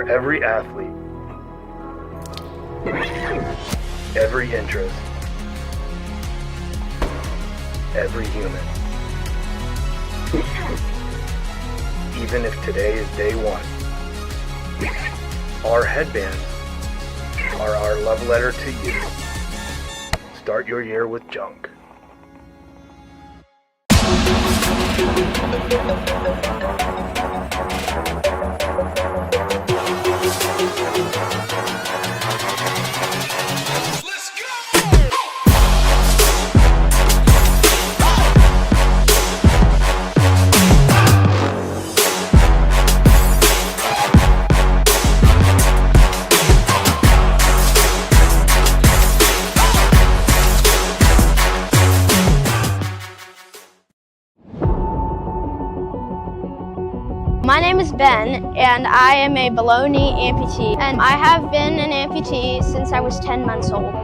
For every athlete, every interest, every human. Even if today is day one, our headbands are our love letter to you. Start your year with junk. My name is Ben, and I am a below-knee amputee, and I have been an amputee since I was 10 months old.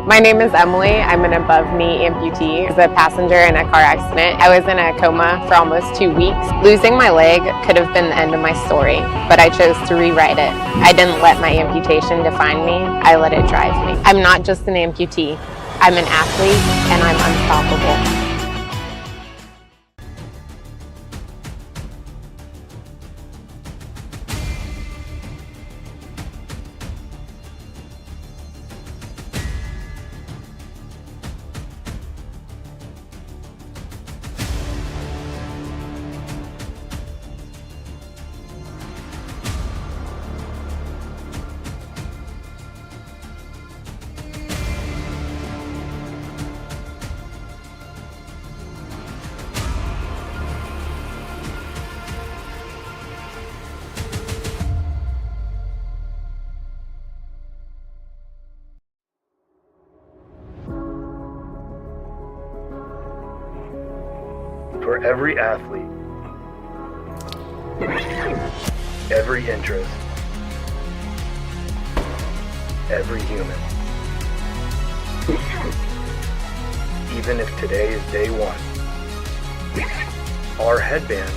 My name is Emily. I'm an above-knee amputee. I was a passenger in a car accident. I was in a coma for almost 2 weeks. Losing my leg could have been the end of my story, but I chose to rewrite it. I didn't let my amputation define me. I let it drive me. I'm not just an amputee. I'm an athlete, and I'm unstoppable. For every athlete, every interest, every human. Even if today is day one, our headbands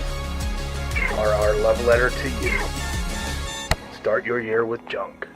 are our love letter to you. Start your year with junk.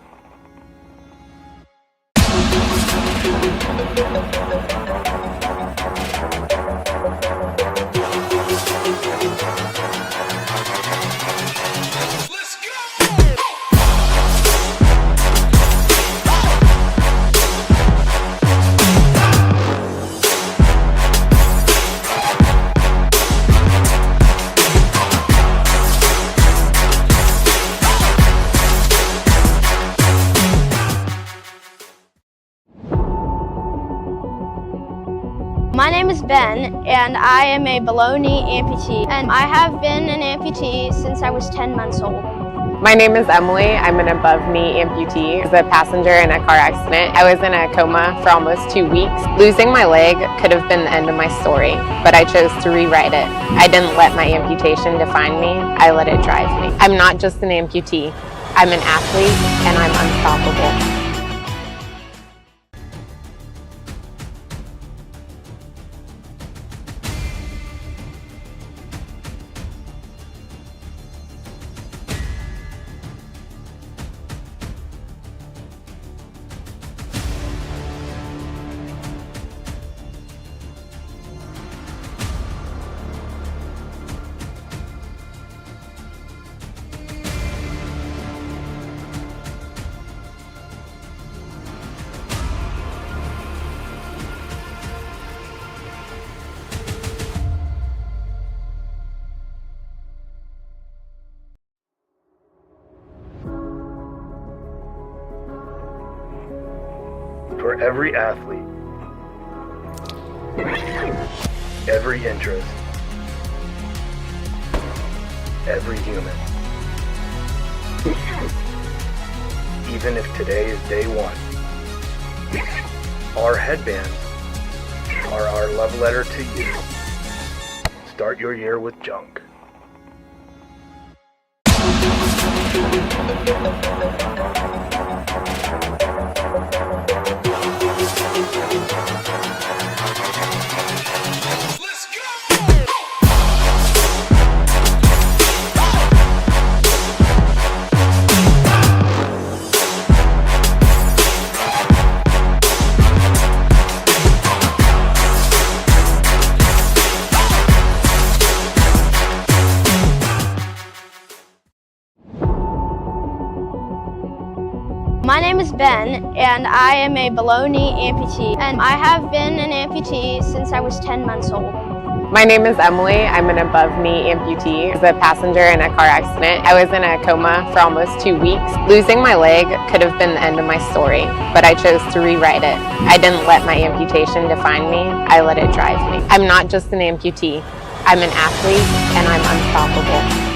My name is Ben, and I am a below-knee amputee, and I have been an amputee since I was 10 months old. My name is Emily. I'm an above-knee amputee. I was a passenger in a car accident. I was in a coma for almost 2 weeks. Losing my leg could have been the end of my story, but I chose to rewrite it. I didn't let my amputation define me. I let it drive me. I'm not just an amputee. I'm an athlete, and I'm unstoppable. For every athlete, every interest, every human. Even if today is day one, our headbands are our love letter to you. Start your year with junk. Let's go! My name is Ben, and I am a below-knee amputee, and I have been an amputee since I was 10 months old. My name is Emily. I'm an above-knee amputee. I was a passenger in a car accident. I was in a coma for almost 2 weeks. Losing my leg could have been the end of my story, but I chose to rewrite it. I didn't let my amputation define me. I let it drive me. I'm not just an amputee. I'm an athlete, and I'm unstoppable.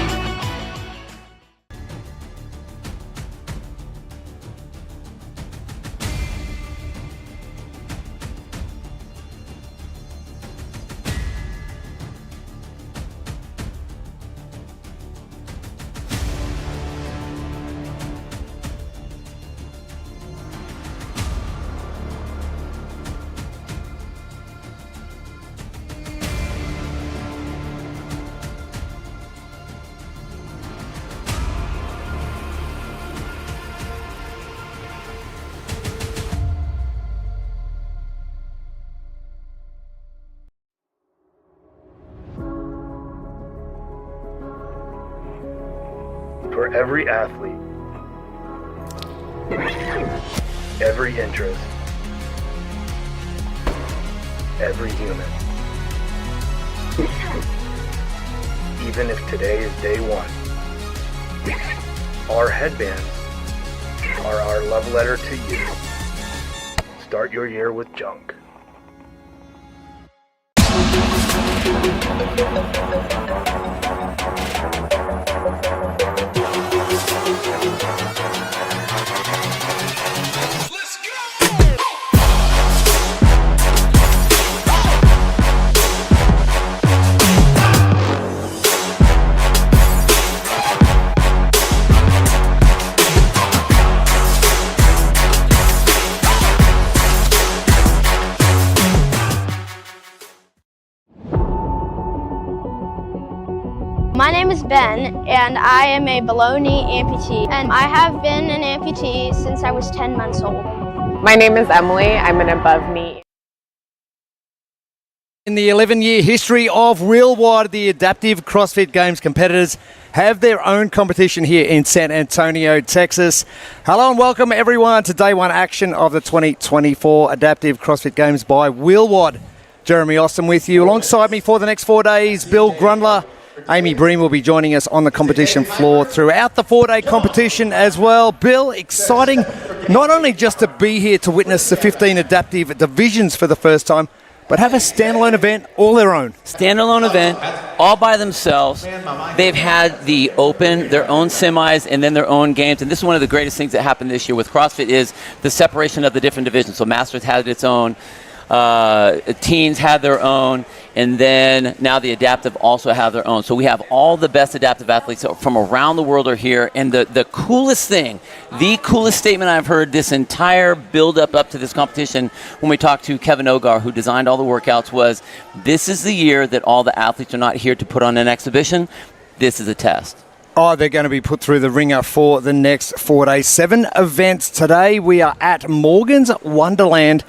For every athlete, every interest, every human. Even if today is day one, our headbands are our love letter to you. Start your year with junk. My name is Ben, and I am a below-knee amputee, and I have been an amputee since I was 10 months old. My name is Emily. I'm an above-knee. In the 11-year history of Wheelwide, the Adaptive CrossFit Games competitors have their own competition here in San Antonio, Texas. Hello and welcome everyone to day one action of the 2024 Adaptive CrossFit Games by Wheelwide. Jeremy Austin with you. Alongside me for the next 4 days, Bill Grundler. Amy Bream will be joining us on the competition floor throughout the 4-day competition as well. Bill, exciting not only just to be here to witness the 15 adaptive divisions for the first time, but have a standalone event all their own. Standalone event, all by themselves. They've had the open, their own semis, and then their own games. And this is one of the greatest things that happened this year with CrossFit is the separation of the different divisions. So Masters had its own, Teens had their own, and then now the adaptive also have their own. So we have all the best adaptive athletes from around the world are here. And the coolest thing, the coolest statement I've heard this entire build-up up to this competition when we talked to Kevin Ogar, who designed all the workouts, was this is the year that all the athletes are not here to put on an exhibition. This is a test. Oh, they're going to be put through the ringer for the next 4 days. 7 events today. We are at Morgan's Wonderland,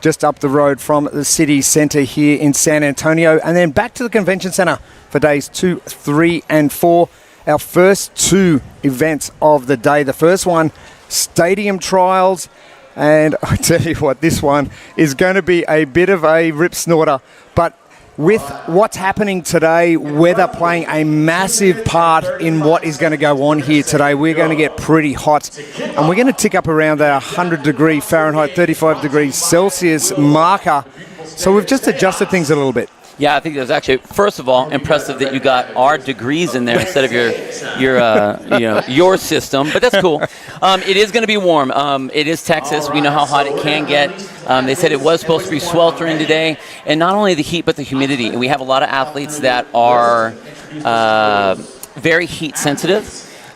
just up the road from the city centre here in San Antonio, and then back to the convention centre for days 2, 3 and 4. Our first 2 events of the day. The first one, stadium trials, and I tell you what, this one is going to be a bit of a rip snorter, but with what's happening today, weather playing a massive part in what is going to go on here today. We're going to get pretty hot, and we're going to tick up around the 100-degree Fahrenheit, 35 degrees Celsius marker. So we've just adjusted things a little bit. Yeah, I think it was actually, first of all, impressive that you got our degrees in there instead of your system, but that's cool. It is going to be warm. It is Texas. We know how hot it can get. They said it was supposed to be sweltering today, and not only the heat but the humidity. And we have a lot of athletes that are very heat sensitive.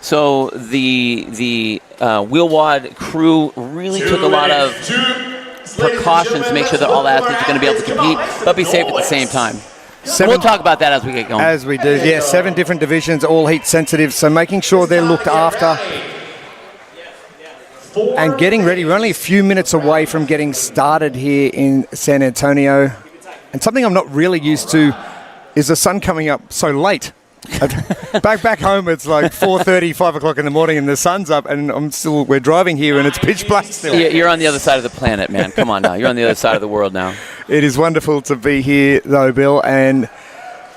So the Wheelwad crew really took a lot of precautions to make sure that all the athletes are going to be able to compete, but be safe at the same time. We'll talk about that as we get going. As we do, yeah. 7 different divisions, all heat sensitive, so making sure they're looked after and getting ready. We're only a few minutes away from getting started here in San Antonio. And something I'm not really used to is the sun coming up so late Back home, it's like 4:30, 5 o'clock in the morning, and the sun's up, and we're driving here, and it's pitch black still. You're on the other side of the planet, man. Come on now. You're on the other side of the world now. It is wonderful to be here, though, Bill, and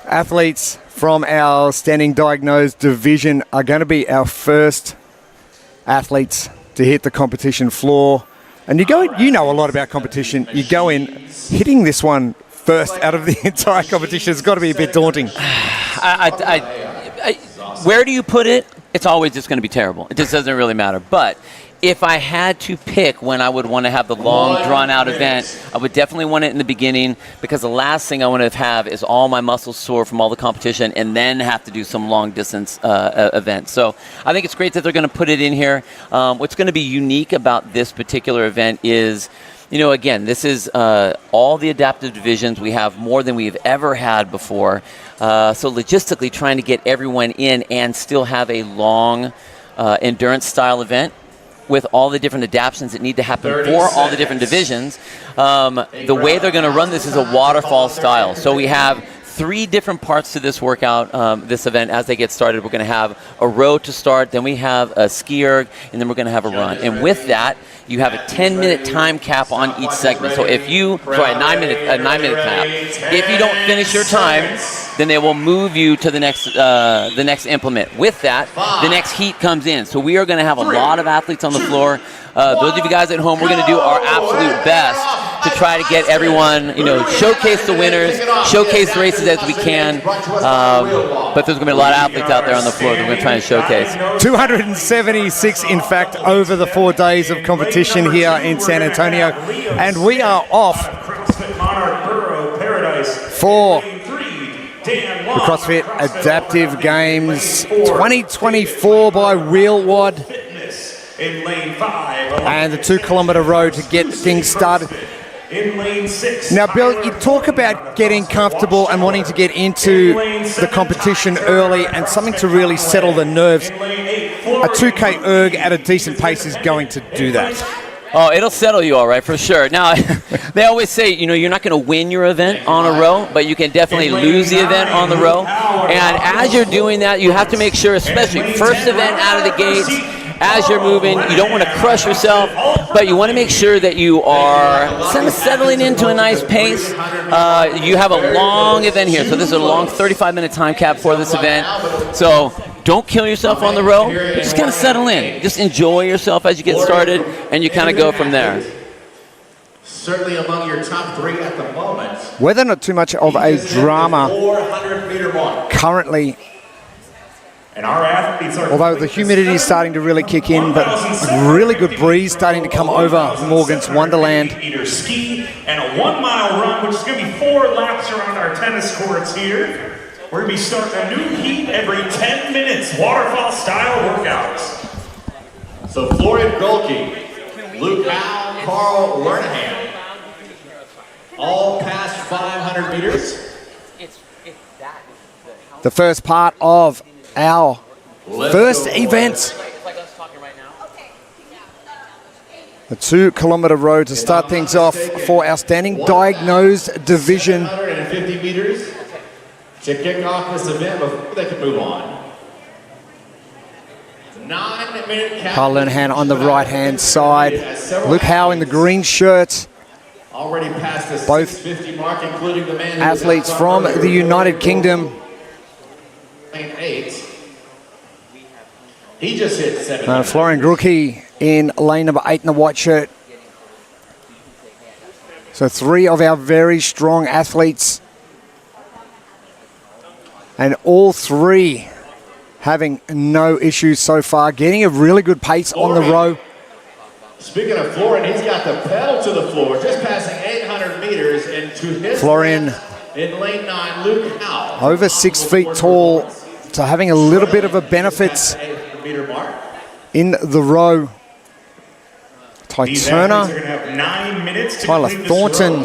athletes from our standing diagnosed division are going to be our first athletes to hit the competition floor. And you know a lot about competition. You go in hitting this one first out of the entire competition. It's got to be a bit daunting. Where do you put it? It's always just going to be terrible. It just doesn't really matter. But if I had to pick when I would want to have the long, drawn-out event, I would definitely want it in the beginning, because the last thing I want to have is all my muscles sore from all the competition and then have to do some long-distance event. So I think it's great that they're going to put it in here. What's going to be unique about this particular event is, again, this is all the adaptive divisions. We have more than we've ever had before. So logistically, trying to get everyone in and still have a long endurance-style event with all the different adaptations that need to happen for all the different divisions. The way they're going to run this is a waterfall style. So we have 3 different parts to this workout, this event. As they get started, we're going to have a row to start, then we have a ski erg, and then we're going to have a run. And with that, you have a 10-minute time cap on each segment. So if you, a 9-minute cap. If you don't finish your time, then they will move you to the next implement. With that, the next heat comes in. So we are going to have a lot of athletes on the floor. Those of you guys at home, we're going to do our absolute best to try to get everyone, showcase the winners, showcase the races as we can. But there's going to be a lot of athletes out there on the floor that we're going to try and showcase. 276, in fact, over the 4 days of competition here in San Antonio. And we are off for the CrossFit Adaptive Games 2024 by Wheelwad. And the 2-kilometre road to get things started. Now, Bill, you talk about getting comfortable and wanting to get into the competition early and something to really settle the nerves. A 2K erg at a decent pace is going to do that. Oh, it'll settle you all right, for sure. Now, they always say, you're not going to win your event on a row, but you can definitely lose the event on the row. And as you're doing that, you have to make sure, especially first event out of the gates, as you're moving, you don't want to crush yourself, but you want to make sure that you are kind of settling into a nice pace. You have a long event here, so this is a long 35-minute time cap for this event. So don't kill yourself on the row, but just kind of settle in. Just enjoy yourself as you get started, and you kind of go from there. Certainly among your top 3 at the moment. Whether not too much of a drama currently, although the humidity is starting to really kick in, but a really good breeze starting to come over Morgan's Wonderland. Ski and a 1-mile run, which is going to be 4 laps around our tennis courts here. We're going to be starting a new heat every 10 minutes, waterfall style workouts. So Florian Golke, Luke Howe, Carl Lernahan, all past 500 meters. The first part of our first event. The 2-kilometre road to start things off for our standing diagnosed division. 150 meters to kick off this event before they can move on. 9-minute cap. Carl Lernahan on the right-hand side. Luke Howe in the green shirt. Already past the Both 650 mark, including the man athletes from the United Kingdom. Lane 8. He just hit 7. Florian Grucki in lane number 8 in the white shirt. So 3 of our very strong athletes. And all 3 having no issues so far. Getting a really good pace on the row. Speaking of Florian, he's got the pedal to the floor, just passing 800 meters into his Florian in lane 9, Luke Howe. over 6 feet tall, so having a little bit of a benefit in the row. Ty Turner, Tyler Thornton,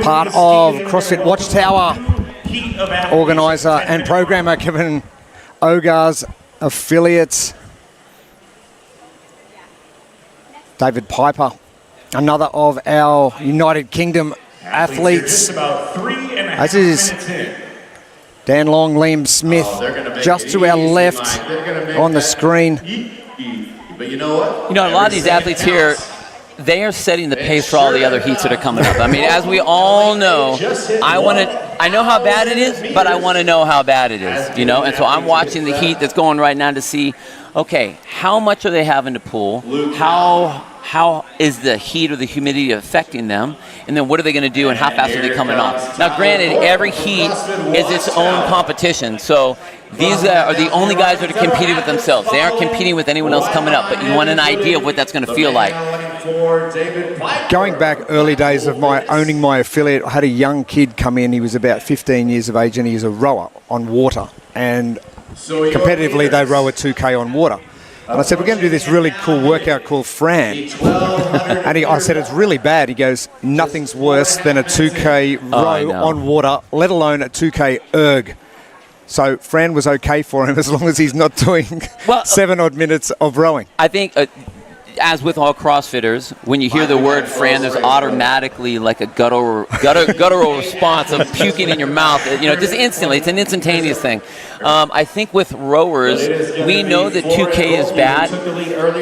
part of CrossFit Watchtower organiser and programmer, Kevin Ogar's affiliate. David Piper, another of our United Kingdom athletes, as is Dan Long, Liam Smith, just to our left on the screen. But you know what? You know, a lot of these athletes here, they are setting the pace for all the other heats that are coming up. I mean, as we all know, I know how bad it is, but I want to know how bad it is, you know? And so I'm watching the heat that's going right now to see, okay, how much are they having to pull? How is the heat or the humidity affecting them? And then what are they going to do and how fast are they coming off? Now, granted, every heat is its own competition. So these are the only guys that are competing with themselves. They aren't competing with anyone else coming up, but you want an idea of what that's going to feel like. Going back early days of my owning my affiliate, I had a young kid come in. He was about 15 years of age and he was a rower on water. And competitively, they row a 2K on water. And I said, we're going to do this really cool workout called Fran. And I said, it's really bad. He goes, nothing's worse than a 2K row on water, let alone a 2K erg. So Fran was okay for him as long as he's not doing 7 odd minutes of rowing. I think, as with all CrossFitters, when you hear the word Fran, there's automatically like a guttural response of puking in your mouth. You know, just instantly. It's an instantaneous thing. I think with rowers, we know that 2K is bad.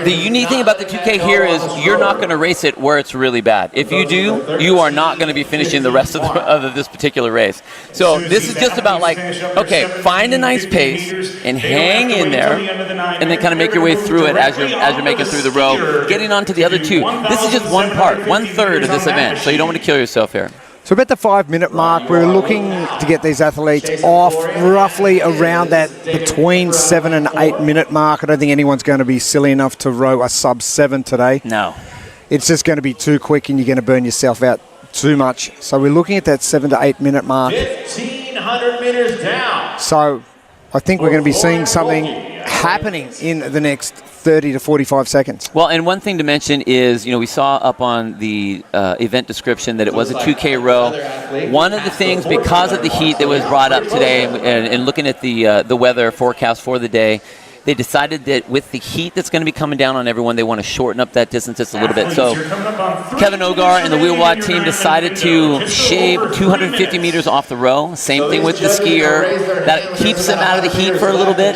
The unique thing about the 2K here is you're not going to race it where it's really bad. If you do, you are not going to be finishing the rest of this particular race. So this is just about like, okay, find a nice pace and hang in there, and then kind of make your way through it as you're making through the row, getting on to the other two. This is just one part, 1/3 of this event, so you don't want to kill yourself here. So about the 5-minute mark, we're looking to get these athletes off roughly around that between 7 and 8 minute mark. I don't think anyone's going to be silly enough to row a sub-7 today. No. It's just going to be too quick and you're going to burn yourself out too much. So we're looking at that 7 to 8 minute mark. 1,500 meters down. So I think we're going to be seeing something happening in the next 30 to 45 seconds. Well, and one thing to mention is, you know, we saw up on the event description that it was a 2K row. One of the things, because of the heat that was brought up today, and looking at the weather forecast for the day, they decided that with the heat that's going to be coming down on everyone, they want to shorten up that distance just a little bit. So Kevin Ogar and the Wheelwad team decided to shave 250 meters off the row. Same thing with the skier. That keeps them out of the heat for a little bit,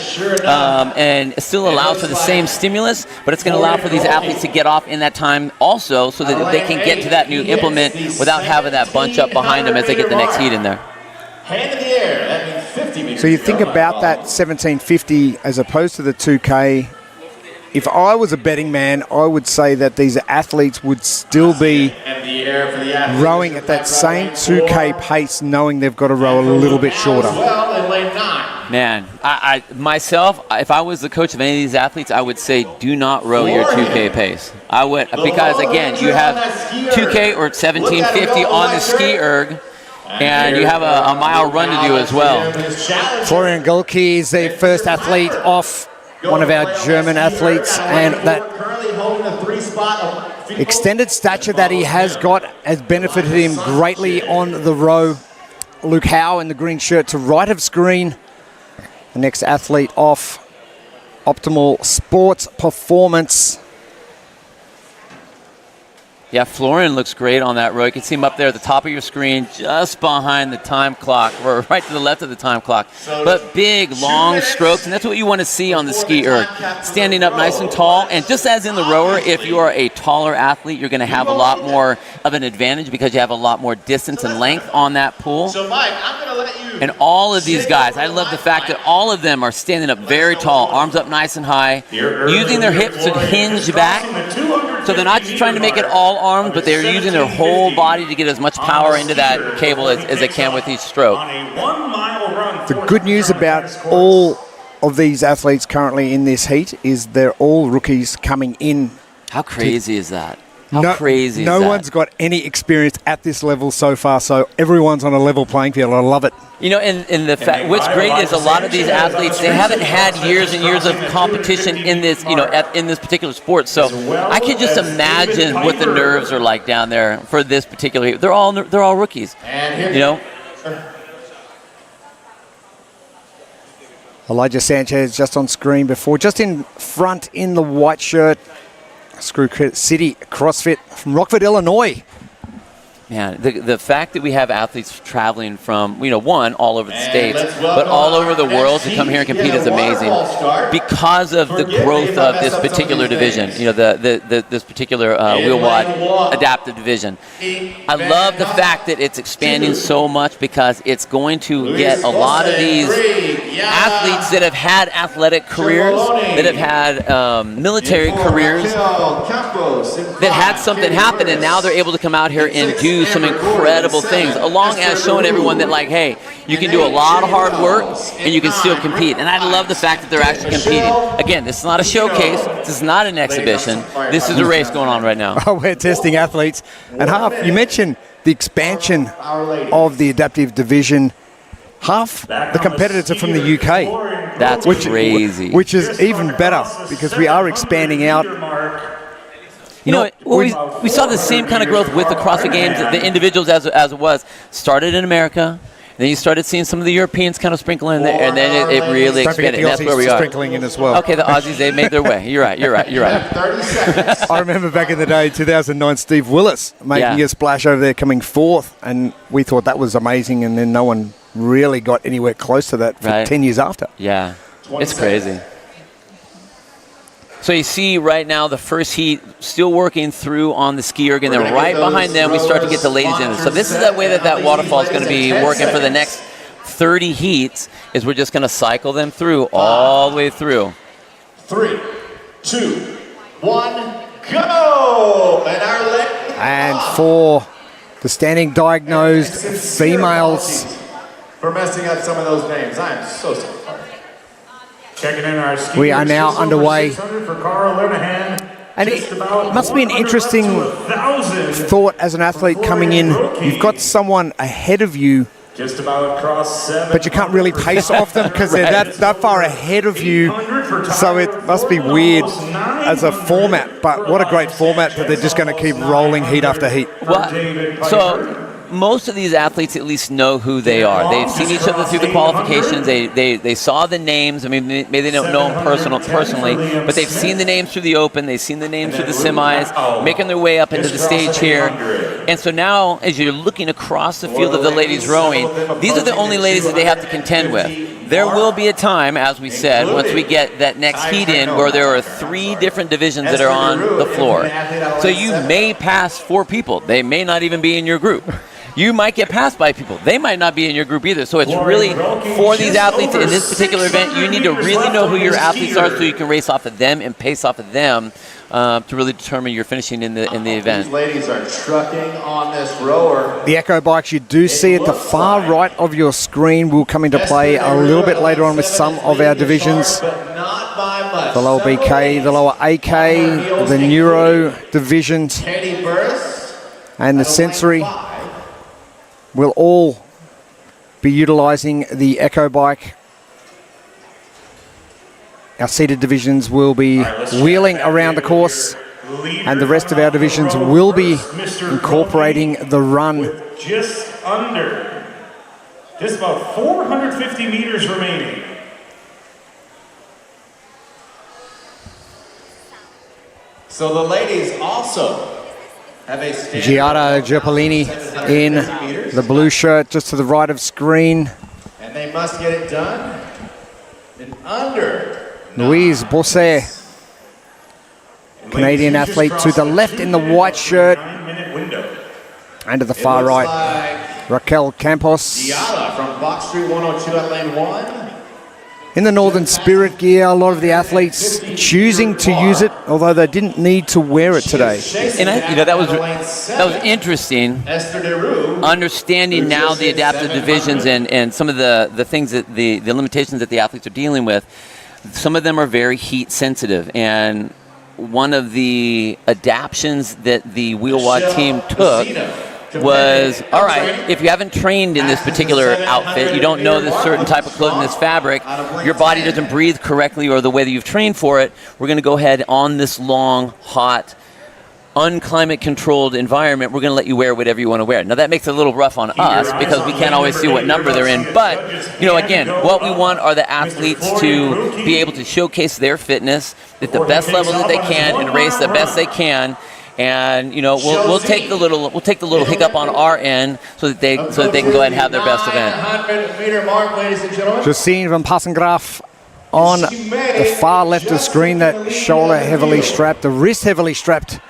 and it still allows for the same stimulus, but it's going to allow for these athletes to get off in that time also, so that they can get to that new implement without having that bunch up behind them as they get the next heat in there. Hand in the air. That means 50 meters. So you think about that 1750 as opposed to the 2K. If I was a betting man, I would say that these athletes would still be rowing at that same 2K pace, knowing they've got to row a little bit shorter. Man, I myself, if I was the coach of any of these athletes, I would say do not row your 2K pace. I would, because again, you have 2K or 1750 on the ski erg, and you have a mile run to do as well. Florian Gulke is the first athlete off, one of our German athletes, and that extended stature that he has got has benefited him greatly on the row. Luke Howe in the green shirt to right of screen. The next athlete off, Optimal Sports Performance. Yeah, Florian looks great on that row. You can see him up there at the top of your screen, just behind the time clock, or right to the left of the time clock. But big, long strokes, and that's what you want to see on the ski erg. Standing up nice and tall, and just as in the rower, if you are a taller athlete, you're going to have a lot more of an advantage because you have a lot more distance and length on that pool. So, Mike, I'm going to let you. And all of these guys, I love the fact that all of them are standing up very tall, arms up nice and high, using their hips to hinge back. So they're not just trying to make it all arms, but they're using their whole body to get as much power into that cable as they can with each stroke. The good news about all of these athletes currently in this heat is they're all rookies coming in. How crazy is that? How crazy is that? No one's got any experience at this level so far, so everyone's on a level playing field. I love it. You know, and the fact, what's great is a lot of these athletes, they haven't had years and years of competition in this, you know, in this particular sport. So I can just imagine what the nerves are like down there for this particular. They're all rookies. You know. Elijah Sanchez just on screen before, just in front in the white shirt. Screw City CrossFit from Rockford, Illinois. Man, the fact that we have athletes traveling from, one, all over the states, but all over the world to come here and compete is amazing because of the growth of this particular division, this particular wheel wad adaptive division. I love the fact that it's expanding so much because it's going to get a lot of these athletes that have had athletic careers, that have had military careers, that had something happen, and now they're able to come out here and do some incredible things, along as showing everyone that, like, hey, you can do a lot of hard work and you can still compete. And I love the fact that they're actually competing. Again, this is not a showcase. This is not an exhibition. This is a race going on right now. Oh, we're testing athletes. And half, you mentioned the expansion of the adaptive division. Half the competitors are from the UK. That's crazy. Which is even better because we are expanding out. We saw the same kind of growth with the CrossFit Games, the individuals as it was. Started in America, then you started seeing some of the Europeans kind of sprinkle in there, and then it really expanded. And that's where we are. Sprinkling in as well. Okay, the Aussies, they made their way. You're right. 30 seconds. I remember back in the day, 2009, Steve Willis making a splash over there, coming fourth, and we thought that was amazing, and then no one really got anywhere close to that for 10 years after. Yeah, it's crazy. So you see right now the first heat still working through on the ski erg, and then right behind them we start to get the ladies in. So this is that way that waterfall is going to be working for the next 30 heats, is we're just going to cycle them through all the way through. 3, 2, 1, go! And for the standing diagnosed females, for messing up some of those names, I'm so sorry. Checking in our skiers, we are now just over underway. 600 for Carl Linehan. And it must be an interesting thought as an athlete coming in. You've got someone ahead of you, Just about cross 7. but you can't really pace off them because they're that far ahead of you. So it must be weird as a format. But what a great format that they're just going to keep rolling heat after heat. Well, so most of these athletes at least know who they are. They've seen each other through the qualifications. They saw the names. I mean, maybe they don't know them personally, but they've seen the names through the Open. They've seen the names through the semis, making their way up into the stage here. And so now, as you're looking across the field of the ladies rowing, these are the only ladies that they have to contend with. There will be a time, as we said, once we get that next heat in, where there are 3 different divisions that are on the floor. So you may pass 4 people. They may not even be in your group. You might get passed by people. They might not be in your group either. So it's really, for these athletes in this particular event, you need to really know who your athletes are so you can race off of them and pace off of them to really determine your finishing in the event. These ladies are trucking on this rower. The Echo bikes you do see at the far right of your screen will come into play a little bit later on with some of our divisions. The lower BK, the lower AK, the Neuro divisions, and the sensory will all be utilising the Echo bike. Our seated divisions will be wheeling around the course, and the rest of our divisions will be incorporating the run. Just about 450 meters remaining. So the ladies also have a Giada Gerpolini in the blue shirt just to the right of screen. And they must get it done in under. Louise Bosset, Canadian athlete, to the left in the white shirt. And to the far right, Raquel Campos. Giada from Box Street 102 at lane 1. In the Northern Spirit gear, a lot of the athletes choosing to use it, although they didn't need to wear it today. And that was interesting. Understanding now the adaptive divisions and some of the things that the limitations that the athletes are dealing with. Some of them are very heat sensitive, and one of the adaptions that the wheel wad team took was, all right, if you haven't trained in this particular outfit, you don't know this certain type of clothing, this fabric, your body doesn't breathe correctly or the way that you've trained for it, we're going to go ahead on this long, hot, unclimate controlled environment, we're going to let you wear whatever you want to wear. Now that makes it a little rough on us because we can't always see what number they're in, but again, what we want are the athletes to be able to showcase their fitness at the best level that they can and race the best they can. And we'll take the little hiccup on our end so that they can go ahead and have their best event. 900-meter mark, ladies and gentlemen. Justine van Passengraaf on the far left of the screen, that shoulder heavily strapped, the wrist heavily strapped,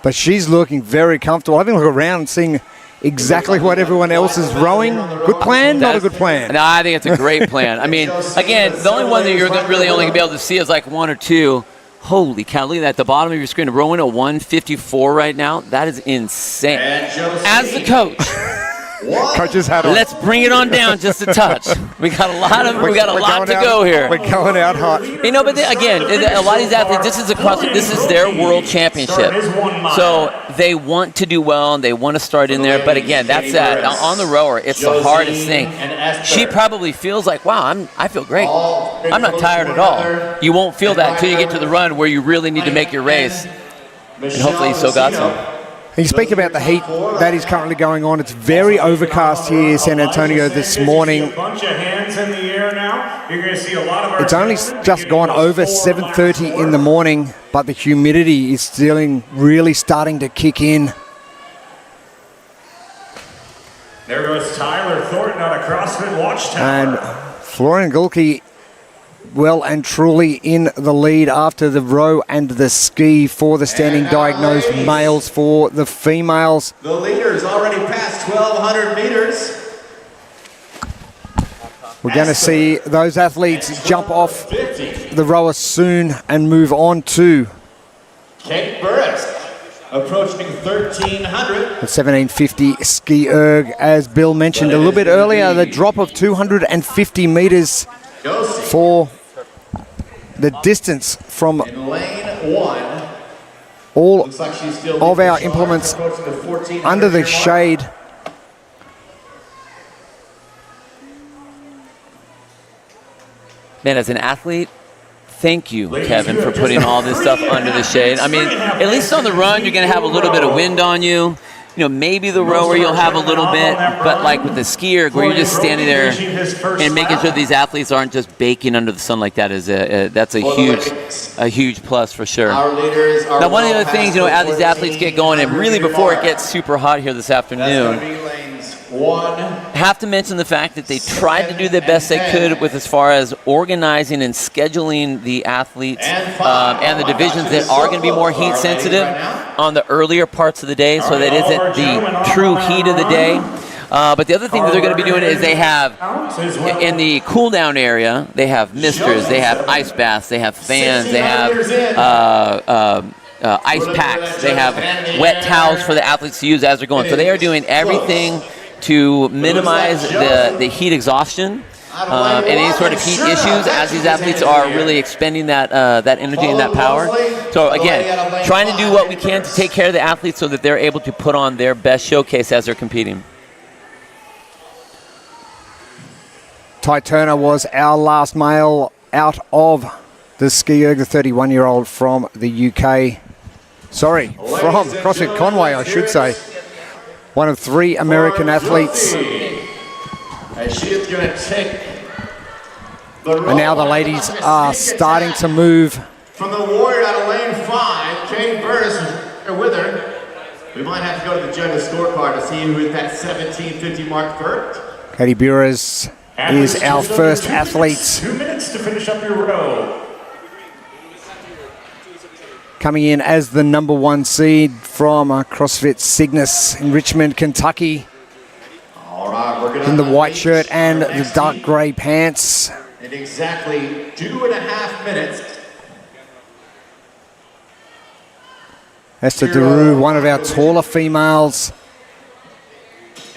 but she's looking very comfortable. Having a look around and seeing exactly what everyone else is rowing. Good plan? Not a good plan. No, I think it's a great plan. I mean, again, the only one that you're really only going to be able to see is like one or two. Holy cow, look at that at the bottom of your screen. Rowing a 154 right now. That is insane. As the coach, Coach's hat on. let's bring it on down just a touch. We got a lot to go here. We're going out hot. But again, a lot of these athletes, this is their world championship. So they want to do well and they want to start in there. But again, that's that. On the rower, it's the hardest thing. She probably feels like, wow, I feel great. I'm not tired at all. You won't feel that until you get to the run where you really need to make your race. And hopefully you still got some. You speak about the heat that is currently going on. It's very overcast here in San Antonio this morning. Bunch of hands in the air now. You're going to see a lot of our It's only just gone over 7:30 in the morning, but the humidity is still really starting to kick in. There goes Tyler Thornton out of CrossFit Watchtower. And Florian Gulke well and truly in the lead after the row and the ski for the standing diagnosed males. For the females, The leader's already passed 1,200 meters. we're going to see those athletes jump off 50. the rower soon and move on to Kate Burris approaching 1,300. the 1750 ski erg. As Bill mentioned a little bit earlier, the drop of 250 meters for the distance from In lane 1. all Looks like she's still of our leading implements approaching the 1,400 under the mark. shade. Man, as an athlete, thank you, Kevin, for putting all this stuff under the shade. I mean, at least on the run, you're going to have a little bit of wind on you. Maybe the rower you'll have a little bit, but like with the skier, where you're just standing there and making sure these athletes aren't just baking under the sun like that that's a huge plus for sure. Our leaders are Now, one of the well other things, past as these athletes get going, and really before it gets super hot here this That's gonna afternoon, be lanes 1. have to mention the fact that they tried to do the best they could with as far as organizing and scheduling the athletes and the divisions that are going to be more heat sensitive on the earlier parts of the day, so that isn't the true heat of the day. But the other thing that they're going to be doing is they have, in the cool down area, they have misters, they have ice baths, they have fans, they have ice packs, they have wet towels for the athletes to use as they're going. So they are doing everything to minimize the heat exhaustion and any sort of heat issues as these athletes are really expending that energy and that power. So again, trying to do what we can to take care of the athletes so that they're able to put on their best showcase as they're competing. Ty Turner was our last male out of the ski erg, the 31-year-old from the UK. Sorry, from CrossFit Conway, I should say. One of 3 American athletes. And she is going to take And now the ladies are starting to move. From the warrior out of lane 5, Kate Burris with her. We might have to go to the judges' scorecard to see who hit that 1750 mark first. Katie Burris is our first athlete 2 minutes to finish up your row. coming in as the number 1 seed from CrossFit Cygnus in Richmond, Kentucky. All right, we're going to In the white shirt and the dark grey pants. in exactly 2.5 minutes. Esther Daru, one of our taller females.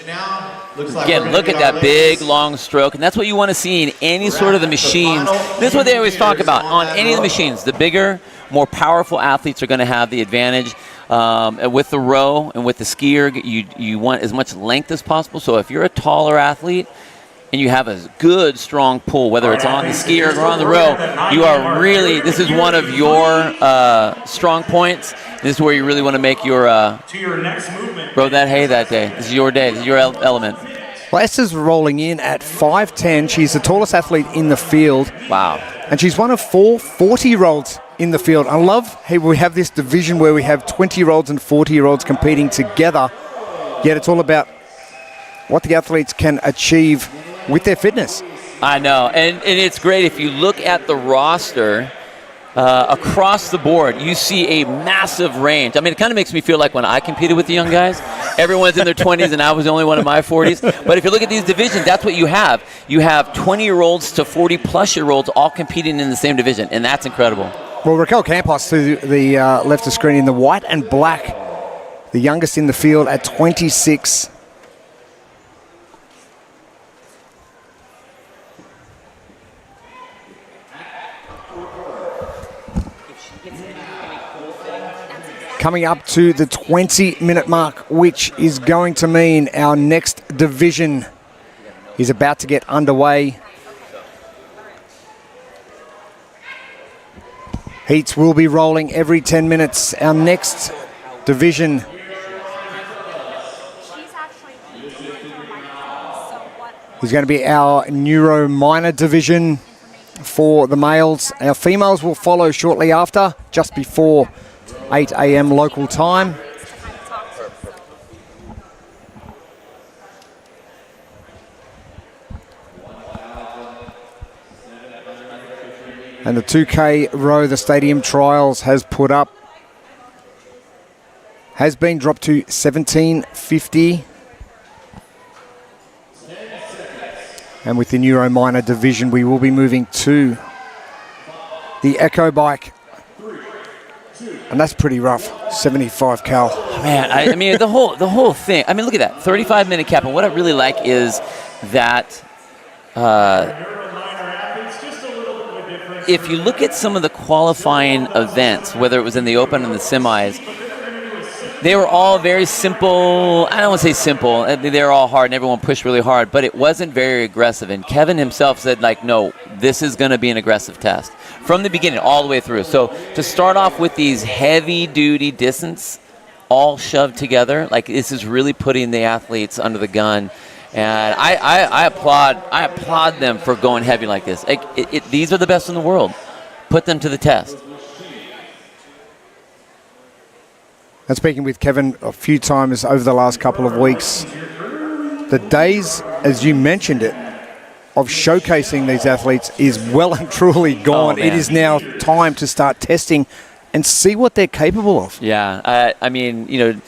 Now, looks like Again, look at that big, long stroke, and that's what you want to see in any sort of the machines. This is what they always talk about on any of the machines. The bigger, more powerful athletes are going to have the advantage. With the row and with the skier, you want as much length as possible. So if you're a taller athlete and you have a good, strong pull, whether it's on the skier or on the row, you are really, this is one of your strong points. This is where you really want to make your To your next movement. row that hay that day. This is your day. This is your element. Well, Esther's rolling in at 5'10". She's the tallest athlete in the field. Wow. And she's one of 4 40-year-olds in the field. I love how we have this division where we have 20-year-olds and 40-year-olds competing together, yet it's all about what the athletes can achieve with their fitness. I know, and it's great if you look at the roster across the board, you see a massive range. I mean, it kind of makes me feel like when I competed with the young guys, everyone's in their 20s and I was the only one in my 40s. But if you look at these divisions, that's what you have. You have 20-year-olds to 40-plus-year-olds all competing in the same division, and that's incredible. Well, Raquel Campos to the left of screen in the white and black, the youngest in the field at 26. Coming up to the 20-minute mark, which is going to mean our next division is about to get underway. Heats will be rolling every 10 minutes. Our next division is going to be our Neuro minor division for the males. Our females will follow shortly after, just before 8 a.m. local time. And the 2K row, the stadium trials has put up, has been dropped to 17.50. And with the Neuro minor division, we will be moving to the Echo bike. And that's pretty rough, 75 cal. Man, I mean, the whole thing. I mean, look at that, 35-minute cap. And what I really like is that if you look at some of the qualifying events, whether it was in the Open and the semis, they were all very simple. I don't want to say simple. They were all hard, and everyone pushed really hard. But it wasn't very aggressive. And Kevin himself said, like, no, this is going to be an aggressive test from the beginning all the way through. So to start off with these heavy-duty distance all shoved together, like this is really putting the athletes under the gun. And I applaud them for going heavy like this. Like, these are the best in the world. Put them to the test. And speaking with Kevin a few times over the last couple of weeks, the days, as you mentioned it, of showcasing these athletes is well and truly gone. It is now time to start testing and see what they're capable of. Yeah, I mean, you know,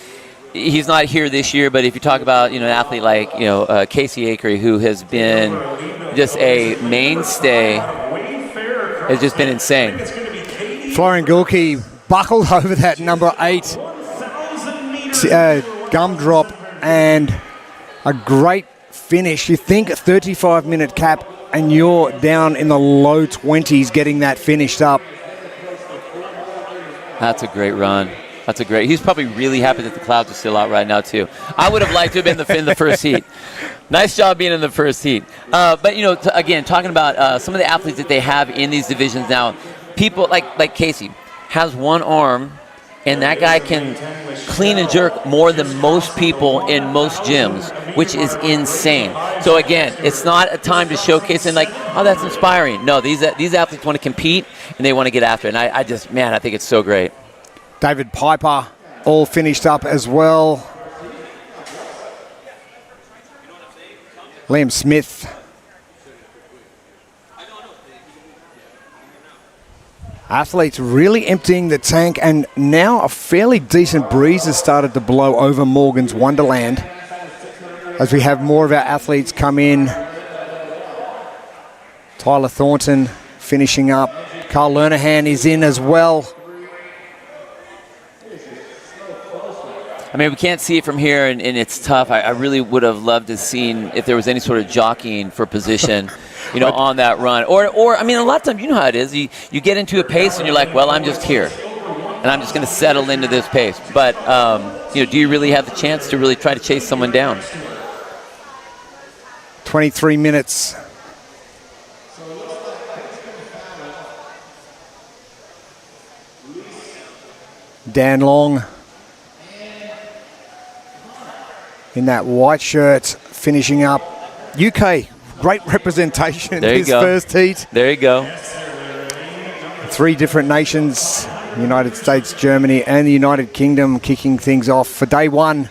he's not here this year, but if you talk about, you know, an athlete like, you know, Casey Akery, who has been just a mainstay, has just been insane. Florian Gulke buckled over that number 8 gumdrop and a great finish. You think a 35-minute cap and you're down in the low 20s getting that finished up. That's a great run. That's a great. He's probably really happy that the clouds are still out right now too. I would have liked to have been in the first heat. Nice job being in the first heat. But you know, again, talking about some of the athletes that they have in these divisions now, people like Casey has one arm, and that guy can clean and jerk more than most people in most gyms, which is insane. So again, it's not a time to showcase and like, oh, that's inspiring. No, these athletes want to compete and they want to get after it. And I think it's so great. David Piper all finished up as well. Liam Smith. Athletes really emptying the tank, and now a fairly decent breeze has started to blow over Morgan's Wonderland as we have more of our athletes come in. Tyler Thornton finishing up. Carl Lernahan is in as well. I mean, we can't see it from here, and it's tough. I really would have loved to have seen if there was any sort of jockeying for position, you know, on that run. Or I mean, a lot of times, you know how it is. You get into a pace, and you're like, well, I'm just here, and I'm just going to settle into this pace. But, you know, do you really have the chance to really try to chase someone down? 23 minutes. Dan Long in that white shirt, finishing up. UK, great representation in his first heat. There you go. 3 different nations, United States, Germany, and the United Kingdom, kicking things off for day 1.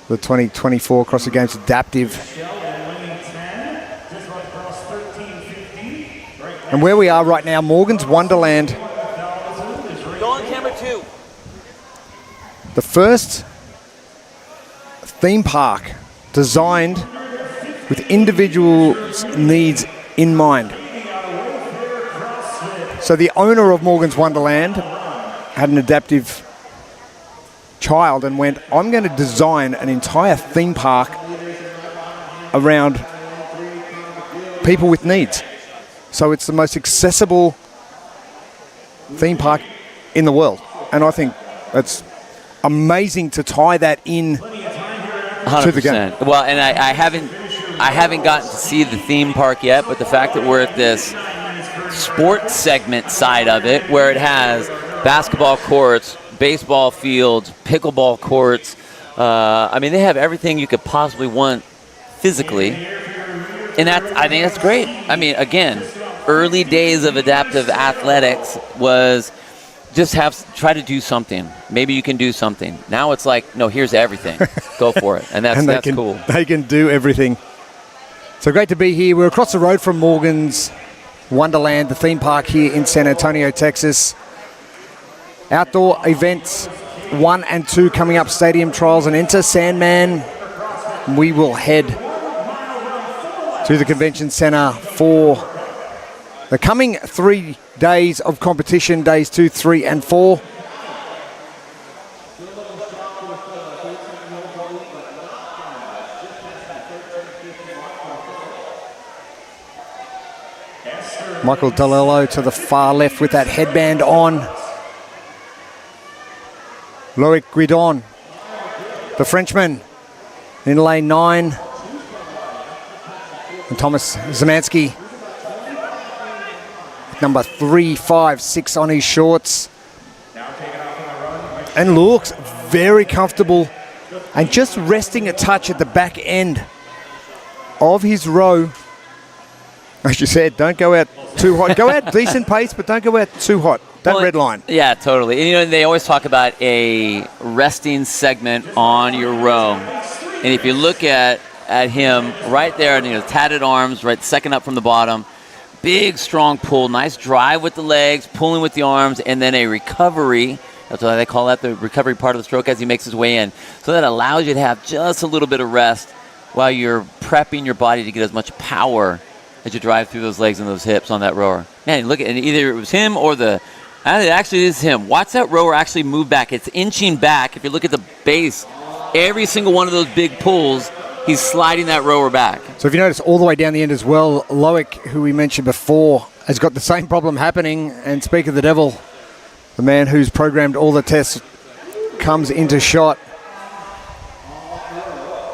The 2024 CrossFit Games Adaptive. And where we are right now, Morgan's Wonderland. Go on camera 2. The first theme park designed with individuals' needs in mind. So the owner of Morgan's Wonderland had an adaptive child and went, I'm going to design an entire theme park around people with needs. So it's the most accessible theme park in the world. And I think it's amazing to tie that in 100%. to the game. Well, and I haven't gotten to see the theme park yet, but the fact that we're at this sports segment side of it, where it has basketball courts, baseball fields, pickleball courts. I mean, they have everything you could possibly want physically. And I think that's great. I mean, again, early days of adaptive athletics was just try to do something. Maybe you can do something. Now it's like, no, here's everything. Go for it. And that's cool. They can do everything. So great to be here. We're across the road from Morgan's Wonderland, the theme park here in San Antonio, Texas. Outdoor events 1 and 2 coming up, stadium trials and Enter Sandman. We will head to the convention center for the coming 3 days of competition, days 2, 3, and 4. Michael Dalello to the far left with that headband on. Loic Guidon, the Frenchman, in lane 9. And Thomas Zemansky, number 356 on his shorts. And looks very comfortable and just resting a touch at the back end of his row. As you said, don't go out too hot. Go out decent pace, but don't go out too hot. That red line. Yeah, totally. And, you know, they always talk about a resting segment on your row. And if you look at him right there, you know, tatted arms, right, second up from the bottom, big, strong pull, nice drive with the legs, pulling with the arms, and then a recovery. That's why they call that the recovery part of the stroke as he makes his way in. So that allows you to have just a little bit of rest while you're prepping your body to get as much power as you drive through those legs and those hips on that rower. Man, look at it, either it was him or it actually is him. Watch that rower actually move back. It's inching back. If you look at the base, every single one of those big pulls, he's sliding that rower back. So if you notice all the way down the end as well, Loic, who we mentioned before, has got the same problem happening. And speak of the devil, the man who's programmed all the tests comes into shot.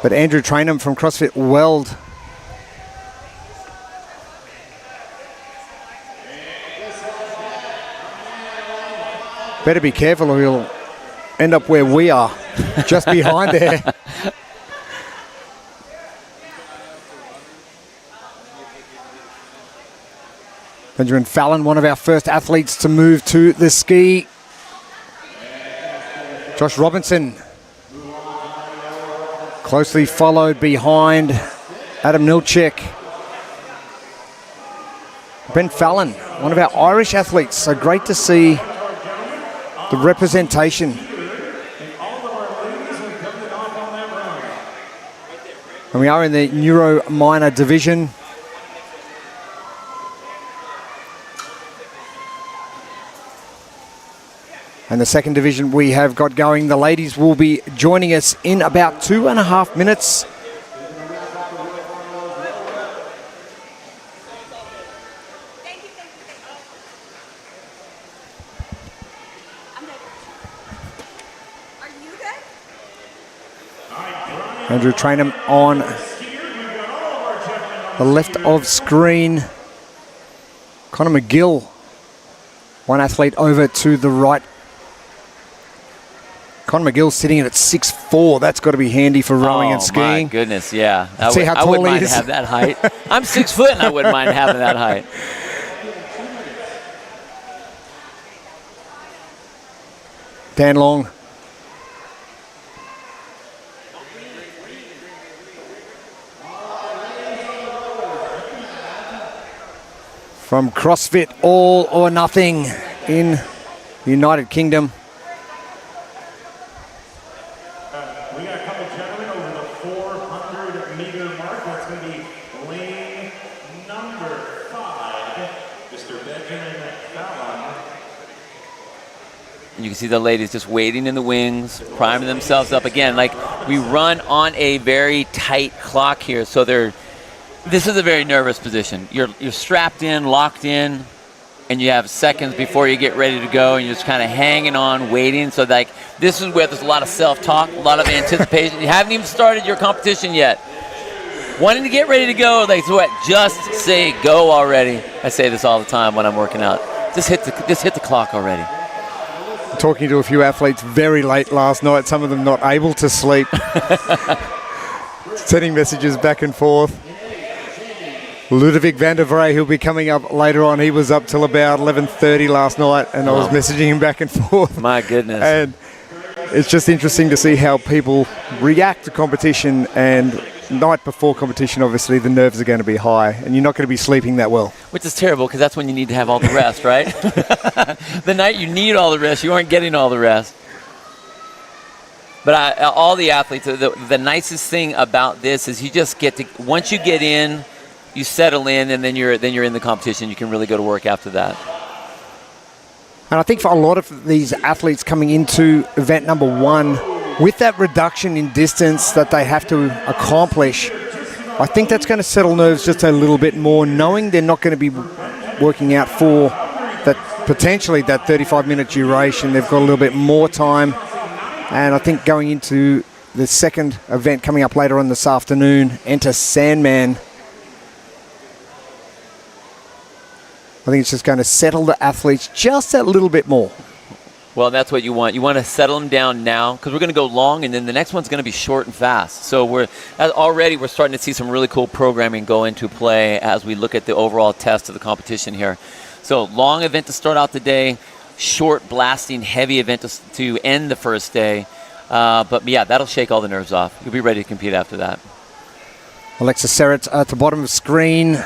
But Andrew Trainham from CrossFit Weld better be careful or he'll end up where we are, just behind there. Benjamin Fallon, one of our first athletes to move to the ski. Josh Robinson, closely followed behind Adam Nilchek. Ben Fallon, one of our Irish athletes, so great to see the representation. And we are in the Neuro minor division. And the second division we have got going. The ladies will be joining us in about 2.5 minutes. Andrew Trainham on the left of screen. Connor McGill, one athlete over to the right. Connor McGill sitting in at 6'4". That's got to be handy for rowing and skiing. Oh, my goodness, yeah. See how tall I wouldn't he mind is. to have that height. I'm 6 foot and I wouldn't mind having that height. Dan Long. From CrossFit All or Nothing in the United Kingdom. We got a couple gentlemen over the 400-meter mark. That's going to be lane number 5, Mr. Benjamin Fallon. You can see the ladies just waiting in the wings, priming themselves up. Again, like we run on a very tight clock here, so this is a very nervous position. You're strapped in, locked in, and you have seconds before you get ready to go, and you're just kind of hanging on, waiting. So like this is where there's a lot of self-talk, a lot of anticipation. You haven't even started your competition yet. Wanting to get ready to go, like so what? Just say go already. I say this all the time when I'm working out. Just hit the clock already. Talking to a few athletes very late last night, some of them not able to sleep. Sending messages back and forth. Ludovic van der Vrij, who'll be coming up later on, he was up till about 11:30 last night, and I was messaging him back and forth. My goodness. And it's just interesting to see how people react to competition, and night before competition, obviously, the nerves are going to be high, and you're not going to be sleeping that well. Which is terrible, because that's when you need to have all the rest, right? The night you need all the rest, you aren't getting all the rest. But all the athletes, the nicest thing about this is you just get to, once you get in, you settle in, and then you're in the competition. You can really go to work after that. And I think for a lot of these athletes coming into event number 1, with that reduction in distance that they have to accomplish, I think that's going to settle nerves just a little bit more, knowing they're not going to be working out for that potentially that 35-minute duration. They've got a little bit more time. And I think going into the second event coming up later on this afternoon, enter Sandman. I think it's just going to settle the athletes just a little bit more. Well, that's what you want. You want to settle them down now, because we're going to go long, and then the next one's going to be short and fast. So we're starting to see some really cool programming go into play as we look at the overall test of the competition here. So long event to start out the day, short blasting heavy event to end the first day. But yeah, that'll shake all the nerves off. You'll be ready to compete after that. Alexa Serrett at the bottom of the screen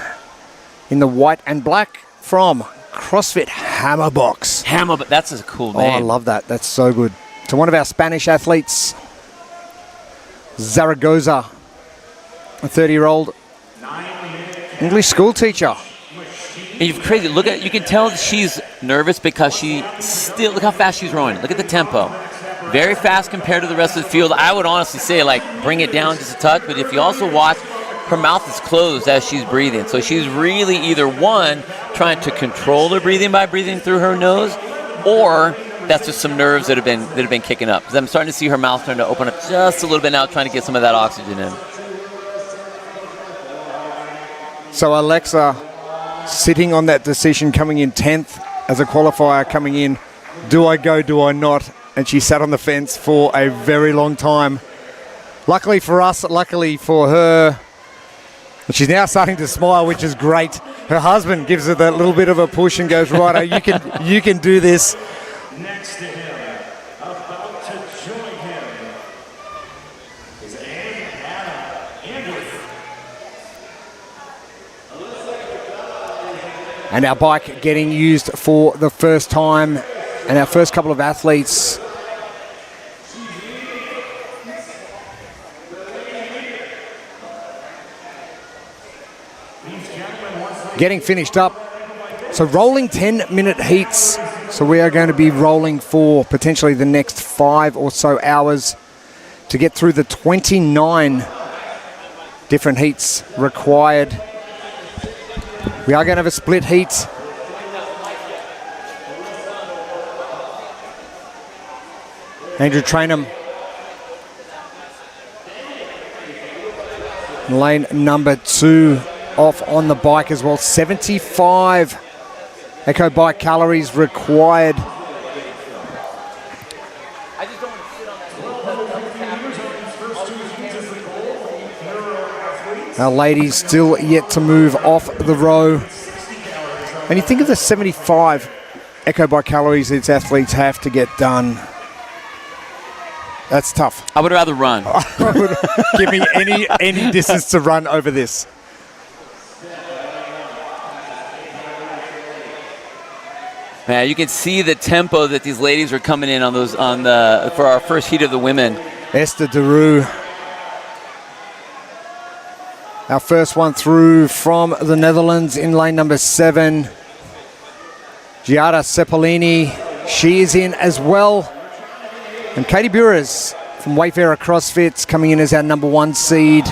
in the white and black from CrossFit Hammerbox. That's a cool name. Oh, I love that. That's so good. So one of our Spanish athletes, Zaragoza, a 30-year-old English school teacher. And you're crazy. You can tell she's nervous because look how fast she's rowing. Look at the tempo. Very fast compared to the rest of the field. I would honestly say, bring it down just a touch. But if you also watch, her mouth is closed as she's breathing. So she's really either one, trying to control her breathing by breathing through her nose, or that's just some nerves that have been kicking up. Because I'm starting to see her mouth starting to open up just a little bit now, trying to get some of that oxygen in. So Alexa sitting on that decision, coming in 10th as a qualifier, coming in, do I go, do I not? And she sat on the fence for a very long time. Luckily for us, luckily for her, she's now starting to smile, which is great. Her husband gives her that little bit of a push and goes, right, you can do this. Next to him, about to join him, is Andrew. And our bike getting used for the first time. And our first couple of athletes getting finished up. So rolling 10-minute heats. So we are going to be rolling for potentially the next 5 or so hours to get through the 29 different heats required. We are going to have a split heat. Andrew Trainham, lane number 2, off on the bike as well. 75 Echo Bike calories required. Our ladies still yet to move off the row. And you think of the 75 Echo Bike calories these athletes have to get done. That's tough. I would rather run. Give me any distance to run over this. Man, you can see the tempo that these ladies are coming in on for our first heat of the women. Esther Deroux. Our first one through from the Netherlands in lane number 7. Giada Ceppolini, she is in as well. And Katie Burers from Wayfarer CrossFit coming in as our number 1 seed.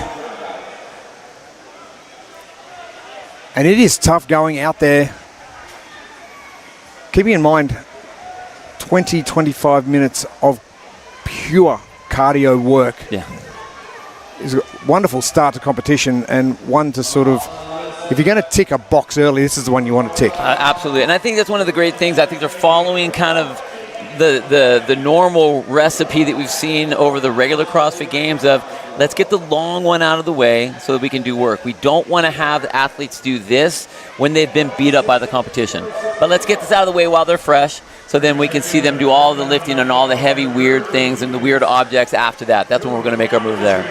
And it is tough going out there. Keeping in mind, 20-25 minutes of pure cardio work. Yeah. Is a wonderful start to competition, and one to sort of, if you're going to tick a box early, this is the one you want to tick. Absolutely, and I think that's one of the great things. I think they're following kind of the normal recipe that we've seen over the regular CrossFit games of let's get the long one out of the way so that we can do work. We don't want to have the athletes do this when they've been beat up by the competition. But let's get this out of the way while they're fresh so then we can see them do all the lifting and all the heavy weird things and the weird objects after that. That's when we're going to make our move there.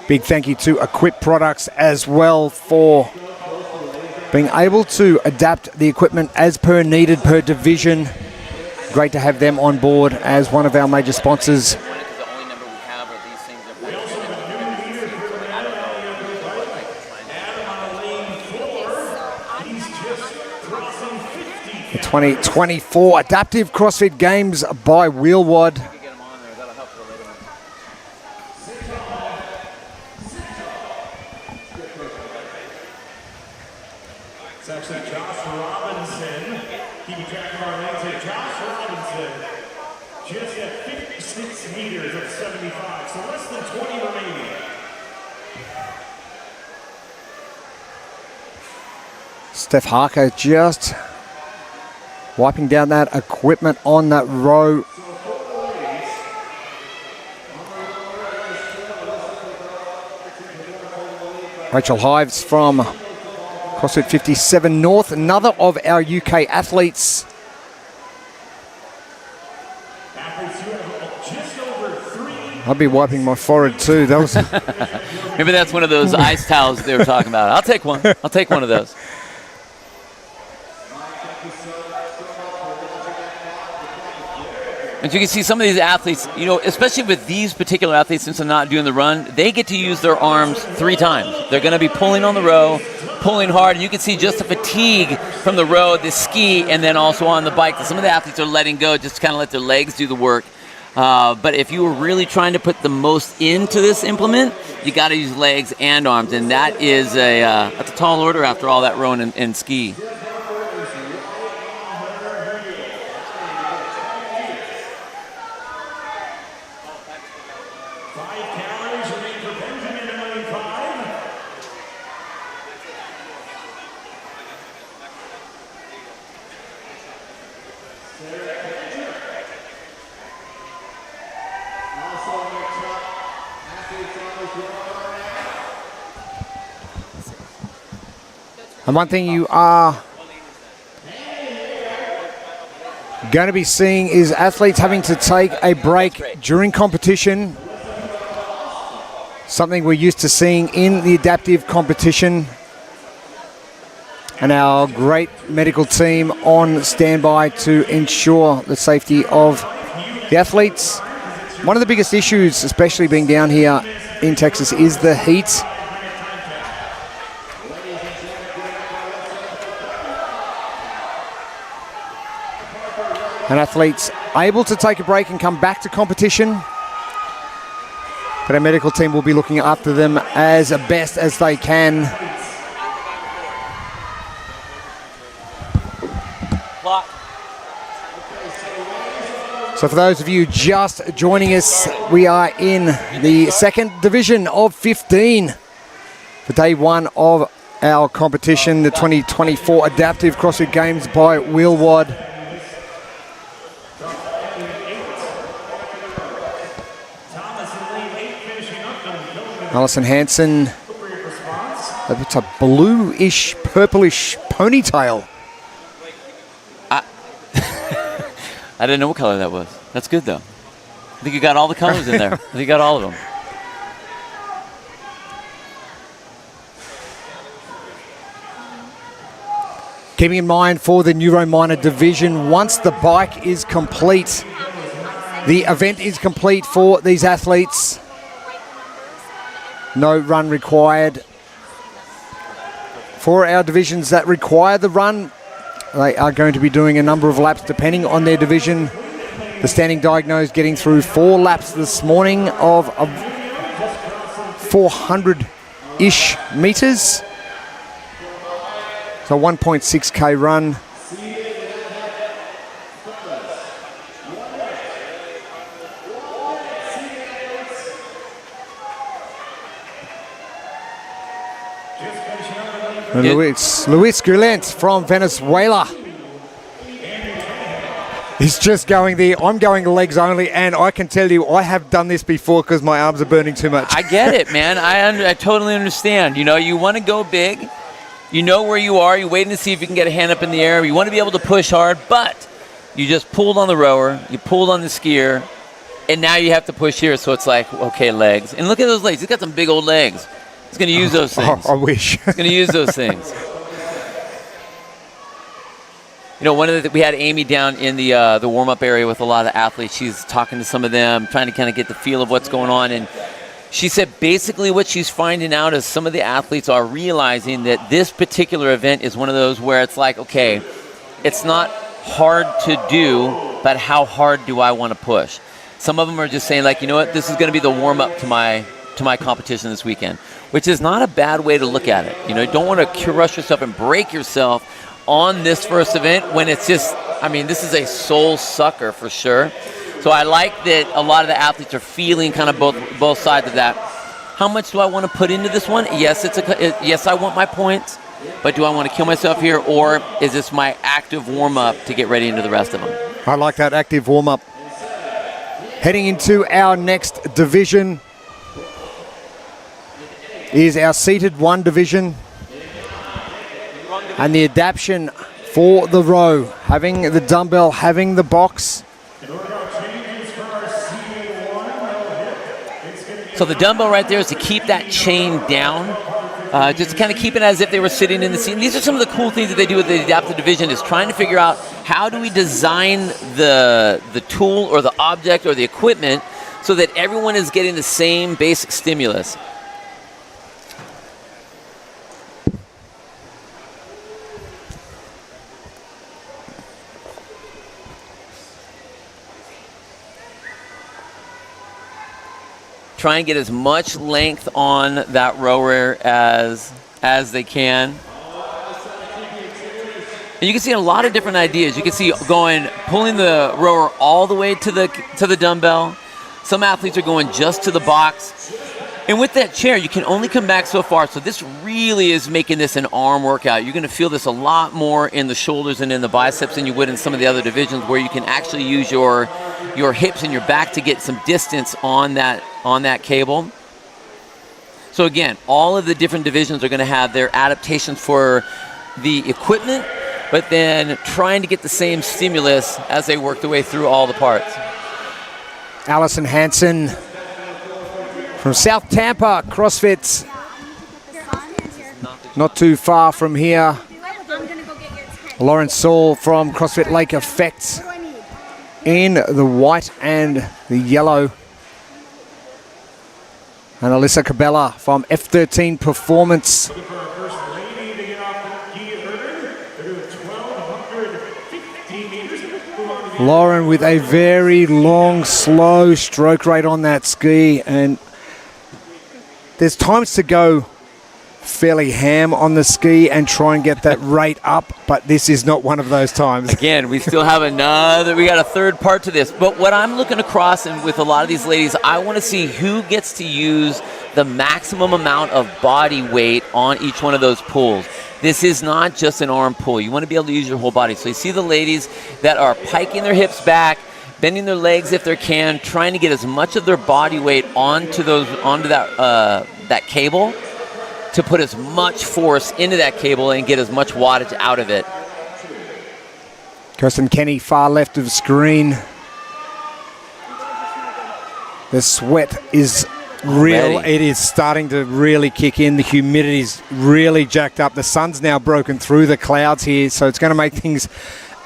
Big thank you to Equip Products as well for being able to adapt the equipment as per needed per division. Great to have them on board as one of our major sponsors. The 2024 Adaptive CrossFit Games by Wheelwad. It's actually Josh Robinson. Keeping track of our lanes here. Josh Robinson just at 56 meters of 75, so less than 20 remaining. Steph Harker just wiping down that equipment on that row. Rachel Hives from CrossFit 57 North, another of our UK athletes. I'll be wiping my forehead too. That was maybe that's one of those ice towels they were talking about. I'll take one. I'll take one of those. As you can see, some of these athletes, you know, especially with these particular athletes, since they're not doing the run, they get to use their arms 3 times. They're going to be pulling on the row, pulling hard, and you can see just the fatigue from the row, the ski, and then also on the bike. Some of the athletes are letting go, just kind of let their legs do the work. But if you were really trying to put the most into this implement, you got to use legs and arms, and that is that's a tall order after all that rowing and ski. And one thing you are going to be seeing is athletes having to take a break during competition. Something we're used to seeing in the adaptive competition. And our great medical team on standby to ensure the safety of the athletes. One of the biggest issues, especially being down here in Texas, is the heat. And athletes able to take a break and come back to competition. But our medical team will be looking after them as best as they can. So for those of you just joining us, we are in the second division of 15 for day 1 of our competition, the 2024 Adaptive CrossFit Games by Wheelwad. Alison Hansen, it's a bluish, purplish ponytail. I didn't know what color that was. That's good, though. I think you got all the colors in there. I think you got all of them. Keeping in mind for the Neuro Minor division, once the bike is complete, the event is complete for these athletes. No run required. For our divisions that require the run, they are going to be doing a number of laps depending on their division. The standing diagnosed getting through 4 laps this morning of 400-ish meters. So 1.6k run. Luis Gulent from Venezuela. He's just going there. I'm going legs only, and I can tell you I have done this before because my arms are burning too much. I get it, man. I totally understand. You know, you want to go big. You know where you are. You're waiting to see if you can get a hand up in the air. You want to be able to push hard, but you just pulled on the rower. You pulled on the skier, and now you have to push here. So it's like, okay, legs. And look at those legs. He's got some big old legs. He's going to use those things. I wish. He's going to use those things. You know, we had Amy down in the warm-up area with a lot of the athletes. She's talking to some of them, trying to kind of get the feel of what's going on. And she said basically what she's finding out is some of the athletes are realizing that this particular event is one of those where it's like, okay, it's not hard to do, but how hard do I want to push? Some of them are just saying, like, you know what, this is going to be the warm-up to my competition this weekend, which is not a bad way to look at it. You know, you don't want to rush yourself and break yourself on this first event when it's just, I mean, this is a soul sucker for sure. So I like that a lot of the athletes are feeling kind of both sides of that. How much do I want to put into this one? Yes, yes, I want my points, but do I want to kill myself here, or is this my active warm-up to get ready into the rest of them? I like that active warm-up. Heading into our next division is our seated 1 division. And the adaptation for the row, having the dumbbell, having the box. So the dumbbell right there is to keep that chain down, just to kind of keep it as if they were sitting in the seat. And these are some of the cool things that they do with the adaptive division, is trying to figure out how do we design the tool or the object or the equipment so that everyone is getting the same basic stimulus. Try and get as much length on that rower as they can. And you can see a lot of different ideas. You can see pulling the rower all the way to the dumbbell. Some athletes are going just to the box. And with that chair, you can only come back so far. So this really is making this an arm workout. You're going to feel this a lot more in the shoulders and in the biceps than you would in some of the other divisions, where you can actually use your hips and your back to get some distance on that cable. So again, all of the different divisions are going to have their adaptations for the equipment, but then trying to get the same stimulus as they work their way through all the parts. Allison Hansen from South Tampa, CrossFit. Not too far from here. Lauren Saul from CrossFit Lake Effect in the white and the yellow. And Alyssa Cabela from F13 Performance. Lauren with a very long, slow stroke rate on that ski, and there's times to go fairly ham on the ski and try and get that rate up, but this is not one of those times. Again, we still have we got a third part to this, but what I'm looking across, and with a lot of these ladies, I want to see who gets to use the maximum amount of body weight on each one of those pulls. This is not just an arm pull. You want to be able to use your whole body. So you see the ladies that are piking their hips back, bending their legs if they can, trying to get as much of their body weight onto that cable, to put as much force into that cable and get as much wattage out of it. Kirsten Kenny, far left of screen. The sweat is real. Already. It is starting to really kick in. The humidity's really jacked up. The sun's now broken through the clouds here, so it's going to make things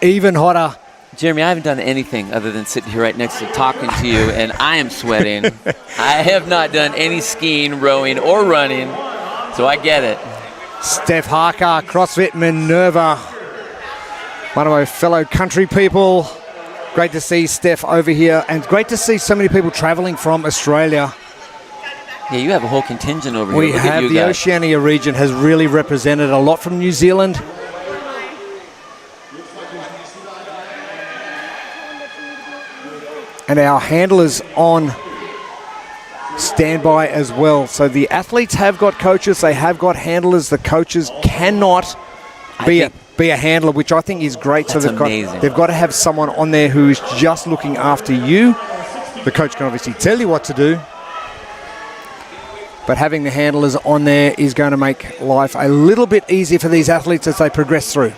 even hotter. Jeremy, I haven't done anything other than sitting here right next to talking to you, and I am sweating. I have not done any skiing, rowing, or running, so I get it. Steph Harker, CrossFit Minerva, one of our fellow country people. Great to see Steph over here, and great to see so many people traveling from Australia. Yeah, you have a whole contingent over here. We Look at have you the guys. Oceania region has really represented a lot from New Zealand. And our handlers on standby as well. So the athletes have got coaches, they have got handlers. The coaches cannot be a handler, which I think is great. That's so amazing. they've got to have someone on there who is just looking after you. The coach can obviously tell you what to do, but having the handlers on there is going to make life a little bit easier for these athletes as they progress through.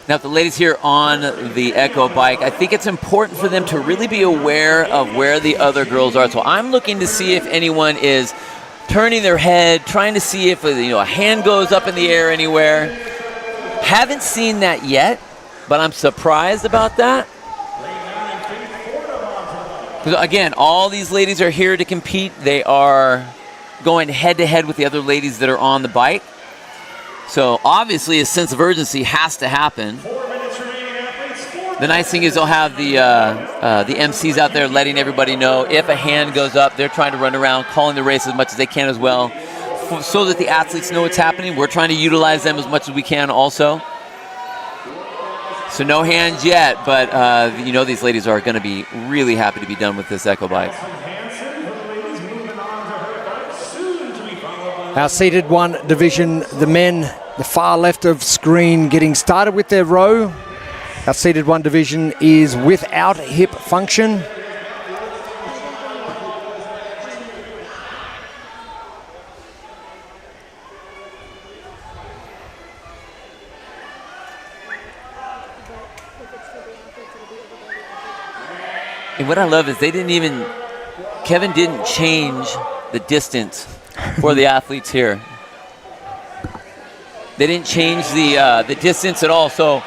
Now, if the ladies here on the Echo bike, I think it's important for them to really be aware of where the other girls are. So I'm looking to see if anyone is turning their head, trying to see if a hand goes up in the air anywhere. Haven't seen that yet, but I'm surprised about that. 'Cause again, all these ladies are here to compete. They are going head-to-head with the other ladies that are on the bike. So obviously a sense of urgency has to happen. The nice thing is they'll have the MCs out there letting everybody know if a hand goes up. They're trying to run around, calling the race as much as they can as well, so that the athletes know what's happening. We're trying to utilize them as much as we can also. So no hands yet, but these ladies are going to be really happy to be done with this Echo bike. Our seated one division, the men, the far left of screen, getting started with their row. Our seated one division is without hip function. And what I love is Kevin didn't change the distance for the athletes here. They didn't change the distance at all. So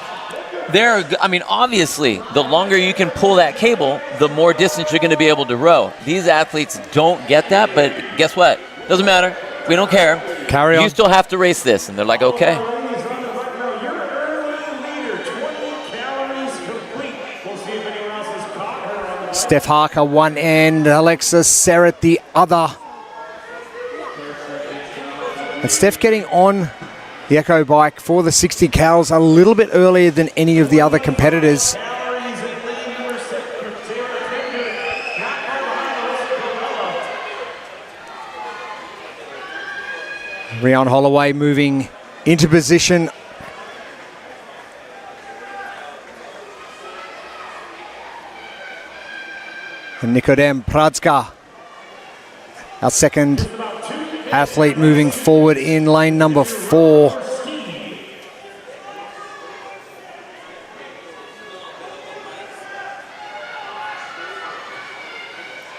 obviously, the longer you can pull that cable, the more distance you're going to be able to row. These athletes don't get that, but guess what? Doesn't matter. We don't care. Carry on. You still have to race this. And they're like, okay. Steph Harker one end, Alexis Serrett the other. And Steph getting on the Echo bike for the 60 cals a little bit earlier than any of the other competitors. Rion Holloway moving into position. And Nikodem Pradska, our second athlete, moving forward in lane number 4.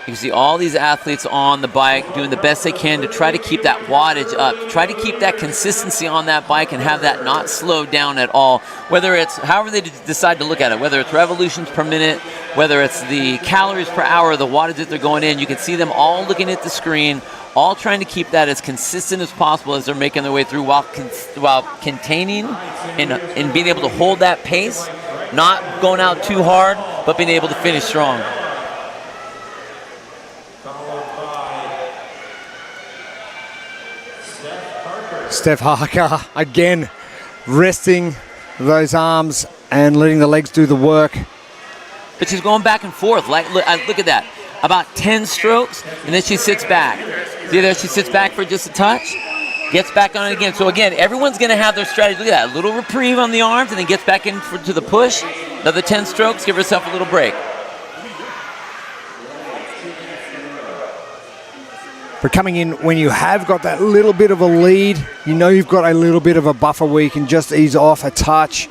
You see all these athletes on the bike doing the best they can to try to keep that wattage up, try to keep that consistency on that bike and have that not slow down at all. Whether it's however they decide to look at it, whether it's revolutions per minute, whether it's the calories per hour, the wattage that they're going in, you can see them all looking at the screen, all trying to keep that as consistent as possible as they're making their way through while containing and being able to hold that pace, not going out too hard, but being able to finish strong. Steph Harker again resting those arms and letting the legs do the work. But she's going back and forth. Look at that. About 10 strokes, and then she sits back. See there, she sits back for just a touch, gets back on it again. So again, everyone's going to have their strategy. Look at that. A little reprieve on the arms, and then gets back to the push. Another 10 strokes, give herself a little break. For coming in when you have got that little bit of a lead, you know you've got a little bit of a buffer where you can just ease off a touch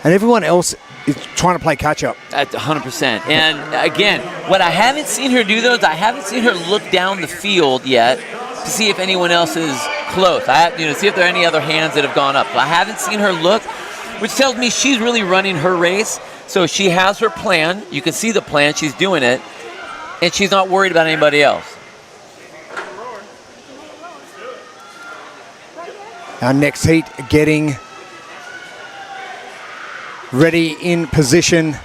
and everyone else is trying to play catch-up. At 100%. And again, what I haven't seen her do, though, is I haven't seen her look down the field yet to see if anyone else is close. See if there are any other hands that have gone up. I haven't seen her look, which tells me she's really running her race. So she has her plan. You can see the plan. She's doing it. And she's not worried about anybody else. Our next heat getting ready in position.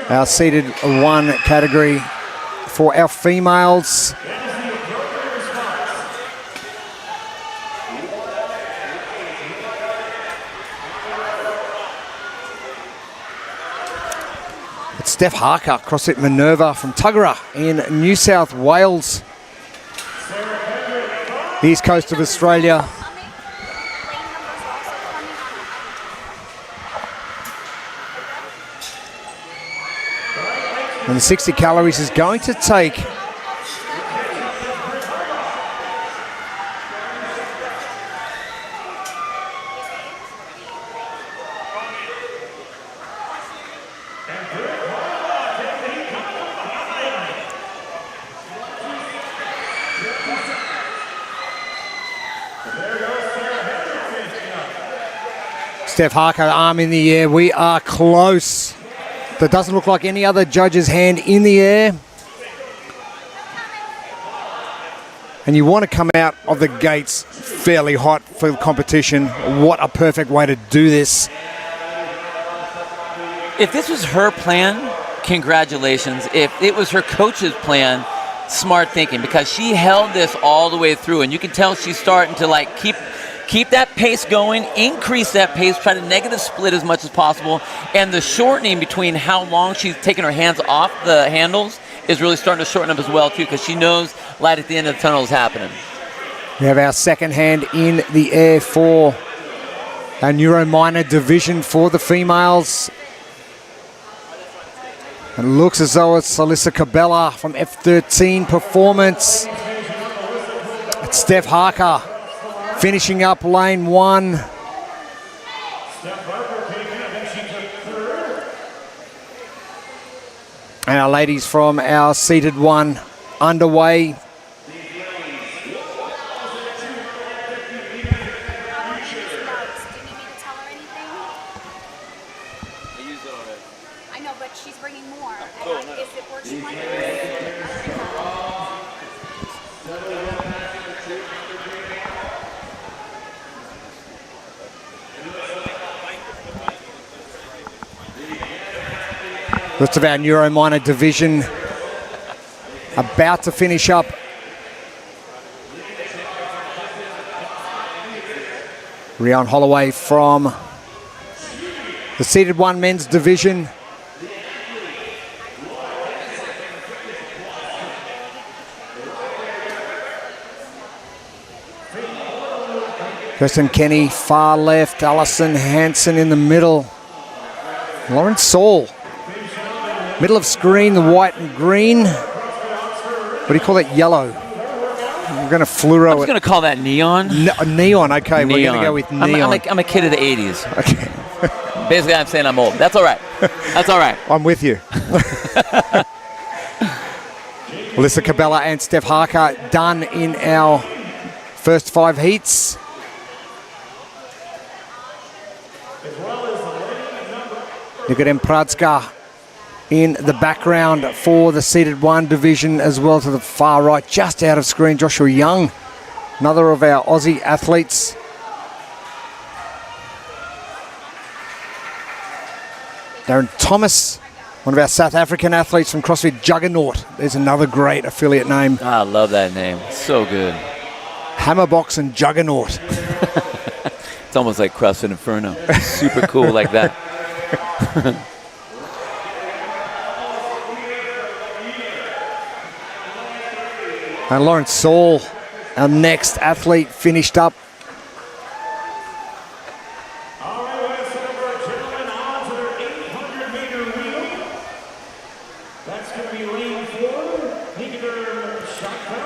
Our seated 1 category for our females. It's Steph Harker, CrossFit Minerva from Tuggerah in New South Wales, the east coast of Australia. And the 60 calories is going to take Steph Harker, arm in the air. We are close. There doesn't look like any other judge's hand in the air. And you want to come out of the gates fairly hot for the competition. What a perfect way to do this. If this was her plan, congratulations. If it was her coach's plan, smart thinking, because she held this all the way through. And you can tell she's starting to keep that pace going, increase that pace, try to negative split as much as possible, and the shortening between how long she's taking her hands off the handles is really starting to shorten up as well, too, because she knows light at the end of the tunnel is happening. We have our second hand in the air for our Neuro minor division for the females. It looks as though it's Alyssa Cabela from F13 Performance. It's Steph Harker finishing up lane 1. And our ladies from our seated 1 underway. I know, but she's bringing more. Is it working like this? Rest of our Neuro minor division about to finish up. Rion Holloway from the seated 1 men's division. Kirsten Kenny far left, Alison Hansen in the middle. Lawrence Saul. Middle of screen, the white and green. What do you call that? Yellow. We're going to fluoro. I was going to call that neon. Neon, okay. Neon. We're going to go with neon. I'm a kid of the 80s. Okay. Basically, I'm saying I'm old. That's all right. That's all right. I'm with you. Alyssa Cabela and Steph Harker done in our first 5 heats. Nikodem Pradska in the background for the seated 1 division, as well to the far right, just out of screen, Joshua Young, another of our Aussie athletes. Darren Thomas, one of our South African athletes from CrossFit Juggernaut. There's another great affiliate name. I love that name. So good. Hammerbox and Juggernaut. It's almost like CrossFit Inferno. Super cool like that. And Lawrence Saul, our next athlete, finished up.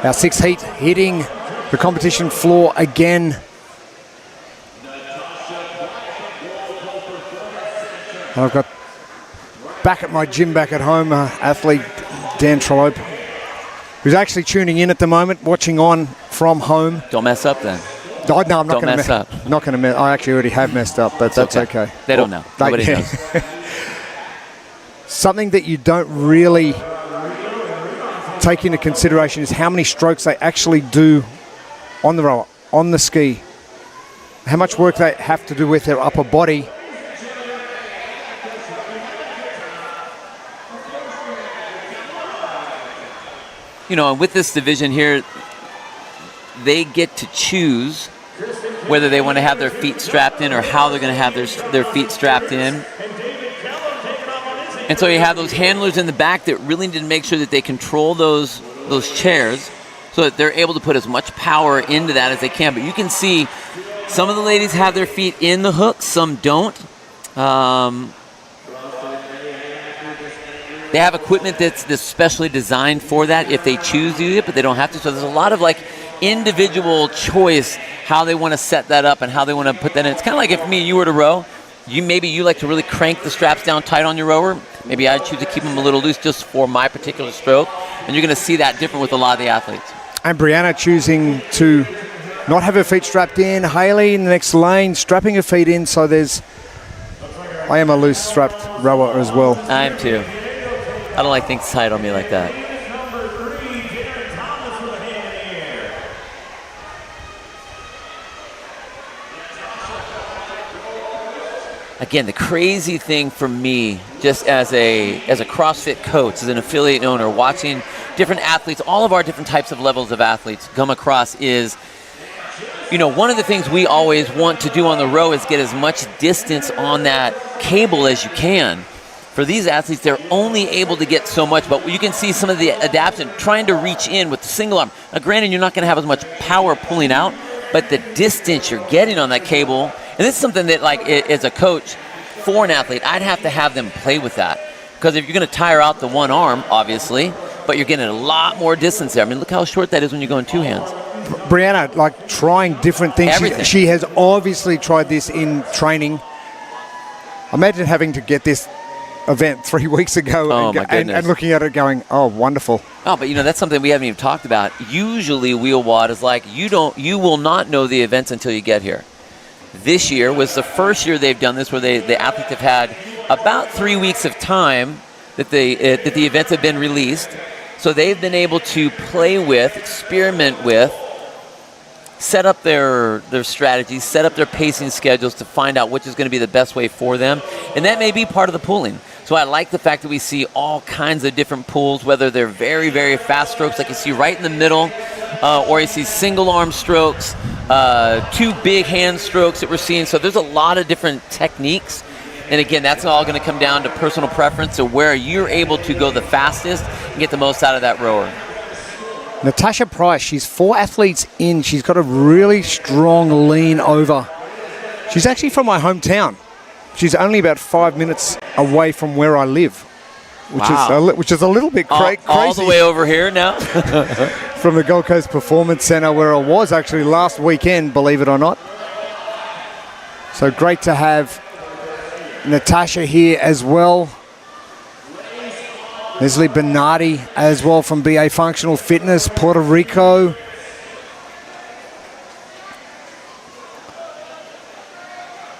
Our 6th heat hitting the competition floor again. And I've got back at my gym back at home, athlete Dan Trollope, who's actually tuning in at the moment, watching on from home. Don't mess up then. Oh, no, I'm not Don't going to mess up. Not going to mess. I actually already have messed up, but that's okay. They don't know. Nobody knows. Something that you don't really take into consideration is how many strokes they actually do on the rower, on the ski. How much work they have to do with their upper body. You know, and with this division here, they get to choose whether they want to have their feet strapped in or how they're going to have their feet strapped in. And so you have those handlers in the back that really need to make sure that they control those chairs so that they're able to put as much power into that as they can. But you can see some of the ladies have their feet in the hooks, some don't. They have equipment that's specially designed for that if they choose to do it, but they don't have to. So there's a lot of like individual choice how they want to set that up and how they want to put that in. It's kind of like if me and you were to row. Maybe you like to really crank the straps down tight on your rower. Maybe I'd choose to keep them a little loose just for my particular stroke. And you're going to see that different with a lot of the athletes. And Brianna choosing to not have her feet strapped in. Hayley in the next lane strapping her feet in. So I am a loose strapped rower as well. I am too. I don't like things tight on me like that. Again, the crazy thing for me, just as a CrossFit coach, as an affiliate owner, watching different athletes, all of our different types of levels of athletes come across is, you know, one of the things we always want to do on the row is get as much distance on that cable as you can. For these athletes, they're only able to get so much, but you can see some of the adaptation, trying to reach in with the single arm. Now, granted, you're not going to have as much power pulling out, but the distance you're getting on that cable, and this is something that, like, as a coach for an athlete, I'd have to have them play with that. Because if you're going to tire out the one arm, obviously, but you're getting a lot more distance there. I mean, look how short that is when you go in two hands. Brianna, like, trying different things. Everything. She has obviously tried this in training. Imagine having to get this event 3 weeks ago and looking at it going, oh, wonderful. Oh, but you know, that's something we haven't even talked about. Usually Wheel WOD is like, you will not know the events until you get here. This year was the first year they've done this where the athletes have had about 3 weeks of time that the events have been released. So they've been able to play with, experiment with, set up their strategies, set up their pacing schedules to find out which is going to be the best way for them. And that may be part of the pooling. So I like the fact that we see all kinds of different pools, whether they're very, very fast strokes like you see right in the middle, or you see single arm strokes, two big hand strokes that we're seeing. So there's a lot of different techniques. And again, that's all going to come down to personal preference, so where you're able to go the fastest and get the most out of that rower. Natasha Price, she's 4 athletes in. She's got a really strong lean over. She's actually from my hometown. She's only about 5 minutes away from where I live, which is a little bit crazy. All the way over here now? From the Gold Coast Performance Centre, where I was actually last weekend, believe it or not. So great to have Natasha here as well. Leslie Bernardi as well from BA Functional Fitness, Puerto Rico.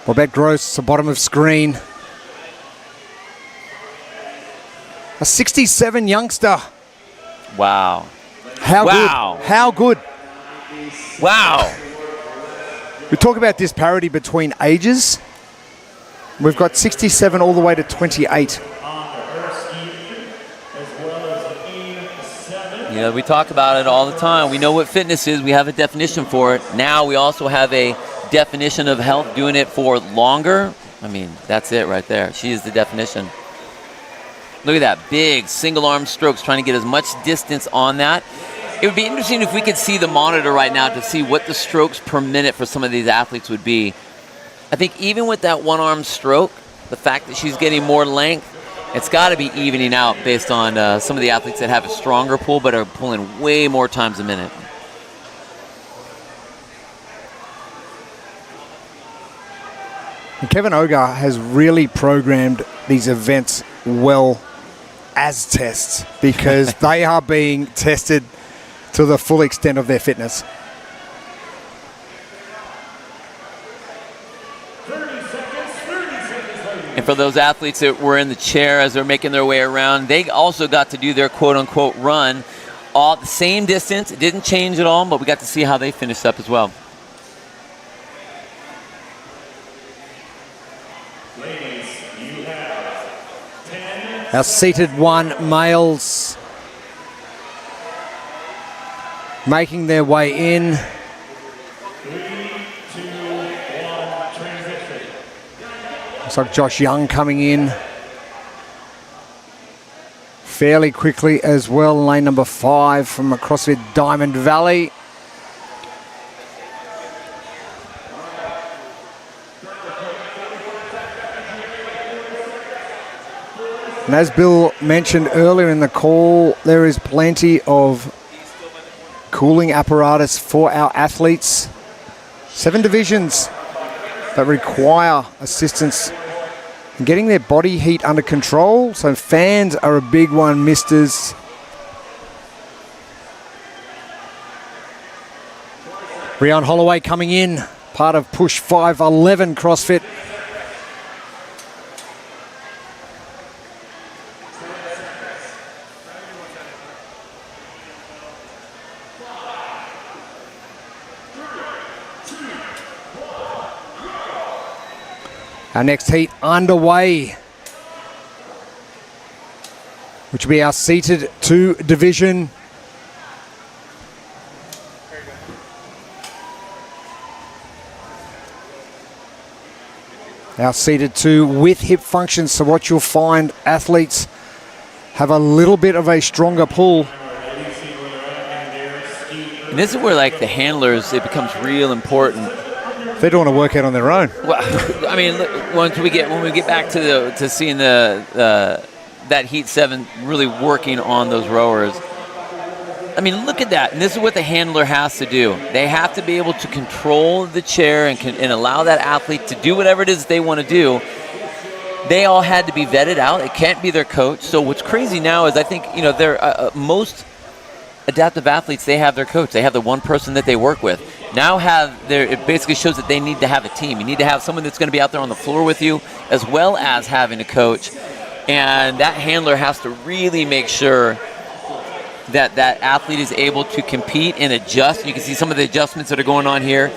Bobette Gross, the bottom of screen. A 67 youngster. Wow. How good? How good? Wow. We talk about disparity between ages. We've got 67 all the way to 28. You know, we talk about it all the time. We know what fitness is. We have a definition for it. Now we also have a definition of health, doing it for longer. I mean, that's it right there. She is the definition. Look at that, big single arm strokes, trying to get as much distance on that. It would be interesting if we could see the monitor right now to see what the strokes per minute for some of these athletes would be. I think even with that one arm stroke, the fact that she's getting more length, it's got to be evening out based on some of the athletes that have a stronger pull but are pulling way more times a minute. And Kevin Ogar has really programmed these events well as tests because they are being tested to the full extent of their fitness. 30 seconds. And for those athletes that were in the chair as they're making their way around, they also got to do their quote-unquote run all at the same distance. It didn't change at all, but we got to see how they finished up as well. Ladies, you have 10. Our seated one males making their way in. 3, 2, 1, transition. Looks like Josh Young coming in fairly quickly as well. Lane number 5 from a CrossFit Diamond Valley. And as Bill mentioned earlier in the call, there is plenty of cooling apparatus for our athletes. 7 divisions that require assistance in getting their body heat under control. So fans are a big one, misters. Rion Holloway coming in, part of Push 511 CrossFit. Our next heat underway, which will be our seated 2 division. Our seated 2 with hip functions. So what you'll find, athletes have a little bit of a stronger pull. And this is where, like, the handlers, it becomes real important. They don't want to work out on their own. Well, I mean, look, when we get back to seeing that Heat 7 really working on those rowers, I mean, look at that. And this is what the handler has to do. They have to be able to control the chair and allow that athlete to do whatever it is they want to do. They all had to be vetted out. It can't be their coach. So what's crazy now is I think, they're most adaptive athletes, they have their coach. They have the one person that they work with. Now it basically shows that they need to have a team. You need to have someone that's going to be out there on the floor with you, as well as having a coach. And that handler has to really make sure that that athlete is able to compete and adjust. You can see some of the adjustments that are going on here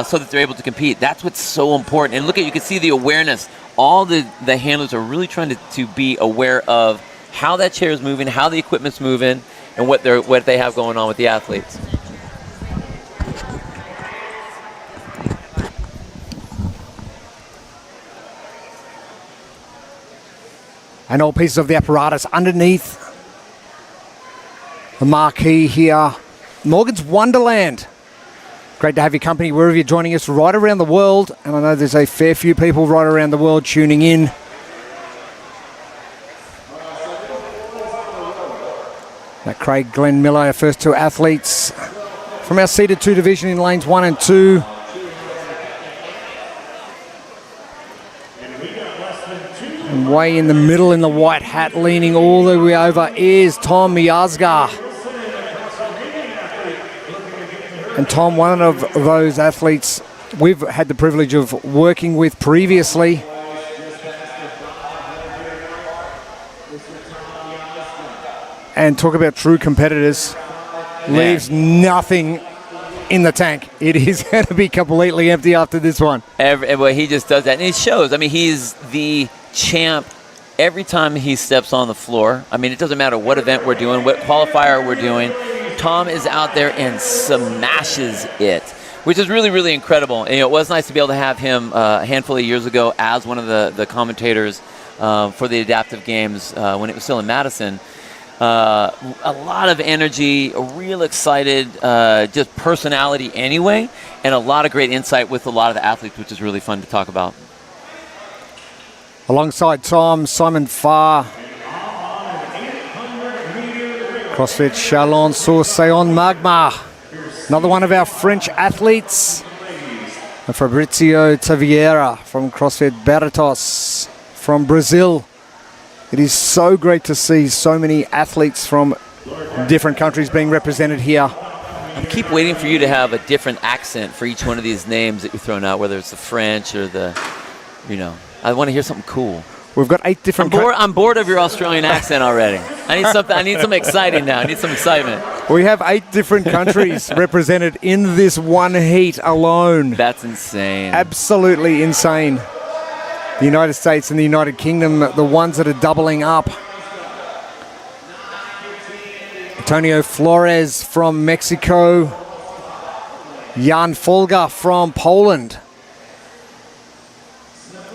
so that they're able to compete. That's what's so important. And you can see the awareness. All the handlers are really trying to be aware of how that chair is moving, how the equipment's moving, and what they have going on with the athletes. And all pieces of the apparatus underneath the marquee here. Morgan's Wonderland. Great to have your company wherever you're joining us right around the world. And I know there's a fair few people right around the world tuning in. Now Craig Glenn Miller, our first 2 athletes from our seated 2 division in lanes 1 and 2. And way in the middle in the white hat, leaning all the way over, is Tom Miazga. And Tom, one of those athletes we've had the privilege of working with previously. And talk about true competitors. Leaves nothing in the tank. It is going to be completely empty after this one. Well, he just does that. And it shows. I mean, he's the champ every time he steps on the floor. I mean, it doesn't matter what event we're doing, what qualifier we're doing. Tom is out there and smashes it, which is really, really incredible. And, it was nice to be able to have him a handful of years ago as one of the commentators for the adaptive games when it was still in Madison. A lot of energy, a real excited, just personality anyway, and a lot of great insight with a lot of the athletes, which is really fun to talk about. Alongside Tom, Simon Farr. CrossFit Chalon-sur-Saône Magma. Another one of our French athletes. And Fabrizio Taviera from CrossFit Bertos from Brazil. It is so great to see so many athletes from different countries being represented here. I keep waiting for you to have a different accent for each one of these names that you're throwing out, whether it's the French or the, I want to hear something cool. We've got 8 different... I'm bored of your Australian accent already. I need something. I need some exciting now. I need some excitement. We have 8 different countries represented in this one heat alone. That's insane. Absolutely insane. The United States and the United Kingdom, the ones that are doubling up. Antonio Flores from Mexico. Jan Folger from Poland.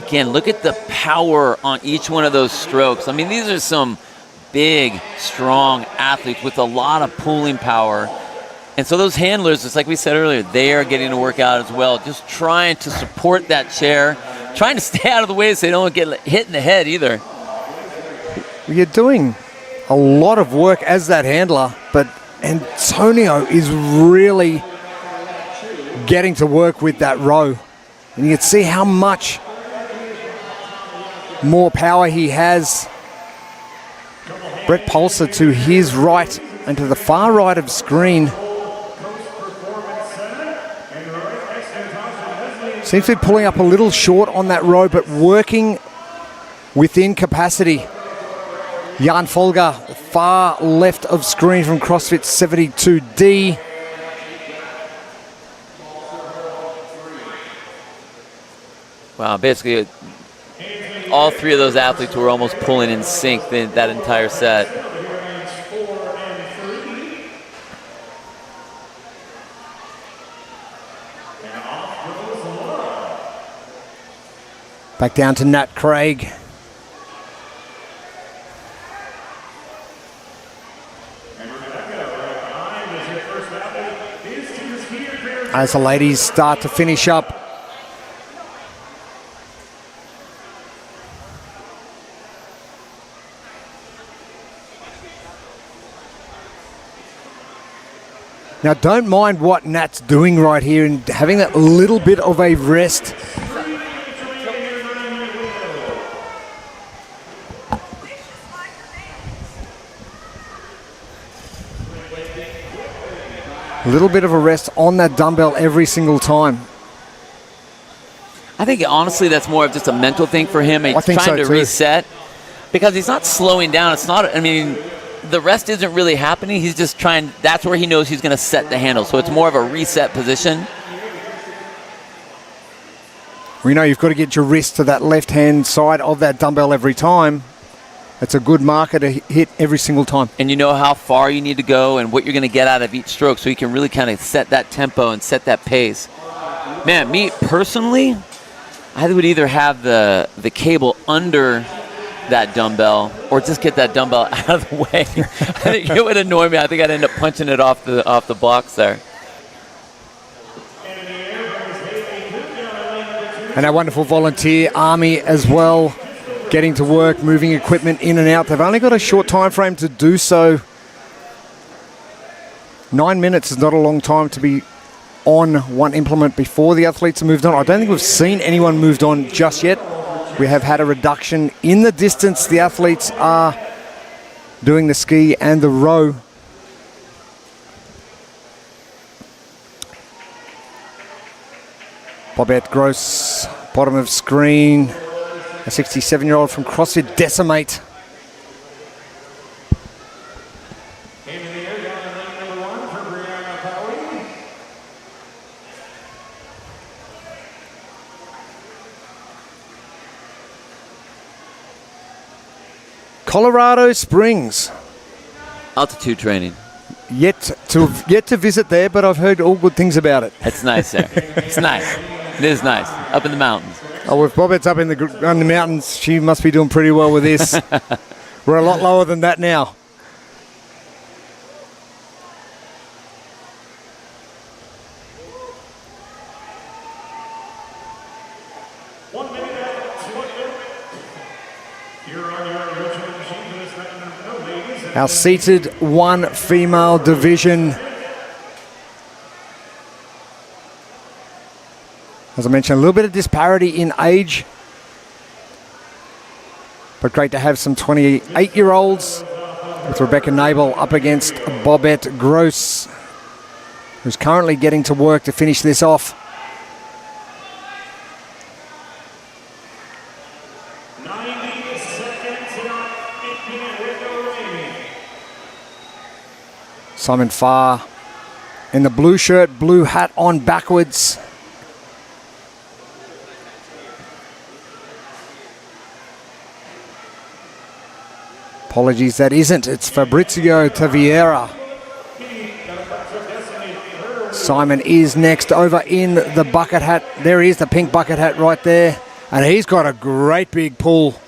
Again, look at the power on each one of those strokes. I mean, these are some big, strong athletes with a lot of pulling power. And so those handlers, just like we said earlier, they are getting to work out as well, just trying to support that chair, trying to stay out of the way so they don't get hit in the head either. You're doing a lot of work as that handler, but Antonio is really getting to work with that row. And you can see how much more power he has. Brett Pulser to his right and to the far right of screen. Seems to be pulling up a little short on that row, but working within capacity. Jan Folger, far left of screen from CrossFit 72D. Wow, basically all 3 of those athletes were almost pulling in sync that entire set. Back down to Nat Craig. As the ladies start to finish up. Now, don't mind what Nat's doing right here and having that little bit of a rest. A little bit of a rest on that dumbbell every single time. I think, honestly, that's more of just a mental thing for him. He's trying to reset because he's not slowing down. It's not, the rest isn't really happening. He's just trying. That's where he knows he's going to set the handle. So it's more of a reset position. We know you've got to get your wrist to that left-hand side of that dumbbell every time. It's a good marker to hit every single time. And you know how far you need to go and what you're going to get out of each stroke so you can really kind of set that tempo and set that pace. Man, me personally, I would either have the cable under that dumbbell or just get that dumbbell out of the way. I think it would annoy me. I think I'd end up punching it off the blocks there. And our wonderful volunteer army as well, getting to work, moving equipment in and out. They've only got a short time frame to do so. 9 minutes is not a long time to be on one implement before the athletes are moved on. I don't think we've seen anyone moved on just yet. We have had a reduction in the distance. The athletes are doing the ski and the row. Bobette Gross, bottom of screen. A 67-year-old from CrossFit Decimate. Colorado Springs. Altitude training. Yet to visit there, but I've heard all good things about it. It's nice there. It's nice. It is nice. Up in the mountains. Oh, if Bobette's up on the mountains, she must be doing pretty well with this. We're a lot lower than that now. Our seated one female division. As I mentioned, a little bit of disparity in age, but great to have some 28-year-olds with Rebecca Nabel up against Bobette Gross, who's currently getting to work to finish this off. Simon Farr in the blue shirt, blue hat on backwards. Apologies, that isn't. It's Fabrizio Taviera. Simon is next over in the bucket hat. There he is, the pink bucket hat right there. And he's got a great big pull.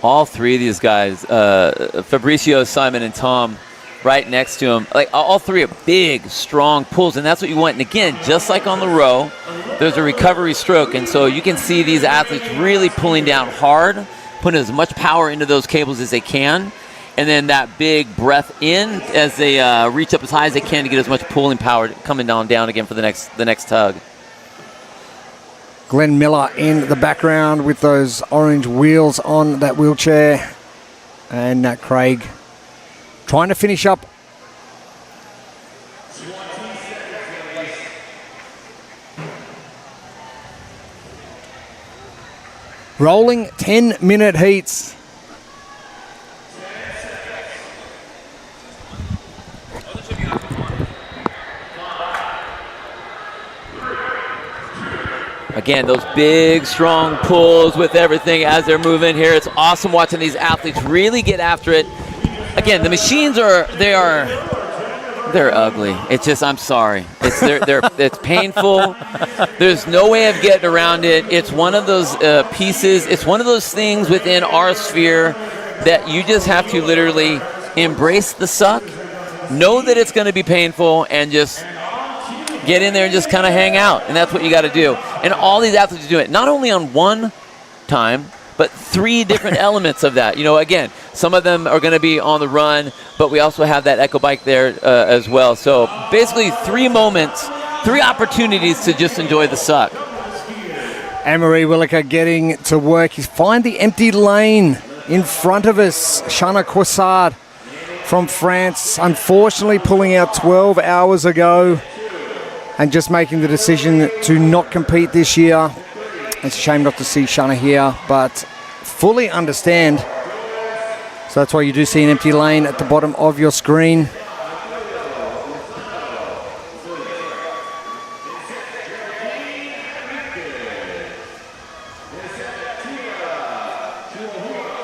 All three of these guys, Fabricio, Simon, and Tom, right next to him. Like, all three are big, strong pulls, and that's what you want. And again, just like on the row, there's a recovery stroke. And so you can see these athletes really pulling down hard, putting as much power into those cables as they can, and then that big breath in as they reach up as high as they can to get as much pulling power coming down again for the next tug. Glenn Miller in the background with those orange wheels on that wheelchair, and Craig trying to finish up. Rolling 10-minute heats. Again, those big, strong pulls with everything as they're moving here. It's awesome watching these athletes really get after it. Again, the machines they're ugly. It's just, I'm sorry. It's painful. There's no way of getting around it. It's one of those pieces. It's one of those things within our sphere that you just have to literally embrace the suck, know that it's going to be painful, and just get in there and just kind of hang out. And that's what you got to do. And all these athletes do it, not only on one time, but three different elements of that. You know, again, some of them are going to be on the run, but we also have that echo bike there as well. So basically 3 moments, 3 opportunities to just enjoy the suck. Anne-Marie Williker getting to work. You find the empty lane in front of us. Shana Corsard from France, unfortunately pulling out 12 hours ago and just making the decision to not compete this year. It's a shame not to see Shana here, but fully understand. So that's why you do see an empty lane at the bottom of your screen.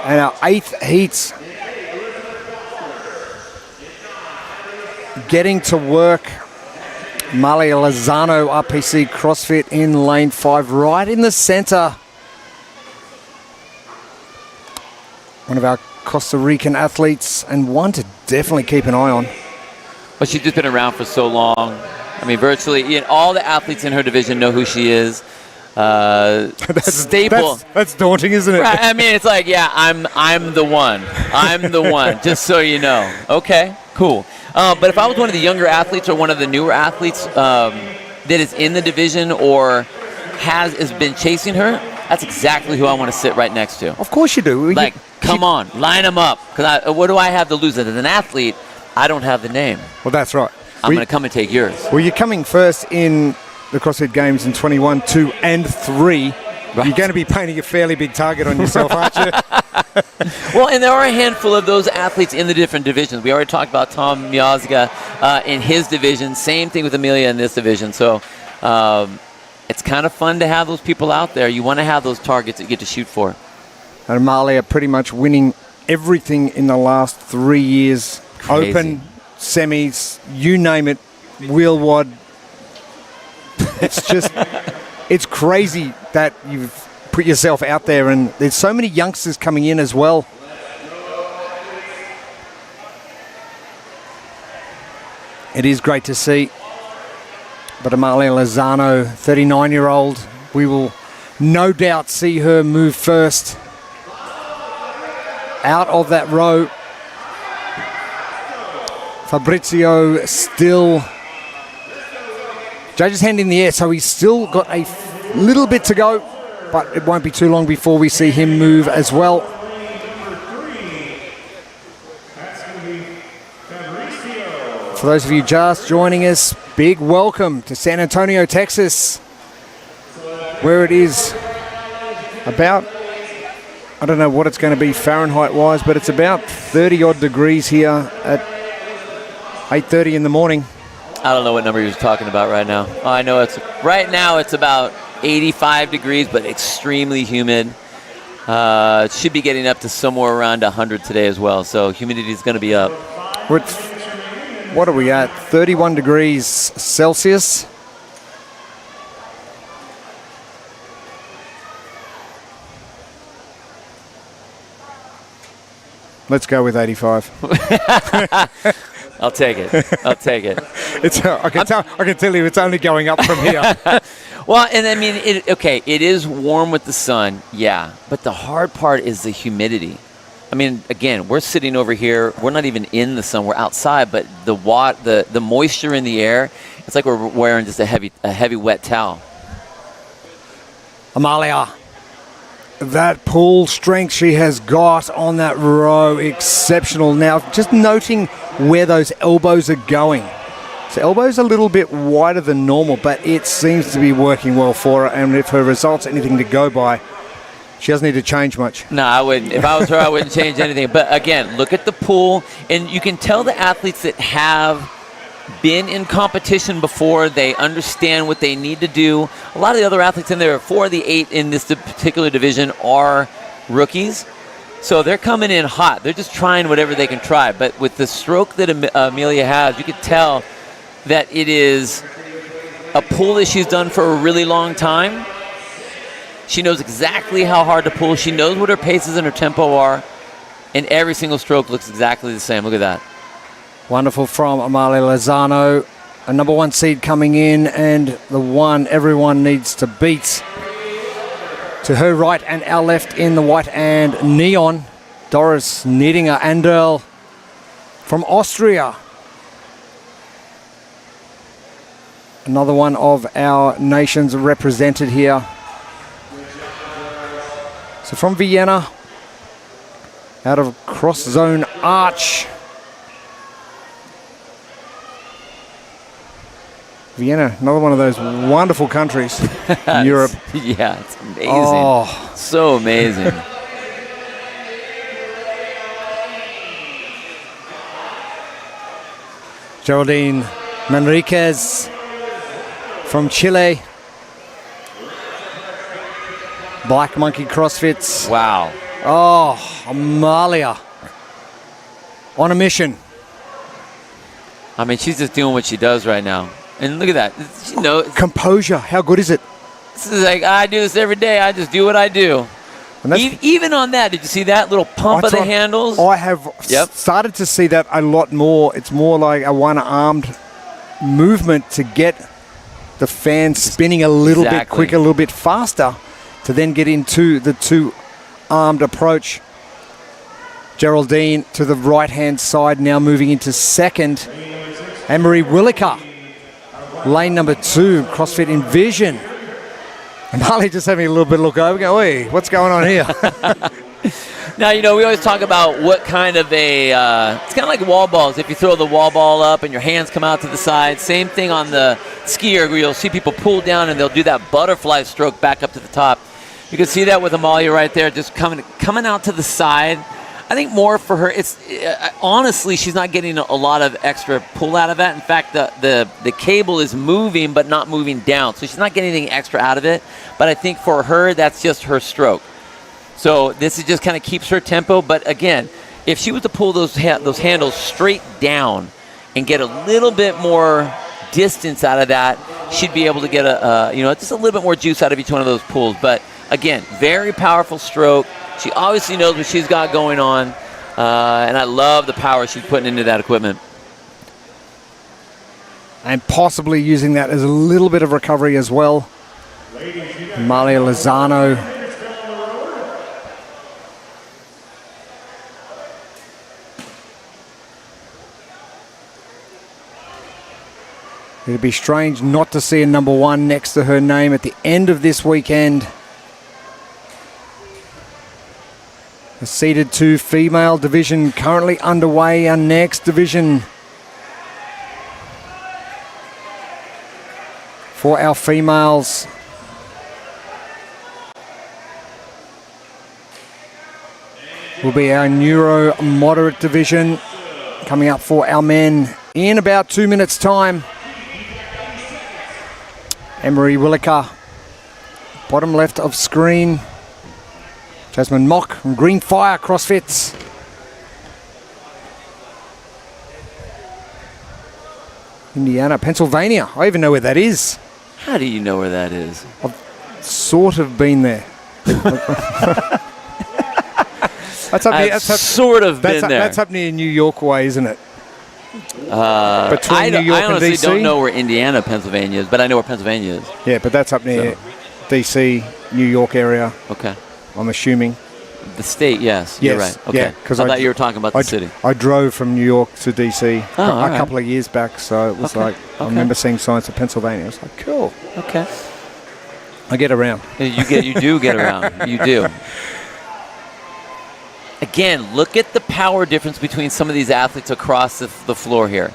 And our 8th heats getting to work. Malia Lozano, RPC CrossFit in lane 5, right in the center. One of our Costa Rican athletes, and one to definitely keep an eye on. Well, she's just been around for so long. I mean, virtually all the athletes in her division know who she is. Staple. That's daunting, isn't it? Right, I mean, it's like, yeah, I'm the one. I'm the one, just so you know. Okay, cool. But if I was one of the younger athletes or one of the newer athletes that is in the division or has been chasing her, that's exactly who I want to sit right next to. Of course you do. Like, come on, line them up. Because what do I have to lose? As an athlete, I don't have the name. Well, that's right. I'm going to come and take yours. Well, you're coming first in the CrossFit Games in 21, 2, and 3. Right. You're going to be painting a fairly big target on yourself, aren't you? Well, and there are a handful of those athletes in the different divisions. We already talked about Tom Miazga in his division. Same thing with Amelia in this division. So it's kind of fun to have those people out there. You want to have those targets that you get to shoot for. And Amalia pretty much winning everything in the last 3 years. Crazy. Open, semis, you name it, wheel wad. It's just, it's crazy that you've put yourself out there, and there's so many youngsters coming in as well. It is great to see. But Amalia Lozano, 39-year-old, we will no doubt see her move first out of that row. Fabrizio still, judge's hand in the air, so he's still got a Little bit to go, but it won't be too long before we see him move as well. For those of you just joining us, big welcome to San Antonio, Texas, where it is about, I don't know what it's going to be Fahrenheit-wise, but it's about 30-odd degrees here at 8:30 in the morning. I don't know what number he was talking about right now. Oh, I know right now it's about 85 degrees, but extremely humid. It should be getting up to somewhere around 100 today as well, so humidity is going to be up. What are we at? 31 degrees Celsius. Let's go with 85. I'll take it. I'll take it. I can tell you it's only going up from here. Well, and I mean, it is warm with the sun, yeah, but the hard part is the humidity. I mean, again, we're sitting over here. We're not even in the sun. We're outside, but the moisture in the air, it's like we're wearing just a heavy wet towel. Amalia, that pull strength she has got on that row, exceptional. Now, just noting where those elbows are going. So elbows a little bit wider than normal, but it seems to be working well for her. And if her results are anything to go by, she doesn't need to change much. No, I wouldn't. If I was her, I wouldn't change anything. But again, look at the pull, and you can tell the athletes that have been in competition before, they understand what they need to do. A lot of the other athletes in there, 4 of the 8 in this particular division, are rookies. So they're coming in hot. They're just trying whatever they can try. But with the stroke that Amelia has, you could tell that it is a pull that she's done for a really long time. She knows exactly how hard to pull. She knows what her paces and her tempo are. And every single stroke looks exactly the same. Look at that. Wonderful from Amalia Lozano. A number 1 seed coming in, and the one everyone needs to beat. To her right and our left in the white and neon, Doris Niedinger-Anderl from Austria. Another one of our nations represented here. So from Vienna, out of Cross Zone Arch. Vienna, another one of those wonderful countries in Europe. Yeah, it's amazing. Oh. So amazing. Geraldine Manriquez from Chile. Black Monkey CrossFits. Wow. Oh, Amalia. On a mission. I mean, she's just doing what she does right now. And look at that. You know, composure. How good is it? This is like, I do this every day. I just do what I do. Even on that, did you see that little pump of the handles? I have started to see that a lot more. It's more like a one-armed movement to get the fan spinning a little bit quicker, a little bit faster, to then get into the two-armed approach. Geraldine to the right-hand side, now moving into second. Anne-Marie Williker, lane number 2, CrossFit Envision. And Harley just having a little bit of look over, go, hey, what's going on here? Now, you know, we always talk about what kind of it's kind of like wall balls. If you throw the wall ball up and your hands come out to the side, same thing on the ski erg where you'll see people pull down and they'll do that butterfly stroke back up to the top. You can see that with Amalia right there, just coming out to the side. I think more for her, it's honestly, she's not getting a lot of extra pull out of that. In fact, the cable is moving, but not moving down. So she's not getting anything extra out of it. But I think for her, that's just her stroke. So this is just kind of keeps her tempo. But again, if she was to pull those handles straight down and get a little bit more distance out of that, she'd be able to get just a little bit more juice out of each one of those pulls. But again, very powerful stroke. She obviously knows what she's got going on, and I love the power she's putting into that equipment. And possibly using that as a little bit of recovery as well. Amalia Lozano. It'd be strange not to see a number 1 next to her name at the end of this weekend. The seeded 2 female division currently underway. Our next division for our females will be our Neuro moderate division, coming up for our men in about 2 minutes' time. Emery Williker, bottom left of screen. Jasmine Mock from Green Fire CrossFits. Indiana, Pennsylvania. I even know where that is. How do you know where that is? I've sort of been there. That's up near, I've sort of been there. That's up near New York way, isn't it? Between New York I honestly and DC? don't know where Indiana, Pennsylvania is, but I know where Pennsylvania is. Yeah, but that's up near DC, New York area, Okay. I'm assuming. The state, yes. Yes, You're right. Okay. yeah, 'cause I I- thought you were talking about the city. I drove from New York to DC Oh, all a right. couple of years back, so it was Okay, like, I okay. remember seeing signs of Pennsylvania. I was like, cool. Okay. I get around. You do get around. You do. Again, look at the power difference between some of these athletes across the floor here.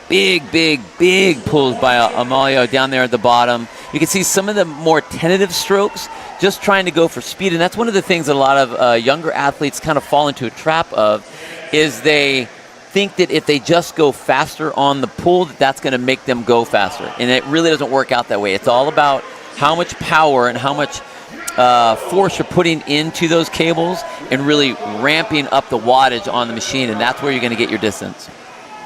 Big, big, big pulls by Amalia down there at the bottom. You can see some of the more tentative strokes, just trying to go for speed. And that's one of the things that a lot of younger athletes kind of fall into a trap of, is they think that if they just go faster on the pull, that's going to make them go faster. And it really doesn't work out that way. It's all about how much power and how much force you're putting into those cables and really ramping up the wattage on the machine, and that's where you're going to get your distance.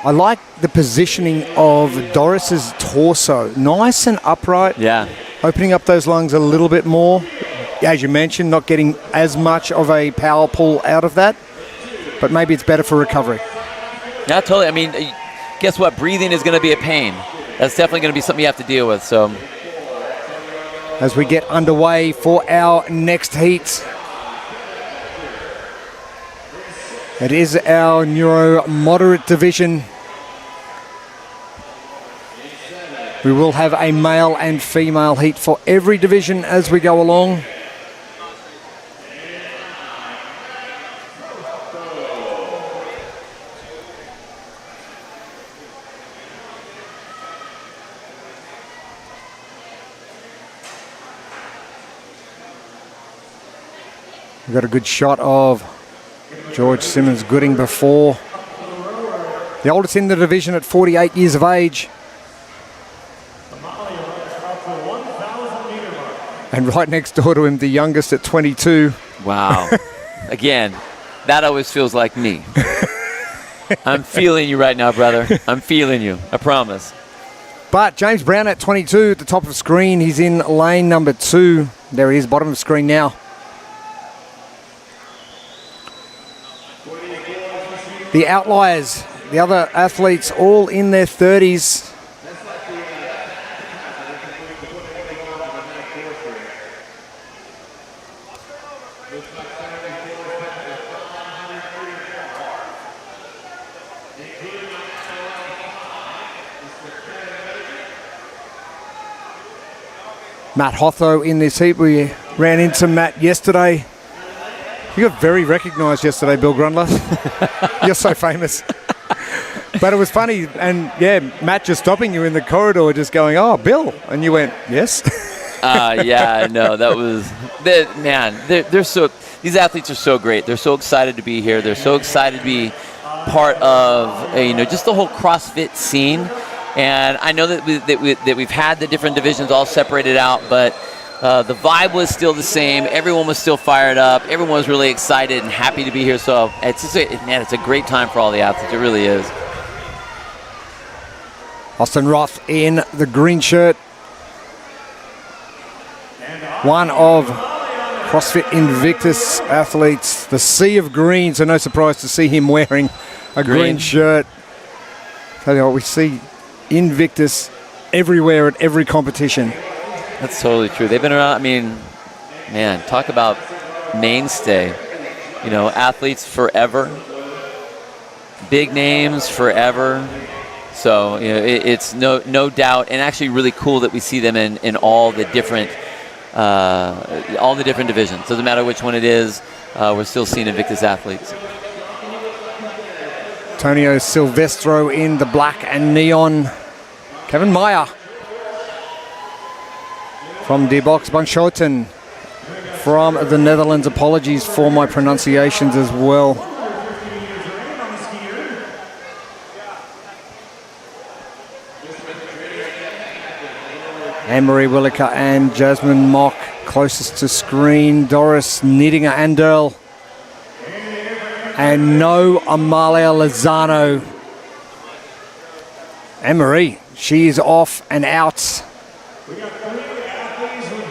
I like the positioning of Doris's torso. Nice and upright. Yeah. Opening up those lungs a little bit more. As you mentioned, not getting as much of a power pull out of that, but maybe it's better for recovery. Yeah, totally. I mean, guess what? Breathing is going to be a pain. That's definitely going to be something you have to deal with. So, as we get underway for our next heat. It is our Neuro moderate division. We will have a male and female heat for every division as we go along. We've got a good shot of George Simmons Gooding before. The oldest in the division at 48 years of age. And right next door to him, the youngest at 22. wow. Again, that always feels like me. I'm feeling you right now, brother. I'm feeling you. I promise. But James Brown at 22 at the top of the screen. He's in lane number 2. There he is, bottom of the screen now. The outliers, the other athletes, all in their 30s. Matt Hotho in this heat. We ran into Matt yesterday. You got very recognised yesterday, Bill Grundler. You're so famous. But it was funny, and yeah, Matt just stopping you in the corridor, just going, "Oh, Bill," and you went, "Yes." Yeah, no, that was, they're so, these athletes are so great. They're so excited to be here. They're so excited to be part of, just the whole CrossFit scene. And I know that we've had the different divisions all separated out, but the vibe was still the same. Everyone was still fired up. Everyone was really excited and happy to be here. So it's just it's a great time for all the athletes. It really is. Austin Roth in the green shirt. One of CrossFit Invictus athletes, the sea of green, so no surprise to see him wearing a green shirt. Tell you what, we see Invictus everywhere at every competition. That's totally true. They've been around, I mean, man, talk about mainstay. Athletes forever. Big names forever. So it's no doubt, and actually really cool that we see them in all the different divisions. Doesn't matter which one it is. We're still seeing Invictus athletes. Antonio Silvestro in the black and neon. Kevin Meyer from De Box Bunschoten from the Netherlands. Apologies for my pronunciations as well. Anne-Marie Williker and Jasmine Mock closest to screen. Doris Niedinger-Anderl. And no Amalia Lozano. Anne-Marie, she is off and out.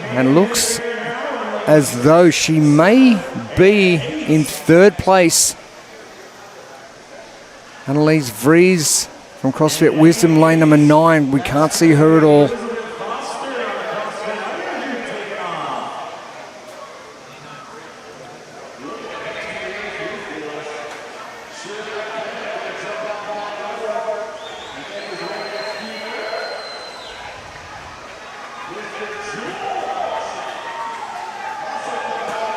And looks as though she may be in third place. Annalise Vries from CrossFit Wisdom, lane number 9. We can't see her at all.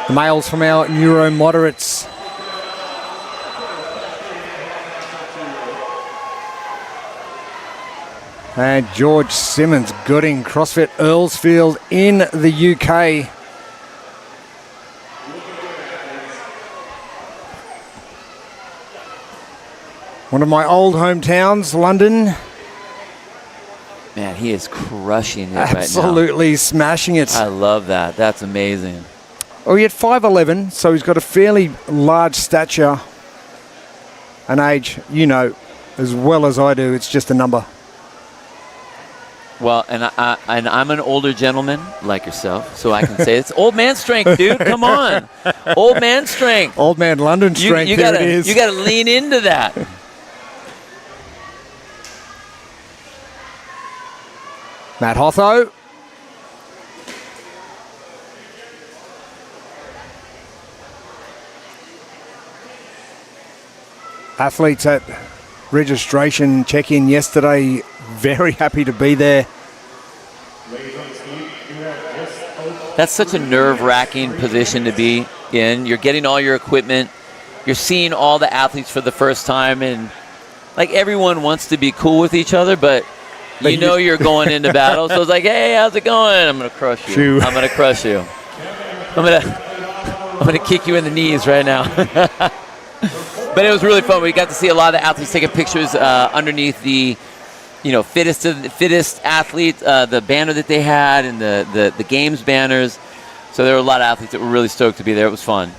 The males from our Neuro moderates. And George Simmons, Gooding, CrossFit Earlsfield in the UK. One of my old hometowns, London. Man, he is crushing it right now. Absolutely smashing it. I love that. That's amazing. Oh, he had 5'11", so he's got a fairly large stature and age, as well as I do. It's just a number. Well, and I'm an older gentleman like yourself, so I can say it's old man strength, dude. Come on, old man strength. Old man London strength. There it is. You got to lean into that. Matt Hotho. Athletes at registration check-in yesterday, very happy to be there. That's such a nerve-wracking position to be in. You're getting all your equipment. You're seeing all the athletes for the first time, and like everyone wants to be cool with each other, but you're going into battle. So it's like, hey, how's it going? I'm gonna crush you. I'm gonna crush you. I'm gonna kick you in the knees right now. But it was really fun. We got to see a lot of the athletes taking pictures underneath the, fittest athlete, the banner that they had, and the games banners. So there were a lot of athletes that were really stoked to be there. It was fun.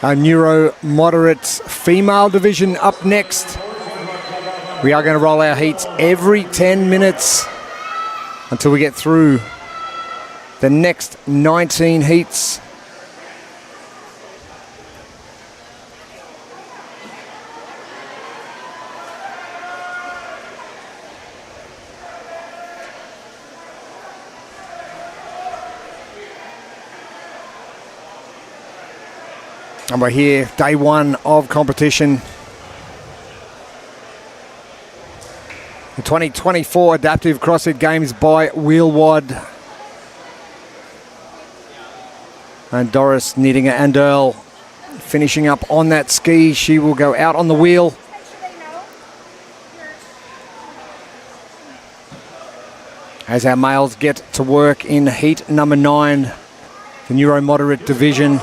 Our Neuro Moderates female division up next. We are going to roll our heats every 10 minutes until we get through the next 19 heats. And we're here, day one of competition. The 2024 Adaptive CrossFit Games by Wheelwad. And Doris Niedinger-Anderl finishing up on that ski. She will go out on the wheel. As our males get to work in heat number 9, the Neuro Moderate division.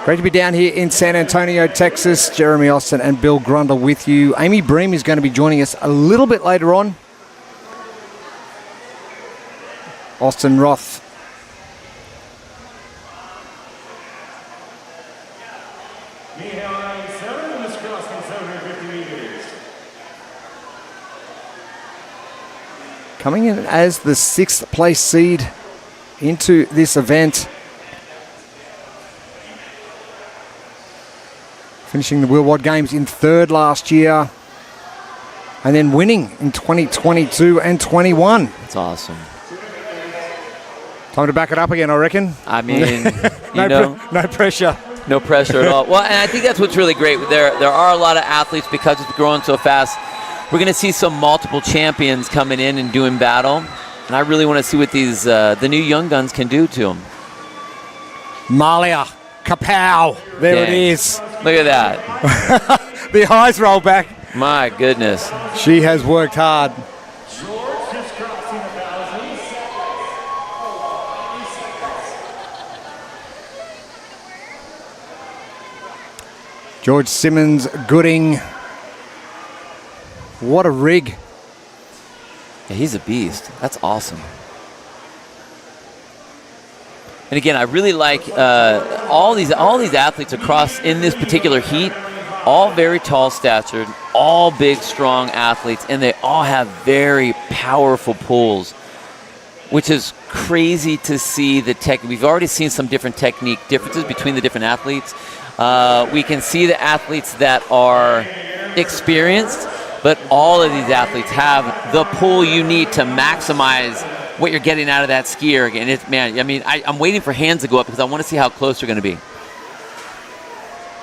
Great to be down here in San Antonio, Texas. Jeremy Austin and Bill Grundle with you. Amy Bream is going to be joining us a little bit later on. Austin Roth. Coming in as the 6th place seed into this event. Finishing the Wheelwad Games in 3rd last year. And then winning in 2022 and 21. That's awesome. Time to back it up again, I reckon. I mean, no pressure. No pressure at all. Well, and I think that's what's really great. There are a lot of athletes, because it's growing so fast. We're going to see some multiple champions coming in and doing battle. And I really want to see what these the new young guns can do to them. Malia, kapow. There Dang. it is. Look at that. The eyes roll back. My goodness. She has worked hard. George Simmons, Gooding. What a rig. Yeah, he's a beast. That's awesome. And again, I really like all these athletes across in this particular heat, all very tall statured, all big, strong athletes, and they all have very powerful pulls, which is crazy to see the tech. We've already seen some different technique differences between the different athletes. We can see the athletes that are experienced, but all of these athletes have the pull you need to maximize what you're getting out of that skier. And it's, man, I mean, I'm waiting for hands to go up because I want to see how close they're going to be.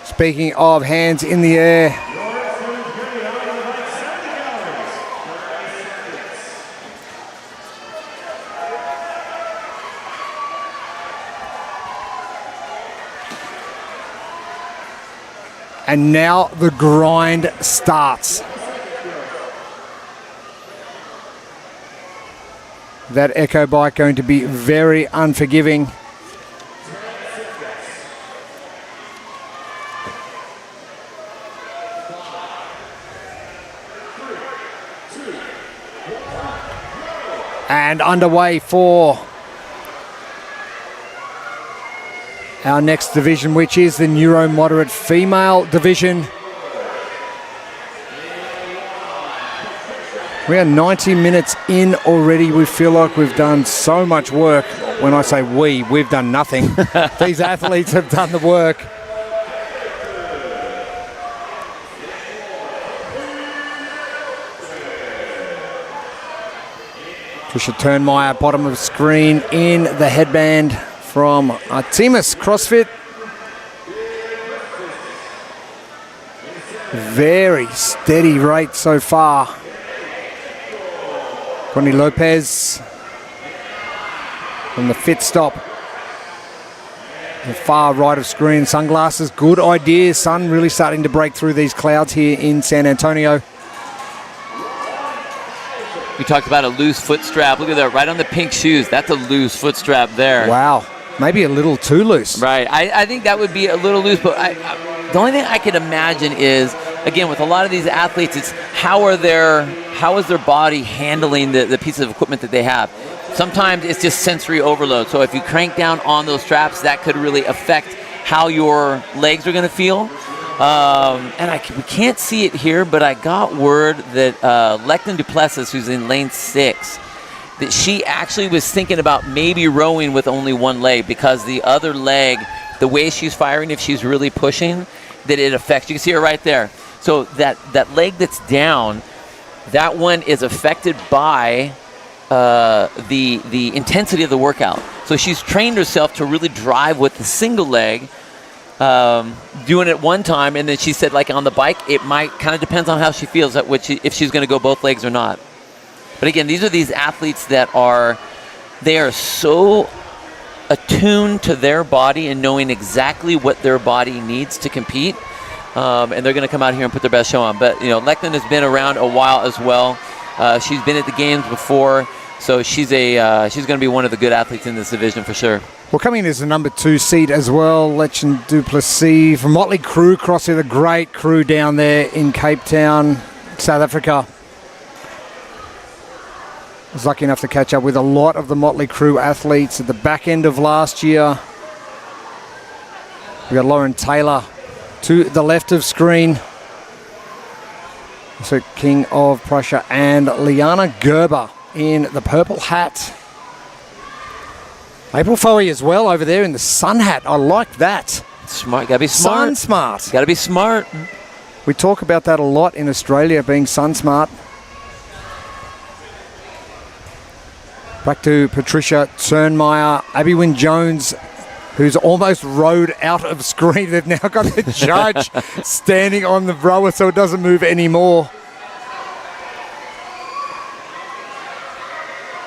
Speaking of hands in the air, and now the grind starts. That Echo bike going to be very unforgiving. And underway for our next division, which is the Neuro Moderate Female division. We are 90 minutes in already. We feel like we've done so much work. When I say we've done nothing. These athletes have done the work. Trisha Turnmeyer, bottom of screen in the headband from Artemis CrossFit. Very steady rate so far. Connie Lopez from the Fit Stop. The far right of screen, sunglasses, good idea. Sun really starting to break through these clouds here in San Antonio. We talked about a loose foot strap. Look at that, right on the pink shoes. That's a loose foot strap there. Wow, maybe a little too loose. Right, I think that would be a little loose, but the only thing I could imagine is, again, with a lot of these athletes, it's how is their body handling the piece of equipment that they have. Sometimes it's just sensory overload. So if you crank down on those straps, that could really affect how your legs are going to feel. We can't see it here, but I got word that Lecton Duplessis, who's in lane 6, that she actually was thinking about maybe rowing with only one leg, because the other leg, the way she's firing, if she's really pushing, that it affects. You can see her right there. So that leg that's down, that one is affected by the intensity of the workout. So she's trained herself to really drive with the single leg, doing it one time, and then she said, like on the bike, it might kind of depends on how she feels if she's going to go both legs or not. But again, these are these athletes that are so attuned to their body and knowing exactly what their body needs to compete, and they're going to come out here and put their best show on. But Lecton has been around a while as well. She's been at the games before, so she's going to be one of the good athletes in this division for sure. Well, coming in as the number 2 seed as well, Lecton Duplessis from Motley Crew CrossFit, a great crew down there in Cape Town, South Africa. I was lucky enough to catch up with a lot of the Motley Crew athletes at the back end of last year. We got Lauren Taylor to the left of screen. So King of Prussia, and Liana Gerber in the purple hat. April Foley as well over there in the sun hat. I like that. Smart, gotta be smart. Sun smart. Gotta be smart. We talk about that a lot in Australia, being sun smart. Back to Patricia Turnmeyer, Abby Wynne Jones who's almost rowed out of screen. They've now got the judge standing on the rower so it doesn't move anymore.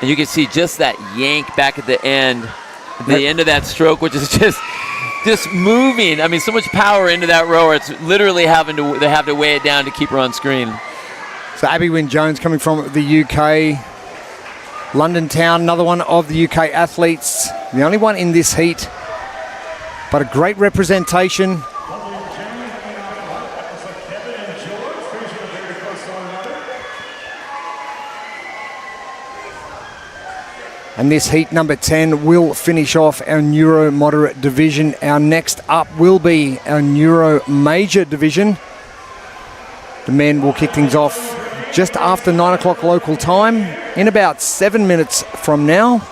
And you can see just that yank back at the end of that stroke, which is just moving. I mean, so much power into that rower. It's literally they have to weigh it down to keep her on screen. So Abby Wynne-Jones coming from the UK. London Town, another one of the UK athletes. The only one in this heat. But a great representation. And this heat number 10 will finish off our Neuro Moderate division. Our next up will be our Neuro Major division. The men will kick things off just after 9 o'clock local time in about 7 minutes from now.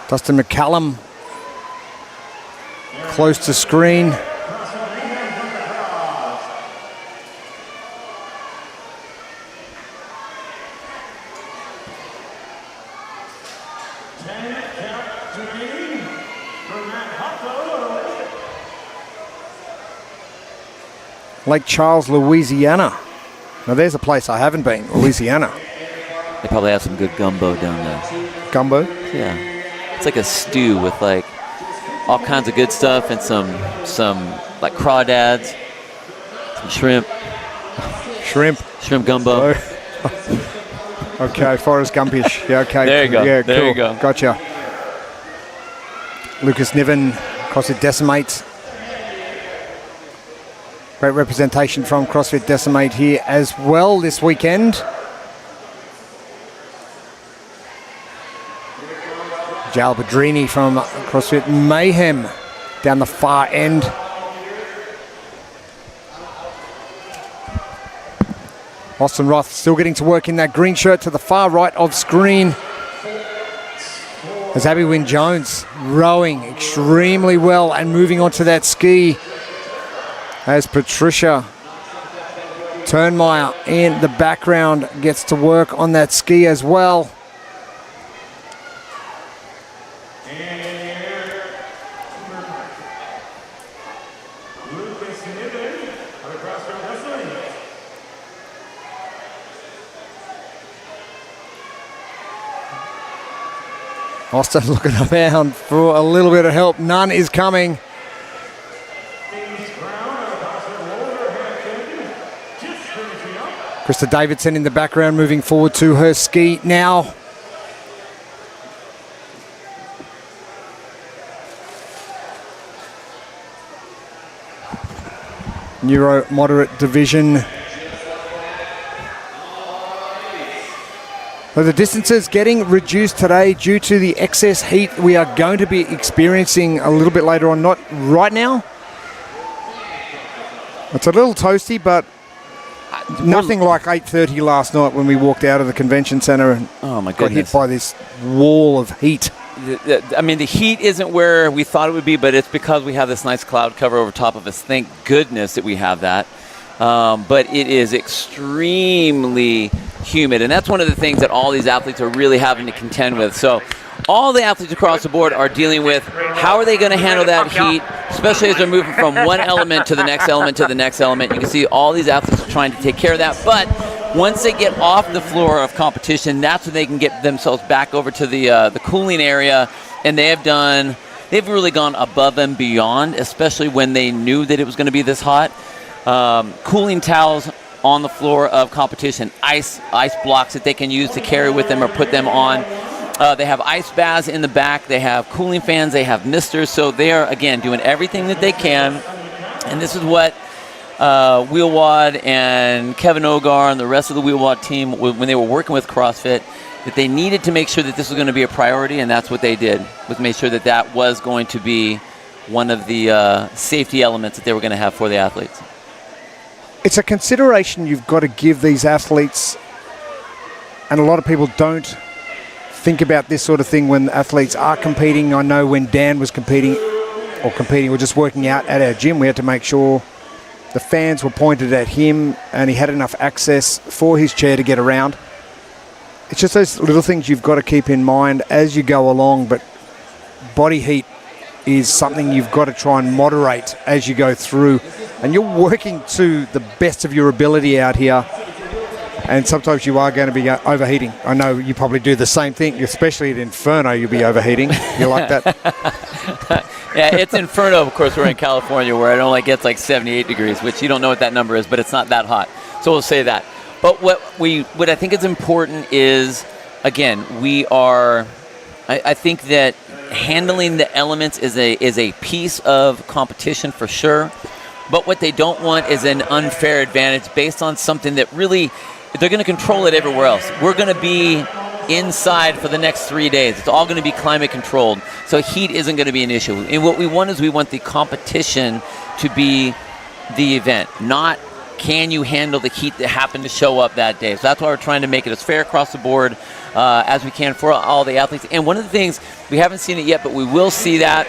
Dustin McCallum close to screen. Lake Charles, Louisiana. Now there's a place I haven't been, Louisiana. They probably have some good gumbo down there. Gumbo? Yeah. It's like a stew with like all kinds of good stuff and some like crawdads, some shrimp. Shrimp gumbo. Okay, Forrest Gumpish. Yeah, okay. There you go. Yeah, there cool. you go. Gotcha. Lucas Niven, CrossFit Decimate. Great representation from CrossFit Decimate here as well this weekend. Jal Badrini from CrossFit Mayhem down the far end. Austin Roth still getting to work in that green shirt to the far right of screen. As Abby Wynne-Jones rowing extremely well and moving onto that ski. As Patricia Turnmeyer in the background gets to work on that ski as well. Austin looking around for a little bit of help. None is coming. Krista Davidson in the background moving forward to her ski now. Neuro Moderate division. So the distances getting reduced today due to the excess heat we are going to be experiencing a little bit later on, not right now. It's a little toasty, but nothing like 8:30 last night when we walked out of the convention center and got hit by this wall of heat. I mean, the heat isn't where we thought it would be, but it's because we have this nice cloud cover over top of us. Thank goodness that we have that. But it is extremely humid, and that's one of the things that all these athletes are really having to contend with. So all the athletes across the board are dealing with how are they going to handle that heat, especially as they're moving from one element to the next element to the next element. You can see all these athletes are trying to take care of that, but once they get off the floor of competition, that's when they can get themselves back over to the cooling area, and they've really gone above and beyond, especially when they knew that it was going to be this hot. Cooling towels on the floor of competition, ice blocks that they can use to carry with them or put them on. They have ice baths in the back. They have cooling fans. They have misters. So they are, again, doing everything that they can. And this is what Wheelwad and Kevin Ogar and the rest of the Wheelwad team, when they were working with CrossFit, that they needed to make sure that this was going to be a priority, and that's what they did, was make sure that that was going to be one of the safety elements that they were going to have for the athletes. It's a consideration you've got to give these athletes, and a lot of people don't think about this sort of thing when athletes are competing. I know when Dan was competing or just working out at our gym, we had to make sure The fans were pointed at him, and he had enough access for his chair to get around. It's just those little things you've got to keep in mind as you go along, but body heat is something you've got to try and moderate as you go through. And you're working to the best of your ability out here, and sometimes you are going to be overheating. I know you probably do the same thing, especially at Inferno, you'll be overheating. You like that? Yeah, it's Inferno, of course. We're in California where it only gets like 78 degrees, which you don't know what that number is, but it's not that hot. So we'll say that. But what I think is important is, again, I think that handling the elements is a piece of competition for sure. But what they don't want is an unfair advantage based on something that really, they're going to control it everywhere else. We're going to be inside for the next 3 days. It's all going to be climate controlled. So heat isn't going to be an issue. And what we want is we want the competition to be the event, not can you handle the heat that happened to show up that day. So that's why we're trying to make it as fair across the board as we can for all the athletes. And one of the things, we haven't seen it yet, but we will see that,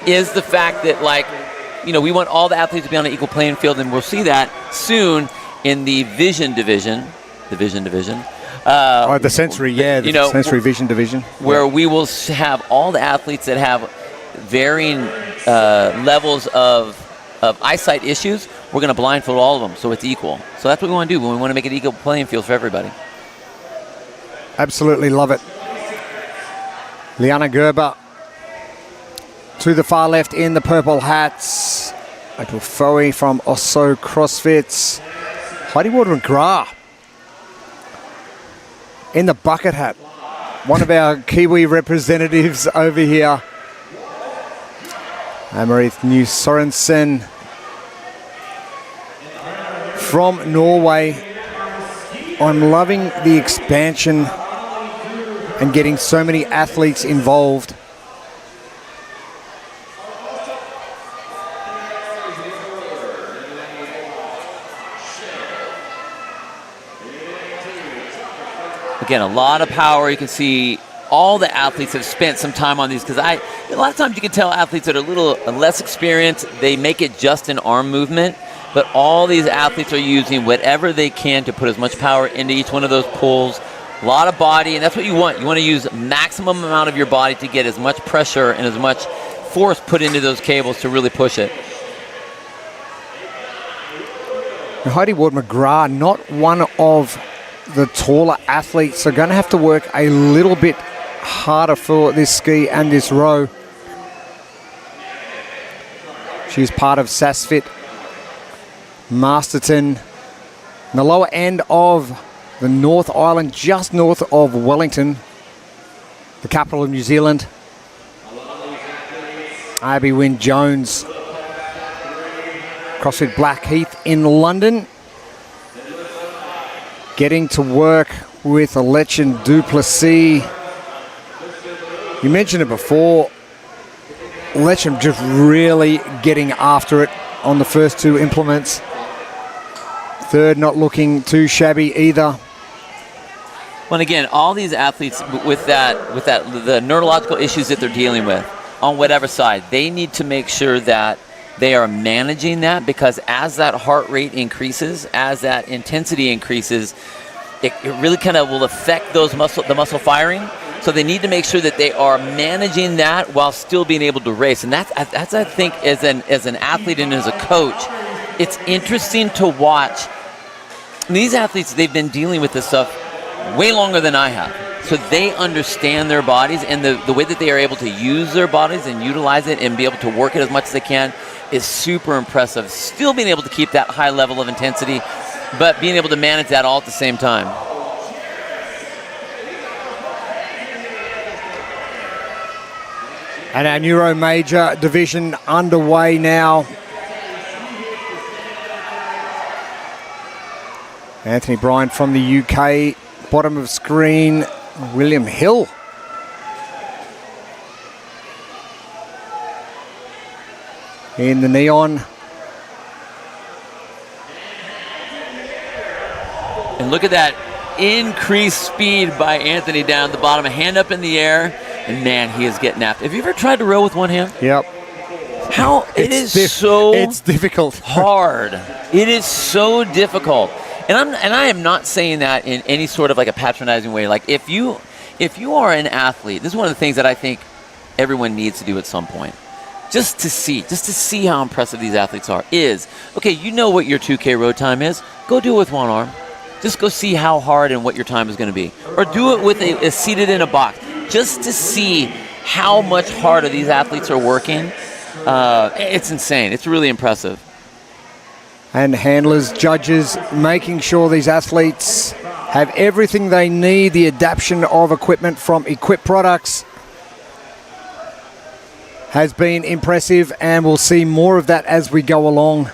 is the fact that, like, you know, we want all the athletes to be on an equal playing field, and we'll see that soon in the vision division. The sensory, the sensory vision division. Where we will have all the athletes that have varying levels of eyesight issues. We're going to blindfold all of them, so it's equal. So that's what we want to do. We want to make it equal playing field for everybody. Absolutely love it. Liana Gerber to the far left in the purple hats. April Foe from Osso CrossFit. Heidi Ward-McGrath in the bucket hat. One of our Kiwi representatives over here. Amarit New Sorensen from Norway. I'm loving the expansion and getting so many athletes involved. Again, a lot of power. You can see all the athletes have spent some time on these, because a lot of times you can tell athletes that are a little less experienced, they make it just an arm movement, but all these athletes are using whatever they can to put as much power into each one of those pulls. A lot of body, and that's what you want. You want to use maximum amount of your body to get as much pressure and as much force put into those cables to really push it. Heidi Ward-McGrath, not one of the taller athletes, are going to have to work a little bit harder for this ski and this row. She's part of SASFIT Masterton, in the lower end of the North Island, just north of Wellington, the capital of New Zealand. Abby Wynne Jones, CrossFit Blackheath in London, getting to work with Lechin Duplessis. You mentioned it before, Lechin just really getting after it on the first two implements. Third not looking too shabby either. Well, and again, all these athletes with the neurological issues that they're dealing with on whatever side, they need to make sure that they are managing that, because as that heart rate increases, as that intensity increases, it really kind of will affect the muscle firing. So they need to make sure that they are managing that while still being able to race. And that's I think, as an athlete and as a coach, it's interesting to watch. These athletes, they've been dealing with this stuff way longer than I have. So they understand their bodies, and the way that they are able to use their bodies and utilize it and be able to work it as much as they can is super impressive. Still being able to keep that high level of intensity, but being able to manage that all at the same time. And our Neuro Major division underway now. Anthony Bryan from the UK, bottom of screen, William Hill. In the neon. And look at that increased speed by Anthony down at the bottom, a hand up in the air, and man, he is getting after. Have you ever tried to row with one hand? Yep. It's difficult. hard. It is so difficult. And I am not saying that in any sort of like a patronizing way. Like if you are an athlete, this is one of the things that I think everyone needs to do at some point. Just to see how impressive these athletes are is, okay, you know what your 2K road time is. Go do it with one arm. Just go see how hard and what your time is going to be. Or do it with a seated in a box. Just to see how much harder these athletes are working. It's insane. It's really impressive. And handlers, judges, making sure these athletes have everything they need, the adaptation of equipment from Equip Products has been impressive, and we'll see more of that as we go along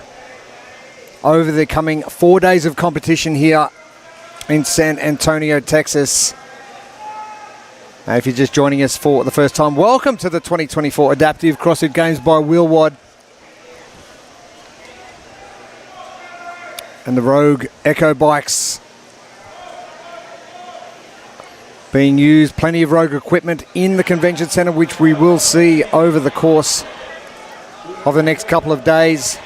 over the coming 4 days of competition here in San Antonio, Texas. If you're just joining us for the first time, welcome to the 2024 Adaptive CrossFit Games by Wheelwad. And the Rogue Echo bikes being used. Plenty of Rogue equipment in the convention center, which we will see over the course of the next couple of days.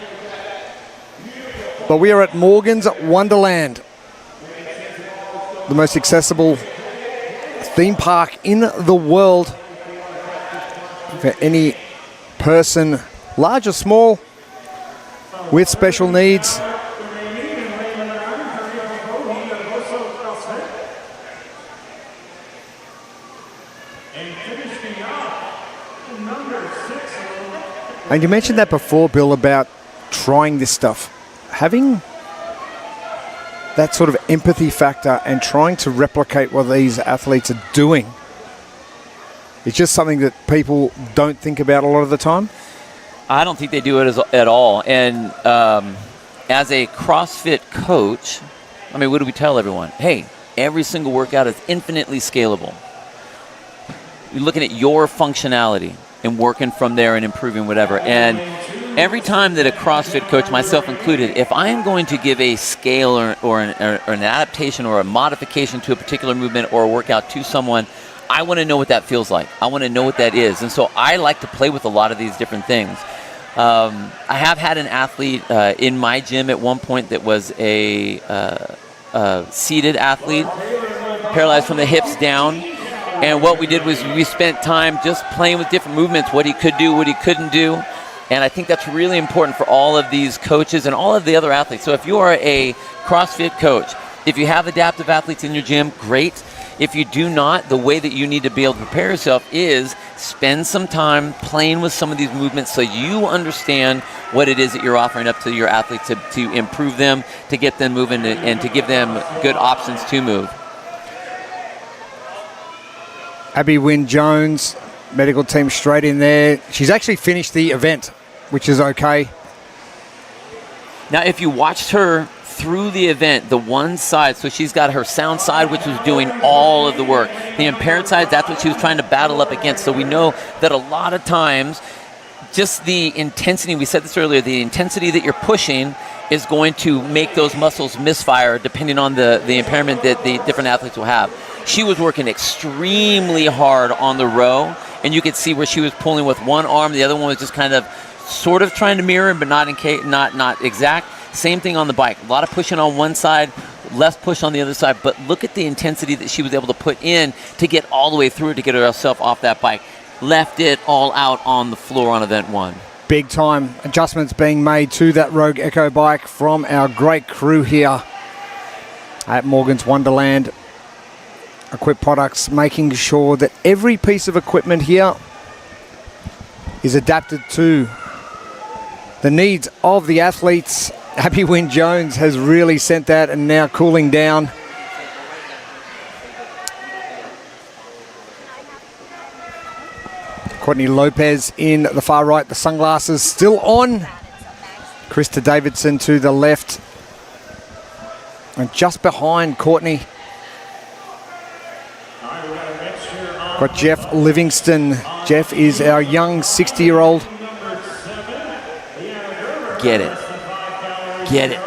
But we are at Morgan's Wonderland, the most accessible theme park in the world for any person, large or small, with special needs. And you mentioned that before, Bill, about trying this stuff. Having that sort of empathy factor and trying to replicate what these athletes are doing. It's just something that people don't think about a lot of the time. I don't think they do it at all. And as a CrossFit coach, I mean, what do we tell everyone? Hey, every single workout is infinitely scalable. You're looking at your functionality and working from there and improving whatever. And every time that a CrossFit coach, myself included, if I am going to give a scale or an adaptation or a modification to a particular movement or a workout to someone, I want to know what that feels like. I want to know what that is. And so I like to play with a lot of these different things. I have had an athlete in my gym at one point that was a seated athlete, paralyzed from the hips down. And what we did was we spent time just playing with different movements, what he could do, what he couldn't do. And I think that's really important for all of these coaches and all of the other athletes. So if you are a CrossFit coach, if you have adaptive athletes in your gym, great. If you do not, the way that you need to be able to prepare yourself is spend some time playing with some of these movements so you understand what it is that you're offering up to your athletes to improve them, to get them moving, and to give them good options to move. Abby Wynne-Jones, medical team straight in there. She's actually finished the event, which is okay. Now, if you watched her through the event, the one side, so she's got her sound side, which was doing all of the work. The impaired side, that's what she was trying to battle up against. So we know that a lot of times, just the intensity, we said this earlier, the intensity that you're pushing is going to make those muscles misfire depending on the impairment that the different athletes will have. She was working extremely hard on the row, and you could see where she was pulling with one arm. The other one was just kind of sort of trying to mirror, but not exact. Same thing on the bike. A lot of pushing on one side, less push on the other side, but look at the intensity that she was able to put in to get all the way through to get herself off that bike. Left it all out on the floor on event one. Big time adjustments being made to that Rogue Echo bike from our great crew here at Morgan's Wonderland. Equip Products making sure that every piece of equipment here is adapted to the needs of the athletes. Abby Wynne-Jones has really sent that and now cooling down. Courtney Lopez in the far right, the sunglasses still on. Krista Davidson to the left. And just behind Courtney, got Jeff Livingston. Jeff is our young 60-year-old. Get it. Get it.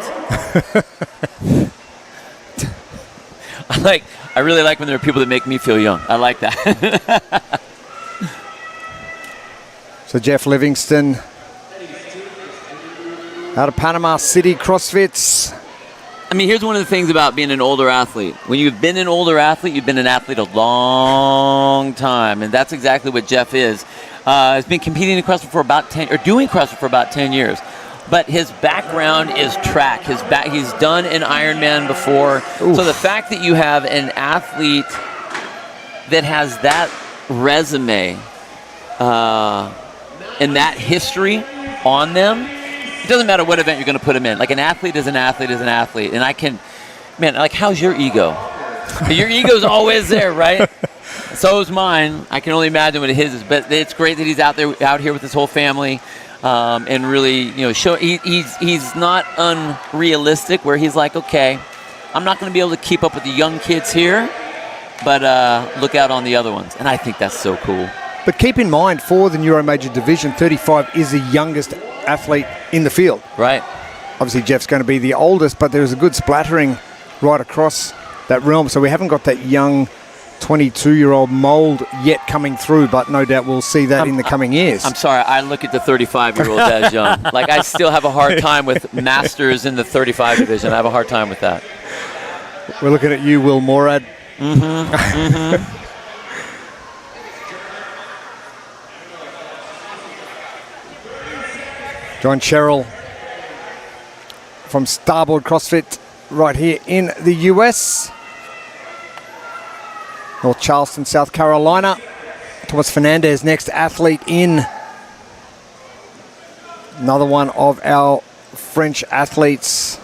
I really like when there are people that make me feel young. I like that. So Jeff Livingston out of Panama City CrossFit. I mean, here's one of the things about being an older athlete. When you've been an older athlete, you've been an athlete a long time, and that's exactly what Jeff is. He's been competing in CrossFit for about 10, or doing CrossFit for about 10 years. But his background is track. He's done an Ironman before. Oof. So the fact that you have an athlete that has that resume and that history on them, it doesn't matter what event you're going to put him in. Like, an athlete is an athlete is an athlete. And how's your ego? Your ego's always there, right? So is mine. I can only imagine what his is. But it's great that he's out here with his whole family, and really, show. He's not unrealistic. Where he's like, okay, I'm not going to be able to keep up with the young kids here, but look out on the other ones. And I think that's so cool. But keep in mind, for the Neuro Major division, 35 is the youngest athlete in the field. Right. Obviously, Jeff's going to be the oldest, but there's a good splattering right across that realm. So we haven't got that young 22-year-old mold yet coming through, but no doubt we'll see that in the coming years. I'm sorry, I look at the 35-year-old as young. Like, I still have a hard time with masters in the 35 division. I have a hard time with that. We're looking at you, Will Morad. Mm-hmm. Mm-hmm. John Sherrill from Starboard CrossFit right here in the US. North Charleston, South Carolina. Thomas Fernandez, next athlete in. Another one of our French athletes.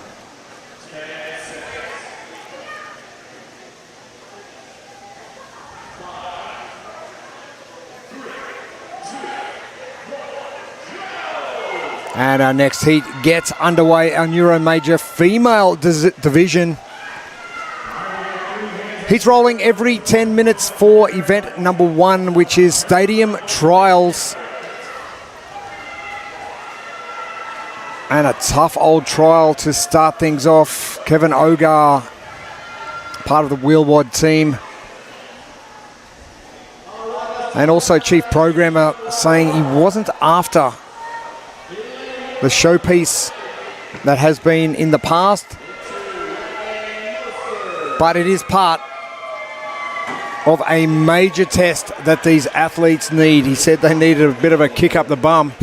And our next heat gets underway, our Neuro Major female division. He's rolling every 10 minutes for event number 1, which is Stadium Trials. And a tough old trial to start things off. Kevin Ogar, part of the Wheelwad team. And also Chief Programmer saying he wasn't after the showpiece that has been in the past, but it is part of a major test that these athletes need. He said they needed a bit of a kick up the bum.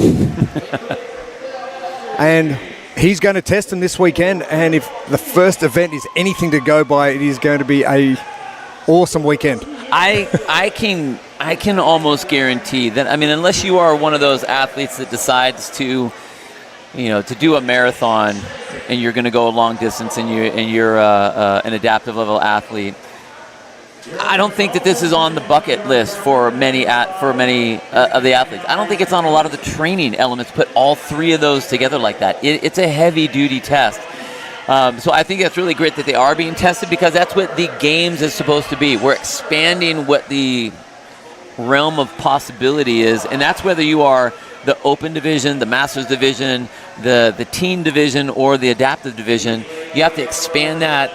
And he's going to test them this weekend, and if the first event is anything to go by, it is going to be a awesome weekend. I can almost guarantee that, I mean, unless you are one of those athletes that decides to do a marathon and you're going to go a long distance and you're an adaptive level athlete, I don't think that this is on the bucket list for many of the athletes. I don't think it's on a lot of the training elements. Put all three of those together like that. It's a heavy-duty test. So I think that's really great that they are being tested, because that's what the games is supposed to be. We're expanding what the realm of possibility is, and that's whether you are the open division, the masters division, the teen division, or the adaptive division. You have to expand that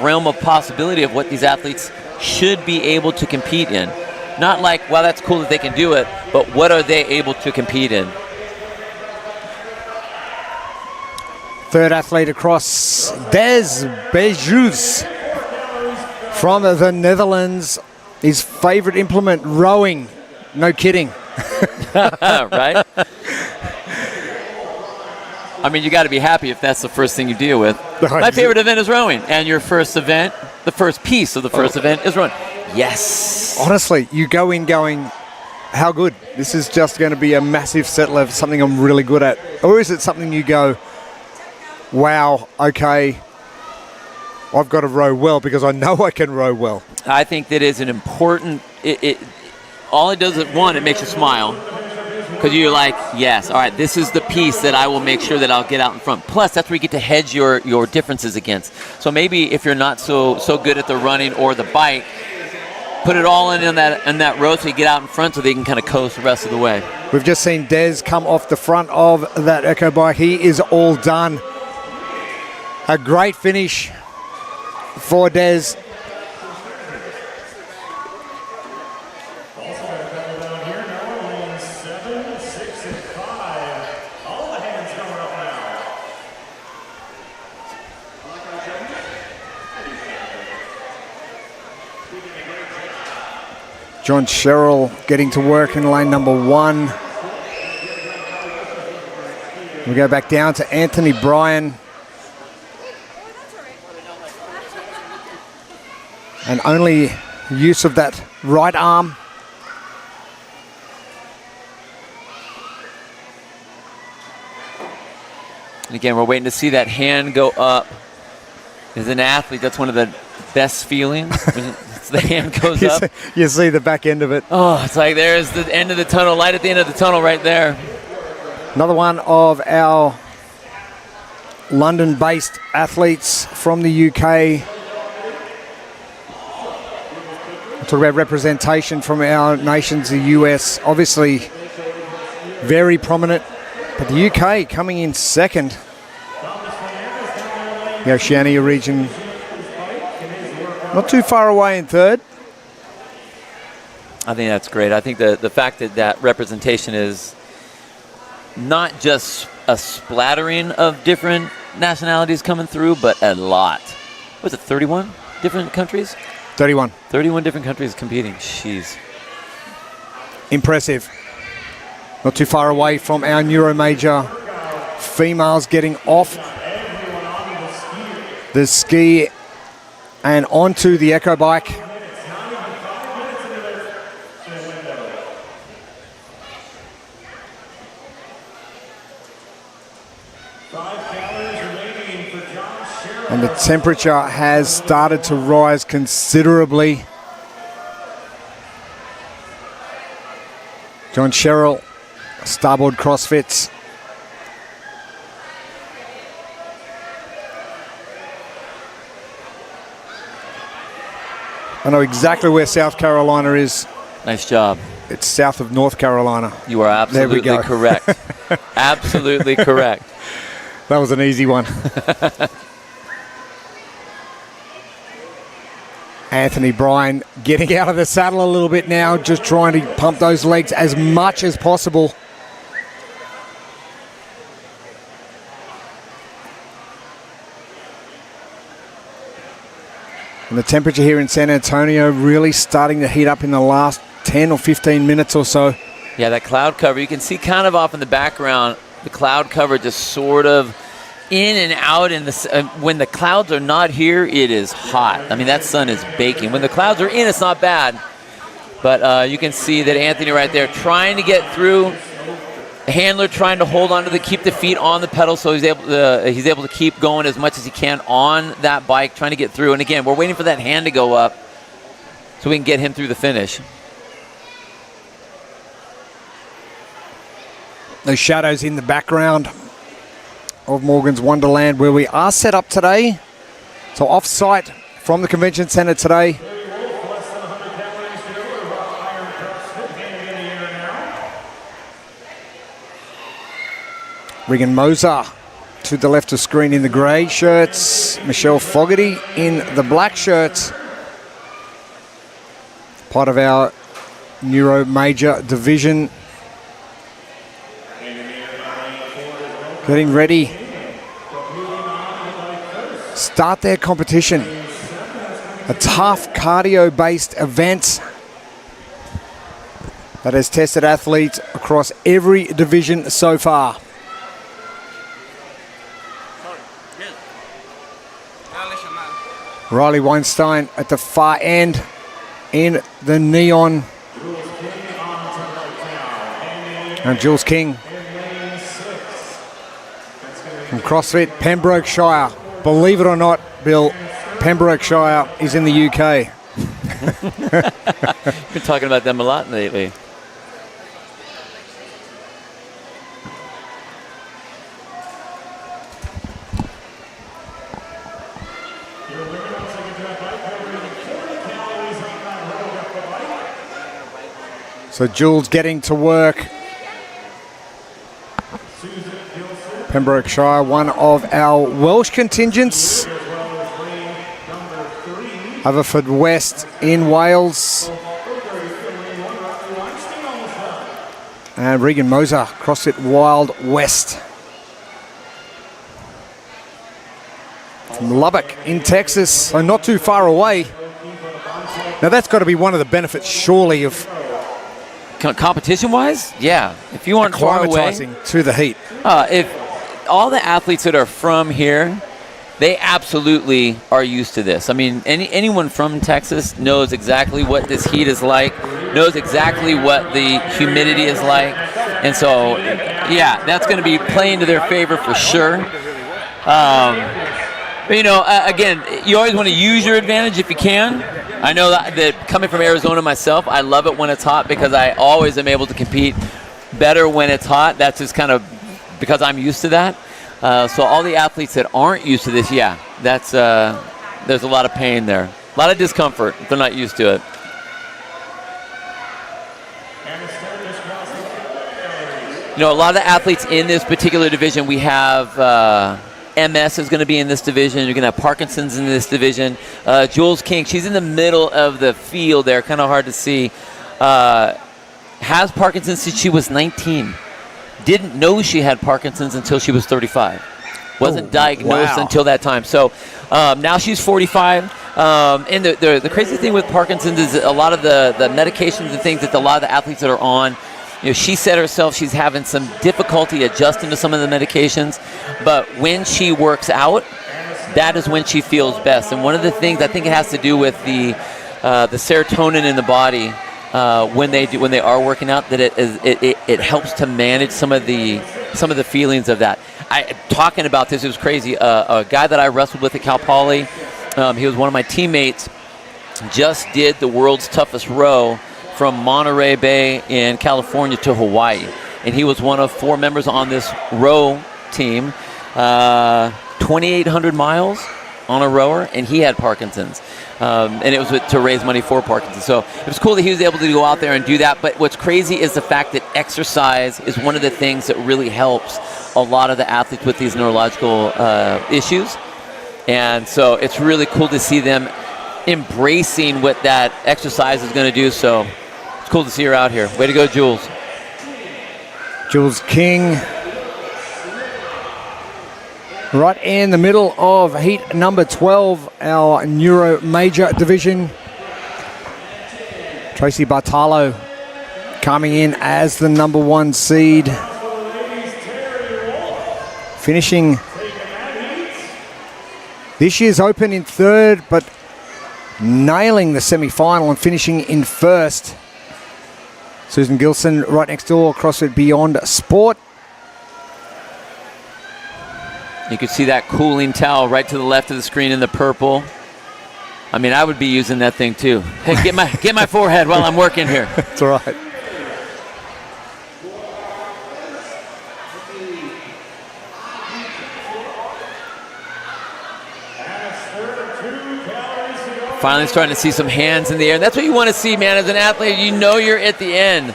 realm of possibility of what these athletes should be able to compete in. Not like, well, that's cool that they can do it, but what are they able to compete in? Third athlete across, Des Bejus from the Netherlands. His favorite implement, rowing. No kidding. Right? I mean, you got to be happy if that's the first thing you deal with. My favorite event is rowing, and your first event, the first piece of the first event is rowing. Yes. Honestly, you go in going, how good? This is just going to be a massive set level, something I'm really good at. Or is it something you go, wow, okay, I've got to row well because I know I can row well? I think that is an important, all it does is, one, it makes you smile, because you're like, yes, all right, this is the piece that I will make sure that I'll get out in front. Plus, that's where you get to hedge your differences against. So maybe if you're not so good at the running or the bike, put it all in that row so you get out in front so they can kind of coast the rest of the way. We've just seen Des come off the front of that Echo bike. He is all done. A great finish for Des. John Sherrill getting to work in lane number 1. We go back down to Anthony Bryan. And only use of that right arm. And again, we're waiting to see that hand go up. As an athlete, that's one of the best feelings. The hand goes up. You see the back end of it. Oh, it's like there's the end of the tunnel, light at the end of the tunnel right there. Another one of our London-based athletes from the UK. Talk about representation from our nations, the US, obviously very prominent, but the UK coming in second. The Oceania region not too far away in third. I think that's great. I think the fact that that representation is not just a splattering of different nationalities coming through, but a lot. Was it 31 different countries? 31. 31 different countries competing. Jeez. Impressive. Not too far away from our Neuro major. Females getting off the ski and onto the echo bike. And the temperature has started to rise considerably. John Sherrill, Starboard CrossFits. I know exactly where South Carolina is. Nice job. It's south of North Carolina. You are absolutely correct. Absolutely correct. That was an easy one. Anthony Bryan getting out of the saddle a little bit now, just trying to pump those legs as much as possible. And the temperature here in San Antonio really starting to heat up in the last 10 or 15 minutes or so. Yeah, that cloud cover, you can see kind of off in the background, the cloud cover just sort of in and out. In the when the clouds are not here, it is hot. I mean, that sun is baking. When the clouds are in, it's not bad. But you can see that Anthony right there trying to get through. The handler trying to hold on to keep the feet on the pedal, so he's able to keep going as much as he can on that bike, trying to get through. And again, we're waiting for that hand to go up so we can get him through the finish. Those shadows in the background of Morgan's Wonderland where we are set up today. So off-site from the convention center today. Regan Moser to the left of screen in the grey shirts. Michelle Fogarty in the black shirts. Part of our Neuro major division. Getting ready. Start their competition. A tough cardio-based event that has tested athletes across every division so far. Riley Weinstein at the far end in the neon. And Jules King from CrossFit Pembrokeshire. Believe it or not, Bill, Pembrokeshire is in the UK. Been talking about them a lot lately. So Jules getting to work. Pembrokeshire, one of our Welsh contingents. Haverfordwest in Wales. And Regan Moser, CrossFit Wild West. From Lubbock in Texas, so not too far away. Now that's got to be one of the benefits, surely, of Competition-wise, yeah. If you aren't far away, acclimatizing to the heat. if all the athletes that are from here, they absolutely are used to this. I mean, anyone from Texas knows exactly what this heat is like, knows exactly what the humidity is like, and so, yeah, that's going to be playing to their favor for sure. But, you know, again, you always want to use your advantage if you can. I know that coming from Arizona myself, I love it when it's hot because I always am able to compete better when it's hot. That's just kind of because I'm used to that. So all the athletes that aren't used to this, yeah, that's there's a lot of pain there. A lot of discomfort if they're not used to it. You know, a lot of the athletes in this particular division, we have MS is going to be in this division. You're going to have Parkinson's in this division. Jules King, she's in the middle of the field there, kind of hard to see. Has Parkinson's since she was 19. Didn't know she had Parkinson's until she was 35. Wasn't diagnosed until that time. So now she's 45. And the crazy thing with Parkinson's is a lot of the medications and things that a lot of the athletes that are on, you know, she said herself she's having some difficulty adjusting to some of the medications, but when she works out, that is when she feels best. And one of the things, I think it has to do with the serotonin in the body when they are working out, that it helps to manage some of the feelings of that. Talking about this, it was crazy. A guy that I wrestled with at Cal Poly, he was one of my teammates, just did the world's toughest row from Monterey Bay in California to Hawaii. And he was one of 4 members on this row team, 2,800 miles on a rower, and he had Parkinson's. And it was to raise money for Parkinson's. So it was cool that he was able to go out there and do that. But what's crazy is the fact that exercise is one of the things that really helps a lot of the athletes with these neurological issues. And so it's really cool to see them embracing what that exercise is going to do. So it's cool to see her out here. Way to go, Jules. Jules King, right in the middle of heat number 12, our Neuro Major division. Tracy Bartalo coming in as the number 1 seed. Finishing this year's Open in 3rd, but nailing the semi-final and finishing in 1st. Susan Gilson right next door, CrossFit Beyond Sport. You can see that cooling towel right to the left of the screen in the purple. I mean, I would be using that thing too. Hey, get my forehead while I'm working here. That's right. Finally starting to see some hands in the air. And that's what you want to see, man. As an athlete, you know you're at the end.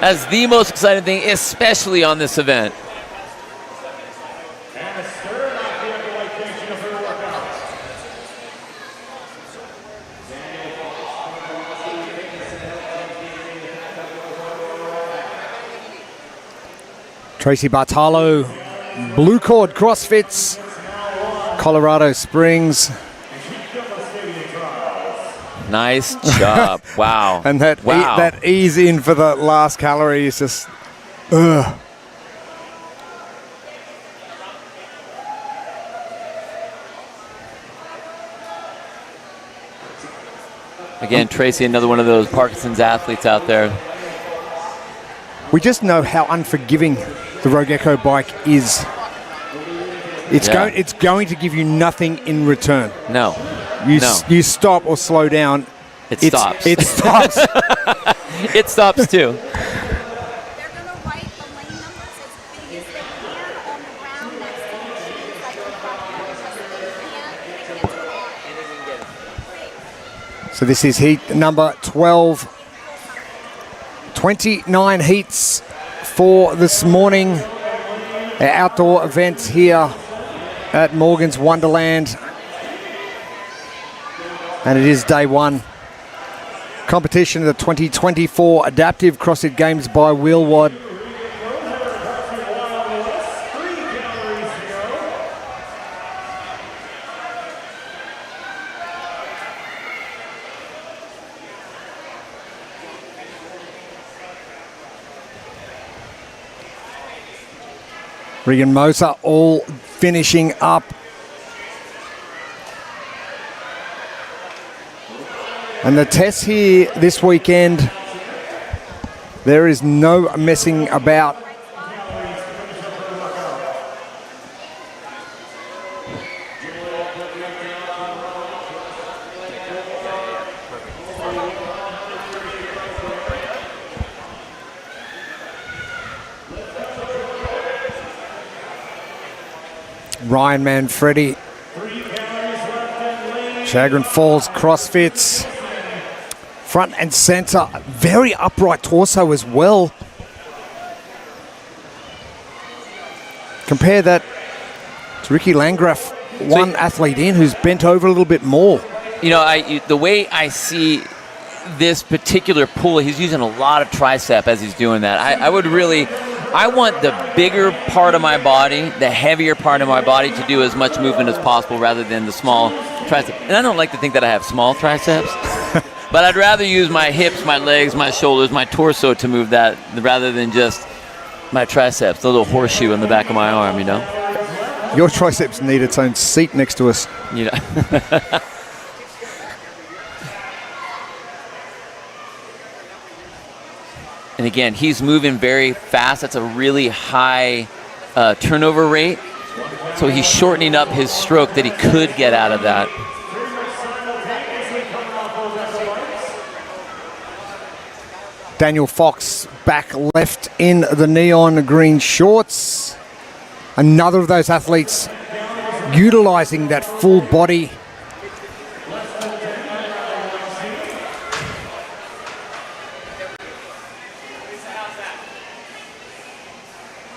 That's the most exciting thing, especially on this event. Tracy Bartalo, Blue Cord CrossFits, Colorado Springs. Nice job. Wow. And that ease in for the last calorie is just, ugh. Again, Tracy, another one of those Parkinson's athletes out there. We just know how unforgiving the Rogue Echo bike is. It's going to give you nothing in return. No. You stop or slow down. It stops. It stops. It stops too. They're going to write the lane numbers as big as they can on the ground next to the machines, like the front as So this is heat number 12. 29 heats for this morning. Our outdoor events here at Morgan's Wonderland. And it is day 1. Competition of the 2024 Adaptive CrossFit Games by Wheelwad. Regan Moser all finishing up. And the test here this weekend, there is no messing about. Ryan Manfredi, Chagrin Falls CrossFits, front and center, very upright torso as well. Compare that to Ricky Landgraf, one athlete in who's bent over a little bit more. You know, the way I see this particular pull, he's using a lot of tricep as he's doing that. I want the bigger part of my body, the heavier part of my body to do as much movement as possible rather than the small tricep. And I don't like to think that I have small triceps, but I'd rather use my hips, my legs, my shoulders, my torso to move that rather than just my triceps, the little horseshoe in the back of my arm, you know? Your triceps need its own seat next to us. You know. And again, he's moving very fast. That's a really high turnover rate. So he's shortening up his stroke that he could get out of that. Daniel Fox back left in the neon green shorts. Another of those athletes utilizing that full body.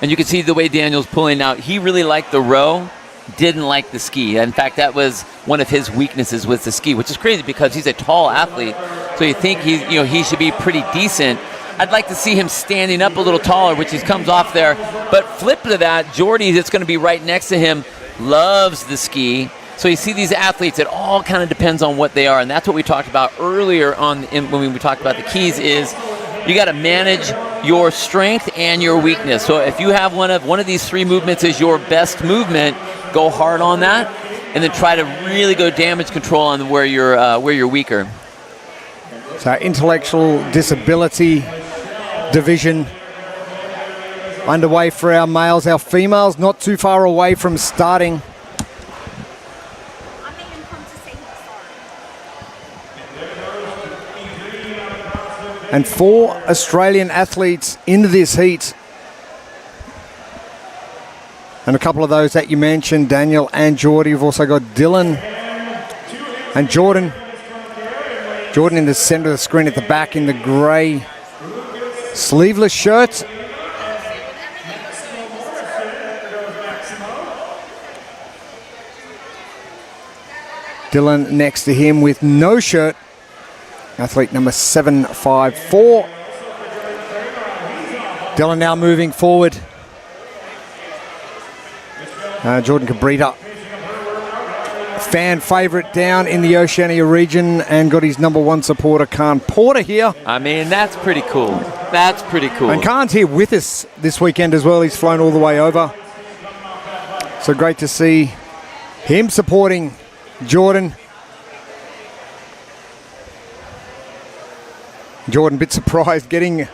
And you can see the way Daniel's pulling out. He really liked the row, didn't like the ski. In fact, that was one of his weaknesses with the ski, which is crazy because he's a tall athlete. So you think he should be pretty decent. I'd like to see him standing up a little taller, which he comes off there. But flip to that, Jordy, that's going to be right next to him, loves the ski. So you see these athletes, it all kind of depends on what they are. And that's what we talked about earlier when we talked about the keys is you got to manage your strength and your weakness. So if you have one of these three movements is your best movement, go hard on that, and then try to really go damage control on where you're weaker. So intellectual disability division underway for our males. Our females not too far away from starting. I made him come to say he was sorry. And 4 Australian athletes into this heat. And a couple of those that you mentioned, Daniel and Jordy. We've also got Dylan and Jordan. Jordan in the center of the screen at the back in the grey sleeveless shirt. Dylan next to him with no shirt. Athlete number 754. Dylan now moving forward. Jordan Cabrita, fan favourite down in the Oceania region, and got his number 1 supporter, Khan Porter, here. I mean, that's pretty cool. That's pretty cool. And Khan's here with us this weekend as well. He's flown all the way over. So great to see him supporting Jordan. Jordan, a bit surprised getting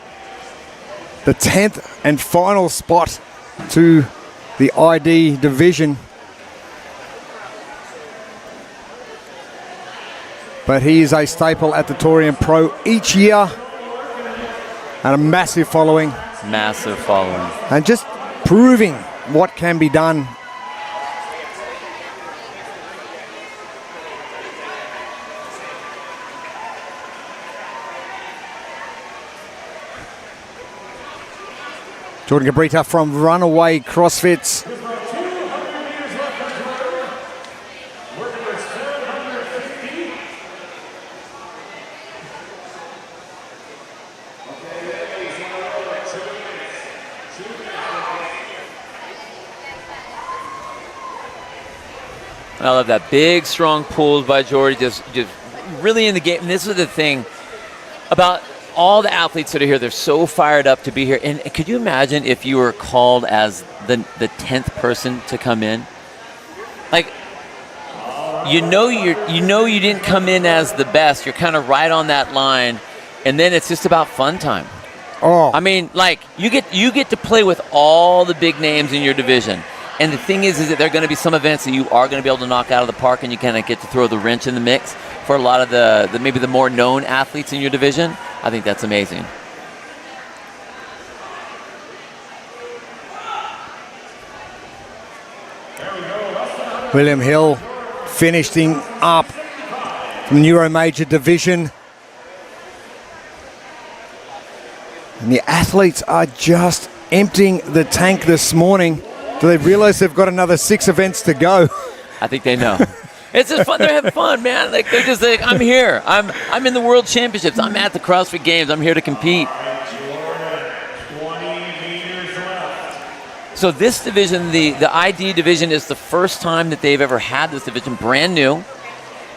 the 10th and final spot to the ID division. But he is a staple at the Torian Pro each year. And a massive following. Massive following. And just proving what can be done. Jordan Cabrita from Runaway CrossFits. I love that. Big, strong pulls by Jordy, just really in the game. And this is the thing about all the athletes that are here, they're so fired up to be here. And could you imagine if you were called as the 10th person to come in? Like, you know you didn't come in as the best. You're kind of right on that line, and then it's just about fun time. Oh, I mean, like, you get to play with all the big names in your division. And the thing is that there are going to be some events that you are going to be able to knock out of the park, and you kind of get to throw the wrench in the mix for a lot of the maybe the more known athletes in your division. I think that's amazing. William Hill finishing up the Neuro Major division. And the athletes are just emptying the tank this morning. Do they realize they've got another 6 events to go? I think they know. It's just fun. They're having fun, man. Like, they're just like, I'm here. I'm in the World Championships. I'm at the CrossFit Games. I'm here to compete. So this division, the ID division, is the first time that they've ever had this division, brand new.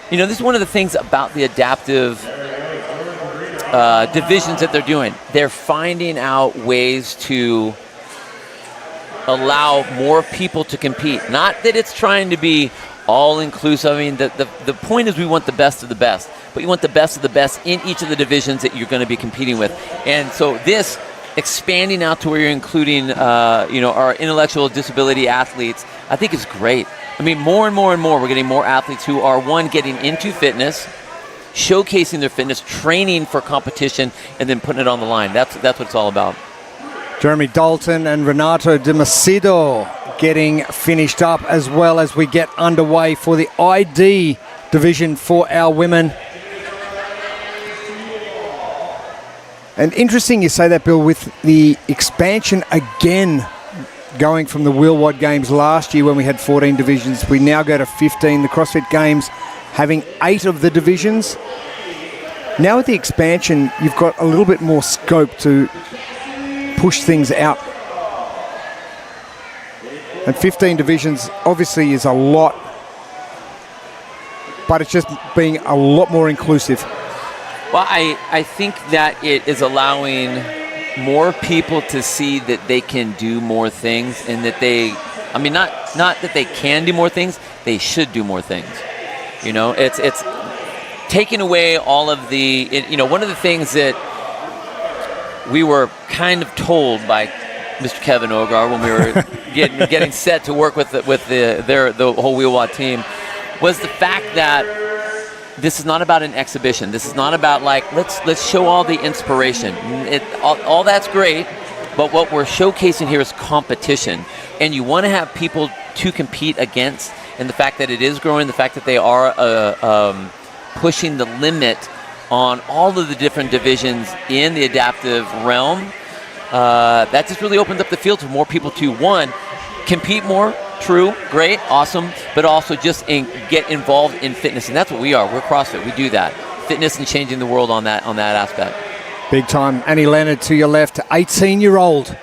You know, this is one of the things about the adaptive divisions that they're doing. They're finding out ways to allow more people to compete. Not that it's trying to be all-inclusive. I mean, the point is we want the best of the best, but you want the best of the best in each of the divisions that you're going to be competing with. And so this expanding out to where you're including, our intellectual disability athletes, I think is great. I mean, more and more and more, we're getting more athletes who are, one, getting into fitness, showcasing their fitness, training for competition, and then putting it on the line. That's what it's all about. Jeremy Dalton and Renato De Macedo getting finished up as well as we get underway for the ID division for our women. And interesting you say that, Bill, with the expansion again going from the Wheelwad Games last year when we had 14 divisions. We now go to 15. The CrossFit Games having 8 of the divisions. Now with the expansion, you've got a little bit more scope to push things out. And 15 divisions obviously is a lot, but it's just being a lot more inclusive. Well, I think that it is allowing more people to see that they can do more things, and that not that they can do more things, they should do more things. You know, it's taking away all of one of the things that we were kind of told by Mr. Kevin Ogar when we were getting set to work with the whole Wheelwad team was the fact that this is not about an exhibition. This is not about let's show all the inspiration. All that's great, but what we're showcasing here is competition, and you want to have people to compete against. And the fact that it is growing, the fact that they are pushing the limit on all of the different divisions in the adaptive realm, that just really opens up the field for more people to, one, compete more. True, great, awesome, but also just get involved in fitness, and that's what we are. We're CrossFit. We do that, fitness and changing the world on that aspect. Big time. Annie Leonard to your left, 18-year-old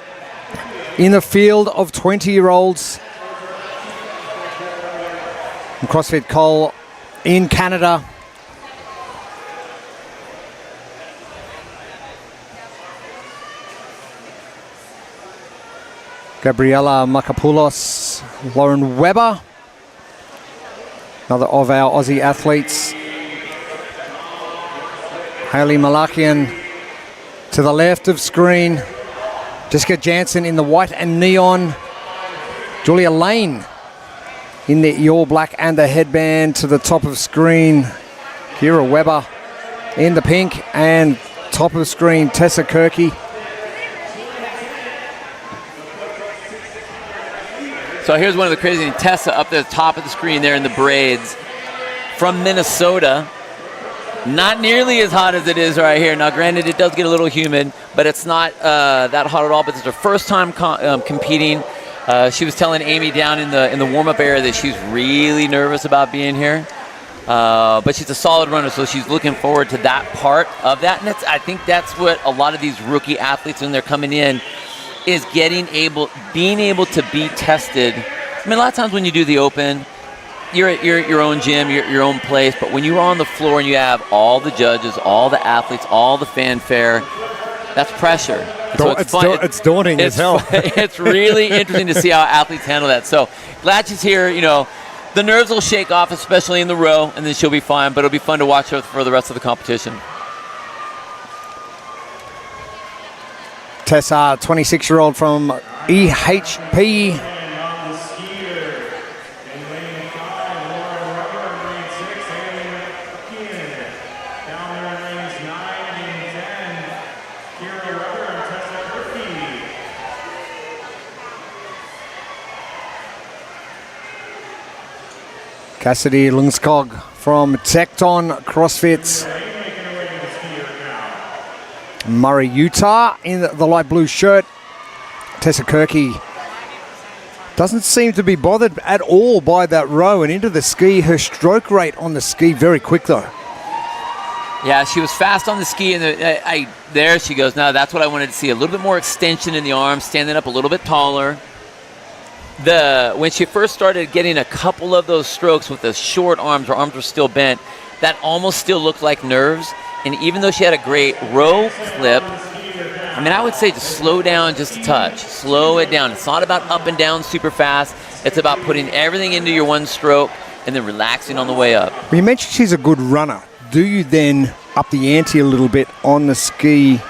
in the field of 20-year-olds. From CrossFit Cole in Canada. Gabriela Makapoulos, Lauren Weber, another of our Aussie athletes. Hayley Malakian to the left of screen. Jessica Jansen in the white and neon. Julia Lane in the all black and the headband to the top of screen. Kira Weber in the pink and top of screen. Tessa Kirky. So here's one of the crazy things. Tessa up at the top of the screen there in the braids from Minnesota. Not nearly as hot as it is right here. Now, granted, it does get a little humid, but it's not that hot at all. But it's her first time competing. She was telling Amy down in the warm-up area that she's really nervous about being here. But she's a solid runner, so she's looking forward to that part of that. And I think that's what a lot of these rookie athletes, when they're coming in, is being able to be tested. I mean, a lot of times when you do the open, you're at your own gym, your own place, but when you're on the floor and you have all the judges, all the athletes, all the fanfare, that's pressure. And so it's fun. It's daunting as hell. It's really interesting to see how athletes handle that. So glad she's here. You know, the nerves will shake off, especially in the row, and then she'll be fine, but it'll be fun to watch her for the rest of the competition. Tessa, 26-year-old from EHP. Cassidy Lungskog from Tecton CrossFit. Murray, Utah in the light blue shirt. Tessa Kirky doesn't seem to be bothered at all by that row and into the ski. Her stroke rate on the ski very quick though. Yeah, she was fast on the ski, and there she goes. Now that's what I wanted to see, a little bit more extension in the arms, standing up a little bit taller. When she first started getting a couple of those strokes with the short arms, her arms were still bent, that almost still looked like nerves. And even though she had a great row clip, I mean, I would say just slow down just a touch. Slow it down. It's not about up and down super fast. It's about putting everything into your one stroke and then relaxing on the way up. You mentioned she's a good runner. Do you then up the ante a little bit on the ski,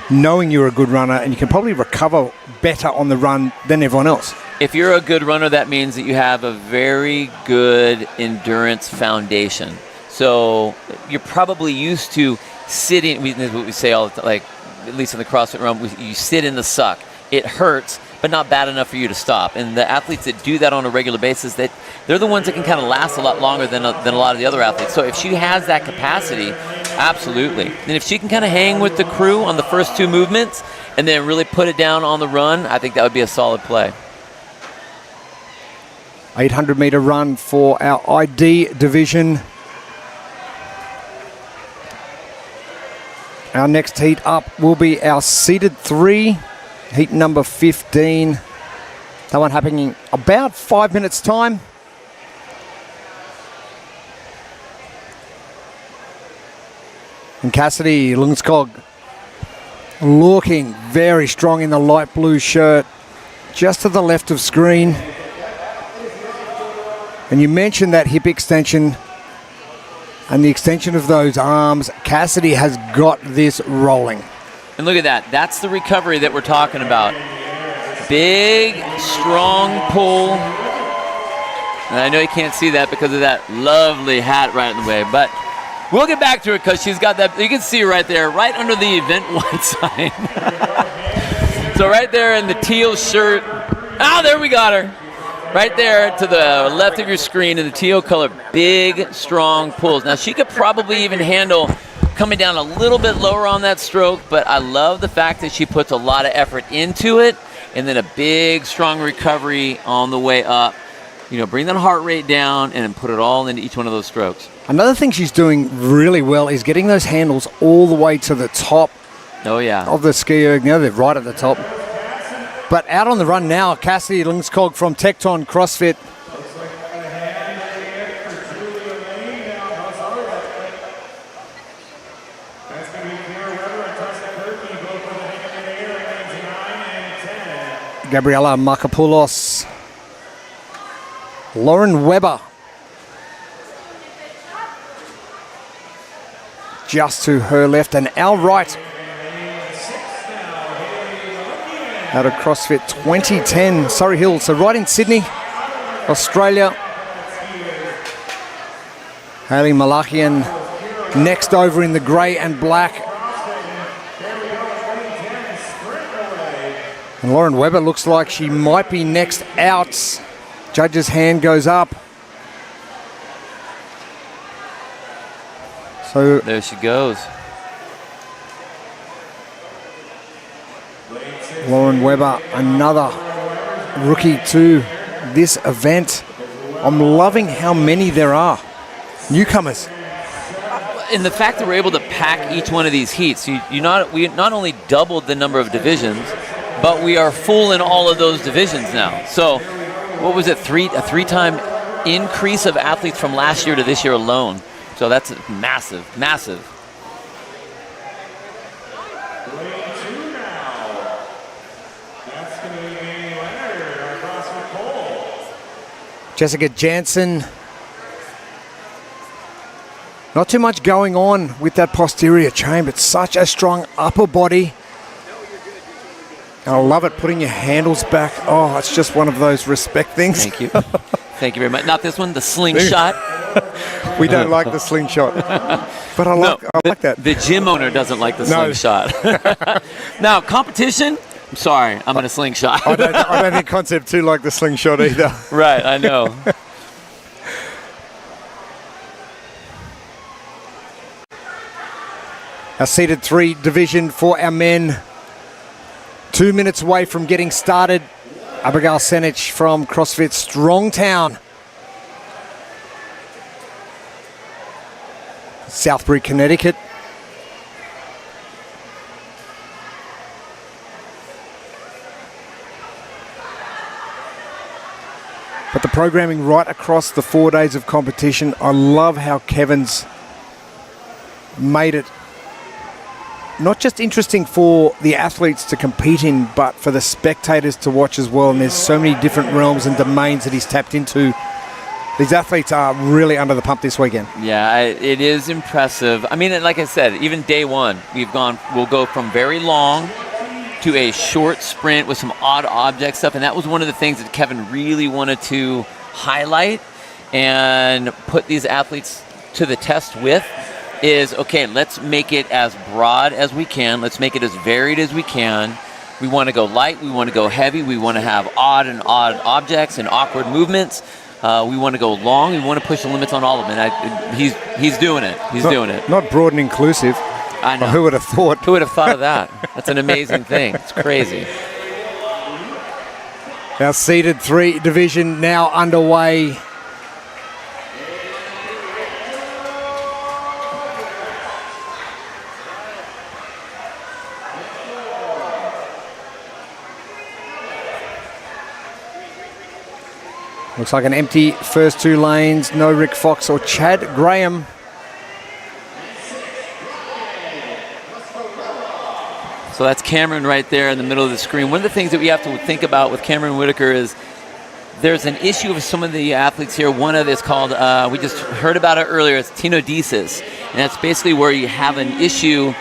knowing you're a good runner and you can probably recover better on the run than everyone else? If you're a good runner, that means that you have a very good endurance foundation. So you're probably used to sitting, this is what we say all the time, like at least in the CrossFit realm, you sit in the suck. It hurts, but not bad enough for you to stop. And the athletes that do that on a regular basis, they're the ones that can kind of last a lot longer than a lot of the other athletes. So if she has that capacity, absolutely. And if she can kind of hang with the crew on the first two movements and then really put it down on the run, I think that would be a solid play. 800-meter run for our ID division. Our next heat up will be our seeded 3, heat number 15. That one happening in about 5 minutes' time. And Cassidy Lungskog looking very strong in the light blue shirt, just to the left of screen. And you mentioned that hip extension and the extension of those arms. Cassidy has got this rolling. And look at that. That's the recovery that we're talking about. Big, strong pull. And I know you can't see that because of that lovely hat right in the way, but we'll get back to it because she's got that. You can see her right there, right under the event white sign. So right there in the teal shirt. Oh, there we got her. Right there to the left of your screen in the teal color, big, strong pulls. Now, she could probably even handle coming down a little bit lower on that stroke, but I love the fact that she puts a lot of effort into it and then a big, strong recovery on the way up. You know, bring that heart rate down and then put it all into each one of those strokes. Another thing she's doing really well is getting those handles all the way to the top of the ski erg. Now they're right at the top. But out on the run now, Cassidy Lungskog from Tecton CrossFit. Gabriella Markopoulos. Lauren Weber. Just to her left and our right. Out of CrossFit 2010, Surrey Hills, so right in Sydney, Australia. Hayley Malachian next over in the grey and black. And Lauren Weber looks like she might be next out. Judge's hand goes up. So there she goes. Lauren Weber, another rookie to this event. I'm loving how many there are. Newcomers. And the fact that we're able to pack each one of these heats, we not only doubled the number of divisions, but we are full in all of those divisions now. So, what was it? A three-time increase of athletes from last year to this year alone. So that's massive, massive. Lane 2 now. That's going to be Leonard, our CrossFit pole. Jessica Jansen. Not too much going on with that posterior chain, but such a strong upper body. And I love it, putting your handles back. Oh, it's just one of those respect things. Thank you. Thank you very much. Not this one, the slingshot. We don't like the slingshot. But I like that. The gym owner doesn't like the slingshot. Now, competition, I'm sorry, I'm in a slingshot. I don't think Concept 2 like the slingshot either. Right, I know. Our seated 3 division for our men. 2 minutes away from getting started. Abigail Senich from CrossFit Strongtown. Southbury, Connecticut. But the programming right across the 4 days of competition, I love how Kevin's made it not just interesting for the athletes to compete in, but for the spectators to watch as well. And there's so many different realms and domains that he's tapped into. These athletes are really under the pump this weekend. Yeah, it is impressive. I mean, like I said, even day one, we'll go from very long to a short sprint with some odd object stuff. And that was one of the things that Kevin really wanted to highlight and put these athletes to the test with. Is, okay, let's make it as broad as we can. Let's make it as varied as we can. We want to go light. We want to go heavy. We want to have odd objects and awkward movements. We want to go long. We want to push the limits on all of them. And he's doing it. He's doing it. Not broad and inclusive. I know. Who would have thought? Who would have thought of that? That's an amazing thing. It's crazy. Our seated 3 division now underway. Looks like an empty first 2 lanes. No Rick Fox or Chad Graham. So that's Cameron right there in the middle of the screen. One of the things that we have to think about with Cameron Whitaker is there's an issue with some of the athletes here. One of it's called, we just heard about it earlier, it's tenodesis. And that's basically where you have an issue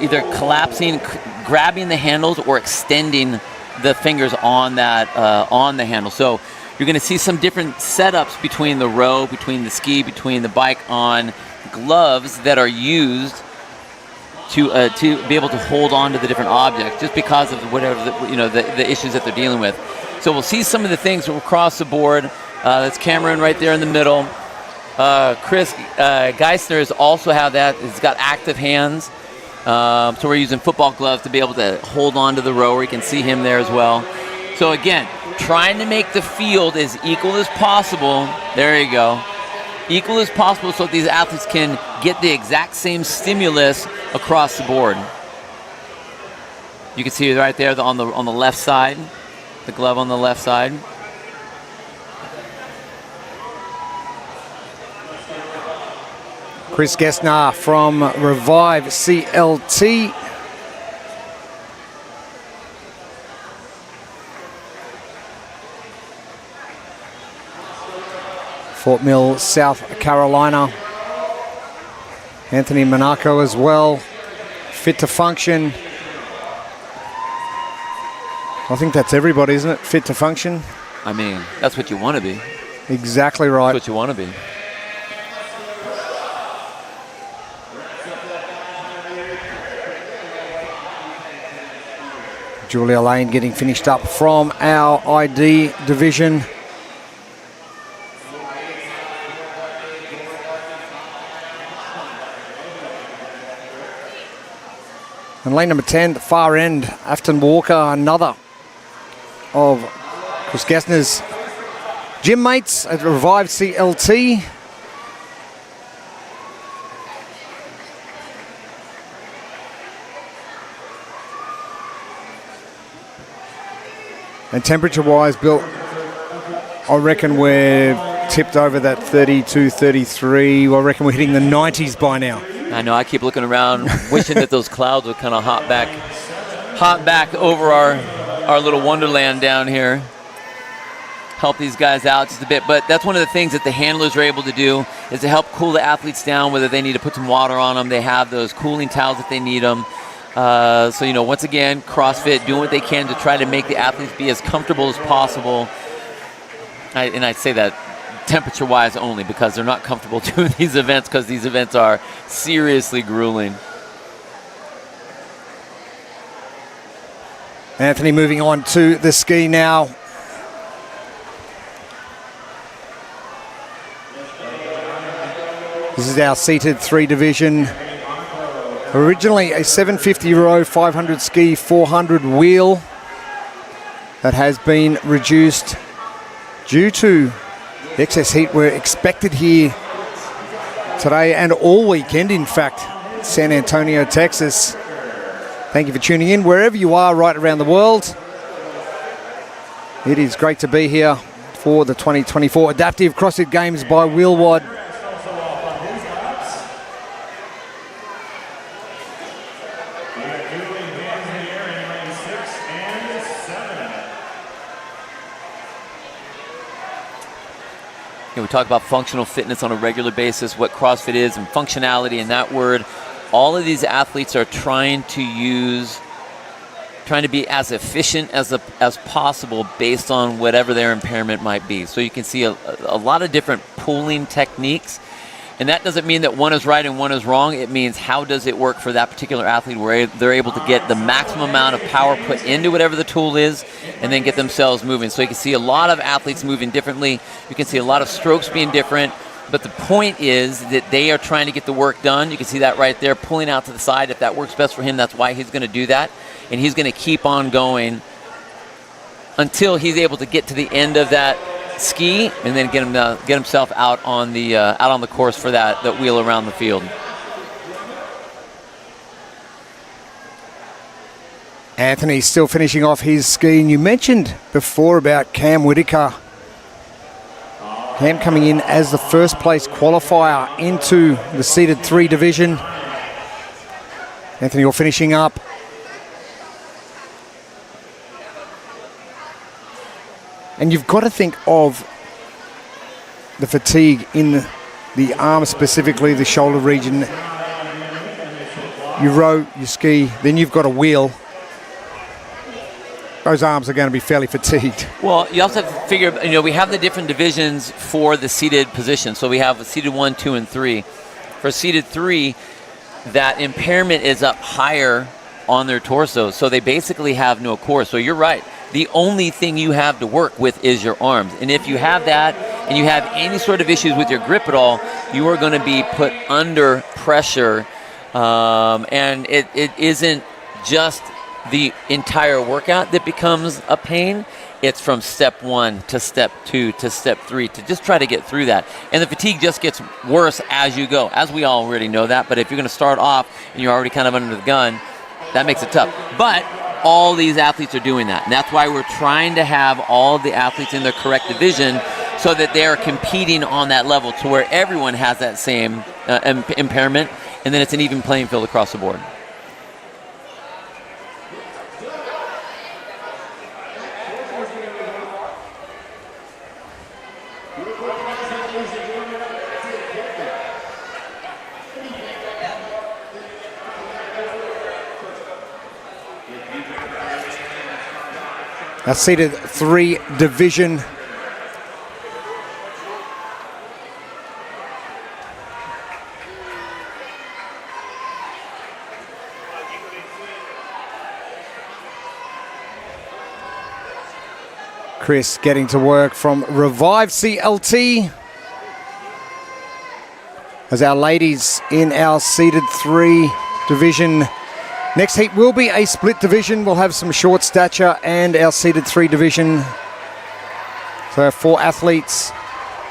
either collapsing, grabbing the handles, or extending the fingers on that on the handle. So you're going to see some different setups between the row, between the ski, between the bike on gloves that are used to be able to hold on to the different objects, just because of whatever the issues that they're dealing with. So we'll see some of the things across the board. That's Cameron right there in the middle. Chris Geisner has also have that. He's got active hands. So we're using football gloves to be able to hold on to the rower. You can see him there as well. So again, trying to make the field as equal as possible. There you go. Equal as possible so that these athletes can get the exact same stimulus across the board. You can see right there on the left side, the glove on the left side. Chris Gessner from Revive CLT. Fort Mill, South Carolina. Anthony Monaco as well. Fit to function. I think that's everybody, isn't it? Fit to function. I mean, that's what you want to be. Exactly right. That's what you want to be. Julia Lane getting finished up from our ID division. And lane number 10, the far end, Afton Walker, another of Chris Gessner's gym mates at Revive CLT. And temperature-wise, Bill, I reckon we're tipped over that 32, 33. I reckon we're hitting the 90s by now. I know, I keep looking around, wishing that those clouds would kind of hop back over our little wonderland down here. Help these guys out just a bit. But that's one of the things that the handlers are able to do, is to help cool the athletes down, whether they need to put some water on them. They have those cooling towels if they need them. So, you know, once again, CrossFit doing what they can to try to make the athletes be as comfortable as possible. And I say that temperature-wise only, because they're not comfortable doing these events, because these events are seriously grueling. Anthony moving on to the ski now. This is our seated 3 division. Originally a 750 row, 500 ski, 400 wheel. That has been reduced due to the excess heat we're expected here today and all weekend, in fact, San Antonio, Texas. Thank you for tuning in wherever you are right around the world. It is great to be here for the 2024 Adaptive CrossFit Games by Wheelwad. We talk about functional fitness on a regular basis, what CrossFit is, and functionality in that word. All of these athletes are trying to be as efficient as possible based on whatever their impairment might be. So you can see a lot of different pulling techniques. And that doesn't mean that one is right and one is wrong. It means how does it work for that particular athlete, where they're able to get the maximum amount of power put into whatever the tool is and then get themselves moving. So you can see a lot of athletes moving differently. You can see a lot of strokes being different. But the point is that they are trying to get the work done. You can see that right there, pulling out to the side. If that works best for him, that's why he's going to do that. And he's going to keep on going until he's able to get to the end of that ski and then get himself out on the course for that wheel around the field. Anthony still finishing off his ski. And you mentioned before about Cam Whitaker. Cam coming in as the first place qualifier into the seated 3 division. Anthony, you're finishing up. And you've got to think of the fatigue in the arm, specifically the shoulder region. You row, you ski, then you've got a wheel. Those arms are going to be fairly fatigued. Well, you also have to figure, we have the different divisions for the seated position. So we have seated 1, 2, and 3. For seated 3, that impairment is up higher on their torso. So they basically have no core. So you're right. The only thing you have to work with is your arms. And if you have that and you have any sort of issues with your grip at all, you are going to be put under pressure. And it isn't just the entire workout that becomes a pain. It's from step 1 to step 2 to step 3 to just try to get through that. And the fatigue just gets worse as you go, as we already know that. But if you're going to start off and you're already kind of under the gun, that makes it tough. But all these athletes are doing that. And that's why we're trying to have all of the athletes in their correct division so that they are competing on that level to where everyone has that same impairment, and then it's an even playing field across the board. A seated 3 division. Chris getting to work from Revive CLT. As our ladies in our seated 3 division. Next heat will be a split division. We'll have some short stature and our seated 3 division. So 4 athletes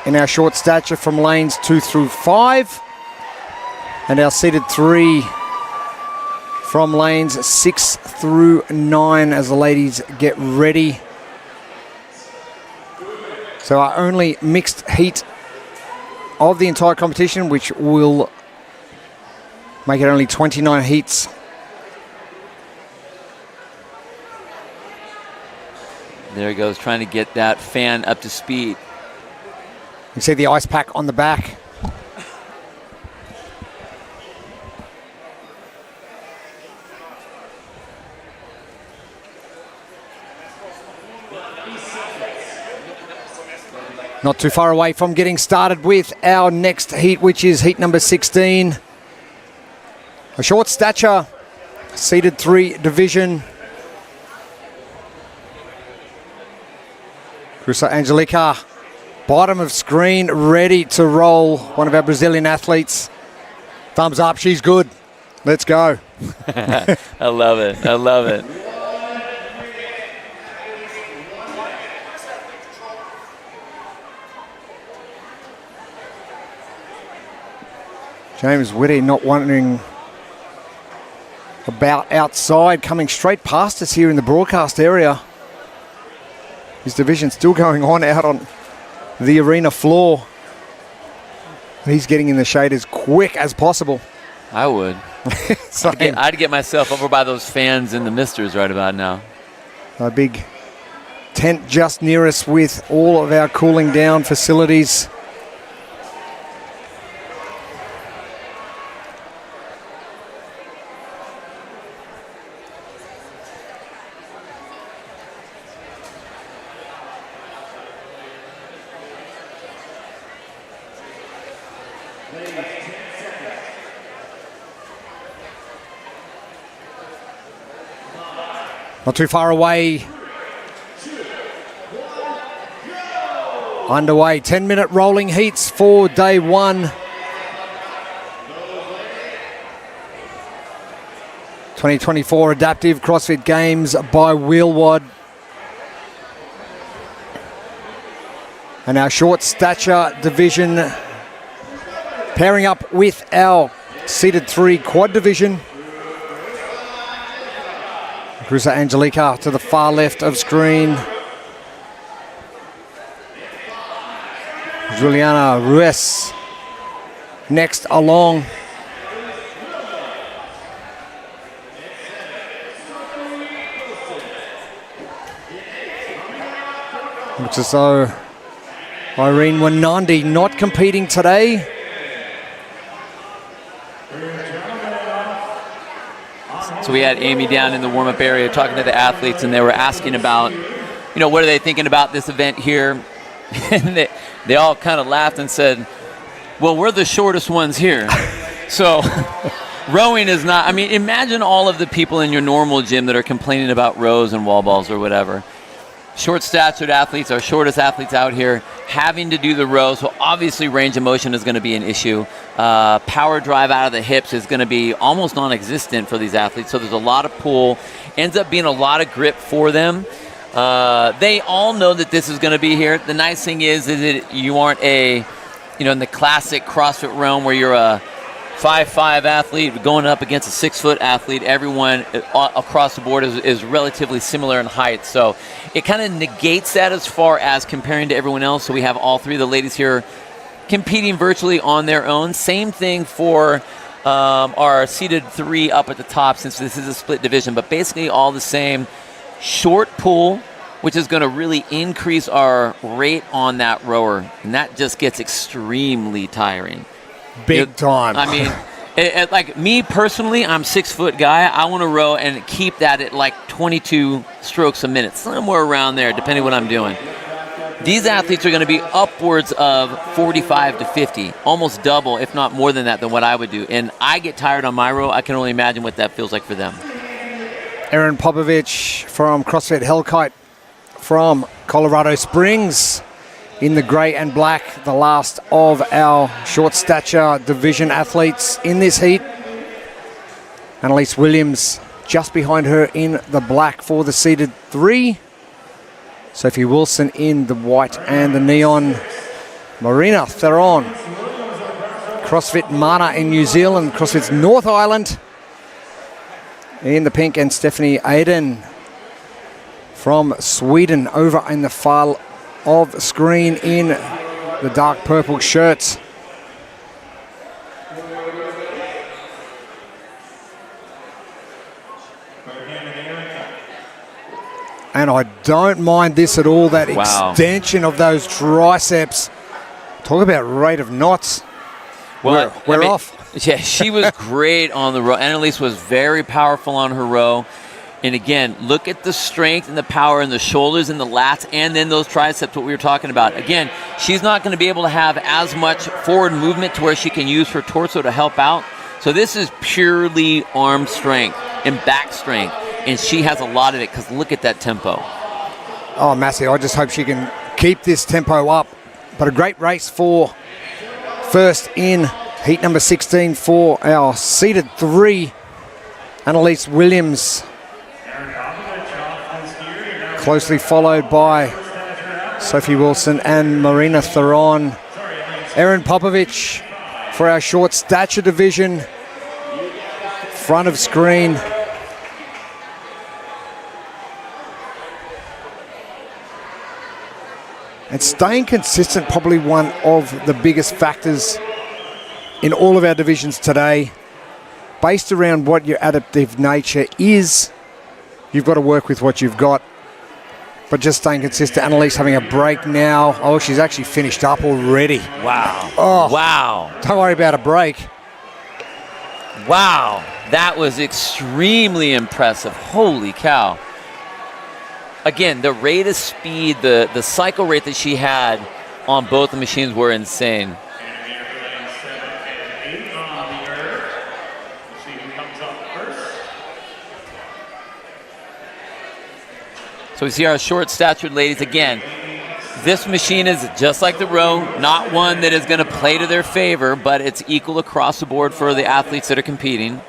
in our short stature from lanes 2 through 5. And our seated 3 from lanes 6 through 9 as the ladies get ready. So our only mixed heat of the entire competition, which will make it only 29 heats. There he goes, trying to get that fan up to speed. You see the ice pack on the back. Not too far away from getting started with our next heat, which is heat number 16. A short stature, seeded 3 division. Cruza Angelica, bottom of screen, ready to roll. One of our Brazilian athletes. Thumbs up, she's good. Let's go. I love it. I love it. James Whitty not wondering about outside, coming straight past us here in the broadcast area. His division still going on out on the arena floor. And he's getting in the shade as quick as possible. I would. I'd get myself over by those fans in the misters right about now. A big tent just near us with all of our cooling down facilities. Not too far away. Underway, 10-minute rolling heats for day 1. 2024 Adaptive CrossFit Games by Wheelwad. And our short stature division pairing up with our seated 3 quad division. Cruza Angelica to the far left of screen. Juliana Ruiz next along. Looks as though Irene Wanandi not competing today. So we had Amy down in the warm-up area talking to the athletes, and they were asking about, what are they thinking about this event here? And they all kind of laughed and said, well, we're the shortest ones here. So rowing is not, imagine all of the people in your normal gym that are complaining about rows and wall balls or whatever. Short-statured athletes, our shortest athletes out here, having to do the rows. So obviously range of motion is going to be an issue. Power drive out of the hips is going to be almost non-existent for these athletes. So there's a lot of pull. Ends up being a lot of grip for them. They all know that this is going to be here. The nice thing is that you aren't in the classic CrossFit realm where you're a 5'5" athlete going up against a 6-foot athlete. Everyone across the board is relatively similar in height. So it kind of negates that as far as comparing to everyone else. So we have all 3 of the ladies here competing virtually on their own. Same thing for our seated 3 up at the top, since this is a split division, but basically all the same. Short pull, which is going to really increase our rate on that rower. And that just gets extremely tiring. Big time. Like me personally, I'm 6-foot guy. I want to row and keep that at like 22 strokes a minute, somewhere around there, depending what I'm doing. These athletes are going to be upwards of 45 to 50, almost double, if not more than that, than what I would do. And I get tired on my row. I can only imagine what that feels like for them. Erin Popovich from CrossFit Hellkite from Colorado Springs in the grey and black, the last of our short stature division athletes in this heat. Annalise Williams just behind her in the black for the seated 3. Sophie Wilson in the white and the neon. Marina Theron, CrossFit Mana in New Zealand, CrossFit's North Island in the pink, and Stephanie Aiden from Sweden over in the far of screen in the dark purple shirts. And I don't mind this at all, that extension of those triceps. Talk about rate of knots. Well, we're off. Yeah, she was great on the row. Annalise was very powerful on her row. And again, look at the strength and the power in the shoulders and the lats and then those triceps, what we were talking about. Again, she's not going to be able to have as much forward movement to where she can use her torso to help out. So this is purely arm strength and back strength. And she has a lot of it because look at that tempo. Oh, Massey, I just hope she can keep this tempo up. But a great race for first in heat number 16 for our seeded 3, Annalise Williams. Closely followed by Sophie Wilson and Marina Theron. Erin Popovich for our short stature division. Front of screen. And staying consistent, probably one of the biggest factors in all of our divisions today. Based around what your adaptive nature is, you've got to work with what you've got. But just staying consistent. Annalise having a break now. Oh, she's actually finished up already. Wow. Oh, wow. Don't worry about a break. Wow. That was extremely impressive. Holy cow. Again, the rate of speed, the cycle rate that she had on both the machines were insane. So we see our short-statured ladies again. This machine is just like the row, not one that is going to play to their favor, but it's equal across the board for the athletes that are competing.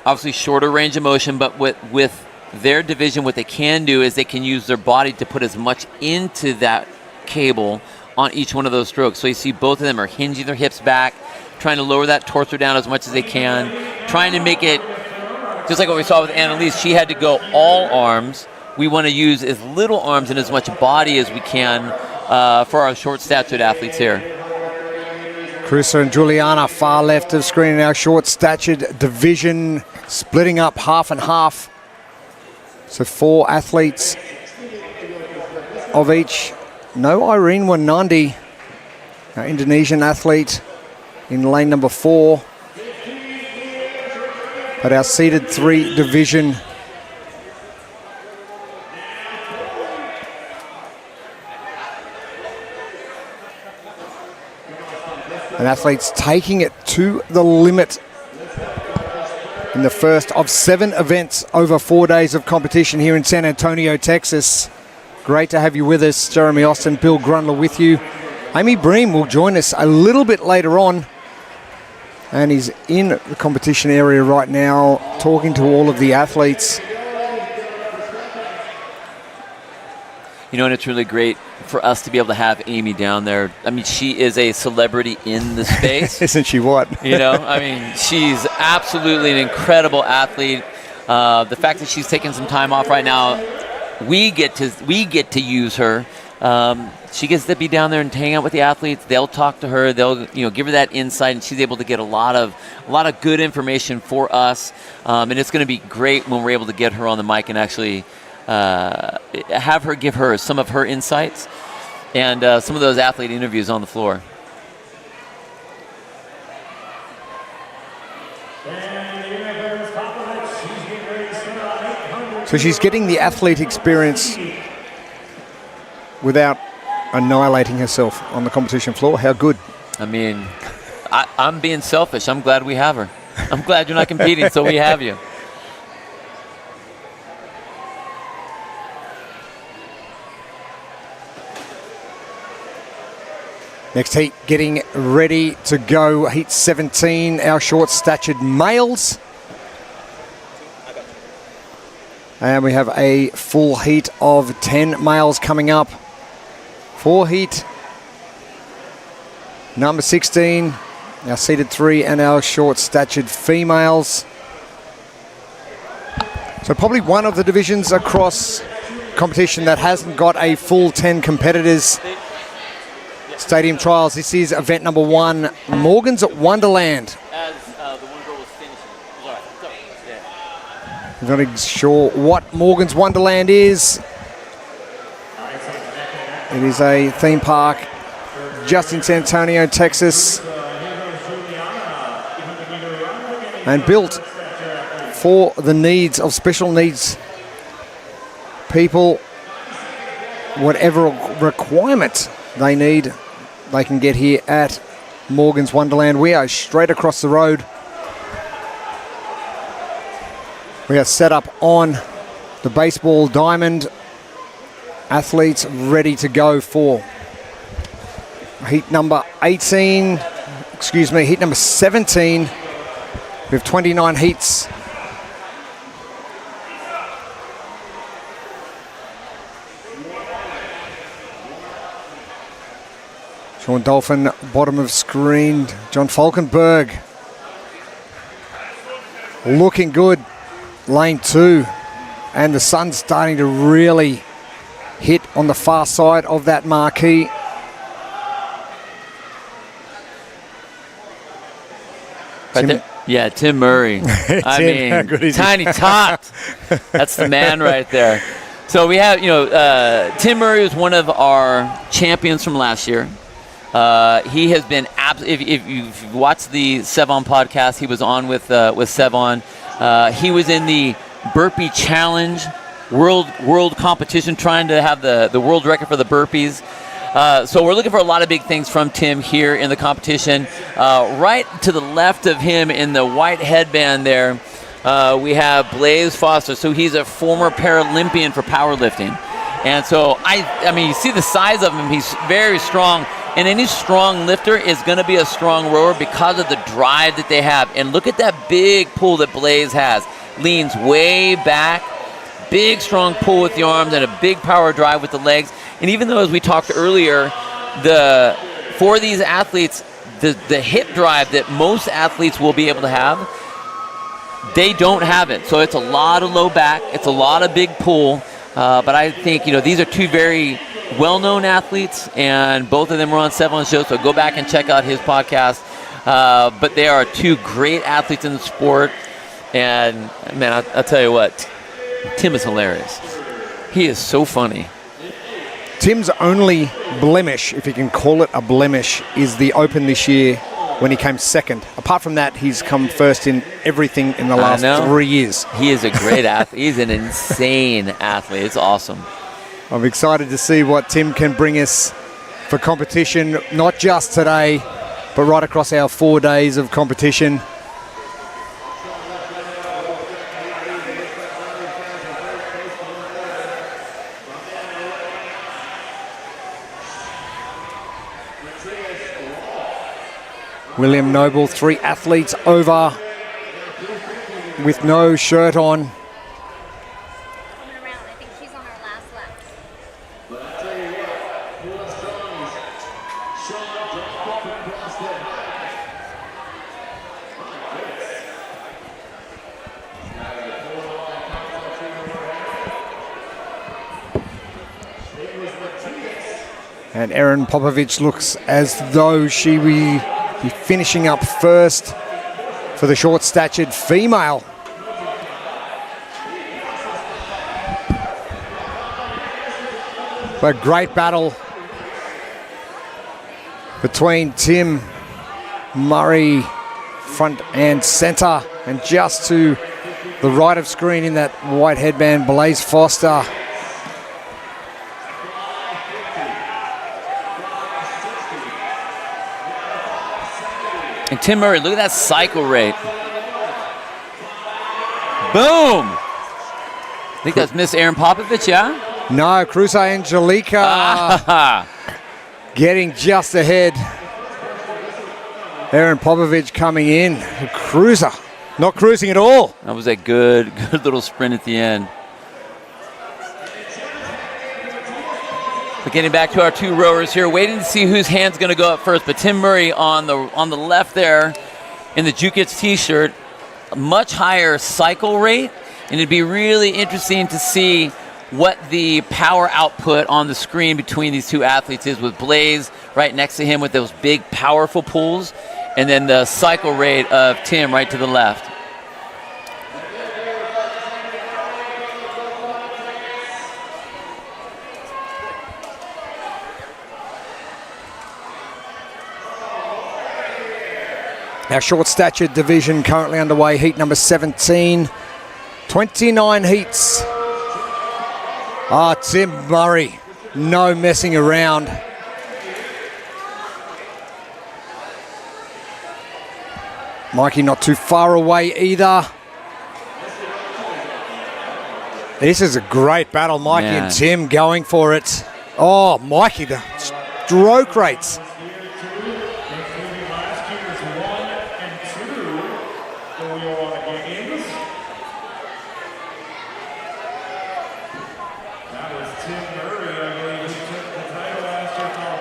Obviously, shorter range of motion, but with their division, what they can do is they can use their body to put as much into that cable on each one of those strokes. So you see both of them are hinging their hips back, trying to lower that torso down as much as they can, trying to make it, just like what we saw with Annalise, she had to go all arms. We want to use as little arms and as much body as we can for our short-statured athletes here. Carissa and Juliana far left of screen in our short-statured division, splitting up half and half. So 4 athletes of each. No Irene Wanandi, our Indonesian athlete in lane number 4. But our seeded 3 division. And athletes taking it to the limit in the first of 7 events over 4 days of competition here in San Antonio, Texas. Great to have you with us. Jeremy Austin, Bill Grundler with you. Amy Bream will join us a little bit later on. And he's in the competition area right now, talking to all of the athletes. You know, and it's really great for us to be able to have Amy down there. I mean, she is a celebrity in the space. Isn't she what? You know, I mean, she's absolutely an incredible athlete. The fact that she's taking some time off right now, we get to use her. She gets to be down there and hang out with the athletes. They'll talk to her. They'll give her that insight, and she's able to get a lot of good information for us. And it's going to be great when we're able to get her on the mic and actually have her give her some of her insights and some of those athlete interviews on the floor. So she's getting the athlete experience without annihilating herself on the competition floor. How good. I mean, I'm being selfish. I'm glad we have her. I'm glad you're not competing, so we have you. Next heat getting ready to go. Heat 17, our short-statured males. And we have a full heat of 10 males coming up. For heat number 16, our seeded 3 and our short-statured females. So probably one of the divisions across competition that hasn't got a full 10 competitors. Stadium trials. This is event number 1, Morgan's Wonderland. As the one girl was finishing. I'm not sure what Morgan's Wonderland is. It is a theme park just in San Antonio, Texas, and built for the needs of special needs people. Whatever requirement they need, they can get here at Morgan's Wonderland. We are straight across the road. We are set up on the baseball diamond. Athletes ready to go for heat number 17. We have 29 heats. Sean Dolphin, bottom of screen. John Falkenberg looking good. Lane 2. And the sun's starting to really hit on the far side of that marquee. Right there. Yeah, Tim Murray. I mean, tiny tot. That's the man right there. So we have, Tim Murray was one of our champions from last year. He has been, if you've watched the Sevon podcast, he was on with Sevon. He was in the burpee challenge world competition, trying to have the world record for the burpees. So we're looking for a lot of big things from Tim here in the competition. Right to the left of him in the white headband there, we have Blaze Foster. So he's a former Paralympian for powerlifting. And so, I mean, you see the size of him. He's very strong. And any strong lifter is going to be a strong rower because of the drive that they have. And look at that big pull that Blaze has. Leans way back. Big, strong pull with the arms and a big power drive with the legs. And even though, as we talked earlier, for these athletes, the hip drive that most athletes will be able to have, they don't have it. So it's a lot of low back. It's a lot of big pull. But I think, these are two very well-known athletes, and both of them were on Sevon's show, so go back and check out his podcast. But they are two great athletes in the sport. And, man, I'll tell you what, Tim is hilarious. He is so funny. Tim's only blemish, if you can call it a blemish, is the Open this year when he came second. Apart from that, he's come first in everything in the last 3 years. He is a great athlete. He's an insane athlete. It's awesome. I'm excited to see what Tim can bring us for competition, not just today, but right across our 4 days of competition. William Noble, 3 athletes over with no shirt on. Coming around, I think she's on our last lap. And Erin Popovich looks as though she will be finishing up first for the short-statured female. But great battle between Tim Murray, front and center, and just to the right of screen in that white headband, Blaze Foster. And Tim Murray, look at that cycle rate. Boom! I think that's Miss Erin Popovich, yeah? No, Cruza Angelica getting just ahead. Erin Popovich coming in. Cruza not cruising at all. That was a good little sprint at the end. But getting back to our 2 rowers here, waiting to see whose hand's going to go up first. But Tim Murray on the left there in the Jukits t-shirt, a much higher cycle rate, and it'd be really interesting to see what the power output on the screen between these two athletes is, with Blaze right next to him with those big, powerful pulls, and then the cycle rate of Tim right to the left. Our short stature division currently underway, heat number 17. 29 heats. Tim Murray, no messing around. Mikey not too far away either. This is a great battle, Mikey and Tim going for it. Oh, Mikey, the stroke rates.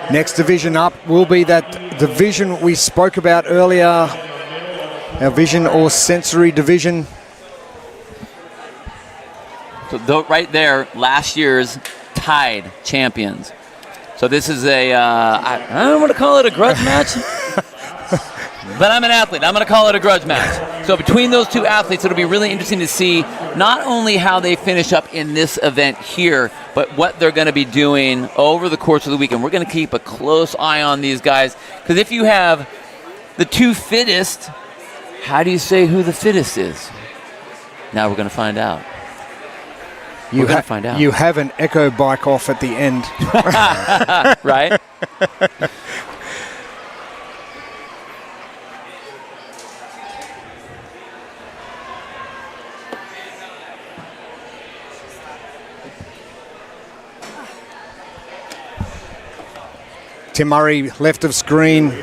Next division up will be that division we spoke about earlier, our vision or sensory division. So right there, last year's tied champions. So this is I don't want to call it a grudge match, but I'm an athlete. I'm going to call it a grudge match. So between those two athletes, it'll be really interesting to see not only how they finish up in this event here, but what they're going to be doing over the course of the weekend. We're going to keep a close eye on these guys, because if you have the two fittest, how do you say who the fittest is? Now we're going to find out. We're going to find out. You have an echo bike off at the end. Right? Tim Murray, left of screen. For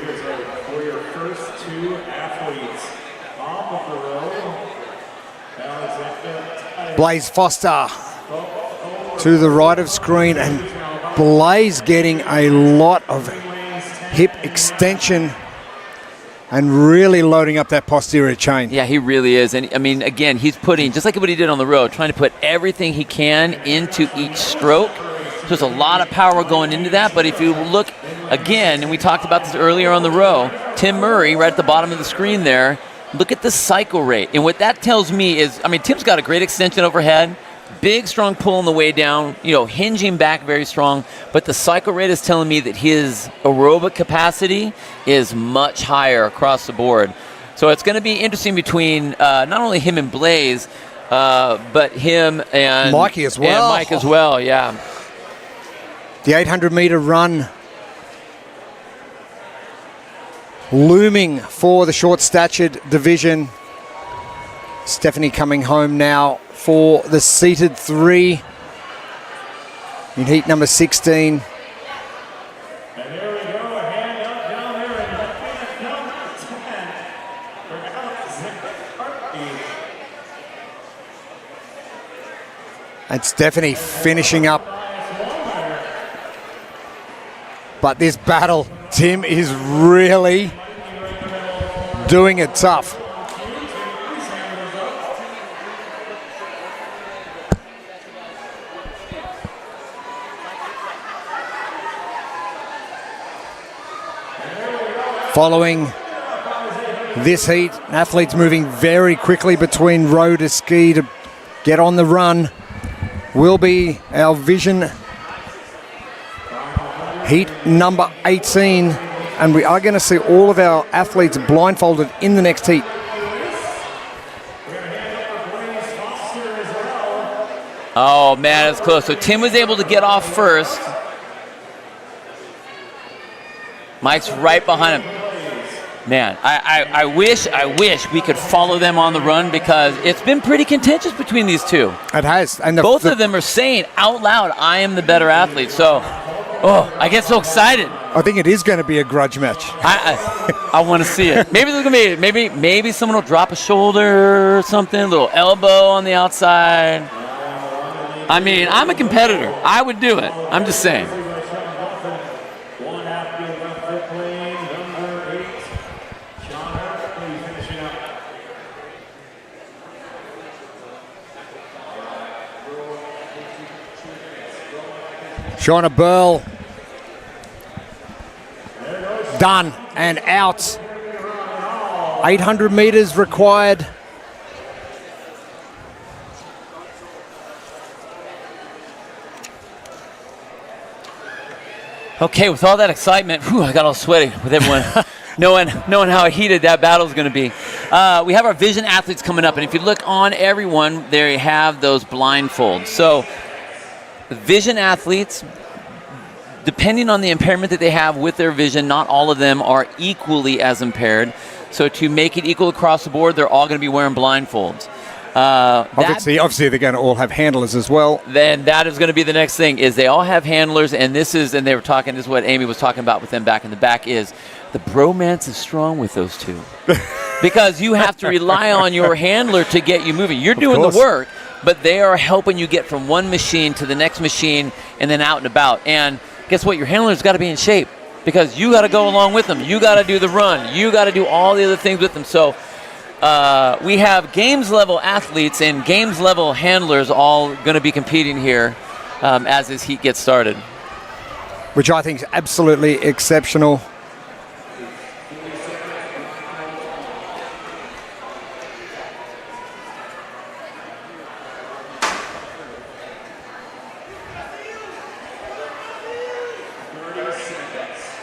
your first two athletes, off of the road, Alexander. Blaze Foster to the right of screen, and Blaze getting a lot of hip extension and really loading up that posterior chain. Yeah, he really is. And I mean, again, he's putting, just like what he did on the road, trying to put everything he can into each stroke. So there's a lot of power going into that. But if you look again, and we talked about this earlier on the row, Tim Murray right at the bottom of the screen there, look at the cycle rate. And what that tells me is, I mean, Tim's got a great extension overhead, big, strong pull on the way down, hinging back very strong. But the cycle rate is telling me that his aerobic capacity is much higher across the board. So it's going to be interesting between not only him and Blaze, but him and Mikey as well. And Mike as well, yeah. The 800-meter run looming for the short-statured division. Stephanie coming home now for the seated 3 in heat number 16. And there we go, a hand up down there, and that's number 10 for Alexander. And Stephanie finishing up. But this battle, Tim is really doing it tough. Following this heat, athletes moving very quickly between row to ski to get on the run will be our vision heat number 18, and we are going to see all of our athletes blindfolded in the next heat. Oh man, it's close. So Tim was able to get off first. Mike's right behind him. Man, I wish we could follow them on the run, because it's been pretty contentious between these two. It has. And both of them are saying out loud, I am the better athlete. So, I get so excited. I think it is going to be a grudge match. I want to see it. Maybe there's going to be, maybe someone will drop a shoulder or something, a little elbow on the outside. I mean, I'm a competitor. I would do it. I'm just saying. Shauna Burl. Done and out. 800 meters required. Okay, with all that excitement, I got all sweaty with everyone knowing how heated that battle is going to be. We have our vision athletes coming up, and if you look on everyone, they have those blindfolds. So the vision athletes, depending on the impairment that they have with their vision, not all of them are equally as impaired. So to make it equal across the board, they're all going to be wearing blindfolds. Obviously, they're going to all have handlers as well. Then that is going to be the next thing, is they all have handlers, and this is what Amy was talking about with them back in the back, is the bromance is strong with those two. Because you have to rely on your handler to get you moving. You're doing the work, but they are helping you get from one machine to the next machine and then out and about. And guess what? Your handler's got to be in shape, because you got to go along with them. You got to do the run. You got to do all the other things with them. So we have games level athletes and games level handlers all going to be competing here as this heat gets started. Which I think is absolutely exceptional.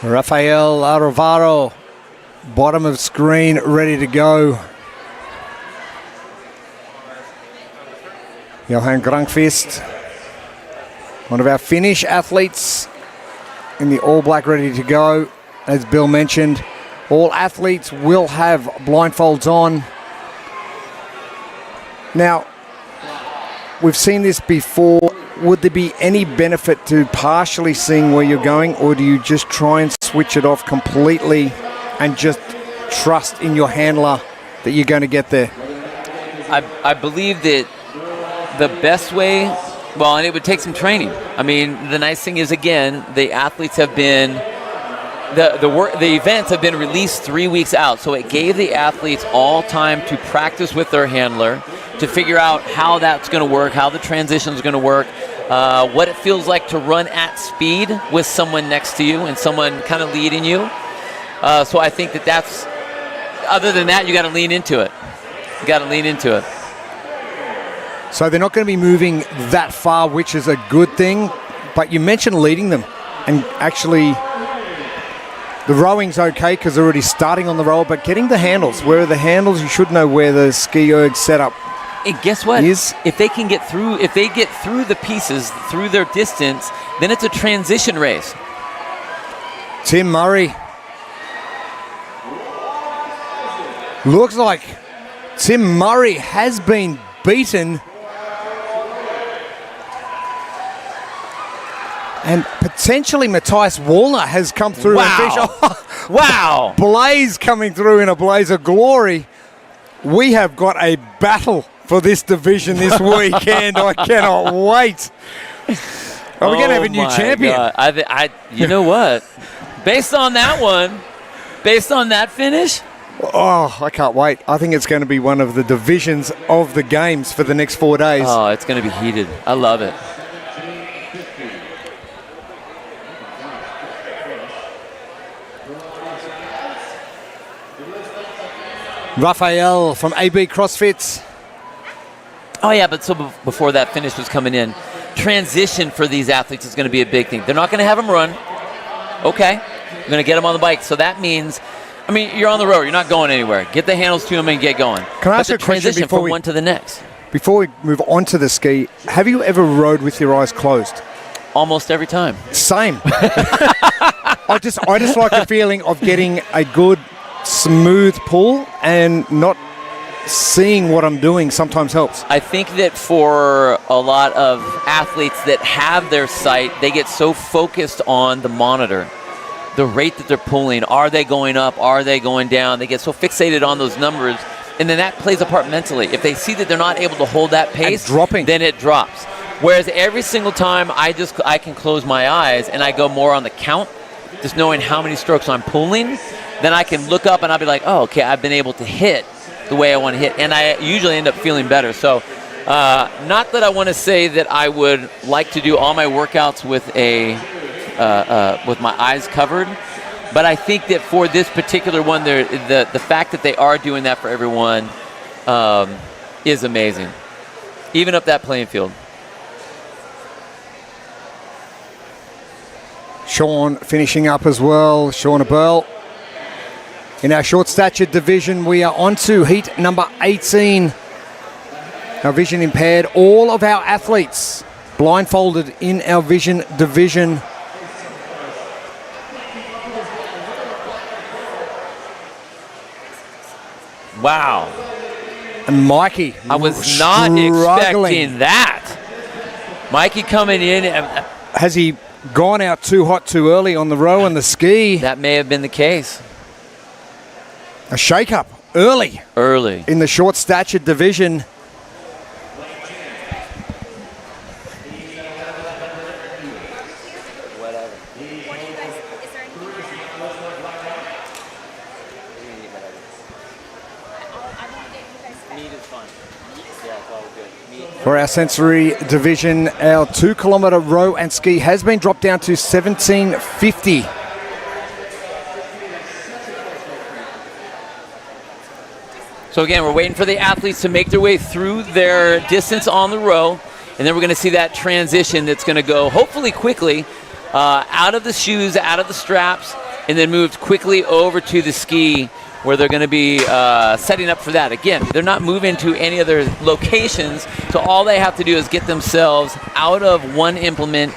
Rafael Arovaro, bottom of screen, ready to go. Johan Grunkvist, one of our Finnish athletes in the All Black, ready to go. As Bill mentioned, all athletes will have blindfolds on. Now, we've seen this before. Would there be any benefit to partially seeing where you're going, or do you just try and switch it off completely and just trust in your handler that you're going to get there? I believe that the best way, and it would take some training. I mean, the nice thing is, again, the athletes have been, the events have been released 3 weeks out, so it gave the athletes all time to practice with their handler, to figure out how that's going to work, how the transition is going to work, what it feels like to run at speed with someone next to you and someone kind of leading you. So I think that's, other than that, you got to lean into it. You got to lean into it. So they're not going to be moving that far, which is a good thing. But you mentioned leading them, and actually the rowing's okay because they're already starting on the roll, but getting the handles. Where are the handles? You should know where the ski erg setup. And guess what? Is. If they can get through, if they get through the pieces, through their distance, then it's a transition race. Tim Murray. Looks like Tim Murray has been beaten. And potentially Matthias Wallner has come through. Wow. Wow. Blaze coming through in a blaze of glory. We have got a battle for this division this weekend. I cannot wait. Are we going to have a new champion? God. You know what? Based on that one, based on that finish, oh, I can't wait. I think it's going to be one of the divisions of the games for the next 4 days. Oh, it's going to be heated. I love it. Raphael from AB CrossFit. Oh, yeah, but so before that finish was coming in, transition for these athletes is going to be a big thing. They're not going to have them run. Okay. You're going to get them on the bike. So that means, I mean, you're on the road. You're not going anywhere. Get the handles to them and get going. Can I ask a question transition from one to the next? Before we move on to the ski, have you ever rode with your eyes closed? Almost every time. Same. I just like the feeling of getting a good, smooth pull and not seeing what I'm doing sometimes helps. I think that for a lot of athletes that have their sight, they get so focused on the monitor, the rate that they're pulling. Are they going up? Are they going down? They get so fixated on those numbers, and then that plays a part mentally. If they see that they're not able to hold that pace, then it drops. Whereas every single time I can close my eyes and I go more on the count, just knowing how many strokes I'm pulling, then I can look up and I'll be like, oh, okay, I've been able to hit the way I want to hit. And I usually end up feeling better. So Not that I want to say that I would like to do all my workouts with with my eyes covered, but I think that for this particular one, the fact that they are doing that for everyone is amazing. Even up that playing field. Sean finishing up as well. Sean Abel. In our short stature division, we are on to heat number 18. Our vision impaired. All of our athletes blindfolded in our vision division. Wow. And Mikey, I was not expecting that. Mikey coming in. Has he gone out too hot too early on the row and the ski? That may have been the case. A shake-up early in the short stature division. For our sensory division, our 2 kilometre row and ski has been dropped down to 1750. So again, we're waiting for the athletes to make their way through their distance on the row, and then we're going to see that transition that's going to go hopefully quickly out of the shoes, out of the straps, and then moved quickly over to the ski, where they're going to be setting up for that. Again, they're not moving to any other locations, so all they have to do is get themselves out of one implement,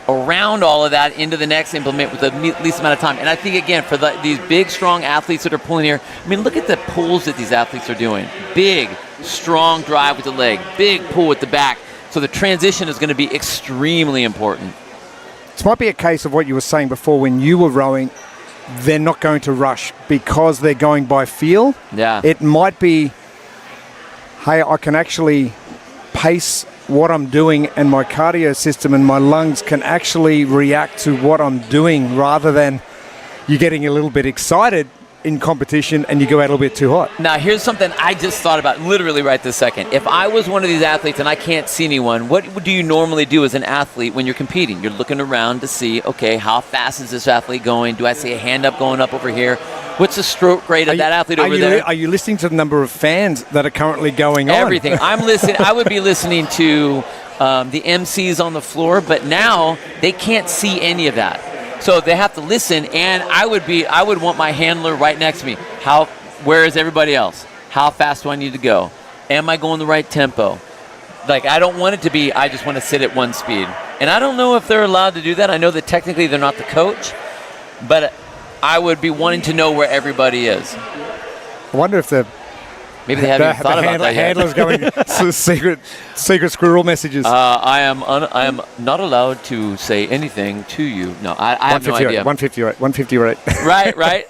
around all of that, into the next implement with the least amount of time. And I think, again, for these big, strong athletes that are pulling here, I mean, look at the pulls that these athletes are doing. Big, strong drive with the leg, big pull with the back. So the transition is going to be extremely important. This might be a case of what you were saying before when you were rowing. They're not going to rush because they're going by feel. Yeah. It might be, hey, I can actually pace what I'm doing, and my cardio system and my lungs can actually react to what I'm doing, rather than you getting a little bit excited in competition and you go out a little bit too hot. Now, here's something I just thought about literally right this second. If I was one of these athletes and I can't see anyone, what do you normally do as an athlete when you're competing? You're looking around to see, okay, how fast is this athlete going? Do I see a hand up going up over here? What's the stroke rate of that athlete over there? Are you listening to the number of fans that are currently going on? Everything. I'm listening. I would be listening to the MCs on the floor, but now they can't see any of that. So they have to listen, and I would want my handler right next to me. Where is everybody else? How fast do I need to go? Am I going the right tempo? Like, I don't want it to be, I just want to sit at one speed. And I don't know if they're allowed to do that. I know that technically they're not the coach, but I would be wanting to know where everybody is. I wonder if maybe they haven't even thought about that yet. Handler's going some secret squirrel messages. I am not allowed to say anything to you. No, I have no idea. 150 right. Right.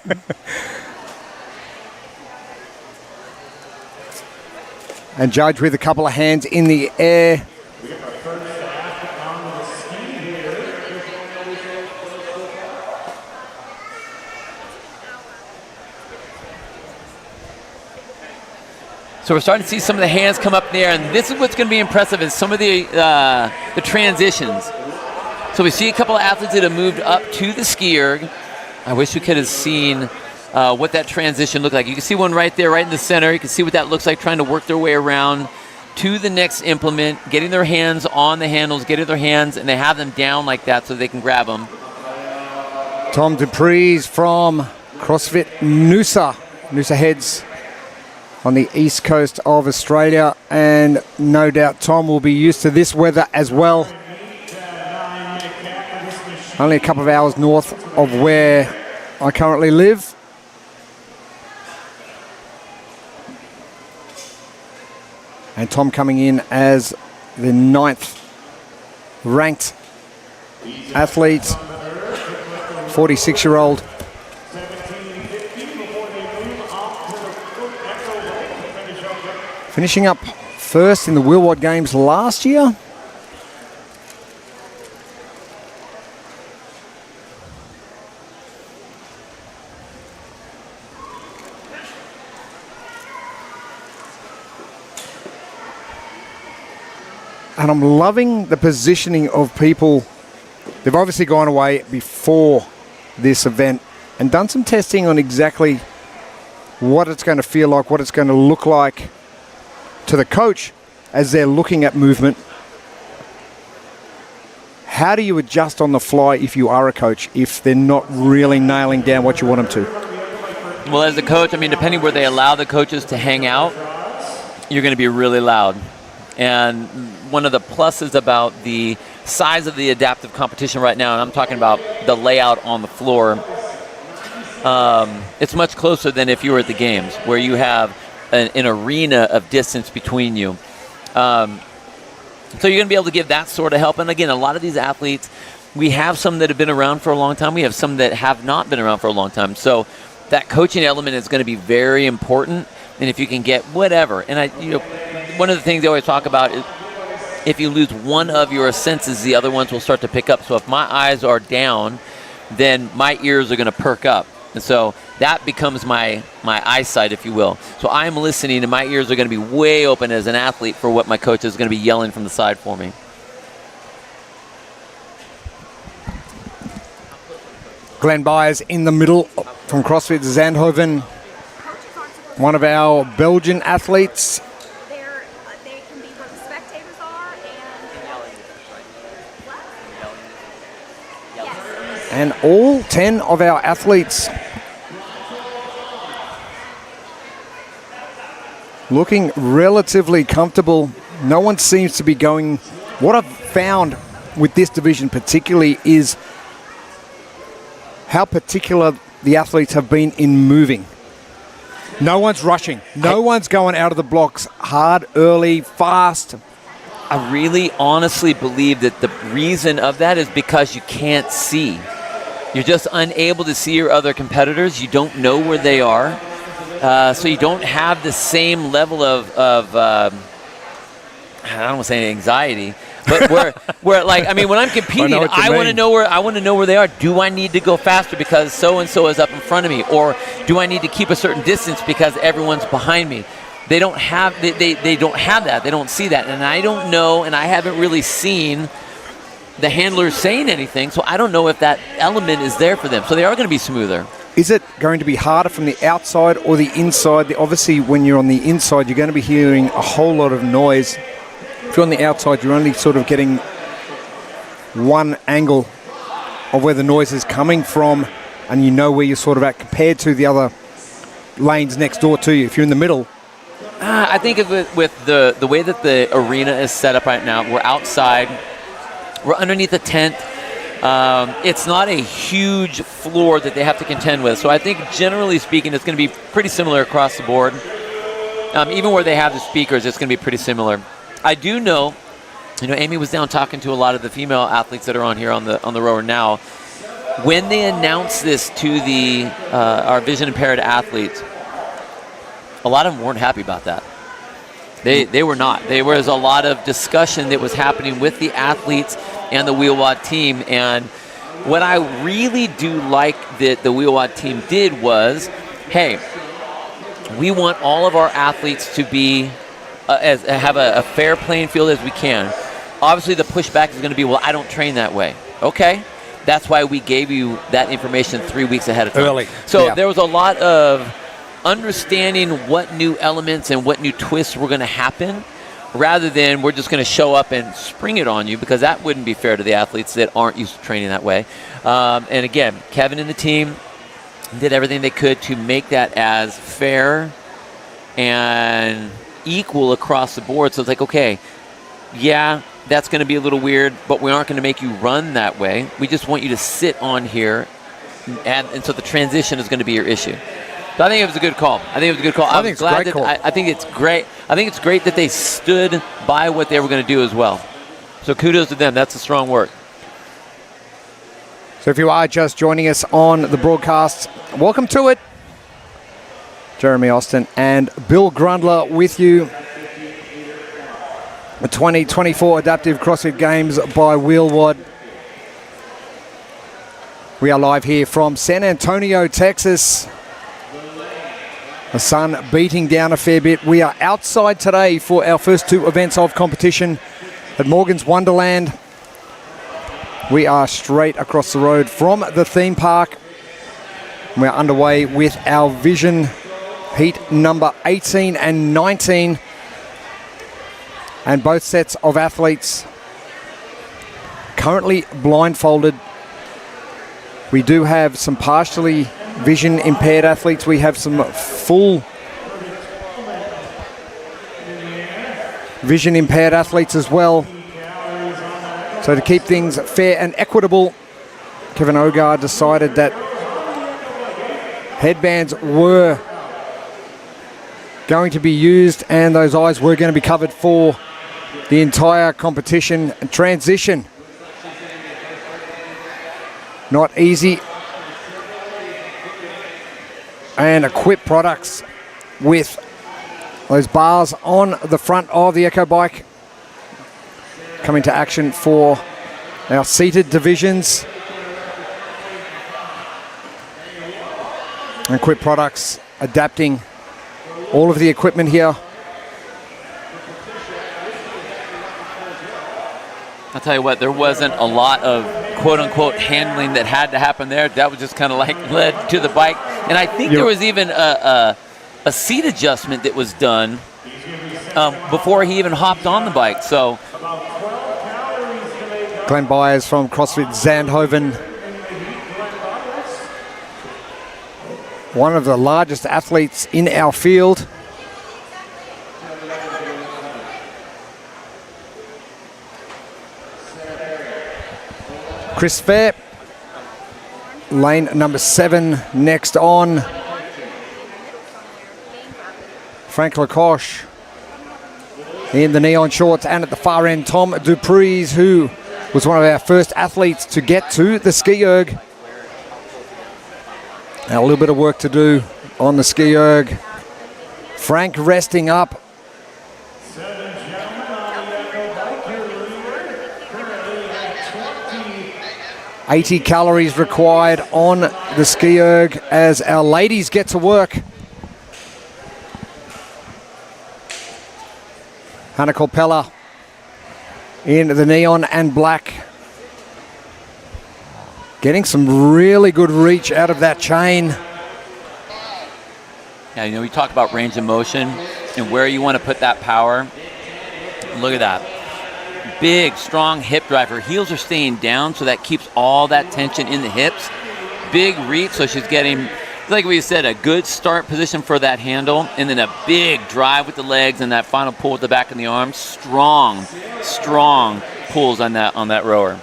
And judge with a couple of hands in the air. So we're starting to see some of the hands come up there, and this is what's going to be impressive is some of the transitions. So we see a couple of athletes that have moved up to the ski erg. I wish we could have seen what that transition looked like. You can see one right there, right in the center. You can see what that looks like, trying to work their way around to the next implement, getting their hands on the handles, getting their hands, and they have them down like that so they can grab them. Tom Dupree's from CrossFit Noosa heads on the east coast of Australia, and no doubt Tom will be used to this weather as well. Only a couple of hours north of where I currently live. And Tom coming in as the 9th ranked athlete, 46-year-old. Finishing up first in the Wheelwad Games last year. And I'm loving the positioning of people. They've obviously gone away before this event and done some testing on exactly what it's going to feel like, what it's going to look like to the coach as they're looking at movement. How do you adjust on the fly if you are a coach, if they're not really nailing down what you want them to? Well, as a coach, I mean, depending where they allow the coaches to hang out, you're going to be really loud. And one of the pluses about the size of the adaptive competition right now, and I'm talking about the layout on the floor, it's much closer than if you were at the games, where you have an arena of distance between you. So you're going to be able to give that sort of help. And again, a lot of these athletes, we have some that have been around for a long time. We have some that have not been around for a long time. So that coaching element is going to be very important. And if you can get whatever, and one of the things they always talk about is if you lose one of your senses, the other ones will start to pick up. So if my eyes are down, then my ears are going to perk up. And so that becomes my eyesight, if you will. So I'm listening, and my ears are going to be way open as an athlete for what my coach is going to be yelling from the side for me. Glenn Byers in the middle from CrossFit Zandhoven, one of our Belgian athletes. They can be where the spectators are and yes. And all 10 of our athletes looking relatively comfortable. No one seems to be going. What I've found with this division particularly is how particular the athletes have been in moving. No one's rushing. No one's going out of the blocks hard, early, fast. I really honestly believe that the reason of that is because you can't see. You're just unable to see your other competitors. You don't know where they are. So you don't have the same level of I don't want to say anxiety, but where like, I mean, when I'm competing, I want to know where they are. Do I need to go faster because so and so is up in front of me, or do I need to keep a certain distance because everyone's behind me? They don't have they don't have that. They don't see that, and I don't know, and I haven't really seen the handlers saying anything, so I don't know if that element is there for them. So they are going to be smoother. Is it going to be harder from the outside or the inside? Obviously, when you're on the inside, you're going to be hearing a whole lot of noise. If you're on the outside, you're only sort of getting one angle of where the noise is coming from, and you know where you're sort of at compared to the other lanes next door to you. If you're in the middle. I think with the way that the arena is set up right now, we're outside, we're underneath a tent. It's not a huge floor that they have to contend with. So I think generally speaking, it's going to be pretty similar across the board. Even where they have the speakers, it's going to be pretty similar. I do know, Amy was down talking to a lot of the female athletes that are on here on the rower now. When they announced this to our vision impaired athletes, a lot of them weren't happy about that. They were not. There was a lot of discussion that was happening with the athletes and the Wheelwad team. And what I really do like that the Wheelwad team did was, hey, we want all of our athletes to be have a fair playing field as we can. Obviously, the pushback is going to be, well, I don't train that way. Okay, that's why we gave you that information 3 weeks ahead of time. Early. So yeah. There was a lot of understanding what new elements and what new twists were going to happen, rather than we're just going to show up and spring it on you, because that wouldn't be fair to the athletes that aren't used to training that way. And again, Kevin and the team did everything they could to make that as fair and equal across the board. So it's like, okay, yeah, that's going to be a little weird, but we aren't going to make you run that way. We just want you to sit on here, and so the transition is going to be your issue. So I think it was a good call. I think it's a great call. I think it's great. I think it's great that they stood by what they were going to do as well. So kudos to them. That's a strong work. So if you are just joining us on the broadcast, welcome to it. Jeremy Austin and Bill Grundler with you. The 2024 Adaptive CrossFit Games by Wheelwad. We are live here from San Antonio, Texas. The sun beating down a fair bit. We are outside today for our first two events of competition. at Morgan's Wonderland. We are straight across the road from the theme park. We're underway with our Vision heat number 18 and 19. And both sets of athletes currently blindfolded. We do have some partially vision impaired athletes. We have some full vision impaired athletes as well. So to keep things fair and equitable, Kevin Ogar decided that headbands were going to be used and those eyes were going to be covered for the entire competition. Transition, not easy. And Equip products with those bars on the front of the Echo Bike coming to action for our seated divisions. And Equip products adapting all of the equipment here. I'll tell you what, there wasn't a lot of quote-unquote handling that had to happen there. That was just kind of like led to the bike. And I think there was even a seat adjustment that was done before he even hopped on the bike. So Glenn Byers from CrossFit Zandhoven, one of the largest athletes in our field. Chris Fair, lane number 7, next on. Frank Lacoche in the neon shorts, and at the far end, Tom Dupreez, who was one of our first athletes to get to the ski erg. Now a little bit of work to do on the ski erg. Frank resting up. 80 calories required on the ski erg as our ladies get to work. Hannah Corpella in the neon and black. Getting some really good reach out of that chain. yeah, you know, we talk about range of motion and where you want to put that power. Look at that. Big, strong hip drive. Her heels are staying down, so that keeps all that tension in the hips. Big reach, so she's getting, like we said, a good start position for that handle, and then a big drive with the legs and that final pull with the back of the arms. Strong, strong pulls on that rower.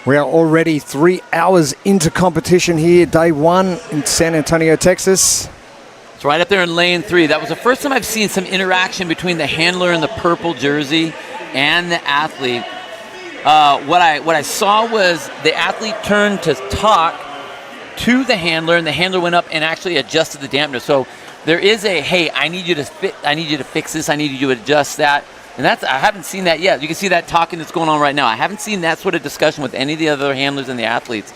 We are already 3 hours into competition here, day 1 in San Antonio, Texas. It's right up there in lane 3. That was the first time I've seen some interaction between the handler in the purple jersey and the athlete. What I saw was the athlete turned to talk to the handler, and the handler went up and actually adjusted the dampener. So there is a, hey, I need you to fix this, I need you to adjust that. And I haven't seen that yet. You can see that talking that's going on right now. I haven't seen that sort of discussion with any of the other handlers and the athletes.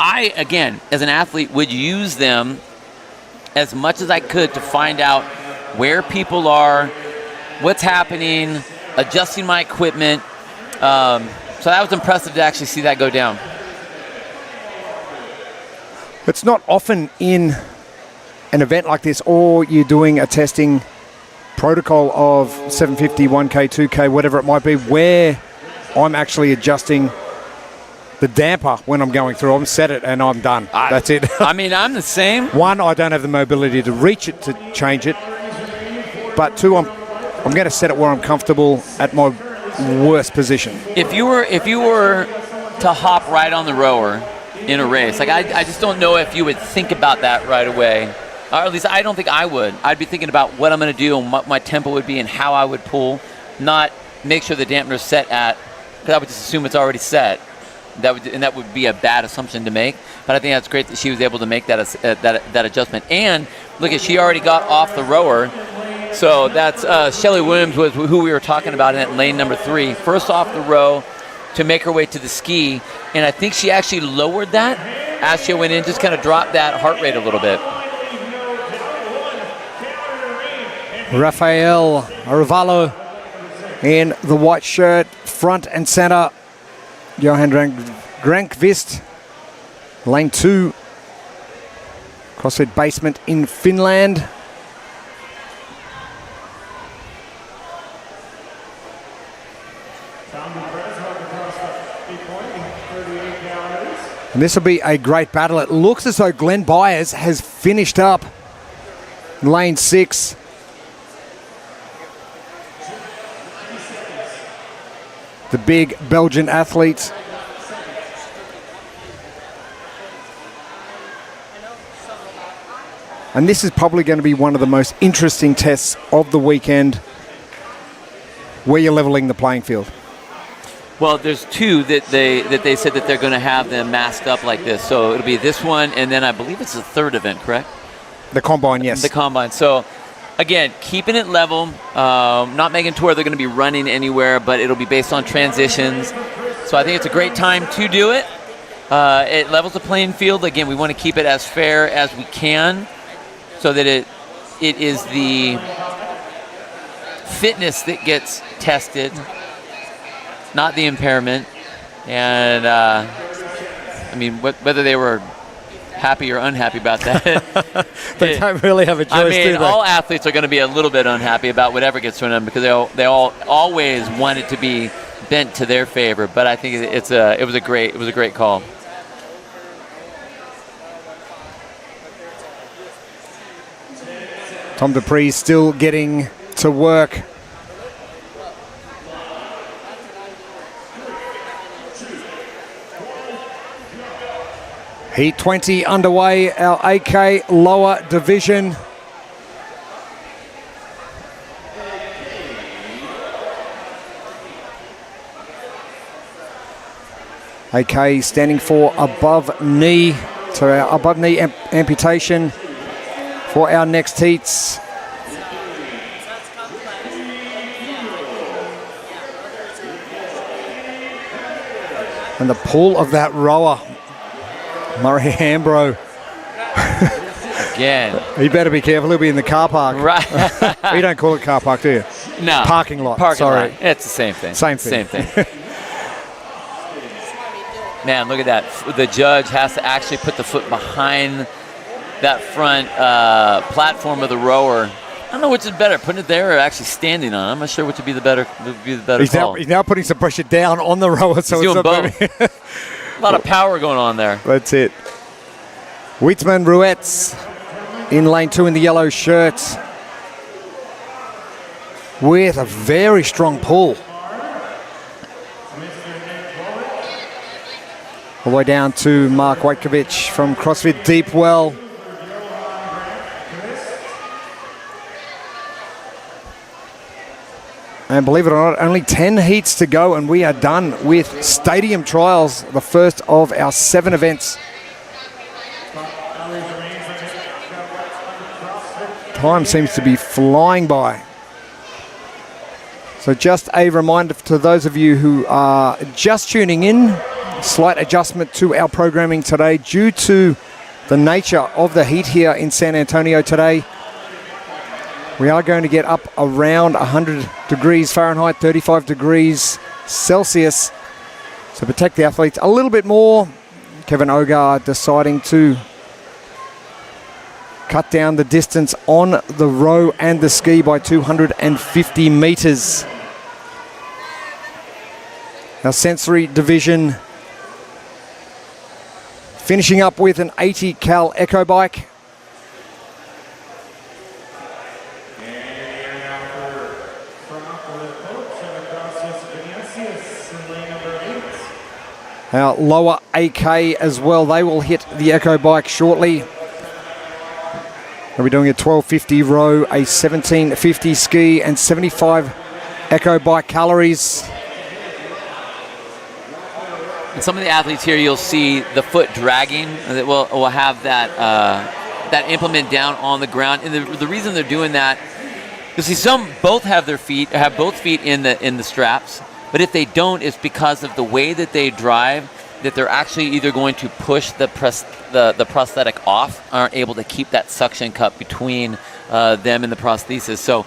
I, again, as an athlete, would use them as much as I could to find out where people are, what's happening, adjusting my equipment. So that was impressive to actually see that go down. It's not often in an event like this, or you're doing a testing protocol of 750, 1K, 2K, whatever it might be, where I'm actually adjusting the damper when I'm going through. I'm set it and I'm done. That's it. I mean, I'm the same. One, I don't have the mobility to reach it to change it. But two, I'm going to set it where I'm comfortable at my worst position. If you were to hop right on the rower in a race, like I just don't know if you would think about that right away. Or at least I don't think I would. I'd be thinking about what I'm going to do and what my tempo would be and how I would pull, not make sure the dampener's set at, because I would just assume it's already set. That would be a bad assumption to make. But I think that's great that she was able to make that adjustment. And look, she already got off the rower So that's Shelly Williams was who we were talking about in lane number 3. First off the row to make her way to the ski, and I think she actually lowered that as she went in, just kind of dropped that heart rate a little bit. Rafael Arevalo in the white shirt, front and center. Johan Grankvist, lane 2. CrossFit basement in Finland. And this will be a great battle. It looks as though Glenn Byers has finished up in lane 6. The big Belgian athlete. And this is probably going to be one of the most interesting tests of the weekend, where you're leveling the playing field. Well, there's 2 that they said that they're going to have them masked up like this. So it'll be this one, and then I believe it's the 3rd event, correct? The combine, yes. The combine. So again, keeping it level, not making to where they're going to be running anywhere, but it'll be based on transitions. So I think it's a great time to do it. It levels the playing field. Again, we want to keep it as fair as we can, so that it is the fitness that gets tested, not the impairment. And I mean, whether they were happy or unhappy about that. They don't really have a choice, I mean, do they? all athletes are going to be a little bit unhappy about whatever gets thrown in, because they all always want it to be bent to their favor. But I think it was a great call. Tom Dupree's still getting to work. Heat 20 underway, our AK lower division. AK standing for above knee, so our above knee amputation for our next heats. And the pull of that rower, Murray Hambro. Again. You better be careful, he'll be in the car park. Right. You don't call it car park, do you? No. Parking lot, Parking sorry. lot. It's the same thing. Same thing. Man, look at that. The judge has to actually put the foot behind that front platform of the rower. I don't know which is better, putting it there or actually standing on it. I'm not sure which would be the better call. He's now putting some pressure down on the rower, so he's it's doing not both. A lot of power going on there. That's it. Wittmann Ruetz in lane 2 in the yellow shirt with a very strong pull. All the way down to Mark Wojtkiewicz from CrossFit Deep Well. And believe it or not, only 10 heats to go, and we are done with stadium trials, the first of our 7 events. Time seems to be flying by. So just a reminder to those of you who are just tuning in, slight adjustment to our programming today due to the nature of the heat here in San Antonio today. We are going to get up around 100 degrees Fahrenheit, 35 degrees Celsius. So protect the athletes a little bit more. Kevin Ogar deciding to cut down the distance on the row and the ski by 250 meters. Our sensory division finishing up with an 80 cal Echo bike. Our lower AK as well, they will hit the Echo bike shortly. We'll be doing a 1250 row, a 1750 ski, and 75 Echo bike calories. And some of the athletes here, you'll see the foot dragging. That will have that that implement down on the ground. And the reason they're doing that You see, both have both feet in the straps, but if they don't, it's because of the way that they drive, that they're actually either going to push the prosthetic off, aren't able to keep that suction cup between them and the prosthesis. So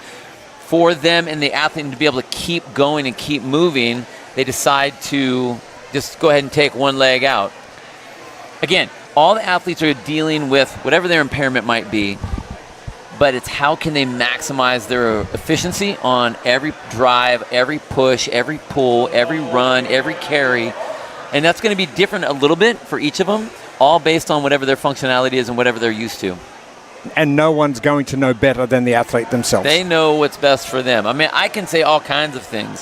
for them and the athlete to be able to keep going and keep moving, they decide to just go ahead and take one leg out. Again, all the athletes are dealing with whatever their impairment might be, but it's how can they maximize their efficiency on every drive, every push, every pull, every run, every carry. And that's going to be different a little bit for each of them, all based on whatever their functionality is and whatever they're used to. And no one's going to know better than the athlete themselves. They know what's best for them. I mean, I can say all kinds of things,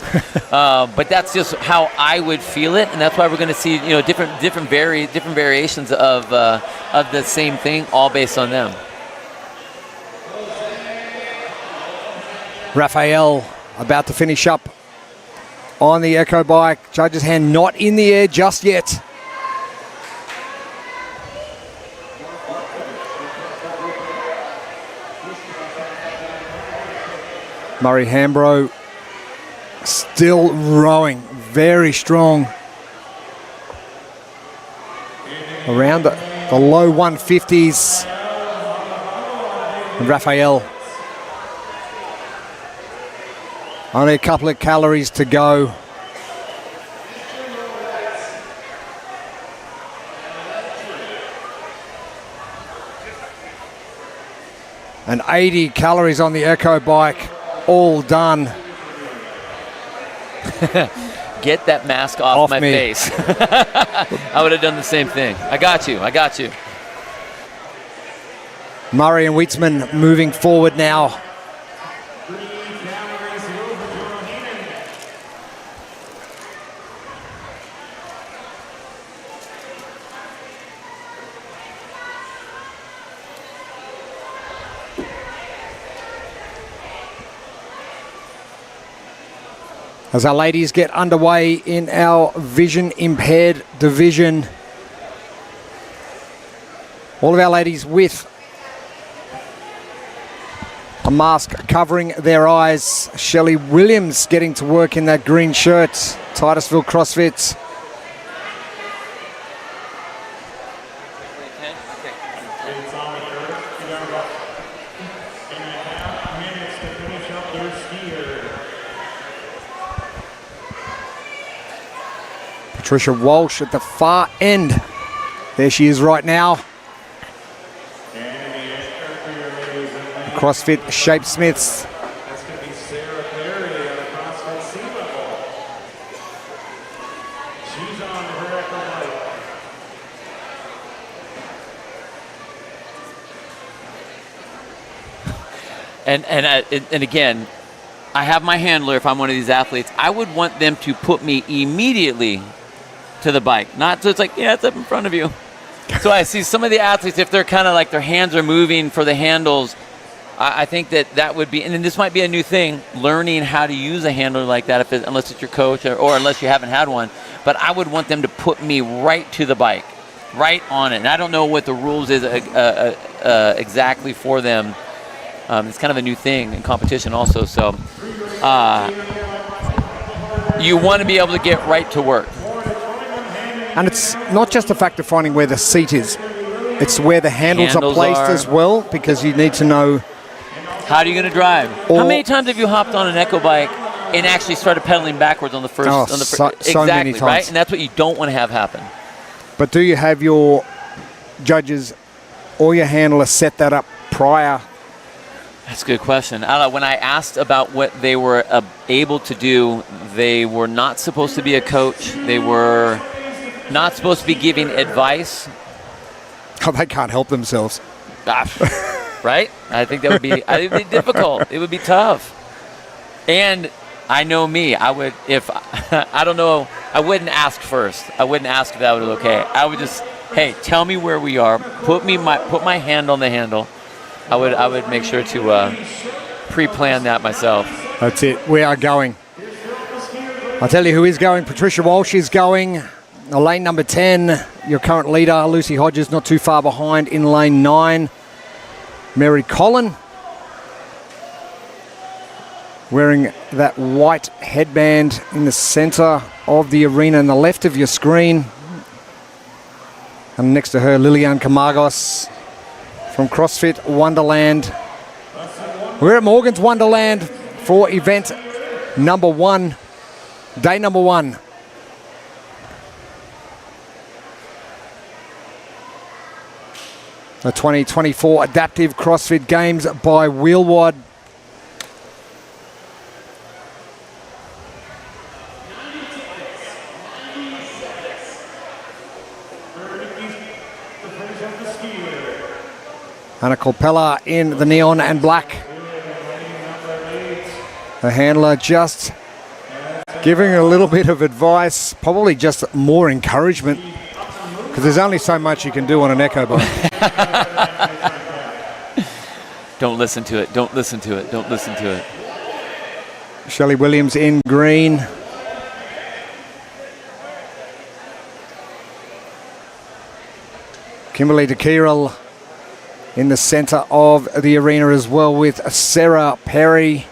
but that's just how I would feel it, and that's why we're going to see, different variations of the same thing, all based on them. Raphael about to finish up on the Echo bike. Judge's hand not in the air just yet. Murray Hambro still rowing very strong. Around the low 150s. And Raphael, only a couple of calories to go. And 80 calories on the Echo bike. All done. Get that mask off my me. face. I would have done the same thing. I got you. Murray and Weitzman moving forward now. As our ladies get underway in our vision impaired division. All of our ladies with a mask covering their eyes. Shelley Williams getting to work in that green shirt. Titusville CrossFit. Patricia Walsh at the far end. There she is right now. CrossFit Shapesmiths. That's going to be Sarah Perry at a CrossFit C level. She's on her Echo bike. And again, I have my handler. If I'm one of these athletes, I would want them to put me immediately to the bike. Not so it's like, yeah, it's up in front of you. So I see some of the athletes, if they're kind of like their hands are moving for the handles, I think that would be, and then this might be a new thing, learning how to use a handler like that, unless it's your coach or unless you haven't had one. But I would want them to put me right to the bike, right on it. And I don't know what the rules is exactly for them. It's kind of a new thing in competition also. So you want to be able to get right to work. And it's not just a fact of finding where the seat is. It's where the handles are placed as well, because you need to know. How are you going to drive? How many times have you hopped on an Echo bike and actually started pedaling backwards on the first? So exactly, many times. Right? And that's what you don't want to have happen. But do you have your judges or your handler set that up prior? That's a good question. When I asked about what they were able to do, they were not supposed to be a coach. They were not supposed to be giving advice. Oh, they can't help themselves. Right? I think that would be difficult. It would be tough. And I know me. I would, if I don't know, I wouldn't ask first. I wouldn't ask if that was okay. I would just, hey, tell me where we are. Put my hand on the handle. I would make sure to pre-plan that myself. That's it. We are going. I'll tell you who is going. Patricia Walsh is going. Lane number 10, your current leader, Lucy Hodges, not too far behind in lane 9. Mary Collin. wearing that white headband in the center of the arena on the left of your screen. And next to her, Lilian Camargos from CrossFit Wonderland. We're at Morgan's Wonderland for event number 1, day number 1. The 2024 Adaptive CrossFit Games by Wheelwad. Anna Colpella in the neon and black. The handler just giving a little bit of advice, probably just more encouragement, because there's only so much you can do on an echo bike. Don't listen to it. Don't listen to it. Don't listen to it. Shelley Williams in green. Kimberly DeKirill in the center of the arena as well, with Sarah Perry.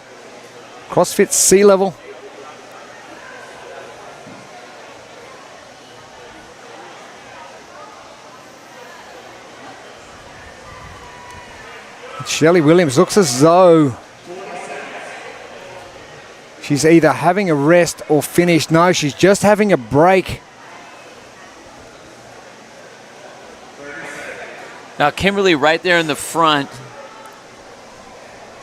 CrossFit Sea Level. Shelley Williams looks as though she's either having a rest or finished. No, she's just having a break. Now Kimberly right there in the front.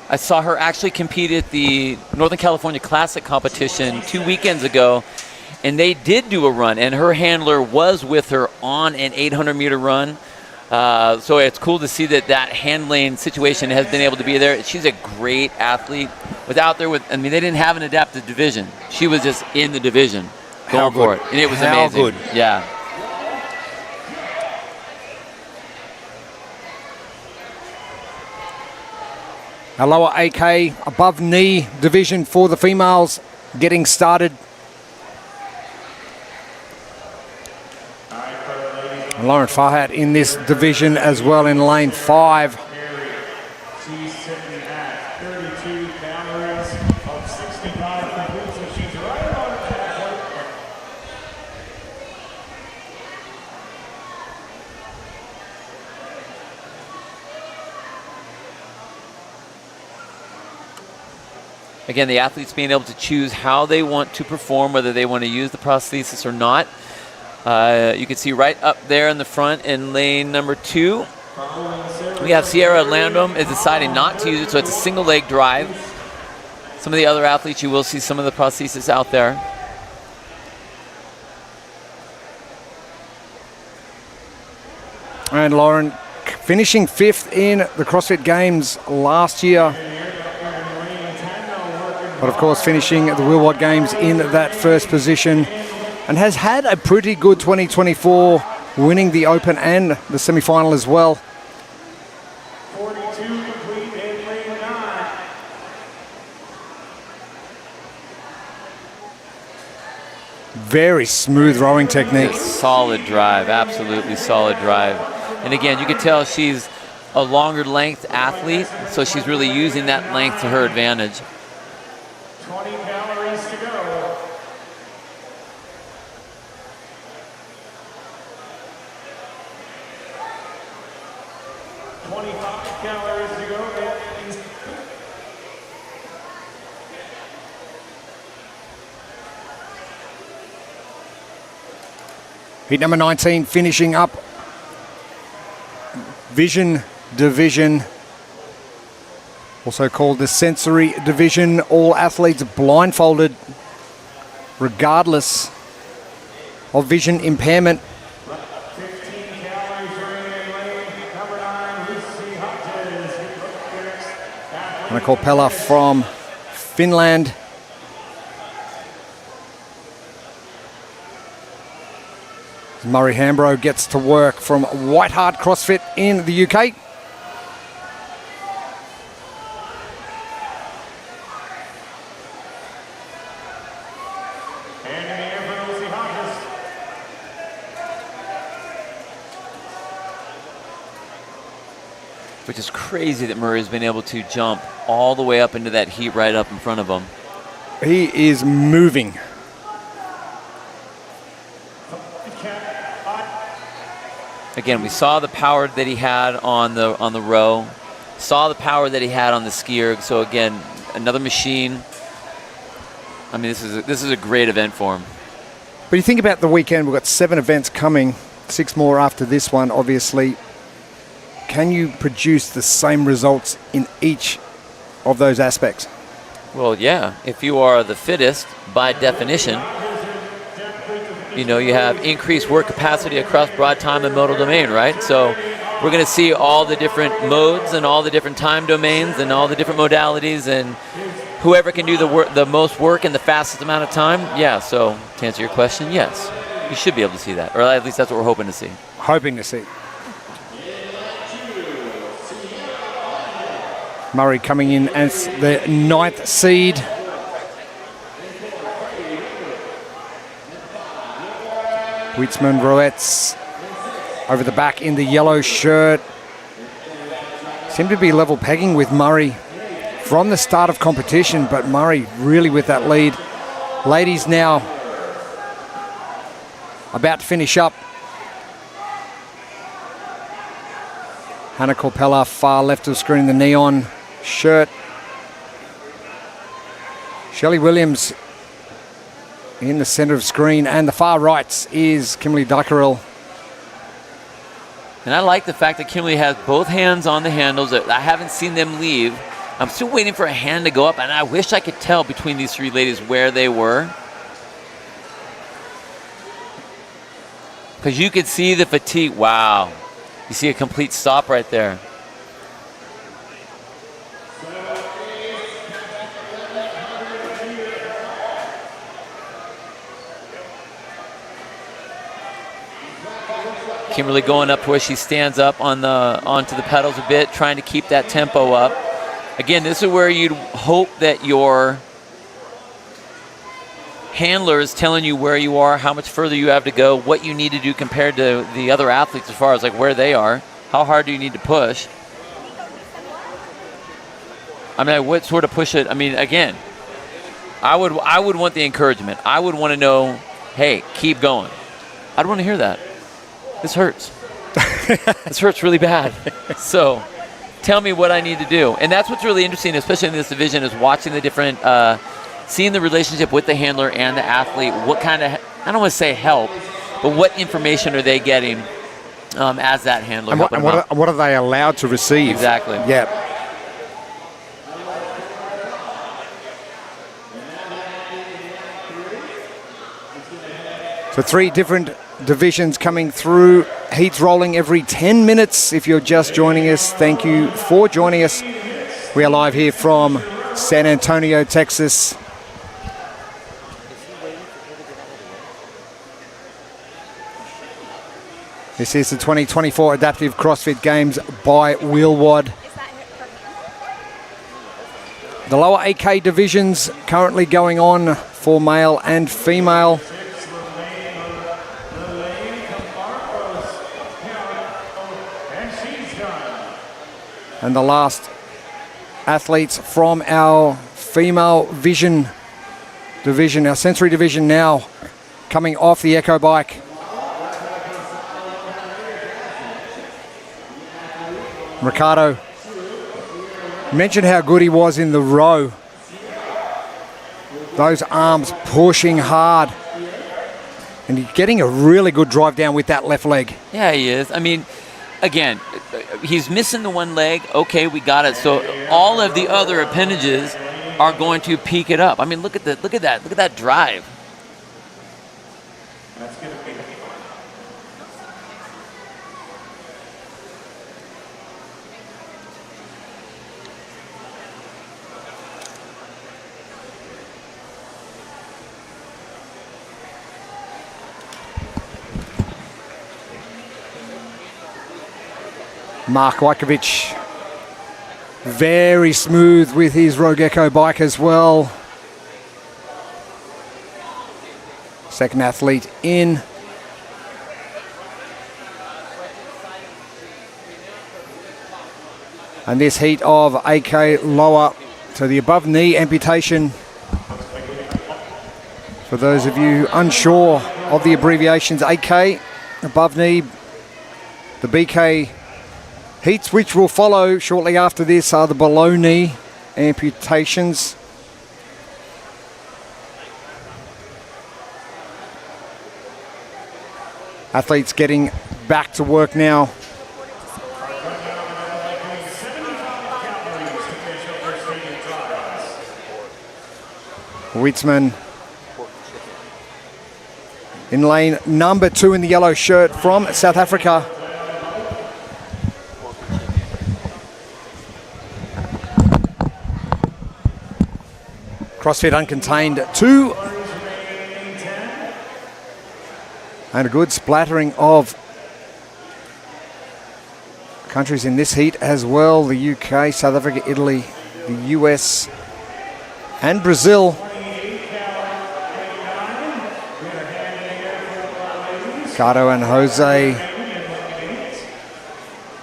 I saw her actually compete at the Northern California Classic competition 2 weekends ago, and they did do a run, and her handler was with her on an 800-meter run. So it's cool to see that handling situation has been able to be there. She's a great athlete. Was out there with, I mean, they didn't have an adaptive division. She was just in the division going for it, and it was amazing. Good. Yeah. A lower AK above knee division for the females getting started. And Lauren Farhat in this division as well in lane 5. She's sitting at 32 calories of 65 complete, so she's right on halfway. Again, the athletes being able to choose how they want to perform, whether they want to use the prosthesis or not. You can see right up there in the front in lane number 2, we have Sierra Landrum is deciding not to use it, so it's a single leg drive. Some of the other athletes, you will see some of the prosthesis out there. And Lauren finishing 5th in the CrossFit Games last year. But of course finishing the Wheelwad Games in that first position, and has had a pretty good 2024, winning the Open and the semi-final as well. 42 complete in lane 9. Very smooth rowing technique. Solid drive, absolutely solid drive. And again, you can tell she's a longer length athlete, so she's really using that length to her advantage. 20 calories to go. 25 calories to go. Heat number 19 finishing up. Vision division, also called the sensory division. All athletes blindfolded regardless of vision impairment. 15 calories remaining in lane number 9, Lucy Hopkins. Anna Colpella from Finland. Murray Hambro gets to work from White Hart CrossFit in the UK. And in the air for Lucy Hopkins. which is crazy that Murray's been able to jump all the way up into that heat right up in front of him. He is moving. Again, we saw the power that he had on the row, saw the power that he had on the ski erg. So again, another machine. I mean, this is a great event for him. But you think about the weekend, we've got 7 events coming, 6 more after this one, obviously. Can you produce the same results in each of those aspects? Well, yeah. If you are the fittest, by definition, you know, you have increased work capacity across broad time and modal domain, right? So we're going to see all the different modes and all the different time domains and all the different modalities, and whoever can do the most work in the fastest amount of time. Yeah, so to answer your question, yes. You should be able to see that, or at least that's what we're hoping to see. Hoping to see. Murray coming in as the 9th seed. Weitzman Roetz over the back in the yellow shirt. Seem to be level pegging with Murray from the start of competition, but Murray really with that lead. Ladies now about to finish up. Hannah Corpella far left of the screen, the neon shirt. Shelley Williams in the center of screen, and the far right is Kimberly Dockerell. And I like the fact that Kimberly has both hands on the handles. I haven't seen them leave. I'm still waiting for a hand to go up, and I wish I could tell between these 3 ladies where they were. Because you could see the fatigue. Wow. You see a complete stop right there. Kimberly going up to where she stands up onto the pedals a bit, trying to keep that tempo up. Again, this is where you'd hope that your handler is telling you where you are, how much further you have to go, what you need to do compared to the other athletes as far as like where they are. How hard do you need to push? I mean, what sort of push it? I mean, again, I would want the encouragement. I would want to know, hey, keep going. I'd want to hear that. This hurts. This hurts really bad. So tell me what I need to do. And that's what's really interesting, especially in this division, is watching the different, seeing the relationship with the handler and the athlete. What kind of, I don't want to say help, but what information are they getting as that handler? And what are they allowed to receive? Exactly. Yeah. So 3 different divisions coming through. Heats rolling every 10 minutes. If you're just joining us, thank you for joining us. We are live here from San Antonio, Texas. This is the 2024 Adaptive CrossFit Games by Wheelwad. The lower 8K divisions currently going on for male and female. And the last athletes from our female vision division, our sensory division now, coming off the Echo bike. Ricardo mentioned how good he was in the row. Those arms pushing hard. And he's getting a really good drive down with that left leg. Yeah, he is. I mean, again, he's missing the one leg. Okay, we got it. So all of the other appendages are going to peak it up. I mean, look at that drive. That's going to be. Mark Wykovich, very smooth with his Rogue Echo bike as well. Second athlete in. And this heat of AK lower to the above knee amputation. For those of you unsure of the abbreviations, AK, above knee, the BK heats which will follow shortly after this are the below knee amputations. Athletes getting back to work now. Weitzman in lane number 2 in the yellow shirt from South Africa. CrossFit Uncontained 2. And a good splattering of countries in this heat as well. The UK, South Africa, Italy, the US and Brazil. Ricardo and Jose.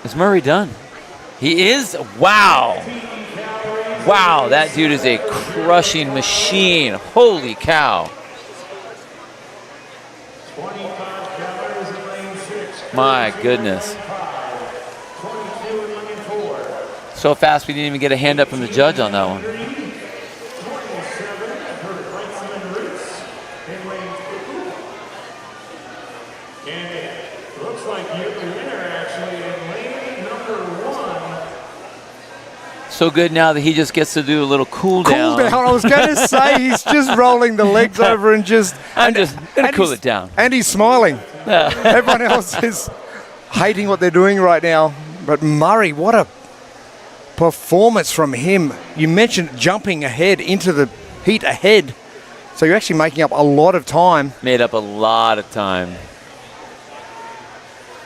Is Murray done? He is? Wow. Wow, that dude is a crushing machine. Holy cow. My goodness. So fast we didn't even get a hand up from the judge on that one. So good now that he just gets to do a little cool down. Cool down. I was going to say he's just rolling the legs over and just. I'm just going to cool it down. And he's smiling. Everyone else is hating what they're doing right now. But Murray, what a performance from him. You mentioned jumping ahead into the heat ahead. So you're actually making up a lot of time. Made up a lot of time.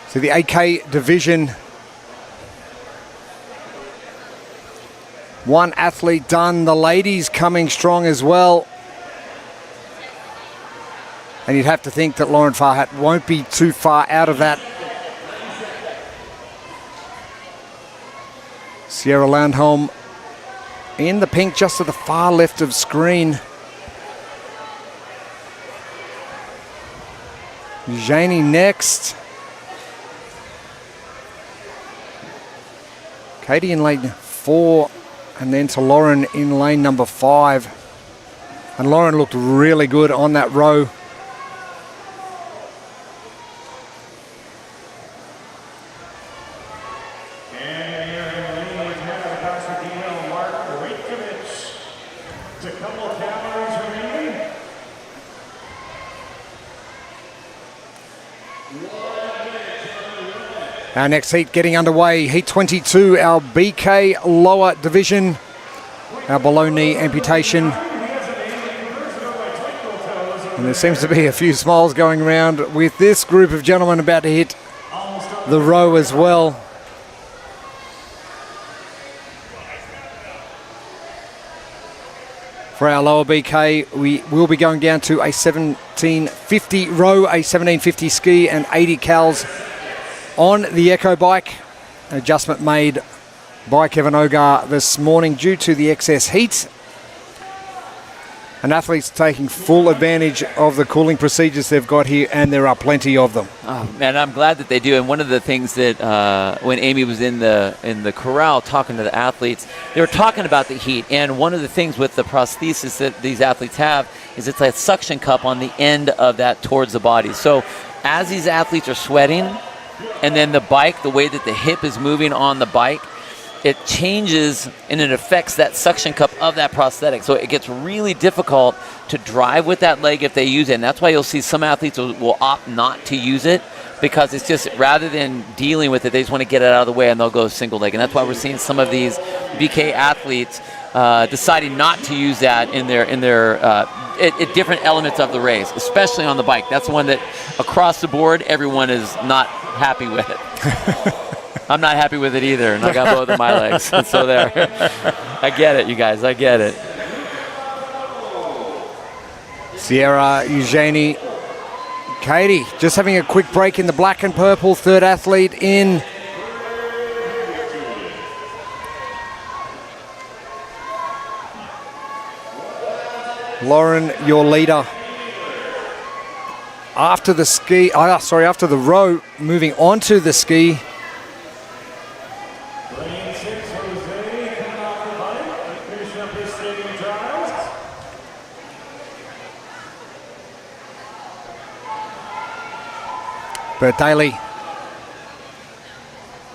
So the AK division. One athlete done. The ladies coming strong as well. And you'd have to think that Lauren Farhat won't be too far out of that. Sierra Landholm in the pink just to the far left of screen. Janie next. Katie in lane 4. And then to Lauren in lane number 5. And Lauren looked really good on that row. Our next heat getting underway, heat 22, our BK lower division, our below knee amputation. And there seems to be a few smiles going around with this group of gentlemen about to hit the row as well. For our lower BK, we will be going down to a 1750 row, a 1750 ski and 80 cals on the Echo bike. Adjustment made by Kevin Ogar this morning due to the excess heat. And athletes taking full advantage of the cooling procedures they've got here, and there are plenty of them. Oh, man, I'm glad that they do. And one of the things that when Amy was in the corral talking to the athletes, they were talking about the heat. And one of the things with the prosthesis that these athletes have is it's a suction cup on the end of that towards the body. So as these athletes are sweating, and then the bike, the way that the hip is moving on the bike, it changes and it affects that suction cup of that prosthetic. So it gets really difficult to drive with that leg if they use it. And that's why you'll see some athletes will opt not to use it, because it's just, rather than dealing with it, they just want to get it out of the way and they'll go single leg. And that's why we're seeing some of these BK athletes deciding not to use that in their at different elements of the race, especially on the bike. That's the one that across the board everyone is not happy with it. I'm not happy with it either, and I got both of my legs. So there. I get it, you guys. I get it. Sierra, Eugenie, Katie, just having a quick break in the black and purple. Third athlete in. Lauren, your leader. After the row, moving on to the ski. Lane 6, Jose, coming off the bike, finishing up his stadium trials. Bert Daly,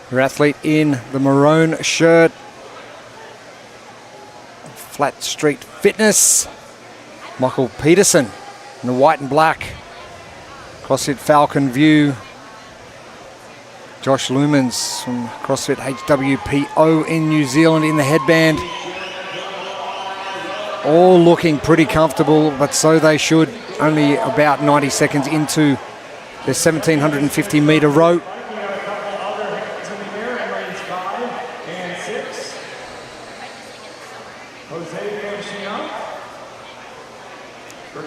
your athlete in the maroon shirt. Flat Street Fitness. Michael Peterson in the white and black. CrossFit Falcon View. Josh Lumens from CrossFit HWPO in New Zealand in the headband. All looking pretty comfortable, but so they should. Only about 90 seconds into the 1,750 metre row.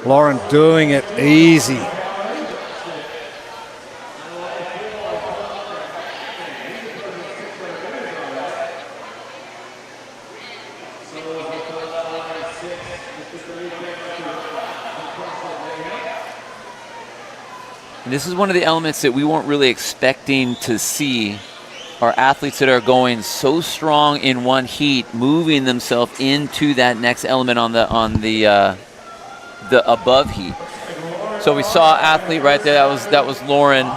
Lauren doing it easy. And this is one of the elements that we weren't really expecting to see. Our athletes that are going so strong in one heat, moving themselves into that next element on the above heat. So we saw athlete right there. That was Lauren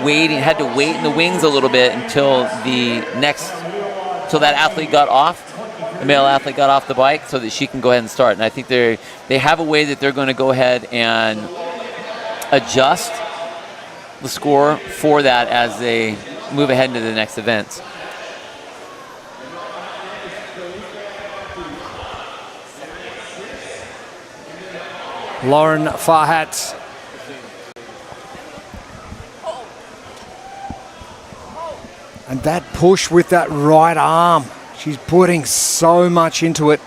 waiting. Had to wait in the wings a little bit until that athlete got off. The male athlete got off the bike so that she can go ahead and start. And I think they have a way that they're going to go ahead and adjust the score for that as they move ahead into the next events. Lauren Farhat. And that push with that right arm. She's putting so much into it.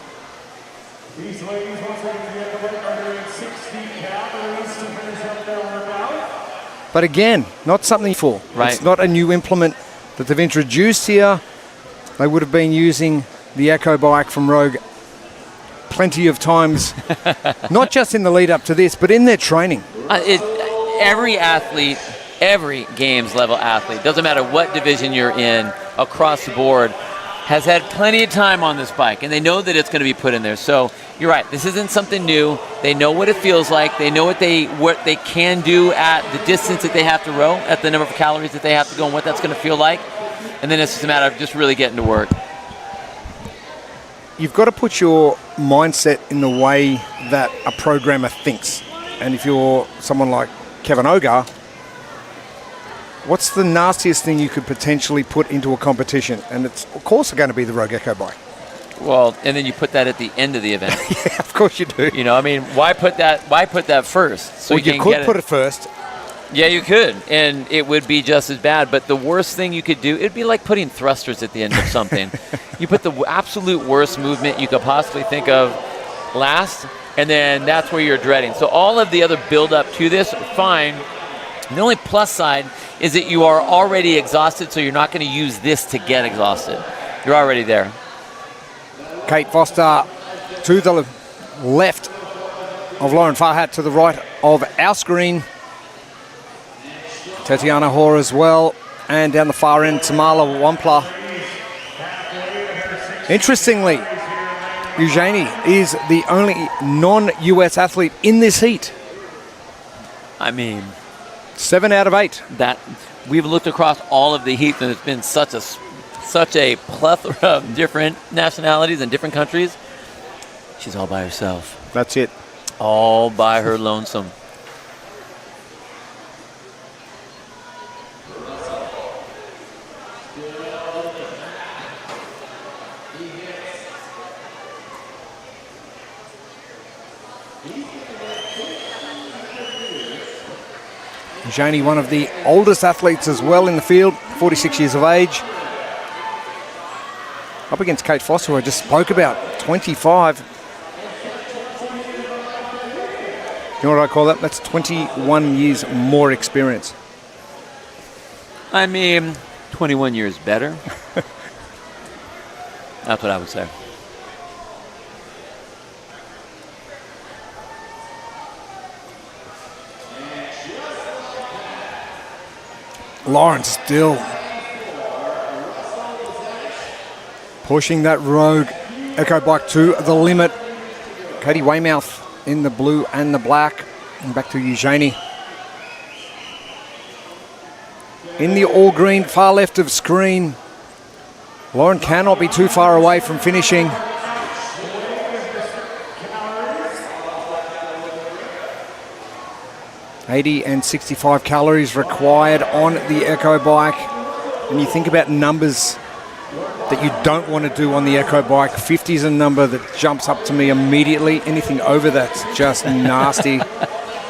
These ladies once again get the weight under 60 calories to finish up their workout. But again, not something full. Right. It's not a new implement that they've introduced here. They would have been using the Echo bike from Rogue plenty of times, not just in the lead up to this, but in their training. Every athlete, every games level athlete, doesn't matter what division you're in, across the board, has had plenty of time on this bike, and they know that it's going to be put in there. So you're right, this isn't something new. They know what it feels like. They know what they can do at the distance that they have to row, at the number of calories that they have to go, and what that's going to feel like. And then it's just a matter of just really getting to work. You've got to put your mindset in the way that a programmer thinks. And if you're someone like Kevin Ogar, what's the nastiest thing you could potentially put into a competition? And it's, of course, going to be the Rogue Echo bike. Well, and then you put that at the end of the event. Yeah, of course you do. You know, I mean, why put that first? So well, you could put it first. Yeah, you could, and it would be just as bad. But the worst thing you could do, it'd be like putting thrusters at the end of something. You put the absolute worst movement you could possibly think of last, and then that's where you're dreading. So all of the other build-up to this, fine. The only plus side is that you are already exhausted, so you're not going to use this to get exhausted. You're already there. Kate Foster to the left of Lauren Farhat, to the right of our screen. Tatiana Hoare as well, and down the far end, Tamala Wampler. Interestingly, Eugenie is the only non-US athlete in this heat. I mean, 7 out of 8. That we've looked across all of the heat, and it's been such a plethora of different nationalities and different countries. She's all by herself. That's it. All by her lonesome. Eugenie, one of the oldest athletes as well in the field, 46 years of age. Up against Kate Foster, who I just spoke about, 25. You know what I call that? That's 21 years more experience. I mean, 21 years better. That's what I would say. Lauren still pushing that Rogue Echo Bike to the limit. Katie Weymouth in the blue and the black. And back to Eugenie. In the all green, far left of screen. Lauren cannot be too far away from finishing. $80 and 65 calories required on the Echo Bike. When you think about numbers that you don't want to do on the Echo Bike, 50 is a number that jumps up to me immediately. Anything over that's just nasty.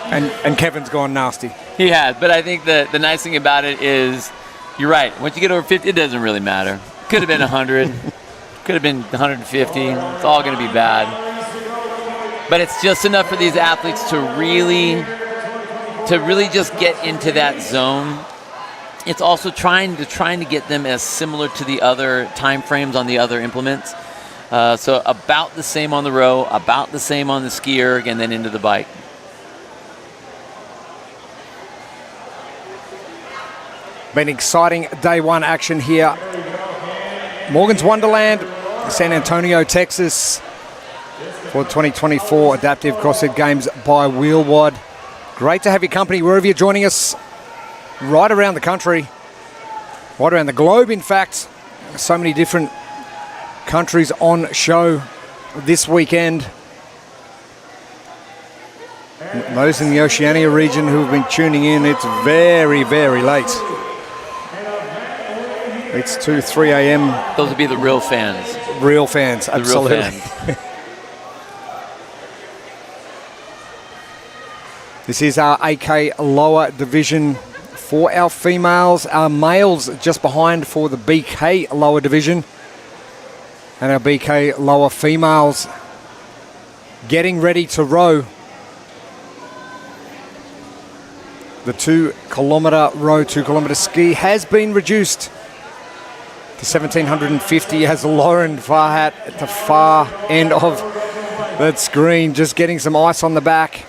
And Kevin's gone nasty. He has, but I think the nice thing about it is, you're right. Once you get over 50, it doesn't really matter. Could have been 100, could have been 150. It's all going to be bad. But it's just enough for these athletes to really just get into that zone. It's also trying to get them as similar to the other time frames on the other implements. So about the same on the row, about the same on the ski erg, and then into the bike. Been exciting day one action here. Morgan's Wonderland, San Antonio, Texas, for 2024 Adaptive CrossFit Games by Wheelwad. Great to have your company wherever you're joining us, right around the country, right around the globe, in fact. So many different countries on show this weekend. Those in the Oceania region who have been tuning in, it's very, very late. It's 2, 3 a.m. Those would be the real fans. Real fans, absolutely. Real fans. This is our AK lower division for our females. Our males just behind for the BK lower division. And our BK lower females getting ready to row. The 2 kilometre row, 2 kilometre ski has been reduced to 1750 as Lauren Farhat at the far end of that screen, just getting some ice on the back.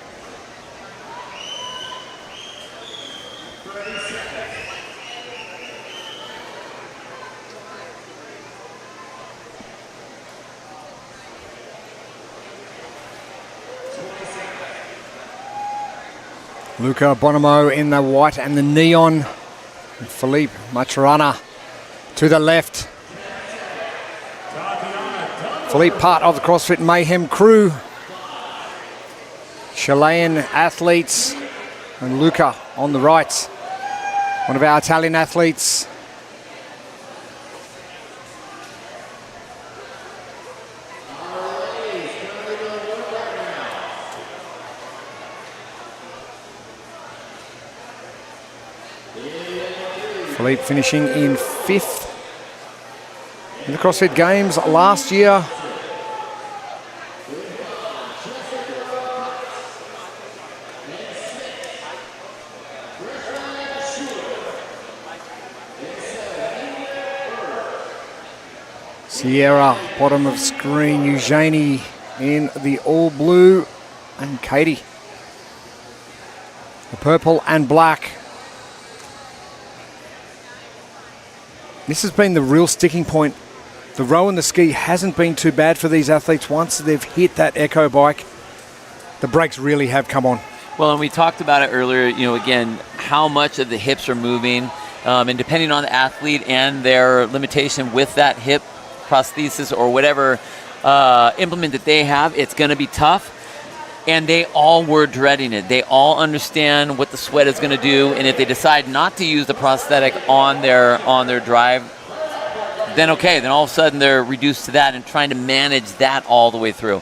Luca Bonomo in the white and the neon. And Philippe Maturana to the left. Philippe, part of the CrossFit Mayhem crew. Chilean athletes. And Luca on the right. One of our Italian athletes. Philippe finishing in 5th in the CrossFit Games last year. Sierra, bottom of screen, Eugenie in the all blue, and Katie, the purple and black. This has been the real sticking point. The row and the ski hasn't been too bad for these athletes. Once they've hit that Echo Bike, the brakes really have come on. Well, and we talked about it earlier, again, how much of the hips are moving. And depending on the athlete and their limitation with that hip prosthesis or whatever implement that they have, it's going to be tough. And they all were dreading it. They all understand what the sweat is going to do, and if they decide not to use the prosthetic on their drive, then okay, then all of a sudden they're reduced to that and trying to manage that all the way through.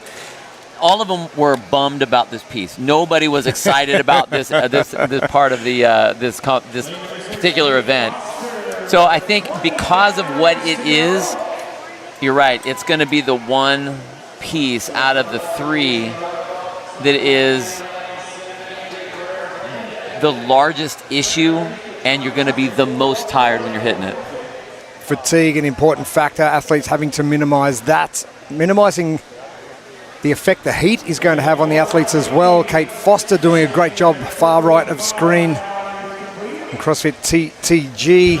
All of them were bummed about this piece. Nobody was excited about this part of the this particular event. So I think because of what it is, you're right. It's going to be the one piece out of the 3 that is the largest issue, and you're going to be the most tired when you're hitting it. Fatigue, an important factor. Athletes having to minimize that. Minimizing the effect the heat is going to have on the athletes as well. Kate Foster doing a great job far right of screen. and CrossFit TTG.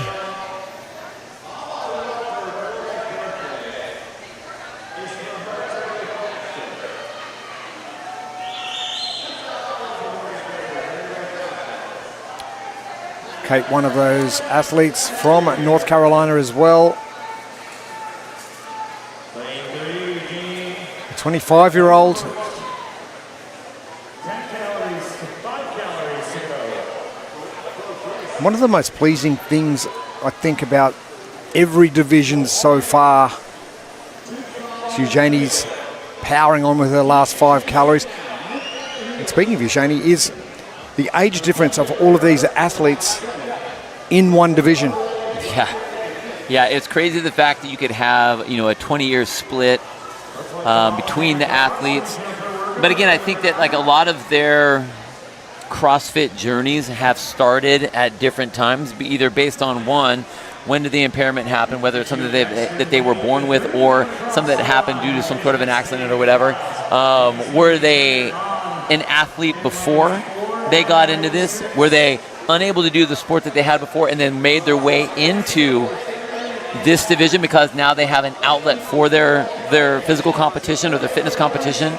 Kate, one of those athletes from North Carolina as well. A 25-year-old. 10 calories, 5 calories to go. One of the most pleasing things I think about every division so far is Eugeni's powering on with her last 5 calories. And speaking of Eugenie, is the age difference of all of these athletes in one division. Yeah, it's crazy the fact that you could have, you know, a 20-year split between the athletes. But again, I think that like a lot of their CrossFit journeys have started at different times, either based on when did the impairment happen, whether it's something that they were born with or something that happened due to some sort of an accident or whatever. Were they an athlete before they got into this? Were they unable to do the sport that they had before and then made their way into this division because now they have an outlet for their physical competition or their fitness competition?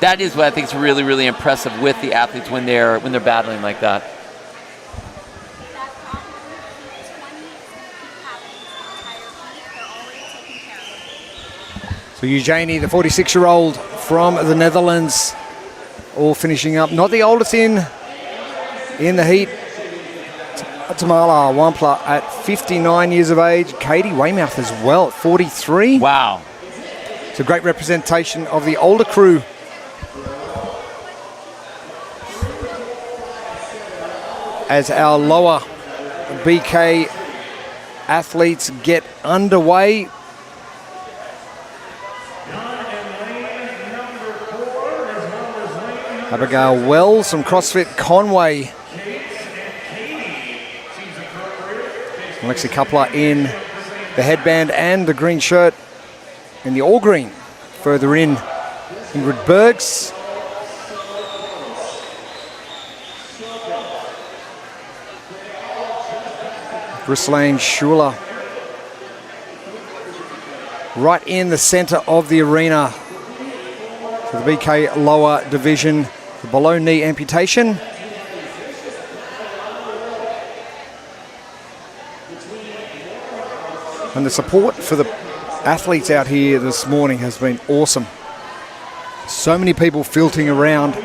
That is what I think is really, really impressive with the athletes when they're battling like that. That problem, 20 is going to keep happening the entire week. They're already taking care of it. So Eugenie, the 46-year-old from the Netherlands, all finishing up. Not the oldest in the heat. Tamala Wampler at 59 years of age. Katie Weymouth as well at 43. Wow. It's a great representation of the older crew. As our lower BK athletes get underway. Abigail Wells from CrossFit Conway. Alexi Coupler in the headband and the green shirt in the all green. Further in, Ingrid Bergs. Ghislaine Schuler. Right in the center of the arena. For the BK lower division, the below knee amputation. And the support for the athletes out here this morning has been awesome. So many people filtering around.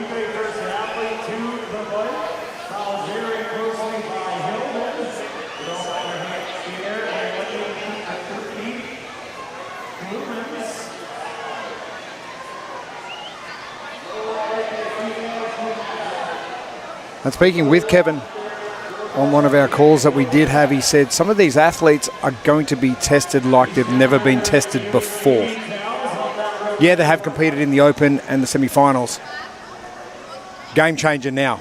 And speaking with Kevin on one of our calls that we did have, he said some of these athletes are going to be tested like they've never been tested before. Yeah, they have competed in the Open and the semi-finals. Game changer now.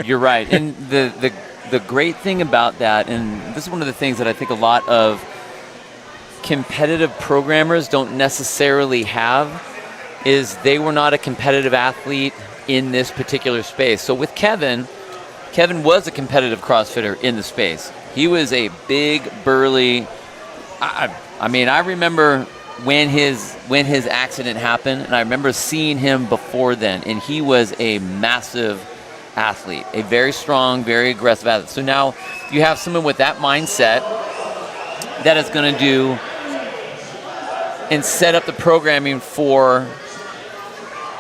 You're right. And the great thing about that, and this is one of the things that I think a lot of competitive programmers don't necessarily have, is they were not a competitive athlete in this particular space. So with Kevin was a competitive CrossFitter in the space. He was a big, burly, I mean, I remember when his accident happened, and I remember seeing him before then, and he was a massive athlete, a very strong, very aggressive athlete. So now you have someone with that mindset that is going to do and set up the programming for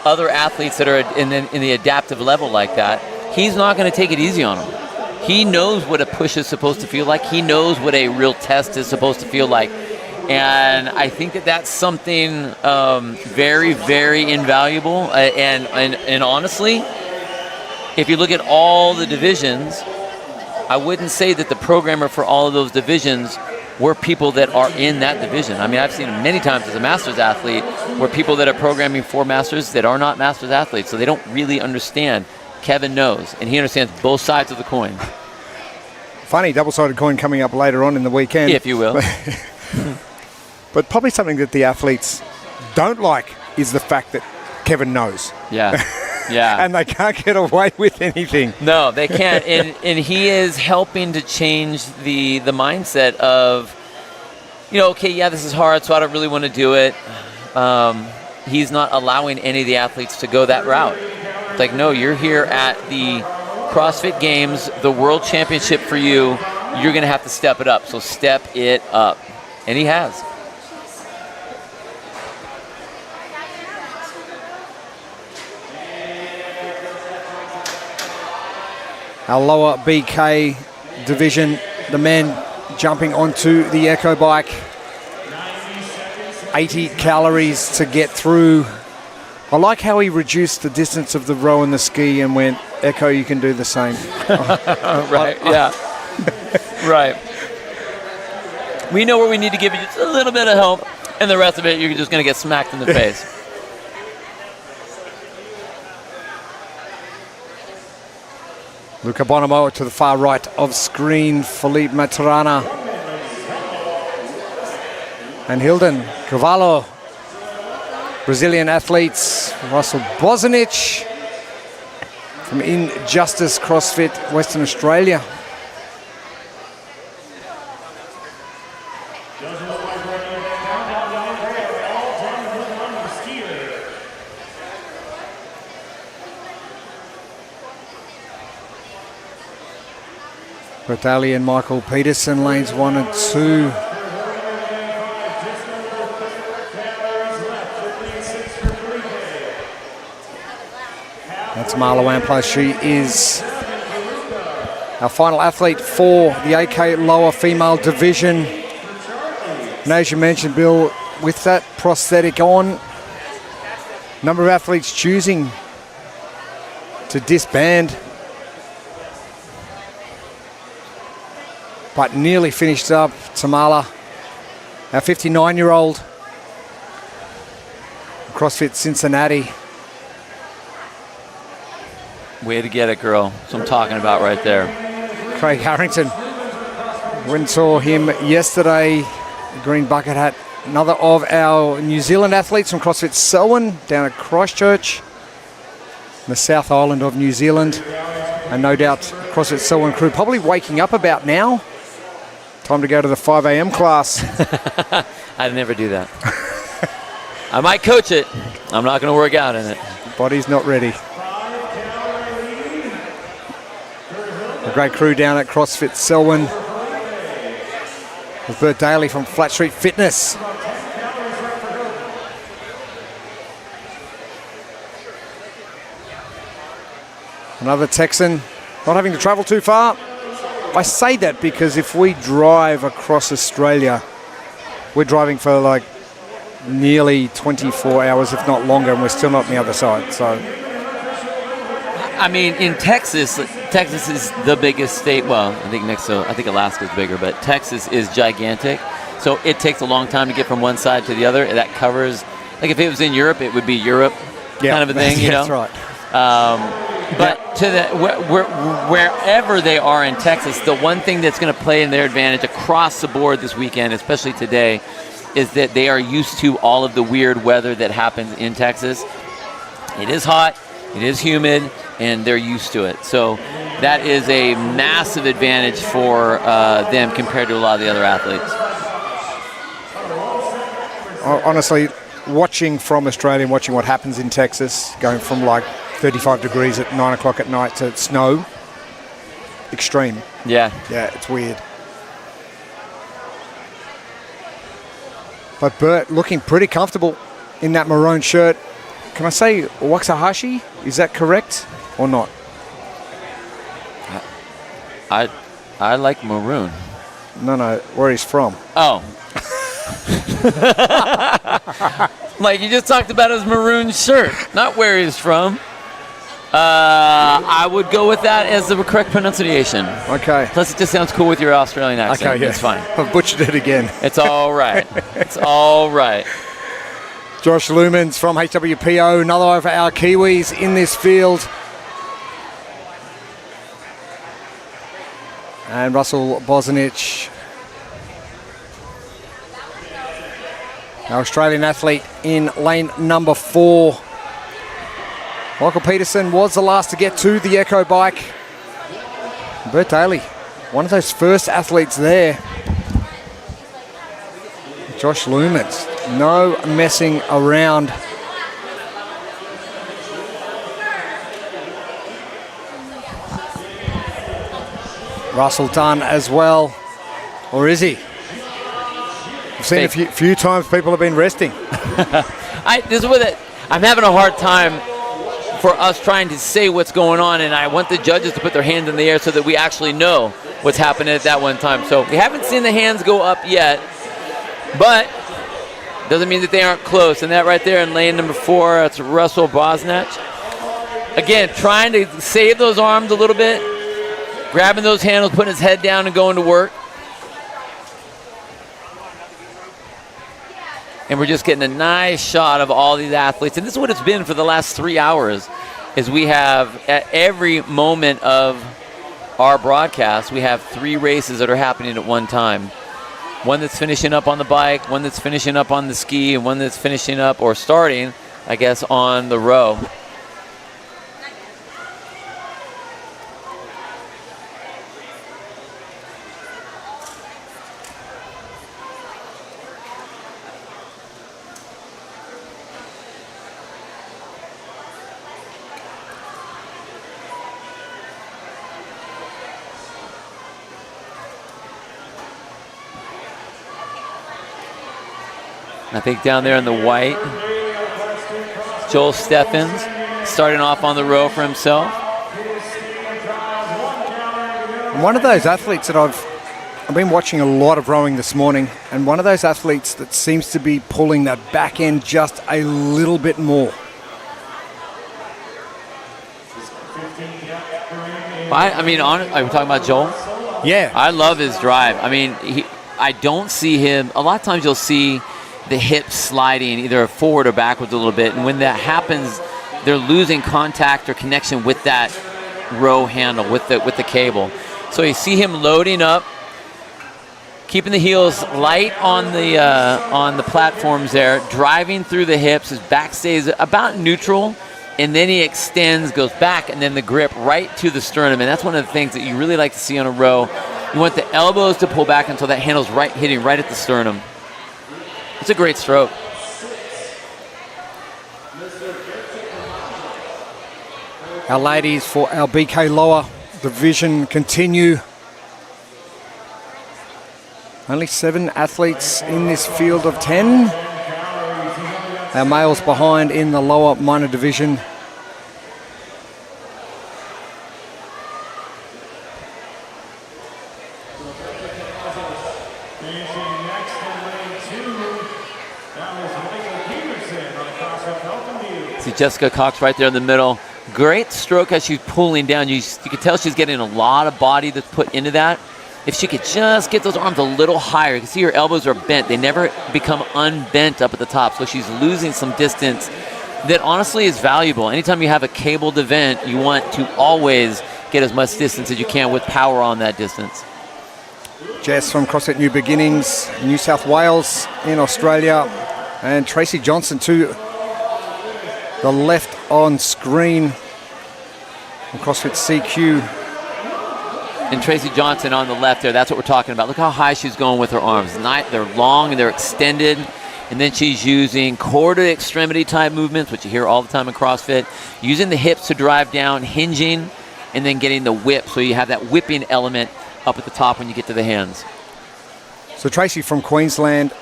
other athletes that are in the adaptive level like that. He's not going to take it easy on them. He knows what a push is supposed to feel like. He knows what a real test is supposed to feel like. And I think that that's something very, very invaluable. And honestly, if you look at all the divisions, I wouldn't say that the programmer for all of those divisions were people that are in that division. I mean, I've seen it many times as a Masters athlete where people that are programming for Masters that are not Masters athletes, so they don't really understand. Kevin knows, and he understands both sides of the coin. Funny double-sided coin coming up later on in the weekend. If you will. But probably something that the athletes don't like is the fact that Kevin knows. Yeah. Yeah. And they can't get away with anything. No, they can't. And he is helping to change the mindset of, okay, yeah, this is hard, so I don't really want to do it. He's not allowing any of the athletes to go that route. It's like, no, you're here at the CrossFit Games, the World Championship for you. You're going to have to step it up. So step it up. And he has. Our lower BK division, the men jumping onto the Echo bike. 80 calories to get through. I like how he reduced the distance of the row and the ski and went, Echo, you can do the same. Right, yeah. Right. We know where we need to give you just a little bit of help, and the rest of it, you're just going to get smacked in the face. Luca Bonomo to the far right of screen, Felipe Maturana and Hilden Cavallo. Brazilian athletes, Russell Bozanic from Injustice CrossFit, Western Australia. Bertali and Michael Peterson, lanes 1 and 2. That's Marla Wampler. She is our final athlete for the AK lower female division. And as you mentioned, Bill, with that prosthetic on, number of athletes choosing to disband. But nearly finished up. Tamala, our 59-year-old, CrossFit Cincinnati. Way to get it, girl. That's what I'm talking about right there. Craig Harrington. Went and saw him yesterday. Green bucket hat. Another of our New Zealand athletes from CrossFit Selwyn down at Christchurch, the South Island of New Zealand. And no doubt CrossFit Selwyn crew probably waking up about now. Time to go to the 5 a.m. class. I'd never do that. I might coach it. I'm not going to work out in it. Body's not ready. A great crew down at CrossFit Selwyn. With Bert Daly from Flat Street Fitness. Another Texan not having to travel too far. I say that because if we drive across Australia, we're driving for like nearly 24 hours, if not longer, and we're still not on the other side. So, I mean, in Texas is the biggest state. Well, I think Alaska's bigger, but Texas is gigantic. So it takes a long time to get from one side to the other. That covers, like if it was in Europe, it would be Europe kind of a thing, you know? That's right. But to wherever they are in Texas, the one thing that's going to play in their advantage across the board this weekend, especially today, is that they are used to all of the weird weather that happens in Texas. It is hot, it is humid, and they're used to it. So that is a massive advantage for them compared to a lot of the other athletes. Honestly, watching from Australia and watching what happens in Texas, going from like 35 degrees at 9 o'clock at night to snow, extreme. Yeah, it's weird. But Bert looking pretty comfortable in that maroon shirt. Can I say Waxahachie? Is that correct or not? I like maroon. No, where he's from. Oh. Like you just talked about his maroon shirt, not where he's from. I would go with that as the correct pronunciation. Okay. Plus, it just sounds cool with your Australian accent. Okay, yeah. It's fine. I've butchered it again. It's all right. It's all right. Josh Lumens from HWPO, another of our Kiwis in this field. And Russell Bozanic, our Australian athlete in lane number 4. Michael Peterson was the last to get to the Echo bike. Bert Daly, one of those first athletes there. Josh Lumens, no messing around. Russell done as well, or is he? I've seen a few times people have been resting. This is with it. I'm having a hard time for us trying to say what's going on, and I want the judges to put their hands in the air so that we actually know what's happening at that one time. So we haven't seen the hands go up yet, but doesn't mean that they aren't close. And that right there in lane number 4, that's Russell Bosnach. Again, trying to save those arms a little bit, grabbing those handles, putting his head down and going to work. And we're just getting a nice shot of all these athletes. And this is what it's been for the last 3 hours, is we have, at every moment of our broadcast, we have 3 races that are happening at one time. One that's finishing up on the bike, one that's finishing up on the ski, and one that's finishing up or starting, I guess, on the row. I think down there in the white, Joel Steffens starting off on the row for himself. One of those athletes that I've been watching a lot of rowing this morning, and one of those athletes that seems to be pulling that back end just a little bit more. I mean, are we talking about Joel? Yeah. I love his drive. I mean, I don't see him. A lot of times you'll see the hips sliding either forward or backwards a little bit, and when that happens, they're losing contact or connection with that row handle, with the cable. So you see him loading up, keeping the heels light on the platforms there, driving through the hips. His back stays about neutral, and then he extends, goes back, and then the grip right to the sternum. And that's one of the things that you really like to see on a row. You want the elbows to pull back until that handle's hitting right at the sternum. It's a great stroke. Our ladies for our BK lower division continue. Only 7 athletes in this field of 10. Our males behind in the lower minor division. See Jessica Cox right there in the middle. Great stroke as she's pulling down. You can tell she's getting a lot of body that's put into that. If she could just get those arms a little higher, you can see her elbows are bent. They never become unbent up at the top, so she's losing some distance that honestly is valuable. Anytime you have a cabled event, you want to always get as much distance as you can with power on that distance. Jess from CrossFit New Beginnings, New South Wales in Australia, and Tracy Johnson to the left on screen from CrossFit CQ. And Tracy Johnson on the left there, that's what we're talking about. Look how high she's going with her arms. They're long and they're extended. And then she's using core to extremity type movements, which you hear all the time in CrossFit. Using the hips to drive down, hinging, and then getting the whip. So you have that whipping element up at the top when you get to the hands. So Tracy from Queensland,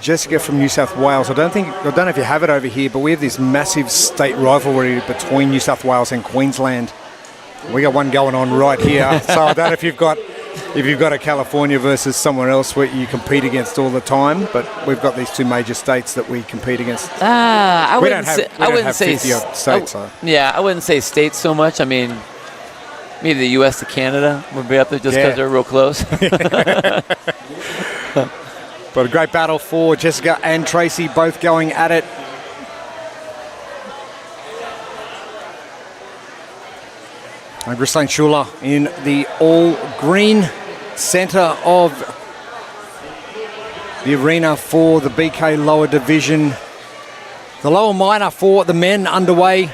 Jessica from New South Wales. I don't know if you have it over here, but we have this massive state rivalry between New South Wales and Queensland. We got one going on right here. So I don't know if you've got a California versus somewhere else where you compete against all the time, but we've got these 2 major states that we compete against. I wouldn't say 50-odd states. Yeah, I wouldn't say states so much. I mean, maybe the U.S. to Canada would be up there just because they're real close. But a great battle for Jessica and Tracy, both going at it. And Ghislaine Schuler in the all-green centre of the arena for the BK lower division. The lower minor for the men underway.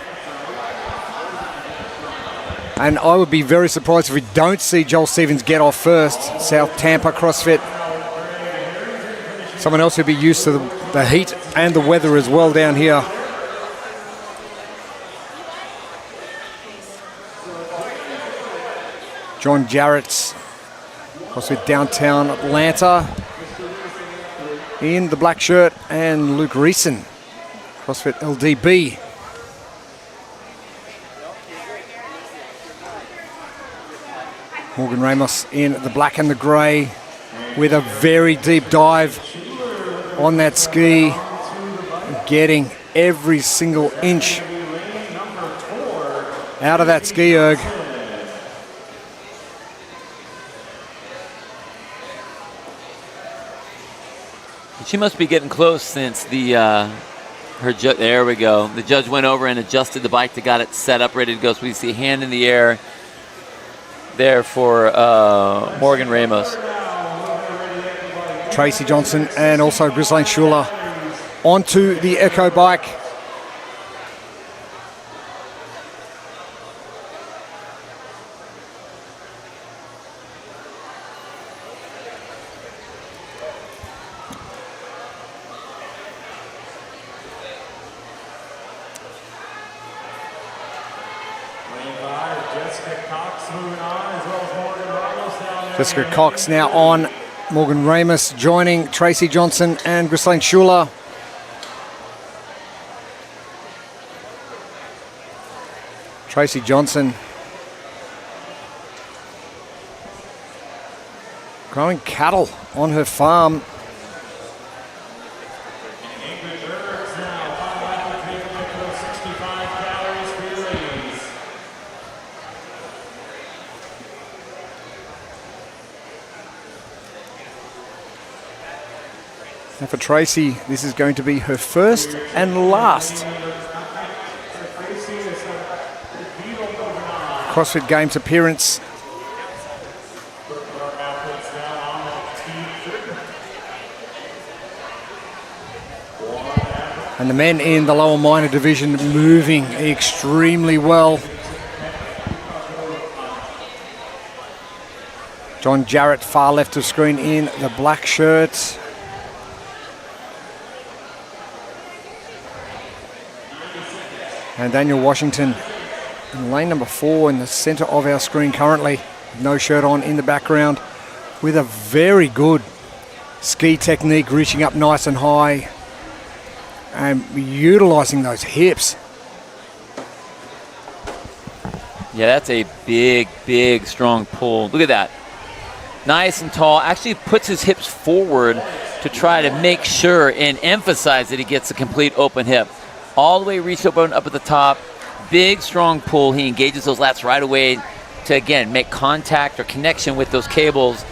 And I would be very surprised if we don't see Joel Stevens get off first. South Tampa CrossFit. Someone else who'd be used to the heat and the weather as well down here. John Jarrett's CrossFit Downtown Atlanta in the black shirt, and Luke Reeson, CrossFit LDB. Morgan Ramos in the black and the grey with a very deep dive on that ski, getting every single inch out of that ski erg. She must be getting close since there we go. The judge went over and adjusted the bike to got it set up, ready to go. So we see a hand in the air there for Morgan Ramos. Tracy Johnson and also Ghislaine Schuler onto the Echo bike. Jessica Cox now on. Morgan Ramos joining Tracy Johnson and Ghislaine Schuler. Tracy Johnson growing cattle on her farm. Now for Tracy, this is going to be her first and last CrossFit Games appearance. And the men in the lower minor division moving extremely well. John Jarrett, far left of screen in the black shirt. And Daniel Washington in lane number 4 in the center of our screen currently. No shirt on in the background with a very good ski technique, reaching up nice and high and utilizing those hips. Yeah, that's a big, big, strong pull. Look at that. Nice and tall. Actually puts his hips forward to try to make sure and emphasize that he gets a complete open hip. All the way reach up at the top. Big, strong pull. He engages those lats right away to, again, make contact or connection with those cables,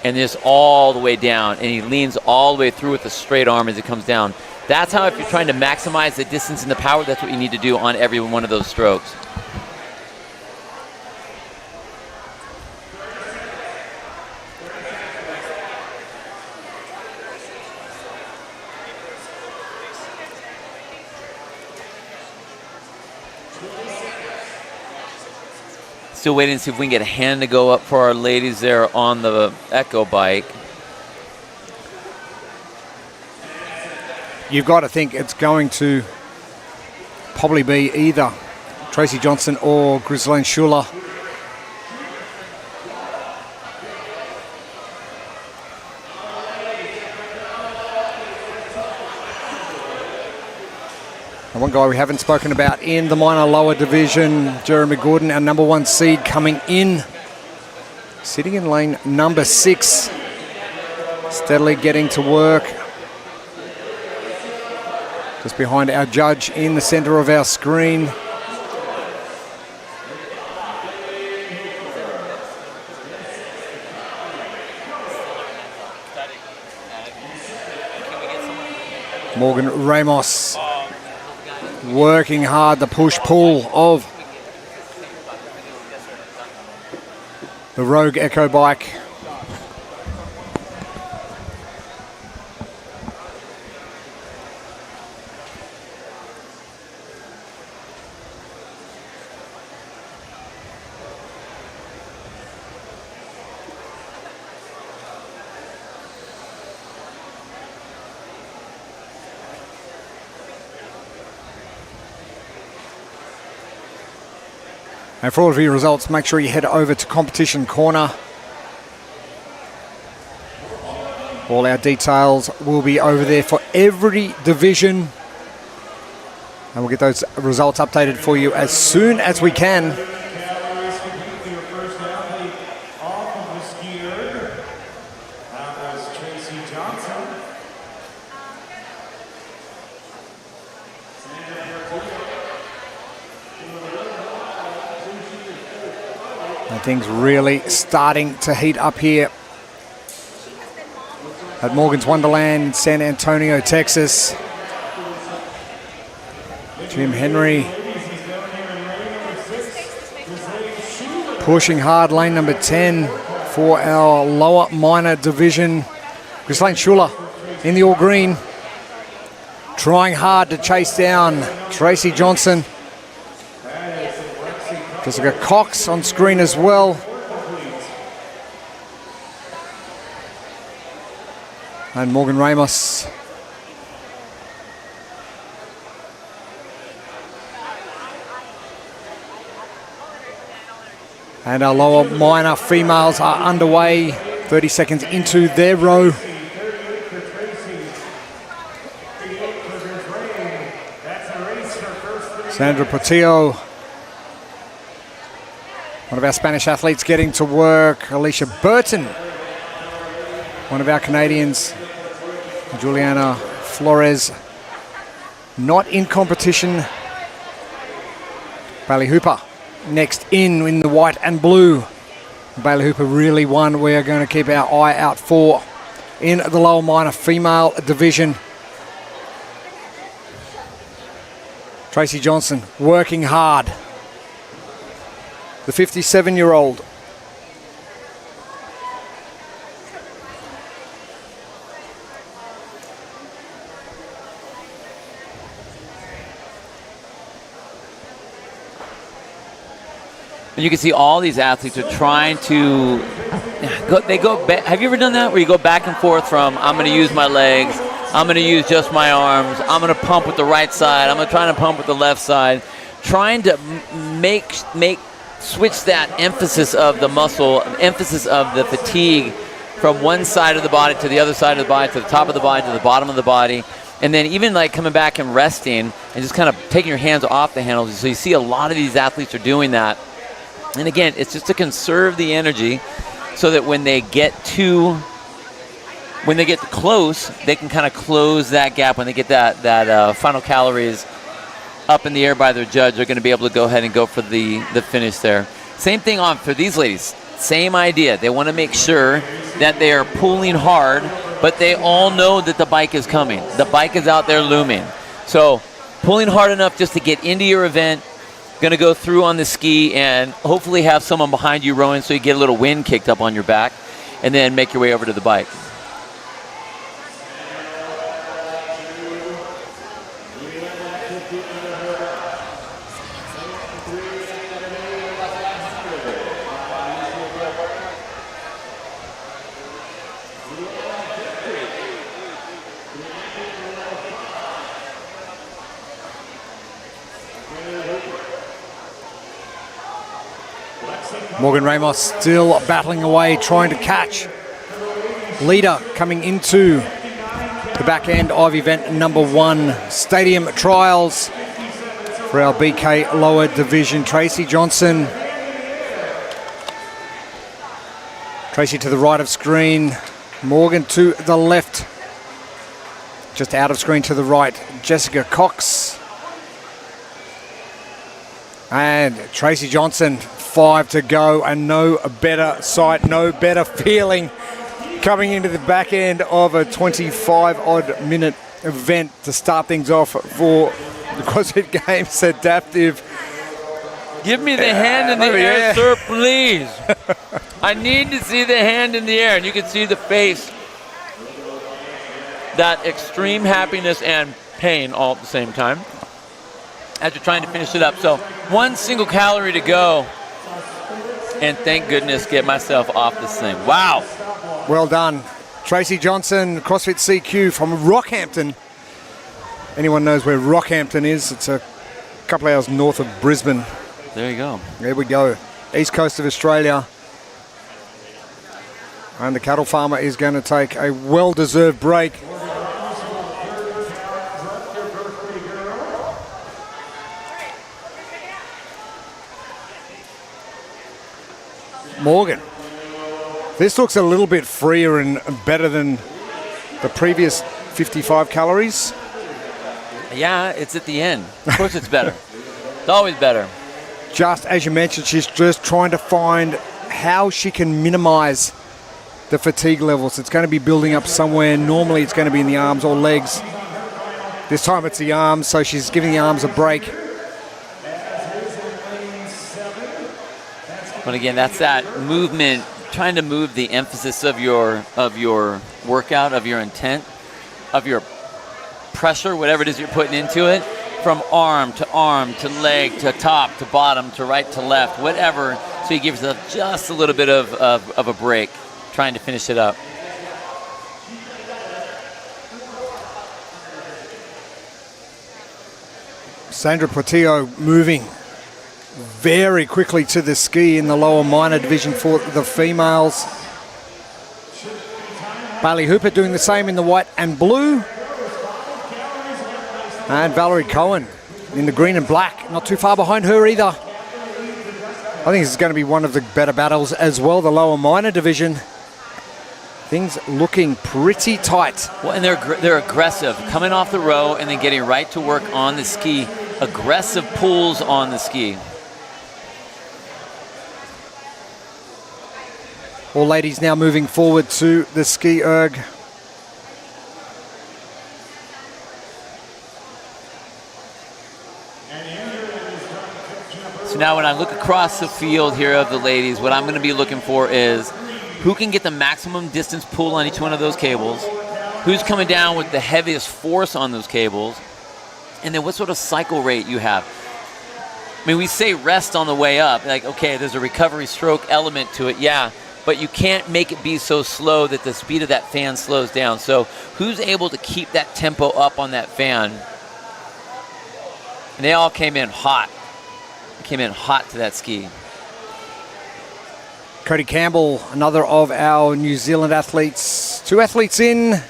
and just all the way down. And he leans all the way through with a straight arm as it comes down. That's how, if you're trying to maximize the distance and the power, that's what you need to do on every one of those strokes. Still waiting to see if we can get a hand to go up for our ladies there on the Echo bike. You've got to think it's going to probably be either Tracy Johnson or Ghislaine Schuler. And one guy we haven't spoken about in the minor lower division, Jeremy Gordon, our number 1 seed, coming in, sitting in lane number 6, steadily getting to work. Just behind our judge in the center of our screen. Morgan Ramos working hard, the push-pull of the Rogue Echo bike. And for all of your results, make sure you head over to Competition Corner. All our details will be over there for every division. And we'll get those results updated for you as soon as we can. And things really starting to heat up here at Morgan's Wonderland in San Antonio, Texas. Jim Henry pushing hard, lane number 10 for our lower minor division. Ghislaine Schuller in the all green, trying hard to chase down Tracy Johnson. Jessica Cox on screen as well. And Morgan Ramos. And our lower minor females are underway, 30 seconds into their row. Sandra Portillo, one of our Spanish athletes, getting to work. Alicia Burton, one of our Canadians. Juliana Flores, not in competition. Bailey Hooper next in the white and blue. Bailey Hooper really one we are going to keep our eye out for in the lower minor female division. Tracy Johnson working hard. The 57-year-old. And you can see all these athletes are trying to have you ever done that where you go back and forth from I'm going to use my legs, I'm going to use just my arms, I'm going to pump with the right side, I'm going to try to pump with the left side, trying to switch that emphasis of the muscle, emphasis of the fatigue from one side of the body to the other side of the body, to the top of the body, to the bottom of the body. And then even like coming back and resting and just kind of taking your hands off the handles. So you see a lot of these athletes are doing that. And again, it's just to conserve the energy so that when they get close, they can kind of close that gap. When they get that final calories up in the air by their judge, they're going to be able to go ahead and go for the finish there. Same thing on for these ladies. Same idea. They want to make sure that they are pulling hard, but they all know that the bike is coming. The bike is out there looming. So pulling hard enough just to get into your event, going to go through on the ski and hopefully have someone behind you rowing so you get a little wind kicked up on your back, and then make your way over to the bike. Morgan Ramos still battling away, trying to catch. Leader coming into the back end of event number 1, Stadium Trials for our BK lower division. Tracy Johnson. Tracy to the right of screen. Morgan to the left. Just out of screen to the right, Jessica Cox. And Tracy Johnson, 5 to go, and no better sight, no better feeling coming into the back end of a 25-odd minute event to start things off for the CrossFit Games Adaptive. Give me the hand in the air, sir, please. I need to see the hand in the air, and you can see the face. That extreme happiness and pain all at the same time as you're trying to finish it up. So 1 single calorie to go, and thank goodness get myself off this thing. Wow. Well done. Tracy Johnson, CrossFit CQ from Rockhampton. Anyone knows where Rockhampton is? It's a couple hours north of Brisbane. There you go. There we go. East coast of Australia. And the cattle farmer is going to take a well-deserved break. Morgan, this looks a little bit freer and better than the previous 55 calories. Yeah, it's at the end. Of course it's better. It's always better. Just as you mentioned, she's just trying to find how she can minimize the fatigue levels. It's going to be building up somewhere. Normally it's going to be in the arms or legs. This time it's the arms, so she's giving the arms a break. But again, that's that movement, trying to move the emphasis of your workout, of your intent, of your pressure, whatever it is you're putting into it, from arm to leg to top to bottom to right to left, whatever. So you give yourself just a little bit of a break, trying to finish it up. Sandra Portillo moving very quickly to the ski in the lower minor division for the females. Bailey Hooper doing the same in the white and blue. And Valerie Cohen in the green and black, not too far behind her either. I think this is going to be one of the better battles as well, the lower minor division. Things looking pretty tight. Well, and they're aggressive, coming off the row and then getting right to work on the ski. Aggressive pulls on the ski. All ladies now moving forward to the ski erg. So now when I look across the field here of the ladies, what I'm going to be looking for is who can get the maximum distance pull on each one of those cables, who's coming down with the heaviest force on those cables, and then what sort of cycle rate you have. I mean, we say rest on the way up, like, okay, there's a recovery stroke element to it, yeah, but you can't make it be so slow that the speed of that fan slows down. So who's able to keep that tempo up on that fan? And they all came in hot. Came in hot to that ski. Cody Campbell, another of our New Zealand athletes. 2 athletes in.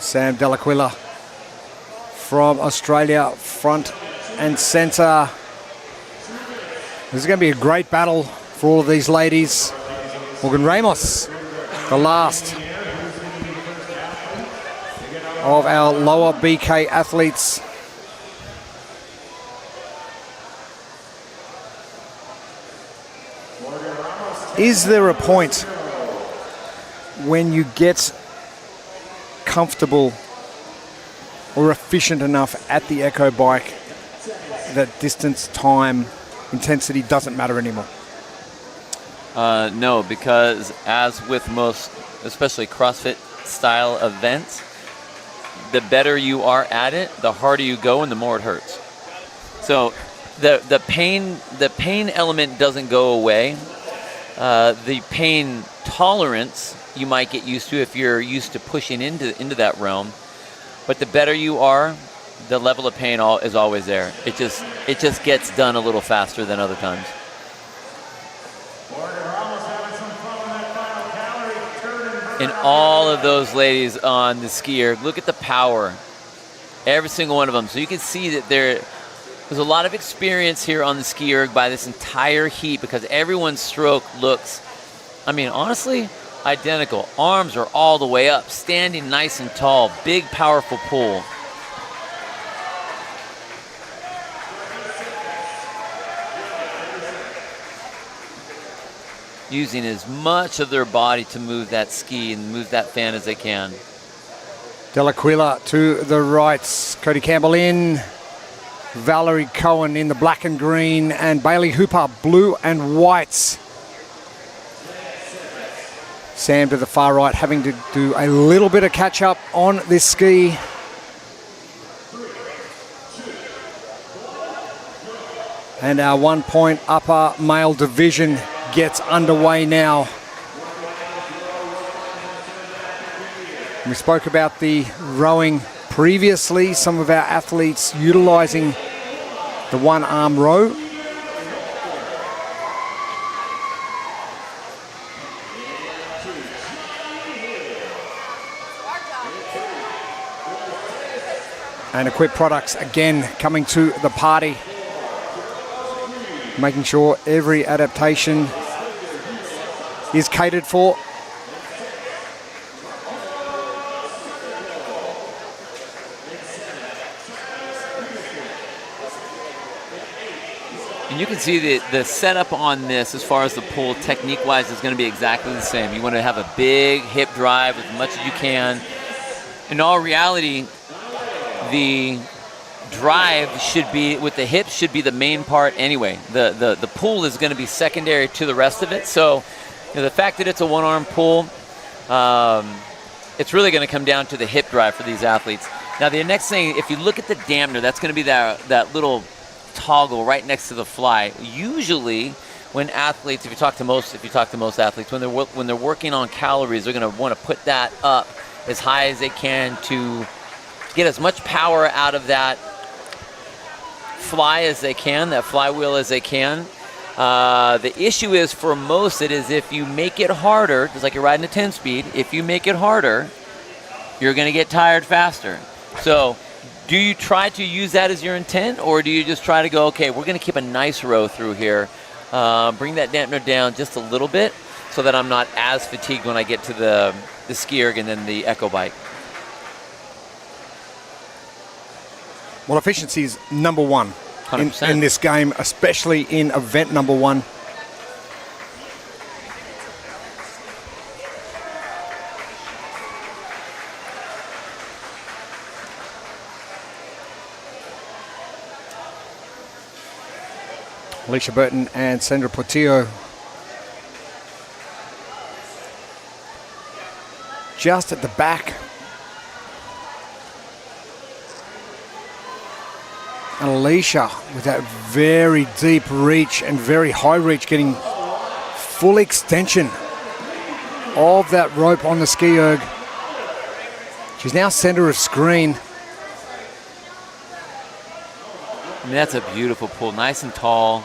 Sam Delaquila from Australia, front and centre. This is going to be a great battle for all of these ladies. Morgan Ramos, the last of our lower BK athletes. Is there a point when you get comfortable or efficient enough at the Echo bike that distance, time, intensity doesn't matter anymore? No, because as with most, especially CrossFit style events, the better you are at it, the harder you go and the more it hurts. So the pain element doesn't go away. The pain tolerance you might get used to if you're used to pushing into that realm. But the better you are, the level of pain is always there. It just gets done a little faster than other times. And all of those ladies on the skier, look at the power. Every single one of them. So you can see that there's a lot of experience here on the ski erg by this entire heat because everyone's stroke looks, I mean, honestly, identical. Arms are all the way up, standing nice and tall, big, powerful pull. Using as much of their body to move that ski and move that fan as they can. Delaquila to the right, Cody Campbell in, Valerie Cohen in the black and green, and Bailey Hooper blue and whites. Sam to the far right, having to do a little bit of catch up on this ski. And our 1 point upper male division gets underway now. We spoke about the rowing previously, some of our athletes utilizing the one-arm row. And Equip Products again coming to the party, making sure every adaptation is catered for. And you can see the setup on this as far as the pull technique-wise is going to be exactly the same. You want to have a big hip drive as much as you can. In all reality, the drive should be, with the hips, should be the main part anyway. The pull is going to be secondary to the rest of it. So the fact that it's a one-arm pull, it's really going to come down to the hip drive for these athletes. Now the next thing, if you look at the dampener, that's going to be that little toggle right next to the fly. Usually when athletes, if you talk to most athletes, when they're working on calories, they're going to want to put that up as high as they can to get as much power out of that fly as they can, that flywheel as they can. The issue is for most, it is if you make it harder, just like you're riding a 10-speed, if you make it harder, you're going to get tired faster. So do you try to use that as your intent, or do you just try to go, okay, we're going to keep a nice row through here, bring that dampener down just a little bit so that I'm not as fatigued when I get to the ski erg and then the echo bike? Well, efficiency is number one in this game, especially in event number one. Alicia Burton and Sandra Portillo just at the back. And Alicia with that very deep reach and very high reach, getting full extension of that rope on the ski erg. She's now center of screen. I mean, that's a beautiful pull, nice and tall.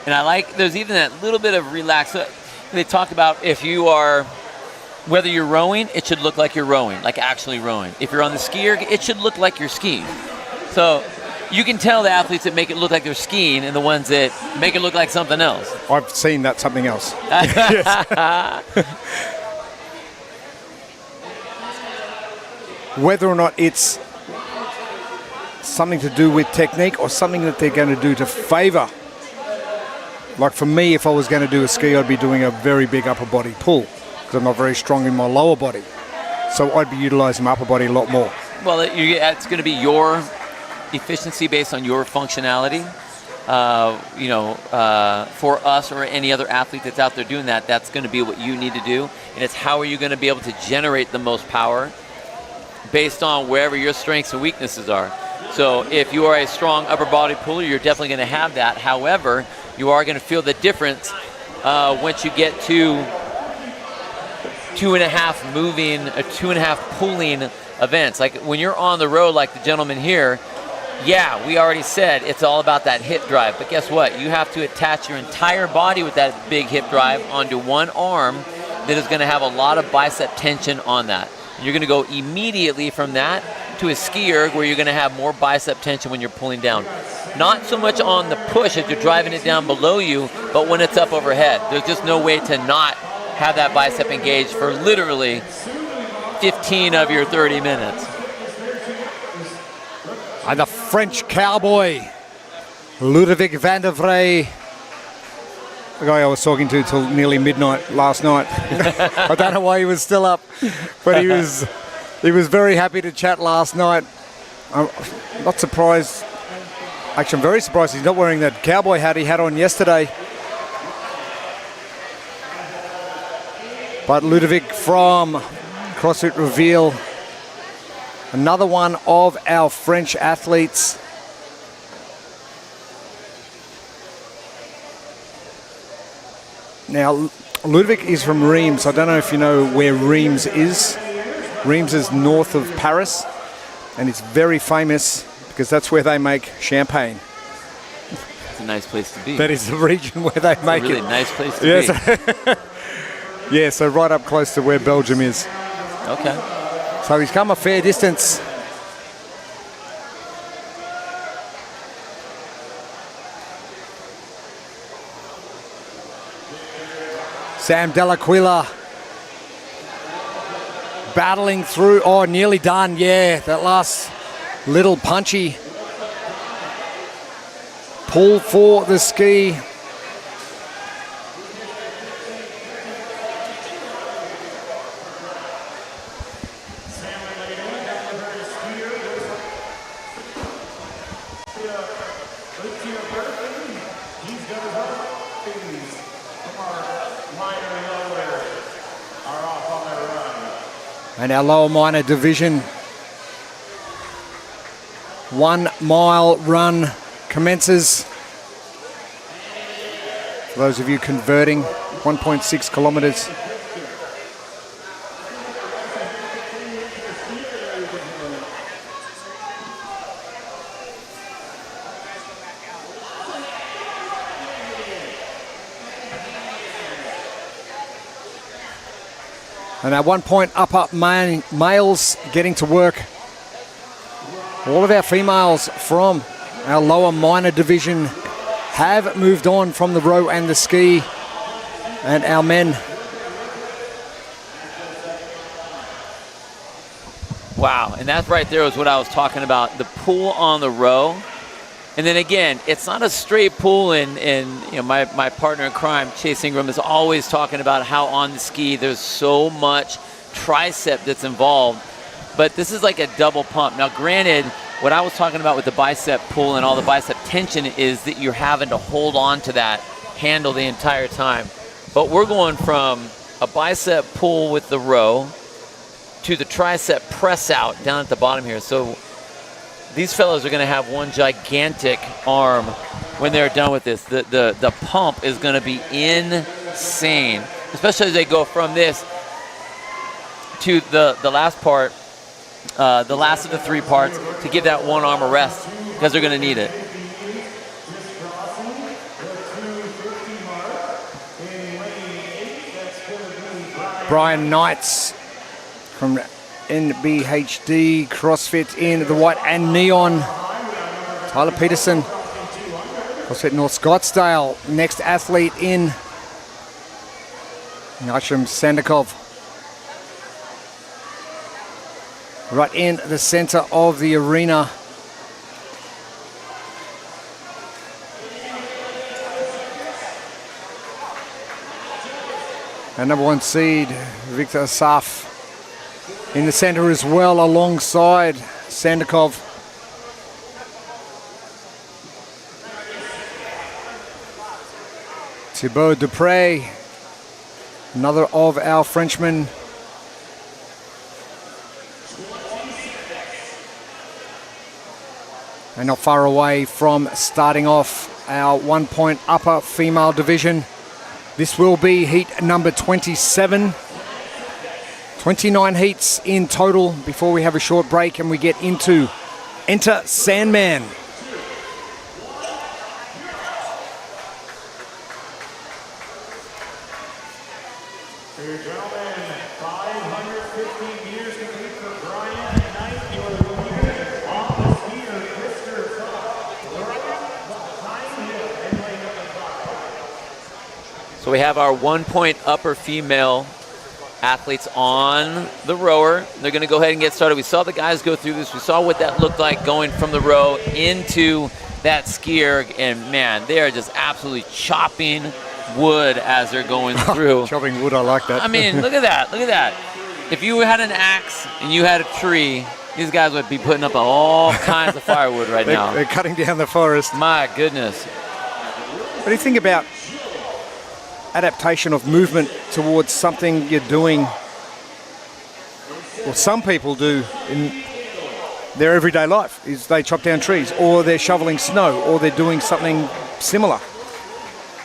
And I like, there's even that little bit of relax. They talk about whether you're rowing, it should look like you're rowing, like actually rowing. If you're on the ski erg, it should look like you're skiing. So you can tell the athletes that make it look like they're skiing and the ones that make it look like something else. I've seen that something else. Whether or not it's something to do with technique or something that they're going to do to favor. Like for me, if I was going to do a ski, I'd be doing a very big upper body pull because I'm not very strong in my lower body. So I'd be utilizing my upper body a lot more. Well, it's going to be your efficiency based on your functionality. For us or any other athlete that's out there doing that, that's going to be what you need to do. And it's how are you going to be able to generate the most power based on wherever your strengths and weaknesses are. So if you are a strong upper body puller, you're definitely going to have that. However, you are going to feel the difference once you get to 2.5 moving, 2.5 pulling events. Like when you're on the road, like the gentleman here, yeah, we already said it's all about that hip drive. But guess what? You have to attach your entire body with that big hip drive onto one arm that is going to have a lot of bicep tension on that. You're going to go immediately from that to a ski erg where you're going to have more bicep tension when you're pulling down. Not so much on the push if you're driving it down below you, but when it's up overhead. There's just no way to not have that bicep engaged for literally 15 of your 30 minutes. And the French cowboy, Ludovic van der Vrij, the guy I was talking to till nearly midnight last night. I don't know why he was still up, but he was very happy to chat last night. I'm not surprised. Actually, I'm very surprised he's not wearing that cowboy hat he had on yesterday. But Ludovic from CrossFit Reveal, another one of our French athletes. Now, Ludovic is from Reims. I don't know if you know where Reims is. Reims is north of Paris, and it's very famous because that's where they make champagne. It's a nice place to be. That is the region where they make a really it. nice place to be. Yeah, so right up close to where Belgium is. Okay. So he's come a fair distance. Sam Delaquila battling through. Oh, nearly done. Yeah, that last little punchy pull for the ski. And our lower minor division 1 mile run commences. For those of you converting, 1.6 kilometers. And at 1 point up males getting to work. All of our females from our lower minor division have moved on from the row and the ski. And our men. Wow, and that right there was what I was talking about. The pull on the row. And then again, it's not a straight pull, and you know, my partner in crime, Chase Ingram, is always talking about how on the ski there's so much tricep that's involved. But this is like a double pump. Now granted, what I was talking about with the bicep pull and all the bicep tension is that you're having to hold on to that handle the entire time. But we're going from a bicep pull with the row to the tricep press out down at the bottom here. So these fellows are going to have one gigantic arm when they're done with this. The pump is going to be insane, especially as they go from this to the last part, the last of the 3 parts, to give that one arm a rest, because they're going to need it. Brian Knights from NBHD, CrossFit in the white and neon. Tyler Peterson, CrossFit North Scottsdale. Next athlete in, Nachum Sandikov. Right in the center of the arena. And number 1 seed, Victor Asaf, in the center as well, alongside Sandikov. Thibaut Dupre, another of our Frenchmen. And not far away from starting off our 1 point upper female division. This will be heat number 27. 29 heats in total before we have a short break and we get into Enter Sandman. So we have our 1 point upper female athletes on the rower. They're going to go ahead and get started. We saw the guys go through this. We saw what that looked like going from the row into that skier. And man, they are just absolutely chopping wood as they're going through. Chopping wood, I like that. I mean, look at that. Look at that. If you had an axe and you had a tree, these guys would be putting up all kinds of firewood right now. They're cutting down the forest. My goodness. What do you think about adaptation of movement towards something you're doing, or some people do in their everyday life, is they chop down trees, or they're shoveling snow, or they're doing something similar?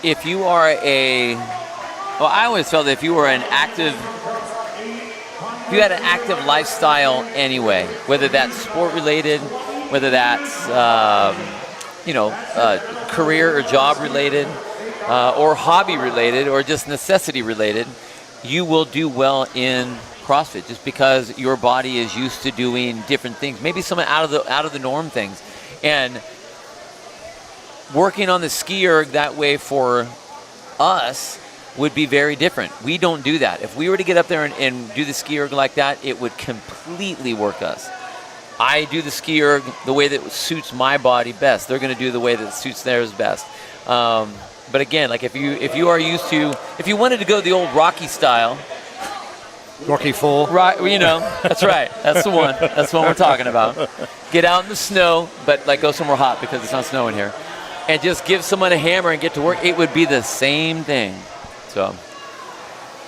If you are I always felt that if you were an active had an active lifestyle anyway, whether that's sport related, whether that's career or job related, or hobby related, or just necessity related, you will do well in CrossFit just because your body is used to doing different things, maybe some out of the norm things, and working on the ski erg that way for us would be very different. We don't do that. If we were to get up there and do the ski erg like that, it would completely work us. I do the ski erg the way that suits my body best. They're going to do the way that suits theirs best. But again, like if you are used to, if you wanted to go the old Rocky style, Rocky 4. Right, that's right. That's the one. That's the one we're talking about. Get out in the snow, but like go somewhere hot because it's not snowing here, and just give someone a hammer and get to work. It would be the same thing. So,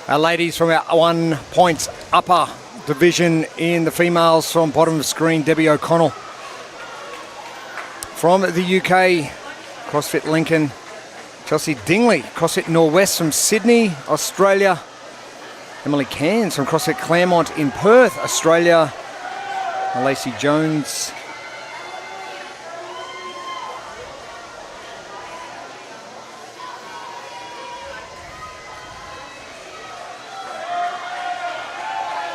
our ladies from our 1 points upper division in the females from bottom of the screen, Debbie O'Connell. From the UK, CrossFit Lincoln, Chelsea Dingley, CrossFit Norwest from Sydney, Australia. Emily Cairns from CrossFit Claremont in Perth, Australia. Lacey Jones.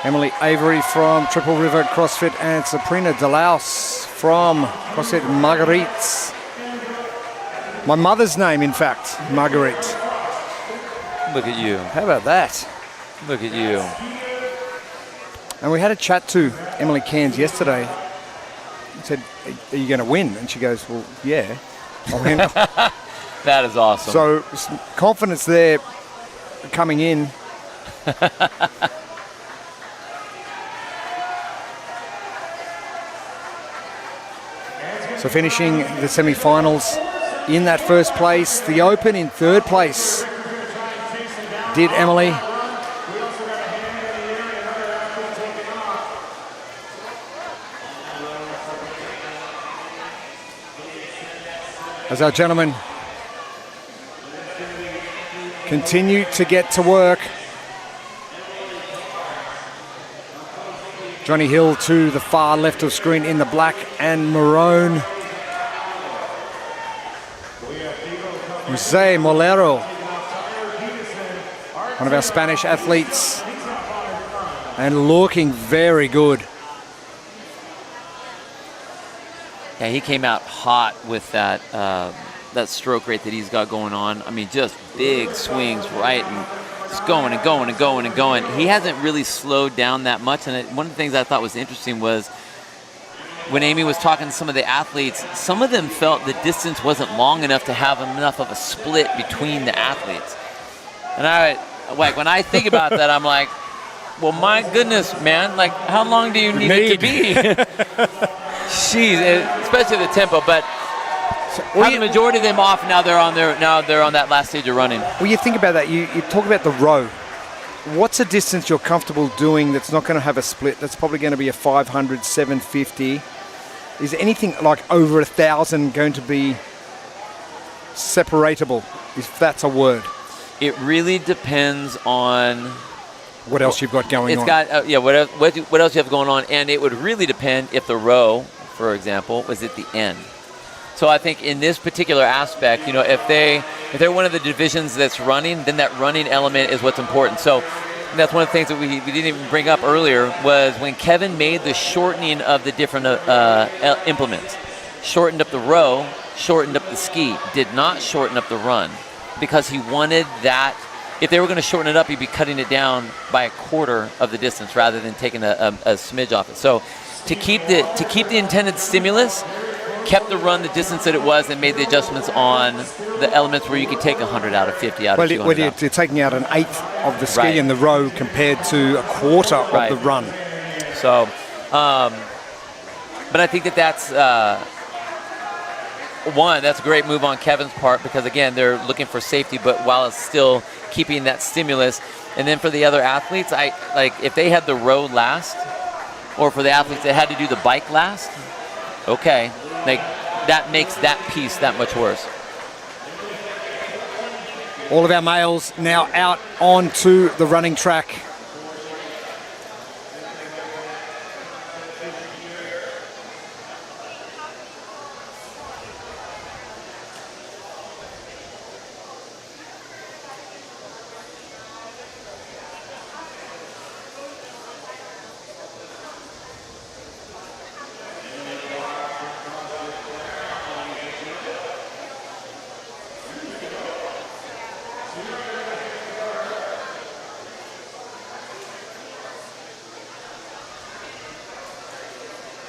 Emily Avery from Triple River CrossFit, and Sabrina Delaus from CrossFit Marguerite. My mother's name, in fact, Marguerite. look at you. How about that? Look at you. And we had a chat to Emily Cairns yesterday. I said, are you going to win? And she goes, well, yeah, I'll win. That is awesome. So confidence there coming in. So finishing the semi-finals in that first place. The Open in third place did Emily. As our gentlemen continue to get to work. Johnny Hill to the far left of screen in the black and maroon. Jose Molero, one of our Spanish athletes, and looking very good. Yeah, he came out hot with that that stroke rate that he's got going on. I mean, just big swings, right, and just going and going and going and going. He hasn't really slowed down that much. And one of the things I thought was interesting was when Amy was talking to some of the athletes, some of them felt the distance wasn't long enough to have enough of a split between the athletes. And when I think about that, I'm like, well, my goodness, man, like, how long do you need it to be? Jeez, especially the tempo, but the majority of them off now. They're on that last stage of running. Well, you think about that. You talk about the row. What's a distance you're comfortable doing that's not going to have a split? That's probably going to be a 500, 750. Is anything like over 1,000 going to be separatable, if that's a word? It really depends on what else you've got going on. It's got what else you have going on, and it would really depend if the row, for example, was at the end. So I think in this particular aspect, if they're one of the divisions that's running, then that running element is what's important. So that's one of the things that we didn't even bring up earlier was when Kevin made the shortening of the different implements, shortened up the row, shortened up the ski, did not shorten up the run, because he wanted that. If they were going to shorten it up, he'd be cutting it down by a quarter of the distance rather than taking a smidge off it. So to keep the intended stimulus, kept the run the distance that it was, and made the adjustments on the elements where you could take 100 out of 50 out of 200 Well, you're taking out an eighth of the ski in the row compared to a quarter of the run. So, but I think that's that's a great move on Kevin's part, because again, they're looking for safety, but while it's still keeping that stimulus. And then for the other athletes, if they had the row last, or for the athletes that had to do the bike last, okay, that makes that piece that much worse. All of our males now out onto the running track.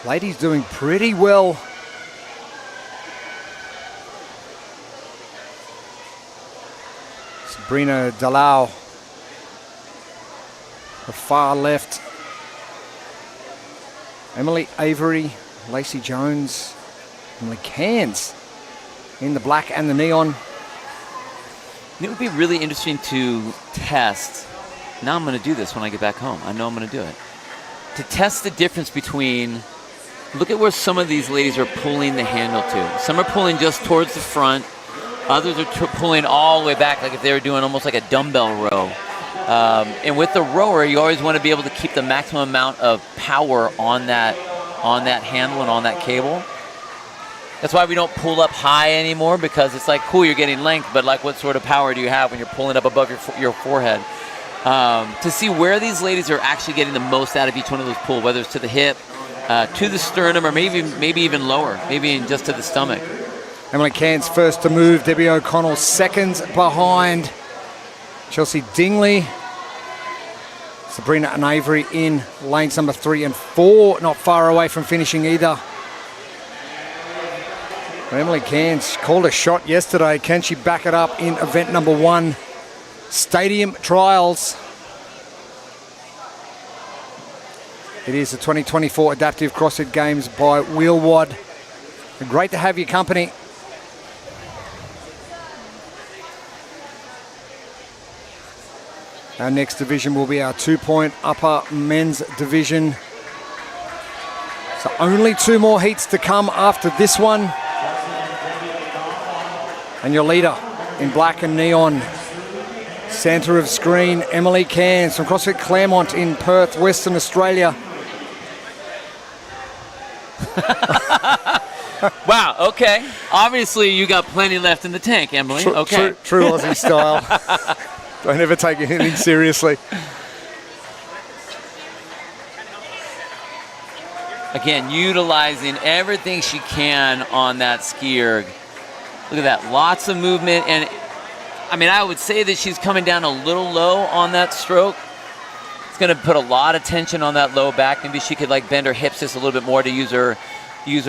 Ladies doing pretty well. Sabrina Dalau, the far left. Emily Avery, Lacey Jones, Emily Cairns in the black and the neon. It would be really interesting to test. Now I'm going to do this when I get back home. I know I'm going to do it. To test the difference between, look at where some of these ladies are pulling the handle to. Some are pulling just towards the front. Others are pulling all the way back, like if they were doing almost like a dumbbell row. And with the rower, you always want to be able to keep the maximum amount of power on that handle and on that cable. That's why we don't pull up high anymore, because it's like, cool, you're getting length, but like what sort of power do you have when you're pulling up above your forehead? To see where these ladies are actually getting the most out of each one of those pulls, whether it's to the hip, to the sternum, or maybe even lower, maybe just to the stomach. Emily Cairns first to move. Debbie O'Connell seconds behind. Chelsea Dingley. Sabrina and Avery in lanes number 3 and 4. Not far away from finishing either. But Emily Cairns called a shot yesterday. Can she back it up in event number 1? Stadium Trials. It is the 2024 Adaptive CrossFit Games by Wheelwad. Great to have your company. Our next division will be our 2-point upper men's division. So only 2 more heats to come after this one. And your leader in black and neon, centre of screen, Emily Cairns from CrossFit Claremont in Perth, Western Australia. Wow, okay. Obviously, you got plenty left in the tank, Emily. Okay. True Aussie style. Don't ever take anything seriously. Again, utilizing everything she can on that ski erg. Look at that, lots of movement. And I mean, I would say that she's coming down a little low on that stroke. It's going to put a lot of tension on that low back. Maybe she could like bend her hips just a little bit more to use her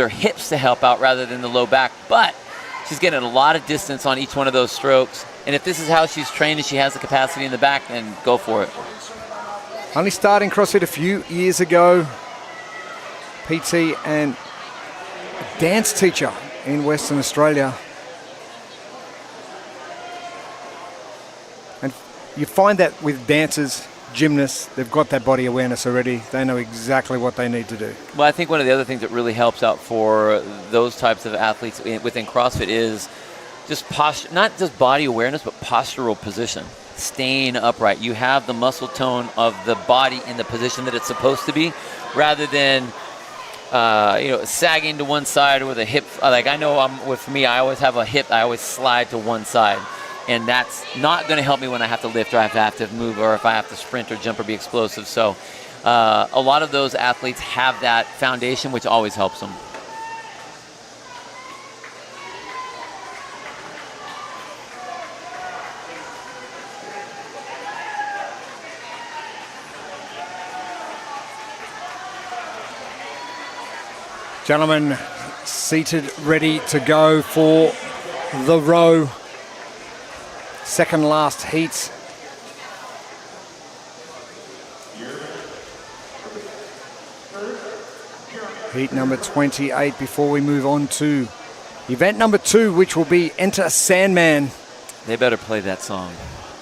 hips to help out rather than the low back. But she's getting a lot of distance on each one of those strokes. And if this is how she's trained and she has the capacity in the back, then go for it. Only starting CrossFit a few years ago. PT and dance teacher in Western Australia. And you find that with dancers, gymnasts, they've got that body awareness already. They know exactly what they need to do. Well, I think one of the other things that really helps out for those types of athletes within CrossFit is just posture, not just body awareness, but postural position, staying upright. You have the muscle tone of the body in the position that it's supposed to be, rather than sagging to one side or with a hip. Like I know for me, I always have a hip. I always slide to one side. And that's not going to help me when I have to lift or I have to move or if I have to sprint or jump or be explosive. So a lot of those athletes have that foundation, which always helps them. Gentlemen, seated, ready to go for the row. Second last heat. Heat number 28 before we move on to event number 2, which will be Enter Sandman. They better play that song.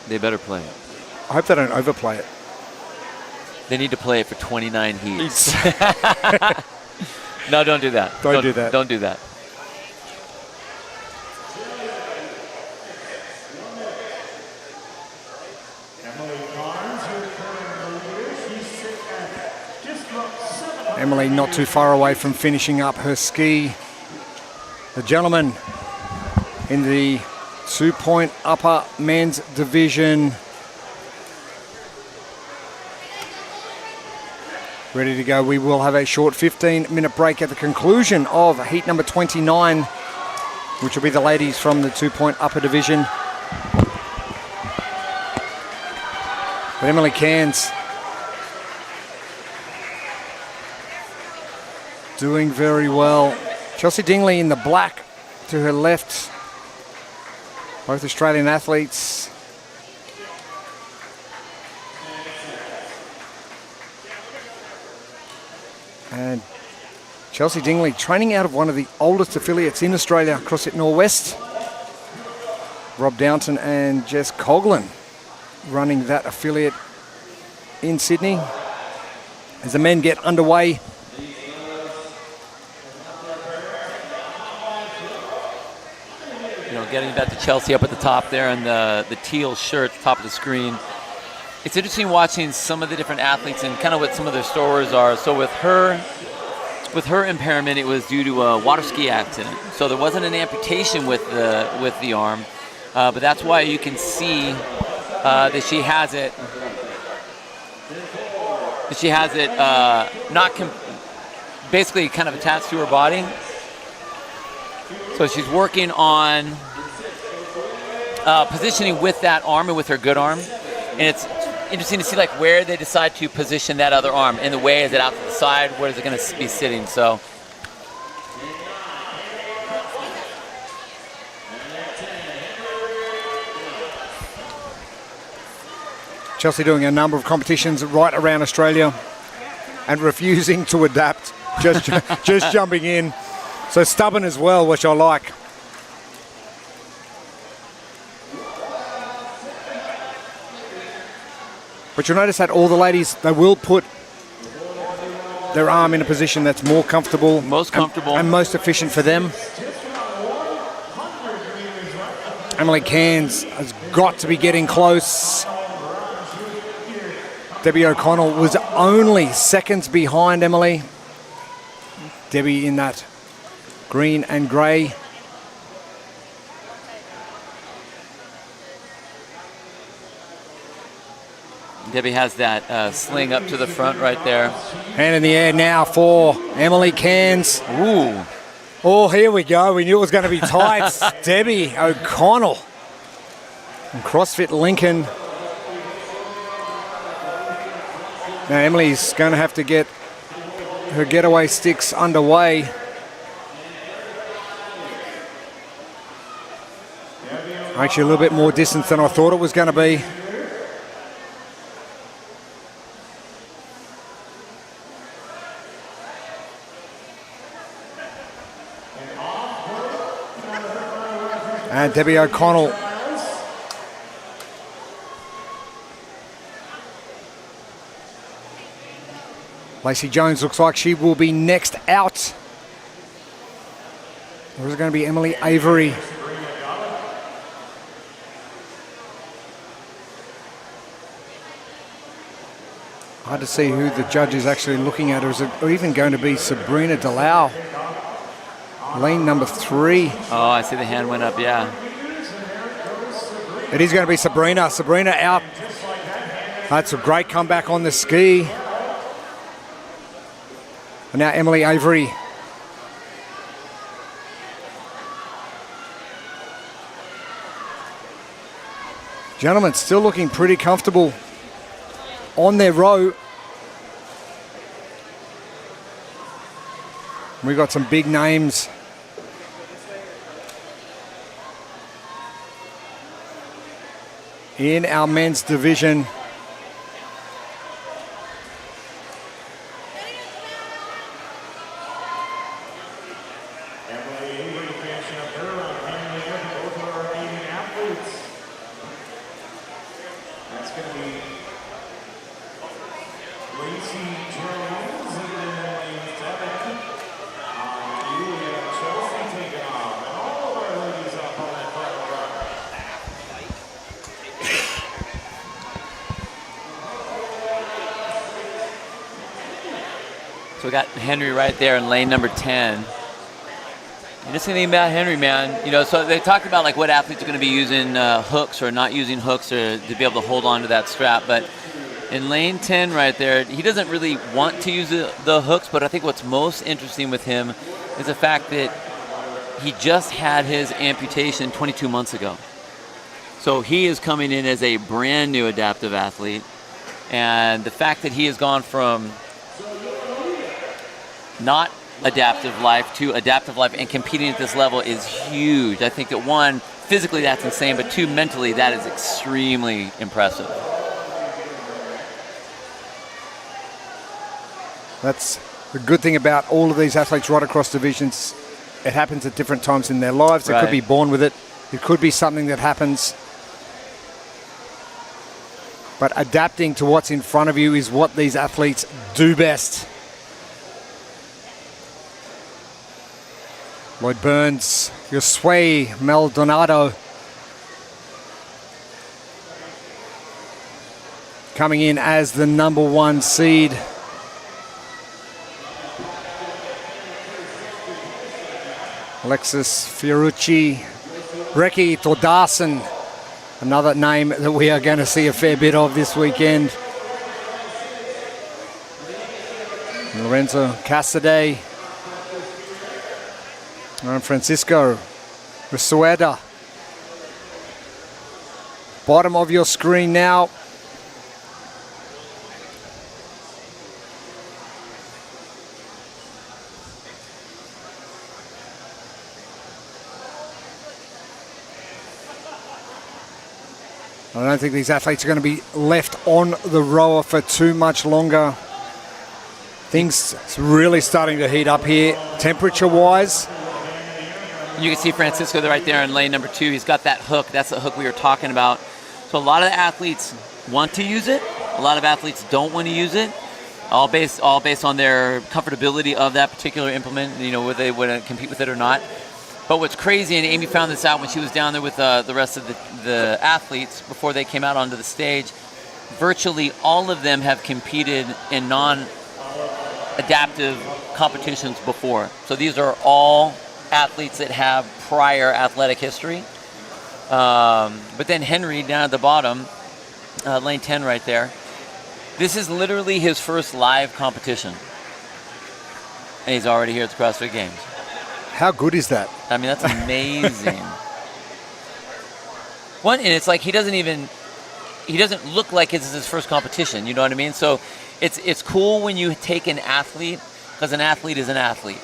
They better play it. I hope they don't overplay it. They need to play it for 29 heats. No, don't do that. Don't do that. Don't do that. Emily not too far away from finishing up her ski. The gentleman in the 2-point upper men's division. Ready to go. We will have a short 15-minute break at the conclusion of heat number 29, which will be the ladies from the 2-point upper division. But Emily Cairns doing very well. Chelsea Dingley in the black to her left. Both Australian athletes. And Chelsea Dingley training out of one of the oldest affiliates in Australia, CrossFit Norwest. Rob Downton and Jess Coughlin running that affiliate in Sydney. As the men get underway, getting back to Chelsea up at the top there in the teal shirt, top of the screen. It's interesting watching some of the different athletes and kind of what some of their stories are. So with her impairment, it was due to a water ski accident. So there wasn't an amputation with the arm, but that's why you can see that she has it. That she has it basically kind of attached to her body. So she's working on positioning with that arm and with her good arm, and it's interesting to see like where they decide to position that other arm. In the way, is it out to the side? Where is it going to be sitting? So Chelsea doing a number of competitions right around Australia and refusing to adapt, just jumping in. So stubborn as well, which I like. But you'll notice that all the ladies, they will put their arm in a position that's more comfortable. Most comfortable. And most efficient for them. Emily Cairns has got to be getting close. Debbie O'Connell was only seconds behind Emily. Debbie in that green and grey. Debbie has that sling up to the front right there. Hand in the air now for Emily Cairns. Ooh. Oh, here we go. We knew it was going to be tight. Debbie O'Connell from CrossFit Lincoln. Now Emily's going to have to get her getaway sticks underway. Actually a little bit more distance than I thought it was going to be. And Debbie O'Connell Lacey Jones looks like she will be next out. Or is it going to be Emily Avery? Hard to see who the judge is actually looking at, or is it even going to be Sabrina Delau? Lane number 3. Oh, I see the hand went up, yeah. It is going to be Sabrina. Sabrina out. That's a great comeback on the ski. And now Emily Avery. Gentlemen, still looking pretty comfortable on their row. We've got some big names. In our men's division. So we got Henry right there in lane number 10. And just thinking about Henry, man, you know, so they talked about like what athletes are going to be using hooks or not using hooks or to be able to hold on to that strap. But in lane 10 right there, he doesn't really want to use the hooks, but I think what's most interesting with him is the fact that he just had his amputation 22 months ago. So he is coming in as a brand new adaptive athlete. And the fact that he has gone from not adaptive life to adaptive life and competing at this level is huge. I think that one, physically that's insane, but two, mentally that is extremely impressive. That's the good thing about all of these athletes right across divisions. It happens at different times in their lives. They could be born with it. It could be something that happens. But adapting to what's in front of you is what these athletes do best. Lloyd Burns, Josue Maldonado coming in as the number 1 seed. Alexis Fiorucci, Reki Tordarsen, another name that we are going to see a fair bit of this weekend. Lorenzo Casadei, and Francisco Resueda. Bottom of your screen now. I don't think these athletes are going to be left on the rower for too much longer. Things really starting to heat up here, temperature-wise. You can see Francisco right there in lane number 2. He's got that hook. That's the hook we were talking about. So a lot of the athletes want to use it. A lot of athletes don't want to use it. All based on their comfortability of that particular implement, you know, whether they want to compete with it or not. But what's crazy, and Amy found this out when she was down there with the rest of the athletes before they came out onto the stage, virtually all of them have competed in non-adaptive competitions before. So these are all athletes that have prior athletic history. But then Henry down at the bottom, lane 10 right there, this is literally his first live competition. And he's already here at the CrossFit Games. How good is that? I mean, that's amazing. And it's like he doesn't look like this is his first competition, you know what I mean? So it's cool when you take an athlete, because an athlete is an athlete,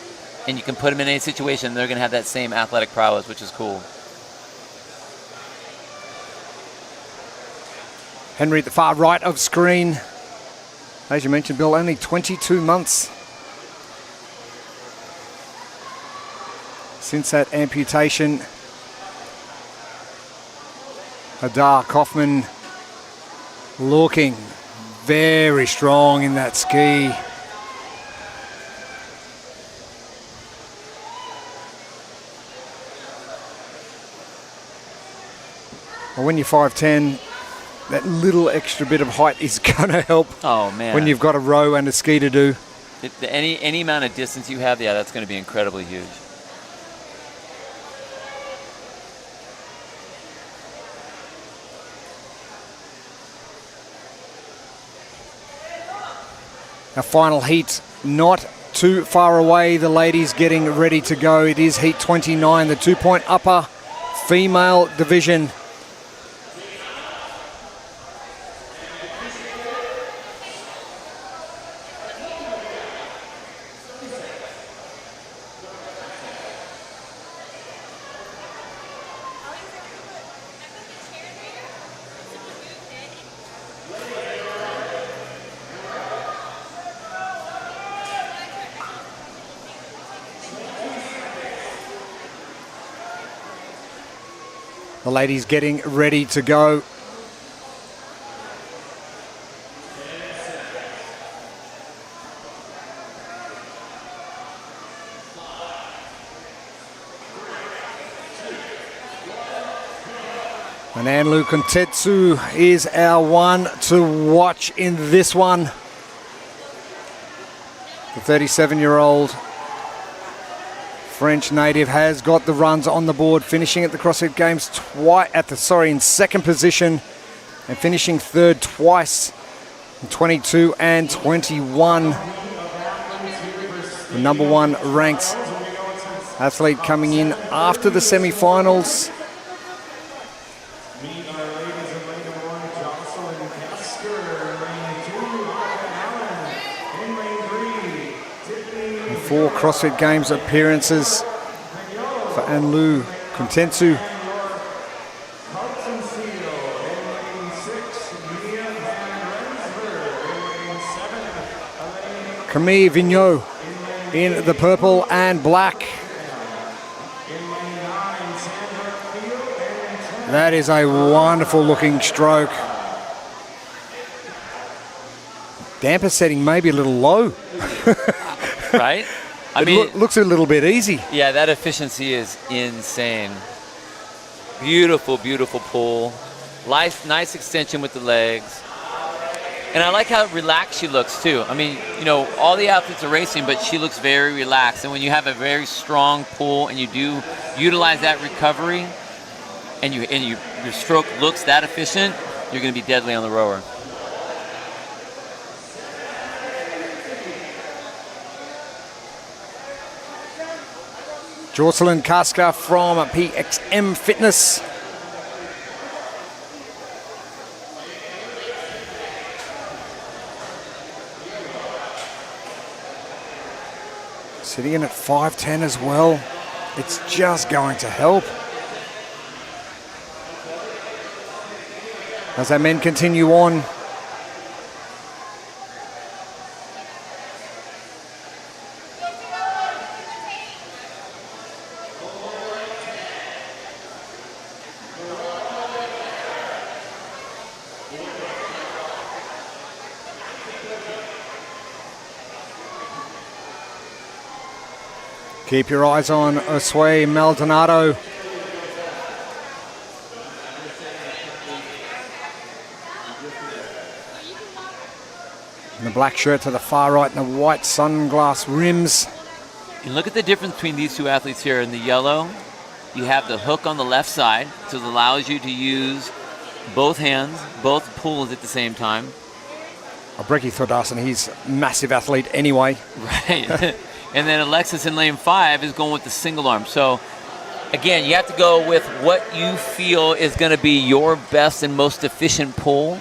and you can put them in any situation, they're going to have that same athletic prowess, which is cool. Henry at the far right of screen. As you mentioned, Bill, only 22 months since that amputation. Hadar Kaufman looking very strong in that ski. Well, when you're 5'10", that little extra bit of height is going to help. Oh, man. When you've got a row and a ski to do. Any amount of distance you have, yeah, that's going to be incredibly huge. Our final heat not too far away. The ladies getting ready to go. It is heat 29, the 2-point upper female division. The ladies getting ready to go. And Anlu Kontetsu is our one to watch in this one. The 37-year-old French native has got the runs on the board, finishing at the CrossFit Games in second position and finishing third twice in 22 and 21. The number 1 ranked athlete coming in after the semi-finals. 4 CrossFit Games appearances for Anlu Kuntensu. Camille Vigneault in the purple and black. That is a wonderful looking stroke. Damper setting maybe a little low. Right? I mean, looks a little bit easy. Yeah, that efficiency is insane. Beautiful, beautiful pull. Nice extension with the legs. And I like how relaxed she looks too. I mean, you know, all the athletes are racing, but she looks very relaxed. And when you have a very strong pull and you do utilize that recovery, and your stroke looks that efficient, you're going to be deadly on the rower. Jocelyn Casca from PXM Fitness. Sitting in at 5'10" as well. It's just going to help. As our men continue on. Keep your eyes on Josue Maldonado. And the black shirt to the far right and the white sunglass rims. And look at the difference between these two athletes here. In the yellow, you have the hook on the left side, so it allows you to use both hands, both pulls at the same time. Breki Thordarson, he's a massive athlete anyway. Right. And then Alexis in lane 5 is going with the single arm. So, again, you have to go with what you feel is going to be your best and most efficient pull,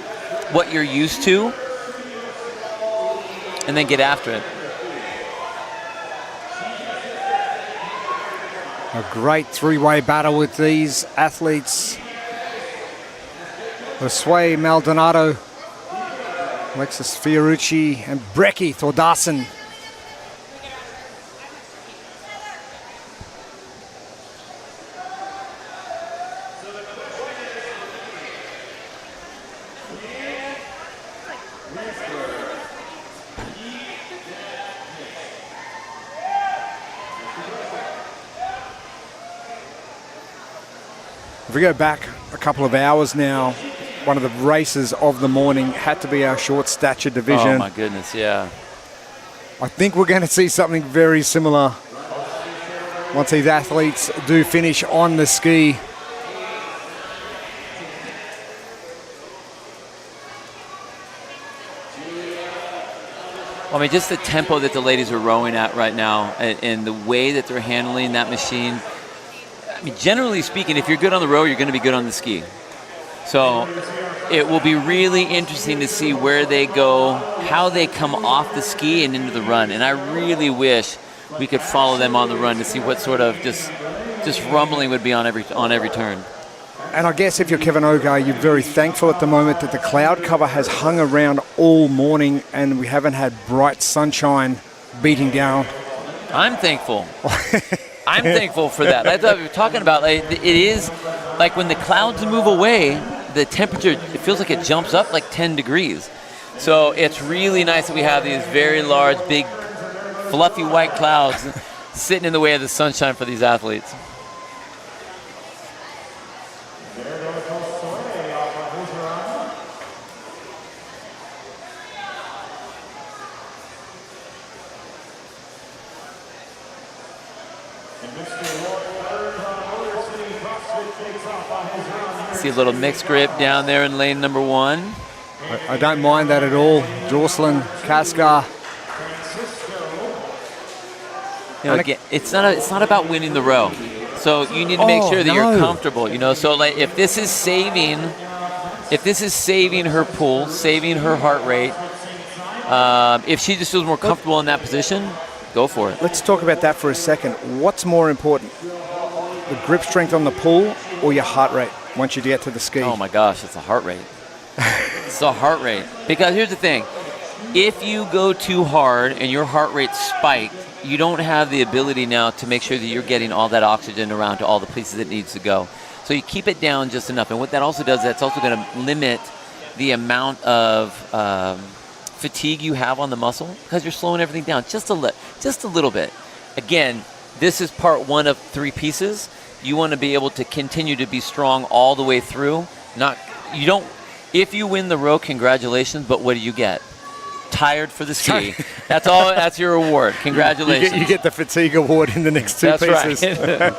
what you're used to, and then get after it. A great three-way battle with these athletes. Josue Maldonado, Alexis Fiorucci, and Breki Thordarson. If we go back a couple of hours now, one of the races of the morning had to be our short stature division. Oh my goodness, yeah. I think we're going to see something very similar once these athletes do finish on the ski. I mean, just the tempo that the ladies are rowing at right now and the way that they're handling that machine. I mean, generally speaking, if you're good on the row, you're going to be good on the ski. So it will be really interesting to see where they go, how they come off the ski and into the run. And I really wish we could follow them on the run to see what sort of just rumbling would be on every turn. And I guess if you're Kevin Ogar, you're very thankful at the moment that the cloud cover has hung around all morning and we haven't had bright sunshine beating down. I'm thankful. I'm thankful for that. That's what we were talking about. Like, it is like when the clouds move away, the temperature, it feels like it jumps up like 10 degrees. So it's really nice that we have these very large, big, fluffy white clouds sitting in the way of the sunshine for these athletes. See a little mixed grip down there in lane number 1. I don't mind that at all. Jocelyn Casca. You know, again, it's not about winning the row. So you need to make sure that you're comfortable. You know, so like if this is saving her pull, saving her heart rate, if she just feels more comfortable in that position, go for it. Let's talk about that for a second. What's more important, the grip strength on the pull or your heart rate once you get to the ski? Oh my gosh, it's a heart rate. It's a heart rate. Because here's the thing. If you go too hard and your heart rate spiked, you don't have the ability now to make sure that you're getting all that oxygen around to all the places it needs to go. So you keep it down just enough. And what that also does, that's also going to limit the amount of fatigue you have on the muscle because you're slowing everything down just a little bit. Again, this is part one of 3 pieces. You want to be able to continue to be strong all the way through. If you win the row, congratulations, but what do you get? Tired for the ski. That's all. That's your reward. Congratulations. You get the fatigue award in the next 2 That's pieces. Right.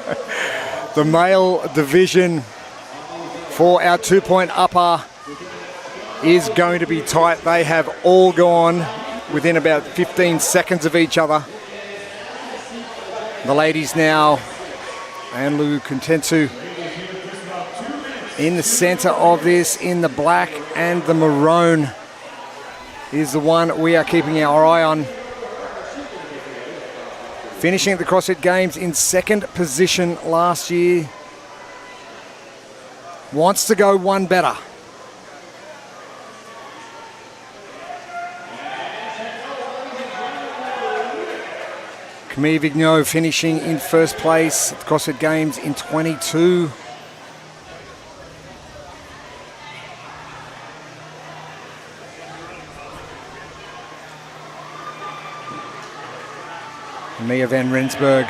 The male division for our 2-point upper is going to be tight. They have all gone within about 15 seconds of each other. The ladies now, Anlu Kuntensu in the center of this, in the black and the maroon, is the one we are keeping our eye on. Finishing at the CrossFit Games in 2nd position last year. Wants to go one better. Camille Vigneault finishing in 1st place at the CrossFit Games in 22. Mia van Rensburg.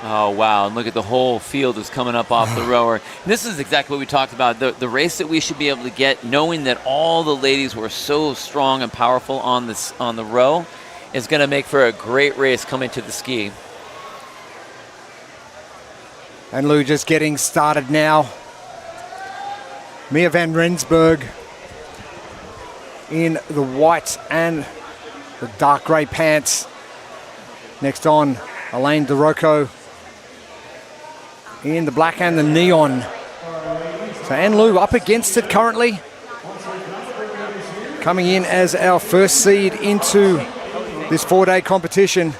Oh, wow. And look at the whole field is coming up off the rower. This is exactly what we talked about. The race that we should be able to get, knowing that all the ladies were so strong and powerful on the row, is going to make for a great race coming to the ski. And Lou just getting started now. Mia van Rensburg in the white and the dark grey pants. Next on, Elaine DeRocco in the black and the neon. So Anne Lou up against it currently. Coming in as our first seed into this 4-day competition.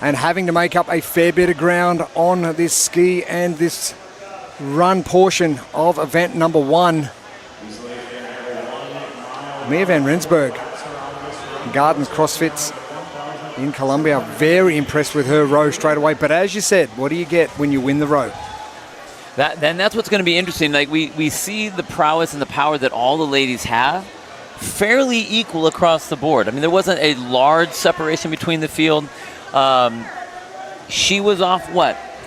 And having to make up a fair bit of ground on this ski and this run portion of event number 1. Mia van Rensburg, Gardens CrossFits in Colombia. Very impressed with her row straight away. But as you said, what do you get when you win the row? That's what's going to be interesting. Like we see the prowess and the power that all the ladies have, fairly equal across the board. I mean, there wasn't a large separation between the field. She was off,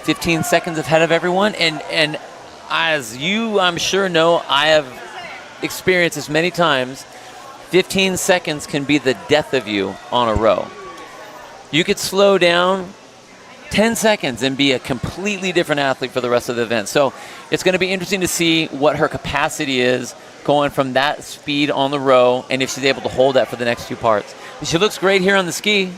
15 seconds ahead of everyone, and as you, I'm sure, know, I have experienced this many times, 15 seconds can be the death of you on a row. You could slow down 10 seconds and be a completely different athlete for the rest of the event. So it's going to be interesting to see what her capacity is going from that speed on the row, and if she's able to hold that for the next 2 parts. She looks great here on the ski.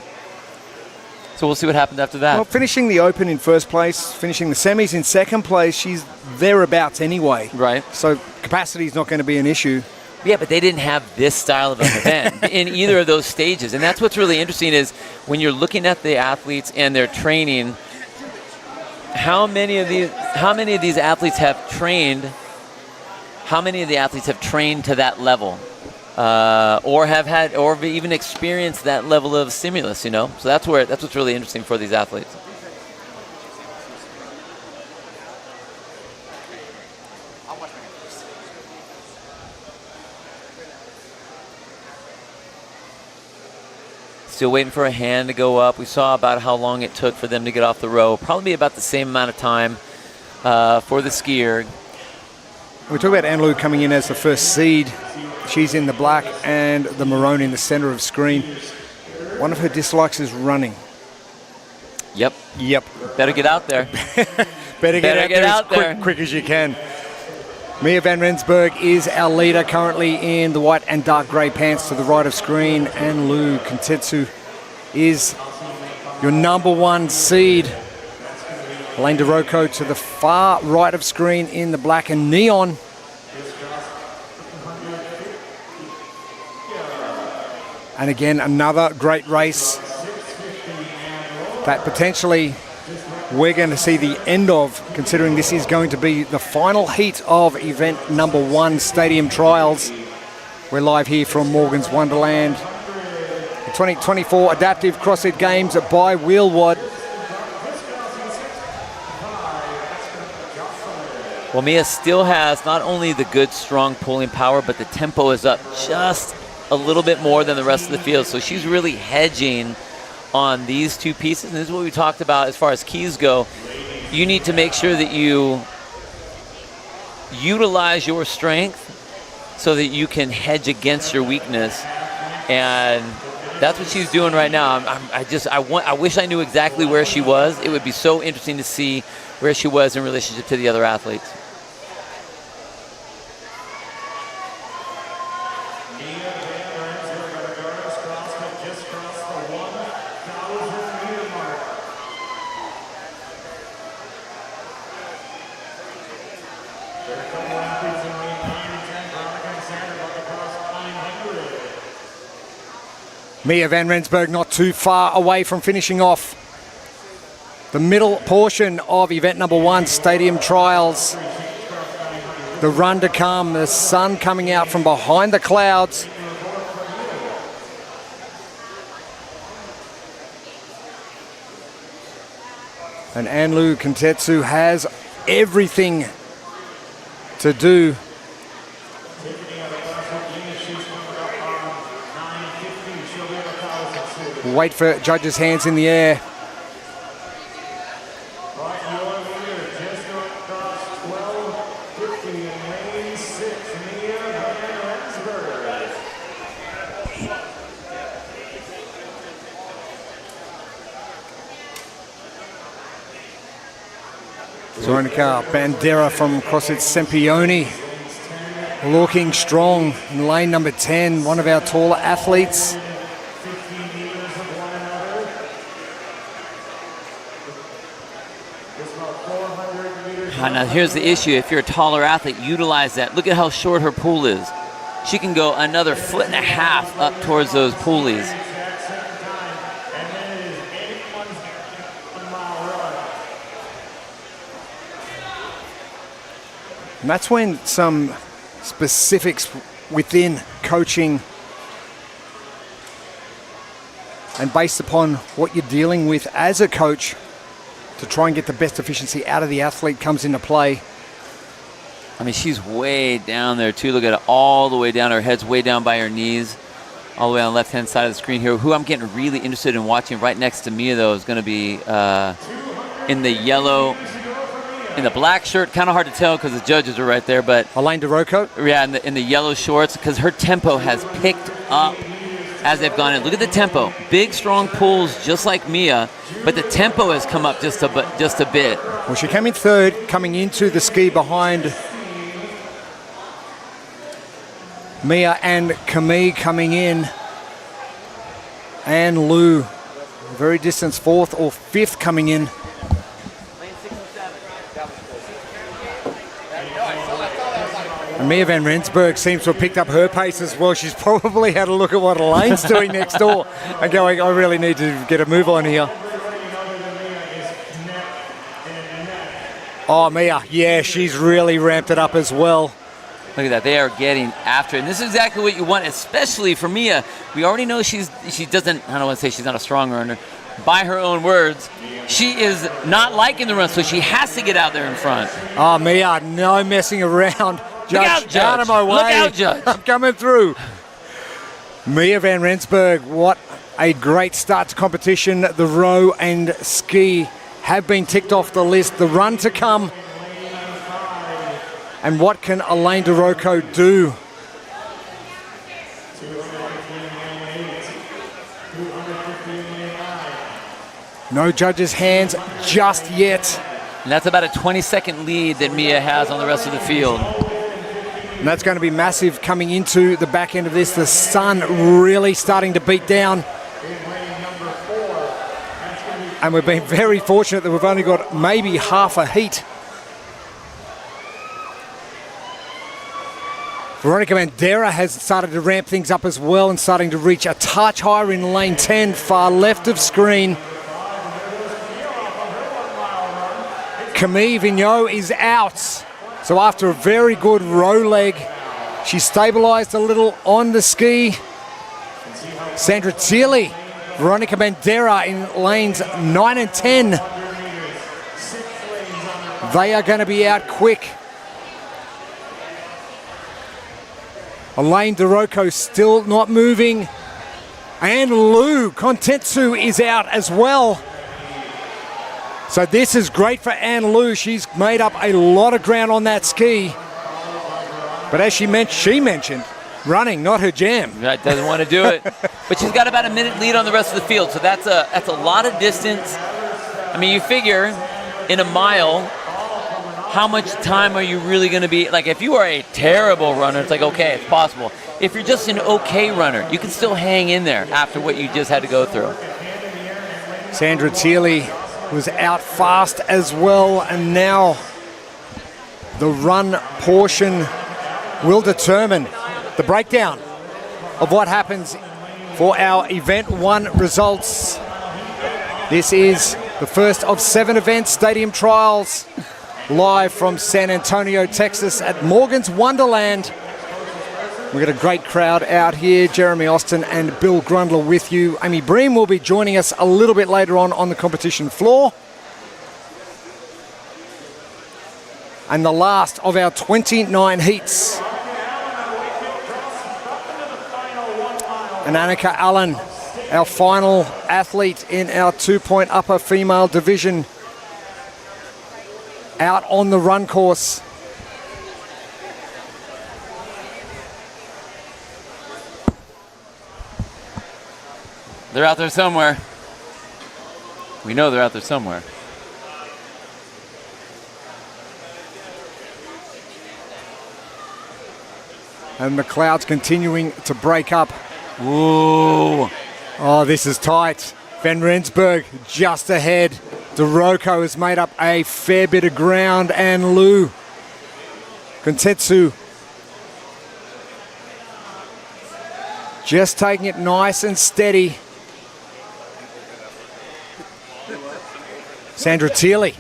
So we'll see what happens after that. Well, finishing the Open in 1st place, finishing the semis in 2nd place, she's thereabouts anyway. Right. So capacity is not going to be an issue. Yeah, but they didn't have this style of an event in either of those stages. And that's what's really interesting is when you're looking at the athletes and their training, how many of these athletes have trained to that level? Or have even experienced that level of stimulus, So that's what's really interesting for these athletes. Still waiting for a hand to go up. We saw about how long it took for them to get off the row. Probably about the same amount of time for the skier. We talk about Anne-Lou coming in as the first seed. She's in the black and the maroon in the center of screen. One of her dislikes is running. Yep. Better get out there. Better get out there as quick as you can. Mia van Rensburg is our leader currently in the white and dark grey pants to the right of screen. And Lou Kuntetsu is your number 1 seed. Elaine DeRocco to the far right of screen in the black and neon. And again, another great race that potentially we're going to see the end of, considering this is going to be the final heat of event number 1, Stadium Trials. We're live here from Morgan's Wonderland. The 2024 Adaptive CrossFit Games by Wheelwad. Well, Mia still has not only the good, strong pulling power, but the tempo is up just a little bit more than the rest of the field. So she's really hedging on these two pieces. And this is what we talked about as far as keys go. You need to make sure that you utilize your strength so that you can hedge against your weakness. And that's what she's doing right now. I wish I knew exactly where she was. It would be so interesting to see where she was in relationship to the other athletes. Mia van Rensburg not too far away from finishing off the middle portion of event number 1, Stadium Trials. The run to come, the sun coming out from behind the clouds. And Anlu Kontetsu has everything to do. Wait for judges' hands in the air. Veronica Bandera from CrossFit Sempione, looking strong in lane number 10, one of our taller athletes. Now here's the issue. If you're a taller athlete, utilize that. Look at how short her pool is. She can go another 1.5 feet up towards those pulleys. And that's when some specifics within coaching and based upon what you're dealing with as a coach to try and get the best efficiency out of the athlete comes into play. I mean, she's way down there too. Look at it, all the way down. Her head's way down by her knees, all the way on the left-hand side of the screen here. Who I'm getting really interested in watching right next to Mia, though, is going to be in the yellow, in the black shirt. Kind of hard to tell because the judges are right there, but Elaine DeRocco? Yeah, in the yellow shorts, because her tempo has picked up as they've gone in. Look at the tempo. Big, strong pulls, just like Mia, but the tempo has come up just a bit. Well, she came in third, coming into the ski behind Mia and Camille coming in. And Lou, very distant 4th or 5th coming in. And Mia van Rensburg seems to have picked up her pace as well. She's probably had a look at what Elaine's doing next door and going, I really need to get a move on here. Oh, Mia, yeah, she's really ramped it up as well. Look at that, they are getting after it. And this is exactly what you want, especially for Mia. We already know she doesn't, I don't want to say she's not a strong runner. By her own words, she is not liking the run, so she has to get out there in front. Oh, Mia, no messing around. Judge, out of my way. Look out, Judge. I'm coming through. Mia van Rensburg, what a great start to competition. The row and ski have been ticked off the list. The run to come. And what can Elaine DeRocco do? No judges' hands just yet. And that's about a 20-second lead that Mia has on the rest of the field. And that's going to be massive coming into the back end of this. The sun really starting to beat down. And we've been very fortunate that we've only got maybe half a heat. Veronica Bandera has started to ramp things up as well and starting to reach a touch higher in lane 10, far left of screen. Camille Vigneault is out. So after a very good row leg, she stabilized a little on the ski. Sandra Thiele, Veronica Bandera in lanes 9 and 10. They are going to be out quick. Elaine DeRocco still not moving. And Lou Contensu is out as well. So this is great for Anne Lou. She's made up a lot of ground on that ski. But as she mentioned, running, not her jam. Right, doesn't want to do it. But she's got about a minute lead on the rest of the field, so that's a lot of distance. I mean, you figure in a mile, how much time are you really going to be? Like, if you are a terrible runner, it's like, okay, it's possible. If you're just an okay runner, you can still hang in there after what you just had to go through. Sandra Thiele was out fast as well, and now the run portion will determine the breakdown of what happens for our Event 1 results. This is the first of 7 events, stadium trials, live from San Antonio, Texas at Morgan's Wonderland. We've got a great crowd out here. Jeremy Austin and Bill Grundler with you. Amy Bream will be joining us a little bit later on the competition floor. And the last of our 29 heats. And Annika Allen, our final athlete in our 2-point upper female division, out on the run course. They're out there somewhere. We know they're out there somewhere. And the clouds continuing to break up. Ooh. Oh, this is tight. Van Rensburg just ahead. DeRocco has made up a fair bit of ground, and Lou Contetsu just taking it nice and steady. Sandra Thiele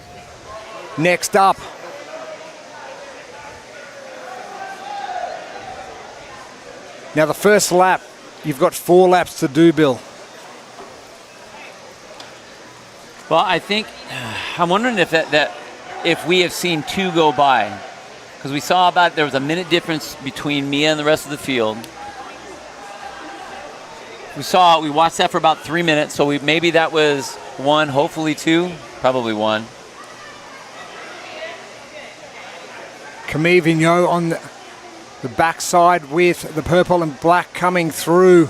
next up. Now the first lap, you've got 4 laps to do, Bill. Well, I think, I'm wondering if if we have seen 2 go by. Because we saw there was a minute difference between Mia and the rest of the field. We watched that for about 3 minutes, so maybe that was 1, hopefully 2, probably 1. Camille Vigneault on the backside with the purple and black coming through.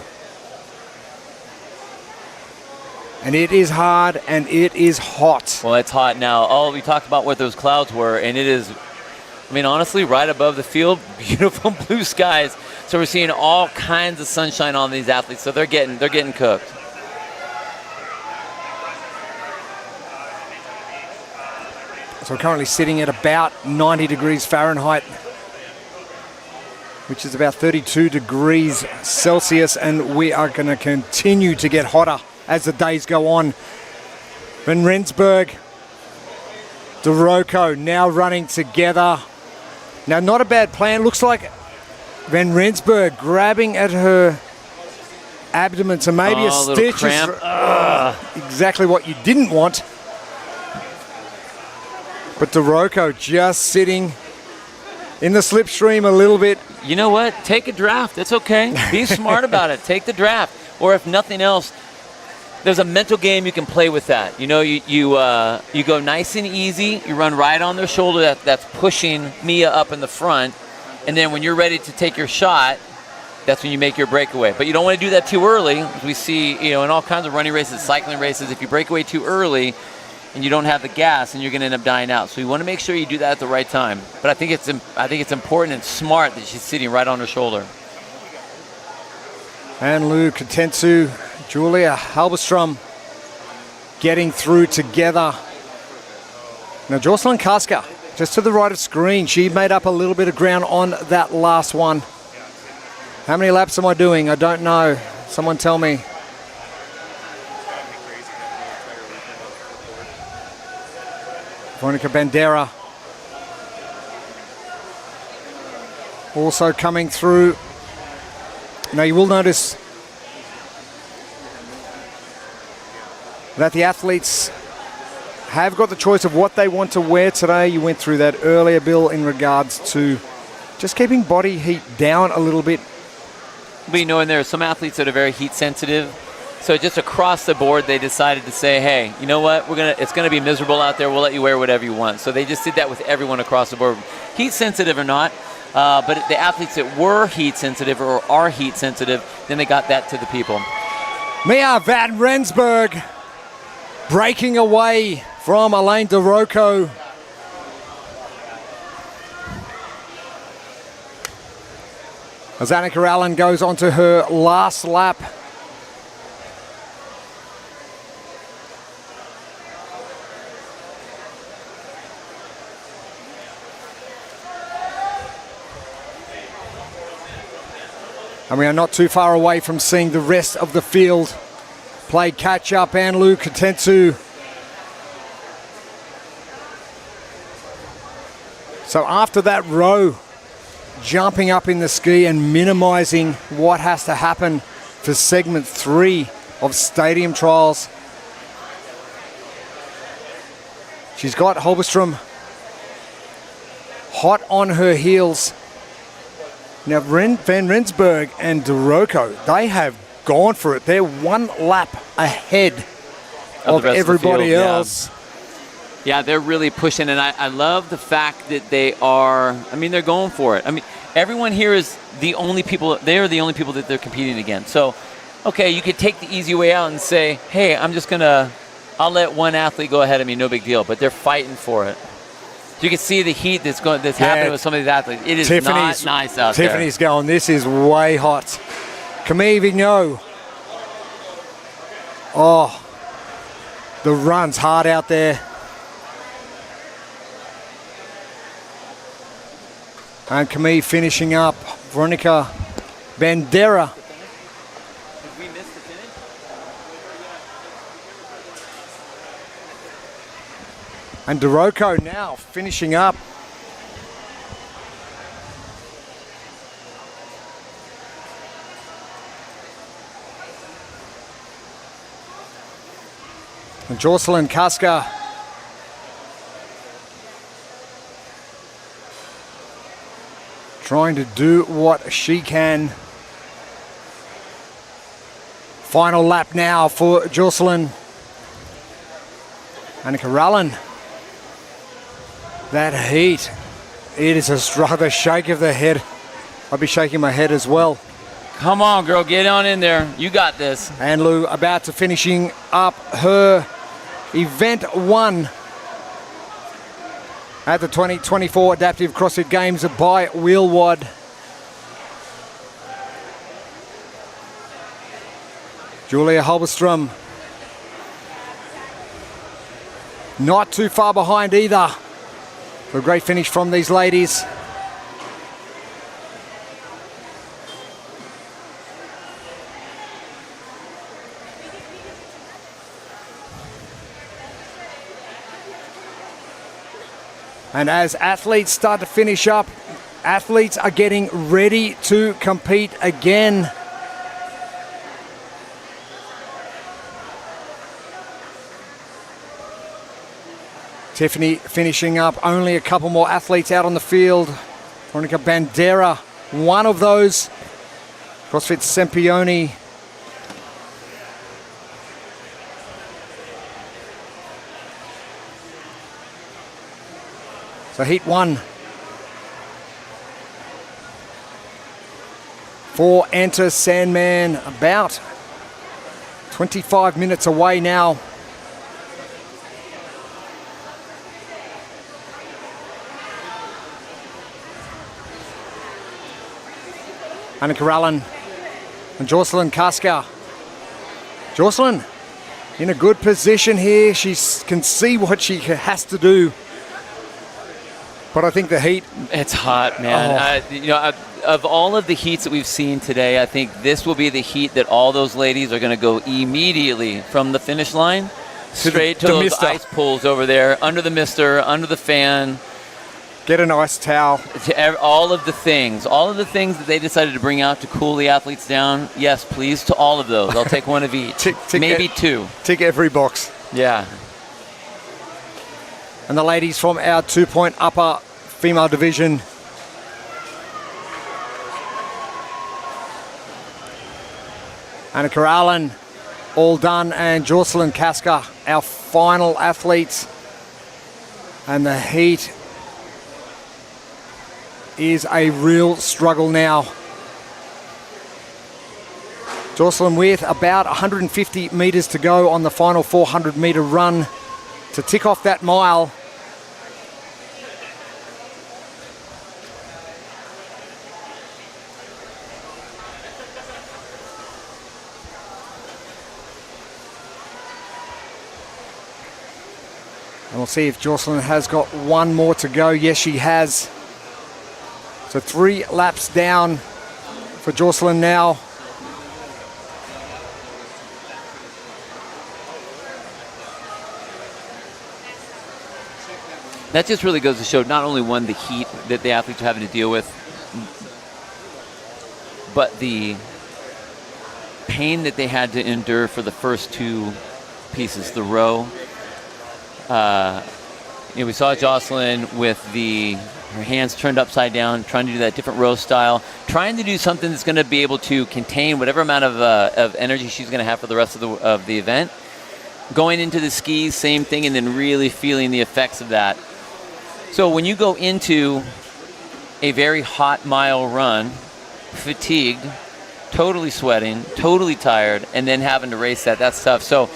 And it is hard and it is hot. Well, it's hot now. We talked about what those clouds were, and it is, I mean, honestly, right above the field, beautiful blue skies. So we're seeing all kinds of sunshine on these athletes. So they're getting cooked. So we're currently sitting at about 90 degrees Fahrenheit, which is about 32 degrees Celsius, and we are going to continue to get hotter as the days go on. Van Rensburg, DeRocco now running together. Now, not a bad plan. Looks like Van Rensburg grabbing at her abdomen, so maybe a stitch cramp. is exactly what you didn't want. But DeRocco just sitting in the slipstream a little bit. You know what? Take a draft. It's okay. Be smart about it. Take the draft. Or if nothing else, there's a mental game you can play with that. You know, you go nice and easy. You run right on their shoulder. That's pushing Mia up in the front. And then when you're ready to take your shot, that's when you make your breakaway. But you don't want to do that too early. We see, in all kinds of running races, cycling races, if you break away too early and you don't have the gas, and you're going to end up dying out. So you want to make sure you do that at the right time. But I think it's important and smart that she's sitting right on her shoulder. And Lou Contensu, Julia Halberstrom getting through together. Now Jocelyn Kaska, just to the right of screen, she made up a little bit of ground on that last one. How many laps am I doing? I don't know. Someone tell me. Veronica Bandera also coming through. Now you will notice that the athletes have got the choice of what they want to wear today. You went through that earlier, Bill, in regards to just keeping body heat down a little bit. We know, and there are some athletes that are very heat sensitive. So just across the board, they decided to say, hey, you know what? It's gonna be miserable out there. We'll let you wear whatever you want. So they just did that with everyone across the board, heat sensitive or not. But the athletes that were heat sensitive or are heat sensitive, then they got that to the people. Mia van Rensburg breaking away from Elaine DeRocco. As Annika Allen goes on to her last lap. And we are not too far away from seeing the rest of the field play catch up. Anlu Katentu. So after that row, jumping up in the ski and minimizing what has to happen for segment 3 of stadium trials. She's got Holberstrom hot on her heels. Now Van Rensburg and DeRocco, they have gone for it. They're one lap ahead of everybody else. Yeah, they're really pushing, and I love the fact that they're going for it. I mean, everyone here is the only people that they're competing against. So, okay, you could take the easy way out and say, hey, I'll let one athlete go ahead of me, no big deal, but they're fighting for it. So you can see the heat that's happening with some of these athletes. It is not nice out there. Tiffany's going, this is way hot. Camille Vigneault. Oh, the run's hard out there. And Camille finishing up. Veronica Bandera. Did we miss the finish? And DeRocco now finishing up. And Jocelyn Kaska trying to do what she can. Final lap now for Jocelyn. Annika Rallen. That heat, it is a rather shake of the head. I'll be shaking my head as well. Come on, girl, get on in there. You got this. And Lou about to finishing up her event 1 at the 2024 Adaptive CrossFit Games by Wheelwad. Julia Holberstrom not too far behind either. A great finish from these ladies. And as athletes start to finish up, athletes are getting ready to compete again. Tiffany finishing up, only a couple more athletes out on the field. Veronica Bandera, one of those. CrossFit Sempione. So heat 1. 4 enter Sandman, about 25 minutes away now. Annika Rallen and Jocelyn Kaska. Jocelyn in a good position here. She can see what she has to do. But I think the heat... It's hot, man. Of all of the heats that we've seen today, I think this will be the heat that all those ladies are going to go immediately from the finish line straight to those ice pools over there, under the mister, under the fan. Get an ice towel. All of the things that they decided to bring out to cool the athletes down, yes, please, to all of those. I'll take one of each. Maybe two. Tick every box. Yeah. And the ladies from our 2-point upper female division. Annika Allen, all done, and Jocelyn Kaska, our final athletes. And the heat is a real struggle now. Jocelyn with about 150 metres to go on the final 400-metre run to tick off that mile. And we'll see if Jocelyn has got one more to go. Yes, she has. So 3 laps down for Jocelyn now. That just really goes to show not only the heat that the athletes are having to deal with, but the pain that they had to endure for the first 2 pieces, the row. We saw Jocelyn with her hands turned upside down, trying to do that different row style, trying to do something that's going to be able to contain whatever amount of energy she's going to have for the rest of the event. Going into the skis, same thing, and then really feeling the effects of that. So when you go into a very hot mile run, fatigued, totally sweating, totally tired, and then having to race that's tough. So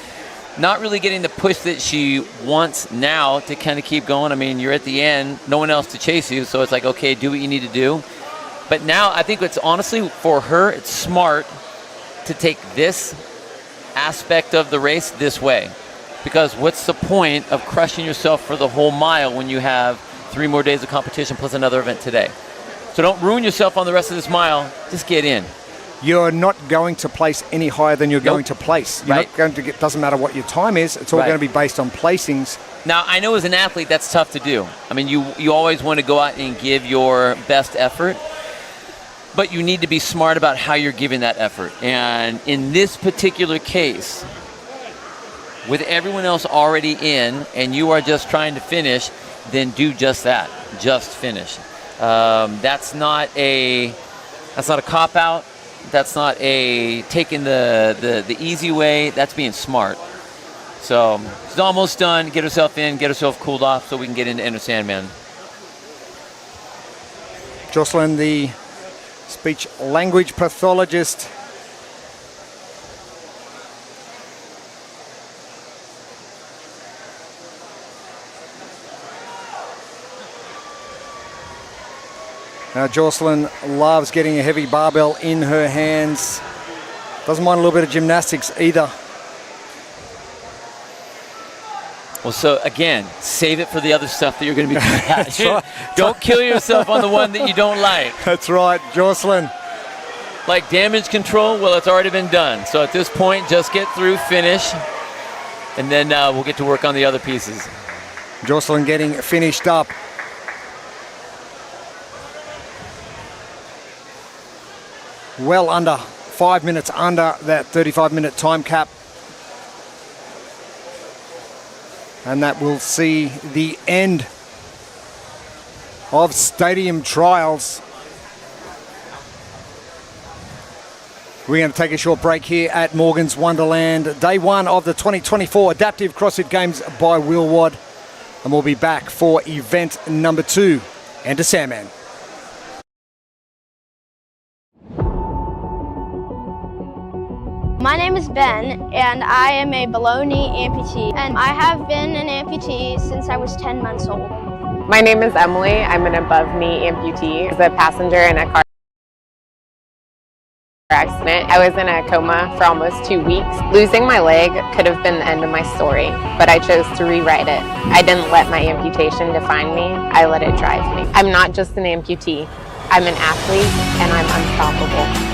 not really getting the push that she wants now to kind of keep going. I mean, you're at the end, no one else to chase you, so it's like, okay, do what you need to do. But now I think it's honestly, for her, it's smart to take this aspect of the race this way. Because what's the point of crushing yourself for the whole mile when you have 3 more days of competition plus another event today? So don't ruin yourself on the rest of this mile, just get in. You're not going to place any higher than you're going to place. You're not going to get, doesn't matter what your time is, it's all going to be based on placings. Now, I know as an athlete that's tough to do. I mean, you always want to go out and give your best effort, but you need to be smart about how you're giving that effort. And in this particular case, with everyone else already in and you are just trying to finish, then do just that, just finish. That's not a cop-out. That's not taking the easy way. That's being smart. So she's almost done. Get herself in, get herself cooled off so we can get into Enter Sandman. Jocelyn, the speech language pathologist. Now Jocelyn loves getting a heavy barbell in her hands. Doesn't mind a little bit of gymnastics either. Well, so again, save it for the other stuff that you're going to be doing. That's right. Don't kill yourself on the one that you don't like. That's right, Jocelyn. Like damage control, well, it's already been done. So at this point, just get through, finish, and then we'll get to work on the other pieces. Jocelyn getting finished up. Well under 5 minutes under that 35-minute time cap. And that will see the end of stadium trials. We're going to take a short break here at Morgan's Wonderland. Day 1 of the 2024 Adaptive CrossFit Games by Willwad. And we'll be back for event number 2, Enter Sandman. My name is Ben, and I am a below-knee amputee, and I have been an amputee since I was 10 months old. My name is Emily. I'm an above-knee amputee. I was a passenger in a car accident. I was in a coma for almost 2 weeks. Losing my leg could have been the end of my story, but I chose to rewrite it. I didn't let my amputation define me. I let it drive me. I'm not just an amputee. I'm an athlete, and I'm unstoppable.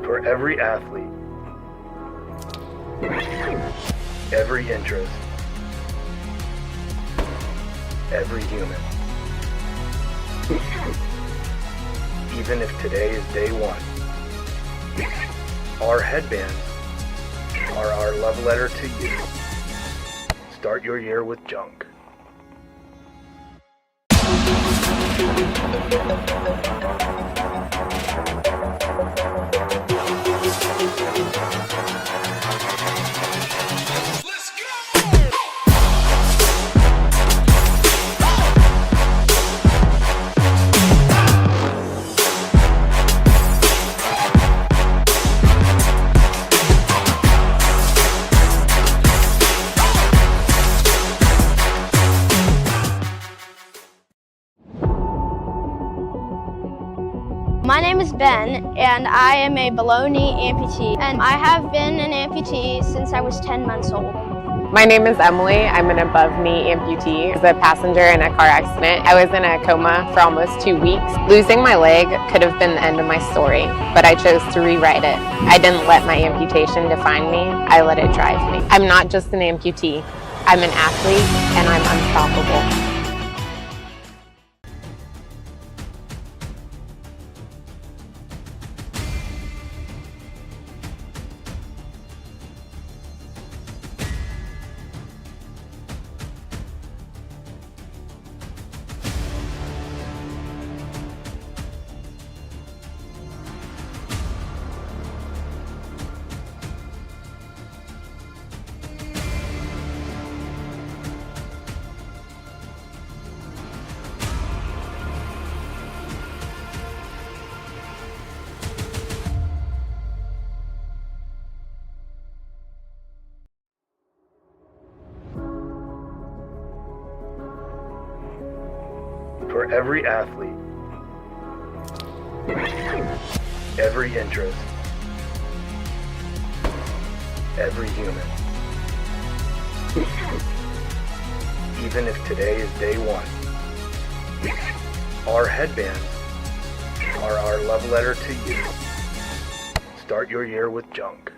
For every athlete, every interest, every human. Even if today is day one, our headbands are our love letter to you. Start your year with junk. My name is Ben, and I am a below-knee amputee, and I have been an amputee since I was 10 months old. My name is Emily. I'm an above-knee amputee. I was a passenger in a car accident. I was in a coma for almost 2 weeks. Losing my leg could have been the end of my story, but I chose to rewrite it. I didn't let my amputation define me. I let it drive me. I'm not just an amputee. I'm an athlete, and I'm unstoppable. For every athlete, every interest, every human. Even if today is day one, our headbands are our love letter to you. Start your year with junk.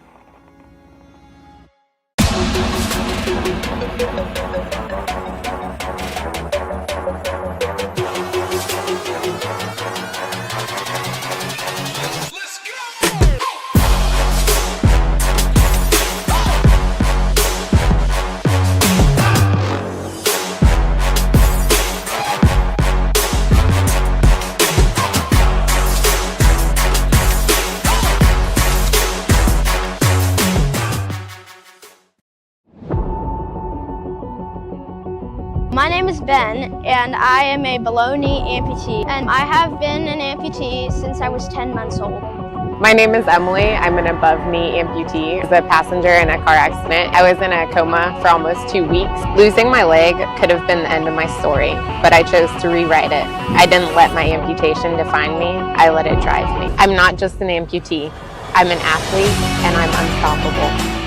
My name is Ben, and I am a below-knee amputee, and I have been an amputee since I was 10 months old. My name is Emily. I'm an above-knee amputee. I was a passenger in a car accident. I was in a coma for almost 2 weeks. Losing my leg could have been the end of my story, but I chose to rewrite it. I didn't let my amputation define me. I let it drive me. I'm not just an amputee. I'm an athlete, and I'm unstoppable.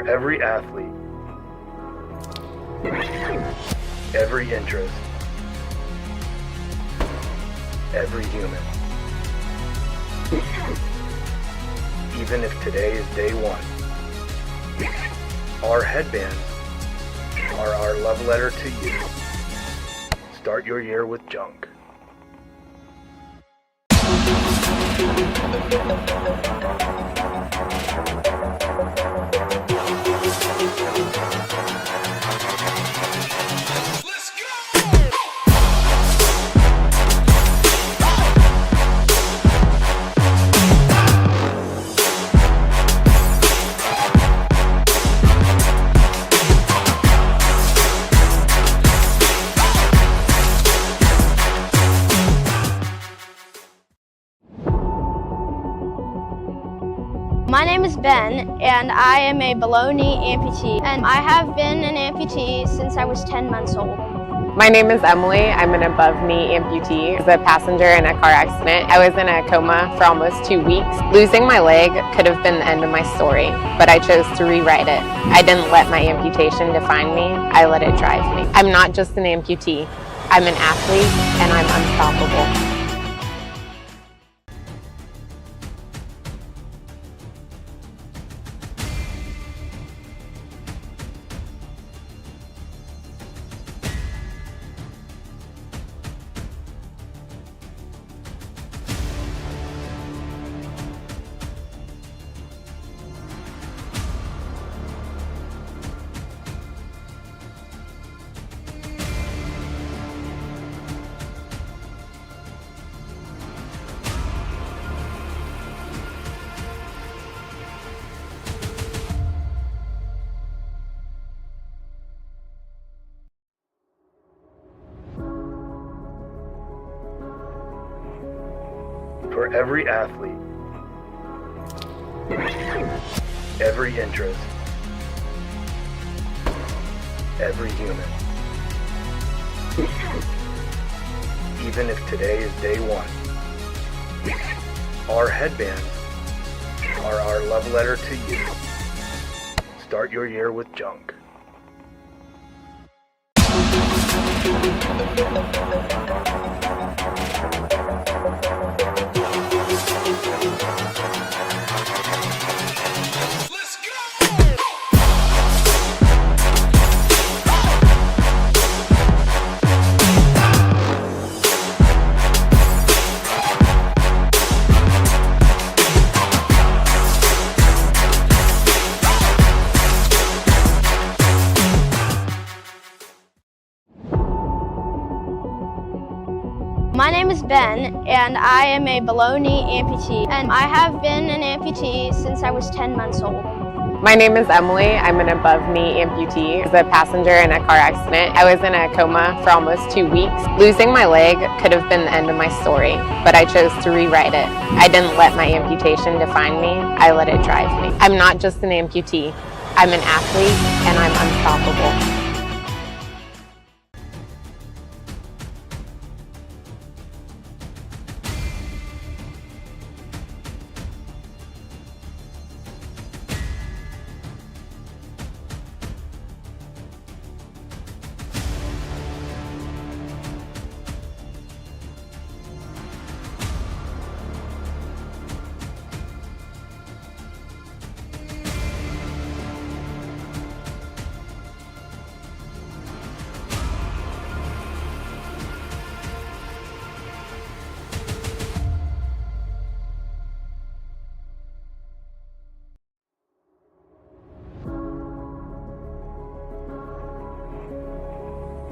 For every athlete, every interest, every human. Even if today is day one, our headbands are our love letter to you. Start your year with junk. My name is Ben, and I am a below-knee amputee, and I have been an amputee since I was 10 months old. My name is Emily. I'm an above-knee amputee. I was a passenger in a car accident. I was in a coma for almost 2 weeks. Losing my leg could have been the end of my story, but I chose to rewrite it. I didn't let my amputation define me. I let it drive me. I'm not just an amputee. I'm an athlete, and I'm unstoppable. For every athlete, every interest, every human. Even if today is day one, our headbands are our love letter to you. Start your year with junk. My name is Ben, and I am a below-knee amputee, and I have been an amputee since I was 10 months old. My name is Emily. I'm an above-knee amputee. I was a passenger in a car accident. I was in a coma for almost 2 weeks. Losing my leg could have been the end of my story, but I chose to rewrite it. I didn't let my amputation define me. I let it drive me. I'm not just an amputee. I'm an athlete, and I'm unstoppable.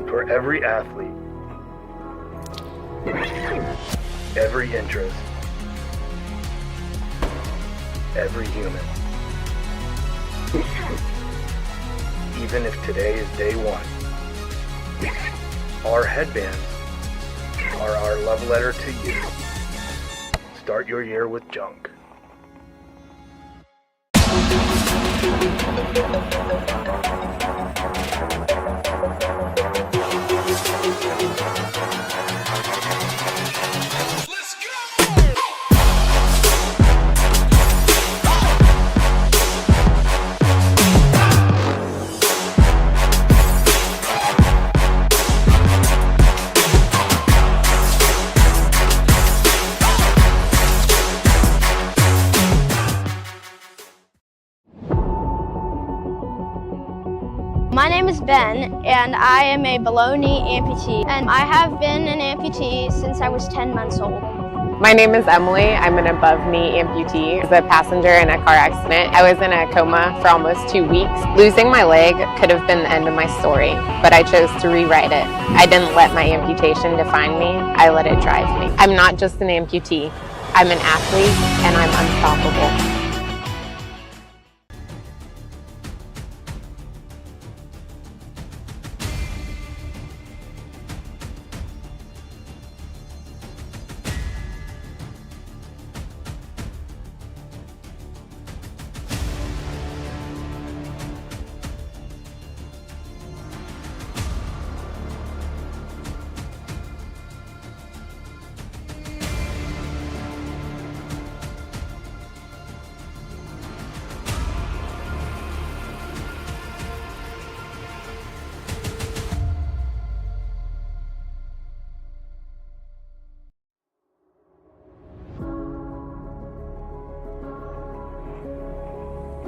For every athlete, every interest, every human. Even if today is day one, our headbands are our love letter to you. Start your year with junk. My name is Ben, and I am a below knee amputee, and I have been an amputee since I was 10 months old. My name is Emily. I'm an above knee amputee. I was a passenger in a car accident. I was in a coma for almost 2 weeks. Losing my leg could have been the end of my story, but I chose to rewrite it. I didn't let my amputation define me. I let it drive me. I'm not just an amputee. I'm an athlete, and I'm unstoppable.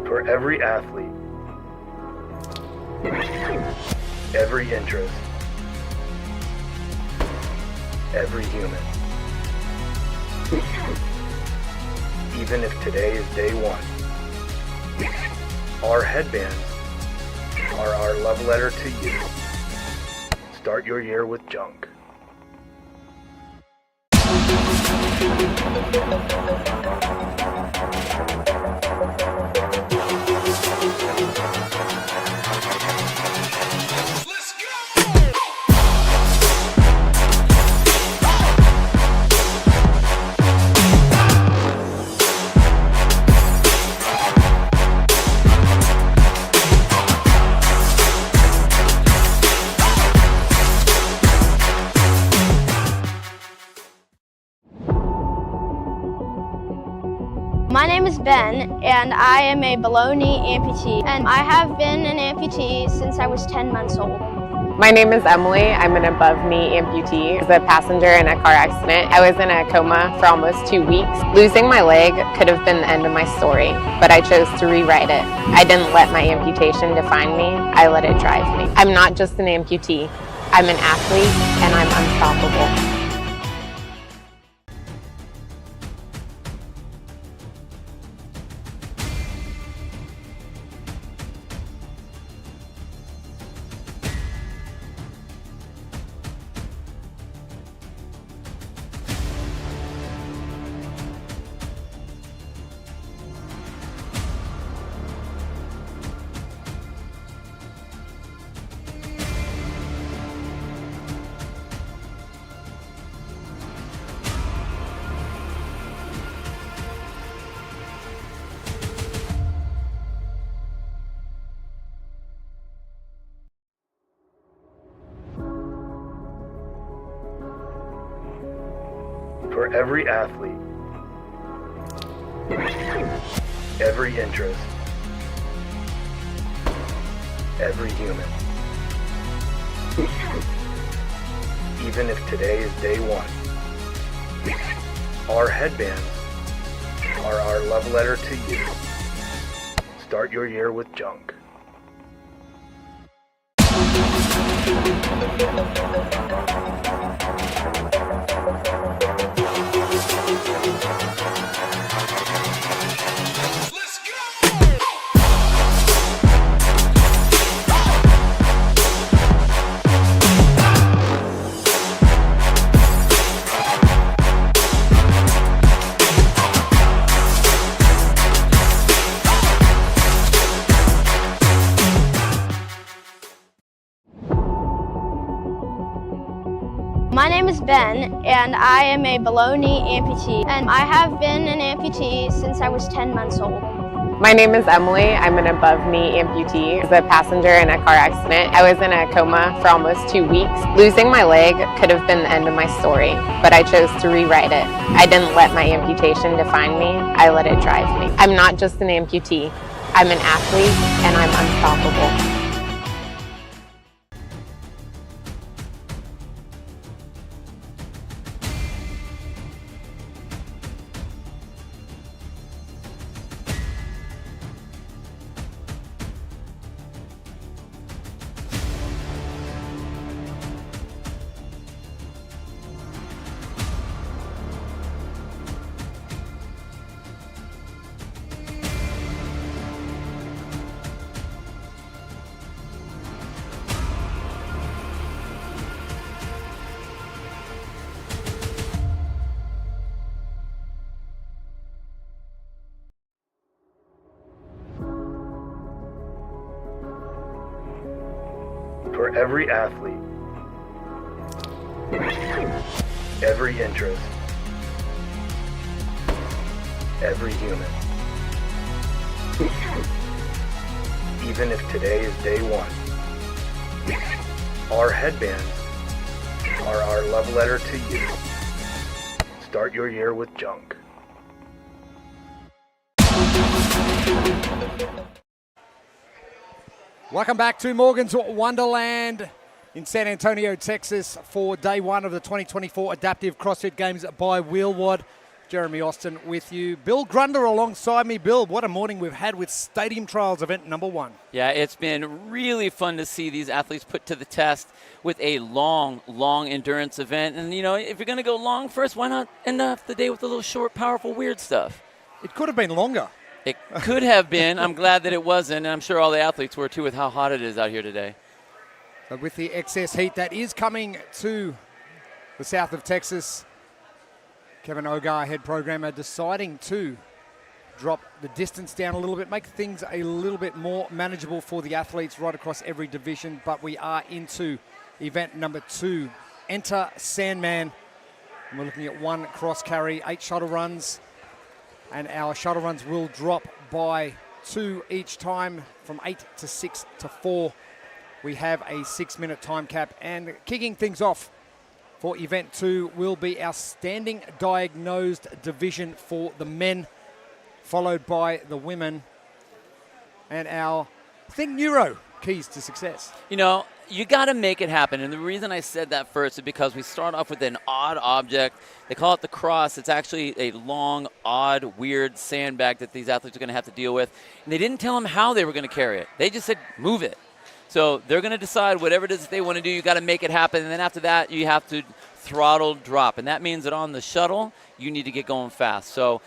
For every athlete, every interest, every human. Even if today is day one, our headbands are our love letter to you. Start your year with junk. My name is Ben, and I am a below knee amputee, and I have been an amputee since I was 10 months old. My name is Emily. I'm an above knee amputee. I was a passenger in a car accident. I was in a coma for almost 2 weeks. Losing my leg could have been the end of my story, but I chose to rewrite it. I didn't let my amputation define me. I let it drive me. I'm not just an amputee. I'm an athlete, and I'm unstoppable. For every athlete, every interest, every human. Even if today is day one, our headbands are our love letter to you. Start your year with junk. My name is Ben, and I am a below knee amputee, and I have been an amputee since I was 10 months old. My name is Emily. I'm an above knee amputee. I was a passenger in a car accident. I was in a coma for almost 2 weeks. Losing my leg could have been the end of my story, but I chose to rewrite it. I didn't let my amputation define me. I let it drive me. I'm not just an amputee. I'm an athlete, and I'm unstoppable. for every athlete, every interest, every human. Even if today is day one, our headbands are our love letter to you. Start your year with junk. Welcome back to Morgan's Wonderland in San Antonio, Texas for day one of the 2024 Adaptive CrossFit Games by Wheelwad. Jeremy Austin with you. Bill Grunder alongside me. Bill, what a morning we've had with Stadium Trials event number one. Yeah, it's been really fun to see these athletes put to the test with a long endurance event. And, you know, if you're going to go long first, why not end off the day with a little short, powerful, weird stuff? It could have been longer. It could have been. I'm glad that it wasn't, and I'm sure all the athletes were too with how hot it is out here today. But with the excess heat that is coming to the south of Texas, Kevin Ogar, head programmer, deciding to drop the distance down a little bit, make things a little bit more manageable for the athletes right across every division. But we are into event number 2, Enter Sandman. And we're looking at 1 cross carry, 8 shuttle runs. And our shuttle runs will drop by 2 each time, from 8 to 6 to 4. We have a 6-minute time cap. And kicking things off for event 2 will be our standing diagnosed division for the men, followed by the women, and our Neuro keys to success. You know, you got to make it happen. And the reason I said that first is because we start off with an odd object. They call it the cross. It's actually a long, odd, weird sandbag that these athletes are going to have to deal with. And they didn't tell them how they were going to carry it. They just said, move it. So they're going to decide whatever it is that they want to do. You got to make it happen. And then after that, you have to throttle drop. And that means that on the shuttle, you need to get going fast. So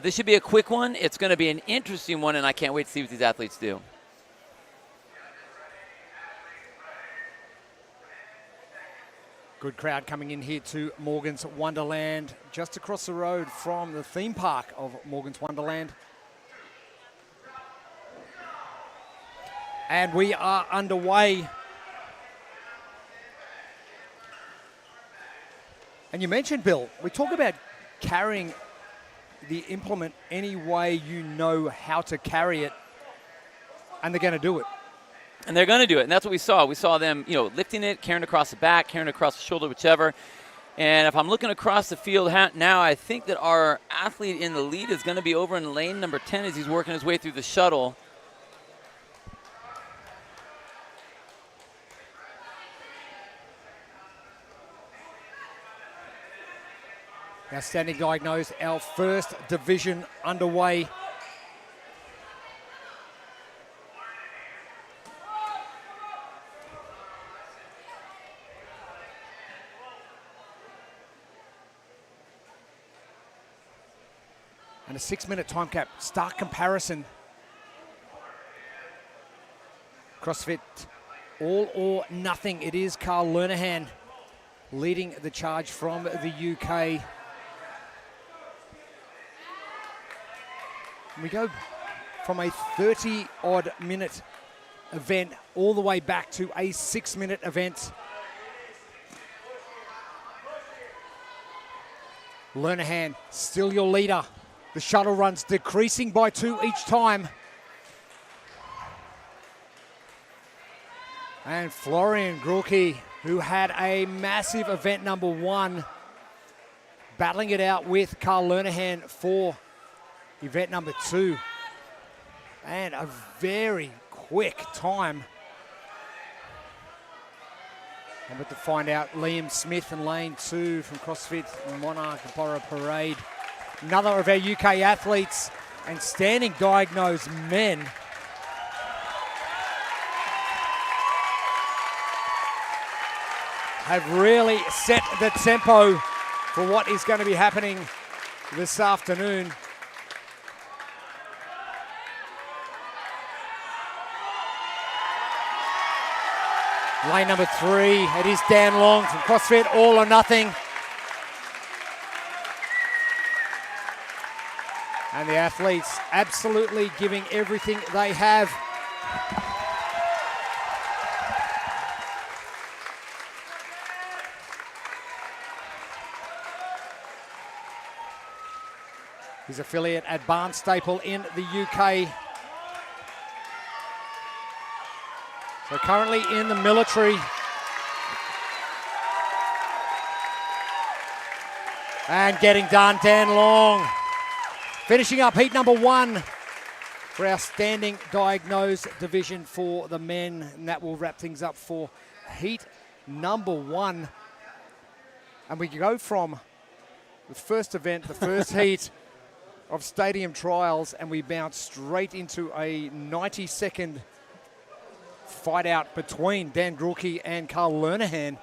this should be a quick one. It's going to be an interesting one, and I can't wait to see what these athletes do. Good crowd coming in here to Morgan's Wonderland, just across the road from the theme park of Morgan's Wonderland. And we are underway. And you mentioned, Bill, we talk about carrying the implement any way you know how to carry it, and they're going to do it. And they're going to do it, and that's what we saw. We saw them, you know, lifting it, carrying it across the back, carrying it across the shoulder, whichever. And if I'm looking across the field now, I think that our athlete in the lead is going to be over in lane number 10 as he's working his way through the shuttle. Now standing diagnosed, our first division underway. And a 6-minute time cap. Stark comparison. CrossFit, all or nothing. It is Carl Lernahan leading the charge from the UK. We go from a 30-odd minute event all the way back to a 6-minute event. Lernahan, still your leader. The shuttle runs decreasing by 2 each time. And Florian Grulke, who had a massive event number 1, battling it out with Carl Lernahan for event number 2. And a very quick time. I'm about to find out Liam Smith in lane 2 from CrossFit Monarch Borough Parade. Another of our UK athletes and standing diagnosed men. Have really set the tempo for what is going to be happening this afternoon. Lane number 3, it is Dan Long from CrossFit All or Nothing. And the athletes absolutely giving everything they have. his affiliate at Barnstaple in the UK. So currently in the military. And getting done, Dan Long. Finishing up heat number 1 for our standing diagnosed division for the men. And that will wrap things up for heat number 1. And we go from the first event, the first heat of stadium trials, and we bounce straight into a 90-second fight out between Dan Grulke and Carl Lernahan.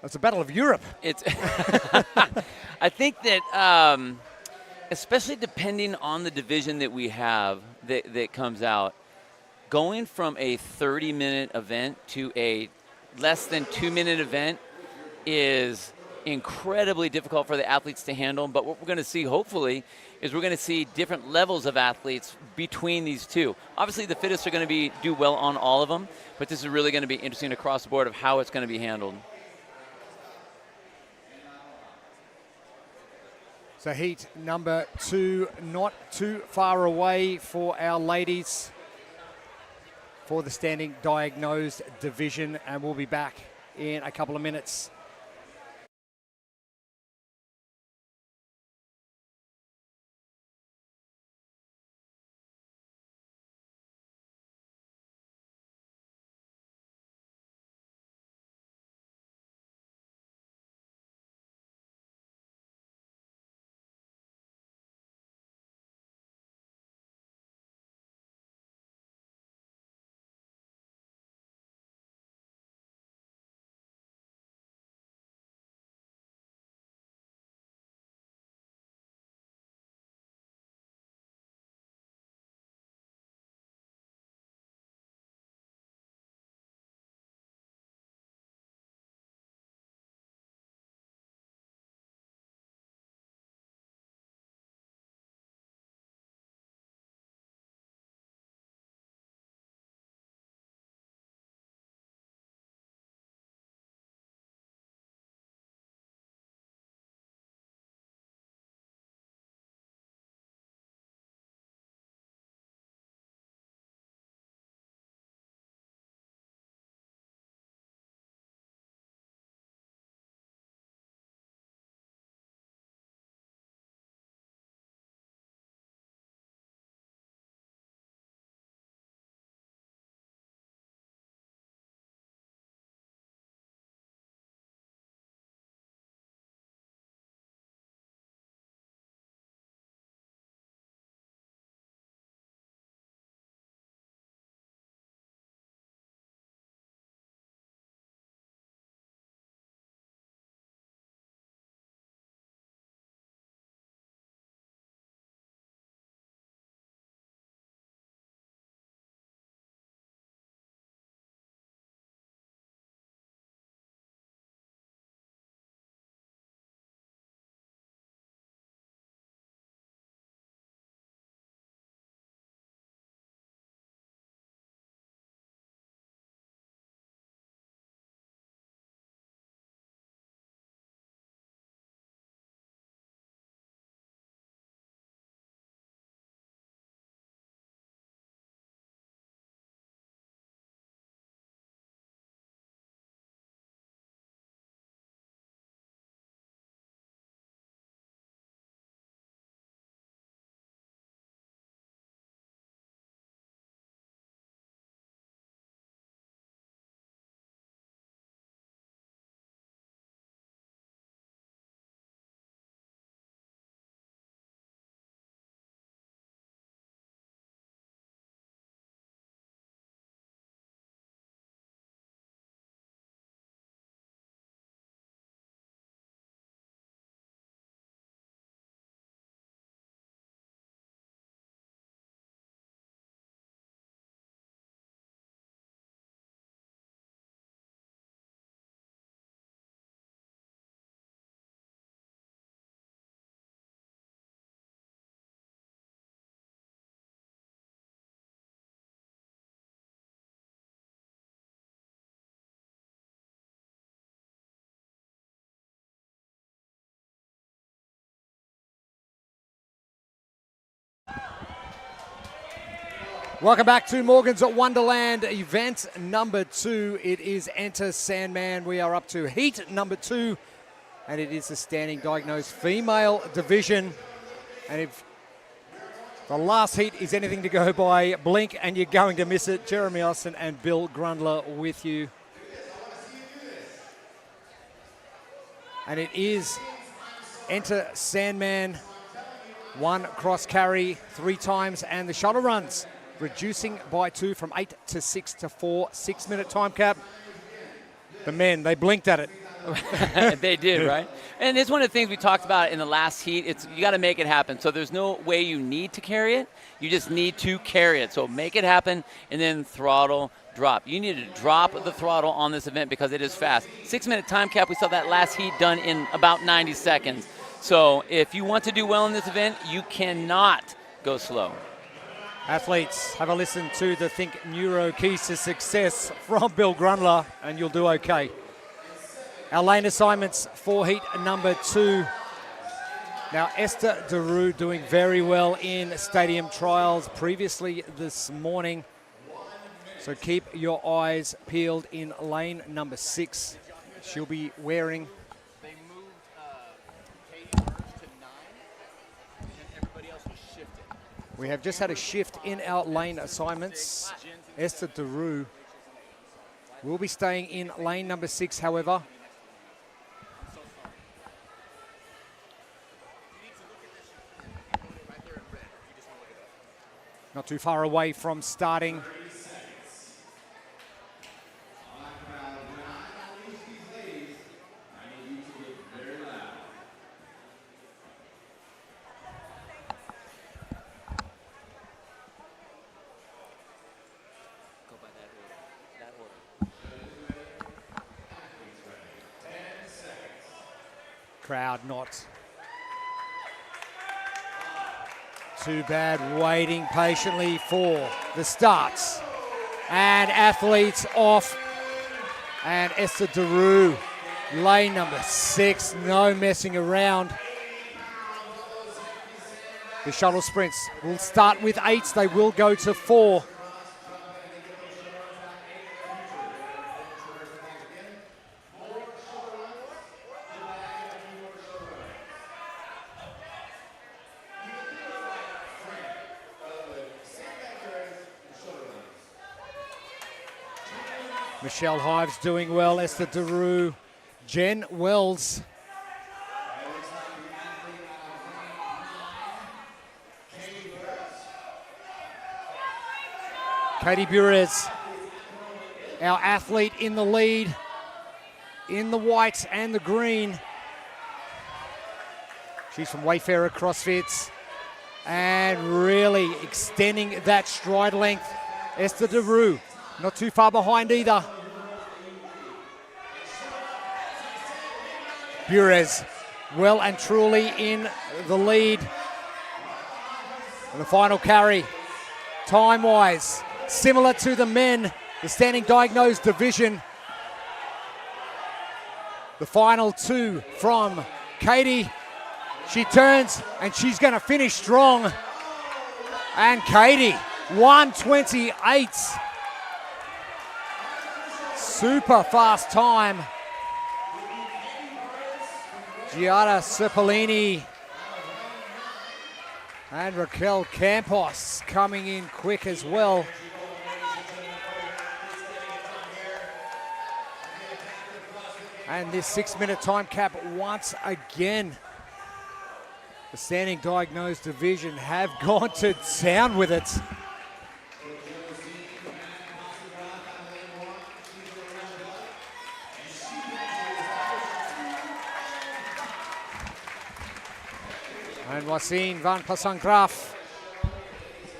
It's a battle of Europe. It's I think that, especially depending on the division that we have that comes out, going from a 30-minute event to a less than 2-minute event is incredibly difficult for the athletes to handle. But what we're going to see, hopefully, is we're going to see different levels of athletes between these two. Obviously, the fittest are going to do well on all of them, but this is really going to be interesting across the board of how it's going to be handled. So heat number 2, not too far away for our ladies for the standing diagnosed division, and we'll be back in a couple of minutes. Welcome back to Morgan's Wonderland event number 2. It is Enter Sandman. We are up to heat number 2, and it is the standing diagnosed female division. And if the last heat is anything to go by, blink and you're going to miss it. Jeremy Austin and Bill Grundler with you. And it is Enter Sandman, 1 cross carry 3 times, and the shuttle runs reducing by 2 from 8 to 6 to 4, 6-minute time cap. The men, they blinked at it. They did, right? And it's one of the things we talked about in the last heat. You got to make it happen. So there's no way you need to carry it. You just need to carry it. So make it happen and then throttle drop. You need to drop the throttle on this event because it is fast. 6-minute time cap, we saw that last heat done in about 90 seconds. So if you want to do well in this event, you cannot go slow. Athletes, have a listen to the Think Neuro Keys to Success from Bill Grundler, and you'll do okay. Our lane assignments for heat number 2. Now, Esther Daru doing very well in stadium trials previously this morning. So keep your eyes peeled in lane number 6. She'll be wearing... They moved Katie Burns to 9, and everybody else was shifted. We have just had a shift in our lane assignments. Esther Daru will be staying in lane number 6, however. Not too far away from starting. Crowd not too bad, waiting patiently for the starts. And athletes off. And Esther Daru, lane number 6, no messing around. The shuttle sprints will start with 8s, they will go to 4. Michelle Hives doing well, Esther Daru, Jen Wells. Katie Burez, our athlete in the lead, in the white and the green. She's from Wayfarer CrossFit and really extending that stride length. Esther Daru, not too far behind either. Burez well and truly in the lead. And the final carry, time-wise, similar to the men, the standing diagnosed division. The final 2 from Katie. She turns and she's going to finish strong. And Katie, 1:28. Super fast time. Giada Cipollini and Raquel Campos coming in quick as well. And this 6-minute time cap once again. The standing diagnosed division have gone to town with it. And Wasim van Passangraf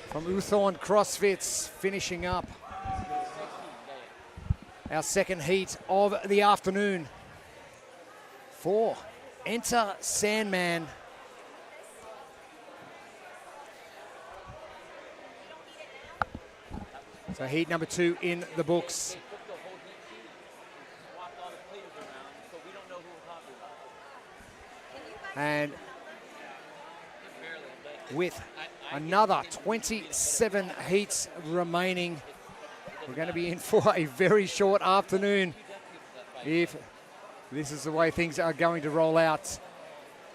from Uthorn CrossFits finishing up our second heat of the afternoon for Enter Sandman. So heat number 2 in the books. And with Another 27 heats remaining. We're going to be in for a very short afternoon if this is the way things are going to roll out.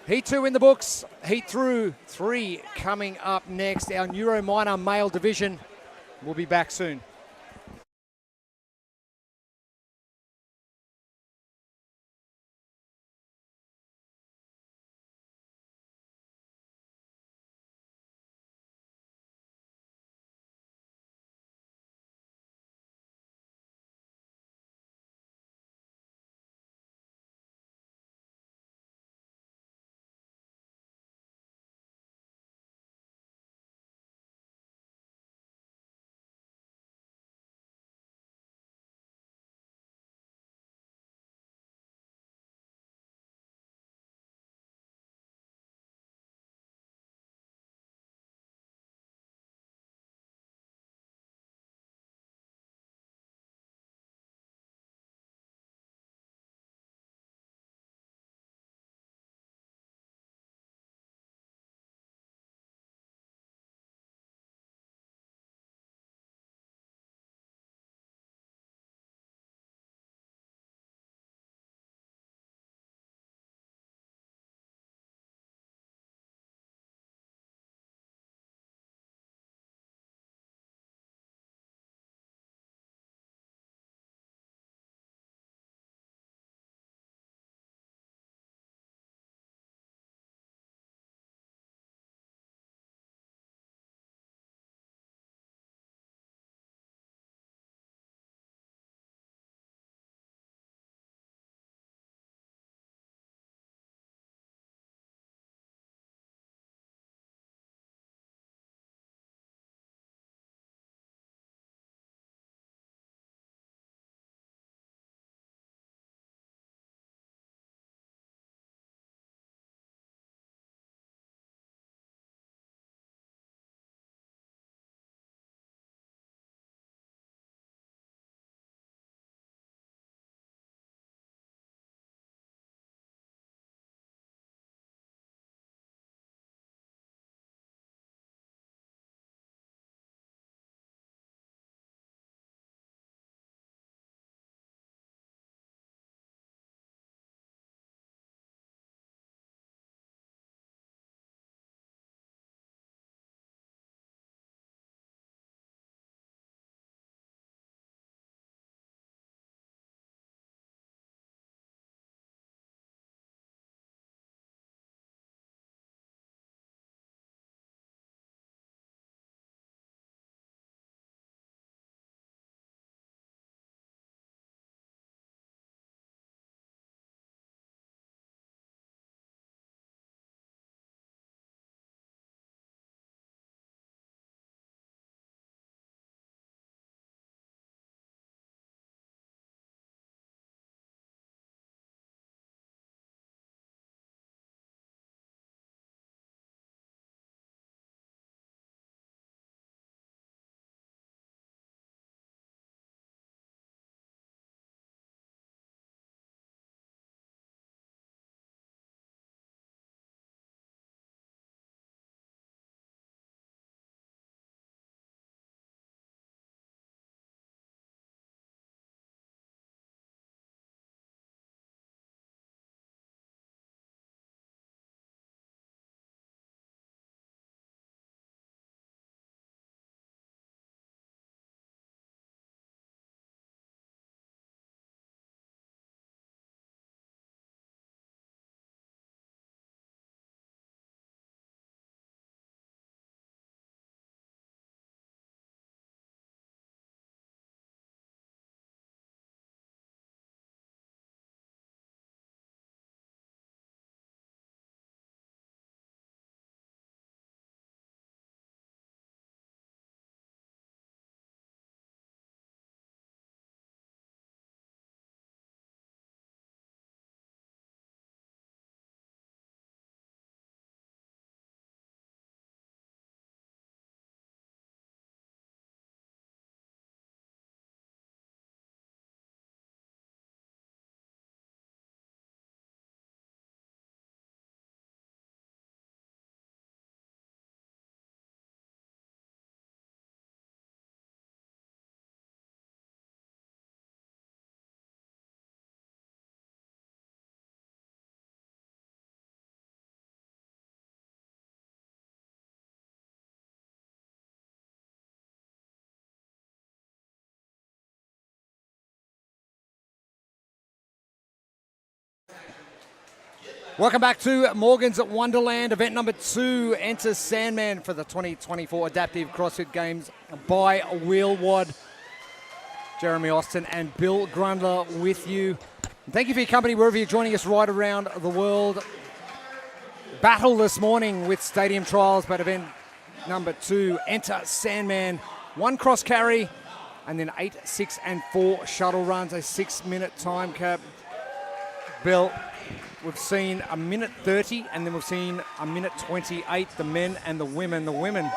Heat 2 in the books. Heat 3 coming up next. Our Neuro Minor male division. We'll be back soon. Welcome back to Morgan's Wonderland, event number 2. Enter Sandman for the 2024 Adaptive CrossFit Games by Wheelwad. Jeremy Austin and Bill Grundler with you. Thank you for your company wherever you're joining us right around the world. Battle this morning with stadium trials, but event number 2, Enter Sandman. 1 cross carry, and then 8, 6, and 4 shuttle runs, a 6-minute time cap. Bill, we've seen a minute 30, and then we've seen a minute 28, the men and the women. The women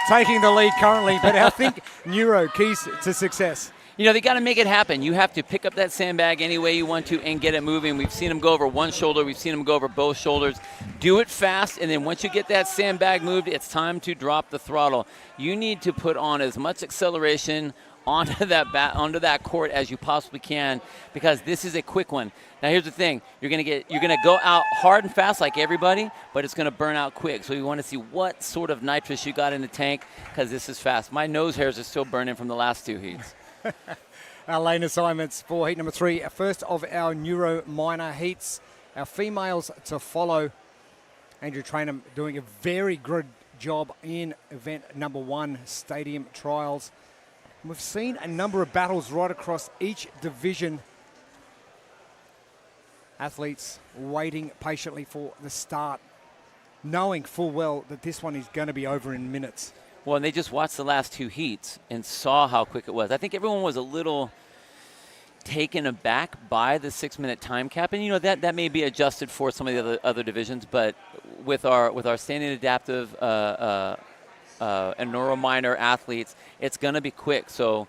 taking the lead currently, but I think Neuro, keys to success. You know, they got to make it happen. You have to pick up that sandbag any way you want to and get it moving. We've seen them go over one shoulder. We've seen them go over both shoulders. Do it fast, and then once you get that sandbag moved, it's time to drop the throttle. You need to put on as much acceleration onto that court as you possibly can, because this is a quick one. Now here's the thing: you're gonna go out hard and fast like everybody, but it's gonna burn out quick. So you want to see what sort of nitrous you got in the tank, because this is fast. My nose hairs are still burning from the last 2 heats. Our lane assignments for heat number 3. First of our Neuro minor heats. Our females to follow. Andrew Trainham doing a very good job in event number 1, stadium trials. We've seen a number of battles right across each division. Athletes waiting patiently for the start, knowing full well that this one is going to be over in minutes. Well, and they just watched the last 2 heats and saw how quick it was. I think everyone was a little taken aback by the 6-minute time cap, and you know that may be adjusted for some of the other divisions. But with our standing adaptive and neuro minor athletes, it's going to be quick. So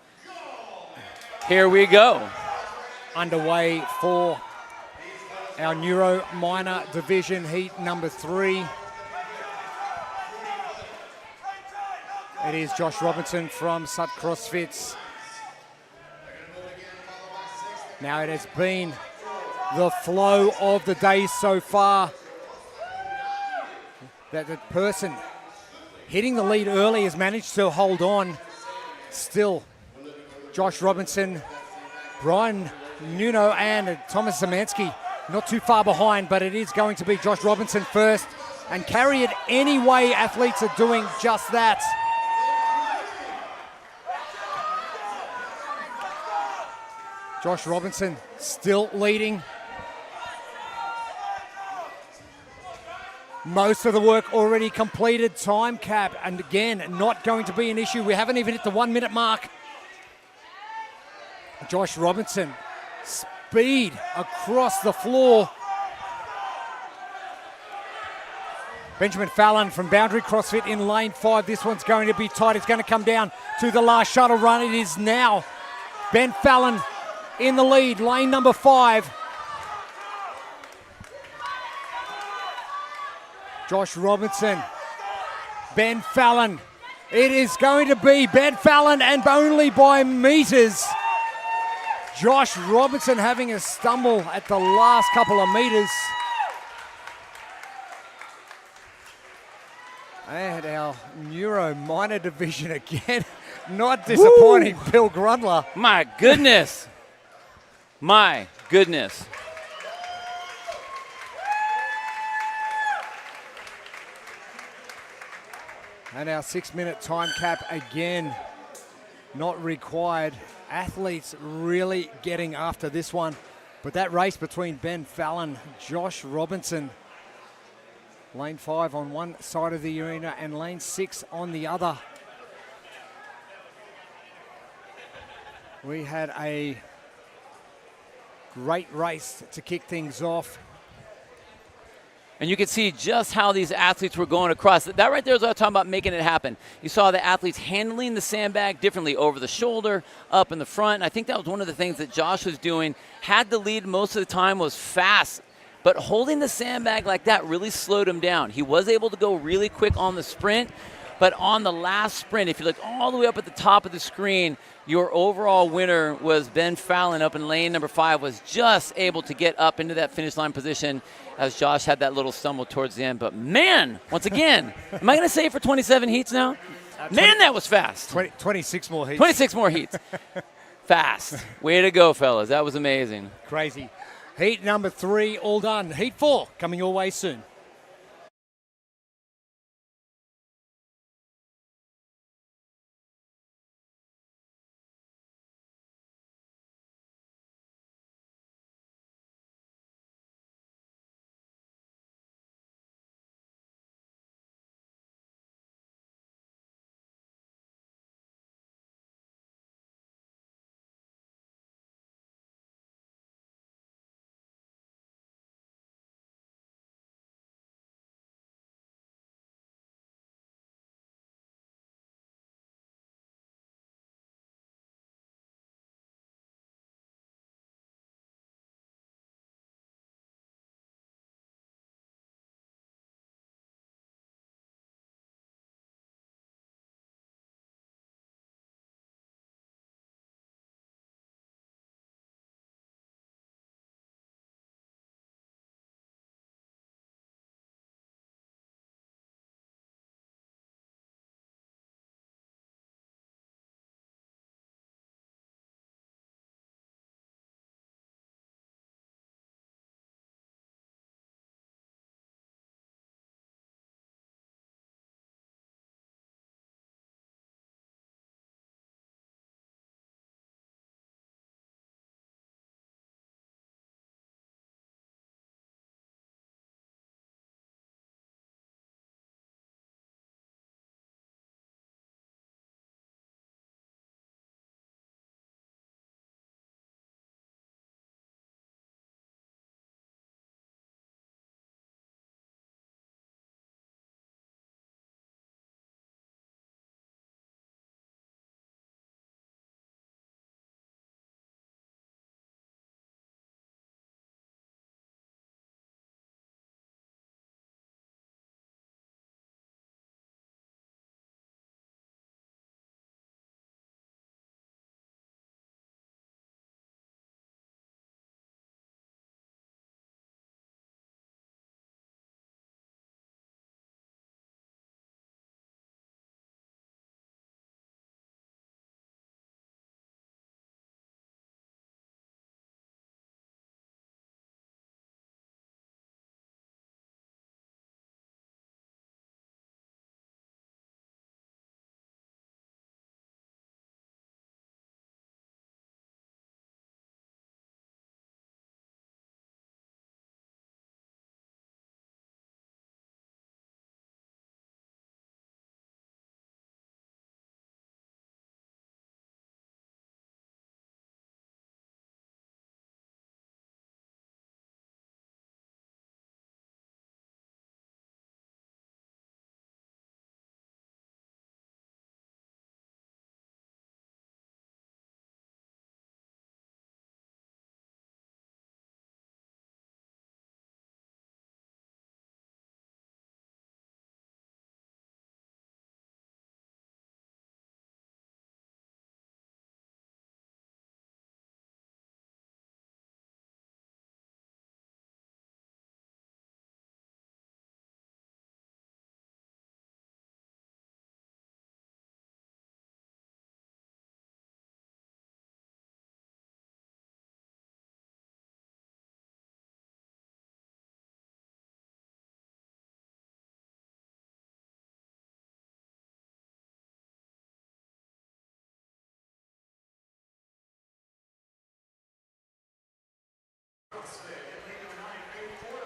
here we go. Underway for our Neuro minor division heat number 3. It is Josh Robinson from Sut CrossFits. Now it has been the flow of the day so far that the person hitting the lead early has managed to hold on. Still, Josh Robinson, Brian Nuno, and Thomas Zemansky not too far behind, but it is going to be Josh Robinson first, and carry it anyway. Athletes are doing just that. Josh Robinson still leading. Most of the work already completed. Time cap, and again, not going to be an issue. We haven't even hit the 1-minute mark. Josh Robinson, speed across the floor. Benjamin Fallon from Boundary CrossFit in lane 5. This one's going to be tight. It's going to come down to the last shuttle run. It is now Ben Fallon in the lead, lane number 5. Josh Robinson, Ben Fallon. It is going to be Ben Fallon, and only by meters. Josh Robinson having a stumble at the last couple of meters. And our Neuro minor division again, not disappointing. Woo! Bill Grundler. My goodness. My goodness. And our 6-minute time cap again, not required. Athletes really getting after this one. But that race between Ben Fallon, Josh Robinson, lane 5 on one side of the arena and lane 6 on the other. We had a great race to kick things off. And you can see just how these athletes were going across. That right there is what I'm talking about, making it happen. You saw the athletes handling the sandbag differently, over the shoulder, up in the front. And I think that was one of the things that Josh was doing. Had the lead most of the time, was fast. But holding the sandbag like that really slowed him down. He was able to go really quick on the sprint. But on the last sprint, if you look all the way up at the top of the screen, your overall winner was Ben Fallon up in lane number 5, was just able to get up into that finish line position as Josh had that little stumble towards the end. But man, once again, am I going to say it for 27 heats now? Man, that was fast. 26 more heats. 26 more heats. Fast. Way to go, fellas. That was amazing. Crazy. Heat number 3 all done. Heat 4 coming your way soon.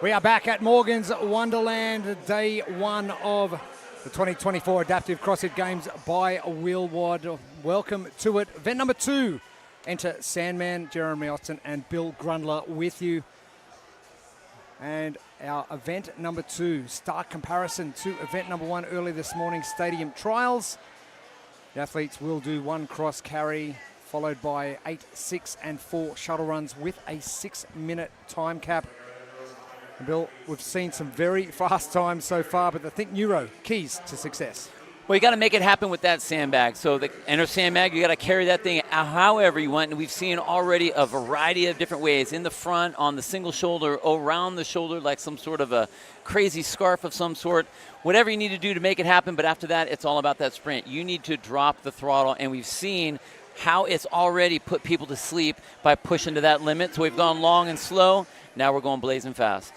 We are back at Morgan's Wonderland, day 1 of the 2024 Adaptive CrossFit Games by Wheelwad. Welcome to it. Event number 2. Enter Sandman, Jeremy Austin, and Bill Grundler with you. And our event number 2, stark comparison to event number 1 early this morning, stadium trials. The athletes will do 1 cross carry, followed by 8, 6, and 4 shuttle runs with a 6-minute time cap. And Bill, we've seen some very fast times so far, but I think Neuro, keys to success. Well, you got to make it happen with that sandbag. So the inner sandbag, you got to carry that thing however you want. And we've seen already a variety of different ways. In the front, on the single shoulder, around the shoulder, like some sort of a crazy scarf of some sort. Whatever you need to do to make it happen. But after that, it's all about that sprint. You need to drop the throttle. And we've seen how it's already put people to sleep by pushing to that limit. So we've gone long and slow. Now we're going blazing fast.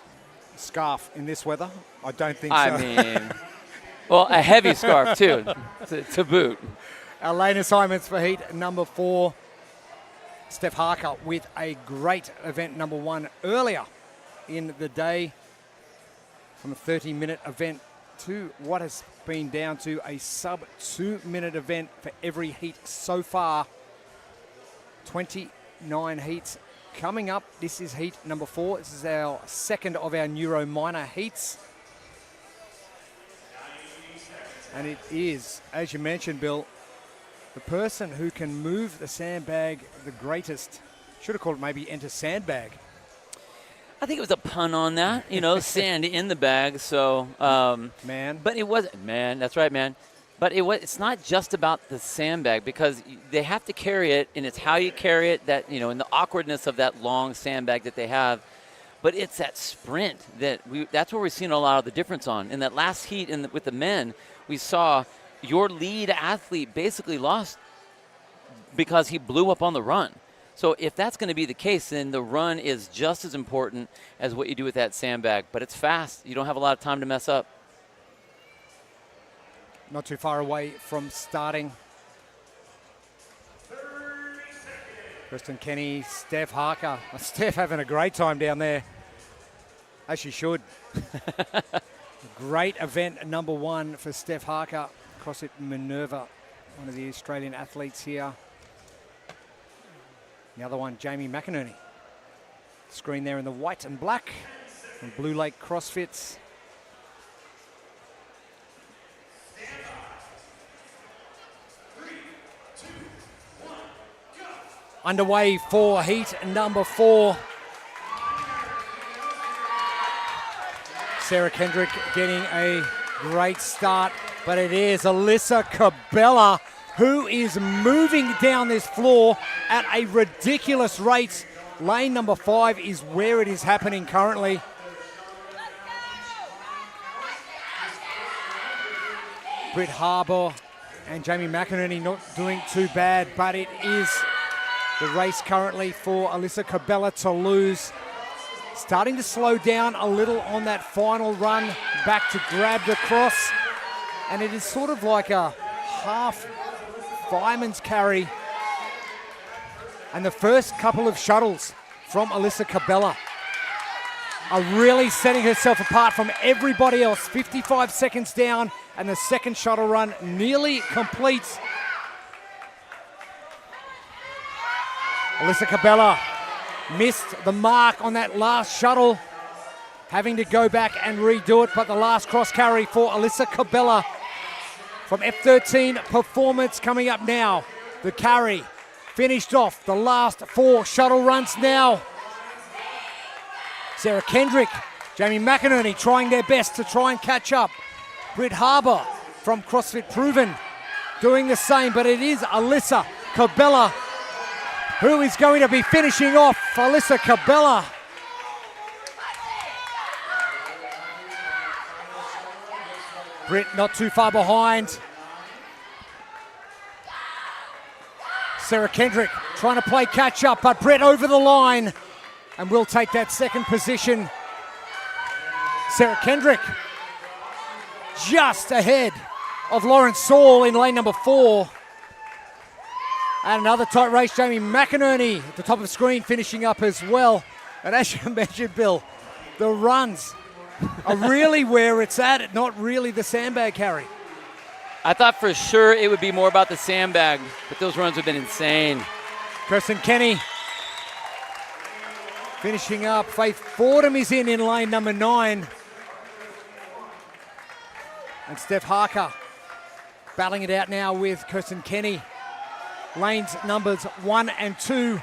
Scarf in this weather? I don't think so. I mean, well, a heavy scarf too, to boot. Our lane assignments for heat number 4. Steph Harker with a great event number 1 earlier in the day, from a 30-minute event to what has been down to a sub 2-minute event for every heat so far. 29 heats coming up. This is heat number 4. This is our second of our Neuro minor heats. And it is, as you mentioned, Bill, the person who can move the sandbag the greatest. Should have called it maybe enter sandbag. I think it was a pun on that, sand in the bag. So, man. But it wasn't, man. That's right, man. But it's not just about the sandbag, because they have to carry it, and it's how you carry it that, and the awkwardness of that long sandbag that they have. But it's that sprint that's where we're seeing a lot of the difference on. In that last heat with the men, we saw your lead athlete basically lost because he blew up on the run. So if that's going to be the case, then the run is just as important as what you do with that sandbag. But it's fast. You don't have a lot of time to mess up. Not too far away from starting. Kristen Kenny, Steph Harker. Steph having a great time down there, as she should. Great event number 1 for Steph Harker. CrossFit Minerva, one of the Australian athletes here. The other one, Jamie McInerney. Screen there in the white and black from Blue Lake CrossFits. Underway for heat number 4. Sarah Kendrick getting a great start, but it is Alyssa Cabela who is moving down this floor at a ridiculous rate. Lane number 5 is where it is happening currently. Britt Harbour and Jamie McInerney not doing too bad, but it is the race currently for Alyssa Cabela to lose. Starting to slow down a little on that final run back to grab the cross. And it is sort of like a half fireman's carry. And the first couple of shuttles from Alyssa Cabela are really setting herself apart from everybody else. 55 seconds down, and the second shuttle run nearly complete. Alyssa Cabela missed the mark on that last shuttle, having to go back and redo it, but the last cross carry for Alyssa Cabela from F13 Performance coming up now. The carry finished off the last 4 shuttle runs now. Sarah Kendrick, Jamie McInerney trying their best to try and catch up. Britt Harbour from CrossFit Proven doing the same, but it is Alyssa Cabela who is going to be finishing off. Alyssa Cabela. Britt not too far behind. Sarah Kendrick trying to play catch up, but Britt over the line and will take that second position. Sarah Kendrick just ahead of Lauren Saul in lane number 4. And another tight race, Jamie McInerney at the top of the screen finishing up as well. And as you mentioned, Bill, the runs are really where it's at, not really the sandbag carry. I thought for sure it would be more about the sandbag, but those runs have been insane. Kirsten Kenny finishing up. Faith Fordham is in lane number 9. And Steph Harker battling it out now with Kirsten Kenny. Lanes numbers 1 and 2.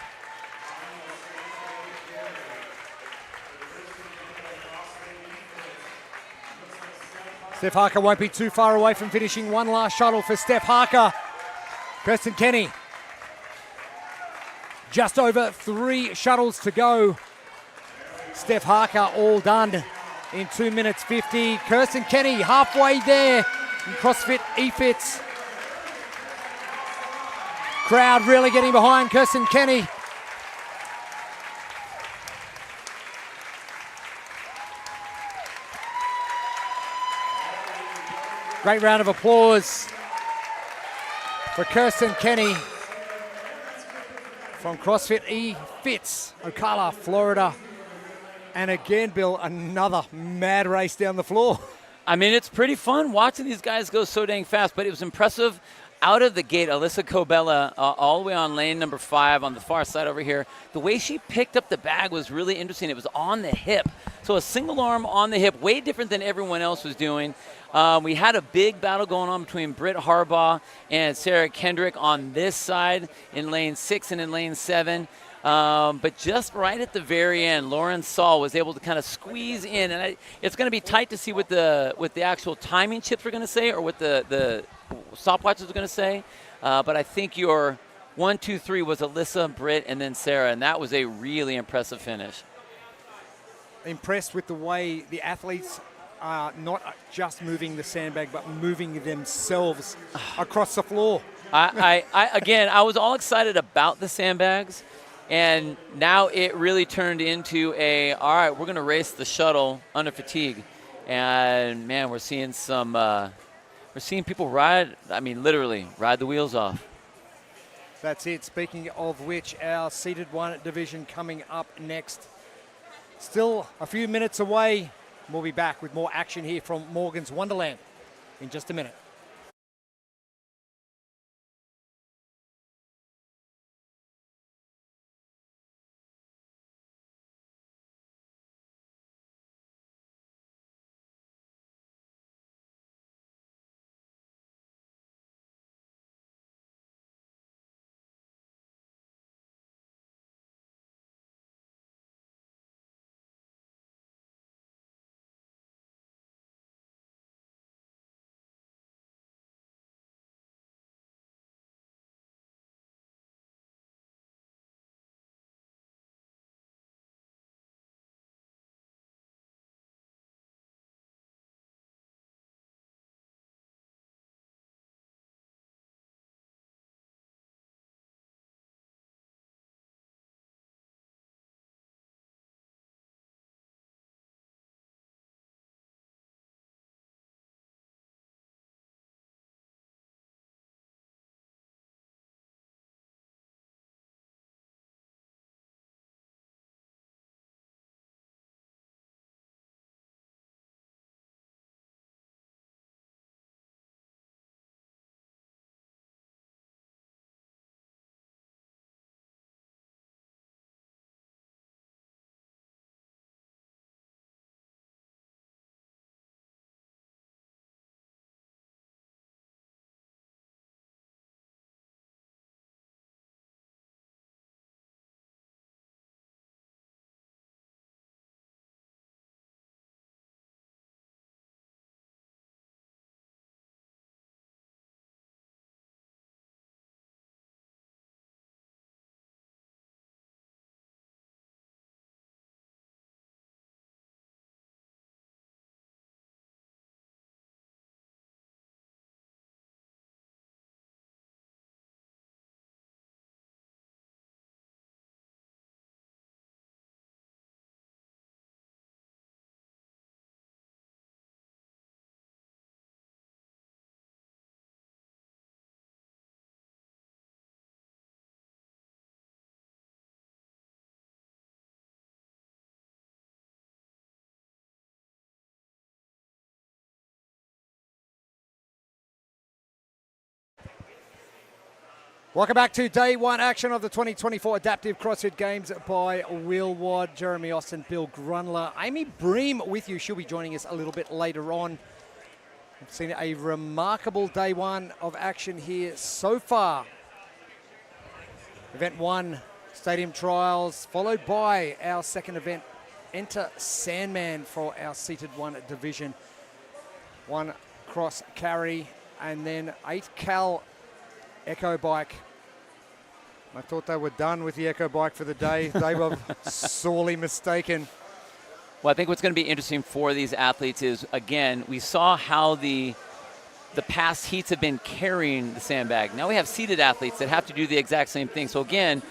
Steph Harker won't be too far away from finishing. One last shuttle for Steph Harker. Kirsten Kenny. Just over 3 shuttles to go. Steph Harker all done in 2 minutes 50. Kirsten Kenny halfway there in CrossFit EFITS. Crowd really getting behind Kirsten Kenny. Great round of applause for Kirsten Kenny from CrossFit Fittest, Ocala, Florida. And again, Bill, another mad race down the floor. I mean, it's pretty fun watching these guys go so dang fast, but it was impressive out of the gate. Alyssa Cobella, all the way on lane number 5 on the far side over here. The way she picked up the bag was really interesting. It was on the hip. So a single arm on the hip, way different than everyone else was doing. We had a big battle going on between Britt Harbaugh and Sarah Kendrick on this side in lane 6 and in lane 7. But just right at the very end, Lauren Saul was able to kind of squeeze in, and it's going to be tight to see what the actual timing chips are going to say or what the stopwatches are going to say. But I think your 1, 2, 3 was Alyssa, Britt, and then Sarah, and that was a really impressive finish. Impressed with the way the athletes are not just moving the sandbag, but moving themselves across the floor. Again, I was all excited about the sandbags. And now it really turned into all right, we're going to race the shuttle under fatigue. And, man, we're seeing people literally ride the wheels off. That's it. Speaking of which, our seated 1 division coming up next. Still a few minutes away. We'll be back with more action here from Morgan's Wonderland in just a minute. Welcome back to day 1 action of the 2024 Adaptive CrossFit Games by Will Watt, Jeremy Austin, Bill Grunler, Amy Bream with you. She'll be joining us a little bit later on. We've seen a remarkable day 1 of action here so far. Event 1, Stadium Trials, followed by our second event, Enter Sandman for our seated 1 division. 1 cross carry and then 8 cal Echo Bike. I thought they were done with the Echo Bike for the day. They were sorely mistaken. Well, I think what's going to be interesting for these athletes is, again, we saw how the the past heats have been carrying the sandbag. Now we have seated athletes that have to do the exact same thing. So again,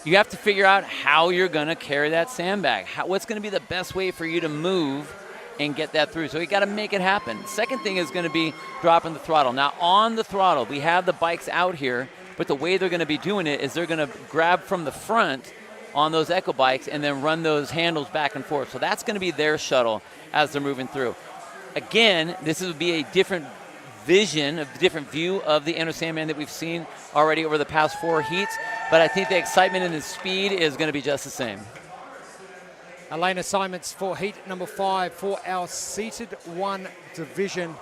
you have to figure out how you're going to carry that sandbag. What's going to be the best way for you to move and get that through? So you got to make it happen. Second thing is going to be dropping the throttle. Now on the throttle, we have the bikes out here, but the way they're going to be doing it is they're going to grab from the front on those Echo bikes and then run those handles back and forth. So that's going to be their shuttle as they're moving through. Again, this would be a different vision, a different view of the Inner Sandman that we've seen already over the past 4 heats, but I think the excitement and the speed is going to be just the same. Our lane assignments for heat number 5 for our seated 1 division.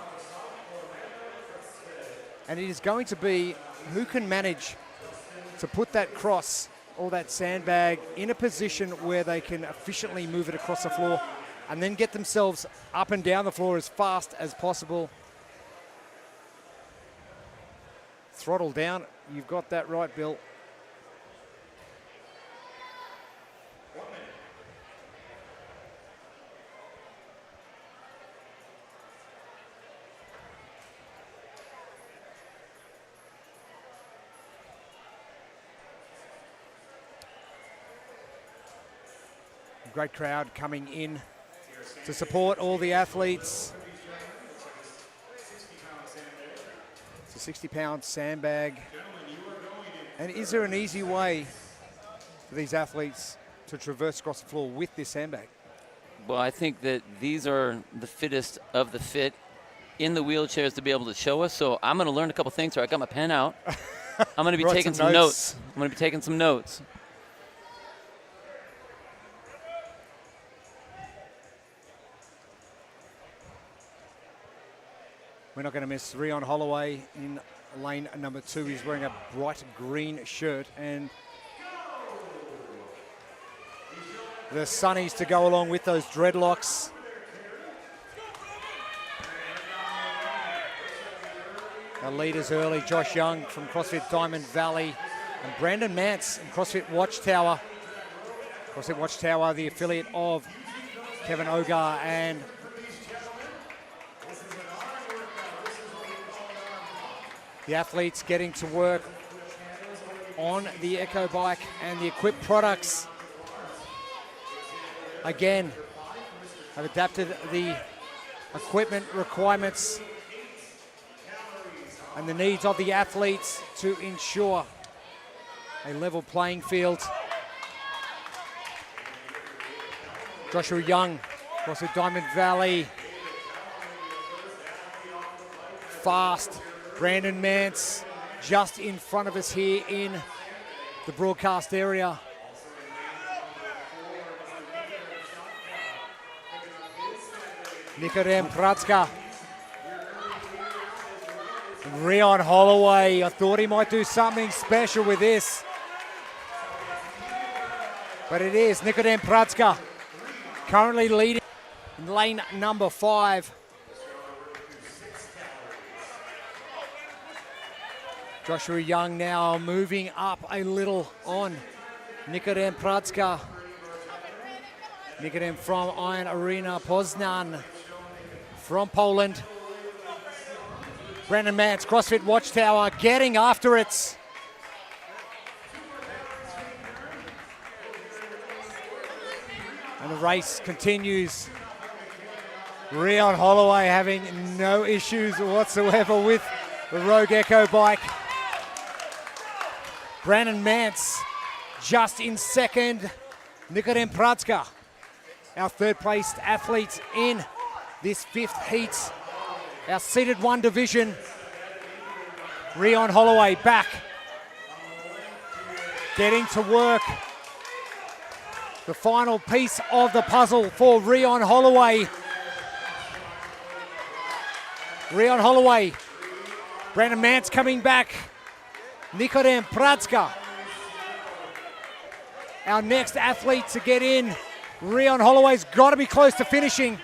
And it is going to be who can manage to put that cross or that sandbag in a position where they can efficiently move it across the floor and then get themselves up and down the floor as fast as possible. Throttle down. You've got that right, Bill. Great crowd coming in to support all the athletes. It's a 60-pound sandbag. And is there an easy way for these athletes to traverse across the floor with this sandbag? Well, I think that these are the fittest of the fit in the wheelchairs to be able to show us. So I'm going to learn a couple things here. I got my pen out. I'm going to be taking some notes. I'm going to be taking some notes. We're not going to miss Rion Holloway in lane number 2. He's wearing a bright green shirt and the sunnies to go along with those dreadlocks. Our leaders early, Josh Young from CrossFit Diamond Valley and Brandon Mance from CrossFit Watchtower. CrossFit Watchtower, the affiliate of Kevin Ogar, and the athletes getting to work on the Echo bike and the equipped products. Again, have adapted the equipment requirements and the needs of the athletes to ensure a level playing field. Joshua Young, CrossFit Diamond Valley. Fast. Brandon Mance just in front of us here in the broadcast area. Nikodem Pratska. Rion Holloway, I thought he might do something special with this. But it is Nikodem Pratska currently leading in lane number 5. Joshua Young now moving up a little on Nikodem Pratska. Nikodem from Iron Arena Poznan from Poland. Brandon Mance, CrossFit Watchtower, getting after it. And the race continues. Rion Holloway having no issues whatsoever with the Rogue Echo bike. Brandon Mance just in second. Nikodem Pratska, our third-placed athlete in this 5th heat. Our seated 1 division. Rion Holloway back. Getting to work. The final piece of the puzzle for Rion Holloway. Rion Holloway. Brandon Mance coming back. Nikodem Pratska, our next athlete to get in. Rion Holloway's got to be close to finishing.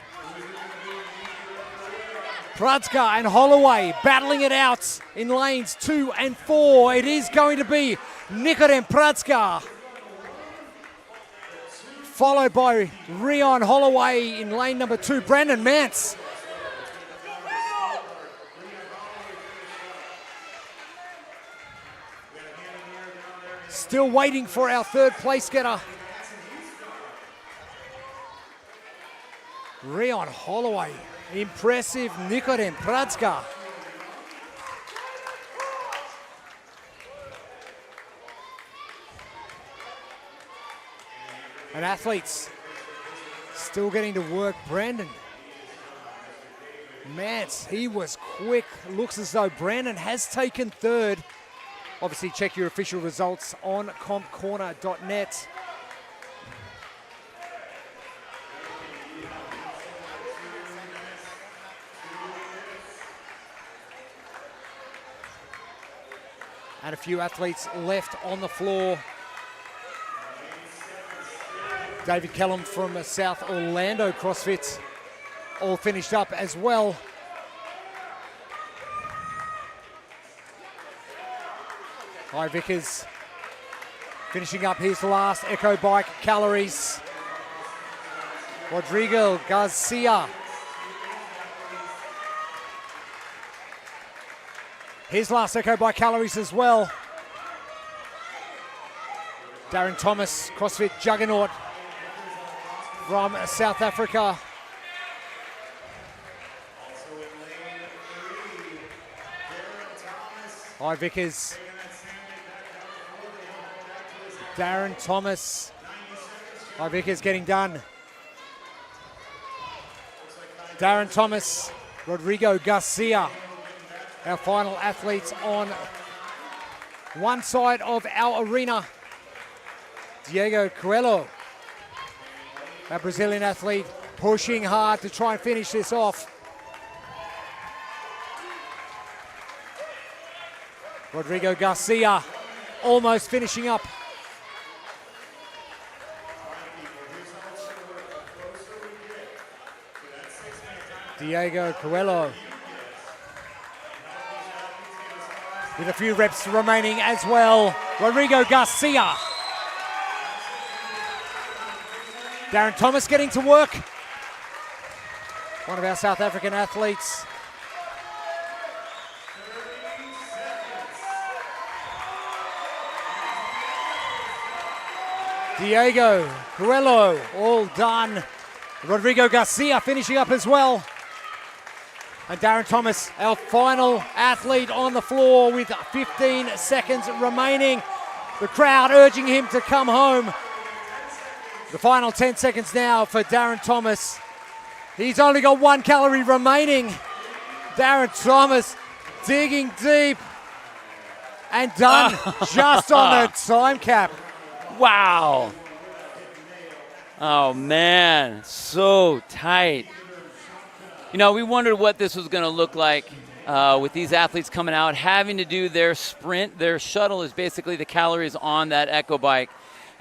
Pratska and Holloway battling it out in lanes 2 and 4. It is going to be Nikodem Pratska, followed by Rion Holloway in lane number 2. Brandon Mance Still waiting for our third place getter. Rion Holloway. Impressive. Nikodem Pradska. And athletes still getting to work. Brandon Mance, he was quick. Looks as though Brandon has taken third. Obviously, check your official results on compcorner.net. And a few athletes left on the floor. David Kellum from South Orlando CrossFit all finished up as well. Hi Vickers finishing up his last Echo Bike calories. Rodrigo Garcia. His last Echo Bike calories as well. Darren Thomas, CrossFit juggernaut from South Africa. Hi Vickers. Darren Thomas. Hi Vickers getting done. Darren Thomas, Rodrigo Garcia. Our final athletes on one side of our arena. Diego Coelho, our Brazilian athlete, pushing hard to try and finish this off. Rodrigo Garcia almost finishing up. Diego Coelho with a few reps remaining as well. Rodrigo Garcia. Darren Thomas getting to work. One of our South African athletes. Diego Coelho all done. Rodrigo Garcia finishing up as well. And Darren Thomas, our final athlete on the floor with 15 seconds remaining. The crowd urging him to come home. The final 10 seconds now for Darren Thomas. He's only got 1 calorie remaining. Darren Thomas digging deep and done just on the time cap. Wow. Oh man, so tight. You know, we wondered what this was going to look like with these athletes coming out, having to do their sprint. Their shuttle is basically the calories on that Echo Bike.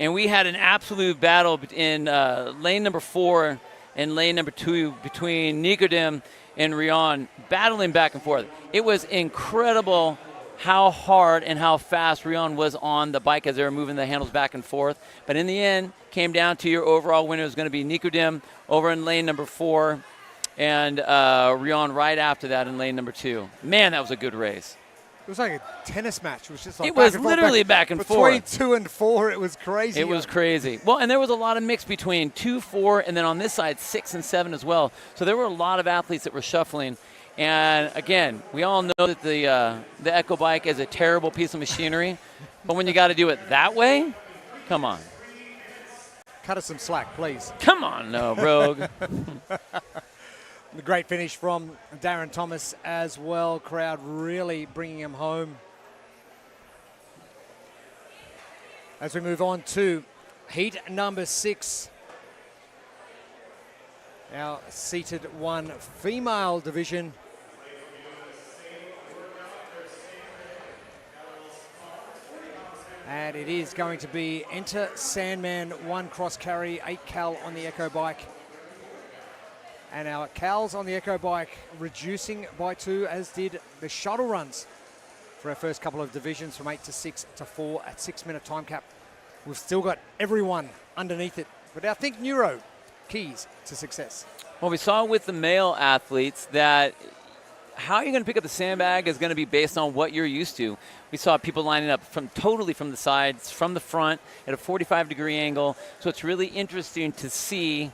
And we had an absolute battle in lane number 4 and lane number 2 between Nikodem and Rion, battling back and forth. It was incredible how hard and how fast Rion was on the bike as they were moving the handles back and forth. But in the end, came down to your overall winner is going to be Nikodem over in lane number 4. And Rion right after that in lane number 2. Man, that was a good race. It was like a tennis match. It was just like it was literally back and forth. Between 2 and 4, it was crazy. It was crazy. Well, and there was a lot of mix between 2, 4, and then on this side, 6 and 7 as well. So there were a lot of athletes that were shuffling. And again, we all know that the Echo Bike is a terrible piece of machinery. But when you got to do it that way, come on. Cut us some slack, please. Come on, no, Rogue. The great finish from Darren Thomas as well. Crowd really bringing him home. As we move on to heat number 6. Our seated 1 female division. And it is going to be Enter Sandman, 1 cross carry, 8 cal on the Echo Bike. And our cals on the Echo Bike reducing by 2, as did the shuttle runs for our first couple of divisions from 8 to 6 to 4 at 6-minute time cap. We've still got everyone underneath it, but I think Neuro keys to success. Well, we saw with the male athletes that how you're going to pick up the sandbag is going to be based on what you're used to. We saw people lining up totally from the sides, from the front, at a 45-degree angle. So it's really interesting to see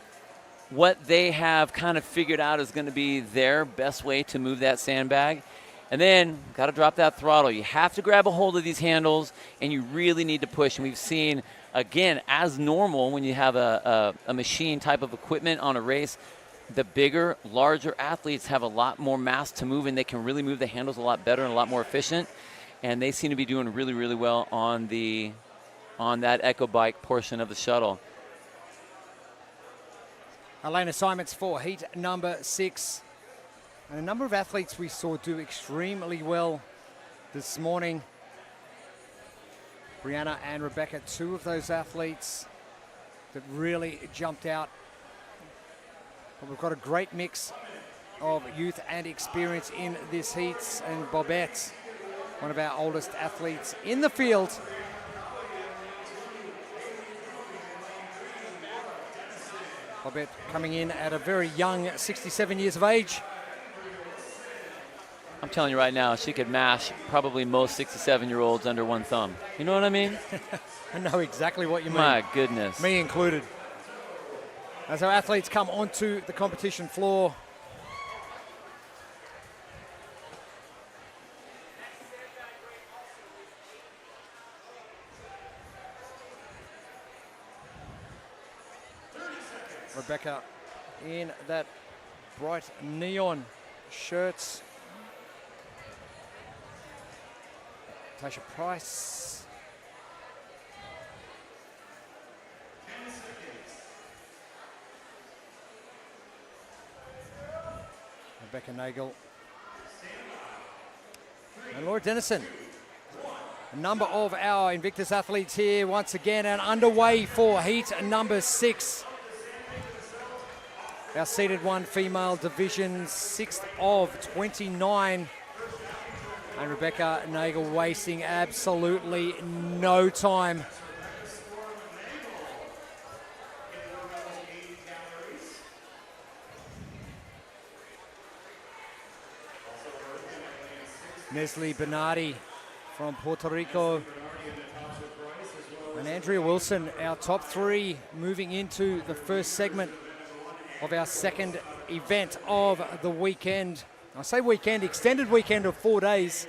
what they have kind of figured out is going to be their best way to move that sandbag. And then, got to drop that throttle. You have to grab a hold of these handles, and you really need to push. And we've seen, again, as normal when you have a machine type of equipment on a race, the bigger, larger athletes have a lot more mass to move, and they can really move the handles a lot better and a lot more efficient. And they seem to be doing really, really well on that Echo Bike portion of the shuttle. Our lane assignments for heat number 6. And a number of athletes we saw do extremely well this morning. Brianna and Rebecca, 2 of those athletes that really jumped out. But we've got a great mix of youth and experience in this heats. And Bobette, one of our oldest athletes in the field. Bobette coming in at a very young 67 years of age. I'm telling you right now, she could mash probably most 67-year-olds under one thumb. You know what I mean? I know exactly what you mean. My goodness. Me included. As our athletes come onto the competition floor, Rebecca in that bright neon shirt. Tasha Price. Rebecca Nagel. And Laura Dennison. A number of our Invictus athletes here once again and underway for heat number 6. Our seeded 1 female division, 6th of 29. And Rebecca Nagel wasting absolutely no time. Nestle Bernardi from Puerto Rico. And Andrea Wilson, our top 3, moving into the first segment of our second event of the weekend. I say weekend, extended weekend of 4 days.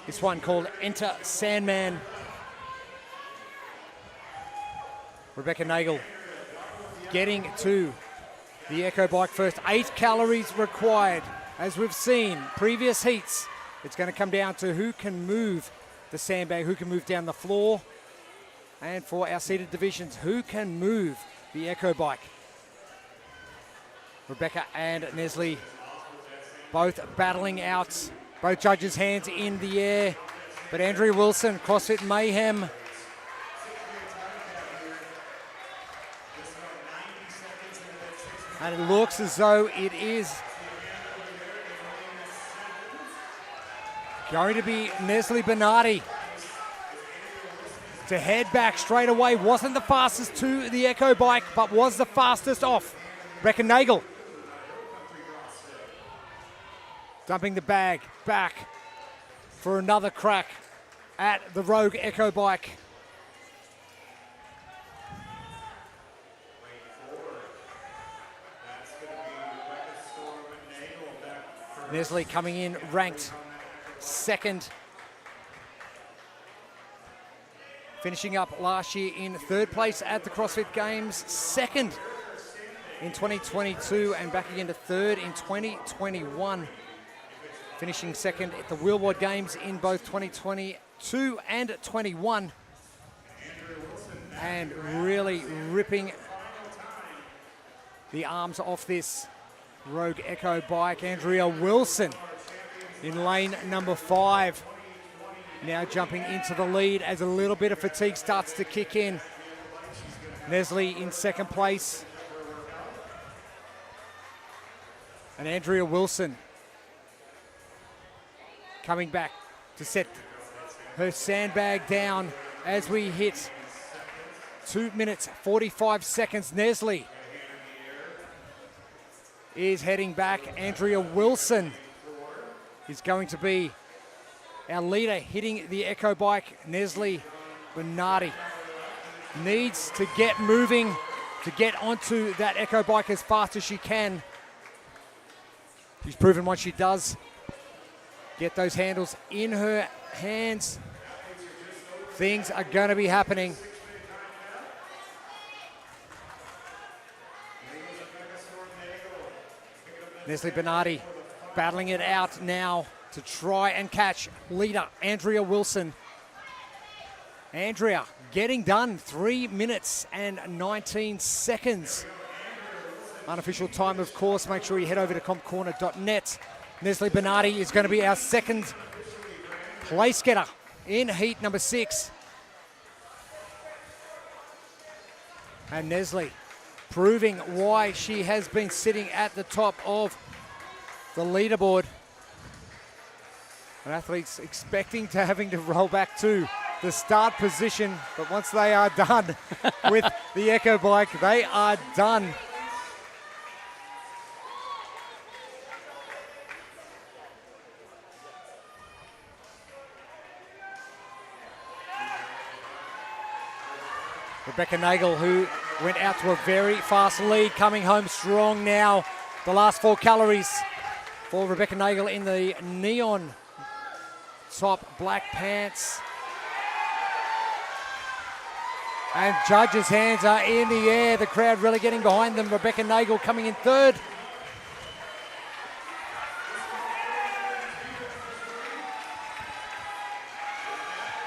This one called Enter Sandman. Rebecca Nagel getting to the Echo Bike first. 8 calories required. As we've seen previous heats, it's going to come down to who can move the sandbag, who can move down the floor. And for our seated divisions, who can move the Echo Bike. Rebecca and Nestle both battling out, both judges' hands in the air. But Andrea Wilson, CrossFit Mayhem. And it looks as though it is going to be Nestle Bernardi to head back straight away. Wasn't the fastest to the Echo Bike, but was the fastest off. Rebecca Nagel dumping the bag back for another crack at the Rogue Echo Bike. Nestle coming in ranked 2nd. Finishing up last year in 3rd place at the CrossFit Games, 2nd in 2022 and back again to 3rd in 2021. Finishing 2nd at the Wheelboard Games in both 2022 and 21. And really ripping the arms off this Rogue Echo Bike. Andrea Wilson in lane number 5. Now jumping into the lead as a little bit of fatigue starts to kick in. Nestle in 2nd place. And Andrea Wilson coming back to set her sandbag down as we hit 2 minutes 45 seconds. Nestle is heading back. Andrea Wilson is going to be our leader hitting the Echo Bike, Nestle Bernardi. Needs to get moving to get onto that Echo Bike as fast as she can. She's proven once she does get those handles in her hands, things are going to be happening. Nestle Bernardi battling it out now to try and catch leader Andrea Wilson. Andrea getting done, 3 minutes and 19 seconds. Unofficial time, of course. Make sure you head over to compcorner.net. Nestle Bernardi is going to be our second place getter in heat number 6. And Nestle proving why she has been sitting at the top of the leaderboard. And athletes expecting to having to roll back to the start position, but once they are done with the Echo Bike, they are done. Rebecca Nagel, who went out to a very fast lead, coming home strong now. The last 4 calories for Rebecca Nagel in the neon top black pants. And judges' hands are in the air. The crowd really getting behind them. Rebecca Nagel coming in third.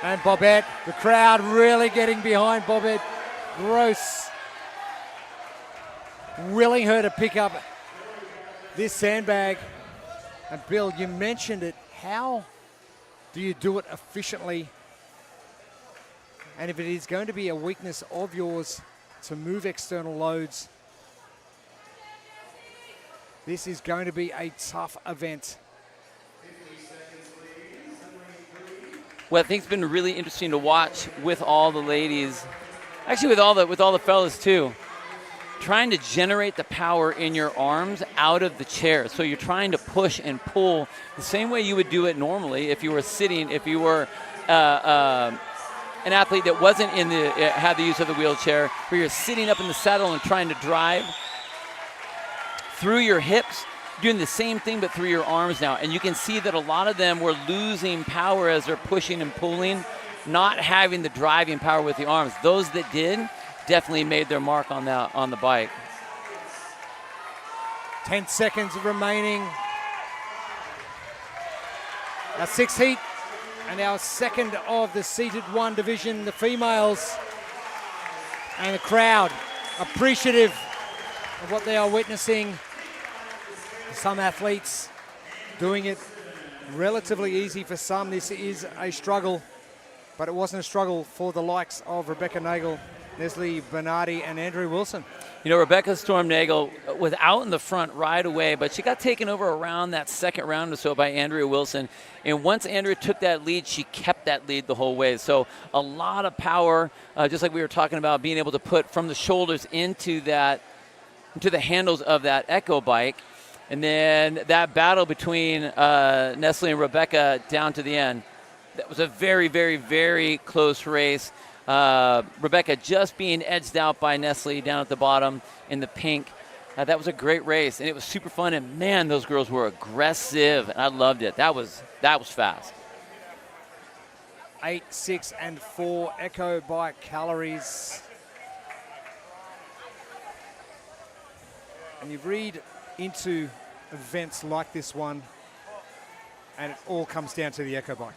And Bobette, the crowd really getting behind Bobette Gross. Willing her to pick up this sandbag. And Bill, you mentioned it. How do you do it efficiently? And if it is going to be a weakness of yours to move external loads, this is going to be a tough event. What I think has been really interesting to watch with all the ladies, actually with all the fellas too, trying to generate the power in your arms out of the chair. So you're trying to push and pull the same way you would do it normally if you were sitting, if you were an athlete that wasn't had the use of the wheelchair, where you're sitting up in the saddle and trying to drive through your hips, doing the same thing but through your arms now. And you can see that a lot of them were losing power as they're pushing and pulling, not having the driving power with the arms. Those that did definitely made their mark on the bike. 10 seconds remaining. Our 6th heat and our second of the seated 1 division, the females. And the crowd appreciative of what they are witnessing. Some athletes doing it relatively easy for some. This is a struggle, but it wasn't a struggle for the likes of Rebecca Nagel, Nestle Bernardi, and Andrea Wilson. You know, Rebecca Storm Nagel was out in the front right away, but she got taken over around that second round or so by Andrea Wilson. And once Andrea took that lead, she kept that lead the whole way. So a lot of power, just like we were talking about, being able to put from the shoulders into the handles of that Echo Bike. And then that battle between Nestle and Rebecca down to the end. That was a very, very, very close race. Rebecca just being edged out by Nestle down at the bottom in the pink. That was a great race, and it was super fun. And, man, those girls were aggressive, and I loved it. That was fast. 8, 6, and 4 Echo Bike calories. And you read into events like this one, and it all comes down to the Echo Bike.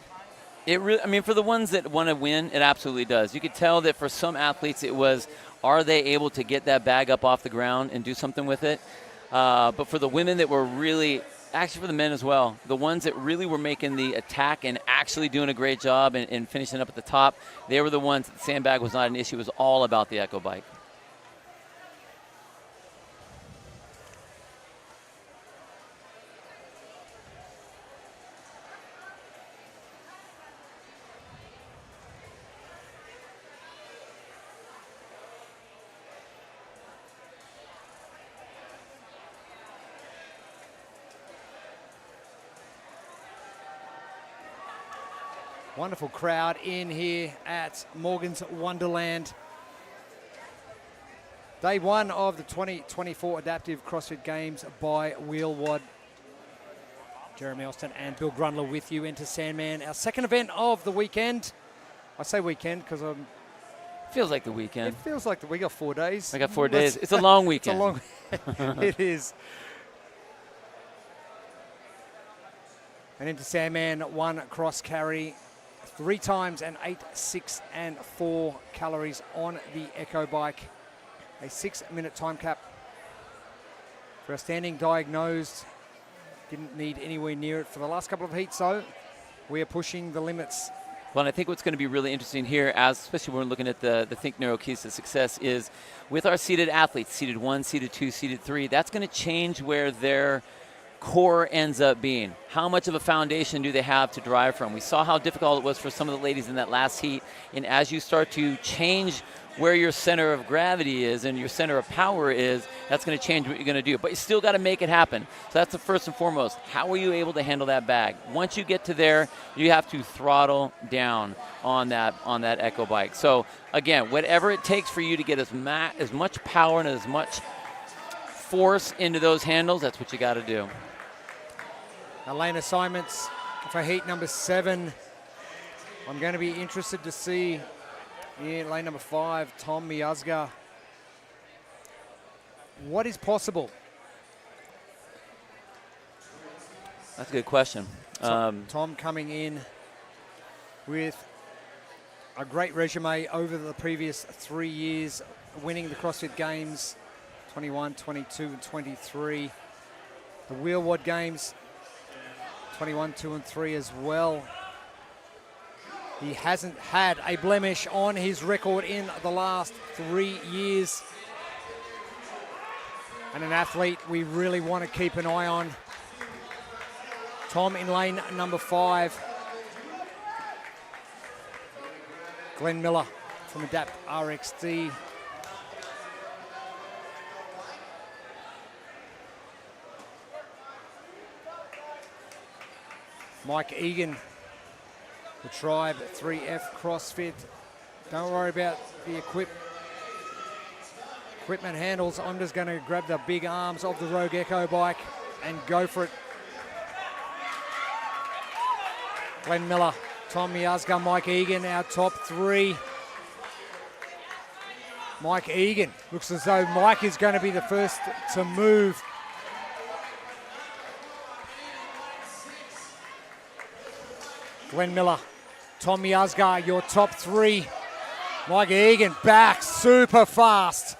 It really, I mean, for the ones that want to win, it absolutely does. You could tell that for some athletes it was, are they able to get that bag up off the ground and do something with it? But for the women that were really, actually for the men as well, the ones that really were making the attack and actually doing a great job and finishing up at the top, they were the ones that the sandbag was not an issue. It was all about the Echo Bike. Wonderful crowd in here at Morgan's Wonderland. Day one of the 2024 Adaptive CrossFit Games by Wheelwad. Jeremy Austin and Bill Grundler with you into Sandman. Our second event of the weekend. I say weekend because I'm... Feels like the weekend. It feels like we got 4 days. I got 4 days. It's a long weekend. It's a long... It is. And into Sandman, 1 cross carry, 3 times and 8, 6 and 4 calories on the Echo bike. A 6-minute time cap. For a standing diagnosed, didn't need anywhere near it for the last couple of heats though. We are pushing the limits. Well, and I think what's going to be really interesting here, especially when we're looking at the Think Neuro keys to success, is with our seated athletes, seated 1, seated 2, seated 3, that's going to change where their core ends up being. How much of a foundation do they have to drive from? We saw how difficult it was for some of the ladies in that last heat, and as you start to change where your center of gravity is and your center of power is, that's going to change what you're going to do. But you still got to make it happen. So that's the first and foremost. How are you able to handle that bag? Once you get to there, you have to throttle down on that Echo bike. So again, whatever it takes for you to get as much power and as much force into those handles, that's what you got to do. Our lane assignments for heat number 7. I'm going to be interested to see in lane number 5, Tom Miazga. What is possible? That's a good question. Tom coming in with a great resume over the previous 3 years, winning the CrossFit Games 21, 22, and 23. The Wheelwad Games 21, 2, and 3 as well. He hasn't had a blemish on his record in the last 3 years. And an athlete we really want to keep an eye on. Tom in lane number 5. Glenn Miller from Adapt RXD. Mike Egan, the Tribe 3F CrossFit. Don't worry about the equipment handles. I'm just going to grab the big arms of the Rogue Echo bike and go for it. Glenn Miller, Tom Miazga, Mike Egan, our top 3. Mike Egan, looks as though Mike is going to be the first to move. Glenn Miller, Tom Miazga, your top 3. Mike Egan back super fast.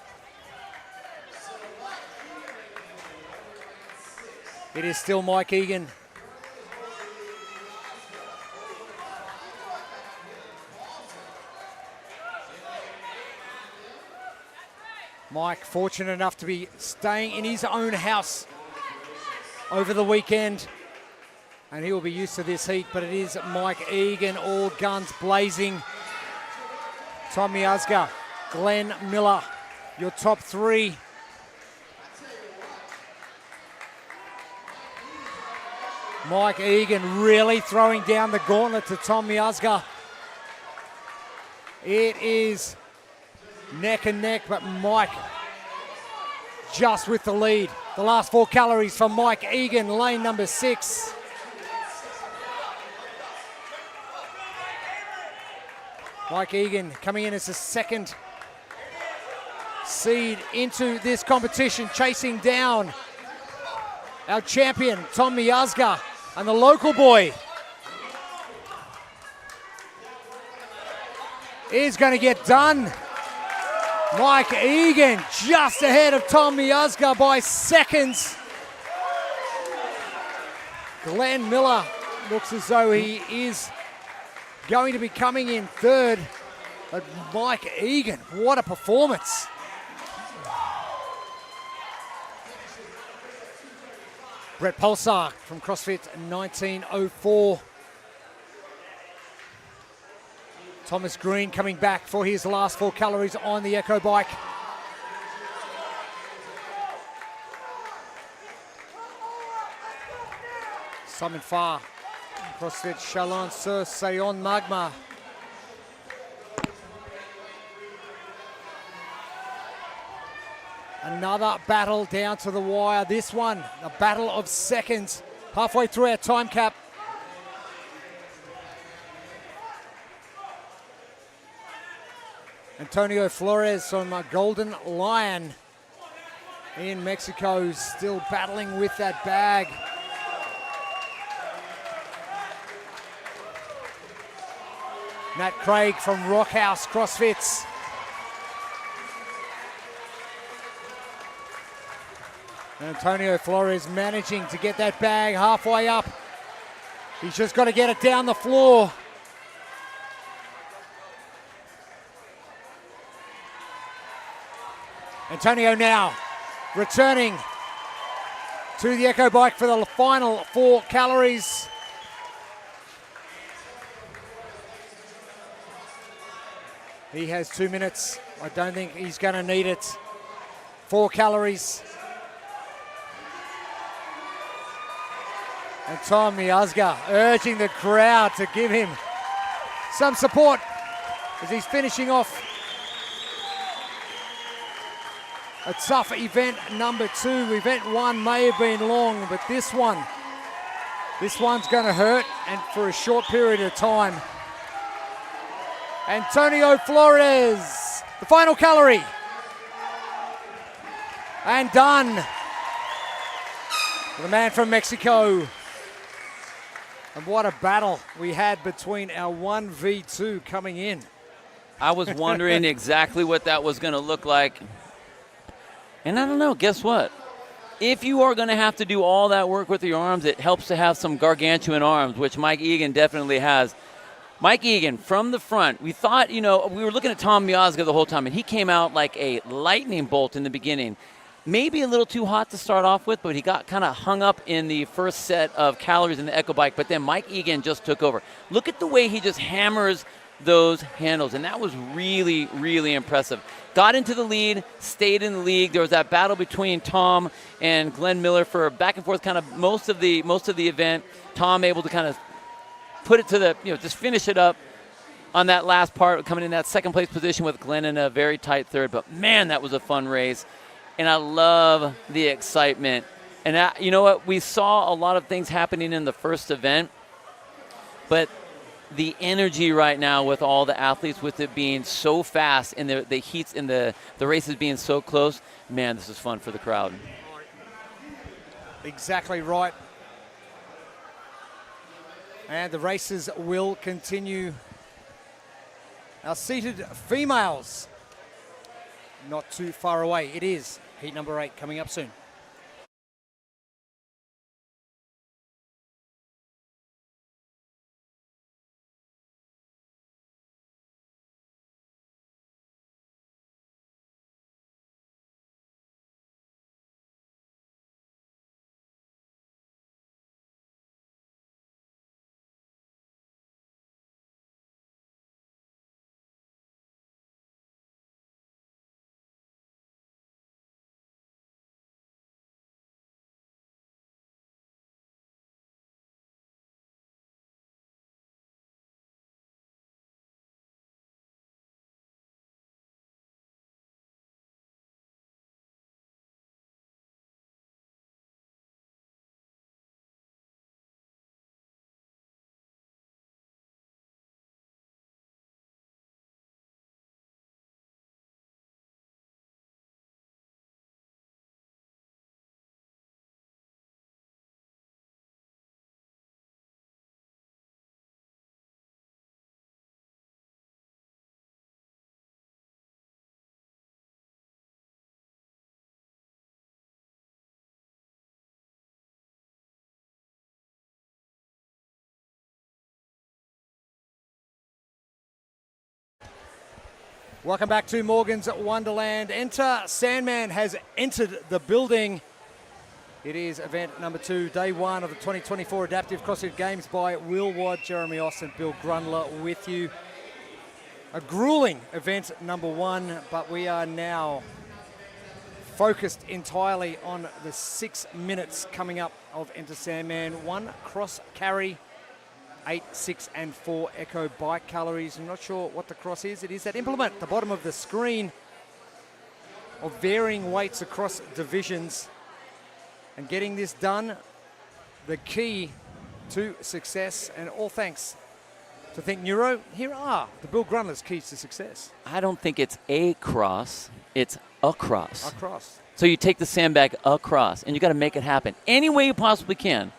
It is still Mike Egan. Mike fortunate enough to be staying in his own house over the weekend. And he will be used to this heat, but it is Mike Egan, all guns blazing. Tom Miazga, Glenn Miller, your top 3. Mike Egan really throwing down the gauntlet to Tom Miazga. It is neck and neck, but Mike just with the lead. The last 4 calories from Mike Egan, lane number 6. Mike Egan coming in as the second seed into this competition, chasing down our champion, Tom Miazga, and the local boy is going to get done. Mike Egan just ahead of Tom Miazga by seconds. Glenn Miller looks as though he is going to be coming in third, but Mike Egan, what a performance. Brett Pulsar from CrossFit 1904. Thomas Green coming back for his last 4 calories on the Echo bike. Simon Farr, CrossFit Chalon-sur-Saône Magma. Another battle down to the wire. This one, a battle of seconds. Halfway through our time cap. Antonio Flores from Golden Lion in Mexico, still battling with that bag. Nat Craig from Rockhouse CrossFits. Antonio Flores managing to get that bag halfway up. He's just got to get it down the floor. Antonio now returning to the Echo Bike for the final 4 calories. He has 2 minutes. I don't think he's going to need it. 4 calories. And Tom Miazga urging the crowd to give him some support as he's finishing off a tough event number 2. Event 1 may have been long, but this one's going to hurt, and for a short period of time. Antonio Flores, the final calorie. And done. The man from Mexico. And what a battle we had between our 1v2 coming in. I was wondering exactly what that was going to look like. And I don't know, guess what? If you are going to have to do all that work with your arms, it helps to have some gargantuan arms, which Mike Egan definitely has. Mike Egan, from the front, we thought, we were looking at Tom Miazga the whole time, and he came out like a lightning bolt in the beginning. Maybe a little too hot to start off with, but he got kind of hung up in the first set of calories in the Echo Bike, but then Mike Egan just took over. Look at the way he just hammers those handles, and that was really, really impressive. Got into the lead, stayed in the league. There was that battle between Tom and Glenn Miller for back and forth kind of most of the event. Tom able to kind of put it to the, just finish it up on that last part, coming in that second place position with Glenn in a very tight third. But man, that was a fun race. And I love the excitement. And you know what? We saw a lot of things happening in the first event, but the energy right now with all the athletes, with it being so fast and the heats and the races being so close, man, this is fun for the crowd. Exactly right. And the races will continue. Our seated females, not too far away. It is heat number 8 coming up soon. Welcome back to Morgan's Wonderland. Enter Sandman has entered the building. It is event number 2, day 1 of the 2024 Adaptive CrossFit Games by Will Watt, Jeremy Austin, Bill Grundler with you. A grueling event number 1, but we are now focused entirely on the 6 minutes coming up of Enter Sandman. 1 cross carry 8, 6, and 4 Echo bike calories. I'm not sure what the cross is. It is that implement at the bottom of the screen of varying weights across divisions. And getting this done, the key to success, and all thanks to Think Neuro. Here are the Bill Grundler's keys to success. I don't think it's a cross, it's across. Across. So you take the sandbag across, and you got to make it happen any way you possibly can.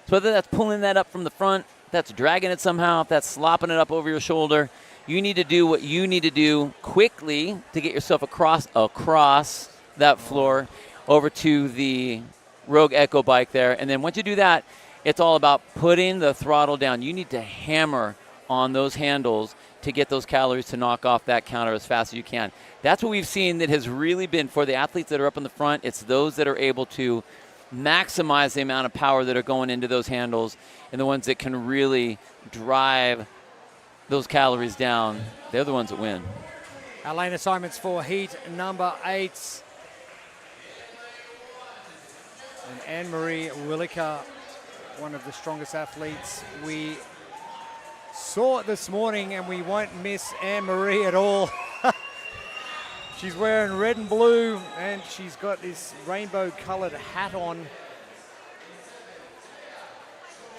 So whether that's pulling that up from the front, if that's dragging it somehow, if that's slopping it up over your shoulder, you need to do what you need to do quickly to get yourself across that floor over to the Rogue Echo bike there. And then once you do that, it's all about putting the throttle down. You need to hammer on those handles to get those calories to knock off that counter as fast as you can. That's what we've seen that has really been for the athletes that are up in the front. It's those that are able to maximize the amount of power that are going into those handles, and the ones that can really drive those calories down. They're the ones that win. Our lane assignments for heat number 8. And Anne-Marie Williker, one of the strongest athletes we saw this morning, and we won't miss Anne-Marie at all. She's wearing red and blue, and she's got this rainbow-colored hat on.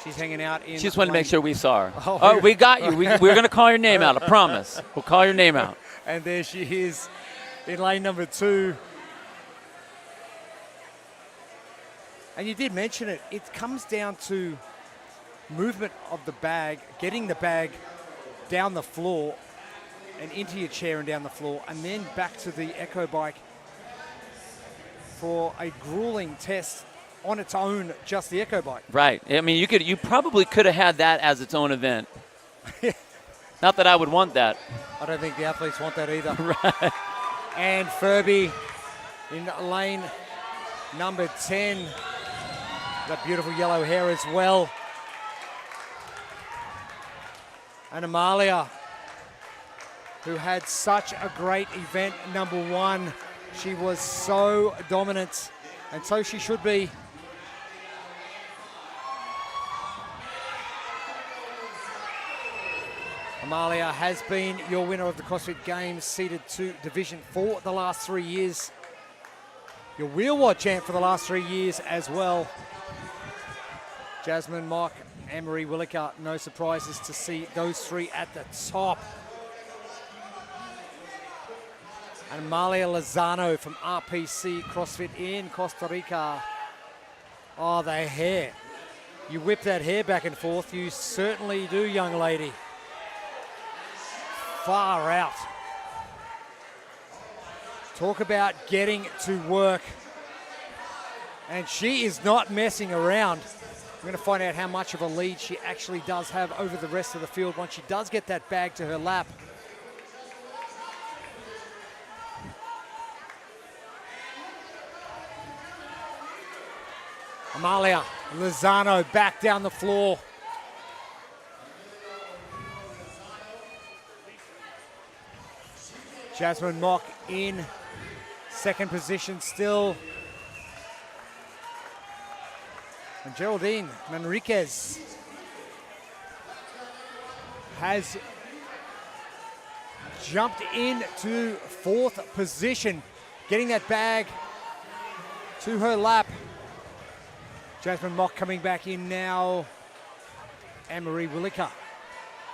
She's hanging out in. She just wanted to make sure we saw her. Oh, we got you. We're going to call your name out, I promise. We'll call your name out. And there she is in lane number 2. And you did mention it. It comes down to movement of the bag, getting the bag down the floor and into your chair and down the floor, and then back to the Echo bike for a grueling test on its own, just the Echo bike. Right. I mean, you probably could have had that as its own event. Not that I would want that. I don't think the athletes want that either. Right. And Furby in lane number 10. That beautiful yellow hair as well. And Amalia, who had such a great event, number 1. She was so dominant, and so she should be. Amalia has been your winner of the CrossFit Games, seeded to Division 4 the last 3 years. Your wheelwad champ for the last 3 years as well. Jasmine Mock, Anne-Marie Williker, no surprises to see those 3 at the top. And Amalia Lozano from RPC CrossFit in Costa Rica. Oh, the hair. You whip that hair back and forth. You certainly do, young lady. Far out. Talk about getting to work. And she is not messing around. We're going to find out how much of a lead she actually does have over the rest of the field once she does get that bag to her lap. Amalia Lozano back down the floor. Jasmine Mock in second position still. And Geraldine Manriquez has jumped into fourth position, getting that bag to her lap. Jasmine Mock coming back in now. Anne-Marie Williker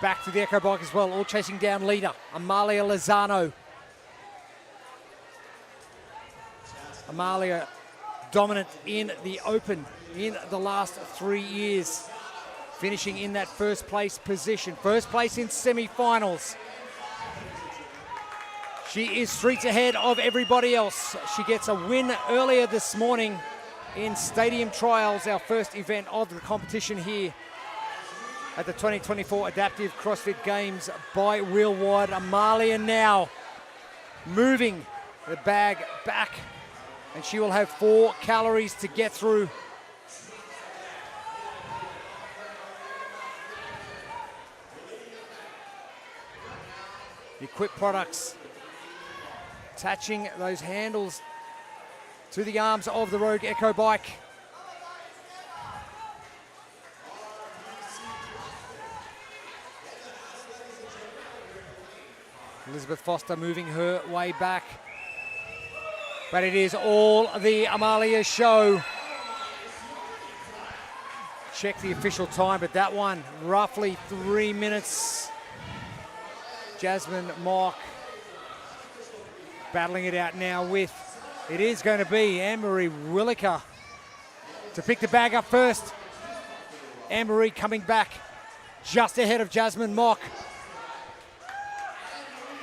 back to the Echo bike as well, all chasing down leader Amalia Lozano. Amalia dominant in the open in the last 3 years, finishing in that first place position, first place in semi-finals. She is streets ahead of everybody else. She gets a win earlier this morning in Stadium Trials, our first event of the competition here at the 2024 Adaptive CrossFit Games by Wheelwide. Amalia now moving the bag back, and she will have 4 calories to get through. Equip products attaching those handles to the arms of the Rogue Echo bike. Elizabeth Foster moving her way back. But it is all the Amalia show. Check the official time, but that one, roughly 3 minutes. Jasmine Mock battling it out now with, it is going to be Anne-Marie Williker to pick the bag up first. Anne-Marie coming back just ahead of Jasmine Mock.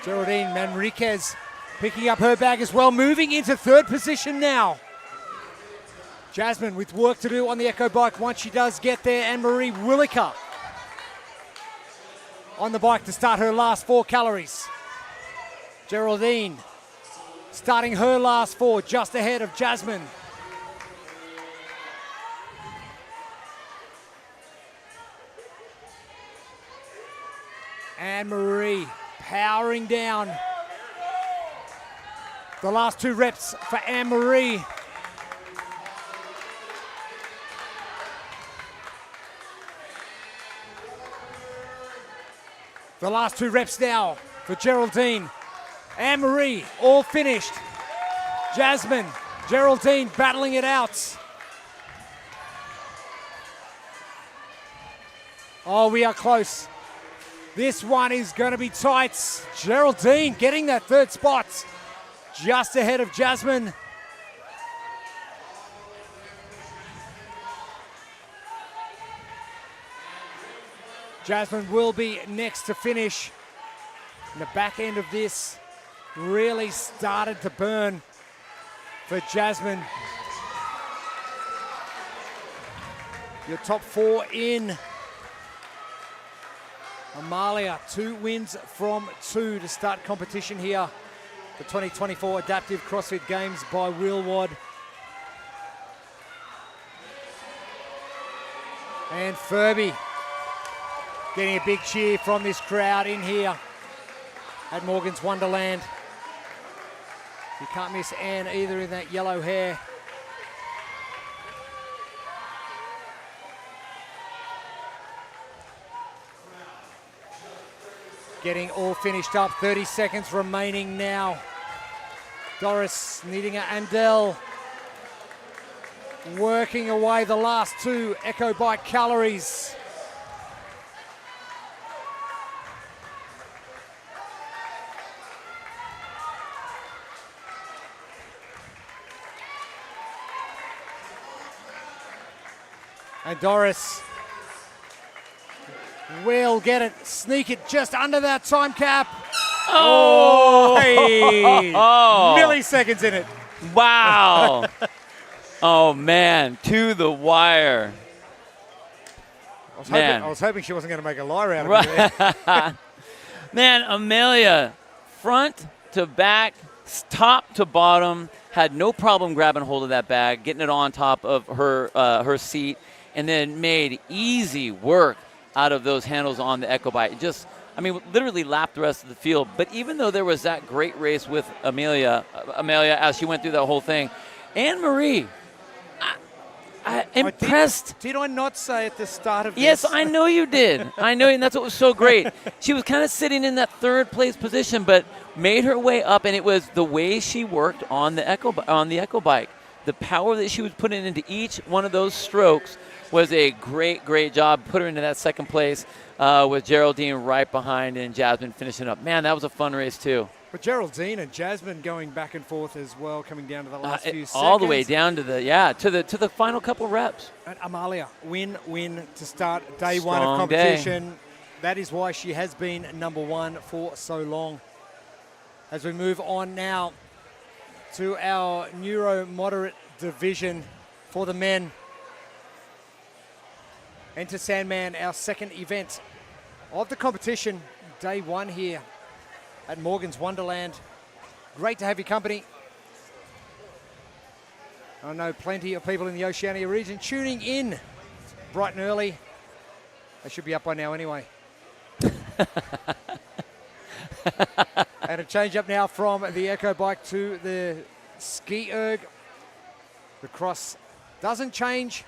Geraldine Manriquez picking up her bag as well, moving into third position now. Jasmine with work to do on the Echo bike once she does get there. Anne-Marie Williker on the bike to start her last 4 calories. Geraldine starting her last 4 just ahead of Jasmine. Anne-Marie powering down. The last 2 reps for Anne-Marie. The last 2 reps now for Geraldine. Anne-Marie all finished. Jasmine, Geraldine battling it out. Oh, we are close. This one is going to be tight. Geraldine getting that 3rd spot. Just ahead of Jasmine. Jasmine will be next to finish. And the back end of this really started to burn for Jasmine. Your top 4 in. Amalia, 2 wins from 2 to start competition here. The 2024 Adaptive CrossFit Games by Wheelwad. And Furby getting a big cheer from this crowd in here at Morgan's Wonderland. You can't miss Anne either in that yellow hair. Getting all finished up, 30 seconds remaining now. Doris Niedinger Andel working away the last 2 Echo Bike calories. And Doris will get it, sneak it just under that time cap. Oh, hey. Milliseconds in it. Wow. Oh, man, to the wire. I was hoping she wasn't going to make a liar out of it there. Man, Amelia, front to back, top to bottom, had no problem grabbing hold of that bag, getting it on top of her seat, and then made easy work out of those handles on the Echo Bike. Just, I mean, literally lapped the rest of the field. But even though there was that great race with Amelia as she went through that whole thing, Anne-Marie, I impressed. Did I not say at the start of this? Yes, I know you did. I know, and that's what was so great. She was kind of sitting in that 3rd place position, but made her way up, and it was the way she worked on the Echo Bike. The power that she was putting into each one of those strokes was a great, great job. Put her into that 2nd place with Geraldine right behind and Jasmine finishing up. Man, that was a fun race too. But Geraldine and Jasmine going back and forth as well, coming down to the last few seconds. All the way down to the final couple reps. And Amalia, win to start day Strong 1 of competition. Day. That is why she has been number 1 for so long. As we move on now to our Neuro moderate division for the men. Enter Sandman, our 2nd event of the competition, day 1 here at Morgan's Wonderland. Great to have your company. I know plenty of people in the Oceania region tuning in bright and early. They should be up by now anyway. And a change up now from the Echo Bike to the Ski Erg. The cross doesn't change,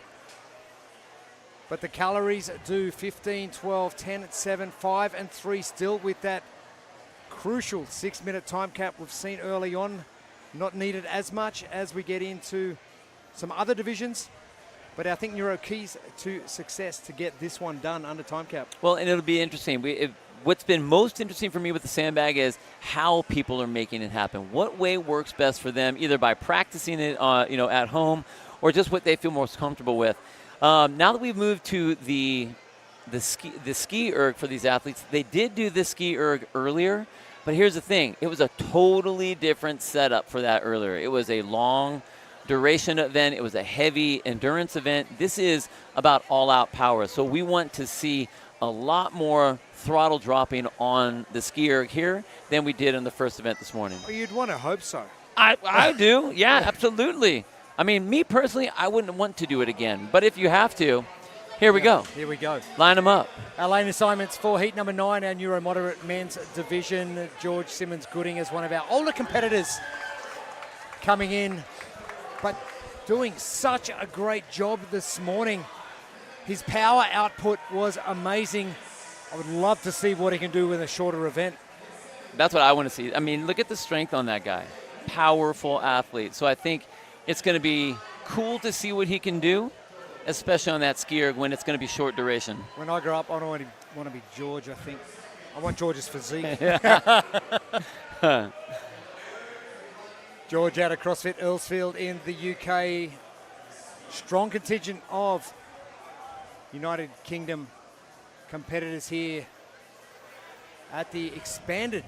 but the calories do 15, 12, 10, 7, 5, and 3 still with that crucial 6-minute time cap we've seen early on. Not needed as much as we get into some other divisions. But I think Neuro keys to success to get this one done under time cap. Well, and it'll be interesting. What's been most interesting for me with the sandbag is how people are making it happen. What way works best for them, either by practicing it, at home, or just what they feel most comfortable with. Now that we've moved to the ski erg for these athletes, they did do the ski erg earlier, but here's the thing: it was a totally different setup for that earlier. It was a long duration event. It was a heavy endurance event. This is about all-out power. So we want to see a lot more throttle dropping on the ski erg here than we did in the first event this morning. Well, you'd want to hope so. I do. Yeah, absolutely. I mean, me personally, I wouldn't want to do it again. But if you have to, here we go. Here we go. Line them up. Our lane assignments for heat number 9, our Neuro moderate men's division. George Simmons Gooding is one of our older competitors coming in, but doing such a great job this morning. His power output was amazing. I would love to see what he can do with a shorter event. That's what I want to see. I mean, look at the strength on that guy. Powerful athlete. So I think it's going to be cool to see what he can do, especially on that ski erg when it's going to be short duration. When I grow up, I don't want to be George, I think. I want George's physique. George out of CrossFit Earlsfield in the UK. Strong contingent of United Kingdom competitors here at the expanded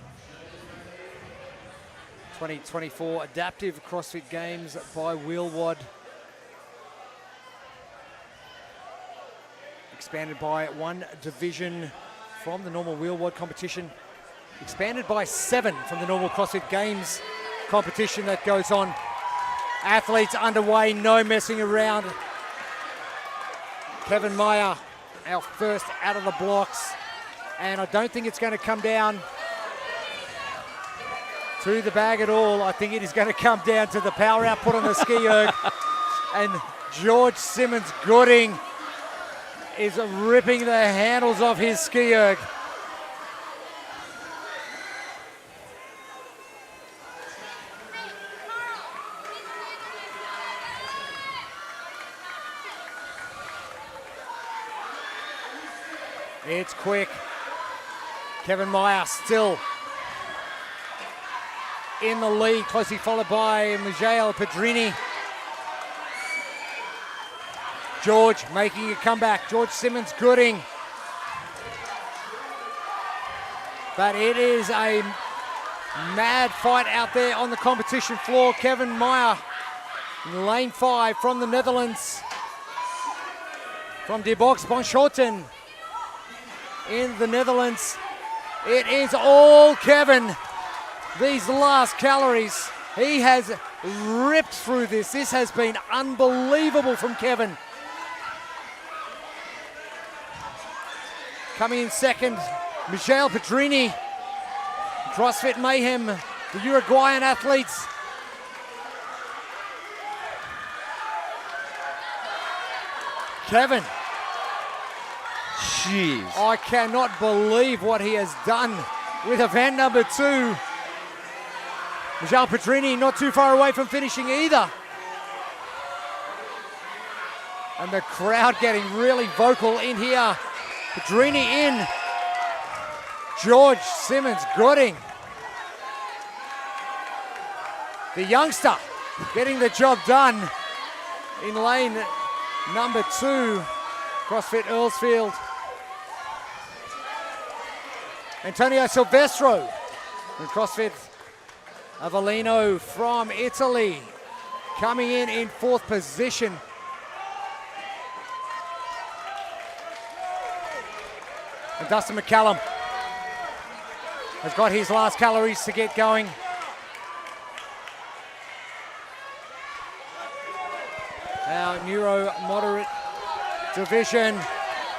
2024 Adaptive CrossFit Games by Wheelwad. Expanded by 1 division from the normal Wheelwad competition. Expanded by 7 from the normal CrossFit Games competition that goes on. Athletes underway, no messing around. Kevin Meyer, our first out of the blocks. And I don't think it's going to come down to the bag at all. I think it is going to come down to the power output on the ski erg. And George Simmons Gooding is ripping the handles off his ski erg. It's quick. Kevin Meyer still in the lead, closely followed by Michael Pedrini. George making a comeback. George Simmons Gooding. But it is a mad fight out there on the competition floor. Kevin Meyer in lane 5 from the Netherlands. From De Box Bonschoten in the Netherlands. It is all Kevin. These last calories, he has ripped through this. This has been unbelievable from Kevin. Coming in second, Michael Pedrini. CrossFit Mayhem, the Uruguayan athletes. Kevin. Jeez. I cannot believe what he has done with event number 2. Michael Pedrini not too far away from finishing either. And the crowd getting really vocal in here. Pedrini in. George Simmons Gooding. The youngster getting the job done in lane number 2. CrossFit Earlsfield. Antonio Silvestro in CrossFit Avellino from Italy, coming in 4th position. And Dustin McCallum has got his last calories to get going. Our Neuro moderate division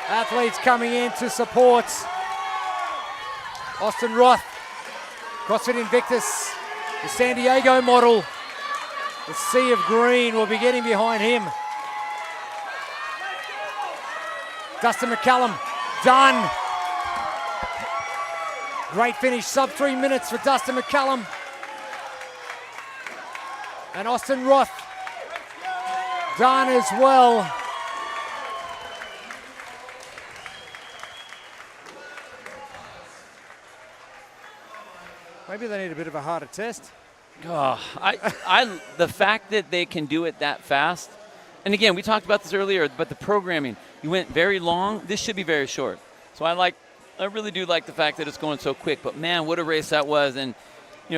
athletes coming in to support. Austin Roth, CrossFit Invictus, the San Diego model. The Sea of Green will be getting behind him. Dustin McCallum, done. Great finish, sub 3 minutes for Dustin McCallum. And Austin Roth done as well. Maybe they need a bit of a harder test. Oh, the fact that they can do it that fast, and again, we talked about this earlier, but the programming, you went very long. This should be very short. So I really do like the fact that it's going so quick. But man, what a race that was! And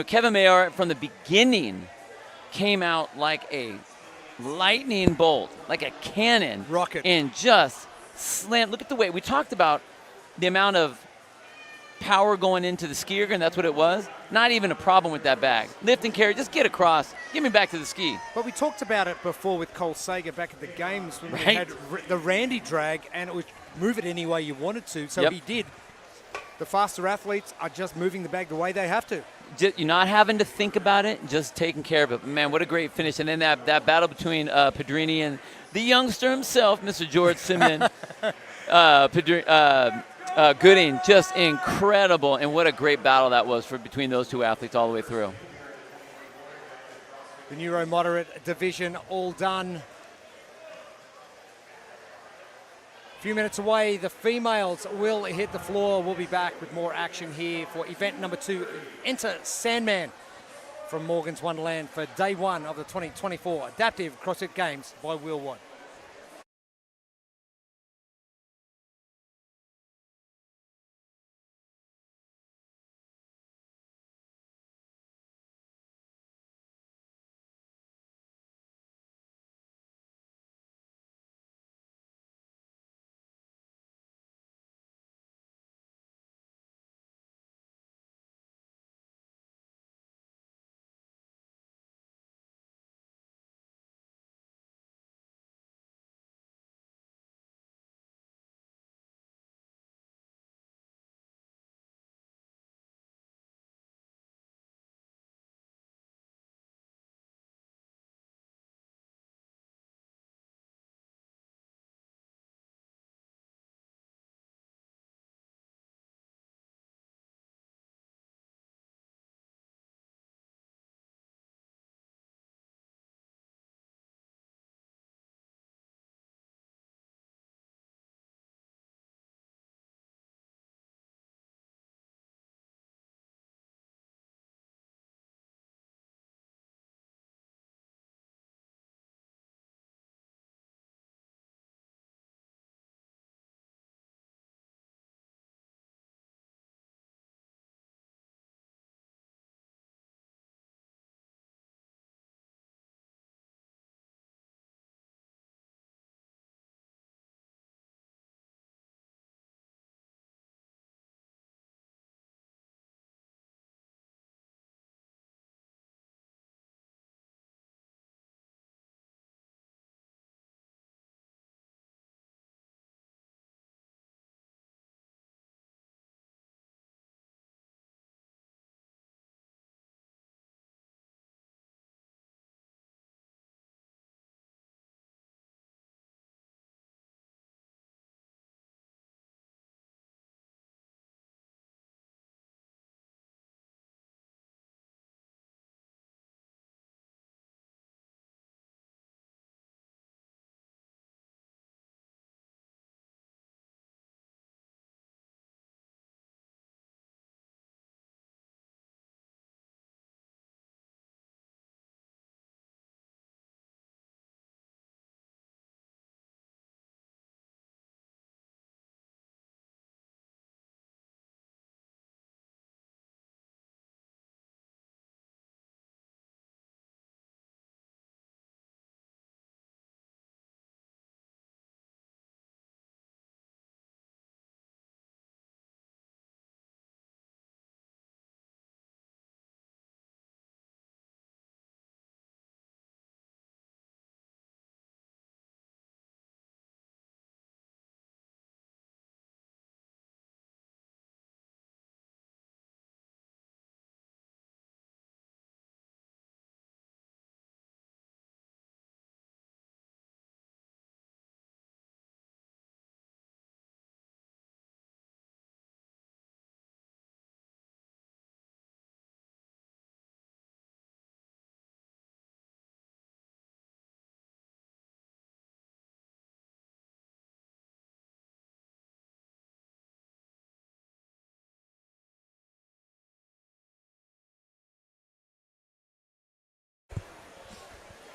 Kevin Mayer from the beginning came out like a lightning bolt, like a cannon, rocket, and just slammed. Look at the way we talked about the amount of power going into the skier, and that's what it was. Not even a problem with that bag. Lift and carry, just get across. Get me back to the ski. But we talked about it before with Cole Sager back at the games when Right. we had the Randy drag, and it was move it any way you wanted to. So he did. The faster athletes are just moving the bag the way they have to. You're not having to think about it, just taking care of it. Man, what a great finish. And then that battle between Pedrini and the youngster himself, Mr. George Simeon. Gooding, just incredible, and what a great battle that was between those two athletes all the way through. The Neuro moderate division all done. A few minutes away, the females will hit the floor. We'll be back with more action here for event number 2. Enter Sandman from Morgan's Wonderland for day 1 of the 2024 Adaptive CrossFit Games by Wheel One.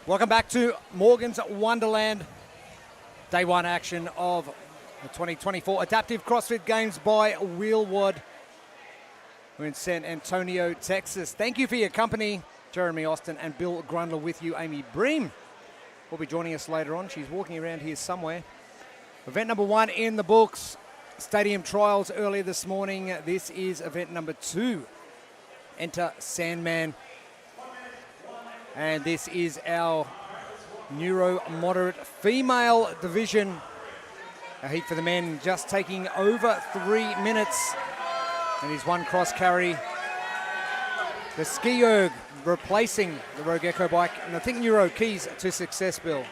Welcome back to Morgan's Wonderland. Day one action of the 2024 Adaptive CrossFit Games by Wheelwood. We're in San Antonio, Texas. Thank you for your company. Jeremy Austin and Bill Grundler with you. Amy Bream will be joining us later on. She's walking around here somewhere. Event number one in the books. Stadium trials earlier this morning. This is event number 2. Enter Sandman. And this is our Neuro moderate female division. A heat for the men just taking over 3 minutes. And he's one cross carry. The ski erg replacing the Rogue Echo bike. And I think Neuro keys to success, Bill.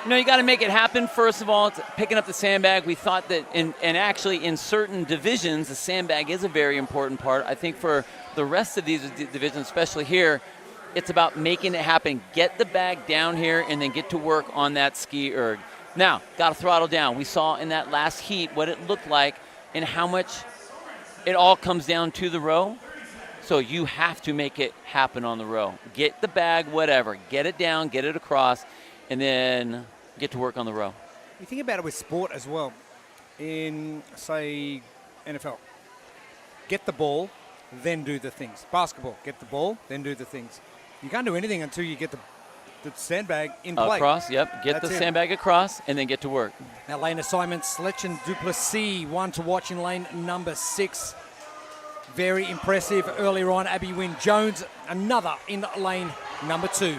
You got to make it happen. First of all, it's picking up the sandbag. We thought that, and actually in certain divisions, the sandbag is a very important part. I think for the rest of these divisions, especially here, it's about making it happen. Get the bag down here and then get to work on that ski erg. Now, got to throttle down. We saw in that last heat what it looked like and how much it all comes down to the row. So you have to make it happen on the row. Get the bag, whatever. Get it down, get it across, and then get to work on the row. You think about it with sport as well. In, say, NFL. Get the ball, then do the things. Basketball, get the ball, then do the things. You can't do anything until you get the sandbag in play. Across, yep. Get the sandbag across and then get to work. Now lane assignments, Lechen Duplessis, one to watch in lane number 6. Very impressive earlier on. Abby Wynne Jones, another in lane number 2.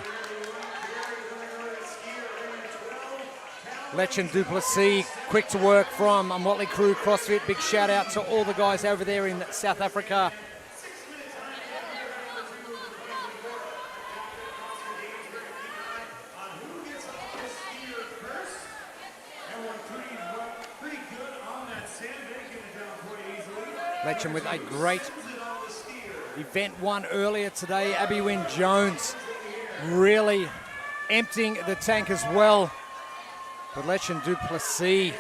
Lechen Duplessis, quick to work from a Motley Crue CrossFit. Big shout out to all the guys over there in South Africa. Lechen with a great event one earlier today. Abby Wynne Jones really emptying the tank as well. But Lechen Duplessis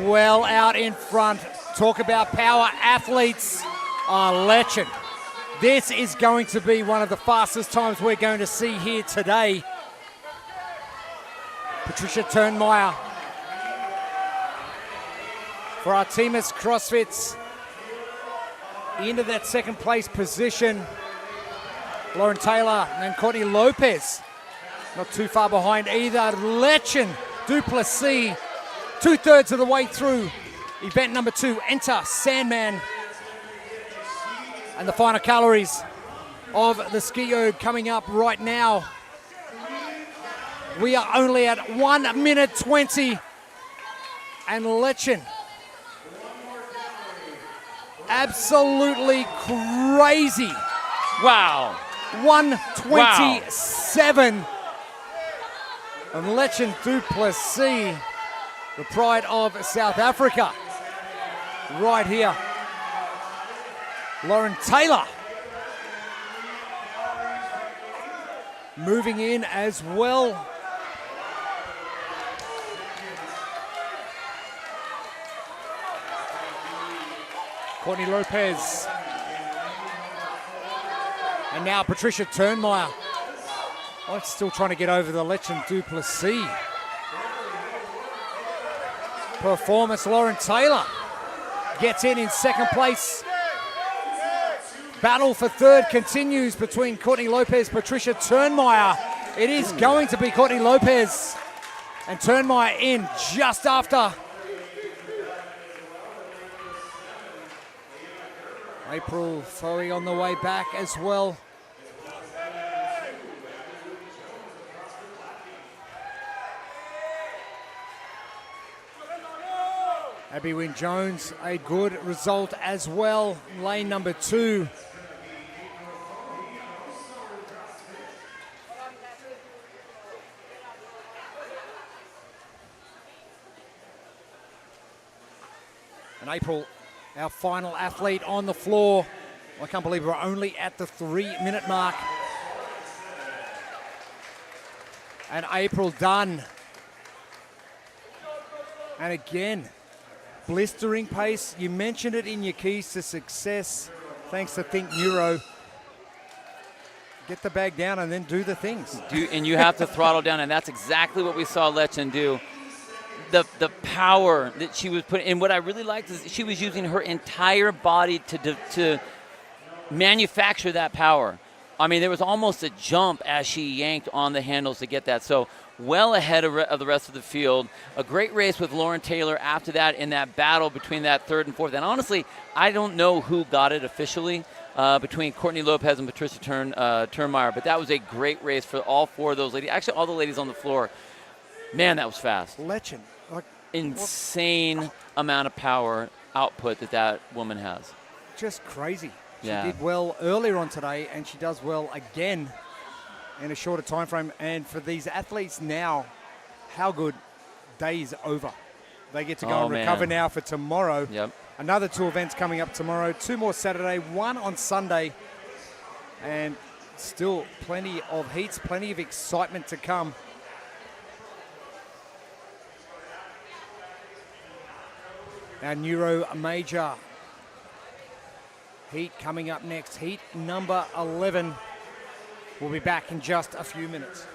well out in front. Talk about power athletes. Lechen. This is going to be one of the fastest times we're going to see here today. Patricia Turnmeyer for our Teamers CrossFits into that second place position. Lauren Taylor and Courtney Lopez not too far behind either. Lechen Duplessis 2/3 of the way through event number 2. Enter Sandman. And the final calories of the ski erg coming up right now. We are only at 1 minute 20. And Lechen absolutely crazy. Wow. 127. Wow. And Lechen Duplessis, the pride of South Africa, right here. Lauren Taylor moving in as well. Courtney Lopez. And now Patricia Turnmeyer. Oh, it's still trying to get over the Lechen Duplessis performance. Lauren Taylor gets in second place. Battle for third continues between Courtney Lopez, Patricia Turnmeyer. It is going to be Courtney Lopez and Turnmeyer in just after. April Foey on the way back as well. Abby Wynne Jones, a good result as well. Lane number 2. And April, our final athlete on the floor. I can't believe we're only at the 3-minute mark. And April done. And again, blistering pace. You mentioned it in your keys to success. Thanks to Think Neuro. get the bag down and then do the things. And you have to throttle down, and that's exactly what we saw Lechen do. The power that she was putting, and what I really liked is she was using her entire body to manufacture that power. I mean, there was almost a jump as she yanked on the handles to get that. So well ahead of the rest of the field. A great race with Lauren Taylor after that in that battle between that third and fourth. And honestly, I don't know who got it officially between Courtney Lopez and Patricia Turnmeyer, but that was a great race for all four of those ladies. Actually, all the ladies on the floor. Man, that was fast. Lechen. Insane amount of power output that woman has. Just crazy. She Yeah. did well earlier on today, and she does well again in a shorter time frame. And for these athletes now, how good, day's over. They get to go and recover now for tomorrow. Yep. Another 2 events coming up tomorrow, 2 more Saturday, 1 on Sunday, and still plenty of heats, plenty of excitement to come. Our Neuro major heat coming up next, heat number 11. We'll be back in just a few minutes.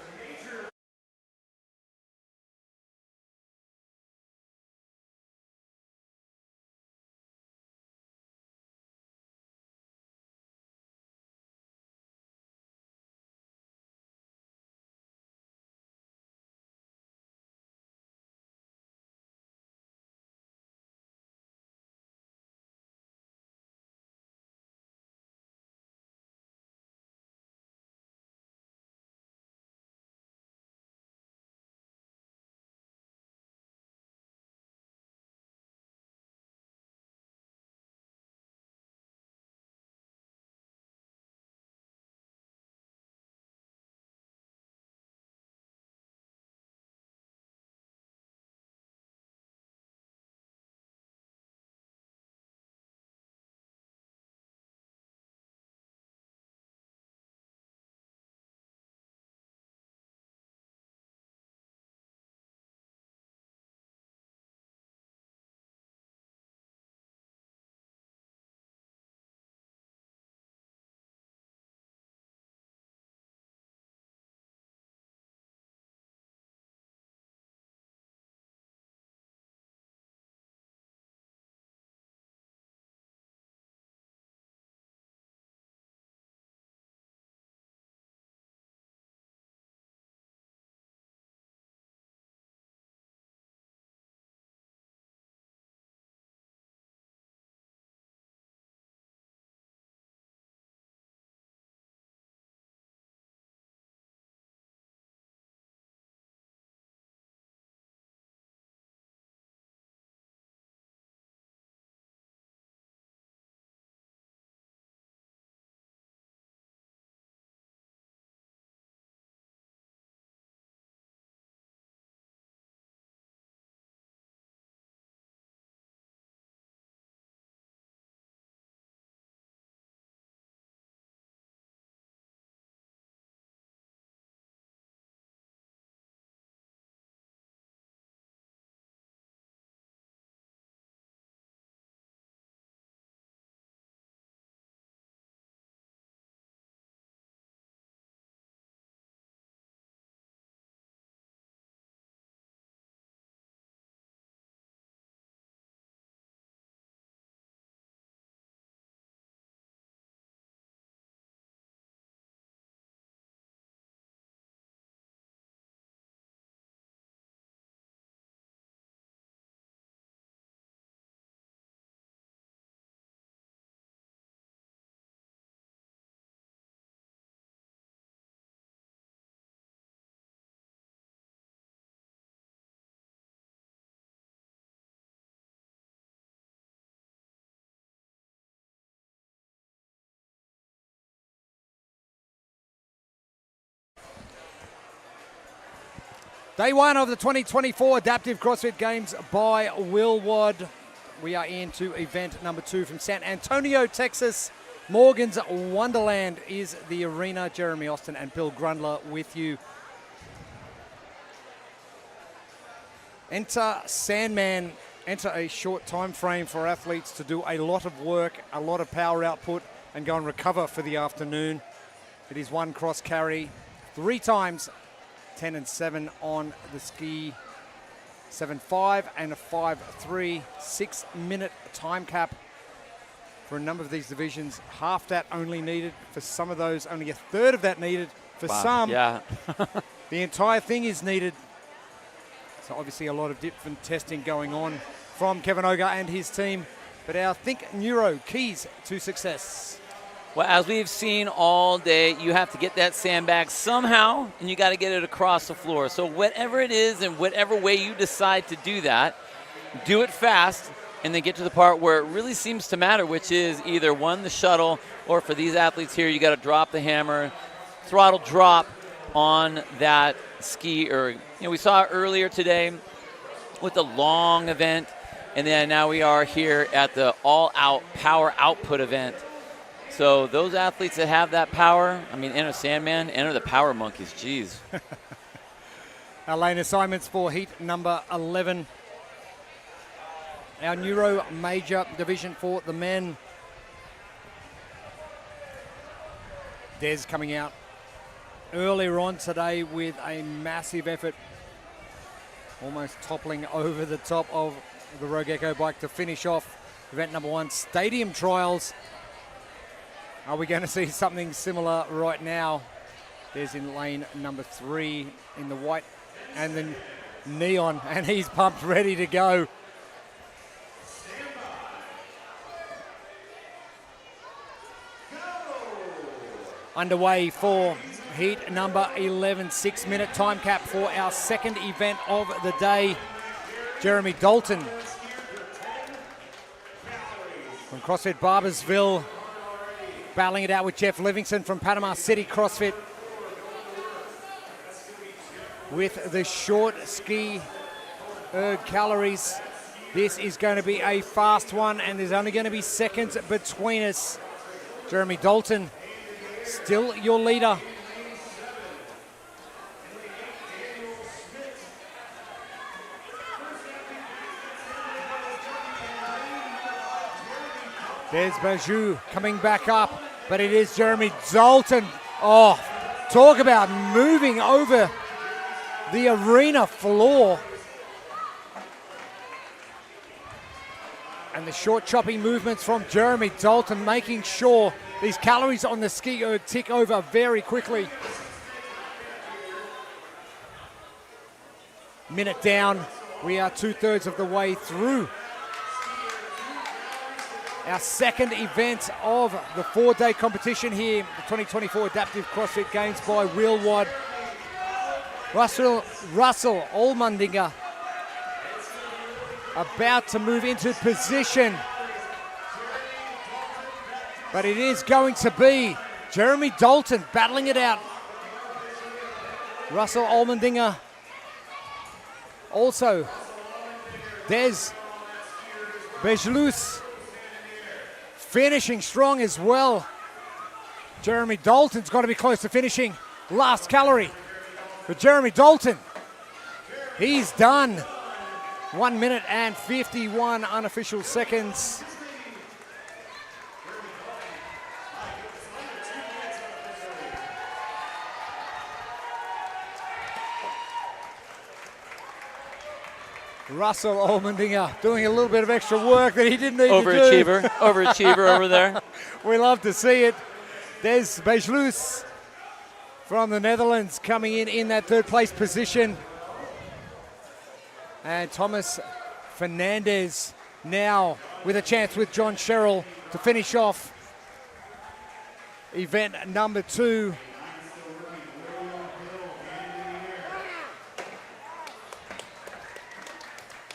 Day 1 of the 2024 Adaptive CrossFit Games by Willwad. We are into event number 2 from San Antonio, Texas. Morgan's Wonderland is the arena. Jeremy Austin and Bill Grundler with you. Enter Sandman. Enter a short time frame for athletes to do a lot of work, a lot of power output, and go and recover for the afternoon. It is one cross carry, 3 times, 10 and 7 on the ski, 7.5 and a 5.3, 6-minute time cap for a number of these divisions. Half that only needed for some of those, only a third of that needed for some. Yeah. The entire thing is needed. So obviously a lot of different testing going on from Kevin Oger and his team. But our Think Neuro keys to success. Well, as we've seen all day, you have to get that sandbag somehow, and you got to get it across the floor. So whatever it is and whatever way you decide to do that, do it fast, and then get to the part where it really seems to matter, which is either one, the shuttle, or for these athletes here, you got to drop the hammer, throttle drop on that ski. Or we saw it earlier today with the long event, and then now we are here at the all-out power output event. So those athletes that have that power, enter Sandman, enter the Power Monkeys, geez. Our lane assignments for heat number 11. Our Neuro major division for the men. Des coming out earlier on today with a massive effort, almost toppling over the top of the Rogue Echo bike to finish off event number 1, Stadium Trials. Are we going to see something similar right now? There's in lane number 3 in the white and the neon, and he's pumped, ready to go. Underway for heat number 11, 6-minute time cap for our second event of the day. Jeremy Dalton from CrossFit Barbersville, battling it out with Jeff Livingston from Panama City CrossFit. With the short ski erg calories, this is going to be a fast one, and there's only going to be seconds between us. Jeremy Dalton, still your leader. There's Bajou coming back up, but it is Jeremy Dalton. Oh, talk about moving over the arena floor. And the short chopping movements from Jeremy Dalton, making sure these calories on the ski erg tick over very quickly. Minute down, we are 2/3 of the way through our second event of the 4-day competition here, the 2024 Adaptive CrossFit Games by Wheelwad. Russell Allmendinger about to move into position, but it is going to be Jeremy Dalton battling it out. Russell Allmendinger, also Des Bejlus finishing strong as well. Jeremy Dalton's got to be close to finishing. Last calorie for Jeremy Dalton. He's done. 1 minute and 51 unofficial seconds. Russell Allmendinger doing a little bit of extra work that he didn't need to do. Overachiever over there. We love to see it. Des Bejlus from the Netherlands coming in that 3rd place position. And Thomas Fernandez now with a chance with John Sherrill to finish off event number 2.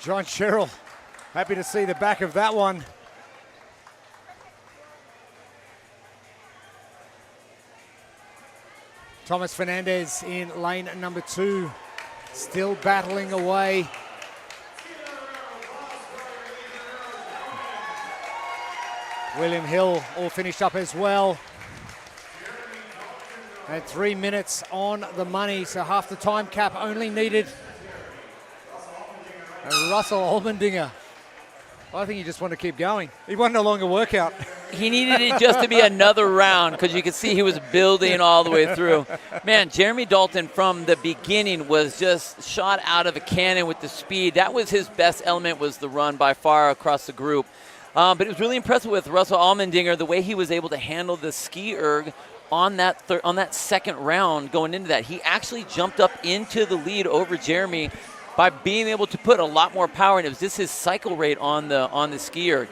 John Sherrill, happy to see the back of that one. Thomas Fernandez in lane number 2, still battling away. William Hill all finished up as well. And 3 minutes on the money, so half the time cap only needed. And Russell Allmendinger I think he just wanted to keep going. He wanted a longer workout. He needed it just to be another round because you could see he was building all the way through. Man, Jeremy Dalton from the beginning was just shot out of a cannon with the speed. That was his best element, was the run by far across the group. But it was really impressive with Russell Allmendinger, the way he was able to handle the ski erg on that second round going into that. He actually jumped up into the lead over Jeremy by being able to put a lot more power, and it was just his cycle rate on the ski erg.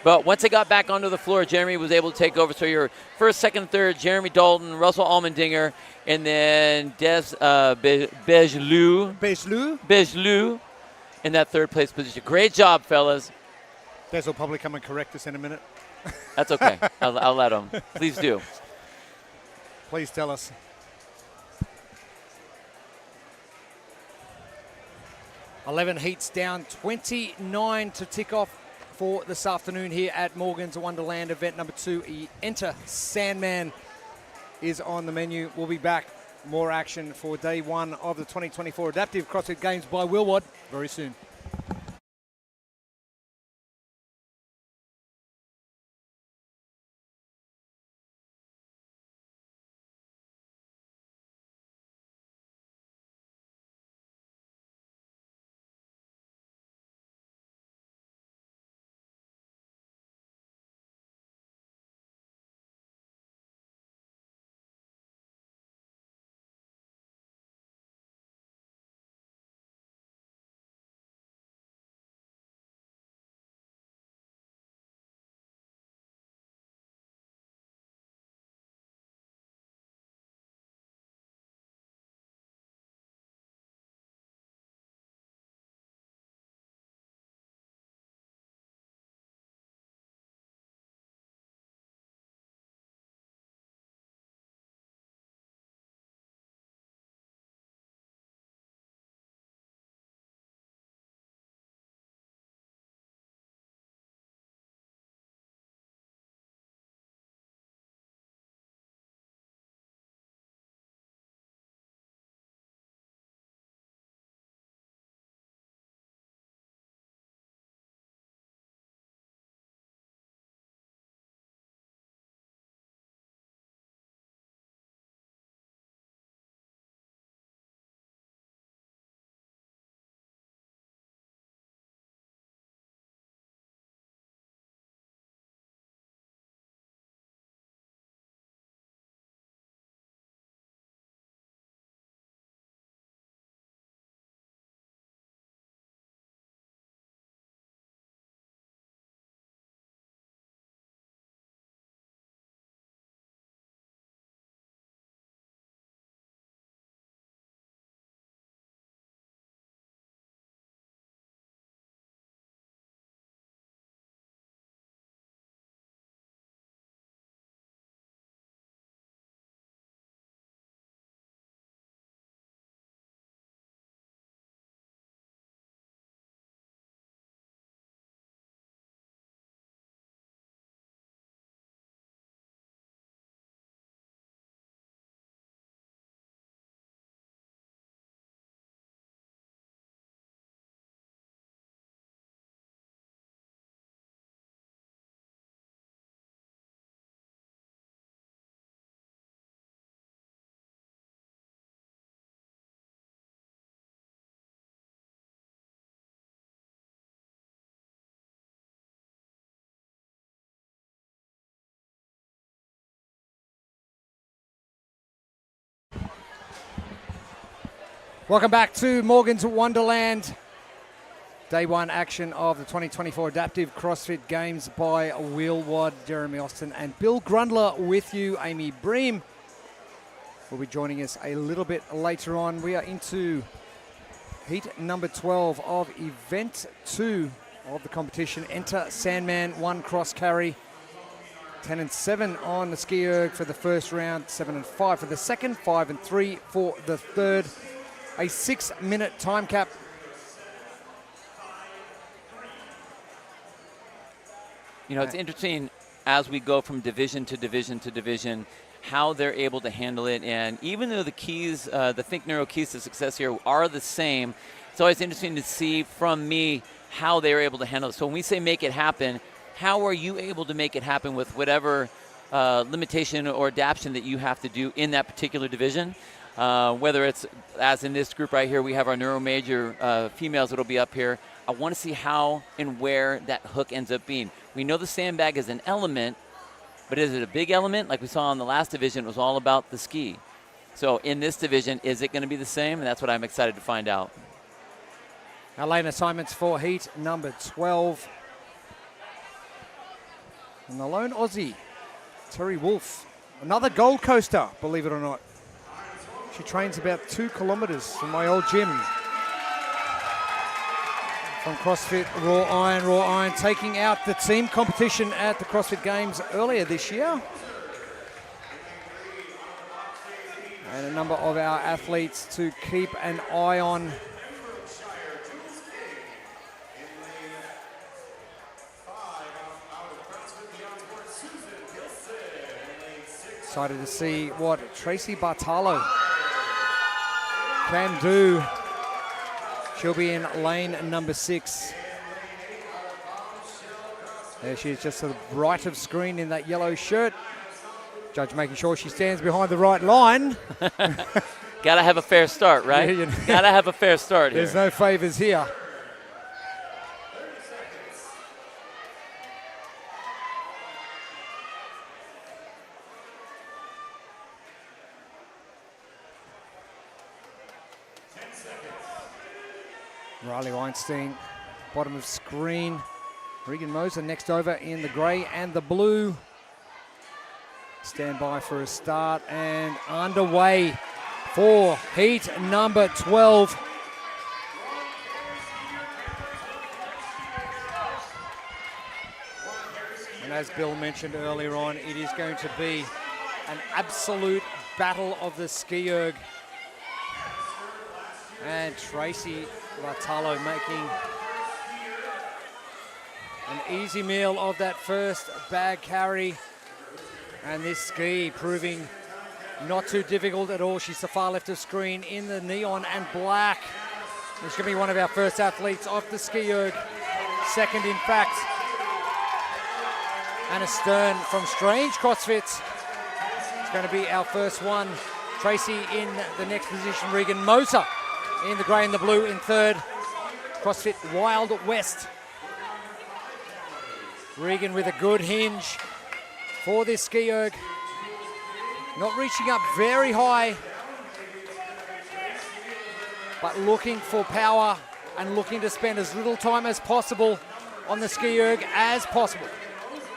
But once they got back onto the floor, Jeremy was able to take over. So your first, second, third, Jeremy Dalton, Russell Allmendinger, and then Des Bejelou in that third place position. Great job, fellas. Des will probably come and correct us in a minute. That's okay. I'll let him. Please do. Please tell us. $11 heats down, 29 to tick off for this afternoon here at Morgan's Wonderland event number 2. Enter Sandman is on the menu. We'll be back. More action for day 1 of the 2024 Adaptive CrossFit Games by Wilwod very soon. Welcome back to Morgan's Wonderland. Day 1 action of the 2024 Adaptive CrossFit Games by Will Wadd, Jeremy Austin, and Bill Grundler with you. Amy Bream will be joining us a little bit later on. We are into heat number 12 of event 2 of the competition. Enter Sandman, 1 cross carry. 10 and 7 on the ski erg for the first round, 7 and 5 for the second, 5 and 3 for the third. A 6-minute time cap. You know, it's interesting as we go from division to division to division, how they're able to handle it. And even though the keys, the Think Neuro keys to success here are the same, it's always interesting to see from me how they were able to handle it. So when we say make it happen, how are you able to make it happen with whatever limitation or adaptation that you have to do in that particular division? Whether it's, as in this group right here, we have our Neuro major females that'll be up here. I want to see how and where that hook ends up being. We know the sandbag is an element, but is it a big element? Like we saw in the last division, it was all about the ski. So in this division, is it going to be the same? And that's what I'm excited to find out. Our lane assignments for heat number 12. And the lone Aussie, Terry Wolfe, another Gold Coaster, believe it or not. She trains about 2 kilometres from my old gym. From CrossFit Raw Iron, taking out the team competition at the CrossFit Games earlier this year. And a number of our athletes to keep an eye on. Excited to see what Tracy Bartalo can do. She'll be in lane number 6. There she is, just to the right of screen in that yellow shirt. Judge making sure she stands behind the right line. Gotta have a fair start, right? Yeah, you know. Gotta have a fair start here. There's no favors here. Riley Weinstein, bottom of screen. Regan Moser next over in the grey and the blue. Stand by for a start and underway for heat number 12. And as Bill mentioned earlier on, it is going to be an absolute battle of the ski erg. And Tracy Bartalo making an easy meal of that first bag carry. And this ski proving not too difficult at all. She's the far left of screen in the neon and black. This should be one of our first athletes off the ski erg. Second, in fact. Anna Stern from Strange CrossFit. It's going to be our first one. Tracy in the next position. Regan Moser in the grey and the blue in third. CrossFit Wild West. Regan with a good hinge for this ski erg. Not reaching up very high, but looking for power and looking to spend as little time as possible on the ski erg as possible.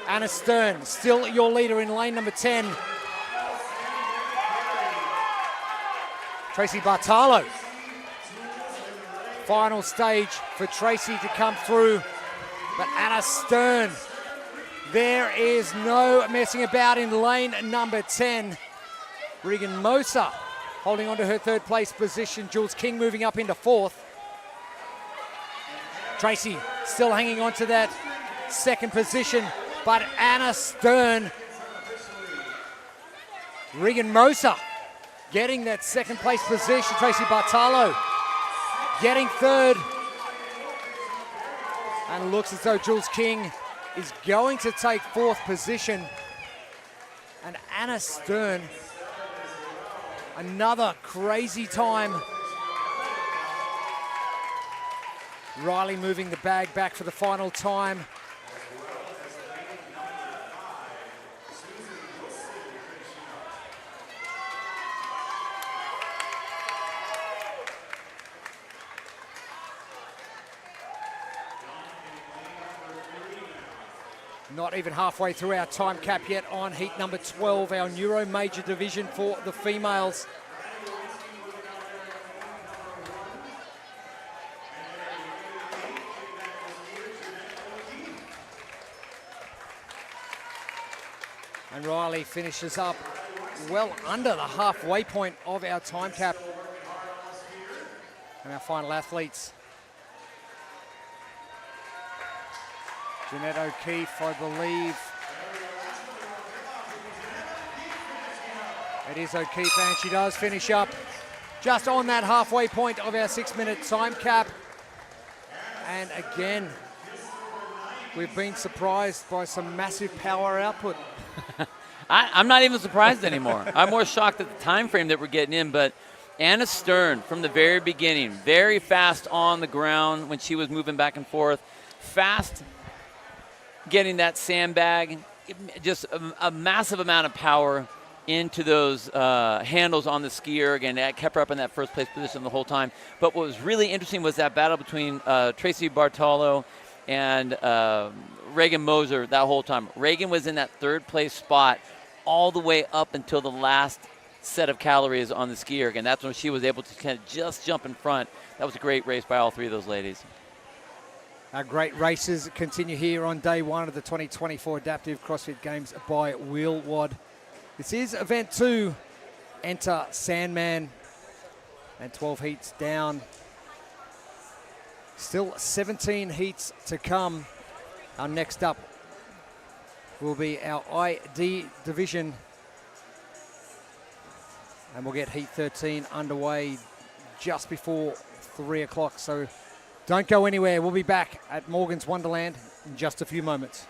Anna Stern, still your leader in lane number 10. Tracy Bartalo. Final stage for Tracy to come through, but Anna Stern, there is no messing about in lane number 10. Regan Moser holding on to her third place position. Jules King moving up into fourth. Tracy still hanging on to that second position, but Anna Stern, Regan Moser getting that second place position. Tracy Bartalo getting third. And it looks as though Jules King is going to take fourth position. And Anna Stern, another crazy time. Riley moving the bag back for the final time. Not even halfway through our time cap yet on heat number 12, our Neuro major division for the females. And Riley finishes up well under the halfway point of our time cap. And our final athletes. Jeanette O'Keefe, I believe. It is O'Keefe, and she does finish up just on that halfway point of our 6-minute time cap. And again, we've been surprised by some massive power output. I'm not even surprised anymore. I'm more shocked at the time frame that we're getting in, but Anna Stern from the very beginning, very fast on the ground when she was moving back and forth, fast getting that sandbag, just a massive amount of power into those handles on the skier. Again, that kept her up in that first place position the whole time. But what was really interesting was that battle between Tracy Bartolo and Reagan Moser that whole time. Reagan was in that third place spot all the way up until the last set of calories on the skier. Again, that's when she was able to kind of just jump in front. That was a great race by all three of those ladies. Our great races continue here on day one of the 2024 Adaptive CrossFit Games by Wheelwad. This is event 2. Enter Sandman, and 12 heats down. Still 17 heats to come. Our next up will be our ID division, and we'll get heat 13 underway just before 3 o'clock. So don't go anywhere. We'll be back at Morgan's Wonderland in just a few moments.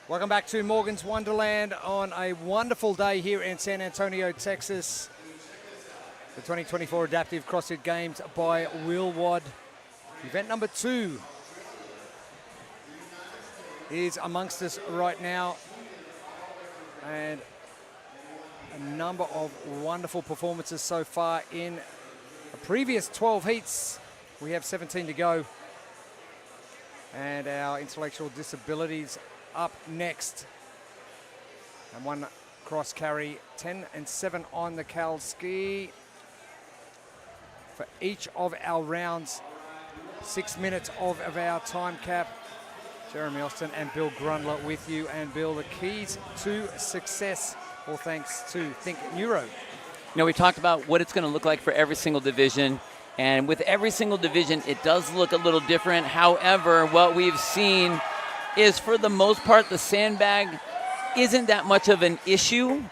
Welcome back to Morgan's Wonderland on a wonderful day here in San Antonio, Texas. The 2024 Adaptive CrossFit Games by Will Wad. Event number 2 is amongst us right now. And a number of wonderful performances so far in the previous 12 heats. We have 17 to go. And our intellectual disabilities up next. And one cross carry, 10 and 7 on the Cal ski. For each of our rounds, 6 minutes of our time cap. Jeremy Austin and Bill Grundler with you. And Bill, the keys to success, all thanks to Think Neuro. You know, we talked about what it's going to look like for every single division. And with every single division, it does look a little different. However, what we've seen is, for the most part, the sandbag isn't that much of an issue,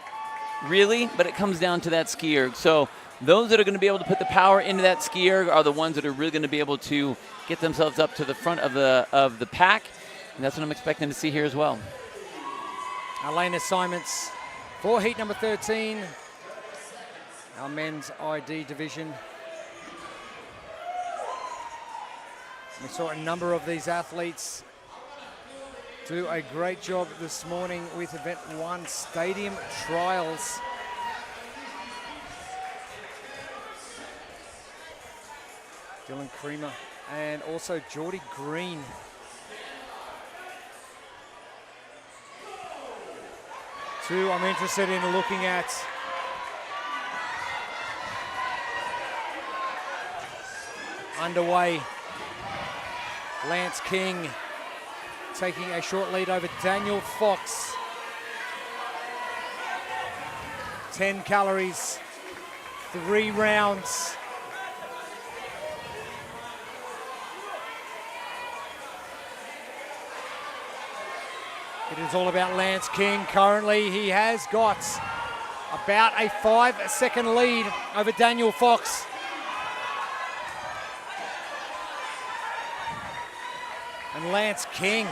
really, but it comes down to that skier. So those that are going to be able to put the power into that skier are the ones that are really going to be able to get themselves up to the front of the pack. And that's what I'm expecting to see here as well. Our lane assignments for heat number 13, our men's ID division. We saw a number of these athletes do a great job this morning with Event 1 Stadium Trials. Dylan Creamer and also Geordie Green. Two I'm interested in looking at. Underway. Lance King taking a short lead over Daniel Fox. 10 calories, 3 rounds. It is all about Lance King. Currently, he has got about a 5-second lead over Daniel Fox. And Lance King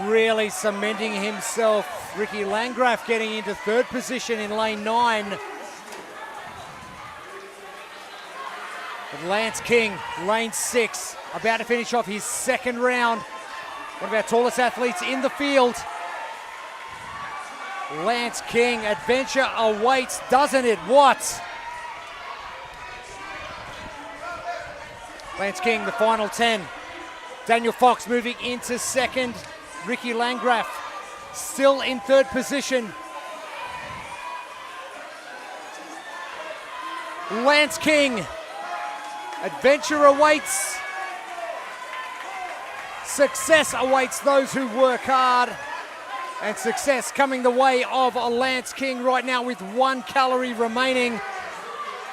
really cementing himself. Ricky Landgraf getting into 3rd position in lane 9. But Lance King, lane 6, about to finish off his 2nd round. One of our tallest athletes in the field. Lance King, adventure awaits, doesn't it? What? Lance King, the final 10. Daniel Fox moving into 2nd. Ricky Landgraf still in 3rd position. Lance King, adventure awaits. Success awaits those who work hard. And success coming the way of Lance King right now with 1 calorie remaining.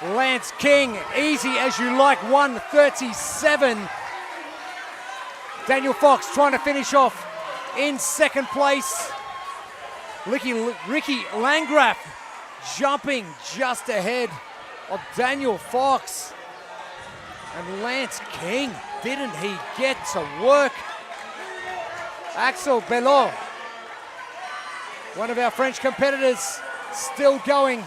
Lance King, easy as you like, 1:37. Daniel Fox trying to finish off in 2nd place. Ricky Landgraf jumping just ahead of Daniel Fox. And Lance King, didn't he get to work? Axel Belot, one of our French competitors, still going.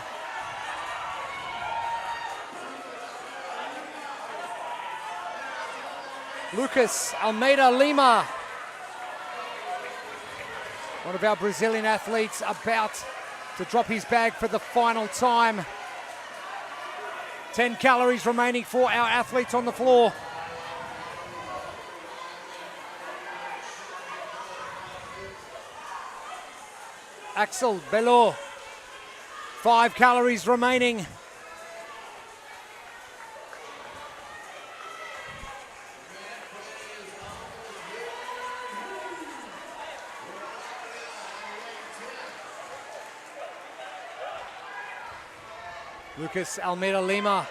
Lucas Almeida Lima, one of our Brazilian athletes, about to drop his bag for the final time. 10 calories remaining for our athletes on the floor. Axel Belot, 5 calories remaining. Lucas Almeida Lima,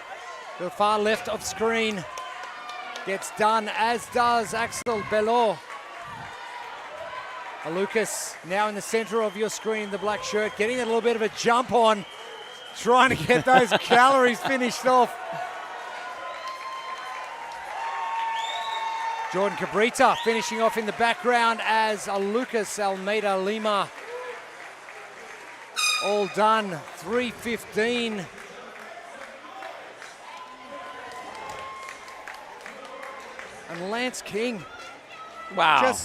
to the far left of screen, gets done, as does Axel Belot. Lucas now in the center of your screen, the black shirt, getting a little bit of a jump on, trying to get those calories finished off. Jordan Cabrita finishing off in the background as Lucas Almeida Lima. All done, 3:15. And Lance King. Wow.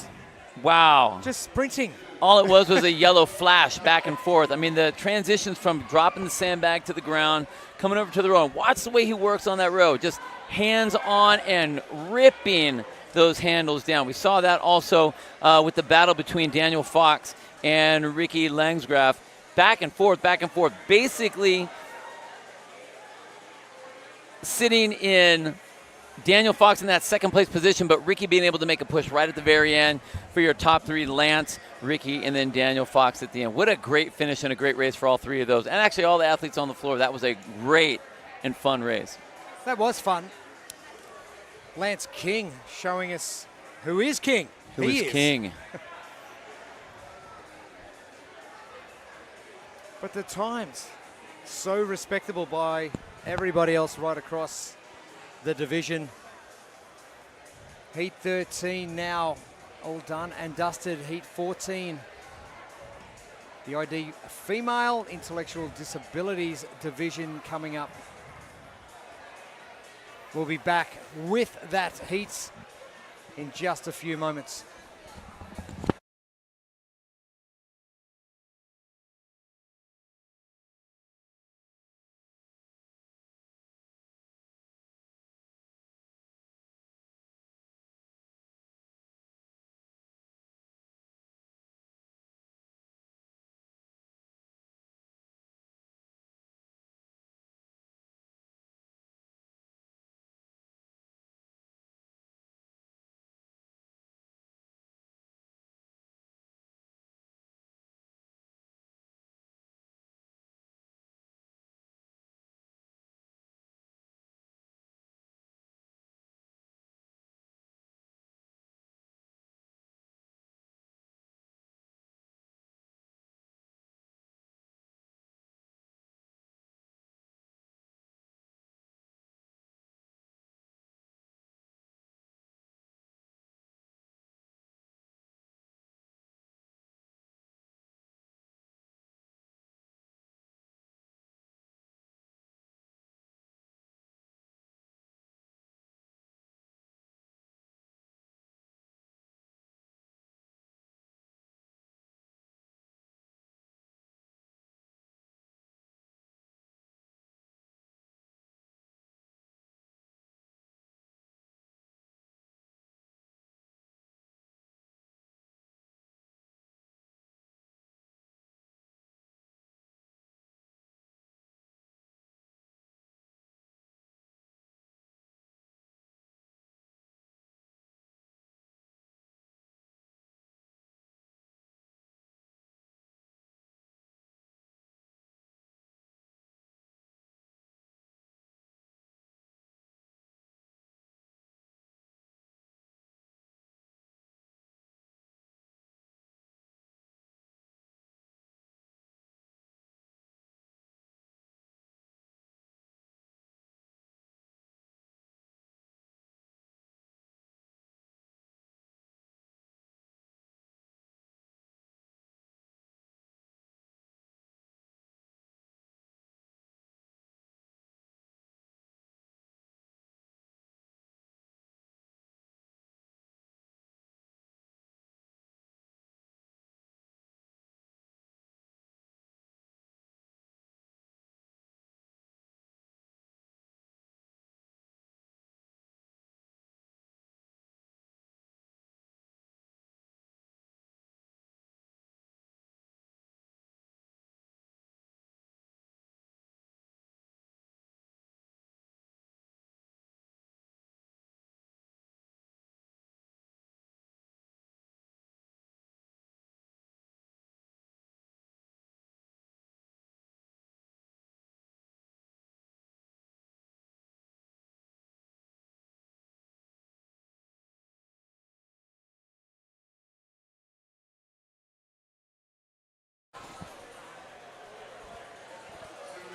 Wow. Just sprinting. All it was a yellow flash back and forth. I mean, the transitions from dropping the sandbag to the ground, coming over to the road. Watch the way he works on that road. Just hands on and ripping those handles down. We saw that also with the battle between Daniel Fox and Ricky Langsgraf. Back and forth, basically sitting in Daniel Fox in that second place position, but Ricky being able to make a push right at the very end for your top three, Lance, Ricky, and then Daniel Fox at the end. What a great finish and a great race for all three of those. And actually all the athletes on the floor. That was a great and fun race. That was fun. Lance King showing us who is king. Who is king. But the times, so respectable by everybody else right across the division. Heat 13 now, all done and dusted. Heat 14. The ID Female Intellectual Disabilities Division coming up. We'll be back with that heat in just a few moments.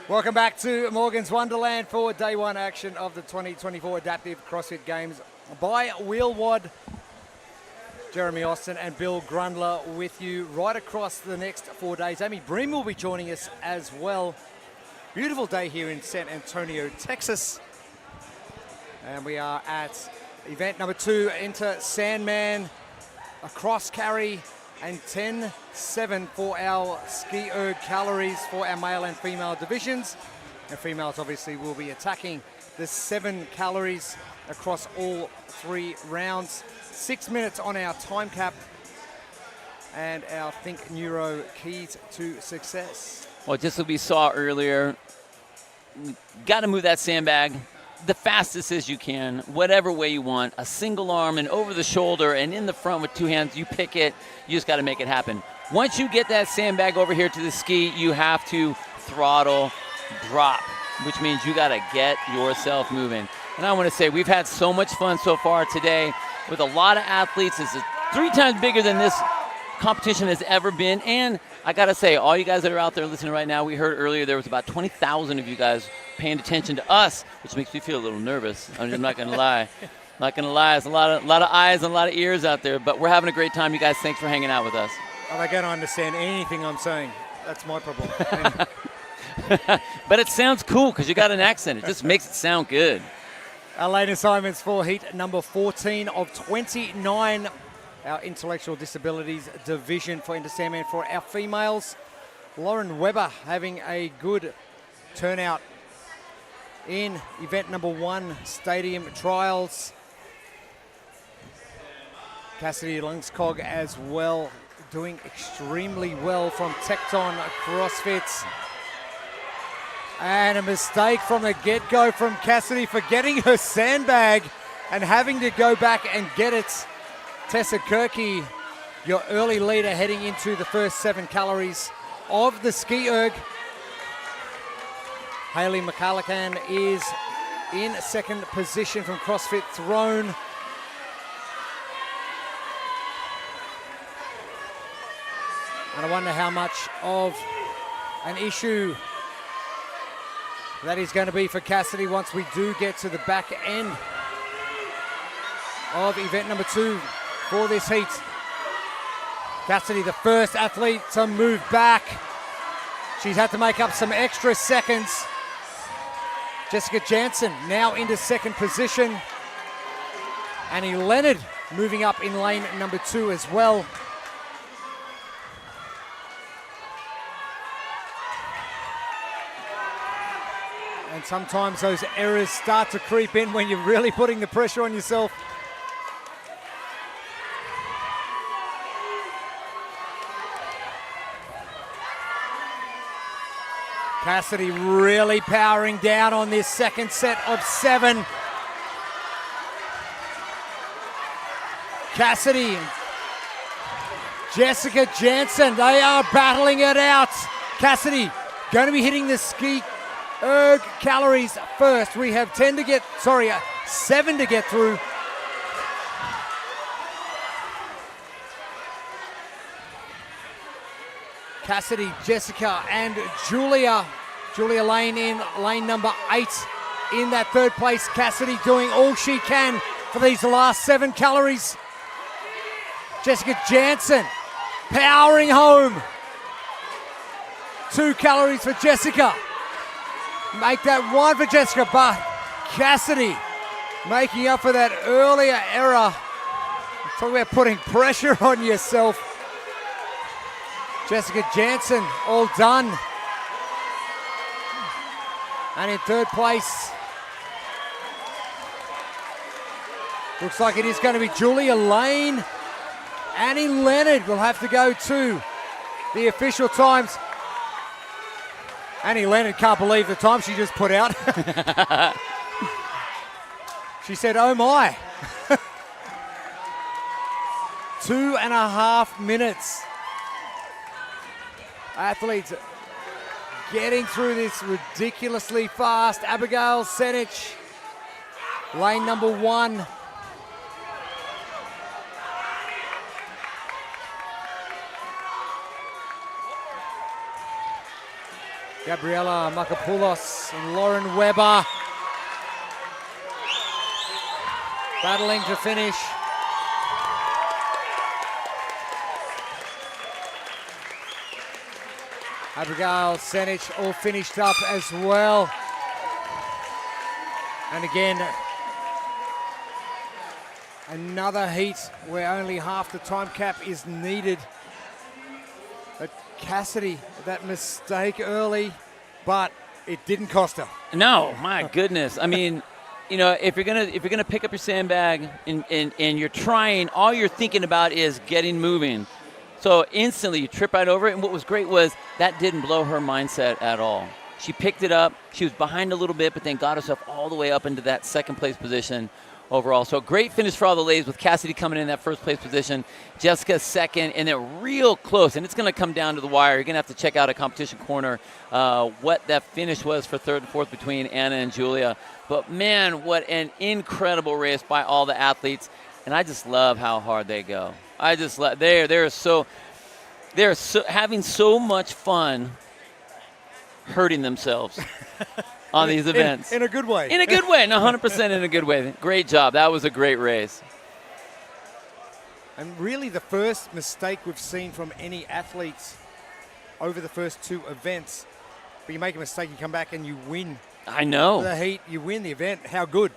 Welcome back to Morgan's Wonderland for day one action of the 2024 Adaptive CrossFit Games by Wheel Wad. Jeremy Austin and Bill Grundler with you right across the next 4 days. Amy Bream will be joining us as well. Beautiful day here in San Antonio, Texas. And we are at event number 2, Enter Sandman, a cross carry, and 10-7 for our ski erg calories for our male and female divisions. And females obviously will be attacking the 7 calories across all 3 rounds. 6 minutes on our time cap and our Think Neuro keys to success. Well, just as we saw earlier, got to move that sandbag the fastest as you can, whatever way you want, a single arm and over the shoulder and in the front with 2 hands. You pick it, you just got to make it happen. Once you get that sandbag over here to the ski, you have to throttle drop, which means you got to get yourself moving. And I want to say we've had so much fun so far today with a lot of athletes. It's 3 times bigger than this competition has ever been. And I got to say, all you guys that are out there listening right now, we heard earlier there was about 20,000 of you guys paying attention to us, which makes me feel a little nervous. I'm just not going to lie. Not going to lie. It's a lot of eyes and a lot of ears out there. But we're having a great time. You guys, thanks for hanging out with us. Are they going to understand anything I'm saying? That's my problem. But it sounds cool because you got an accent. It just makes it sound good. Our lane assignments for heat number 14 of 29, our intellectual disabilities division for Enter Sandman for our females. Lauren Weber having a good turnout in event number 1, stadium trials. Cassidy Lungskog as well, doing extremely well from Tecton CrossFit. And a mistake from the get-go from Cassidy, forgetting her sandbag and having to go back and get it. Tessa Kirky, your early leader heading into the first 7 calories of the ski erg. Hayley McCulloughan is in second position from CrossFit Throne. And I wonder how much of an issue that is going to be for Cassidy once we do get to the back end of event number 2 for this heat. Cassidy, the first athlete to move back. She's had to make up some extra seconds. Jessica Jansen now into second position. Annie Leonard moving up in lane number 2 as well. And sometimes those errors start to creep in when you're really putting the pressure on yourself. Cassidy really powering down on this second set of 7. Cassidy, Jessica Jansen, they are battling it out. Cassidy going to be hitting the ski erg calories first. We have 7 to get through. Cassidy, Jessica, and Julia. Julia Lane in lane number 8 in that third place. Cassidy doing all she can for these last 7 calories. Jessica Jansen powering home. 2 calories for Jessica. Make that 1 for Jessica, but Cassidy making up for that earlier error. Talk about putting pressure on yourself. Jessica Jansen all done. And in third place, looks like it is going to be Julia Lane. Annie Leonard will have to go to the official times. Annie Leonard can't believe the time she just put out. She said, oh my. 2.5 minutes. Athletes getting through this ridiculously fast. Abigail Senich, lane number 1. Gabriela Makopoulos and Lauren Weber. battling to finish. Abigail Senich all finished up as well. And again, another heat where only half the time cap is needed. But Cassidy, that mistake early, but it didn't cost her. No, my goodness. I mean, you know, if you're gonna pick up your sandbag and you're trying, all you're thinking about is getting moving. So instantly you trip right over it. And what was great was that didn't blow her mindset at all. She picked it up. She was behind a little bit, but then got herself all the way up into that second place position overall. So great finish for all the ladies with Cassidy coming in that first place position, Jessica second, and they're real close. And it's going to come down to the wire. You're going to have to check out a competition corner what that finish was for third and fourth between Anna and Julia. But man, what an incredible race by all the athletes. And I just love how hard they go. I just love, they're so having so much fun hurting themselves on these events. In a good way. In a good way, 100% in a good way. Great job. That was a great race. And really the first mistake we've seen from any athletes over the first two events. But you make a mistake, you come back and you win. I know. The heat, you win the event. How good.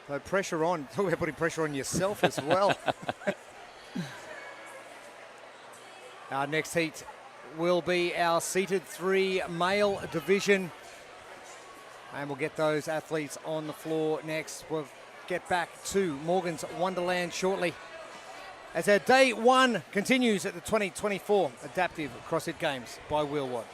So pressure on. Talk about putting pressure on yourself as well. Our next heat will be our seated 3 male division. And we'll get those athletes on the floor next. We'll get back to Morgan's Wonderland shortly as our day 1 continues at the 2024 Adaptive CrossFit Games by Wheelwad.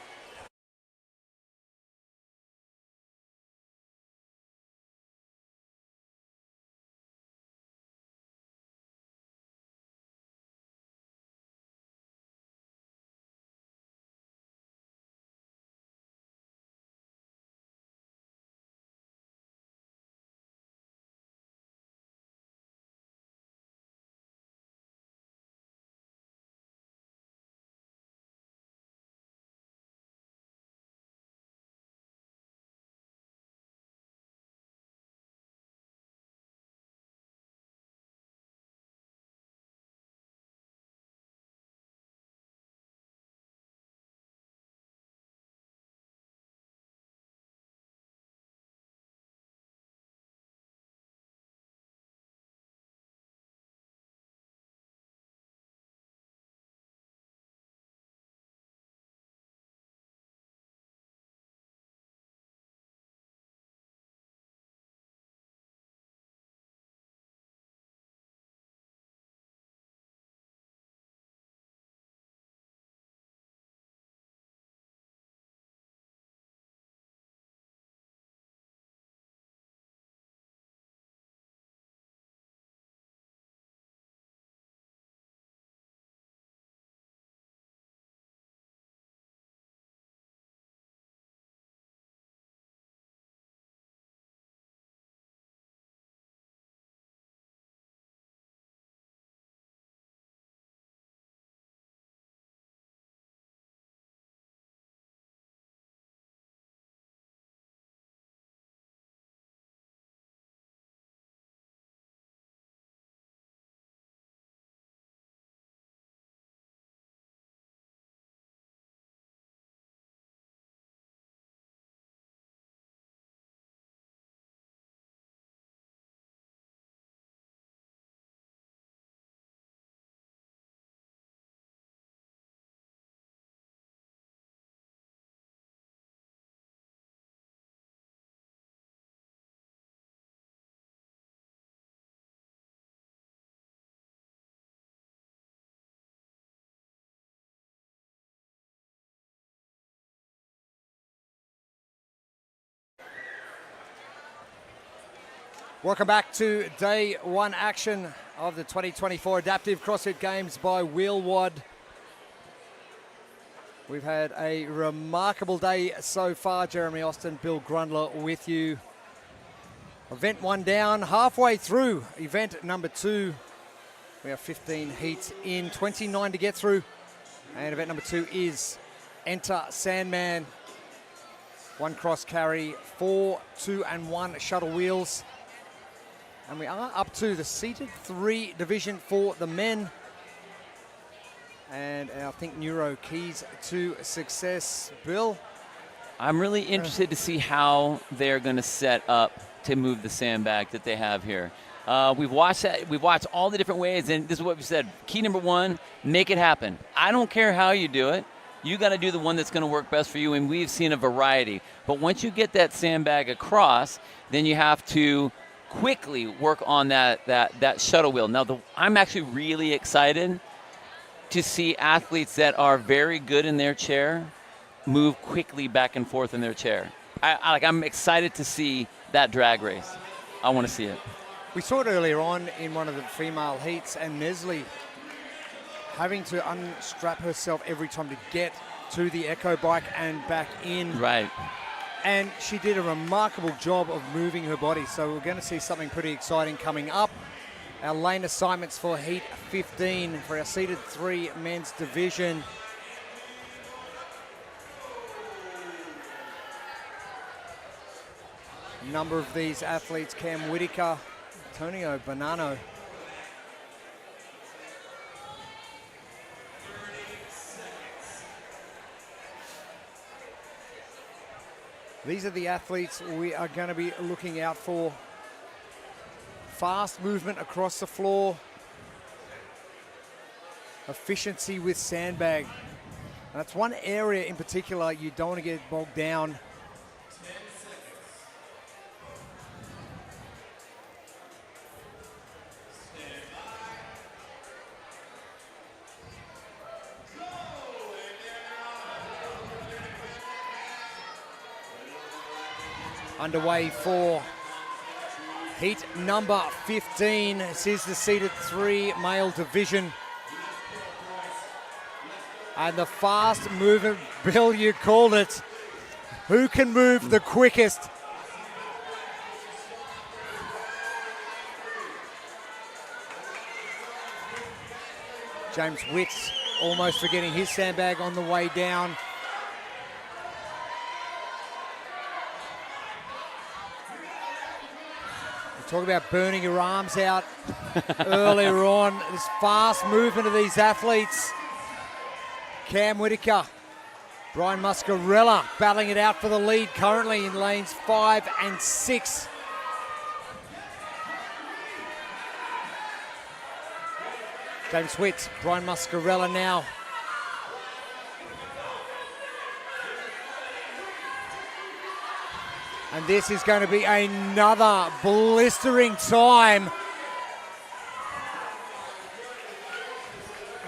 Welcome back to day 1 action of the 2024 Adaptive CrossFit Games by Wheelwad. We've had a remarkable day so far. Jeremy Austin, Bill Grundler with you. Event 1 down, halfway through event number 2. We have 15 heats in, 29 to get through. And event number 2 is Enter Sandman. 1 cross carry, 4, 2 and 1 shuttle wheels. And we are up to the seated 3 division for the men. And I think Neuro keys to success. Bill? I'm really interested to see how they're going to set up to move the sandbag that they have here. We've watched that. We've watched all the different ways, and this is what we said. Key number 1, make it happen. I don't care how you do it. You got to do the one that's going to work best for you, and we've seen a variety. But once you get that sandbag across, then you have to quickly work on that shuttle wheel. Now, I'm actually really excited to see athletes that are very good in their chair move quickly back and forth in their chair. I'm excited to see that drag race. I want to see it. We saw it earlier on in one of the female heats, and Nestle having to unstrap herself every time to get to the Echo bike and back in. Right. And she did a remarkable job of moving her body. So we're going to see something pretty exciting coming up. Our lane assignments for Heat 15 for our seated 3 men's division. A number of these athletes: Cam Whitaker, Antonio Bonanno. These are the athletes we are going to be looking out for. Fast movement across the floor. Efficiency with sandbag. And that's one area in particular you don't want to get bogged down. Underway for heat number 15. This is the seated 3 male division. And the fast movement, Bill, you called it. Who can move the quickest? James Witts almost forgetting his sandbag on the way down. Talk about burning your arms out earlier on. This fast movement of these athletes. Cam Whitaker, Brian Muscarella battling it out for the lead currently in lanes 5 and 6. James Witt, Brian Muscarella now. And this is going to be another blistering time.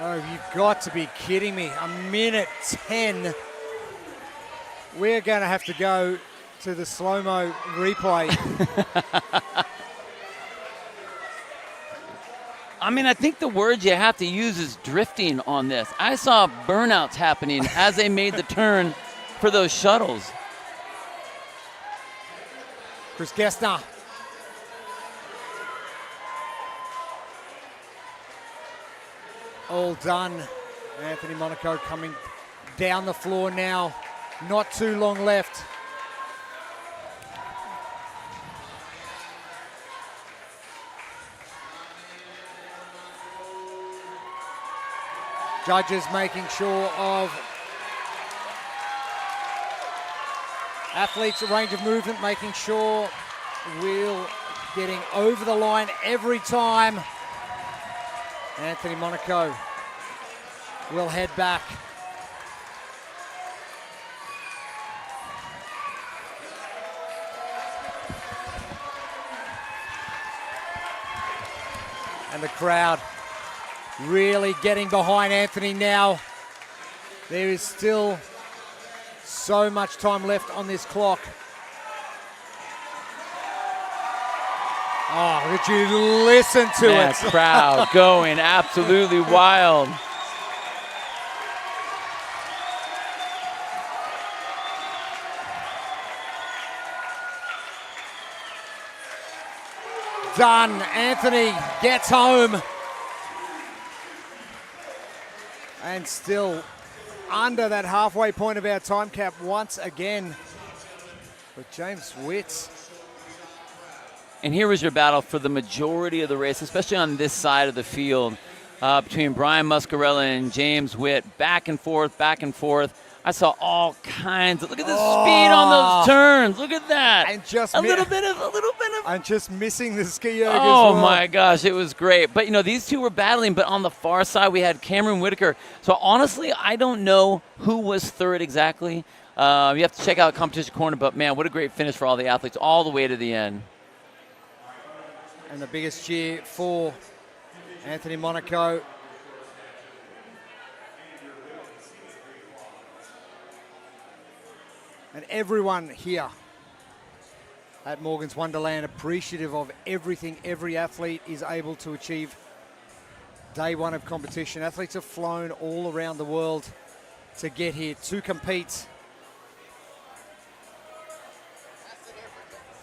Oh, you've got to be kidding me. 1:10. We're going to have to go to the slow-mo replay. I mean, I think the word you have to use is drifting on this. I saw burnouts happening as they made the turn for those shuttles. Chris Gessner. All done. Anthony Monaco coming down the floor now. Not too long left. Judges making sure of athletes' range of movement, making sure wheel getting over the line every time. Anthony Monaco will head back. And the crowd really getting behind Anthony now. There is still so much time left on this clock. Oh, would you listen to that it? Crowd going absolutely wild. Done. Anthony gets home. And still under that halfway point of our time cap once again. But James Witt And here was your battle for the majority of the race, especially on this side of the field, between Brian Muscarella and James Witt, back and forth, back and forth. I saw all kinds of, look at the speed on those turns. Look at that. And just a little bit of. I'm just missing the ski erg. Oh my gosh, it was great. But these two were battling, but on the far side we had Cameron Whitaker. So honestly, I don't know who was third exactly. You have to check out Competition Corner, but man, what a great finish for all the athletes all the way to the end. And the biggest cheer for Anthony Monaco. And everyone here at Morgan's Wonderland appreciative of everything every athlete is able to achieve day one of competition. Athletes have flown all around the world to get here to compete.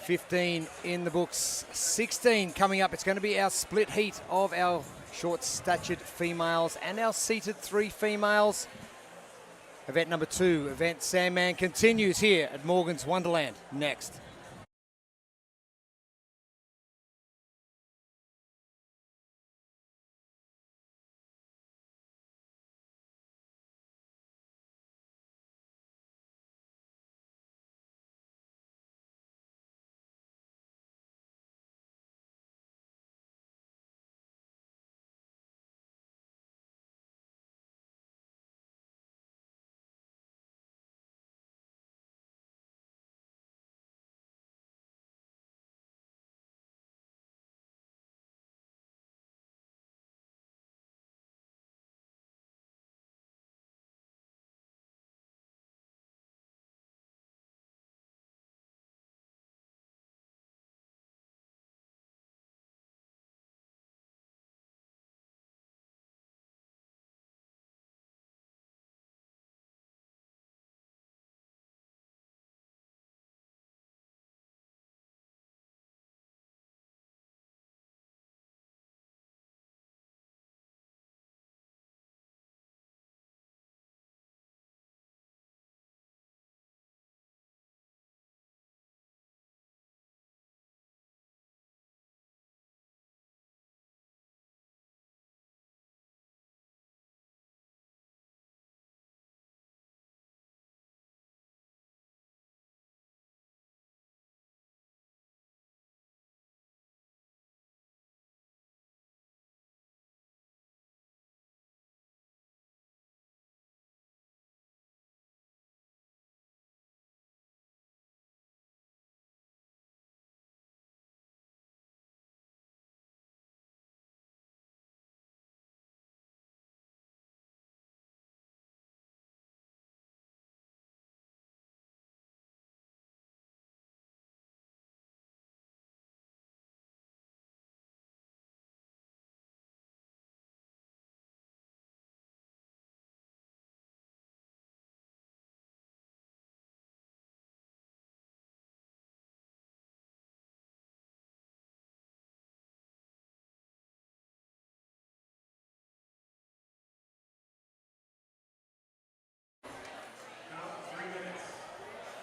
15 in the books, 16 coming up. It's going to be our split heat of our short-statured females and our seated 3 females. Event number 2, Event Sandman, continues here at Morgan's Wonderland next.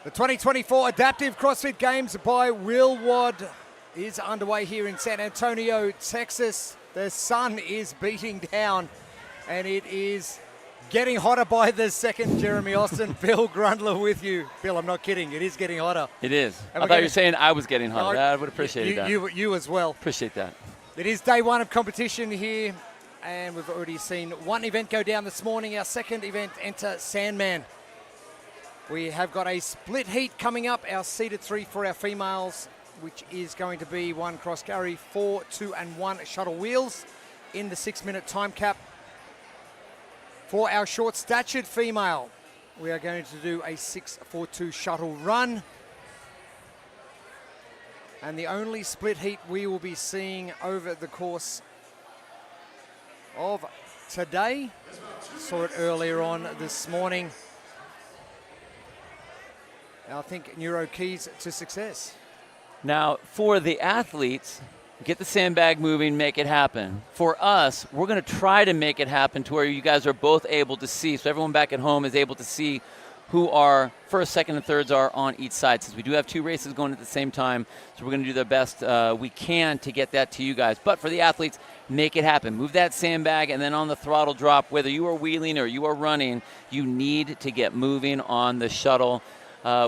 The 2024 Adaptive CrossFit Games by Will Wad is underway here in San Antonio, Texas. The sun is beating down and it is getting hotter by the second. Jeremy Austin, Bill Grundler with you. Bill, I'm not kidding. It is getting hotter. It is. I thought you were saying I was getting hotter. I would appreciate that. You as well. Appreciate that. It is day one of competition here, and we've already seen one event go down this morning. Our second event, Enter Sandman. We have got a split heat coming up, our seated 3 for our females, which is going to be 1 cross carry, 4, 2 and 1 shuttle wheels in the 6-minute time cap. For our short statured female, we are going to do a 6-4-2 shuttle run. And the only split heat we will be seeing over the course of today. Saw it earlier on this morning. I think Neuro keys to success. Now, for the athletes, get the sandbag moving, make it happen. For us, we're going to try to make it happen to where you guys are both able to see, so everyone back at home is able to see who our first, second, and thirds are on each side, since we do have 2 races going at the same time. So we're going to do the best we can to get that to you guys. But for the athletes, make it happen. Move that sandbag, and then on the throttle drop, whether you are wheeling or you are running, you need to get moving on the shuttle.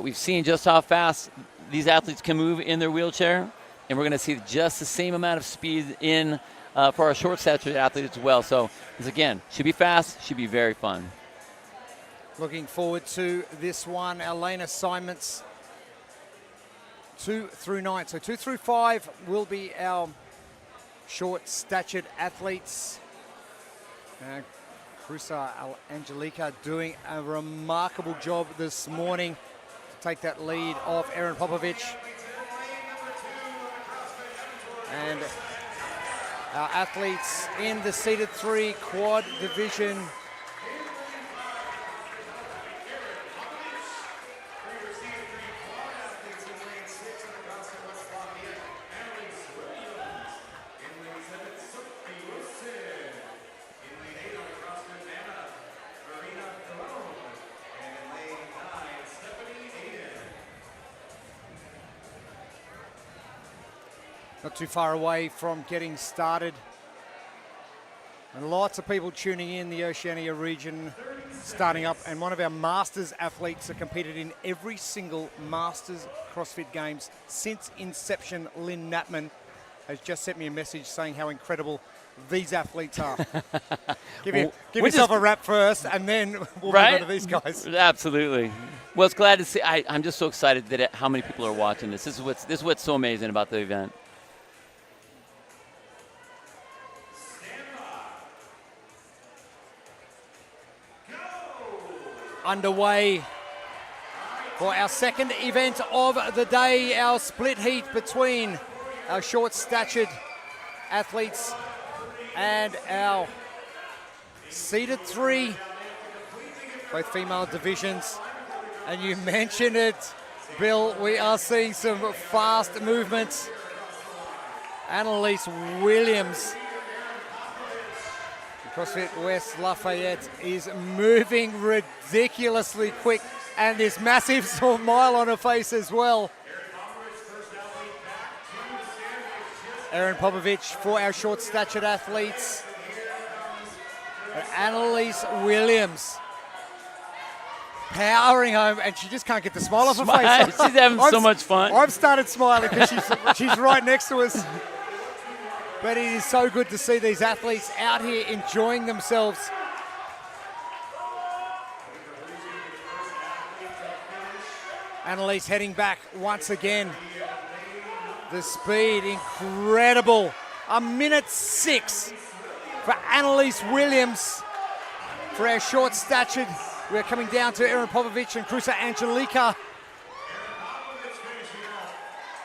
We've seen just how fast these athletes can move in their wheelchair, and we're going to see just the same amount of speed in for our short stature athletes as well. So this, again, should be fast, should be very fun. Looking forward to this one. Our lane assignments 2 through 9. So 2 through 5 will be our short-statured athletes. Cruza Angelica doing a remarkable job this morning to take that lead off Erin Popovic. And our athletes in the seated 3 quad division. Not too far away from getting started. And lots of people tuning in, the Oceania region starting up. And one of our Masters athletes that competed in every single Masters CrossFit Games since inception, Lynn Natman, has just sent me a message saying how incredible these athletes are. give yourself a wrap first, and then we'll move on to these guys. Absolutely. Well, it's glad to see. I'm just so excited that how many people are watching this. This is what's so amazing about the event. Underway for our second event of the day, our split heat between our short-statured athletes and our seated 3, both female divisions. And you mentioned it, Bill, we are seeing some fast movements. Annalise Williams, CrossFit West Lafayette, is moving ridiculously quick, and this massive smile on her face as well. Erin Popovic for our short-statured athletes. And Annalise Williams powering home, and she just can't get the smile off her face. She's having so much fun. I've started smiling because she's right next to us. But it is so good to see these athletes out here enjoying themselves. Annalise heading back once again. The speed, incredible. 1:06 for Annalise Williams. For our short-statured, we're coming down to Erin Popovic and Cruza Angelica.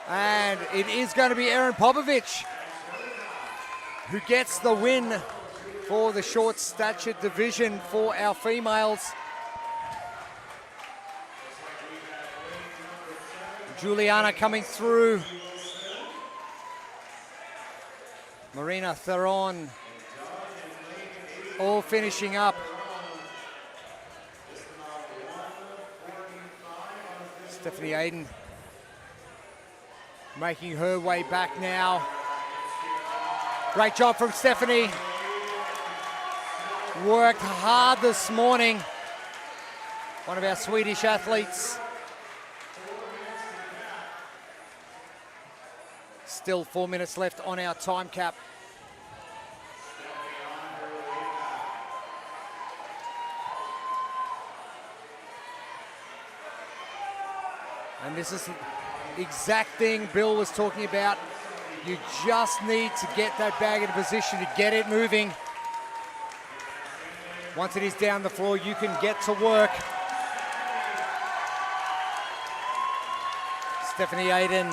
And it is going to be Erin Popovic who gets the win for the short-statured division for our females. Juliana coming through. Marina Theron all finishing up. Stephanie Aiden making her way back now. Great job from Stephanie. Worked hard this morning. One of our Swedish athletes. Still 4 minutes left on our time cap. And this is the exact thing Bill was talking about. You just need to get that bag in a position to get it moving. Once it is down the floor, you can get to work. Stephanie Aiden.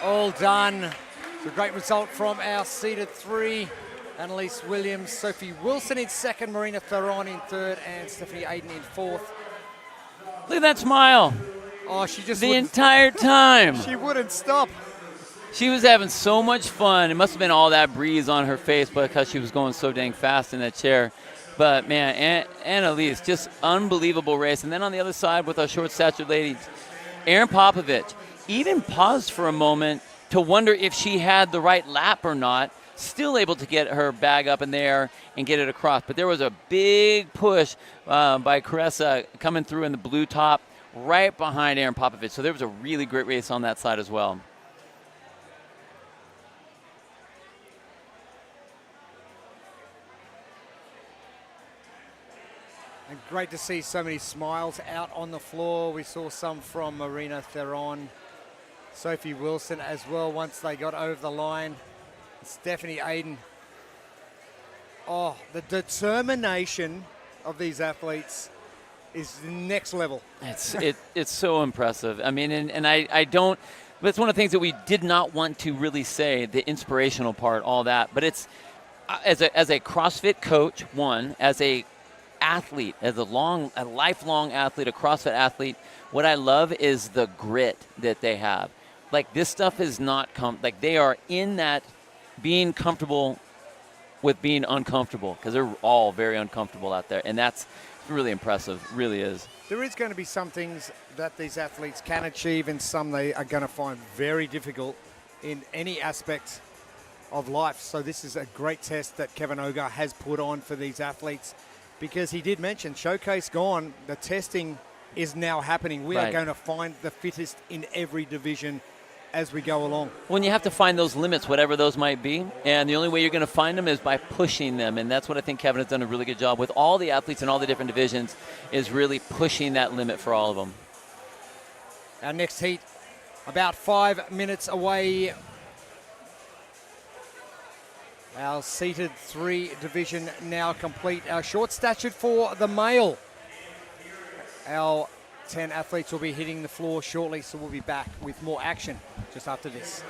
All done. It's a great result from our seated 3. Annalise Williams, Sophie Wilson in second, Marina Theron in third, and Stephanie Aiden in fourth. Look at that smile. Oh, she just the entire time. She wouldn't stop. She was having so much fun. It must have been all that breeze on her face because she was going so dang fast in that chair. But, man, Annalise, just unbelievable race. And then on the other side with our short-statured ladies, Erin Popovich even paused for a moment to wonder if she had the right lap or not, still able to get her bag up in there and get it across. But there was a big push by Caressa coming through in the blue top right behind Erin Popovich. So there was a really great race on that side as well. And great to see so many smiles out on the floor. We saw some from Marina Theron, Sophie Wilson as well once they got over the line. Stephanie Aiden. Oh, the determination of these athletes is next level. It's so impressive. I mean, and I don't, that's one of the things that we did not want to really say, the inspirational part, all that. But it's, as a CrossFit coach, as a athlete, as a lifelong athlete, a CrossFit athlete, what I love is the grit that they have. Like, this stuff is not, like, they are in that being comfortable with being uncomfortable, because they're all very uncomfortable out there. And that's really impressive, really is. There is going to be some things that these athletes can achieve and some they are going to find very difficult in any aspect of life. So this is a great test that Kevin Ogar has put on for these athletes, because he did mention showcase gone, the testing is now happening. We are going to find the fittest in every division as we go along. When you have to find those limits, whatever those might be, and the only way you're going to find them is by pushing them, and that's what I think Kevin has done a really good job with all the athletes in all the different divisions, is really pushing that limit for all of them. Our next heat, about 5 minutes away. Our seated 3 division now complete. Our short statured for the male. Our 10 athletes will be hitting the floor shortly, so we'll be back with more action just after this.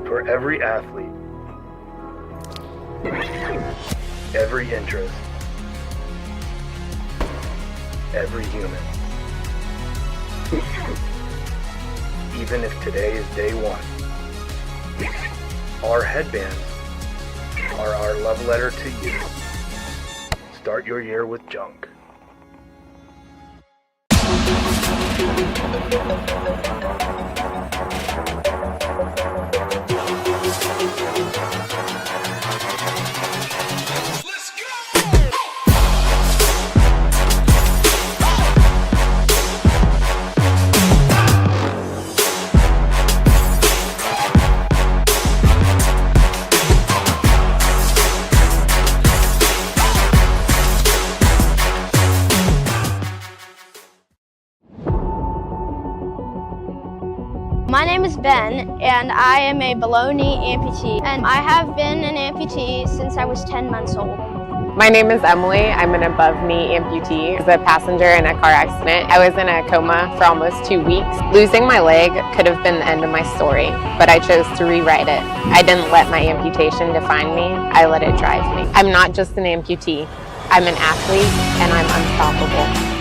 For every athlete, every interest, every human. Even if today is day one, our headbands are our love letter to you. Start your year with junk. My name is Ben, and I am a below-knee amputee, and I have been an amputee since I was 10 months old. My name is Emily. I'm an above-knee amputee. I was a passenger in a car accident. I was in a coma for almost 2 weeks. Losing my leg could have been the end of my story, but I chose to rewrite it. I didn't let my amputation define me. I let it drive me. I'm not just an amputee. I'm an athlete, and I'm unstoppable.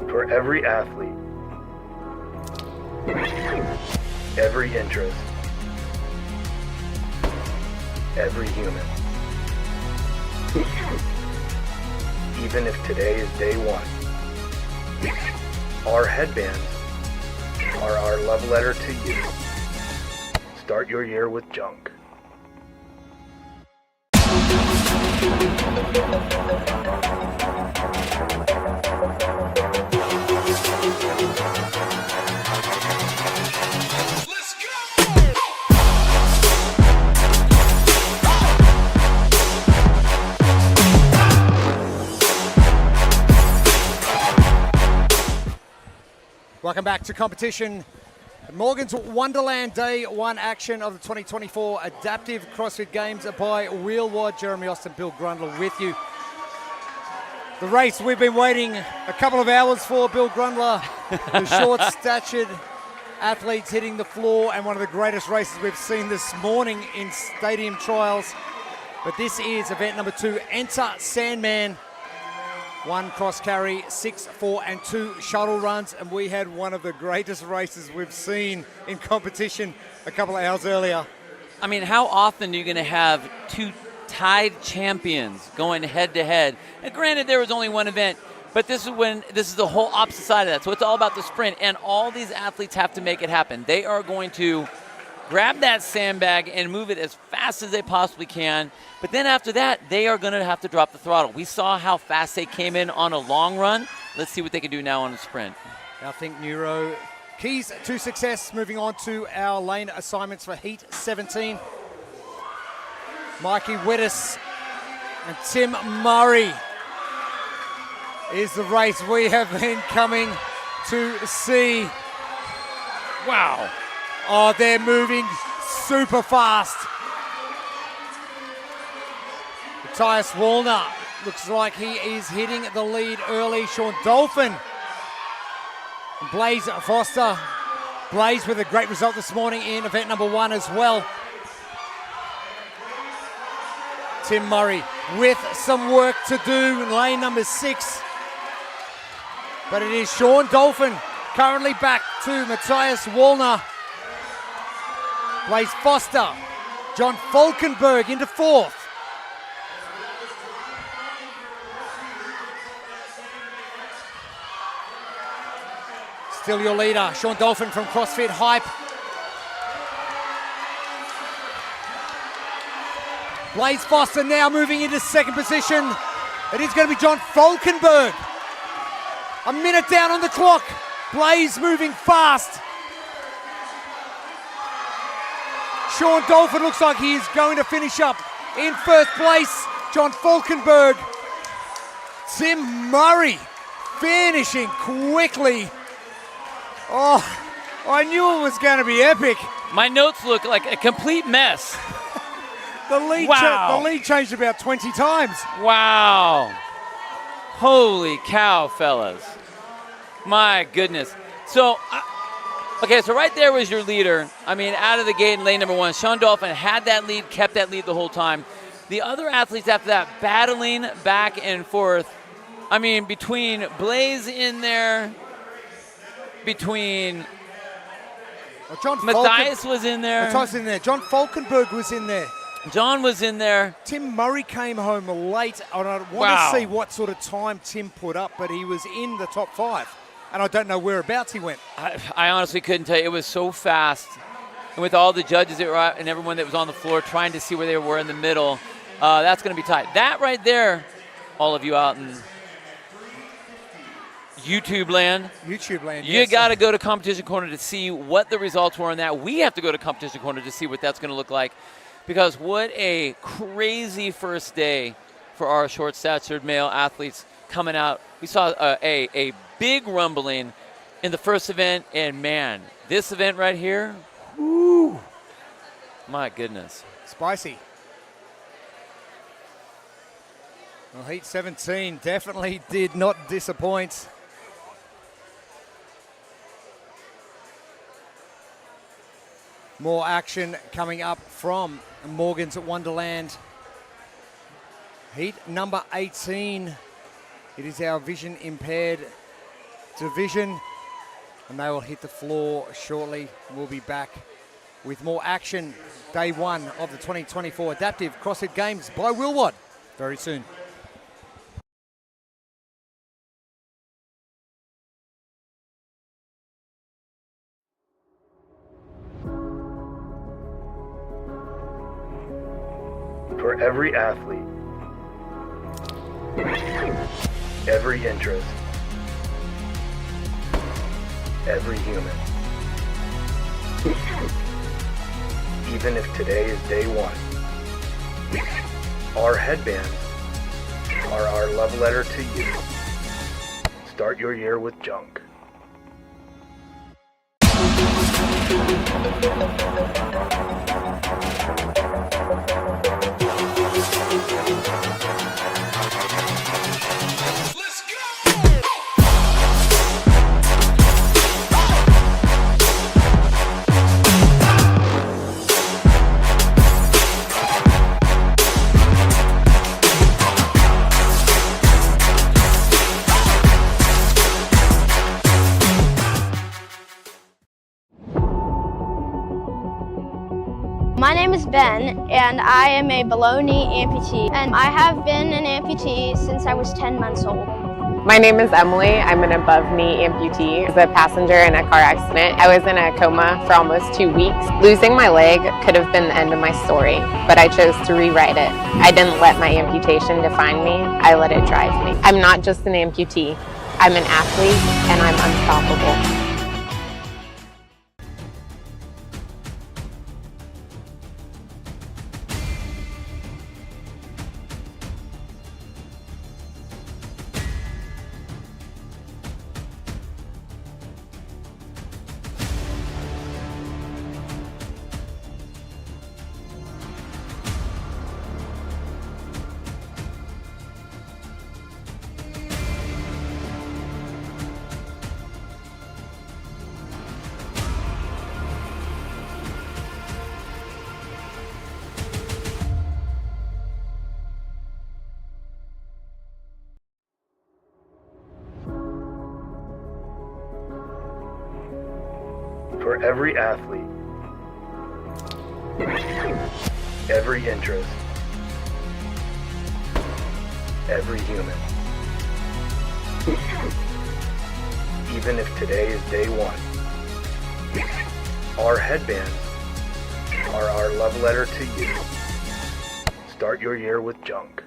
For every athlete, every interest, every human. Even if today is day one, our headbands are our love letter to you. Start your year with junk. Welcome back to competition. Morgan's Wonderland Day 1 action of the 2024 Adaptive CrossFit Games by Wheelwad. Jeremy Austin, Bill Grundler with you. The race we've been waiting a couple of hours for, Bill Grundler. The short-statured athletes hitting the floor, and one of the greatest races we've seen this morning in stadium trials. But this is event number 2, Enter Sandman. 1 cross carry, 6, 4, and 2 shuttle runs, and we had one of the greatest races we've seen in competition a couple of hours earlier. I mean, how often are you going to have 2 tied champions going head to head? And granted, there was only one event, but this is the whole opposite side of that. So it's all about the sprint, and all these athletes have to make it happen. They are going to grab that sandbag and move it as fast as they possibly can. But then after that, they are going to have to drop the throttle. We saw how fast they came in on a long run. Let's see what they can do now on a sprint. I think Neuro keys to success. Moving on to our lane assignments for Heat 17. Mikey Wittes and Tim Murray is the race we have been coming to see. Wow. Oh, they're moving super fast. Matthias Wallner looks like he is hitting the lead early. Sean Dolphin. Blaze Foster. Blaze with a great result this morning in event number 1 as well. Tim Murray with some work to do in lane number 6. But it is Sean Dolphin currently back to Matthias Wallner. Blaze Foster, John Falkenberg into 4th. Still your leader, Sean Dolphin from CrossFit Hype. Blaze Foster now moving into 2nd position. It is going to be John Falkenberg. A minute down on the clock. Blaze moving fast. Sean Dolphin looks like he is going to finish up in 1st place. John Falkenberg. Tim Murray finishing quickly. Oh, I knew it was going to be epic. My notes look like a complete mess. The lead, wow. The lead changed about 20 times. Wow. Holy cow, fellas. My goodness. So, okay, so right there was your leader. I mean, out of the gate in lane number 1, Sean Dolphin had that lead, kept that lead the whole time. The other athletes after that battling back and forth. I mean, between Blaze in there, between Matthias was in there. Matthias in there. John Falkenberg was in there. John was in there. Tim Murray came home late. I want to see what sort of time Tim put up, but he was in the top 5. And I don't know whereabouts he went. I honestly couldn't tell you. It was so fast. And with all the judges that were out and everyone that was on the floor trying to see where they were in the middle, that's going to be tight. That right there, all of you out in YouTube land. You got to go to Competition Corner to see what the results were on that. We have to go to Competition Corner to see what that's going to look like. Because what a crazy first day for our short-statured male athletes coming out. We saw a big rumbling in the first event, and man, this event right here, woo, my goodness. Spicy. Well, Heat 17 definitely did not disappoint. More action coming up from Morgan's Wonderland. Heat number 18. It is our vision impaired division, and they will hit the floor shortly. We'll be back with more action. Day one of the 2024 Adaptive CrossFit Games by Wilwod very soon. For every athlete, every interest, every human. Even if today is day one, our headbands are our love letter to you. Start your year with junk. My name is Ben, and I am a below-knee amputee, and I have been an amputee since I was 10 months old. My name is Emily. I'm an above-knee amputee. I was a passenger in a car accident. I was in a coma for almost 2 weeks. Losing my leg could have been the end of my story, but I chose to rewrite it. I didn't let my amputation define me. I let it drive me. I'm not just an amputee. I'm an athlete, and I'm unstoppable. For every athlete, every interest, every human. Even if today is day one, our headbands are our love letter to you. Start your year with junk.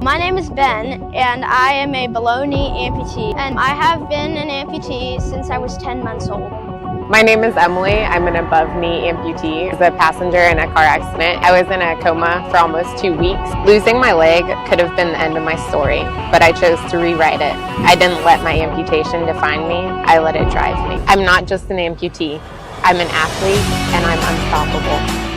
My name is Ben, and I am a below-knee amputee, and I have been an amputee since I was 10 months old. My name is Emily. I'm an above-knee amputee. I was a passenger in a car accident. I was in a coma for almost 2 weeks. Losing my leg could have been the end of my story, but I chose to rewrite it. I didn't let my amputation define me. I let it drive me. I'm not just an amputee. I'm an athlete, and I'm unstoppable.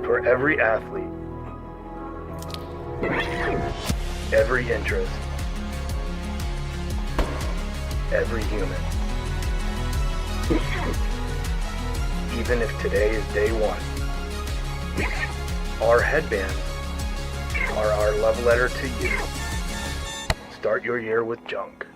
For every athlete, every interest, every human. Even if today is day one, our headbands are our love letter to you. Start your year with junk.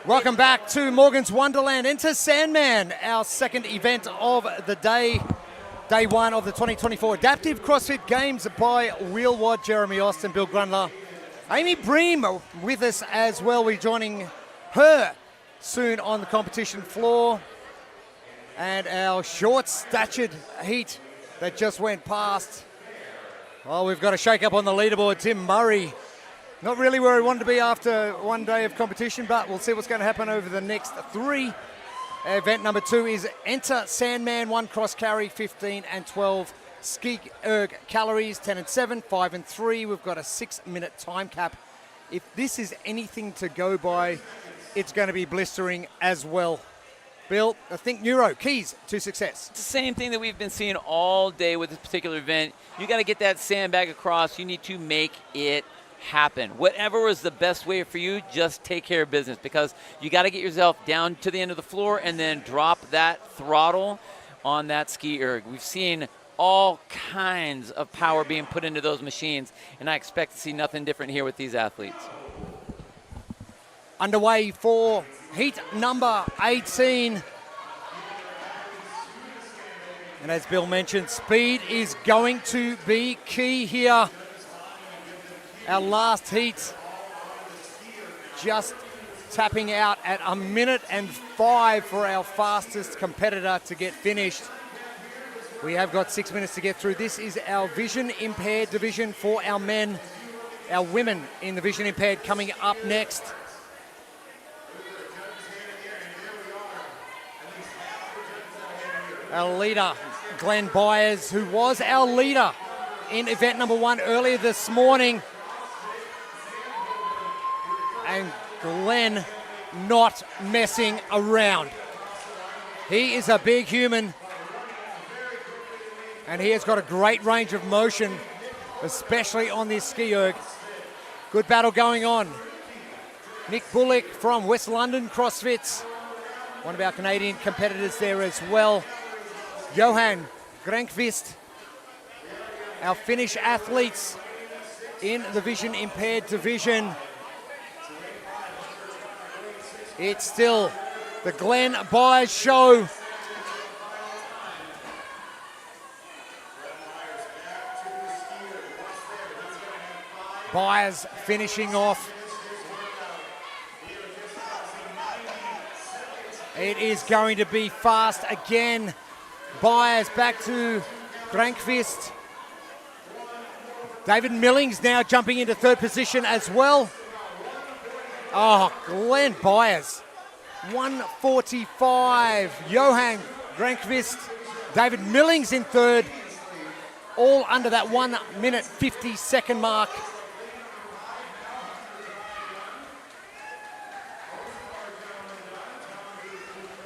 Welcome back to Morgan's Wonderland. Enter Sandman, our second event of the day. Day one of the 2024 Adaptive CrossFit Games by Wheel Wad, Jeremy Austin, Bill Grundler. Amy Bream with us as well. We're joining her soon on the competition floor. And our short-statured heat that just went past. Well, we've got a shake-up on the leaderboard. Tim Murray, not really where he wanted to be after one day of competition, but we'll see what's going to happen over the next three. Event number 2 is Enter Sandman, 1 cross carry, 15 and 12 ski erg calories, 10 and 7, 5 and 3. We've got a 6-minute time cap. If this is anything to go by, it's going to be blistering as well. Bill, I think Neuro, keys to success. It's the same thing that we've been seeing all day with this particular event. You got to get that sandbag across. You need to make it happen. Whatever is the best way for you, just take care of business, because you got to get yourself down to the end of the floor and then drop that throttle on that ski erg. We've seen all kinds of power being put into those machines, and I expect to see nothing different here with these athletes. Underway for heat number 18. And as Bill mentioned, speed is going to be key here. Our last heat just tapping out at 1 minute and 5 for our fastest competitor to get finished. We have got 6 minutes to get through. This is our vision impaired division for our men. Our women in the vision impaired coming up next. Our leader, Glenn Byers, who was our leader in event number 1 earlier this morning. And Glenn not messing around. He is a big human, and he has got a great range of motion, especially on this ski erg. Good battle going on. Nick Bullock from West London CrossFit, one of our Canadian competitors there as well. Johan Grankvist, our Finnish athletes in the vision impaired division. It's still the Glenn Byers show. Byers finishing off. It is going to be fast again. Byers back to Grankvist. David Millings now jumping into third position as well. Oh, Glenn Byers, 1:45. Johan Grankvist, David Millings in third, all under that 1 minute 50 second mark.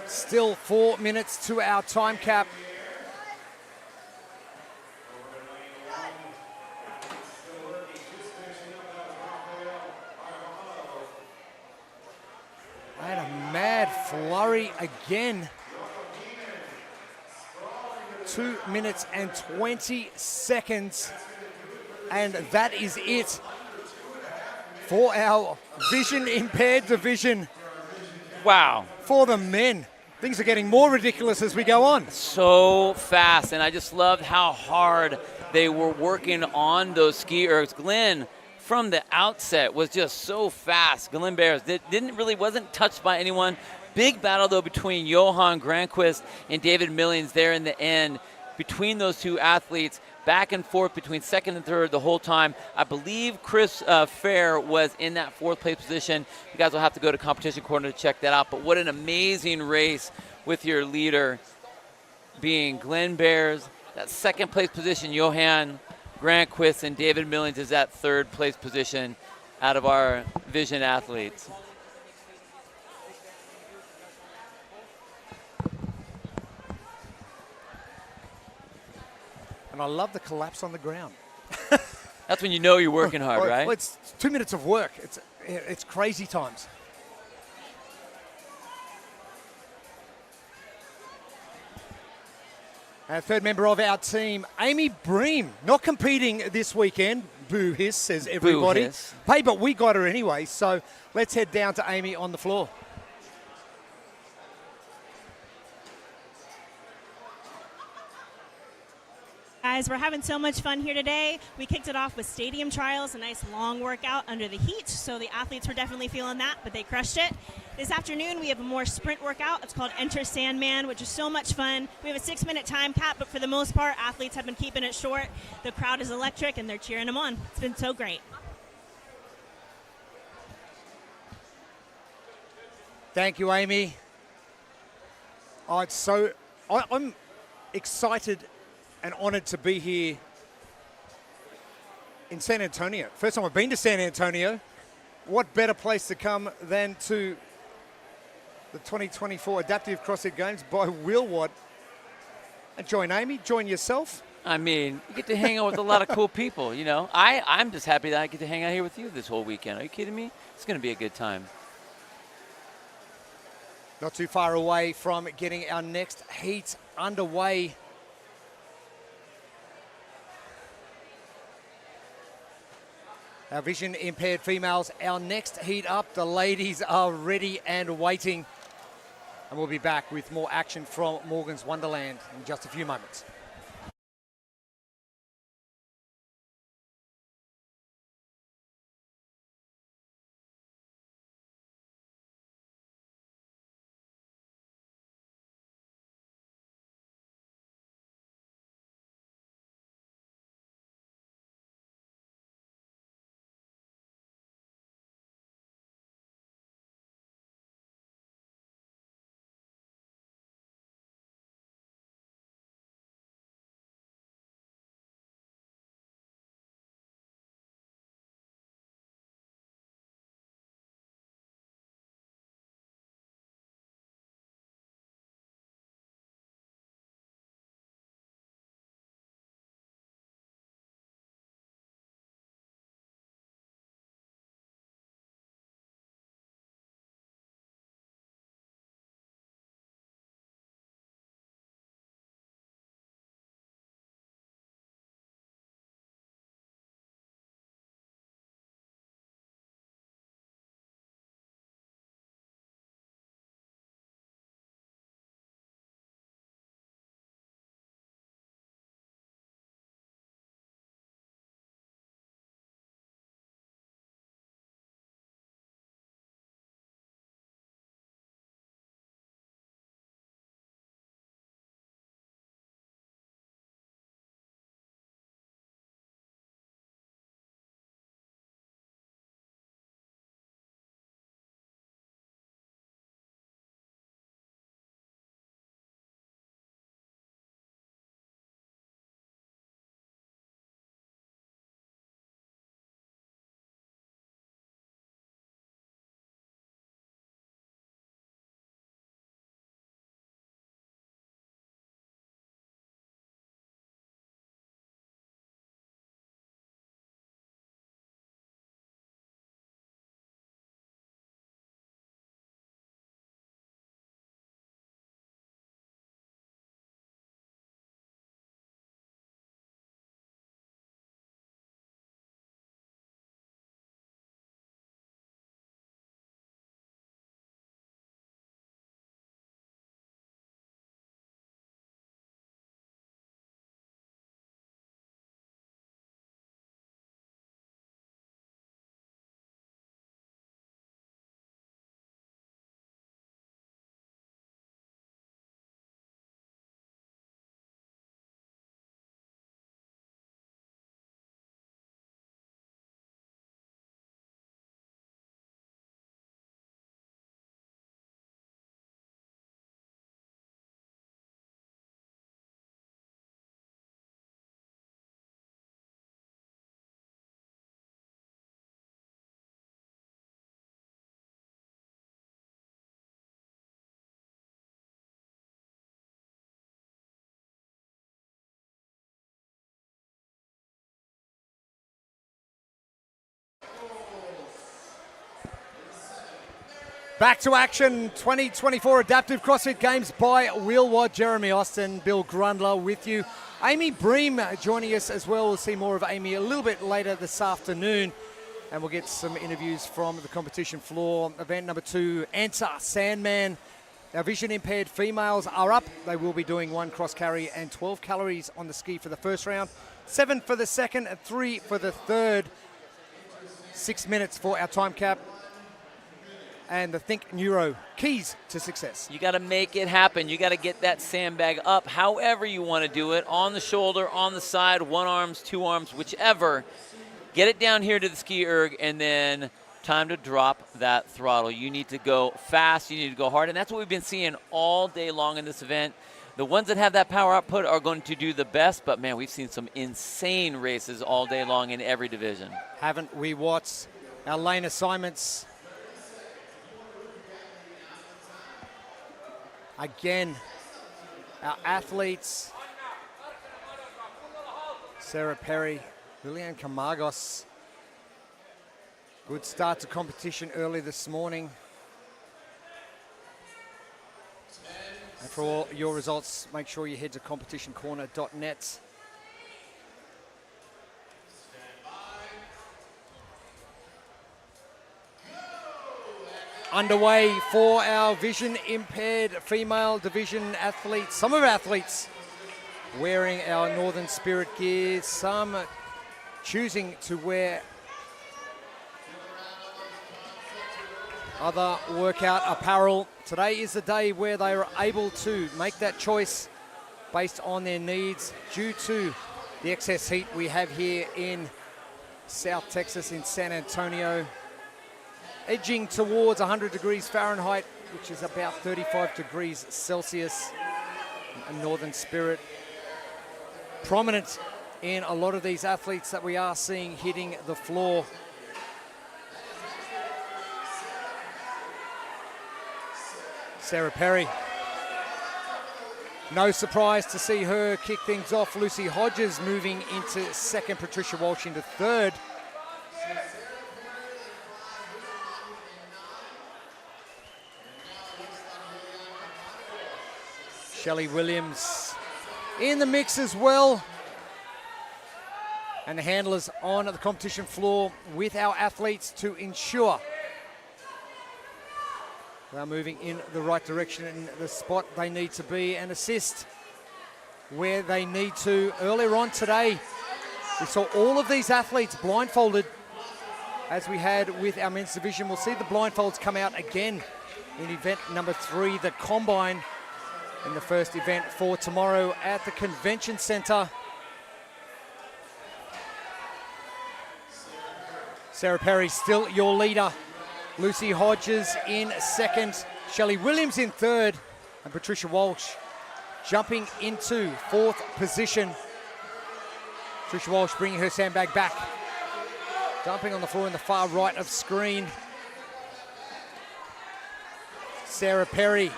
Still 4 minutes to our time cap. And a mad flurry again. 2 minutes and 20 seconds. And that is it for our vision impaired division. Wow. For the men. Things are getting more ridiculous as we go on. So fast, and I just loved how hard they were working on those ski ergs. Glenn, from the outset, was just so fast. Glenn Byers wasn't touched by anyone. Big battle, though, between Johan Granqvist and David Millings there in the end. Between those two athletes, back and forth between second and third the whole time. I believe Chris Fair was in that fourth place position. You guys will have to go to Competition Corner to check that out. But what an amazing race with your leader, being Glenn Bears, that second place position, Johan Grandquist, and David Millings is that third place position out of our Vision athletes. And I love the collapse on the ground. That's when you know you're working hard, right? Well, it's 2 minutes of work. It's crazy times. Our third member of our team, Amy Bream, not competing this weekend. Boo hiss, says everybody. Boo hiss. Hey, but we got her anyway, so let's head down to Amy on the floor. Guys, we're having so much fun here today. We kicked it off with stadium trials, a nice long workout under the heat, so the athletes were definitely feeling that, but they crushed it. This afternoon, we have a more sprint workout. It's called Enter Sandman, which is so much fun. We have a 6-minute time cap, but for the most part, athletes have been keeping it short. The crowd is electric, and they're cheering them on. It's been so great. Thank you, Amy. Oh, it's so... I'm excited and honoured to be here in San Antonio. First time I've been to San Antonio. What better place to come than to the 2024 Adaptive CrossFit Games by Will Watt. And join Amy, join yourself. I mean, you get to hang out with a lot of cool people, you know. I'm just happy that I get to hang out here with you this whole weekend. Are you kidding me? It's going to be a good time. Not too far away from getting our next heat underway. Our vision impaired females, our next heat up. The ladies are ready and waiting. And we'll be back with more action from Morgan's Wonderland in just a few moments. Back to action, 2024 Adaptive CrossFit Games by Will Watt, Jeremy Austin, Bill Grundler with you. Amy Bream joining us as well. We'll see more of Amy a little bit later this afternoon. And we'll get some interviews from the competition floor. Event number 2, Enter Sandman. Our vision impaired females are up. They will be doing 1 cross carry and 12 calories on the ski for the first round, 7 for the second and 3 for the third. 6 minutes for our time cap. And the Think Neuro keys to success. You got to make it happen. You got to get that sandbag up however you want to do it, on the shoulder, on the side, 1 arms, 2 arms, whichever. Get it down here to the ski erg, and then time to drop that throttle. You need to go fast. You need to go hard, and that's what we've been seeing all day long in this event. The ones that have that power output are going to do the best, but, man, we've seen some insane races all day long in every division. Haven't we, Watts? Our lane assignments. Again, our athletes, Sarah Perry, Lilian Camargos. Good start to competition early this morning. And for all your results, make sure you head to competitioncorner.net. Underway for our vision impaired female division athletes. Some of our athletes wearing our Northern Spirit gear, some choosing to wear other workout apparel. Today is the day where they are able to make that choice based on their needs due to the excess heat we have here in South Texas, in San Antonio. Edging towards 100 degrees Fahrenheit, which is about 35 degrees Celsius. A Northern Spirit prominent in a lot of these athletes that we are seeing hitting the floor. Sarah Perry. No surprise to see her kick things off. Lucy Hodges moving into second, Patricia Walsh into third. Shelley Williams in the mix as well. And the handlers on the competition floor with our athletes to ensure they're moving in the right direction in the spot they need to be and assist where they need to. Earlier on today, we saw all of these athletes blindfolded as we had with our men's division. We'll see the blindfolds come out again in event number 3, the Combine, in the first event for tomorrow at the Convention Center. Sarah Perry still your leader. Lucy Hodges in second. Shelley Williams in third. And Patricia Walsh jumping into fourth position. Patricia Walsh bringing her sandbag back. Dumping on the floor in the far right of screen. Sarah Perry,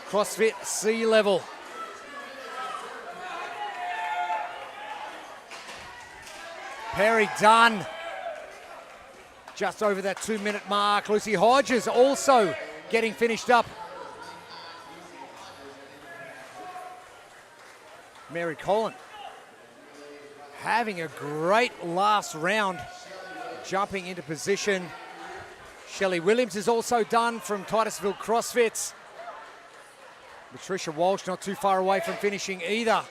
CrossFit sea level. Perry done. Just over that 2-minute mark. Lucy Hodges also getting finished up. Mary Collin having a great last round, jumping into position. Shelley Williams is also done from Titusville CrossFit. Patricia Walsh not too far away from finishing either.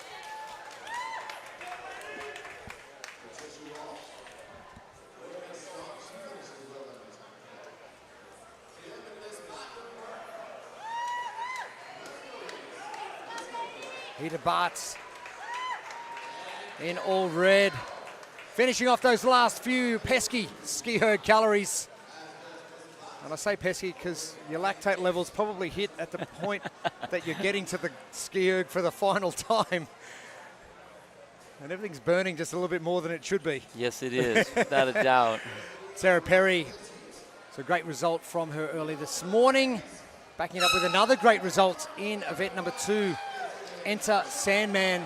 Peter Bartz in all red. Finishing off those last few pesky ski erg calories. And I say pesky because your lactate levels probably hit at the point that you're getting to the ski erg for the final time. And everything's burning just a little bit more than it should be. Yes, it is, without a doubt. Sarah Perry, it's a great result from her early this morning. Backing it up with another great result in event number 2. Enter Sandman.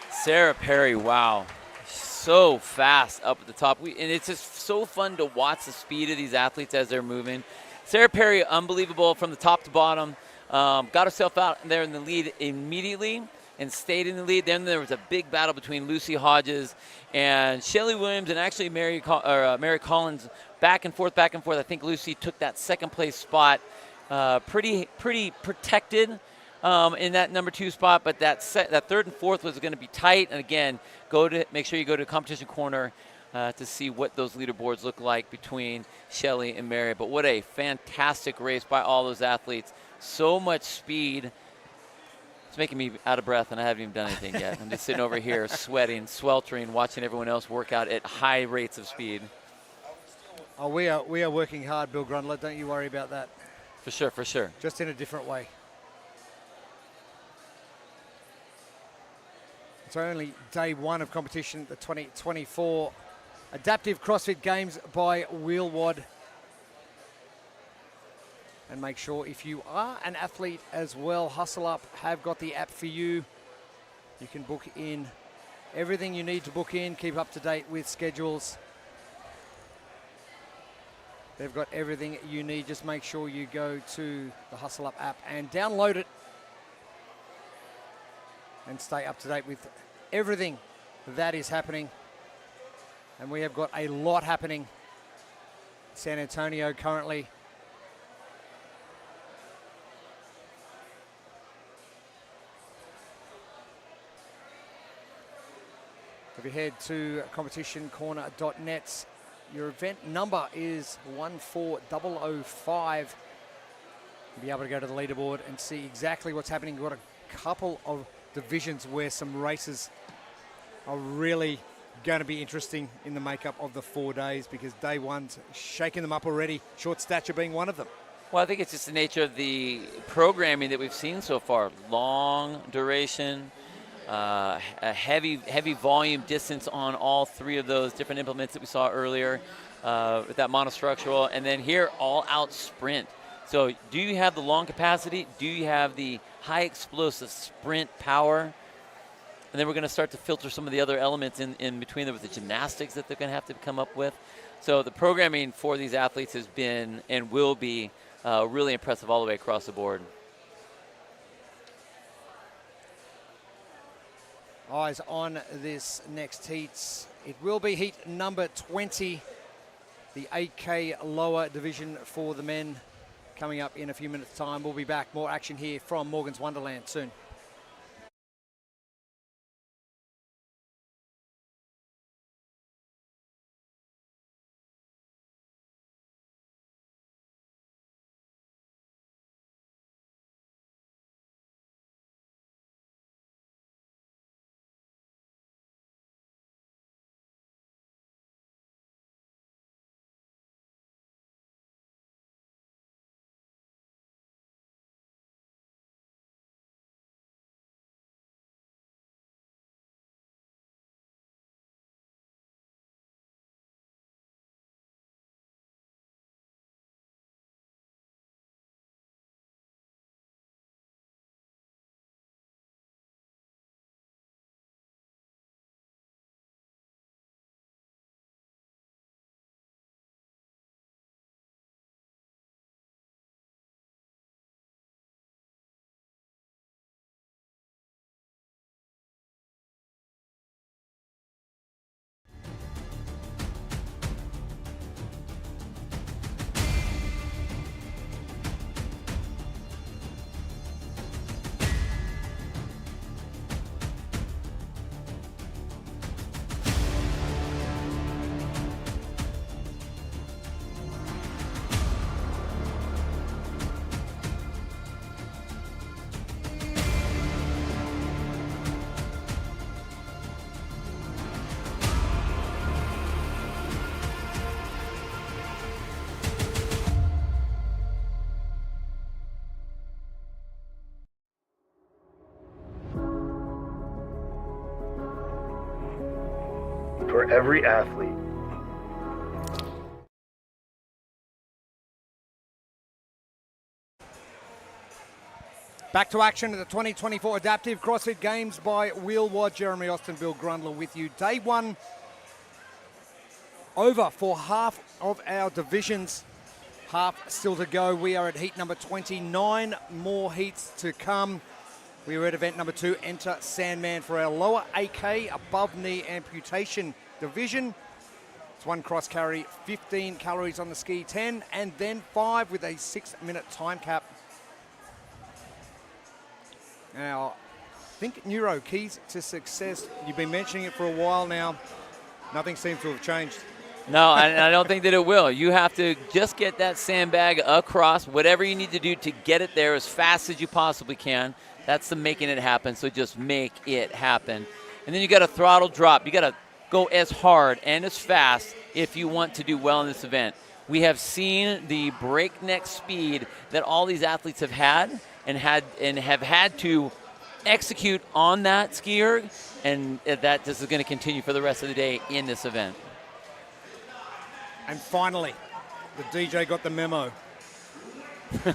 Sarah Perry, wow. so fast up at the top. And it's just so fun to watch the speed of these athletes as they're moving. Sarah Perry, unbelievable from the top to bottom. Got herself out there in the lead immediately and stayed in the lead. Then there was a big battle between Lucy Hodges and Shelly Williams and actually Mary Collins, back and forth. I think Lucy took that second place spot pretty protected in that number 2 spot, but that third and fourth was going to be tight. And again, make sure you go to competition corner to see what those leaderboards look like between Shelly and Mary. But what a fantastic race by all those athletes. So much speed. It's making me out of breath, and I haven't even done anything yet. I'm just sitting over here sweating, sweltering, watching everyone else work out at high rates of speed. Oh, we are working hard, Bill Grundler. Don't you worry about that. For sure. Just in a different way. It's only day 1 of competition, the 2024 Adaptive CrossFit Games by Wheelwad. And make sure if you are an athlete as well, Hustle Up have got the app for you. You can book in everything you need to book in, keep up to date with schedules. They've got everything you need. Just make sure you go to the Hustle Up app and download it and stay up to date with everything that is happening. And we have got a lot happening in San Antonio currently. If you head to competitioncorner.net, your event number is 14005. You'll be able to go to the leaderboard and see exactly what's happening. We've got a couple of divisions where some races are really going to be interesting in the makeup of the 4 days, because day 1's shaking them up already, short stature being one of them. Well, I think it's just the nature of the programming that we've seen so far. Long duration, a heavy volume distance on all 3 of those different implements that we saw earlier with that monostructural, and then here all-out sprint. So do you have the long capacity? Do you have the high explosive sprint power? And then we're going to start to filter some of the other elements in between there with the gymnastics that they're going to have to come up with. So the programming for these athletes has been and will be really impressive all the way across the board. Eyes on this next heat. It will be heat number 20, the 8K lower division for the men, coming up in a few minutes' time. We'll be back. More action here from Morgan's Wonderland soon. For every athlete. Back to action at the 2024 Adaptive CrossFit Games by Wheelwad. Jeremy Austin, Bill Grundler with you. Day 1 over for half of our divisions. Half still to go. We are at heat number 29. More heats to come. We are at event number 2. Enter Sandman for our lower AK above knee amputation division. It's 1 cross carry, 15 calories on the ski, 10, and then 5 with a 6-minute time cap. Now, I think Neuro, keys to success. You've been mentioning it for a while now. Nothing seems to have changed. No, I don't think that it will. You have to just get that sandbag across, whatever you need to do to get it there as fast as you possibly can. That's the making it happen, so just make it happen. And then you got to throttle drop. You got to go as hard and as fast if you want to do well in this event. We have seen the breakneck speed that all these athletes have had and have had to execute on that ski erg, and that this is going to continue for the rest of the day in this event. And finally, the DJ got the memo.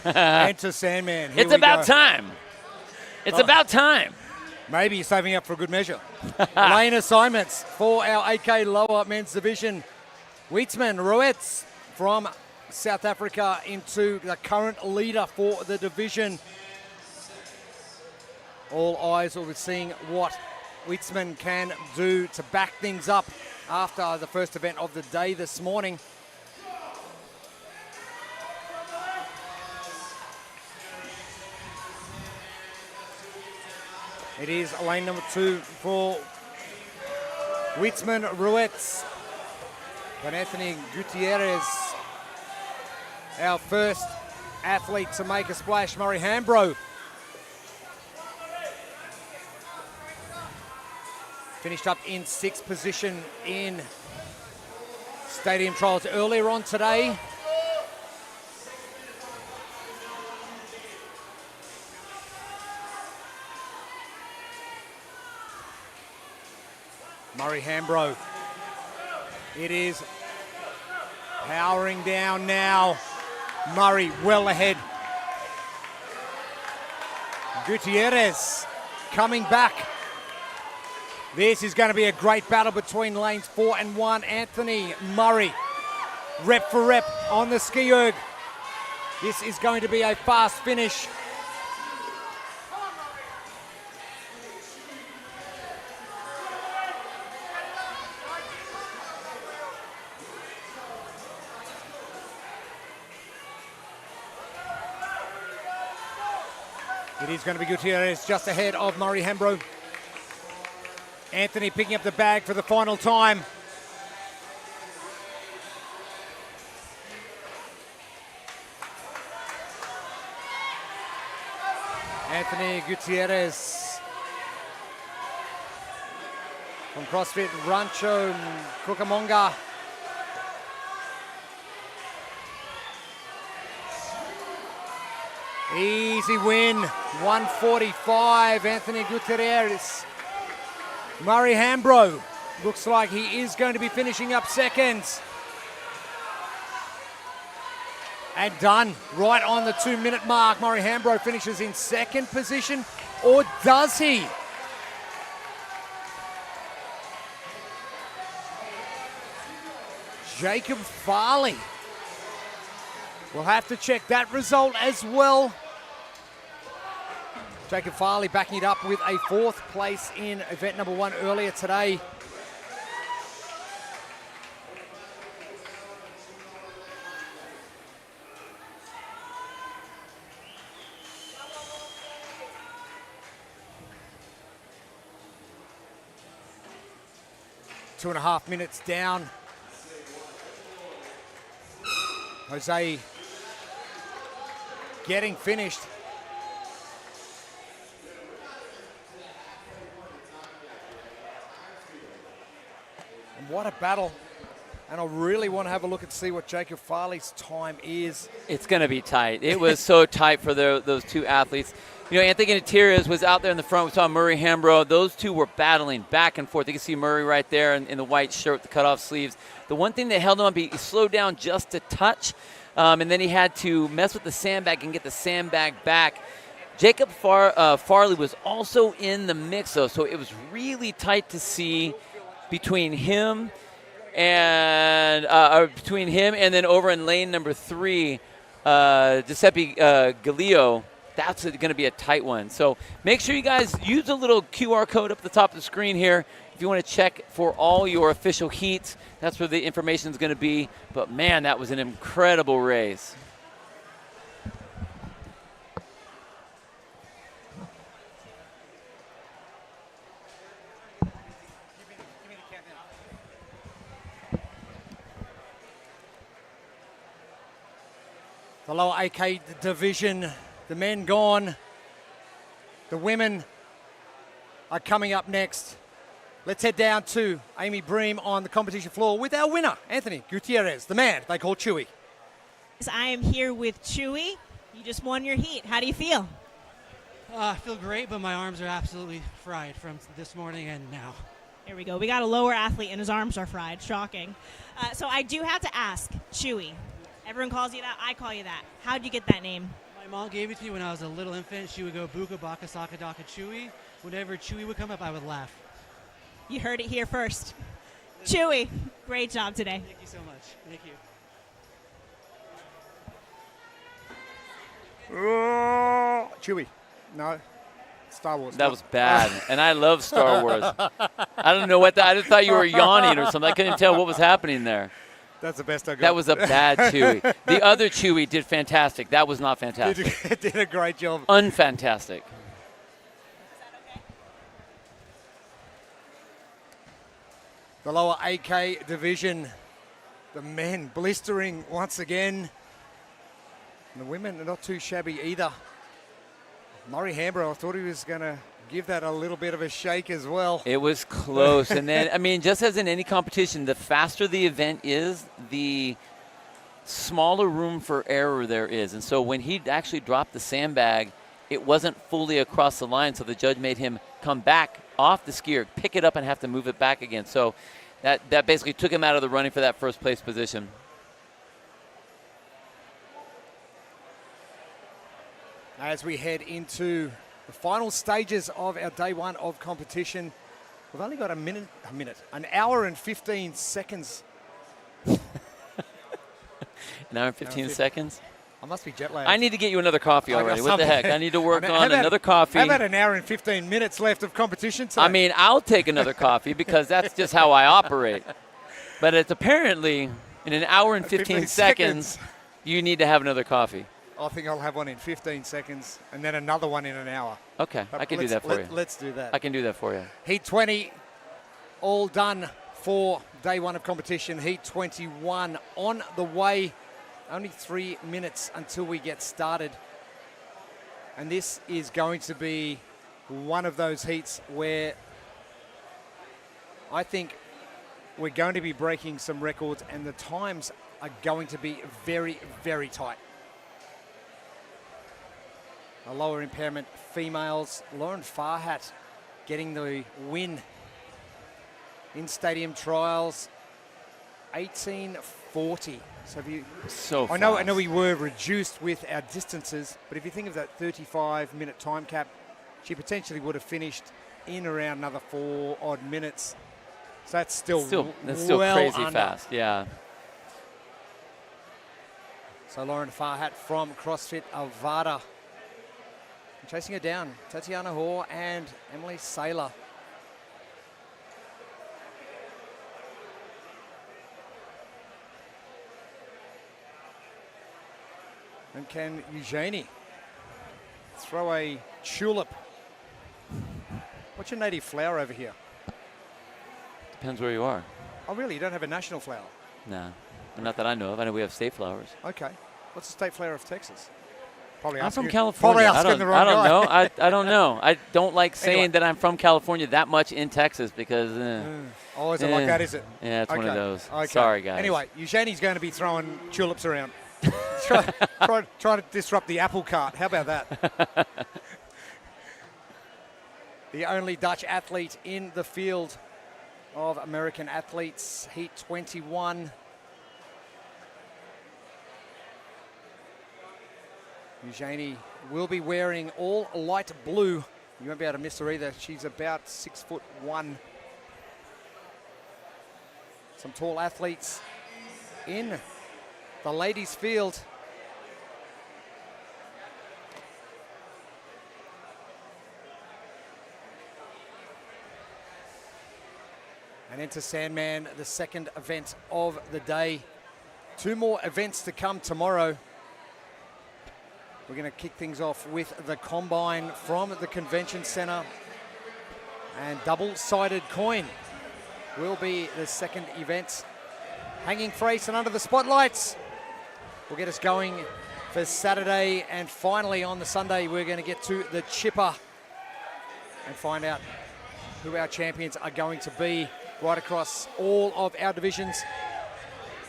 Enter Sandman. Here It's about time. It's about time. Maybe you're saving up for a good measure. Lane assignments for our AK lower men's division. Wheatsman Ruetz from South Africa into the current leader for the division. All eyes will be seeing what Wheatsman can do to back things up after the first event of the day this morning. It is lane number 2 for Wheatsman Ruetz. And Anthony Gutierrez, our first athlete to make a splash, Murray Hambro. Finished up in 6th position in stadium trials earlier on today. Murray Hambro. It is powering down now. Murray well ahead. Gutierrez coming back. This is going to be a great battle between lanes 4 and 1. Anthony Murray, rep for rep on the ski erg. This is going to be a fast finish. It is going to be Gutierrez just ahead of Murray Hambro. Anthony picking up the bag for the final time. Anthony Gutierrez from CrossFit Rancho Cucamonga. Easy win, 145, Anthony Gutierrez. Murray Hambro looks like he is going to be finishing up second. And done, right on the 2-minute mark. Murray Hambro finishes in 2nd position, or does he? Jacob Farley. We'll have to check that result as well. Jacob Farley backing it up with a 4th place in event number 1 earlier today. Two and a half minutes down. Jose getting finished. And what a battle. And I really want to have a look and see what Jacob Farley's time is. It's going to be tight. It was so tight for those two athletes. You know, Anthony Gutierrez was out there in the front. We saw Murray Hambro. Those two were battling back and forth. You can see Murray right there in the white shirt with the cutoff sleeves. The one thing that held him up, he slowed down just a touch, and then he had to mess with the sandbag and get the sandbag back. Jacob Farley was also in the mix, though, so it was really tight to see between him And between him and then over in lane number 3, Giuseppe Galileo, that's going to be a tight one. So make sure you guys use a little QR code up at the top of the screen here if you want to check for all your official heats. That's where the information is going to be. But, man, that was an incredible race. The lower AK division, the men gone. The women are coming up next. Let's head down to Amy Bream on the competition floor with our winner, Anthony Gutierrez, the man they call Chewy. I am here with Chewy. You just won your heat. How do you feel? I feel great, but my arms are absolutely fried from this morning and now. Here we go. We got a lower athlete and his arms are fried. Shocking. So I do have to ask, Chewy. Everyone calls you that. I call you that. How'd you get that name? My mom gave it to me when I was a little infant. She would go Buka Baka Saka Daka Chewy. Whenever Chewy would come up, I would laugh. You heard it here first. Chewy, great job today. Thank you so much. Thank you. Chewy. No. Star Wars. That was bad, and I love Star Wars. I don't know what I just thought you were yawning or something. I couldn't tell what was happening there. That's the best I got. That was a bad Chewy. The other Chewy did fantastic. That was not fantastic. Did a great job. Unfantastic. The lower AK division, the men blistering once again. And the women are not too shabby either. Murray Hambro, I thought he was going to give that a little bit of a shake as well. It was close. And then, I mean, just as in any competition, the faster the event is, the smaller room for error there is. And so when he actually dropped the sandbag, it wasn't fully across the line, so the judge made him come back off the skier, pick it up, and have to move it back again. So that basically took him out of the running for that first place position. As we head into the final stages of our day one of competition, we've only got an hour and 15 seconds. An hour and 15 seconds? I must be jet lagged. I need to get you another coffee already. What the heck? I need to work on another coffee. How about an hour and 15 minutes left of competition today? I mean, I'll take another coffee because that's just how I operate. But it's apparently in an hour and 15 seconds, you need to have another coffee. I think I'll have one in 15 seconds and then another one in an hour. Okay, I can do that for you. Let's do that. I can do that for you. Heat 20, all done for day one of competition. Heat 21 on the way. Only 3 minutes until we get started. And this is going to be one of those heats where I think we're going to be breaking some records and the times are going to be very, very tight. A lower impairment females, Lauren Farhat getting the win in stadium trials, 18:40. So I know we were reduced with our distances, but if you think of that 35-minute time cap, she potentially would have finished in around another 4 odd minutes. So that's still well crazy under. fast, yeah. So Lauren Farhat from CrossFit Avada. Chasing her down, Tatiana Hoare and Emily Saylor. And can Eugenie throw a tulip? What's your native flower over here? Depends where you are. Oh, really? You don't have a national flower? No, not that I know of. I know we have state flowers. Okay. What's the state flower of Texas? Probably I'm from California. Probably asking the wrong guy. Know. I don't know. I don't like saying that I'm from California that much in Texas because. Oh, is it like that? Is it? Yeah, it's one of those. Okay. Sorry, guys. Anyway, Eugenie's going to be throwing tulips around. try to disrupt the apple cart. How about that? The only Dutch athlete in the field of American athletes, Heat 21. Eugenie will be wearing all light blue. You won't be able to miss her either. She's about 6'1". Some tall athletes in the ladies' field. And into Sandman, the second event of the day. 2 more events to come tomorrow. We're going to kick things off with the combine from the convention center. And double-sided coin will be the second event. Hanging Frace and under the spotlights will get us going for Saturday. And finally on the Sunday, we're going to get to the chipper and find out who our champions are going to be right across all of our divisions.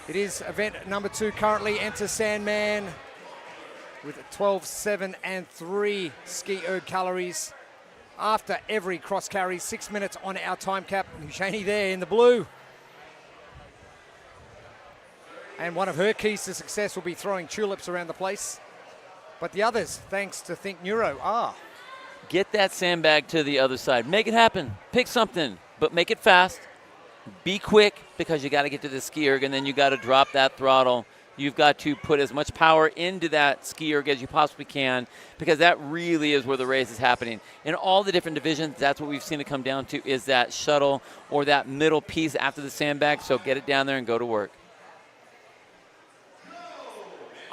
It is event number 2 currently. Enter Sandman with 12, 7, and 3 ski erg calories. After every cross carry, 6 minutes on our time cap. Eugenie there in the blue. And one of her keys to success will be throwing tulips around the place. But the others, thanks to Think Neuro, are. Get that sandbag to the other side. Make it happen. Pick something, but make it fast. Be quick, because you got to get to the ski erg, and then you got to drop that throttle. You've got to put as much power into that ski erg as you possibly can, because that really is where the race is happening. In all the different divisions, that's what we've seen it come down to, is that shuttle or that middle piece after the sandbag. So get it down there and go to work.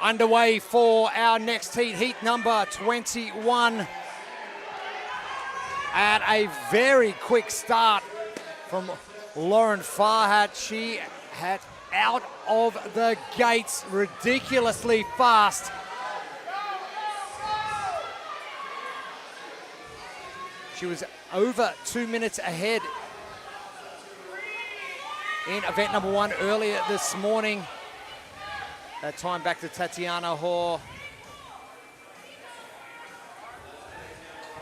Underway for our next heat, heat number 21. At a very quick start from Lauren Farhat. She had out of the gates ridiculously fast. She was over 2 minutes ahead in event number 1 earlier this morning. That time back to Tatiana Hoare.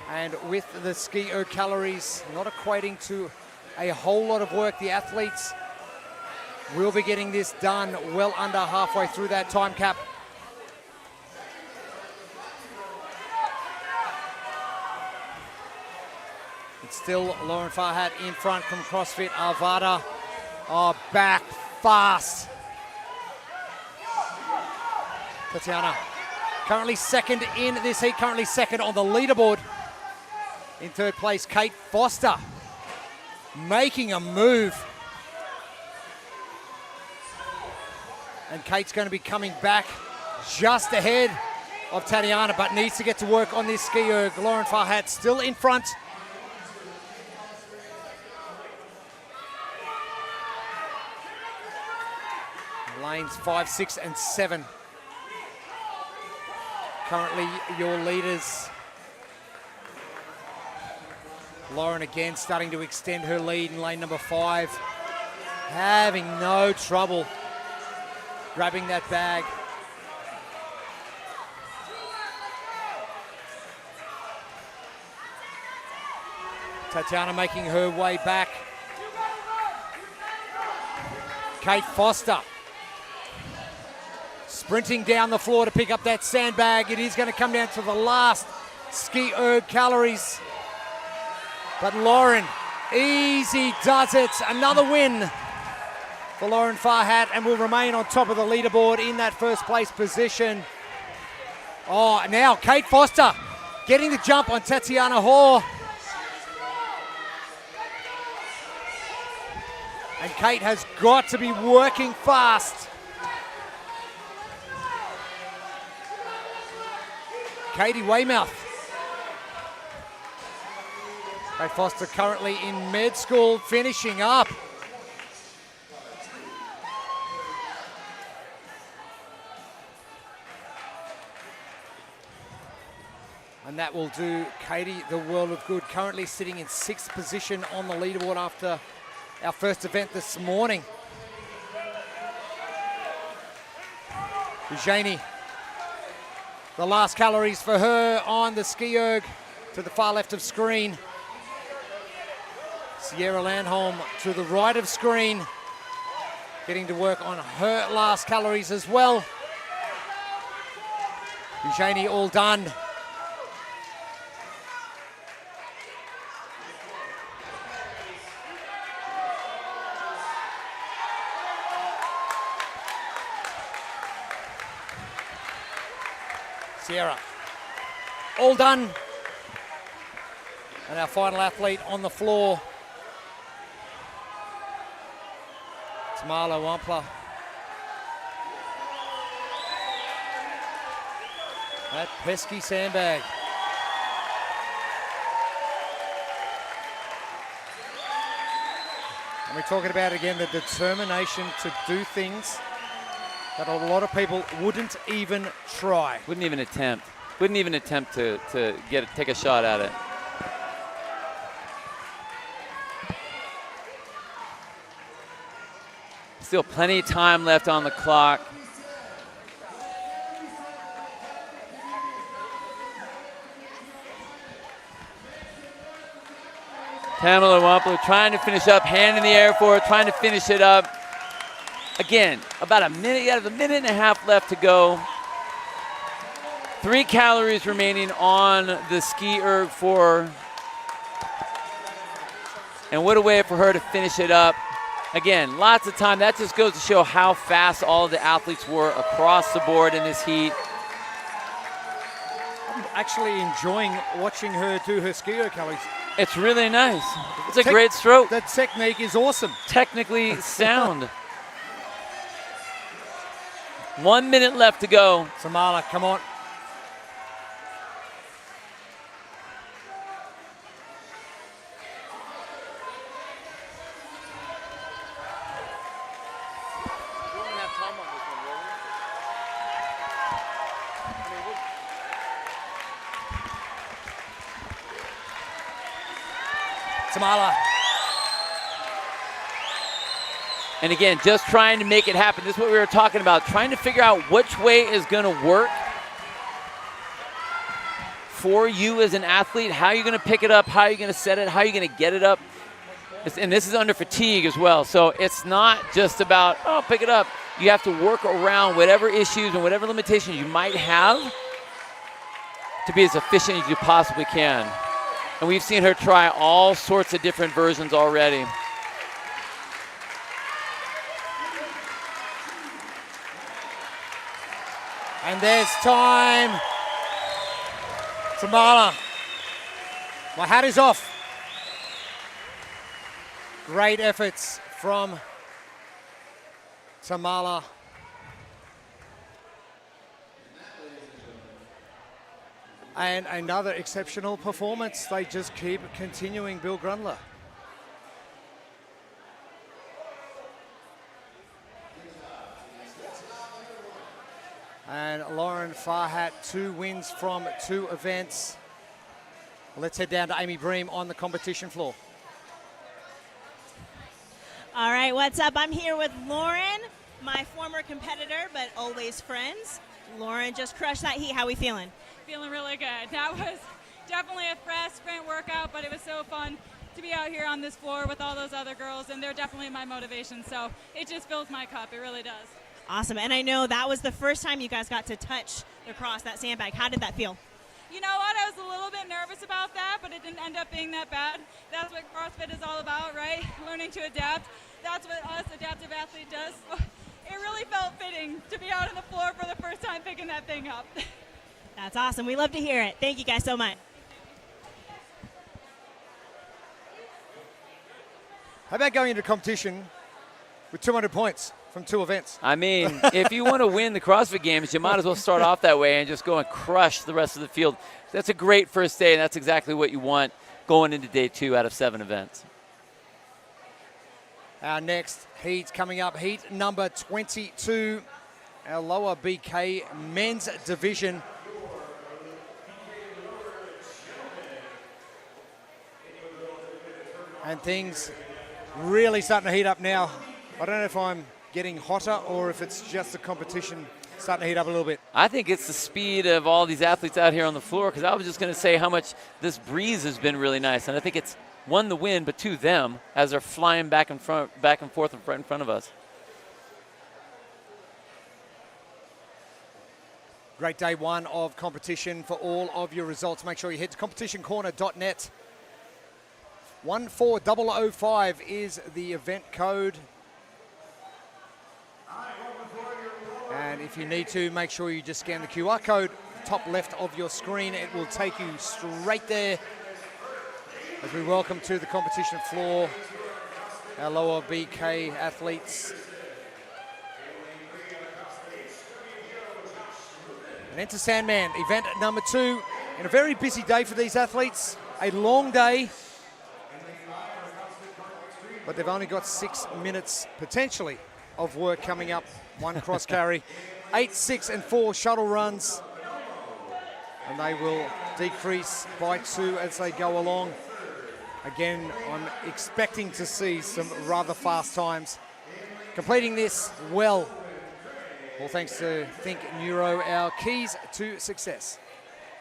And with the ski erg calories not equating to a whole lot of work, the athletes will be getting this done well under halfway through that time cap. It's still Lauren Farhat in front from CrossFit. Arvada back fast. Tatiana currently second in this heat, currently second on the leaderboard. In third place, Kate Foster making a move. And Kate's going to be coming back just ahead of Tatiana, but needs to get to work on this ski erg. Lauren Farhat still in front. Lanes 5, 6, and 7. Currently your leaders. Lauren again starting to extend her lead in lane number 5. Having no trouble grabbing that bag. Tatiana making her way back. Kate Foster sprinting down the floor to pick up that sandbag. It is going to come down to the last ski erg calories. But Lauren, easy does it. Another win for Lauren Farhat, and will remain on top of the leaderboard in that first place position. Oh, now Kate Foster getting the jump on Tatiana Hoare. And Kate has got to be working fast. Katie Weymouth. Kate Foster currently in med school, finishing up. And that will do Katie the world of good. Currently sitting in 6th position on the leaderboard after our first event this morning. Eugenie, the last calories for her on the ski erg to the far left of screen. Sierra Landholm to the right of screen, getting to work on her last calories as well. Eugenie all done. Sierra. All done. And our final athlete on the floor, Tamala Wampler. That pesky sandbag. And we're talking about, again, the determination to do things that a lot of people wouldn't even try. Wouldn't even attempt. Wouldn't even attempt to take a shot at it. Still plenty of time left on the clock. Tamala Wampler trying to finish up, hand in the air for it, trying to finish it up. Again, about a minute, you have a minute and a half left to go. 3 calories remaining on the ski erg for, and what a way for her to finish it up. Again, lots of time. That just goes to show how fast all of the athletes were across the board in this heat. I'm actually enjoying watching her do her ski erg, Kelly. It's really nice. It's a great stroke. The technique is awesome. Technically sound. 1 minute left to go. Tamala, come on. Tamala. And again, just trying to make it happen. This is what we were talking about, trying to figure out which way is going to work for you as an athlete. How are you going to pick it up? How are you going to set it? How are you going to get it up? And this is under fatigue as well. So it's not just about, oh, pick it up. You have to work around whatever issues and whatever limitations you might have to be as efficient as you possibly can. And we've seen her try all sorts of different versions already. And there's time. Tamala. My hat is off. Great efforts from Tamala. And another exceptional performance. They just keep continuing, Bill Grundler. And Lauren Farhat, 2 wins from 2 events. Let's head down to Amy Bream on the competition floor. All right, what's up? I'm here with Lauren, my former competitor, but always friends. Lauren just crushed that heat. How are we feeling? Feeling really good. That was definitely a fast sprint workout, but it was so fun to be out here on this floor with all those other girls, and they're definitely my motivation. So it just fills my cup. It really does. Awesome. And I know that was the first time you guys got to touch the cross, that sandbag. How did that feel? You know what? I was a little bit nervous about that, but it didn't end up being that bad. That's what CrossFit is all about, right? Learning to adapt. That's what us adaptive athlete does. So it really felt fitting to be out on the floor for the first time picking that thing up. That's awesome. We love to hear it. Thank you guys so much. How about going into competition with 200 points from 2 events? I mean, if you want to win the CrossFit Games, you might as well start off that way and just go and crush the rest of the field. That's a great first day, and that's exactly what you want going into day 2 out of 7 events. Our next heat coming up, heat number 22, our lower BK men's division. And things really starting to heat up now. I don't know if I'm getting hotter or if it's just the competition starting to heat up a little bit. I think it's the speed of all these athletes out here on the floor, because I was just going to say how much this breeze has been really nice. And I think it's, 1, the wind, but 2, them, as they're flying back and forth in front of us. Great day 1 of competition. For all of your results, make sure you head to competitioncorner.net. 14005 is the event code. And if you need to, make sure you just scan the QR code top left of your screen. It will take you straight there as we welcome to the competition floor our lower BK athletes. And enter Sandman, event number 2. And a very busy day for these athletes. A long day. But they've only got 6 minutes, potentially, of work coming up. 1 cross carry, 8, 6, and 4 shuttle runs. And they will decrease by 2 as they go along. Again, I'm expecting to see some rather fast times. Completing this well. All thanks to Think Neuro, our keys to success.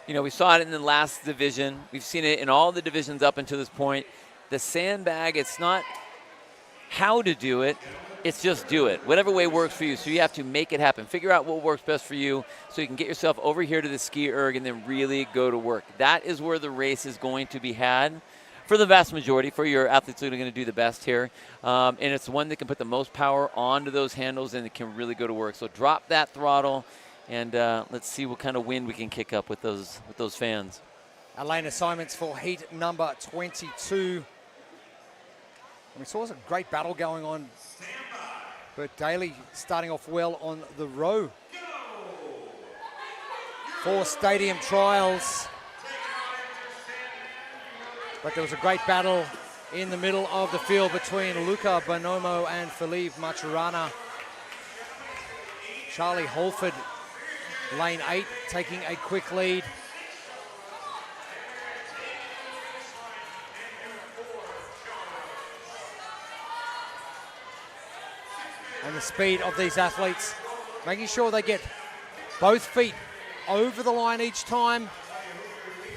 You know, we saw it in the last division. We've seen it in all the divisions up until this point. The sandbag, it's not how to do it, it's just do it. Whatever way works for you. So you have to make it happen. Figure out what works best for you so you can get yourself over here to the ski erg and then really go to work. That is where the race is going to be had for the vast majority, for your athletes that are going to do the best here. And it's one that can put the most power onto those handles and it can really go to work. So drop that throttle and let's see what kind of wind we can kick up with those fans. Our lane assignments for heat number 22. And we saw a great battle going on. But Daly starting off well on the row. 4 stadium trials. But there was a great battle in the middle of the field between Luca Bonomo and Philippe Maturana. Charlie Holford, lane 8, taking a quick lead. And the speed of these athletes, making sure they get both feet over the line each time.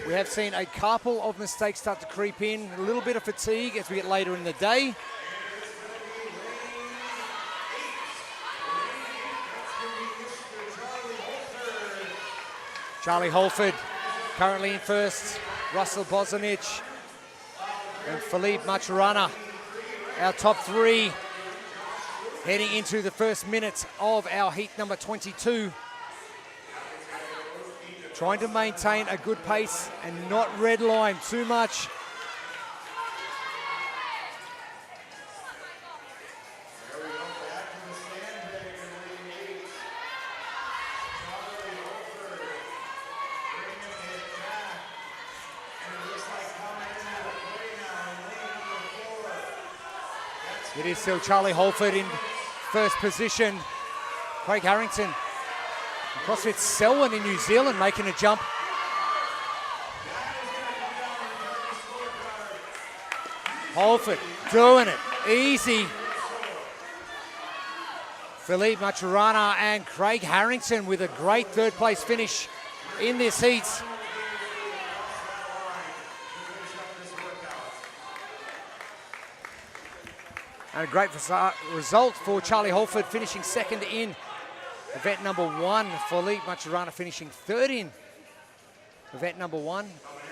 We have seen a couple of mistakes start to creep in, a little bit of fatigue as we get later in the day. Charlie Holford currently in first, Russell Bozanic and Philippe Maturana, our top 3 heading into the first minute of our heat number 22. Trying to maintain a good pace and not redline too much. It is still Charlie Holford in first position. Craig Harrington, CrossFit Selwyn in New Zealand, making a jump. Holford doing it easy. Philippe Maturana and Craig Harrington with a great third place finish in this heat. And a great result for Charlie Holford, finishing second in event number 1. Philippe Maturana finishing third in event number 1.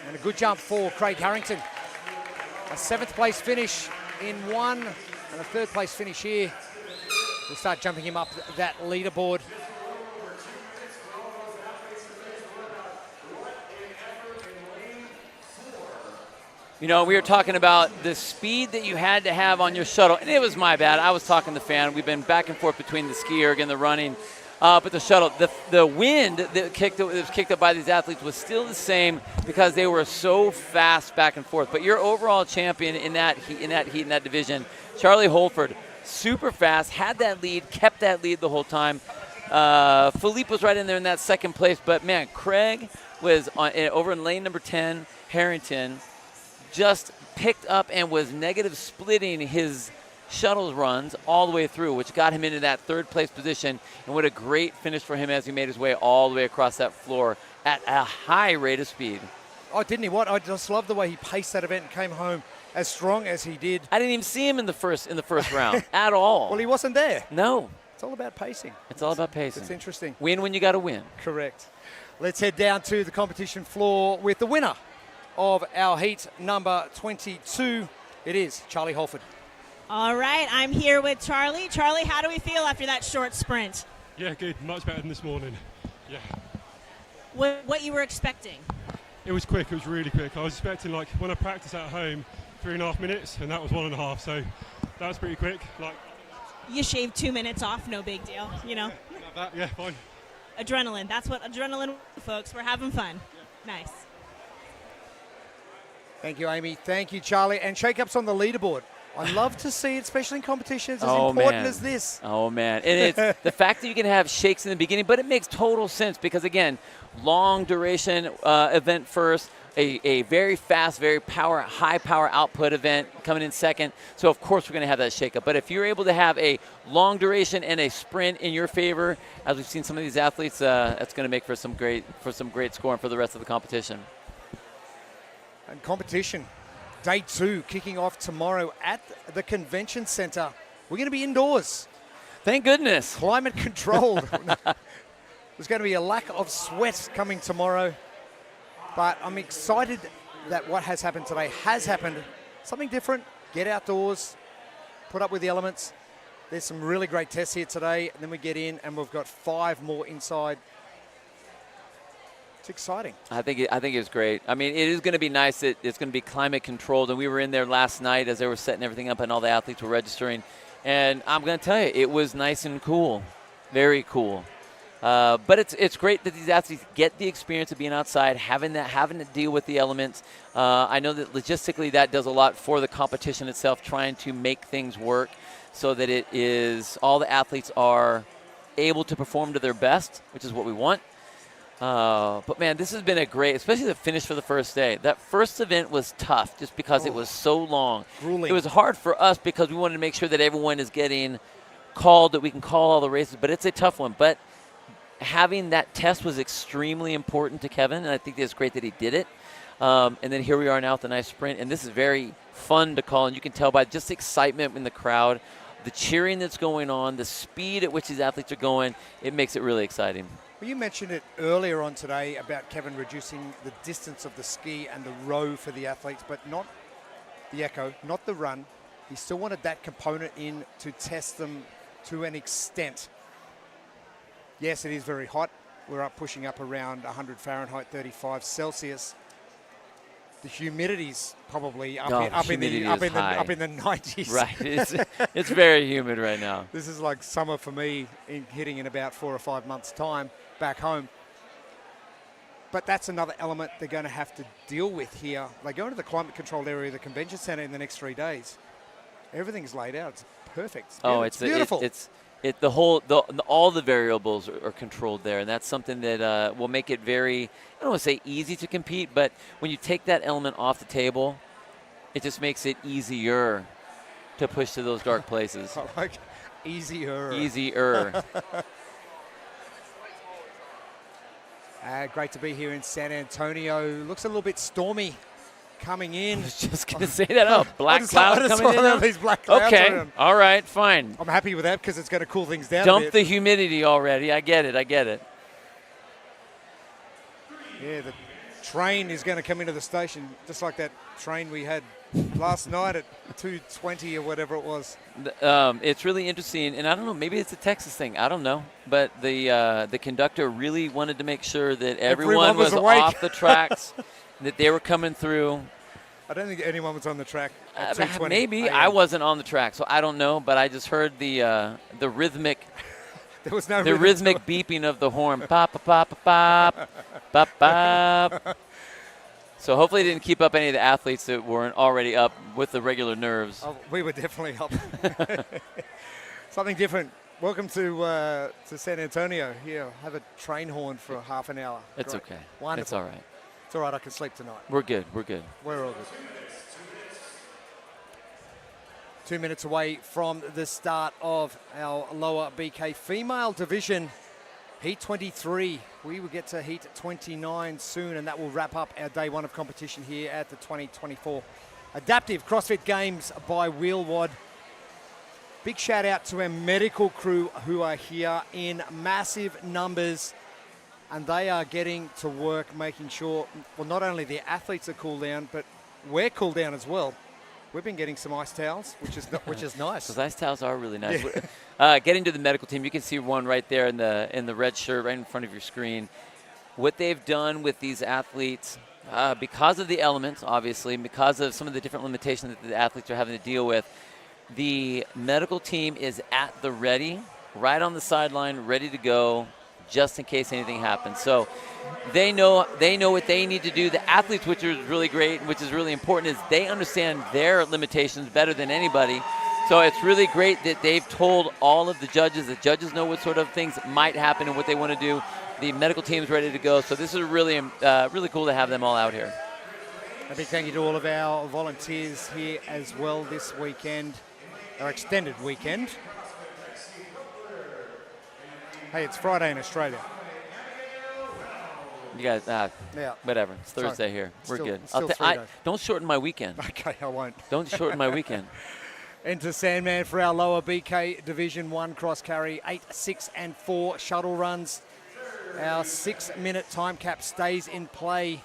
And a good jump for Craig Harrington. A 7th place finish in 1 and a 3rd place finish here. We'll start jumping him up that leaderboard. You know, we were talking about the speed that you had to have on your shuttle, and it was my bad. I was talking to Fan. We've been back and forth between the ski erg and the running. But the shuttle, the wind that was kicked up by these athletes was still the same because they were so fast back and forth. But your overall champion in that division, Charlie Holford, super fast, had that lead, kept that lead the whole time. Philippe was right in there in that 2nd place. But, man, Craig was over in lane number 10, Harrington, just picked up and was negative splitting his shuttle runs all the way through, which got him into that 3rd place position. And what a great finish for him as he made his way all the way across that floor at a high rate of speed. Oh, didn't he? What? I just love the way he paced that event and came home as strong as he did. I didn't even see him in the first round at all. Well, he wasn't there. No. It's all about pacing. It's all about pacing. It's interesting. Win when you got to win. Correct. Let's head down to the competition floor with the winner of our heat number 22. It is Charlie Holford. All right, I'm here with Charlie. Charlie, how do we feel after that short sprint? Yeah, good. Much better than this morning. Yeah. what you were expecting? It was quick. It was really quick. I was expecting, like, when I practice at home, 3.5 minutes, and that was 1.5. So that was pretty quick. Like, You shaved 2 minutes off, no big deal, you know? yeah, fine. Adrenaline, that's what adrenaline, folks. We're having fun. Nice. Thank you, Amy. Thank you, Charlie. And shake-ups on the leaderboard. I love to see it, especially in competitions as important as this. Oh, man. And it's the fact that you can have shakes in the beginning, but it makes total sense because, again, long duration event first, a very fast, very high power output event coming in second. So, of course, we're going to have that shake-up. But if you're able to have a long duration and a sprint in your favor, as we've seen some of these athletes, that's going to make for some great scoring for the rest of the competition. And competition, day 2, kicking off tomorrow at the convention center. We're going to be indoors. Thank goodness. Climate controlled. There's going to be a lack of sweat coming tomorrow. But I'm excited that what has happened today has happened. Something different. Get outdoors. Put up with the elements. There's some really great tests here today. And then we get in and we've got 5 more inside. It's exciting. I think it's great. I mean, it is going to be nice that it's going to be climate controlled. And we were in there last night as they were setting everything up and all the athletes were registering. And I'm going to tell you, it was nice and cool. Very cool. But it's great that these athletes get the experience of being outside, having to deal with the elements. I know that logistically that does a lot for the competition itself, trying to make things work so that it is all the athletes are able to perform to their best, which is what we want. But man, this has been a great, especially the finish for the first day. That first event was tough just because it was so long. Grueling. It was hard for us because we wanted to make sure that everyone is getting called, that we can call all the races, but it's a tough one. But having that test was extremely important to Kevin, and I think it's great that he did it. And then here we are now with a nice sprint, and this is very fun to call, and you can tell by just the excitement in the crowd, the cheering that's going on, the speed at which these athletes are going, it makes it really exciting. Well, you mentioned it earlier on today about Kevin reducing the distance of the ski and the row for the athletes, but not the echo, not the run. He still wanted that component in to test them to an extent. Yes, it is very hot. We're pushing up around 100 Fahrenheit, 35 Celsius. The humidity's probably up in the 90s. Right, it's very humid right now. This is like summer for me, hitting in about 4 or 5 months' time back home. But that's another element they're going to have to deal with here. They go into the climate-controlled area of the convention center in the next 3 days. Everything's laid out. It's perfect. It's beautiful. All the variables are controlled there, and that's something that will make it very, I don't want to say easy to compete, but when you take that element off the table, it just makes it easier to push to those dark places. Like easier. Easier. Great to be here in San Antonio. Looks a little bit stormy coming in. I was just going to say that. Oh, black clouds coming in. These black clouds. Okay, all right, fine. I'm happy with that because it's going to cool things down a Dump bit. the humidity already. I get it. Yeah, the train is going to come into the station just like that train we had last night at 2:20 or whatever it was. It's really interesting, and I don't know, maybe it's a Texas thing. I don't know, but the conductor really wanted to make sure that everyone was off the tracks, that they were coming through. I don't think anyone was on the track at 2:20. Maybe I wasn't on the track, so I don't know. But I just heard the rhythmic. There was no rhythmic beeping of the horn. Pop, pop, pop, pop, pop, pop. So hopefully it didn't keep up any of the athletes that weren't already up with the regular nerves. Oh, we were definitely up. Something different. Welcome to San Antonio. Here, have a train horn for half an hour. It's Great. okay. Wonderful. It's all right. It's all right. I can sleep tonight. We're good. We're all good. 2 minutes away from the start of our lower BK female division. Heat 23. We will get to Heat 29 soon, and that will wrap up our day 1 of competition here at the 2024 Adaptive CrossFit Games by Wheelwad. Big shout out to our medical crew who are here in massive numbers, and they are getting to work making sure, well, not only the athletes are cooled down, but we're cooled down as well. We've been getting some ice towels, which is nice. Those ice towels are really nice. Yeah. Getting to the medical team, you can see one right there in the red shirt right in front of your screen. what they've done with these athletes, because of the elements, obviously, because of some of the different limitations that the athletes are having to deal with, the medical team is at the ready, right on the sideline, ready to go, just in case anything happens. So they know what they need to do. The athletes, which is really great, which is really important, is they understand their limitations better than anybody. So it's really great that they've told all of the judges. The judges know what sort of things might happen and what they want to do. The medical team's ready to go. So this is really, really cool to have them all out here. A big thank you to all of our volunteers here as well this weekend, our extended weekend. Hey, it's Friday in Australia. You guys, yeah. Whatever. It's Thursday Sorry. here. We're Still- good. still 3 days. Don't shorten my weekend. Okay, I won't. Don't shorten my weekend. Enter Sandman for our lower BK Division 1 cross carry. 8, 6, and 4 shuttle runs. Our 6-minute time cap stays in play.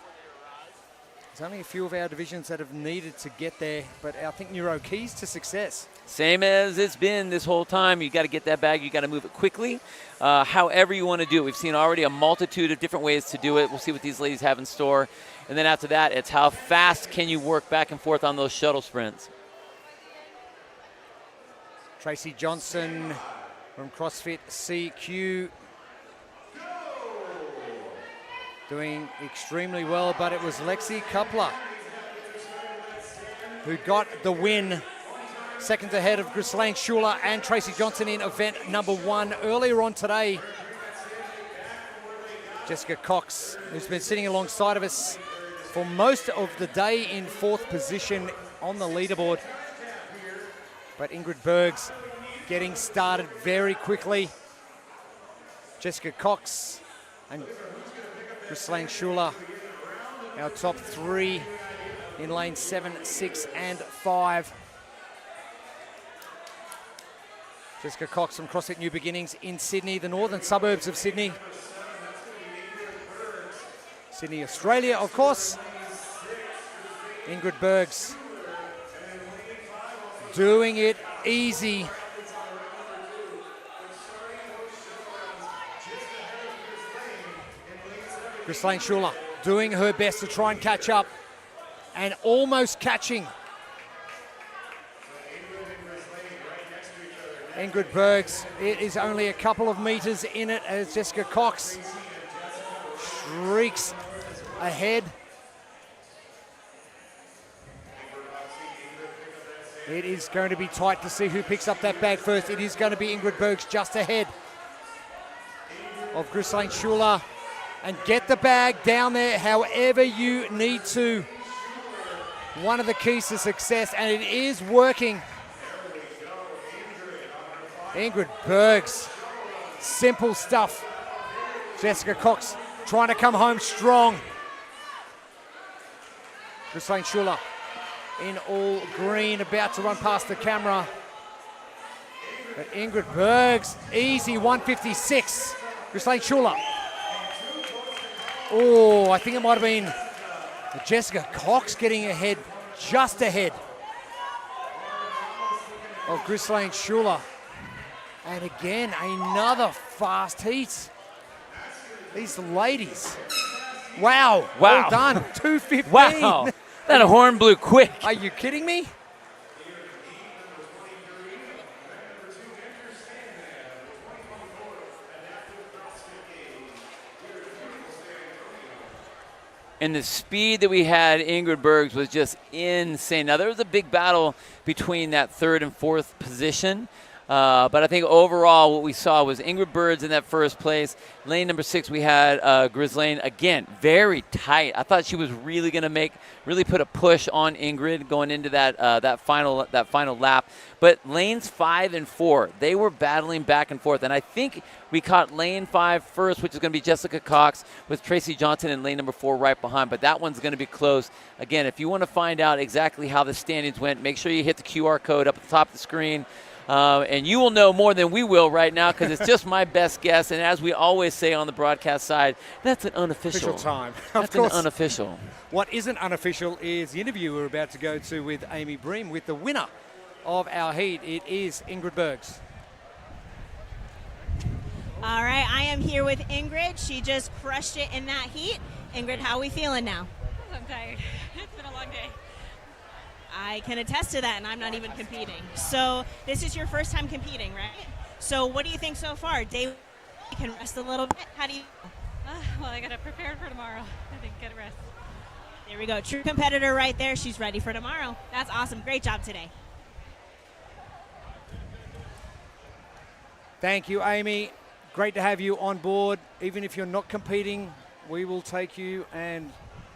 There's only a few of our divisions that have needed to get there, but I think Neuro keys to success. Same as it's been this whole time. You got to get that bag. You got to move it quickly. However you want to do it. We've seen already a multitude of different ways to do it. We'll see what these ladies have in store. And then after that, it's how fast can you work back and forth on those shuttle sprints. Tracy Johnson from CrossFit CQ doing extremely well, but it was Lexi Coupler who got the win. Seconds ahead of Ghislaine Schuler and Tracy Johnson in event number 1. Earlier on today, Jessica Cox, who's been sitting alongside of us for most of the day in 4th position on the leaderboard. But Ingrid Bergs getting started very quickly. Jessica Cox and Ghislaine Schuler, our top 3 in lane 7, 6, and 5. Jessica Cox from CrossFit New Beginnings in Sydney, the northern suburbs of Sydney. Sydney, Australia, of course. Ingrid Bergs doing it easy. Ghislaine Schuler doing her best to try and catch up and almost catching. Ingrid Bergs, it is only a couple of meters in it as Jessica Cox shrieks ahead. It is going to be tight to see who picks up that bag first. It is going to be Ingrid Bergs just ahead of Ghislaine Schuler. And get the bag down there however you need to. One of the keys to success, and it is working. Ingrid Bergs, simple stuff. Jessica Cox trying to come home strong. Ghislaine Schuler in all green, about to run past the camera. But Ingrid Bergs, easy 156. Ghislaine Schuler. Oh, I think it might have been Jessica Cox getting ahead, just ahead of Ghislaine Schuler. And again, another fast heat. These ladies. Wow. Well done. 2:15. Wow. That horn blew quick. Are you kidding me? And the speed that we had Ingrid Bergs was just insane. Now, there was a big battle between that 3rd and 4th position. But I think overall what we saw was Ingrid Bergs in that first place. Lane number 6, we had Ghislaine. Again, very tight. I thought she was really going to really put a push on Ingrid going into that final lap. But lanes 5 and 4, they were battling back and forth. And I think we caught lane 5 first, which is going to be Jessica Cox with Tracy Johnson in lane number 4 right behind. But that one's going to be close. Again, if you want to find out exactly how the standings went, make sure you hit the QR code up at the top of the screen. And you will know more than we will right now because it's just my best guess. And as we always say on the broadcast side, that's an unofficial. Official time. That's an unofficial. What isn't unofficial is the interview we're about to go to with Amy Bream with the winner of our heat. It is Ingrid Bergs. All right, I am here with Ingrid. She just crushed it in that heat. Ingrid, how are we feeling now? I'm tired. It's been a long day. I can attest to that, and I'm not even competing. So this is your first time competing, right? So what do you think so far? Day, you can rest a little bit. How do you? Well, I gotta prepare for tomorrow. I think get a rest. There we go. True competitor right there. She's ready for tomorrow. That's awesome. Great job today. Thank you, Amy. Great to have you on board. Even if you're not competing, we will take you and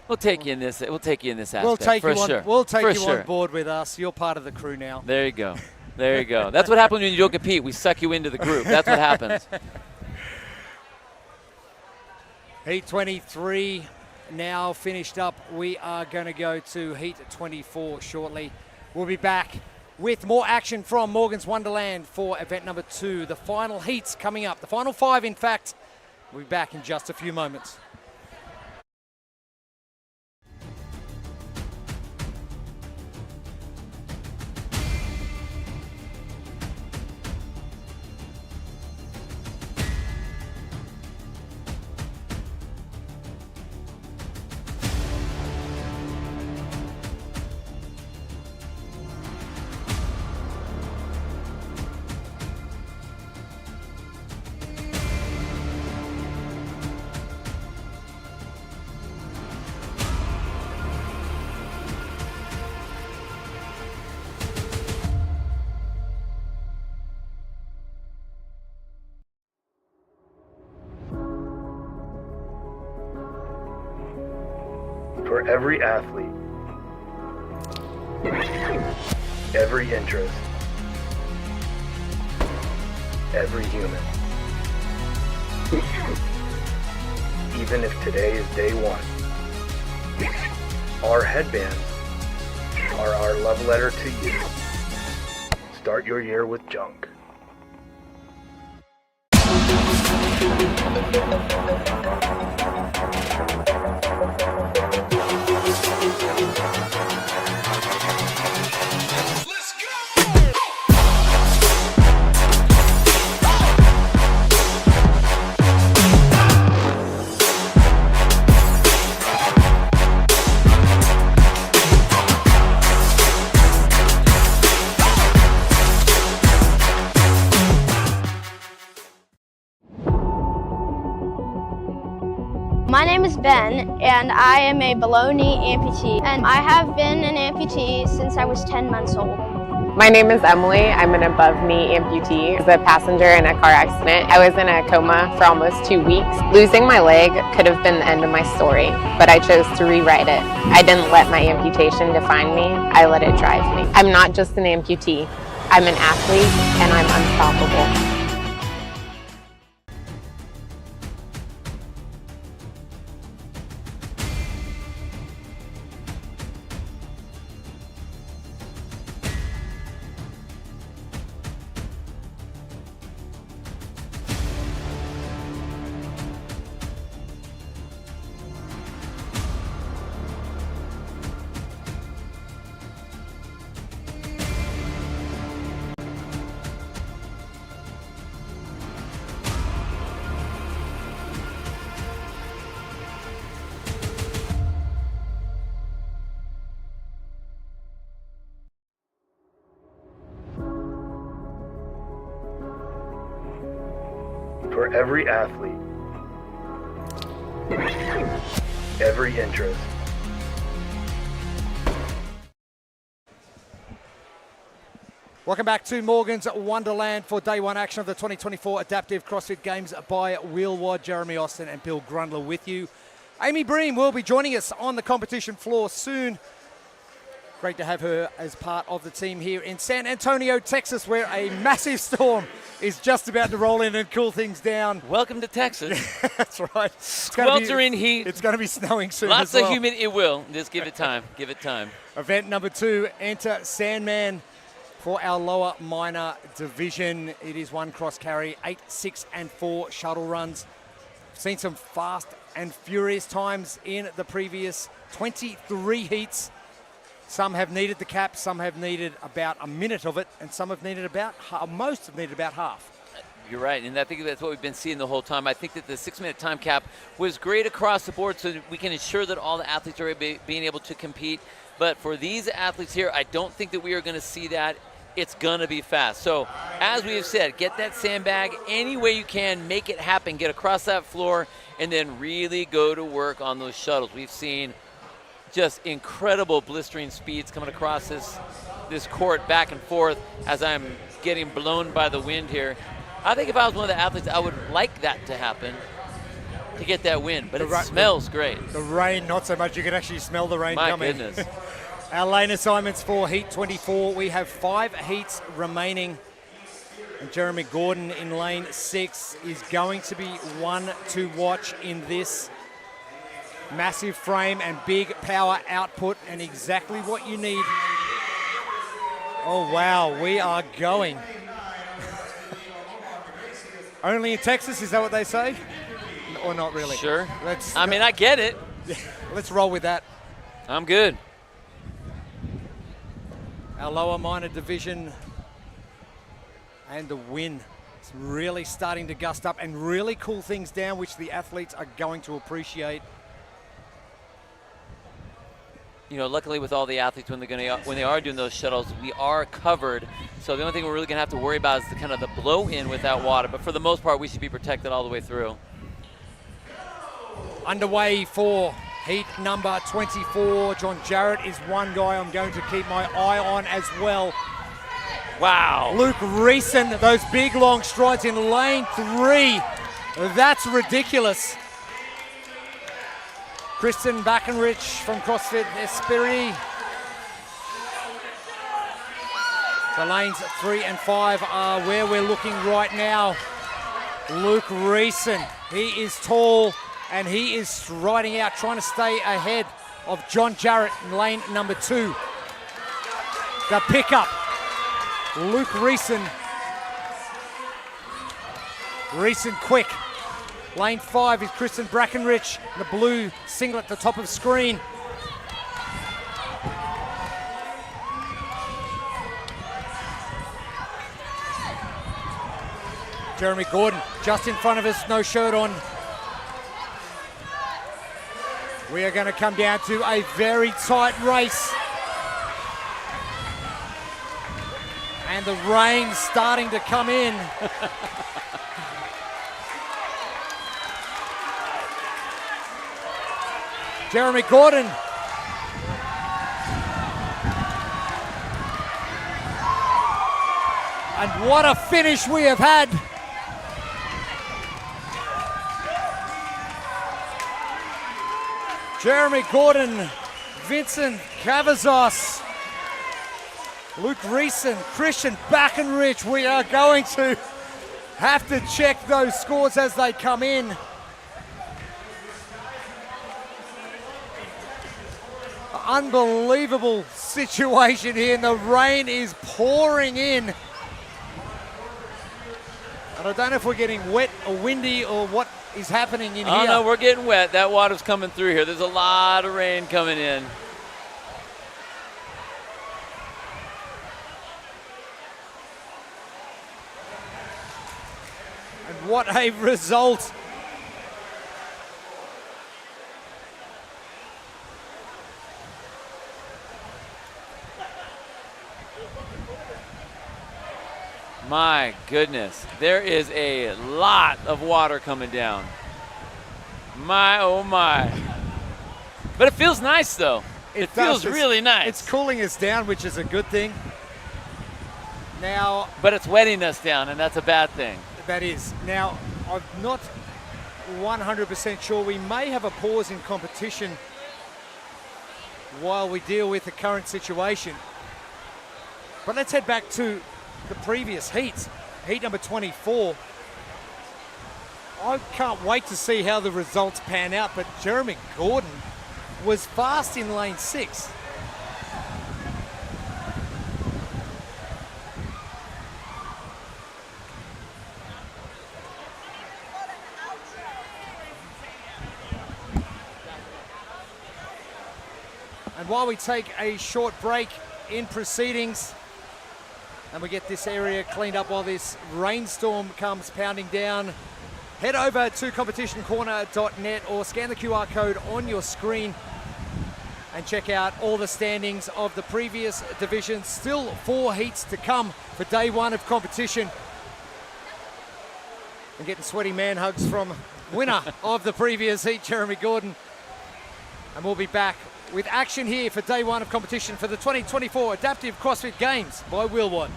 We'll take you in this. We'll take you in this aspect. we'll take for you on. sure. We'll take for you sure. on board with us. You're part of the crew now. There you go. There you go. That's what happens when you don't compete. We suck you into the group. That's what happens. Heat 23 now finished up. We are going to go to Heat 24 shortly. We'll be back with more action from Morgan's Wonderland for event number 2. The final heats coming up. The final 5, in fact. We'll be back in just a few moments. For every athlete, every interest, every human. Even if today is day 1, our headbands are our love letter to you. Start your year with junk. My name is Ben, and I am a below knee amputee, and I have been an amputee since I was 10 months old. My name is Emily. I'm an above knee amputee. I was a passenger in a car accident. I was in a coma for almost 2 weeks. Losing my leg could have been the end of my story, but I chose to rewrite it. I didn't let my amputation define me. I let it drive me. I'm not just an amputee. I'm an athlete, and I'm unstoppable. For every athlete, every interest, Welcome back to Morgan's Wonderland for day 1 action of the 2024 Adaptive CrossFit Games by Wheel Wad. Jeremy Austin and Bill Grundler with you. Amy Bream will be joining us on the competition floor soon. Great to have her as part of the team here in San Antonio, Texas, where a massive storm is just about to roll in and cool things down. Welcome to Texas. That's right. Sweltering heat. It's going to be snowing soon. Lots as well. of humidity. It will. Just give it time. Give it time. Event number 2, enter Sandman for our lower minor division. It is 1 cross carry, 8, 6, and 4 shuttle runs. Seen some fast and furious times in the previous 23 heats. Some have needed the cap, some have needed about a minute of it, and some have needed about most have needed about half. You're right, and I think that's what we've been seeing the whole time. I think that the 6-minute time cap was great across the board so that we can ensure that all the athletes are being able to compete. But for these athletes here, I don't think that we are going to see that. It's going to be fast. So as we have said, get that sandbag any way you can, make it happen, get across that floor, and then really go to work on those shuttles. We've seen just incredible blistering speeds coming across this court back and forth as I'm getting blown by the wind here. I think if I was one of the athletes, I would like that to happen to get that win, but it smells great. The rain, not so much. You can actually smell the rain coming. My goodness. Our lane assignments for Heat 24. We have 5 heats remaining. And Jeremy Gordon in lane 6 is going to be one to watch in this. Massive frame and big power output and exactly what you need. Oh, wow, we are going. Only in Texas, is that what they say? Or not really? Sure. I mean, I get it. Let's roll with that. I'm good. Our lower minor division and the wind is really starting to gust up and really cool things down, which the athletes are going to appreciate. You know, luckily with all the athletes, when they are doing those shuttles, we are covered. So the only thing we're really going to have to worry about is the kind of the blow in with that water. But for the most part, we should be protected all the way through. Underway for heat number 24. John Jarrett is one guy I'm going to keep my eye on as well. Wow. Luke Reeson, those big long strides in lane 3. That's ridiculous. Kristen Backenrich from CrossFit Esprit. So lanes 3 and 5 are where we're looking right now. Luke Reeson, he is tall and he is striding out, trying to stay ahead of John Jarrett in lane number 2. The pickup, Luke Reeson. Reeson quick. Lane 5 is Kristen Brackenrich, the blue singlet at the top of the screen. Jeremy Gordon just in front of us, no shirt on. We are going to come down to a very tight race. And the rain's starting to come in. Jeremy Gordon. And what a finish we have had. Jeremy Gordon, Vincent Cavazos, Luke Reeson, Christian Backenrich. We are going to have to check those scores as they come in. Unbelievable situation here, and the rain is pouring in. And I don't know if we're getting wet or windy or what is happening in here. Oh no, we're getting wet. That water's coming through here. There's a lot of rain coming in. And what a result. My goodness, there is a lot of water coming down. My, oh my. But it feels nice though. It feels really nice. It's cooling us down, which is a good thing. Now, but it's wetting us down, and that's a bad thing. That is. Now, I'm not 100% sure. We may have a pause in competition while we deal with the current situation. But let's head back to the previous heats, heat number 24. I can't wait to see how the results pan out, but Jeremy Gordon was fast in lane 6. And while we take a short break in proceedings, and we get this area cleaned up while this rainstorm comes pounding down. Head over to competitioncorner.net or scan the QR code on your screen and check out all the standings of the previous divisions. Still 4 heats to come for day 1 of competition. And getting sweaty man hugs from winner of the previous heat, Jeremy Gordon. And we'll be back with action here for day 1 of competition for the 2024 Adaptive CrossFit Games by Wheelwatt.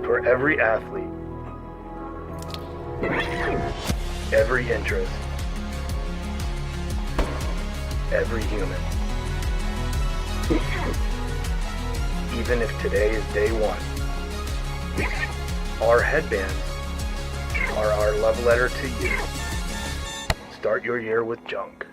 For every athlete, every interest, every human. Even if today is day 1, our headbands are our love letter to you. Start your year with junk.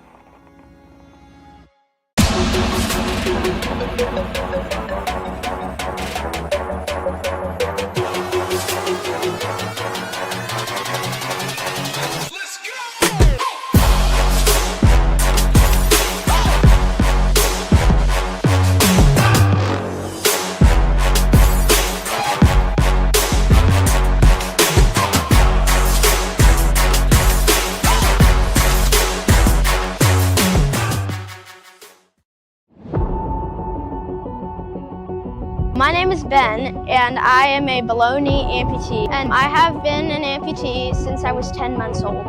My name is Ben, and I am a below-knee amputee, and I have been an amputee since I was 10 months old.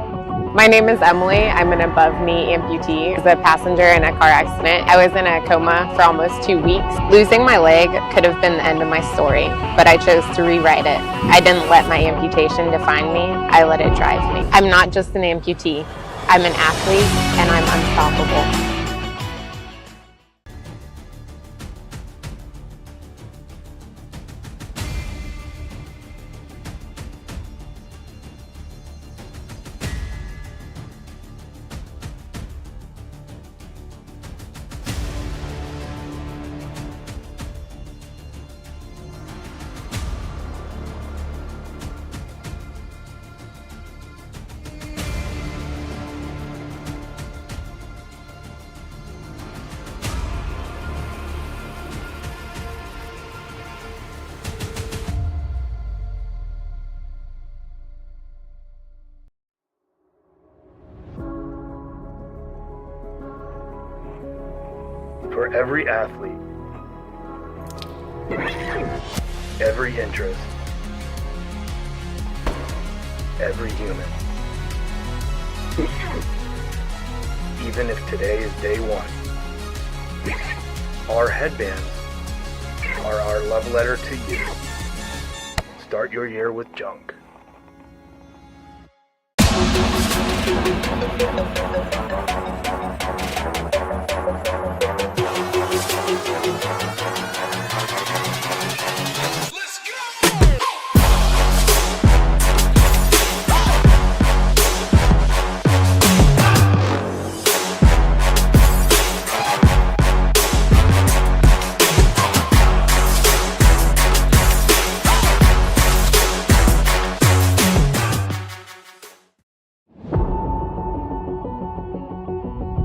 My name is Emily. I'm an above-knee amputee. I was a passenger in a car accident. I was in a coma for almost 2 weeks. Losing my leg could have been the end of my story, but I chose to rewrite it. I didn't let my amputation define me. I let it drive me. I'm not just an amputee. I'm an athlete, and I'm unstoppable. For every athlete, every interest, every human. Even if today is day 1, our headbands are our love letter to you. Start your year with junk.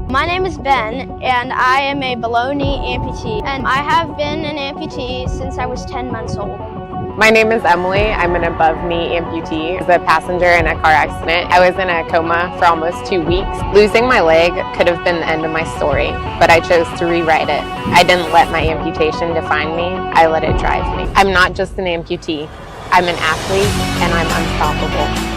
My name is Ben, and I am a below-knee amputee, and I have been an amputee since I was 10 months old. My name is Emily. I'm an above-knee amputee. I was a passenger in a car accident. I was in a coma for almost 2 weeks. Losing my leg could have been the end of my story, but I chose to rewrite it. I didn't let my amputation define me. I let it drive me. I'm not just an amputee. I'm an athlete, and I'm unstoppable.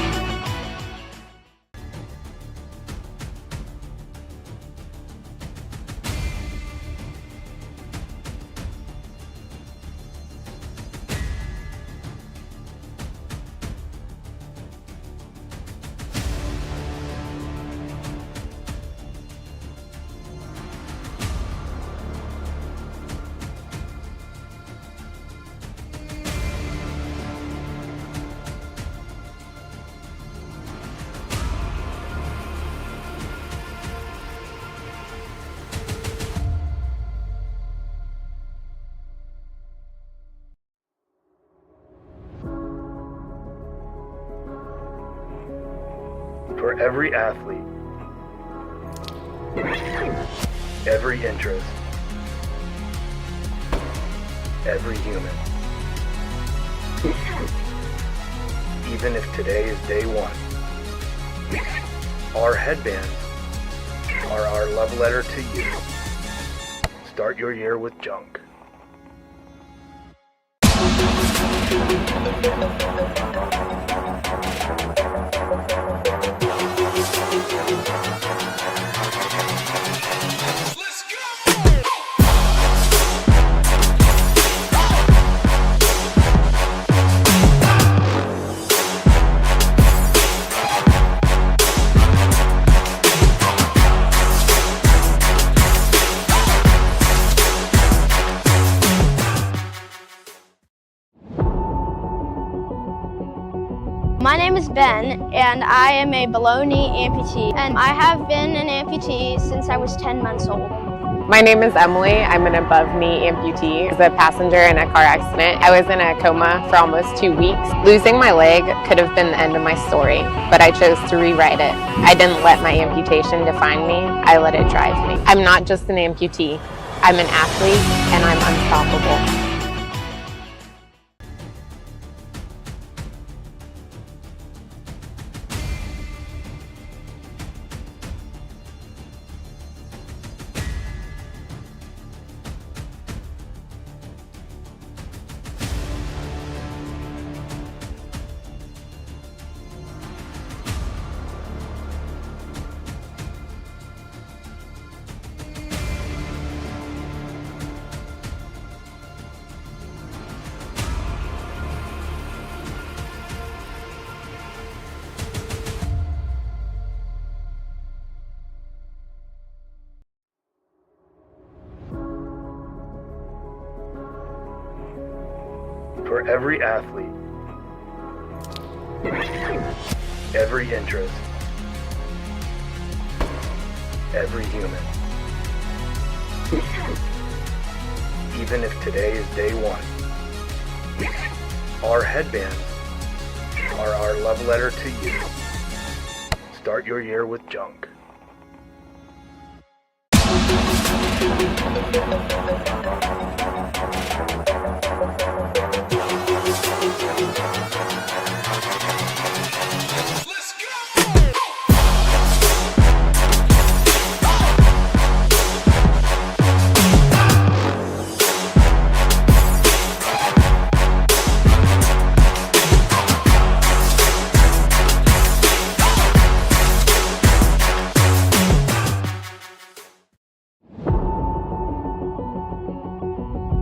For every athlete, every interest, every human. Even if today is day one, our headbands are our love letter to you. Start your year with junk. My name is Ben, and I am a below knee amputee, and I have been an amputee since I was 10 months old. My name is Emily. I'm an above knee amputee. I was a passenger in a car accident. I was in a coma for almost 2 weeks. Losing my leg could have been the end of my story, but I chose to rewrite it. I didn't let my amputation define me. I let it drive me. I'm not just an amputee. I'm an athlete, and I'm unstoppable. For every athlete, every interest, every human. Even if today is day one, our headbands are our love letter to you. Start your year with junk.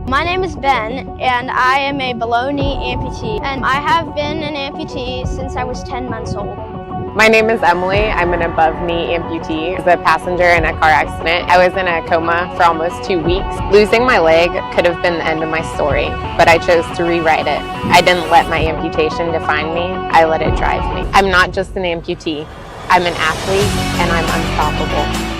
My name is Ben, and I am a below knee amputee, and I have been an amputee since I was 10 months old. My name is Emily. I'm an above knee amputee. I was a passenger in a car accident. I was in a coma for almost 2 weeks. Losing my leg could have been the end of my story, but I chose to rewrite it. I didn't let my amputation define me. I let it drive me. I'm not just an amputee. I'm an athlete, and I'm unstoppable.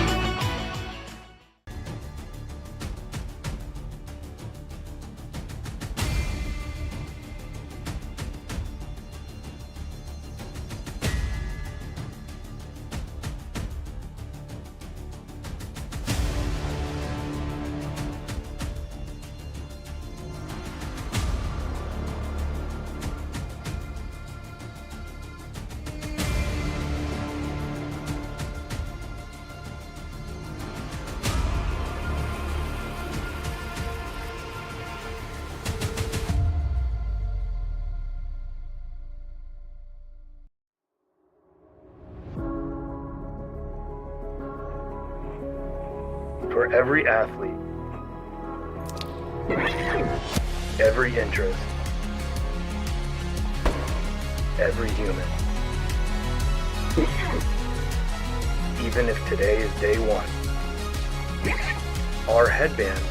For every athlete, every interest, every human. Even if today is day one, our headbands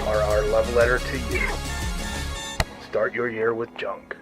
are our love letter to you. Start your year with junk.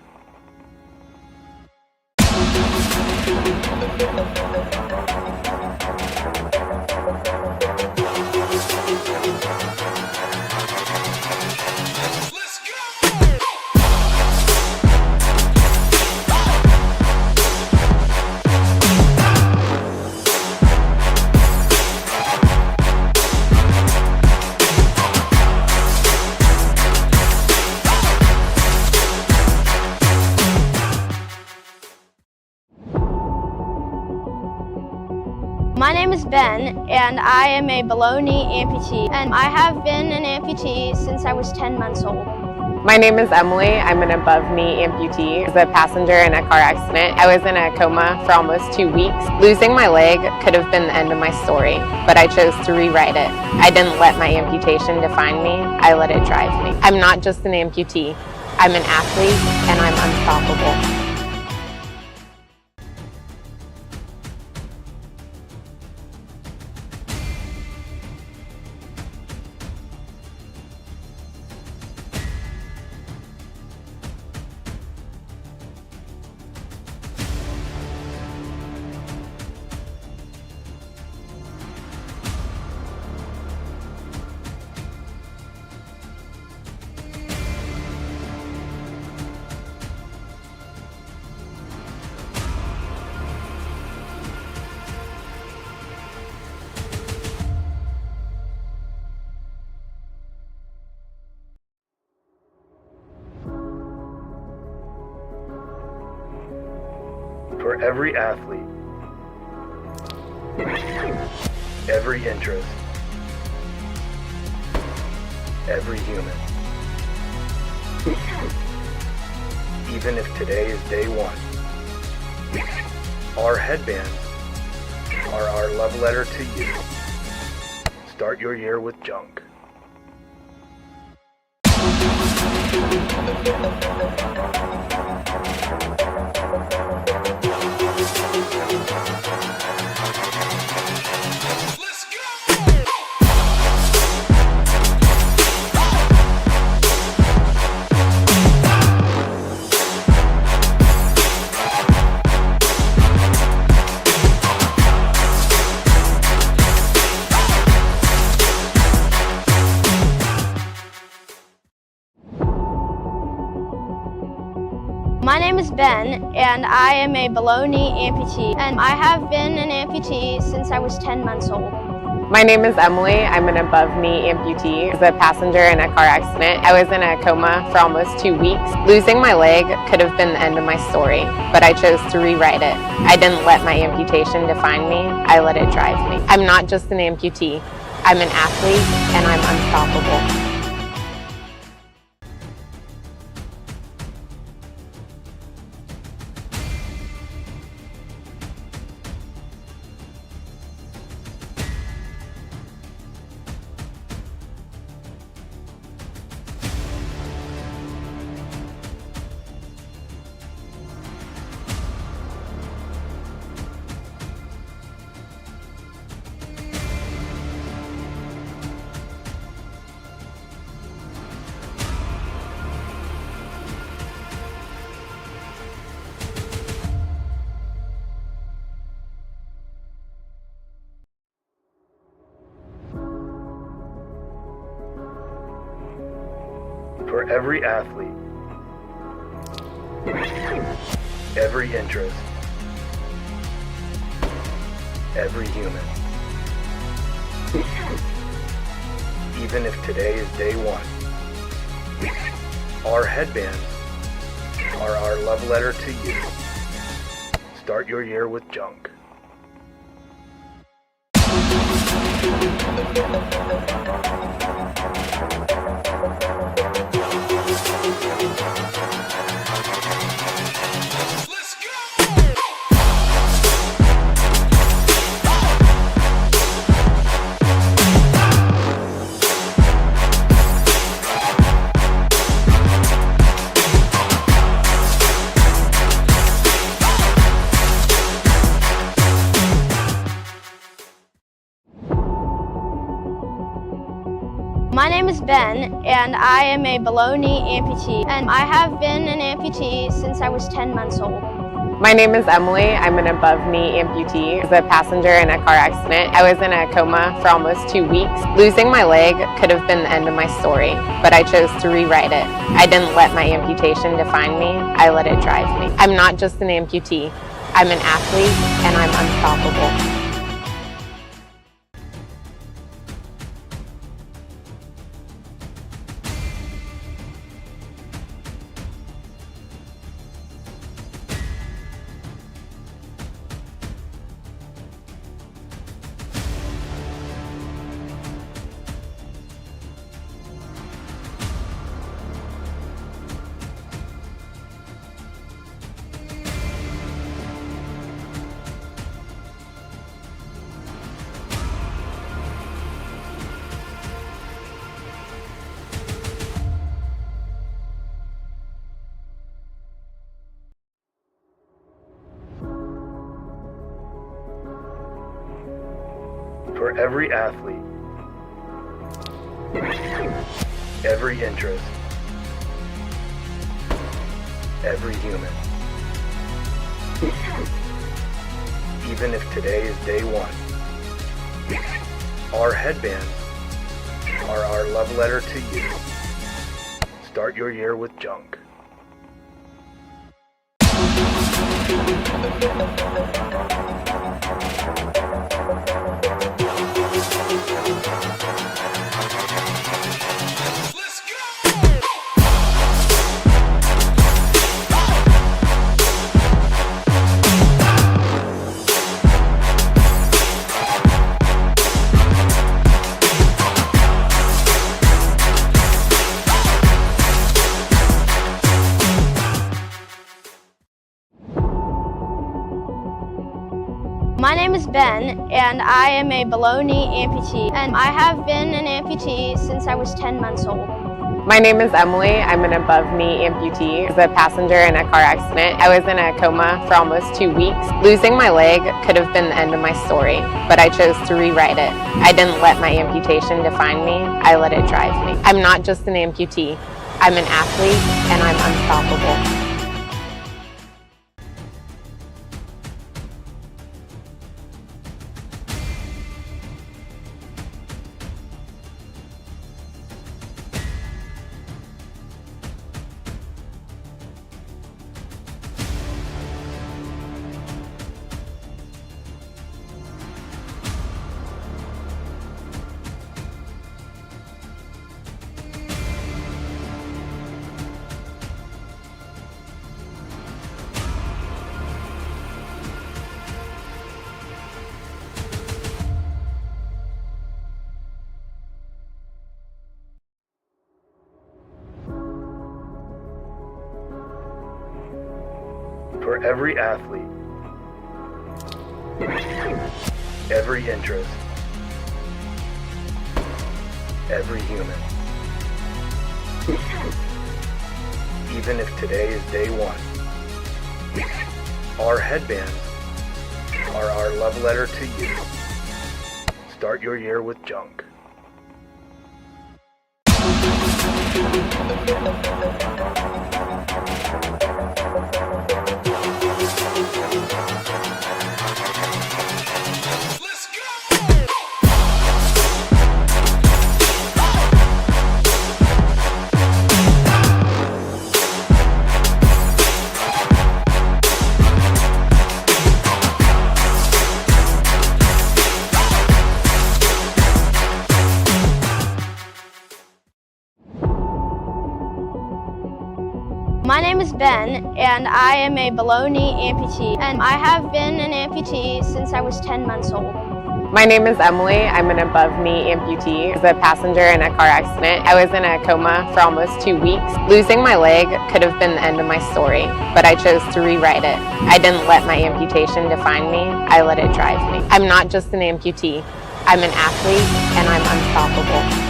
My name is Ben, and I am a below-knee amputee, and I have been an amputee since I was 10 months old. My name is Emily. I'm an above-knee amputee. I was a passenger in a car accident. I was in a coma for almost 2 weeks. Losing my leg could have been the end of my story, but I chose to rewrite it. I didn't let my amputation define me. I let it drive me. I'm not just an amputee. I'm an athlete, and I'm unstoppable. For every athlete, every interest, every human. Even if today is day one, our headbands are our love letter to you. Start your year with junk. My name is Ben, and I am a below-knee amputee, and I have been an amputee since I was 10 months old. My name is Emily. I'm an above-knee amputee. I was a passenger in a car accident. I was in a coma for almost 2 weeks. Losing my leg could have been the end of my story, but I chose to rewrite it. I didn't let my amputation define me. I let it drive me. I'm not just an amputee. I'm an athlete, and I'm unstoppable. For every athlete, every interest, every human. Even if today is day one, our headbands are our love letter to you. Start your year with junk. My name is Ben, and I am a below-knee amputee, and I have been an amputee since I was 10 months old. My name is Emily. I'm an above-knee amputee. I was a passenger in a car accident. I was in a coma for almost 2 weeks. Losing my leg could have been the end of my story, but I chose to rewrite it. I didn't let my amputation define me. I let it drive me. I'm not just an amputee. I'm an athlete, and I'm unstoppable. For every athlete, every interest, every human. Even if today is day one, our headbands are our love letter to you. Start your year with junk. My name is Ben, and I am a below knee amputee, and I have been an amputee since I was 10 months old. My name is Emily. I'm an above knee amputee. I was a passenger in a car accident. I was in a coma for almost 2 weeks. Losing my leg could have been the end of my story, but I chose to rewrite it. I didn't let my amputation define me. I let it drive me. I'm not just an amputee. I'm an athlete, and I'm unstoppable. For every athlete, every interest, every human. Even if today is day one, our headbands are our love letter to you. Start your year with junk. My name is Ben, and I am a below knee amputee, and I have been an amputee since I was 10 months old. My name is Emily. I'm an above knee amputee. I was a passenger in a car accident. I was in a coma for almost 2 weeks. Losing my leg could have been the end of my story, but I chose to rewrite it. I didn't let my amputation define me. I let it drive me. I'm not just an amputee. I'm an athlete, and I'm unstoppable.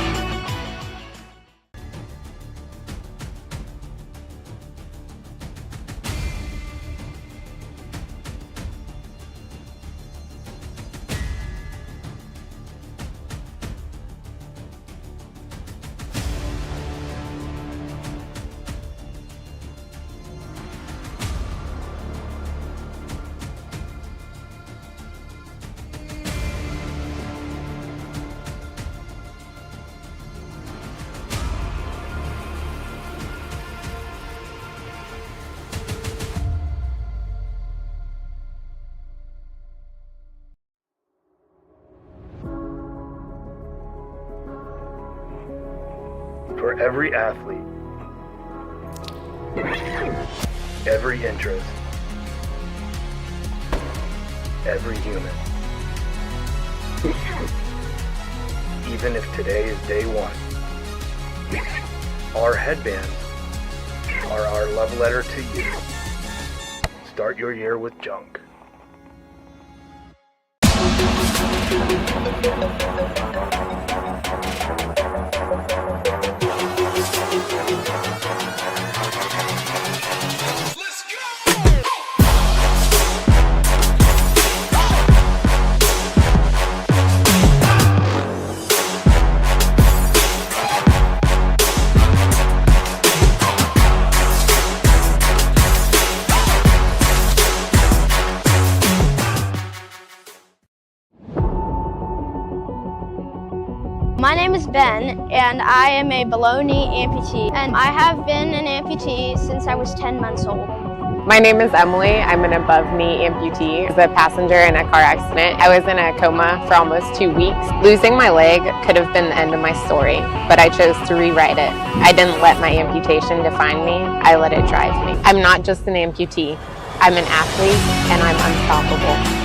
For every athlete, every interest, every human. Even if today is day one, our headbands are our love letter to you. Start your year with junk. is Ben, and I am a below knee amputee, and I have been an amputee since I was 10 months old. My name is Emily. I'm an above knee amputee. I was a passenger in a car accident. I was in a coma for almost 2 weeks. Losing my leg could have been the end of my story, but I chose to rewrite it. I didn't let my amputation define me. I let it drive me. I'm not just an amputee. I'm an athlete, and I'm unstoppable.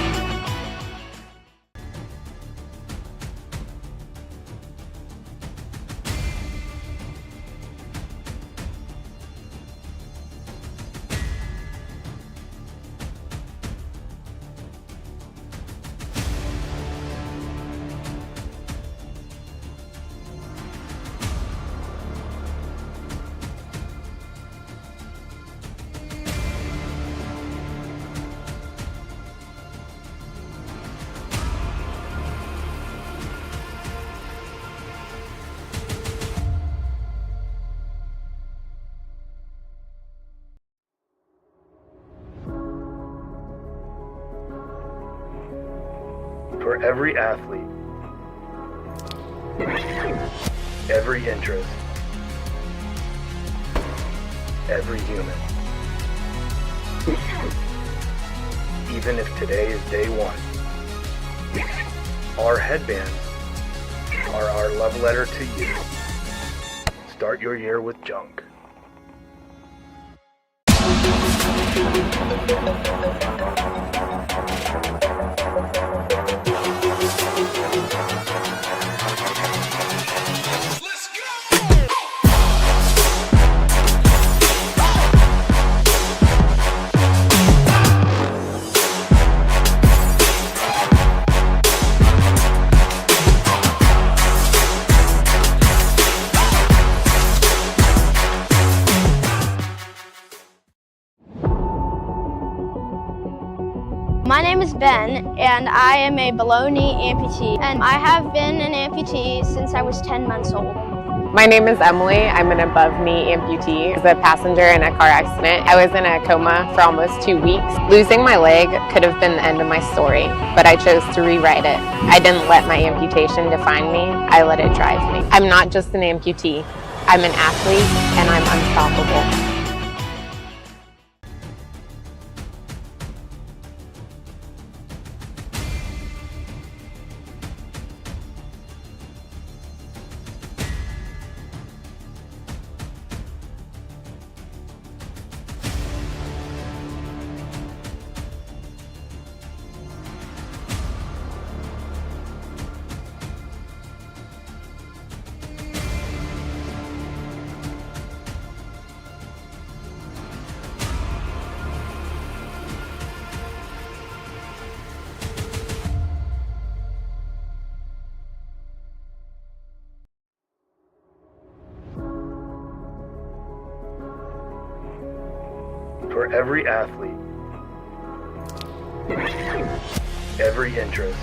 For every athlete, every interest, every human. Even if today is day one, our headbands are our love letter to you. Start your year with junk. My name is Ben, and I am a below knee amputee, and I have been an amputee since I was 10 months old. My name is Emily. I'm an above knee amputee. I was a passenger in a car accident. I was in a coma for almost 2 weeks. Losing my leg could have been the end of my story, but I chose to rewrite it. I didn't let my amputation define me. I let it drive me. I'm not just an amputee. I'm an athlete, and I'm unstoppable. For every athlete, every interest,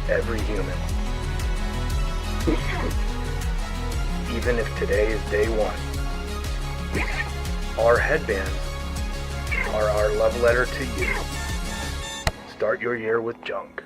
every human. Even if today is day one, our headbands are our love letter to you. Start your year with junk.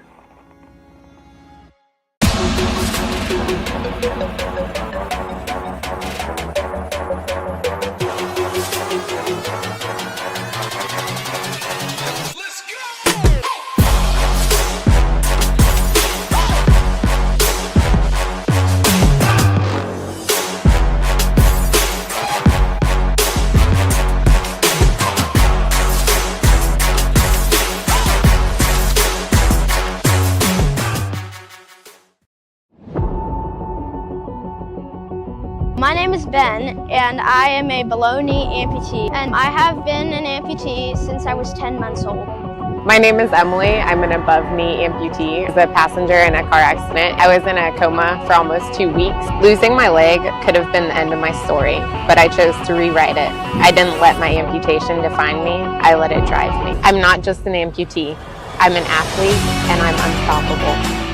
My name is Ben, and I am a below knee amputee, and I have been an amputee since I was 10 months old. My name is Emily. I'm an above knee amputee. I was a passenger in a car accident. I was in a coma for almost 2 weeks. Losing my leg could have been the end of my story, but I chose to rewrite it. I didn't let my amputation define me. I let it drive me. I'm not just an amputee. I'm an athlete, and I'm unstoppable.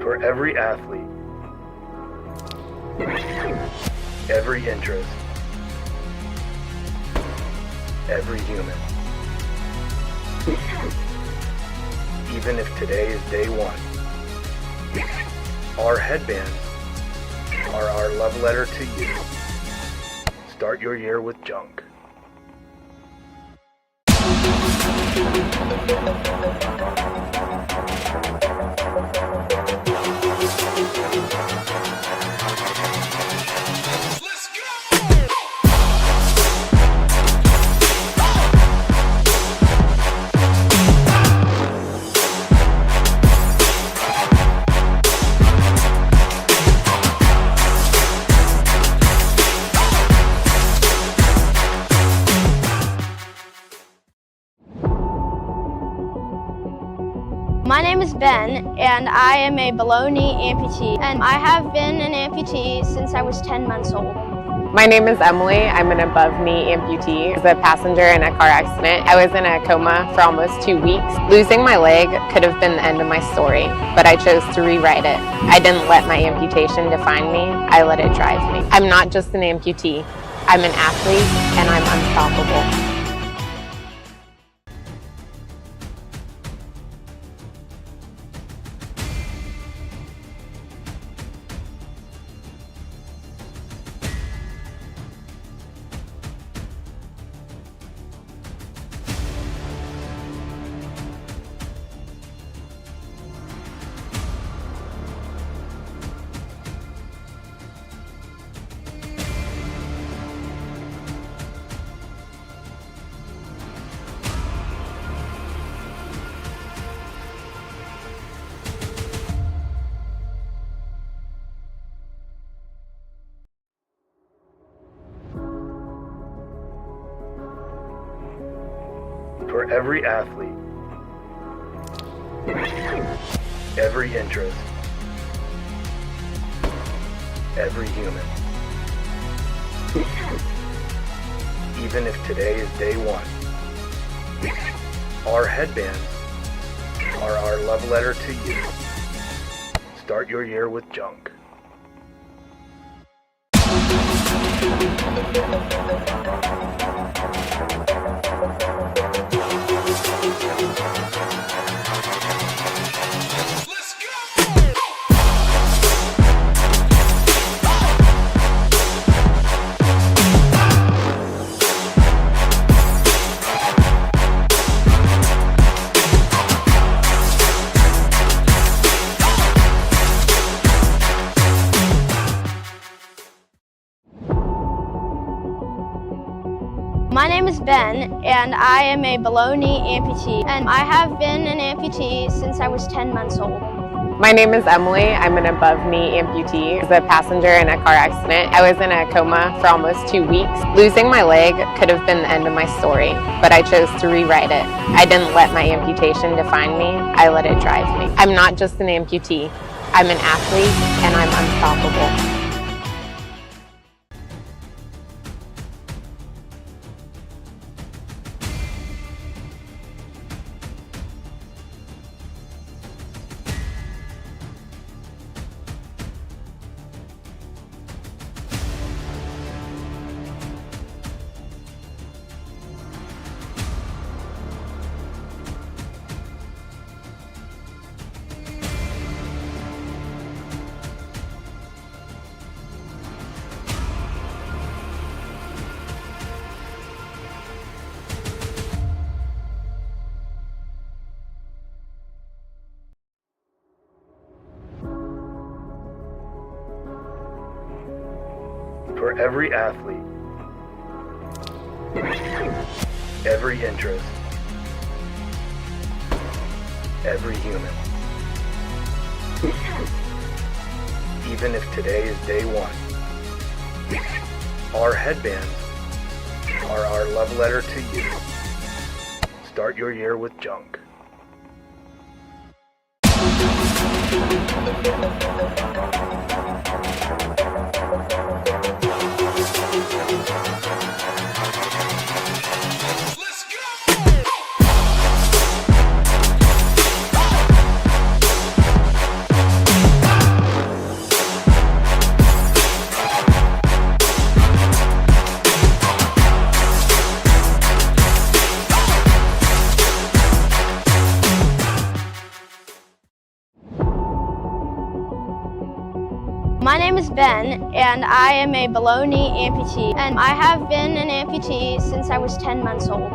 For every athlete, every interest, every human. Even if today is day one, our headbands are our love letter to you. Start your year with junk. My name is Ben, and I am a below knee amputee, and I have been an amputee since I was 10 months old. My name is Emily. I'm an above knee amputee. I was a passenger in a car accident. I was in a coma for almost 2 weeks. Losing my leg could have been the end of my story, but I chose to rewrite it. I didn't let my amputation define me. I let it drive me. I'm not just an amputee. I'm an athlete, and I'm unstoppable. For every athlete, every interest, every human. Even if today is day one, our headbands are our love letter to you. Start your year with junk. My name is Ben, and I am a below knee amputee, and I have been an amputee since I was 10 months old. My name is Emily. I'm an above knee amputee. I was a passenger in a car accident. I was in a coma for almost 2 weeks. Losing my leg could have been the end of my story, but I chose to rewrite it. I didn't let my amputation define me. I let it drive me. I'm not just an amputee. I'm an athlete, and I'm unstoppable. For every athlete, every interest, every human. Even if today is day one, our headbands are our love letter to you. Start your year with junk. name is Ben, and I am a below-knee amputee, and I have been an amputee since I was 10 months old.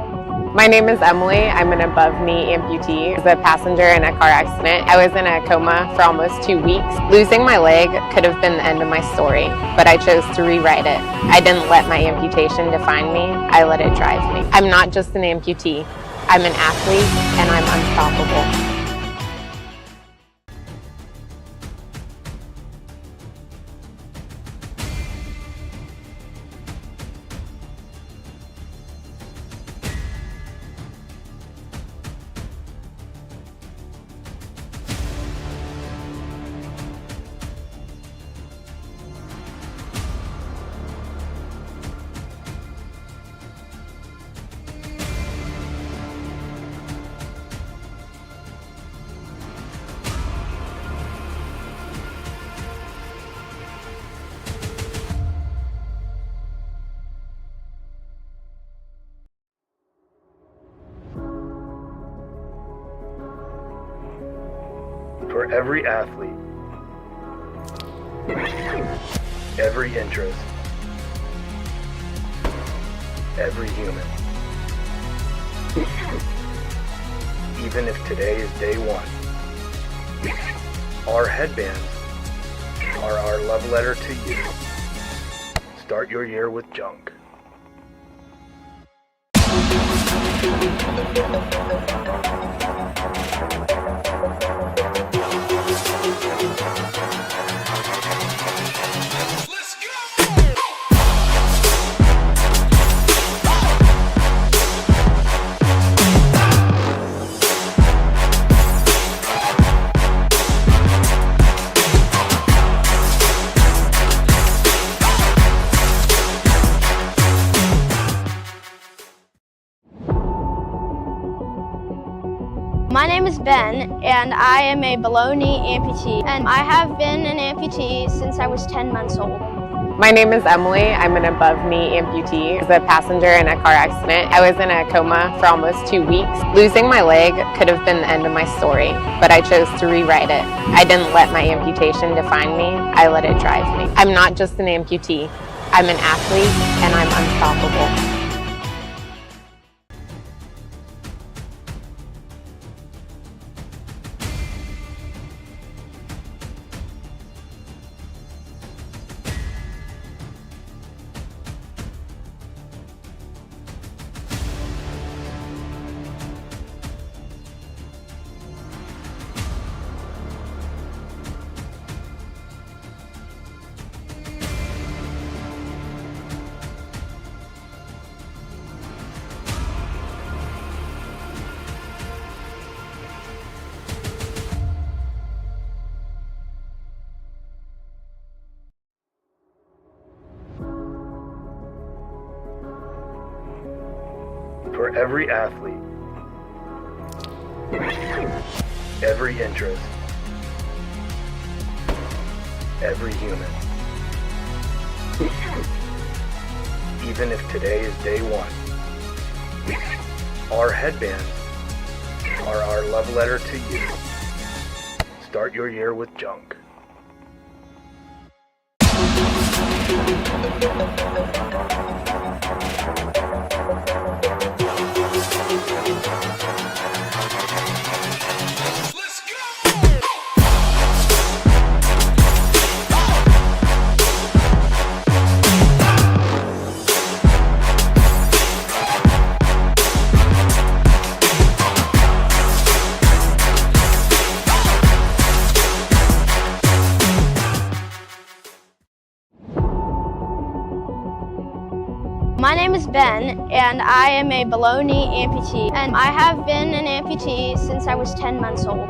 My name is Emily. I'm an above-knee amputee. I was a passenger in a car accident. I was in a coma for almost 2 weeks. Losing my leg could have been the end of my story, but I chose to rewrite it. I didn't let my amputation define me. I let it drive me. I'm not just an amputee. I'm an athlete, and I'm unstoppable. For every athlete, every interest, every human. Even if today is day one, our headbands are our love letter to you. Start your year with junk. My name is Ben, and I am a below-knee amputee, and I have been an amputee since I was 10 months old. My name is Emily. I'm an above-knee amputee. I was a passenger in a car accident. I was in a coma for almost 2 weeks. Losing my leg could have been the end of my story, but I chose to rewrite it. I didn't let my amputation define me. I let it drive me. I'm not just an amputee. I'm an athlete, and I'm unstoppable. For every athlete, every interest, every human. Even if today is day one, our headbands are our love letter to you. Start your year with junk. My name is Ben, and I am a below-knee amputee, and I have been an amputee since I was 10 months old.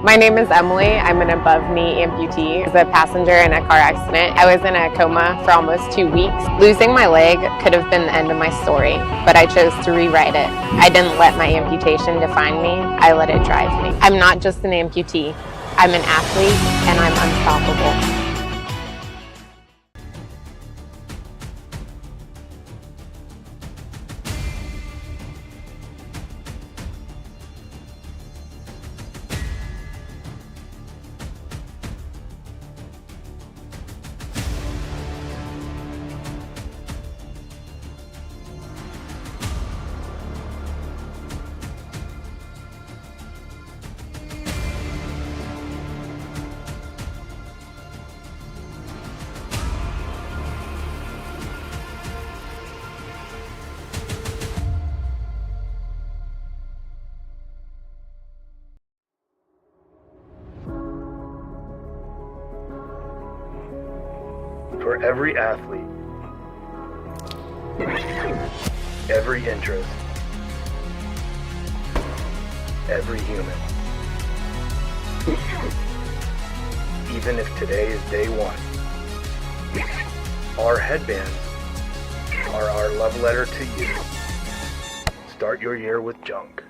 My name is Emily. I'm an above-knee amputee. I was a passenger in a car accident. I was in a coma for almost 2 weeks. Losing my leg could have been the end of my story, but I chose to rewrite it. I didn't let my amputation define me. I let it drive me. I'm not just an amputee. I'm an athlete, and I'm unstoppable. For every athlete, every interest, every human. Even if today is day one, our headbands are our love letter to you. Start your year with junk.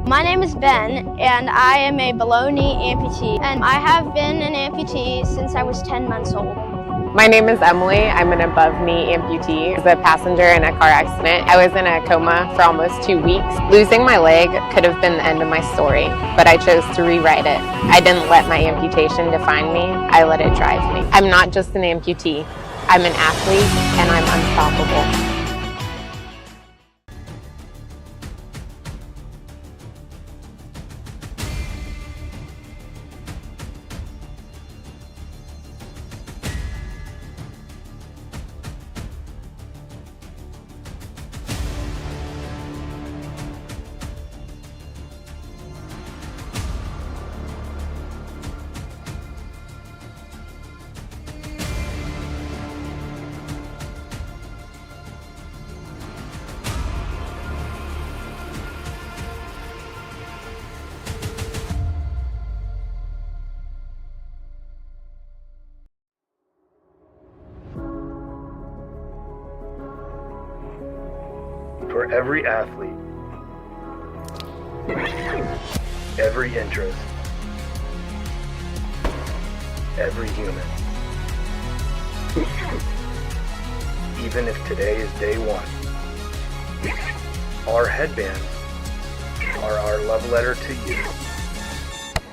My name is Ben, and I am a below-knee amputee, and I have been an amputee since I was 10 months old. My name is Emily. I'm an above-knee amputee. I was a passenger in a car accident. I was in a coma for almost 2 weeks. Losing my leg could have been the end of my story, but I chose to rewrite it. I didn't let my amputation define me. I let it drive me. I'm not just an amputee. I'm an athlete, and I'm unstoppable. For every athlete, every interest, every human. Even if today is day one, our headbands are our love letter to you.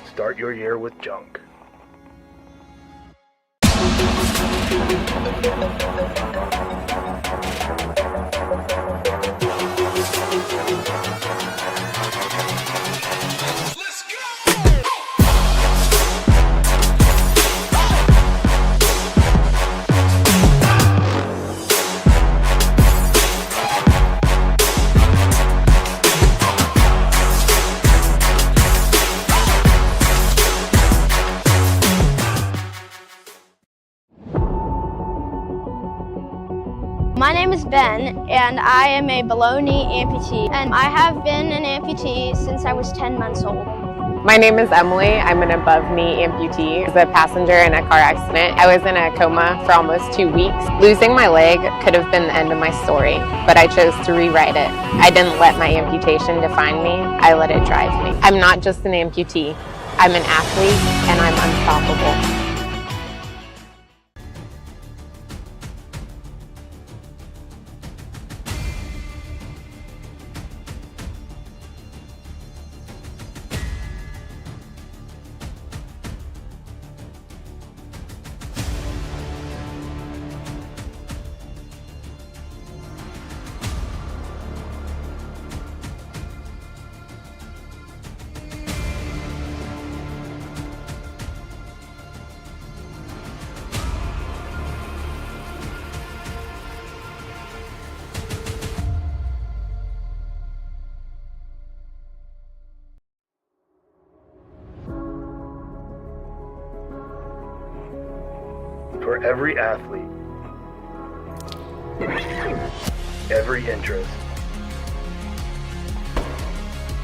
Start your year with junk. My name is Ben, and I am a below-knee amputee, and I have been an amputee since I was 10 months old. My name is Emily. I'm an above-knee amputee. I was a passenger in a car accident. I was in a coma for almost 2 weeks. Losing my leg could have been the end of my story, but I chose to rewrite it. I didn't let my amputation define me. I let it drive me. I'm not just an amputee. I'm an athlete, and I'm unstoppable. For every athlete, every interest,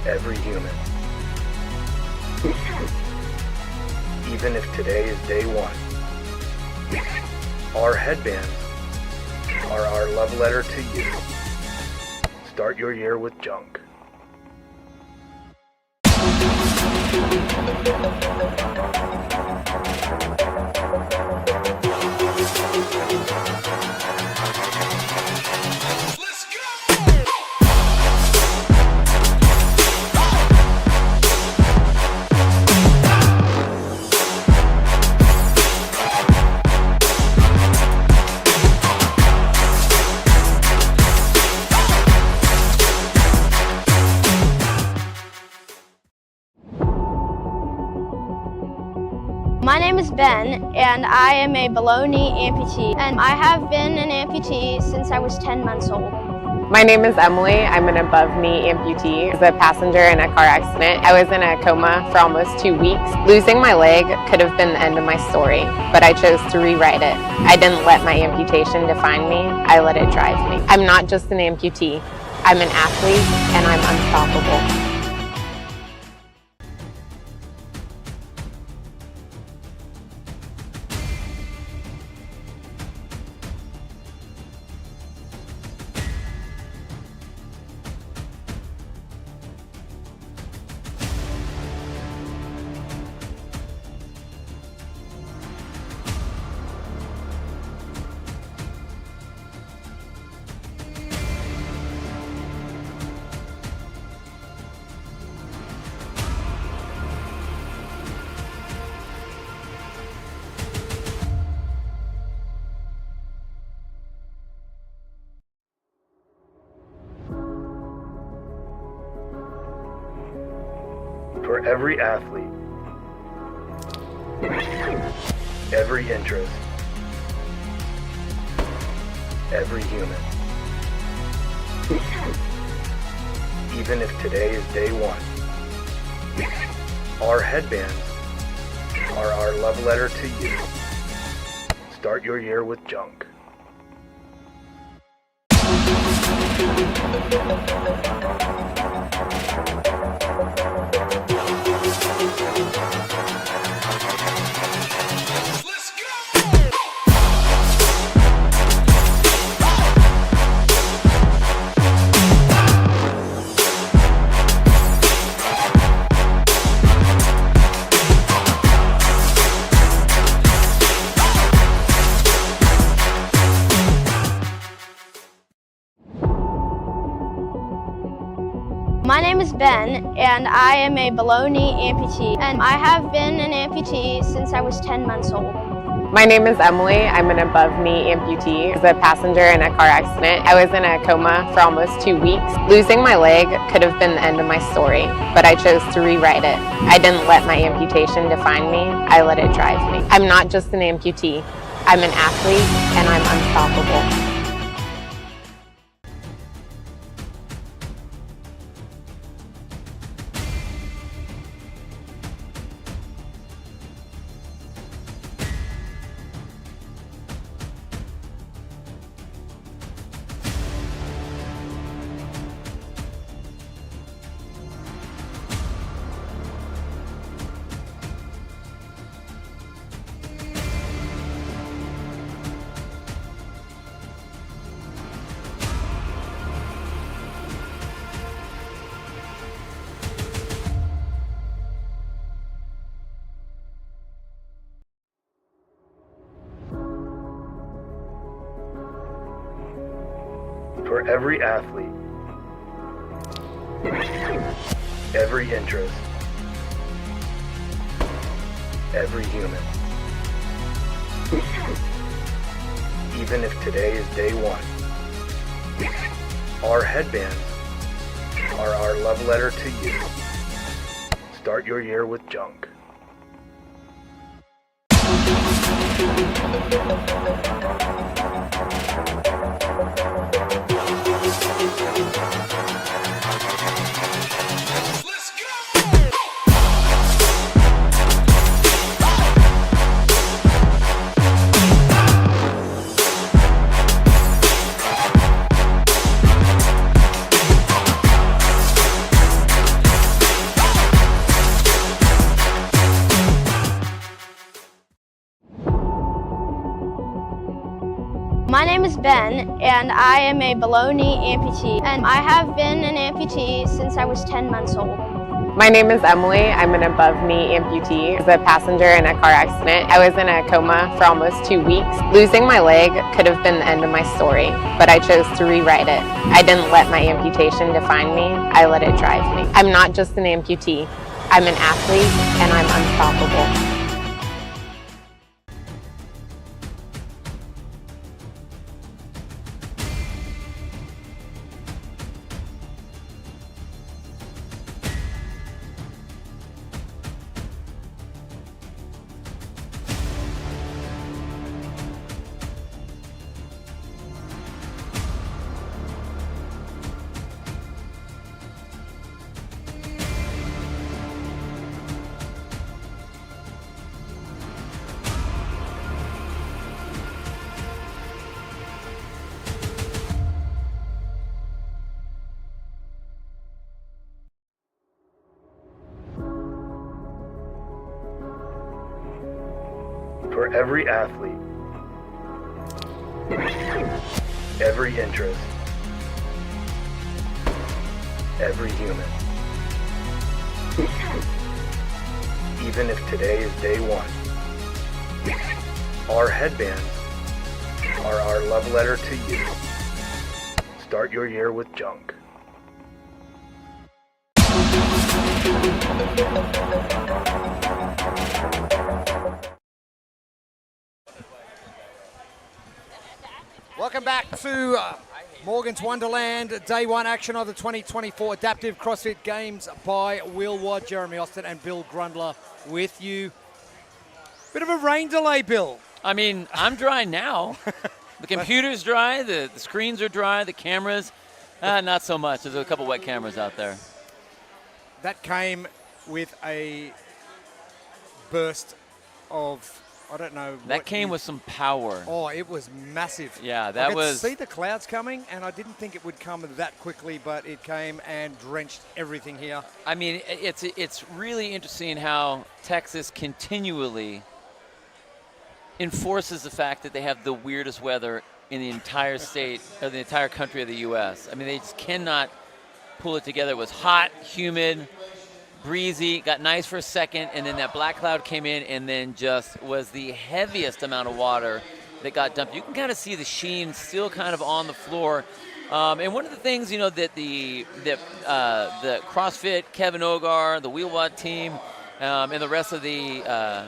every human. Even if today is day one, our headbands are our love letter to you. Start your year with junk. My name is Ben, and I am a below knee amputee, and I have been an amputee since I was 10 months old. My name is Emily. I'm an above knee amputee. I was a passenger in a car accident. I was in a coma for almost 2 weeks. Losing my leg could have been the end of my story, but I chose to rewrite it. I didn't let my amputation define me. I let it drive me. I'm not just an amputee. I'm an athlete, and I'm unstoppable. For every athlete, every interest, every human. Even if today is day one, our headbands are our love letter to you. Start your year with junk. My name is Ben, and I am a below knee amputee, and I have been an amputee since I was 10 months old. My name is Emily. I'm an above knee amputee. I was a passenger in a car accident. I was in a coma for almost 2 weeks. Losing my leg could have been the end of my story, but I chose to rewrite it. I didn't let my amputation define me. I let it drive me. I'm not just an amputee. I'm an athlete, and I'm unstoppable. For every athlete, every interest, every human. Even if today is day one, our headbands are our love letter to you. Start your year with junk. My name is Ben, and I am a below knee amputee, and I have been an amputee since I was 10 months old. My name is Emily. I'm an above knee amputee. I was a passenger in a car accident. I was in a coma for almost 2 weeks. Losing my leg could have been the end of my story, but I chose to rewrite it. I didn't let my amputation define me. I let it drive me. I'm not just an amputee. I'm an athlete, and I'm unstoppable. For every athlete, every interest, every human. Even if today is day one, our headbands are our love letter to you. Start your year with junk. Welcome back to Morgan's Wonderland, day one action of the 2024 Adaptive CrossFit Games by Will Watt, Jeremy Austin and Bill Grundler with you. Bit of a rain delay, Bill. I mean, I'm dry now. The computer's dry, the screens are dry, the cameras, not so much. There's a couple wet cameras out there. That came with a burst of, I don't know. That came with some power. Oh, it was massive. Yeah, I could was. see the clouds coming, and I didn't think it would come that quickly, but it came and drenched everything here. I mean, it's really interesting how Texas continually enforces the fact that they have the weirdest weather in the entire state, or the entire country of the U.S. I mean, they just cannot pull it together. It was hot, humid, breezy, got nice for a second, and then that black cloud came in and then just was the heaviest amount of water that got dumped. You can kind of see the sheen still kind of on the floor. And one of the things, you know, that the CrossFit, Kevin Ogar, the Wheelwatt team, and the rest of the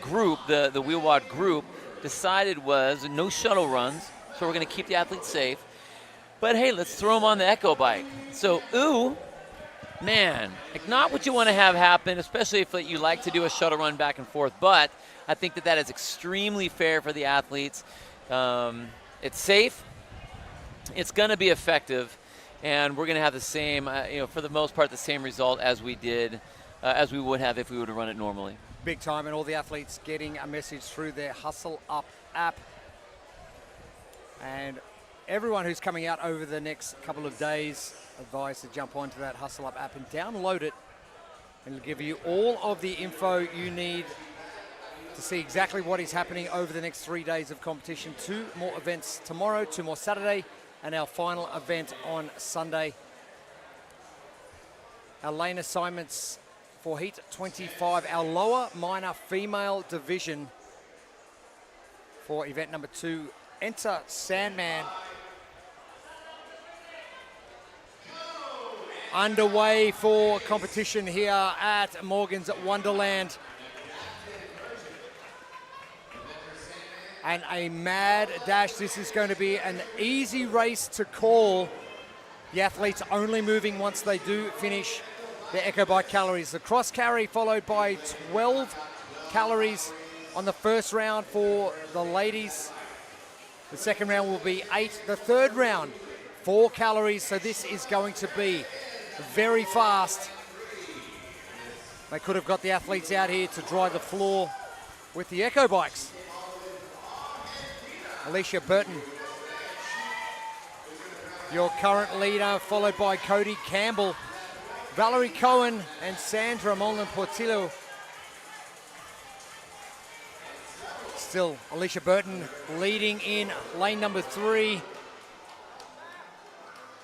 group, the Wheelwatt group, decided was no shuttle runs, so we're going to keep the athletes safe. But hey, let's throw them on the Echo bike. So, man, like not what you want to have happen, especially if you like to do a shuttle run back and forth. But I think that is extremely fair for the athletes. It's safe. It's going to be effective, and we're going to have the same, for the most part, the same result as we did, as we would have if we were to run it normally. Big time, and all the athletes getting a message through their Hustle Up app. And everyone who's coming out over the next couple of days, advised to jump onto that Hustle Up app and download it. And it'll give you all of the info you need to see exactly what is happening over the next 3 days of competition. 2 more events tomorrow, 2 more Saturday, and our final event on Sunday. Our lane assignments for Heat 25, our lower minor female division for event number 2. Enter Sandman. Underway for competition here at Morgan's Wonderland. And a mad dash. This is going to be an easy race to call. The athletes only moving once they do finish the Echo Bike calories. The cross carry followed by 12 calories on the first round for the ladies. The second round will be 8. The third round, 4 calories. So this is going to be very fast. They could have got the athletes out here to dry the floor with the Echo Bikes. Alicia Burton, your current leader, followed by Cody Campbell, Valerie Cohen and Sandra Molin-Portillo. Still Alicia Burton leading in lane number 3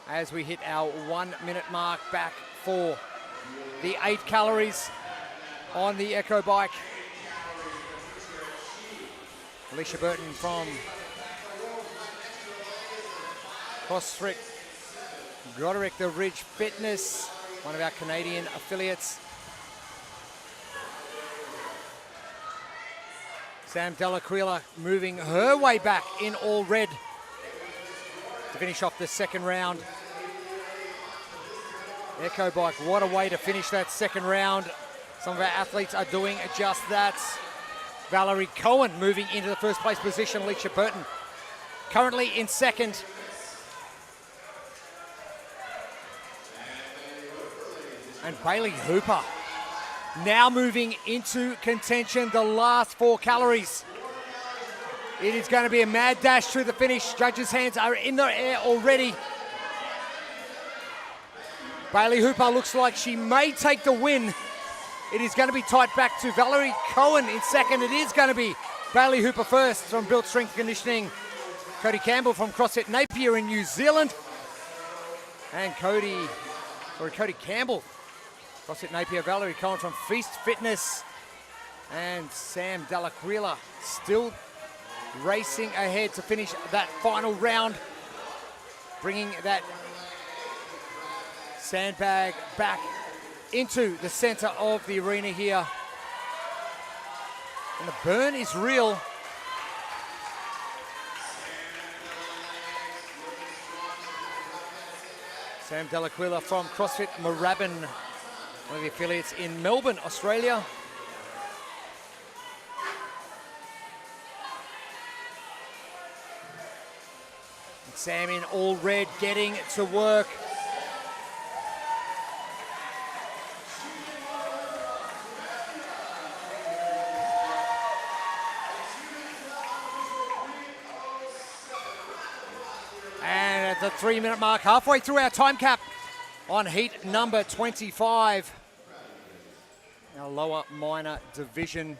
as we hit our 1 minute mark back for the 8 calories on the Echo Bike. Alicia Burton from CrossFit Goderic the Ridge Fitness, one of our Canadian affiliates. Sam Delaquila moving her way back in all red to finish off the second round. Echo Bike, what a way to finish that second round. Some of our athletes are doing just that. Valerie Cohen moving into the first place position. Alicia Burton currently in second. And Bailey Hooper now moving into contention, the last 4 calories. It is going to be a mad dash through the finish. Judges' hands are in the air already. Bailey Hooper looks like she may take the win It is going to be tight back to Valerie Cohen in second. It is going to be Bailey Hooper first from Built Strength Conditioning. Cody Campbell from CrossFit Napier in New Zealand. And Cody Campbell, CrossFit Napier. Valerie Cohen from Feast Fitness. And Sam Delaquila still racing ahead to finish that final round, bringing that sandbag back into the center of the arena here. And the burn is real. Sam Delaquila from CrossFit Moorabbin, one of the affiliates in Melbourne, Australia. And Sam in all red, getting to work. And at the 3-minute mark, halfway through our time cap on heat number 25. Our lower minor division.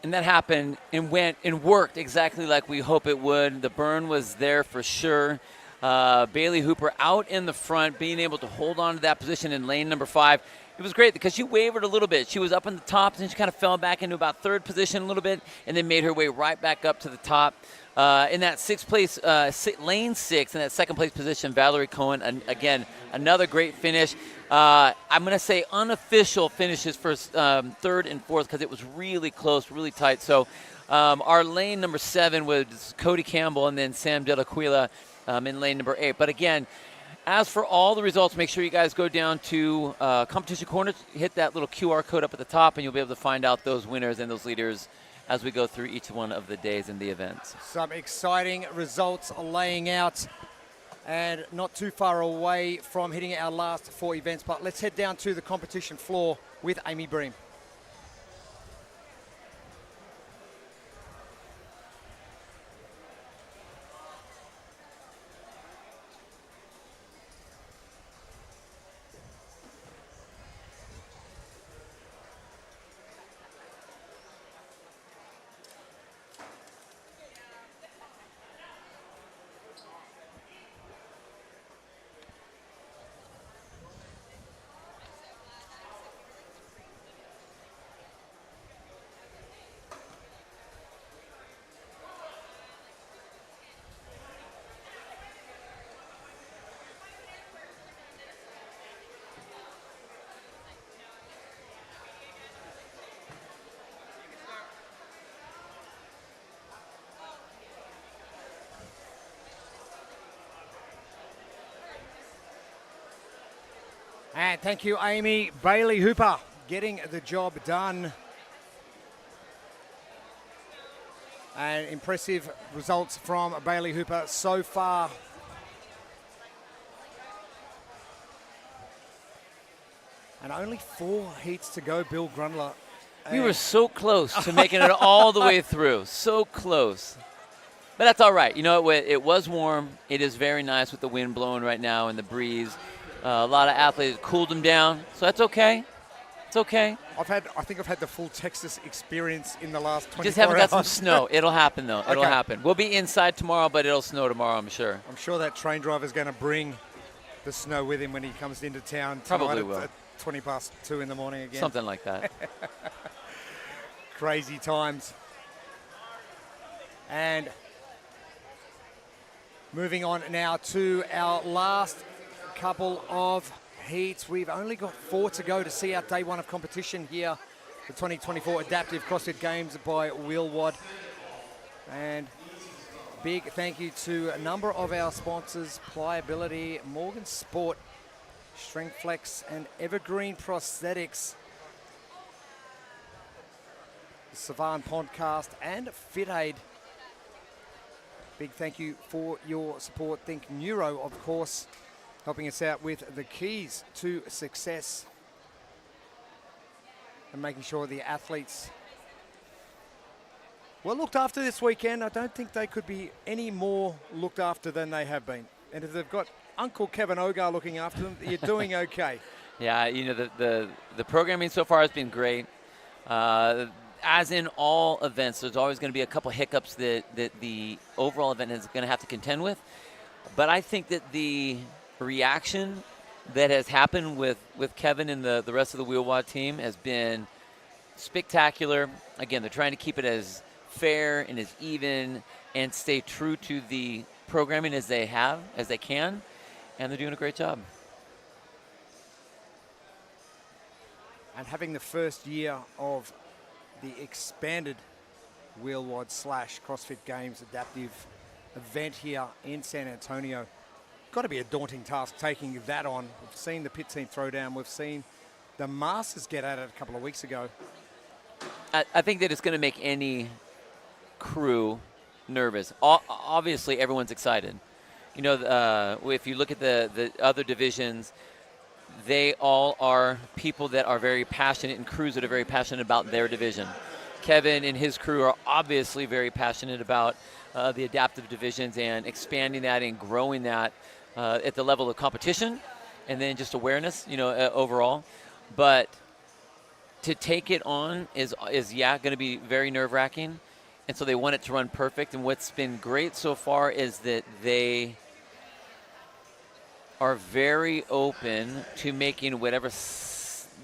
And that happened and went and worked exactly like we hope it would. The burn was there for sure. Bailey Hooper out in the front, being able to hold on to that position in lane number 5. It was great because she wavered a little bit. She was up in the top, and she kind of fell back into about third position a little bit, and then made her way right back up to the top. In that lane 6, in that second place position, Valerie Cohen, and again, another great finish. I'm going to say unofficial finishes for third and fourth because it was really close, really tight. So our lane number 7 was Cody Campbell and then Sam Delaquila in lane number 8. But again, as for all the results, make sure you guys go down to Competition Corner, hit that little QR code up at the top, and you'll be able to find out those winners and those leaders as we go through each one of the days and the events. Some exciting results laying out, and not too far away from hitting our last 4 events. But let's head down to the competition floor with Amy Bream. And thank you, Amy. Bailey Hooper getting the job done. And impressive results from Bailey Hooper so far. And only 4 heats to go, Bill Grundler. We were so close to making it all the way through. So close. But that's all right. You know, it was warm. It is very nice with the wind blowing right now and the breeze. A lot of athletes cooled them down, so that's okay. It's okay. I think I've had the full Texas experience in the last 24 hours. Just haven't got some snow. It'll happen, though. It'll happen. We'll be inside tomorrow, but it'll snow tomorrow, I'm sure. I'm sure that train driver's going to bring the snow with him when he comes into town tonight. Probably will. At 20 past 2 in the morning again. Something like that. Crazy times. And moving on now to our last couple of heats. We've only got 4 to go to see out day 1 of competition here. The 2024 Adaptive CrossFit Games by Wheelwad. And big thank you to a number of our sponsors: Pliability, Morgan Sport, Strength Flex, and Evergreen Prosthetics. The Savan Podcast and FitAid. Big thank you for your support. Think Neuro, of course, helping us out with the keys to success and making sure the athletes were looked after this weekend. I don't think they could be any more looked after than they have been. And if they've got Uncle Kevin Ogar looking after them, you're doing okay. Yeah, the programming so far has been great. As in all events, there's always going to be a couple hiccups that the overall event is going to have to contend with. But I think that the reaction that has happened with Kevin and the rest of the wheel-wad team has been spectacular. Again, they're trying to keep it as fair and as even and stay true to the programming as they can, and they're doing a great job. And having the first year of the expanded wheel-wad / CrossFit Games adaptive event here in San Antonio, got to be a daunting task taking that on. We've seen the pit team throw down. We've seen the Masters get at it a couple of weeks ago. I think that it's going to make any crew nervous. Obviously, everyone's excited. If you look at the other divisions, they all are people that are very passionate and crews that are very passionate about their division. Kevin and his crew are obviously very passionate about the adaptive divisions and expanding that and growing that at the level of competition and then just awareness, overall. But to take it on is going to be very nerve-wracking. And so they want it to run perfect. And what's been great so far is that they are very open to making whatever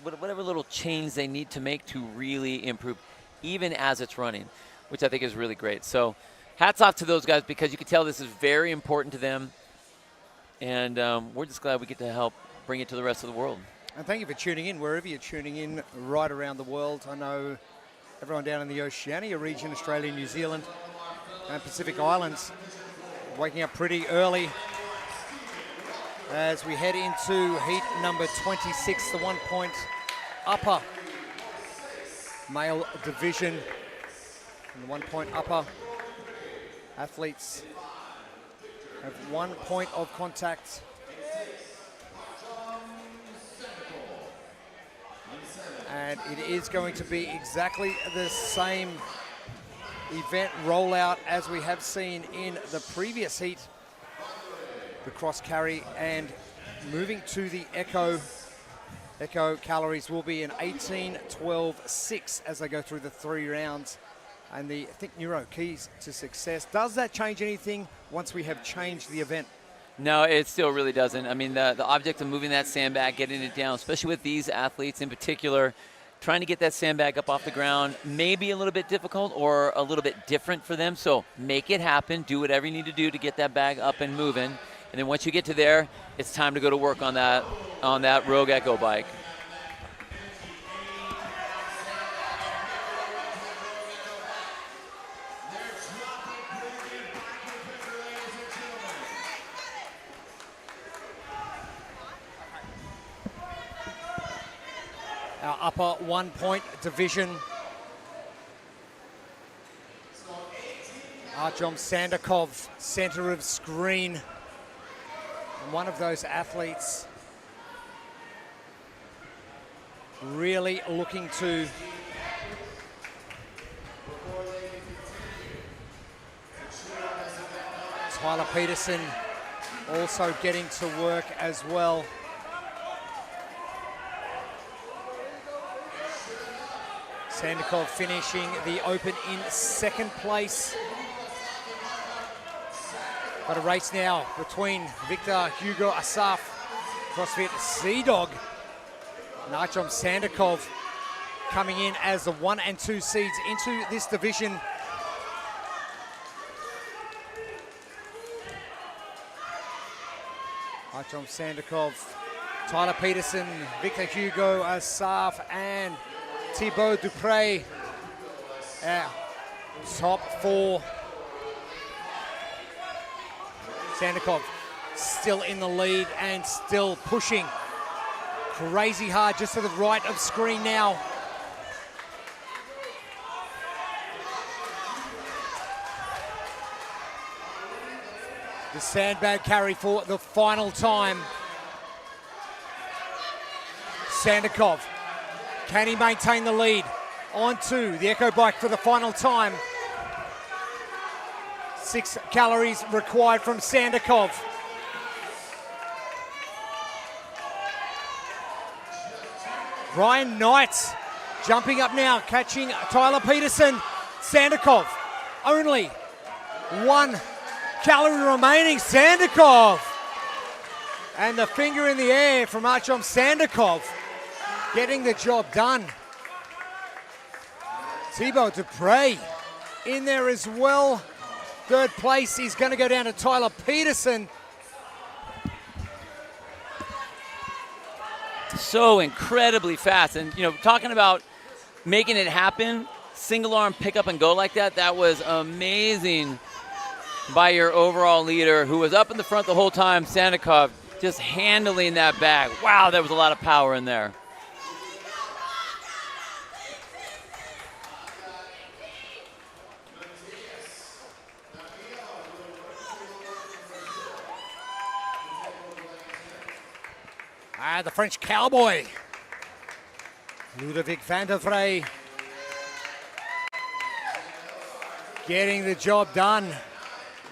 little change they need to make to really improve, even as it's running, which I think is really great. So hats off to those guys, because you can tell this is very important to them. And we're just glad we get to help bring it to the rest of the world. And thank you for tuning in, wherever you're tuning in right around the world. I know everyone down in the Oceania region, Australia, New Zealand, and Pacific Islands, waking up pretty early as we head into heat number 26, the 1 point upper male division. And the 1 point upper athletes have 1 point of contact. And it is going to be exactly the same event rollout as we have seen in the previous heat. The cross carry, and moving to the echo calories will be an 18-12-6 as they go through the 3 rounds. And I think Neuro, keys to success. Does that change anything once we have changed the event? No, it still really doesn't. I mean, the object of moving that sandbag, getting it down, especially with these athletes in particular, trying to get that sandbag up off the ground may be a little bit difficult or a little bit different for them. So make it happen. Do whatever you need to do to get that bag up and moving. And then once you get to there, it's time to go to work on that Rogue Echo bike. Our upper 1 point division. Artyom Sandakov, center of screen. And one of those athletes really looking to Tyler Peterson also getting to work as well. Sandakov finishing the Open in 2nd place. Got a race now between Victor Hugo Asaf, CrossFit Sea-Dog, and Artyom Sandakov coming in as the 1 and 2 seeds into this division. Artyom Sandakov, Tyler Peterson, Victor Hugo Asaf, and Thibaut Dupre, top 4. Sandakov still in the lead and still pushing crazy hard just to the right of screen now. The sandbag carry for the final time. Sandakov, can he maintain the lead? Onto the Echo bike for the final time. 6 calories required from Sandakov. Brian Knight jumping up now, catching Tyler Peterson. Sandikov, only 1 calorie remaining. Sandikov. And the finger in the air from Artyom Sandikov, getting the job done. Thibaut Dupre in there as well. Third place is going to go down to Tyler Peterson. So incredibly fast. And, talking about making it happen, single arm pick up and go like that, that was amazing by your overall leader, who was up in the front the whole time, Sandikov, just handling that bag. Wow, there was a lot of power in there. The French cowboy, Ludovic van der Vrij, getting the job done.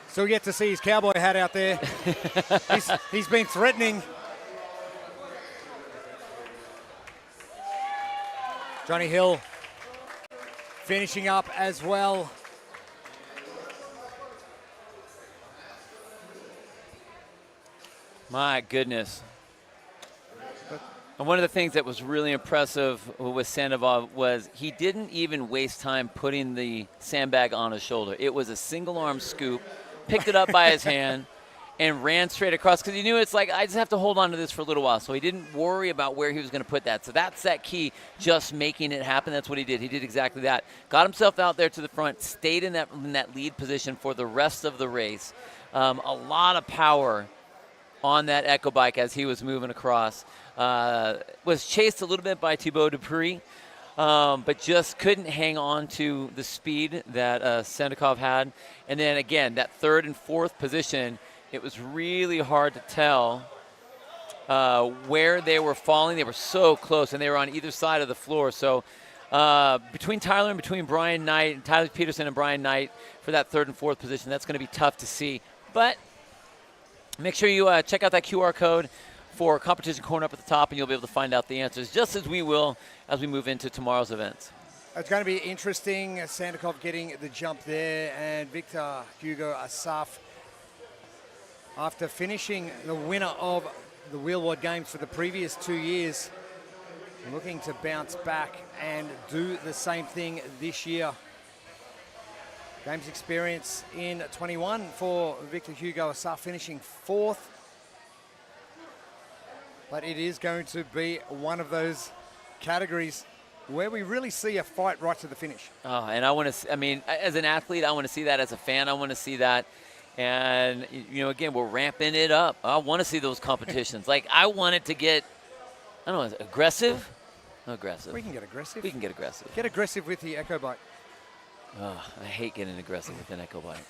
Still yet to see his cowboy hat out there. he's been threatening. Johnny Hill finishing up as well. My goodness. And one of the things that was really impressive with Sandikov was he didn't even waste time putting the sandbag on his shoulder. It was a single arm scoop, picked it up by his hand, and ran straight across, because he knew it's like, I just have to hold on to this for a little while. So he didn't worry about where he was going to put that. So that's that key, just making it happen. That's what he did. He did exactly that. Got himself out there to the front, stayed in that lead position for the rest of the race. A lot of power on that Echo bike as he was moving across. Was chased a little bit by Thibaut Dupre, but just couldn't hang on to the speed that Sandikov had. And then again, that third and fourth position, it was really hard to tell where they were falling. They were so close, and they were on either side of the floor. So between Tyler and between Brian Knight, Tyler Peterson and Brian Knight for that third and fourth position, that's going to be tough to see. But make sure you check out that QR code for Competition Corner up at the top, and you'll be able to find out the answers, just as we will as we move into tomorrow's events. It's going to be interesting. Sandikov getting the jump there, and Victor Hugo Asaf, after finishing the winner of the Wheelwad Games for the previous 2 years, looking to bounce back and do the same thing this year. Games experience in 21 for Victor Hugo Asaf, finishing fourth. But it is going to be one of those categories where we really see a fight right to the finish. Oh, and I want to, as an athlete, I want to see that. As a fan, I want to see that. And, again, we're ramping it up. I want to see those competitions. I want it to get, I don't know, aggressive? Aggressive. We can get aggressive. We can get aggressive. Get aggressive with the Echo bike. Oh, I hate getting aggressive with an Echo bike.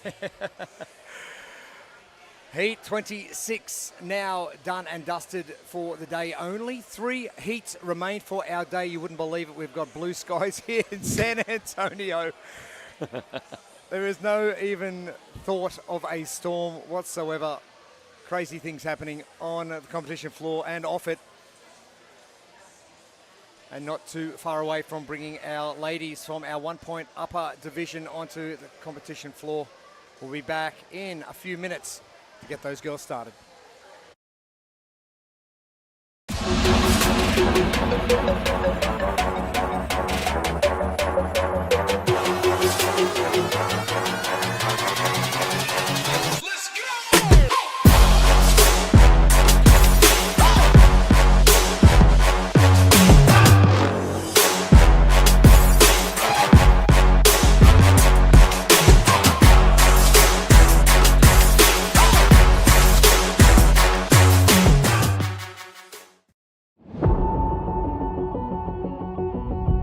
Heat 26 now done and dusted for the day only. 3 heats remain for our day. You wouldn't believe it. We've got blue skies here in San Antonio. There is no even thought of a storm whatsoever. Crazy things happening on the competition floor and off it. And not too far away from bringing our ladies from our 1 point upper division onto the competition floor. We'll be back in a few minutes to get those girls started.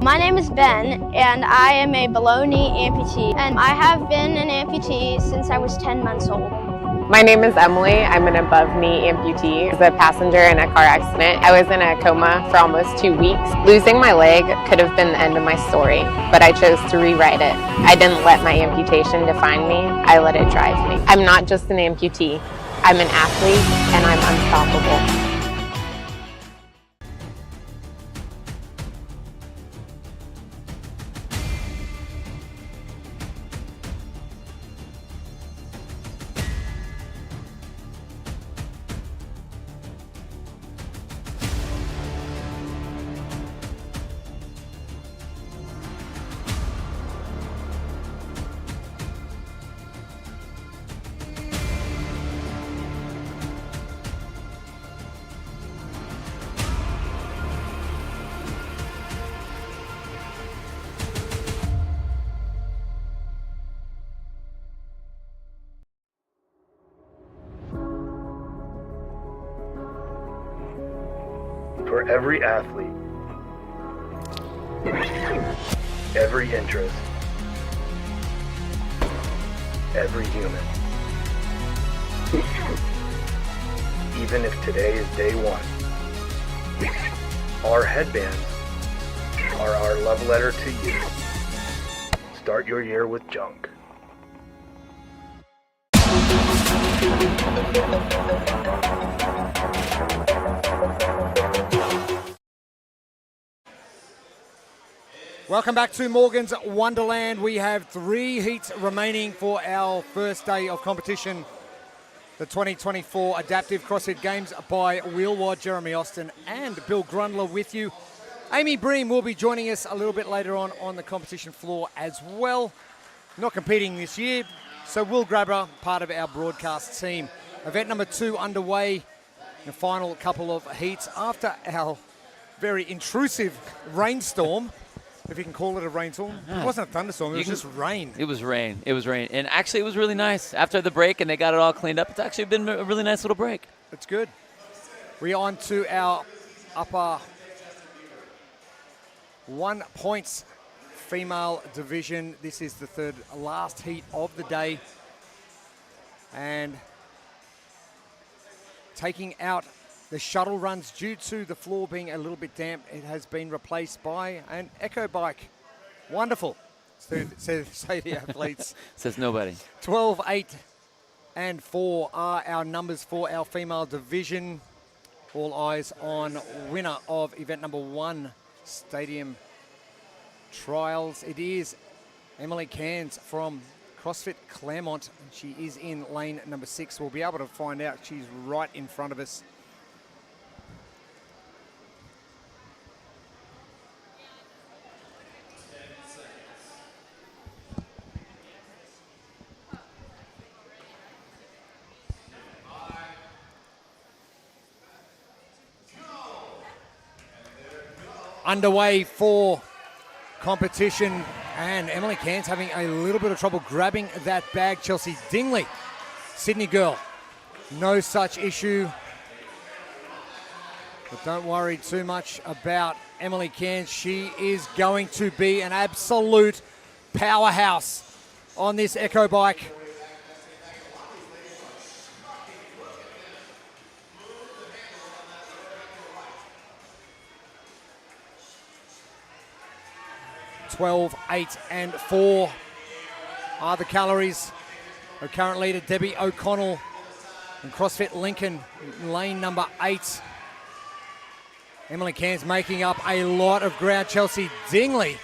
My name is Ben, and I am a below knee amputee, and I have been an amputee since I was 10 months old. My name is Emily. I'm an above knee amputee. I was a passenger in a car accident. I was in a coma for almost 2 weeks. Losing my leg could have been the end of my story, but I chose to rewrite it. I didn't let my amputation define me. I let it drive me. I'm not just an amputee. I'm an athlete, and I'm unstoppable. for every athlete, every interest, every human. Even if today is day one, our headbands are our love letter to you. Start your year with junk. Welcome back to Morgan's Wonderland. We have 3 heats remaining for our first day of competition. The 2024 Adaptive CrossFit Games by Wheelwad. Jeremy Austin and Bill Grundler with you. Amy Bream will be joining us a little bit later on the competition floor as well. Not competing this year, so we'll grab her, part of our broadcast team. Event number 2 underway. The final couple of heats after our very intrusive rainstorm. If you can call it a rainstorm. It wasn't a thunderstorm, it was just rain. It was rain. It was rain. And actually, it was really nice. After the break and they got it all cleaned up, it's actually been a really nice little break. It's good. We're on to our upper 1 points female division. This is the third last heat of the day. And taking out the shuttle runs due to the floor being a little bit damp. It has been replaced by an echo bike. Wonderful, say the athletes. Says nobody. 12, 8, and 4 are our numbers for our female division. All eyes on winner of event number 1, Stadium Trials. It is Emily Cairns from CrossFit Claremont, and she is in lane number 6. We'll be able to find out. She's right in front of us. Underway for competition, and Emily Cairns having a little bit of trouble grabbing that bag. Chelsea Dingley, Sydney girl, no such issue. But don't worry too much about Emily Cairns. She is going to be an absolute powerhouse on this Echo bike. $12, 8, and 4 are the calories. Our current leader, Debbie O'Connell, and CrossFit Lincoln, lane number 8. Emily Cairns making up a lot of ground. Chelsea Dingley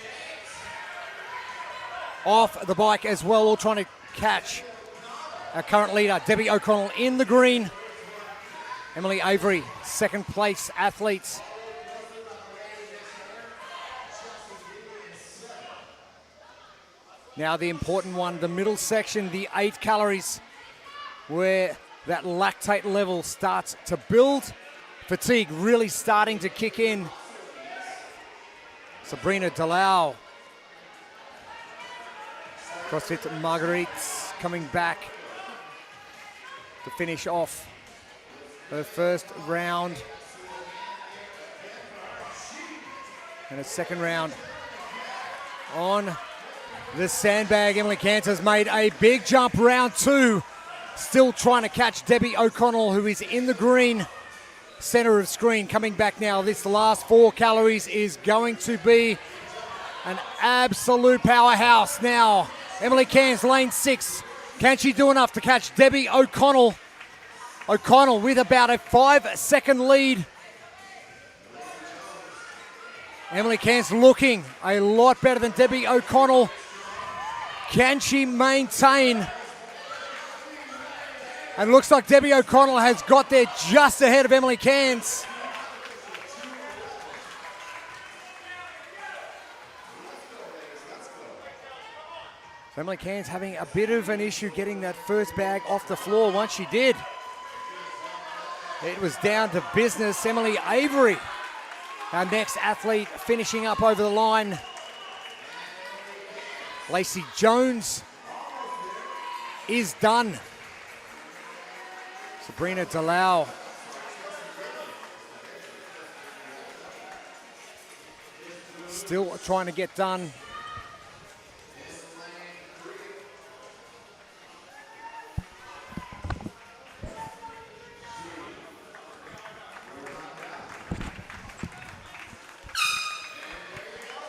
off the bike as well, all trying to catch our current leader, Debbie O'Connell, in the green. Emily Avery, second place athletes. Now the important one, the middle section, the 8 calories, where that lactate level starts to build. Fatigue really starting to kick in. Sabrina Delau. CrossFit Marguerites coming back to finish off her first round. And a second round on the sandbag. Emily Cairns has made a big jump, round 2. Still trying to catch Debbie O'Connell, who is in the green. Center of screen coming back now. This last 4 calories is going to be an absolute powerhouse. Now, Emily Cairns, lane 6. Can she do enough to catch Debbie O'Connell? O'Connell with about a 5-second lead. Emily Cairns looking a lot better than Debbie O'Connell. Can she maintain? And looks like Debbie O'Connell has got there just ahead of Emily Cairns. So Emily Cairns having a bit of an issue getting that first bag off the floor. Once she did, it was down to business. Emily Avery, our next athlete, finishing up over the line. Lacey Jones is done. Sabrina Delau still trying to get done.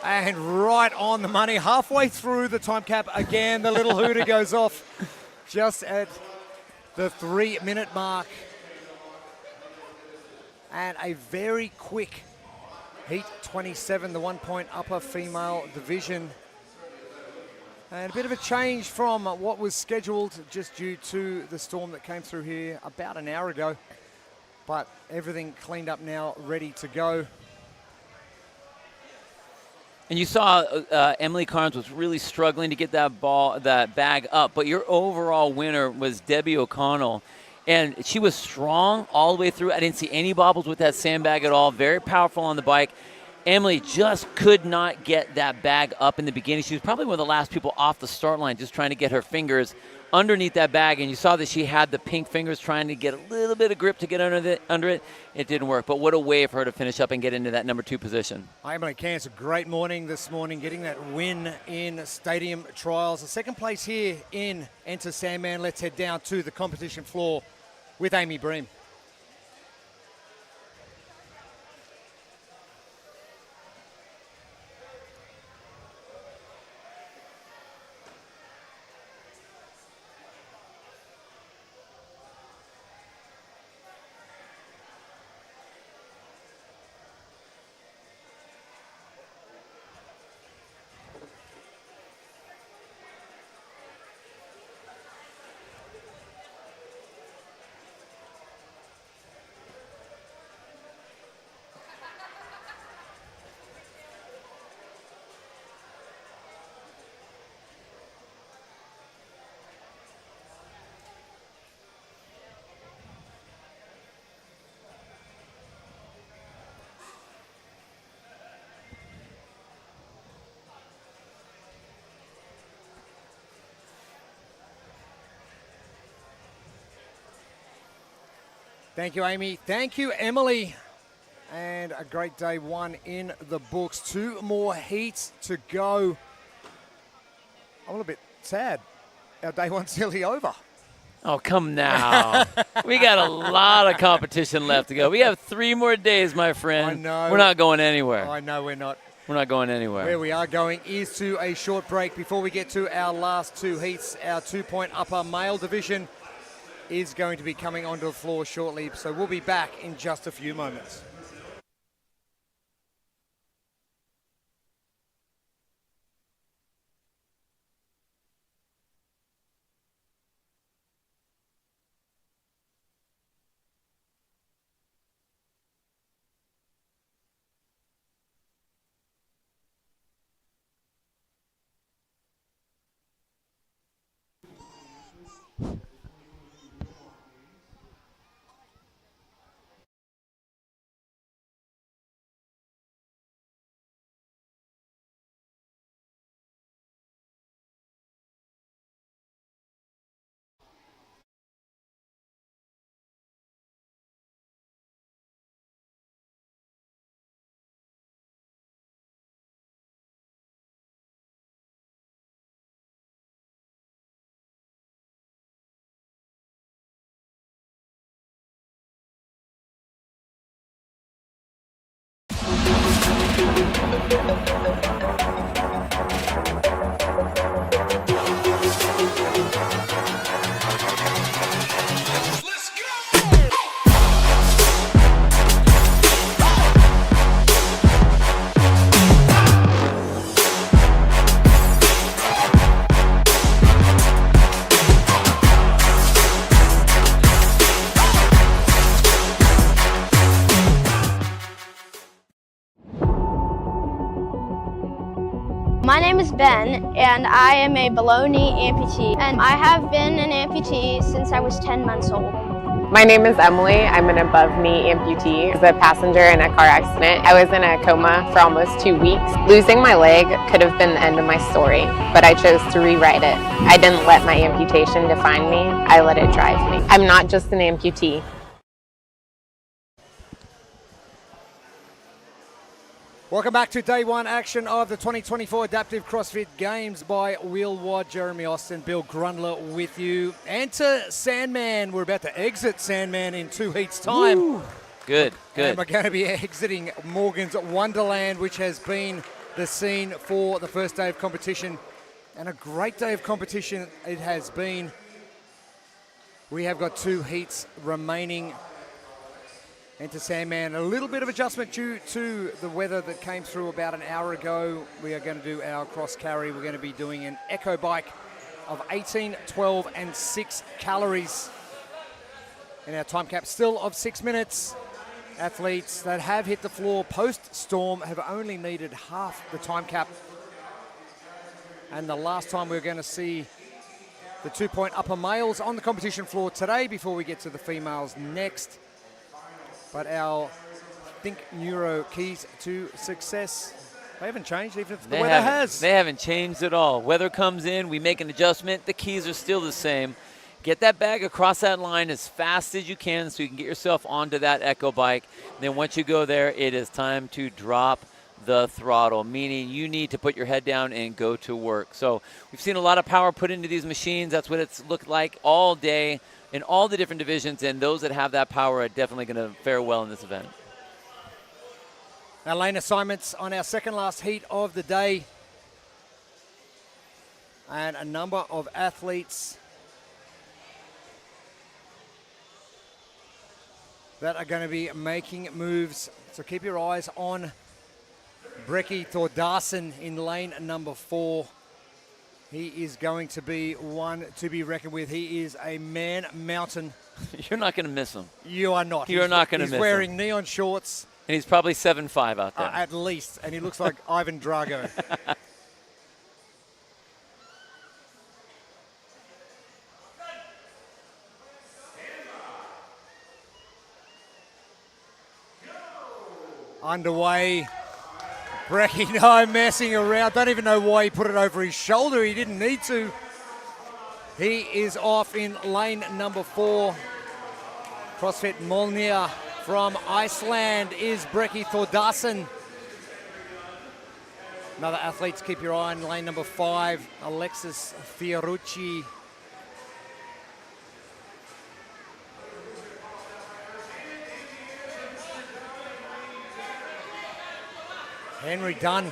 And right on the money, halfway through the time cap again, the little hooter goes off just at the 3-minute mark. And a very quick heat 27, the 1 point upper female division. And a bit of a change from what was scheduled just due to the storm that came through here about an hour ago. But everything cleaned up now, ready to go. And you saw Emily Carnes was really struggling to get that bag up, but your overall winner was Debbie O'Connell. And she was strong all the way through. I didn't see any bobbles with that sandbag at all. Very powerful on the bike. Emily just could not get that bag up in the beginning. She was probably one of the last people off the start line, just trying to get her fingers underneath that bag. And you saw that she had the pink fingers trying to get a little bit of grip to get under it. It didn't work. But what a way for her to finish up and get into that number 2 position. Hi, Emily Cairns, a great morning this morning, getting that win in Stadium Trials. The second place here in Enter Sandman. Let's head down to the competition floor with Amy Bream. Thank you, Amy. Thank you, Emily. And a great day one in the books. 2 more heats to go. I'm a little bit sad. Our day one's nearly over. Oh, come now. We got a lot of competition left to go. We have 3 more days, my friend. I know. We're not going anywhere. I know we're not. We're not going anywhere. Where we are going is to a short break before we get to our last 2 heats. Our 2-point upper male division is going to be coming onto the floor shortly, so we'll be back in just a few moments. My name is Ben, and I am a below-knee amputee, and I have been an amputee since I was 10 months old. My name is Emily. I'm an above-knee amputee. I was a passenger in a car accident. I was in a coma for almost 2 weeks. Losing my leg could have been the end of my story, but I chose to rewrite it. I didn't let my amputation define me. I let it drive me. I'm not just an amputee. Welcome back to day one action of the 2024 Adaptive CrossFit Games by Will Watt, Jeremy Austin, Bill Grundler with you. Enter Sandman. We're about to exit Sandman in 2 heats time. Woo. Good. And we're going to be exiting Morgan's Wonderland, which has been the scene for the first day of competition. And a great day of competition it has been. We have got 2 heats remaining. Enter Sandman, a little bit of adjustment due to the weather that came through about an hour ago. We are going to do our cross carry. We're going to be doing an echo bike of 18, 12, and 6 calories. And our time cap still of 6 minutes. Athletes that have hit the floor post-storm have only needed half the time cap. And the last time we're going to see the 2-point upper males on the competition floor today before we get to the females next. But our Neuro keys to success, they haven't changed even if the weather has. They haven't changed at all. Weather comes in, we make an adjustment, the keys are still the same. Get that bag across that line as fast as you can so you can get yourself onto that echo bike. And then once you go there, it is time to drop the throttle, meaning you need to put your head down and go to work. So we've seen a lot of power put into these machines. That's what it's looked like all day in all the different divisions, and those that have that power are definitely going to fare well in this event. Our lane assignments on our second last heat of the day. And a number of athletes that are going to be making moves. So keep your eyes on Brekkie Thordarson in lane number 4. He is going to be one to be reckoned with. He is a man mountain. You're not going to miss him. You are not. You're not going to miss him. He's wearing neon shorts. And he's probably 7'5" out there. At least. And he looks like Ivan Drago. Underway. Brekkie, no messing around. Don't even know why he put it over his shoulder. He didn't need to. He is off in lane number 4. CrossFit Molnir from Iceland is Brekkie Thordarson. Another athlete to keep your eye on lane number 5, Alexis Fiorucci. Henry Dunn,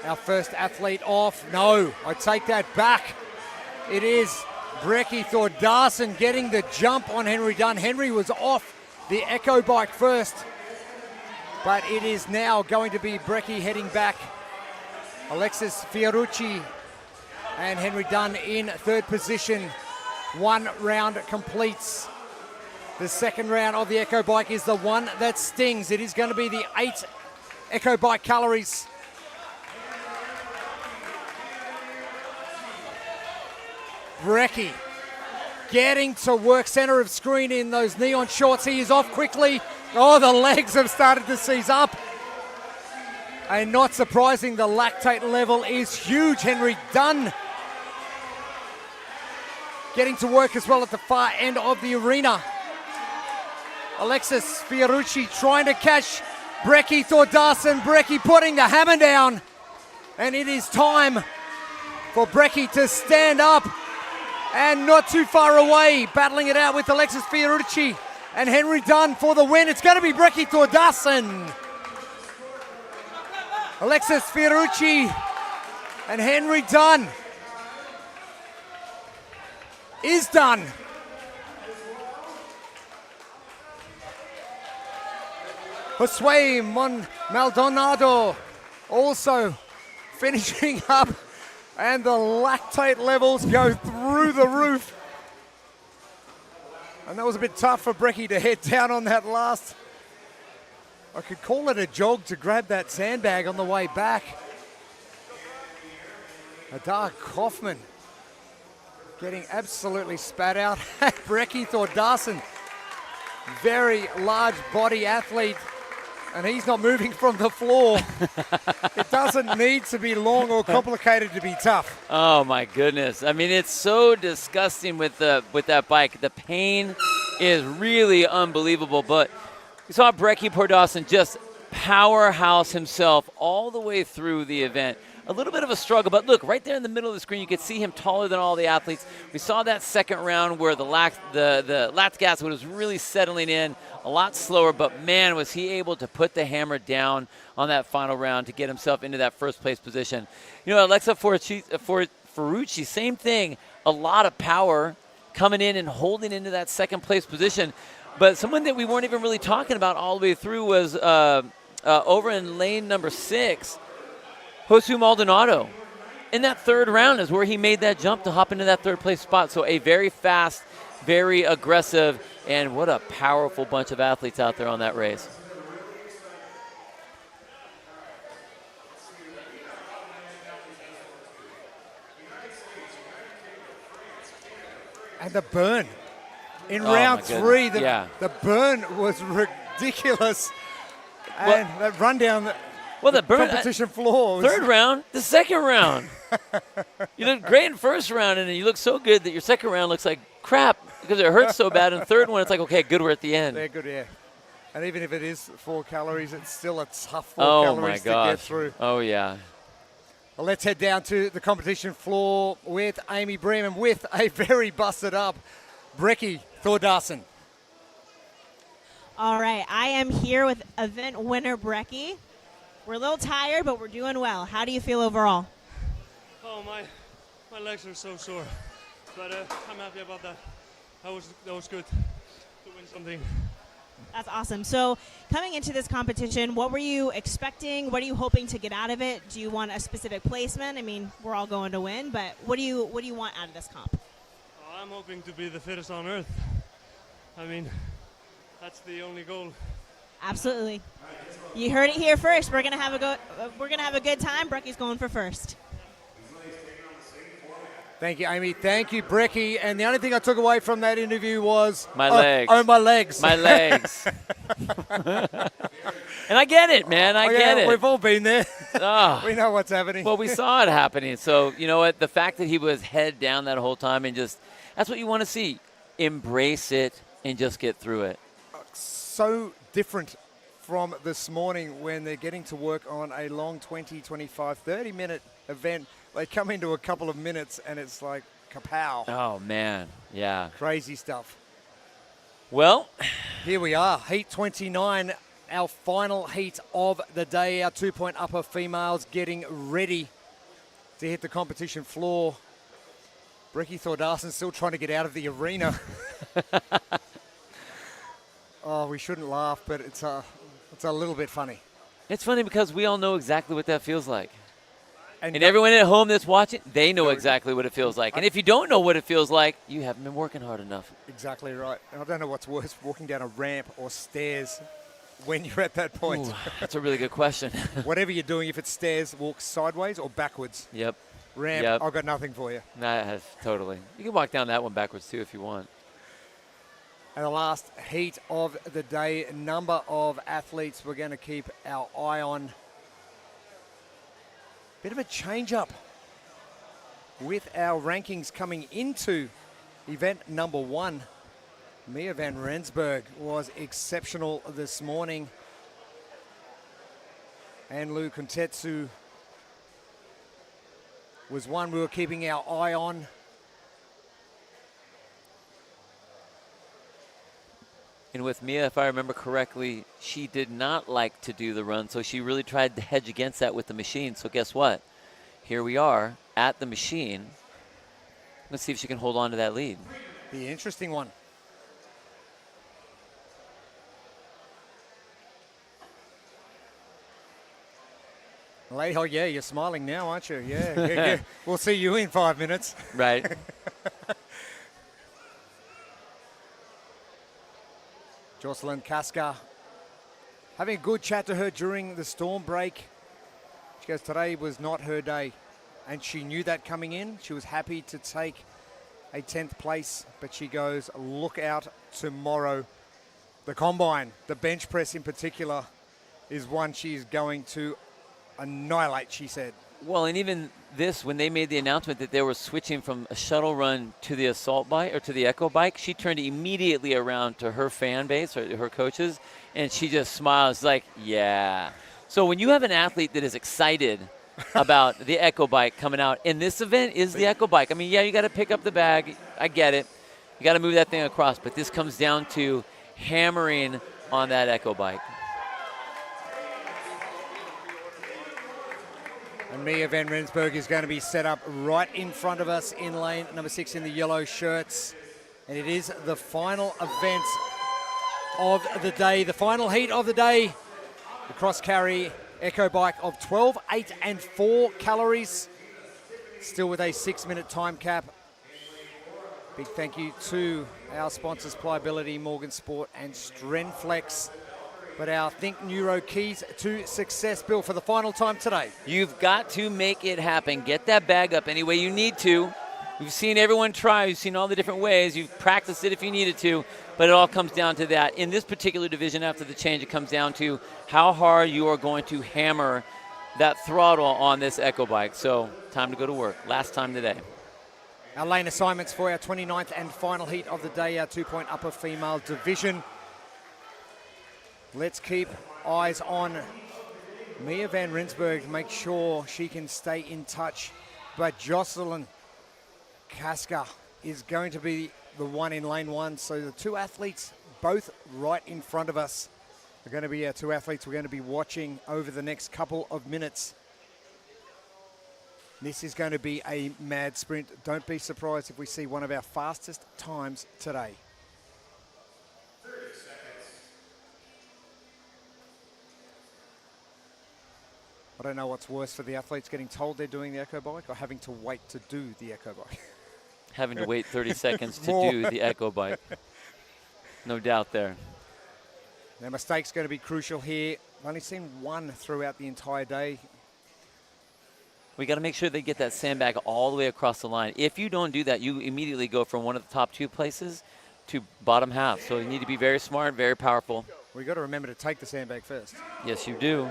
our first athlete off. No, I take that back. It is Brekkie Thordarson getting the jump on Henry Dunn. Henry was off the echo bike first, but it is now going to be Brekkie heading back. Alexis Fiorucci and Henry Dunn in third position. 1 round completes. The second round of the echo bike is the one that stings. It is going to be the 8 echo bike calories. Brekkie getting to work, center of screen in those neon shorts. He is off quickly. Oh, the legs have started to seize up. And not surprising, the lactate level is huge. Henry Dunn getting to work as well at the far end of the arena. Alexis Fiorucci trying to catch Brekkie Thordarson. Brekkie putting the hammer down. And it is time for Brekkie to stand up. And not too far away, battling it out with Alexis Fiorucci and Henry Dunn for the win. It's going to be Brekkie Thordarson. Alexis Fiorucci and Henry Dunn is done. Josue Maldonado also finishing up, and the lactate levels go through the roof. And that was a bit tough for Brekkie to head down on that last. I could call it a jog to grab that sandbag on the way back. Adar Kaufman getting absolutely spat out. Brekkie Thordarson, very large body athlete, and he's not moving from the floor. It doesn't need to be long or complicated to be tough. Oh my goodness. I mean, it's so disgusting with that bike. The pain is really unbelievable, but we saw Brekkie Thordarson just powerhouse himself all the way through the event. A little bit of a struggle, but look, right there in the middle of the screen, you could see him taller than all the athletes. We saw that second round where the lats gas was really settling in a lot slower, but man, was he able to put the hammer down on that final round to get himself into that first place position. You know, Alexa Ferrucci, same thing, a lot of power coming in and holding into that second place position. But someone that we weren't even really talking about all the way through was over in lane number 6, Josu Maldonado. In that third round is where he made that jump to hop into that third place spot. So a very fast, very aggressive, and what a powerful bunch of athletes out there on that race. And the burn. In Oh, round my 3, goodness. the burn was ridiculous. And that run down the burn, competition floor. Third round, the second round. You look great in first round, and then you look so good that your second round looks like crap because it hurts so bad. And third one, it's like, okay, good, we're at the end. They're good, yeah. And even if it is 4 calories, it's still a tough 4 Oh, calories my to gosh. get through. Oh, yeah. Well, let's head down to the competition floor with Amy Bream with a very busted up Brecky Thordarson. All right, I am here with event winner Brecky. We're a little tired, but we're doing well. How do you feel overall? Oh, my legs are so sore, but I'm happy about that. That was good to win something. That's awesome. So coming into this competition, what were you expecting? What are you hoping to get out of it? Do you want a specific placement? I mean, we're all going to win, but what do you want out of this comp? I'm hoping to be the fittest on earth. I mean, that's the only goal. Absolutely. You heard it here first. We're gonna have a good time. Brecky's going for first. Thank you, Amy. Thank you, Brecky. And the only thing I took away from that interview was my legs. Oh, my legs. My legs. And I get it, man. I get it. We've all been there. Oh. We know what's happening. Well, we saw it happening. So, you know what? The fact that he was head down that whole time and just, that's what you want to see. Embrace it and just get through it. So different from this morning when they're getting to work on a long 20, 25, 30-minute event. They come into a couple of minutes and it's like kapow. Oh, man. Yeah. Crazy stuff. Well, here we are, heat 29, our final heat of the day. Our 2-point upper females getting ready to hit the competition floor. Brecky Thordarson still trying to get out of the arena. Oh, we shouldn't laugh, but it's a little bit funny. It's funny because we all know exactly what that feels like. And everyone at home that's watching, they know exactly what it feels like. And if you don't know what it feels like, you haven't been working hard enough. Exactly right. And I don't know what's worse, walking down a ramp or stairs when you're at that point. Ooh, that's a really good question. Whatever you're doing, if it's stairs, walk sideways or backwards. Yep. Ramp, yep. I've got nothing for you. Nah, totally. You can walk down that one backwards too if you want. And the last heat of the day, number of athletes we're going to keep our eye on. Bit of a change up with our rankings coming into event number 1. Mia van Rensburg was exceptional this morning. And Lou Kontetsu was one we were keeping our eye on. And with Mia, if I remember correctly, she did not like to do the run, so she really tried to hedge against that with the machine. So guess what? Here we are at the machine. Let's see if she can hold on to that lead. Be an interesting one. Oh, yeah, you're smiling now, aren't you? Yeah. We'll see you in 5 minutes. Right. Jocelyn Casca, having a good chat to her during the storm break. She goes, today was not her day. And she knew that coming in. She was happy to take a 10th place. But she goes, look out tomorrow. The combine, the bench press in particular, is one she's going to annihilate, she said. Well, and even this, when they made the announcement that they were switching from a shuttle run to the assault bike or to the echo bike, she turned immediately around to her fan base or her coaches And she just smiles like, yeah. So when you have an athlete that is excited about the Echo Bike coming out, and this event is the Echo Bike. I mean, yeah, you got to pick up the bag. I get it. You got to move that thing across. But this comes down to hammering on that Echo Bike. And Mia van Rensburg is going to be set up right in front of us in lane number 6 in the yellow shirts. And it is the final event of the day, the final heat of the day. The cross carry Echo Bike of 12, 8 and 4 calories. Still with a 6-minute time cap. Big thank you to our sponsors, Pliability, Morgan Sport and Strenflex. But our Think Neuro keys to success, Bill, for the final time today. You've got to make it happen. Get that bag up any way you need to. We've seen everyone try. We've seen all the different ways. You've practiced it if you needed to, but it all comes down to that. In this particular division, after the change, it comes down to how hard you are going to hammer that throttle on this Echo Bike. So time to go to work. Last time today. Our lane assignments for our 29th and final heat of the day, our 2-point upper female division. Let's keep eyes on Mia van Rensburg to make sure she can stay in touch. But Jocelyn Kaska is going to be the one in lane 1. So the two athletes both right in front of us are going to be our two athletes we're going to be watching over the next couple of minutes. This is going to be a mad sprint. Don't be surprised if we see one of our fastest times today. I don't know what's worse for the athletes, getting told they're doing the Echo Bike or having to wait to do the Echo Bike. Having to wait 30 seconds to do the Echo Bike. No doubt there. Now, mistakes going to be crucial here. I've only seen one throughout the entire day. We got to make sure they get that sandbag all the way across the line. If you don't do that, you immediately go from one of the top 2 places to bottom half. So you need to be very smart, very powerful. We've got to remember to take the sandbag first. Yes, you do.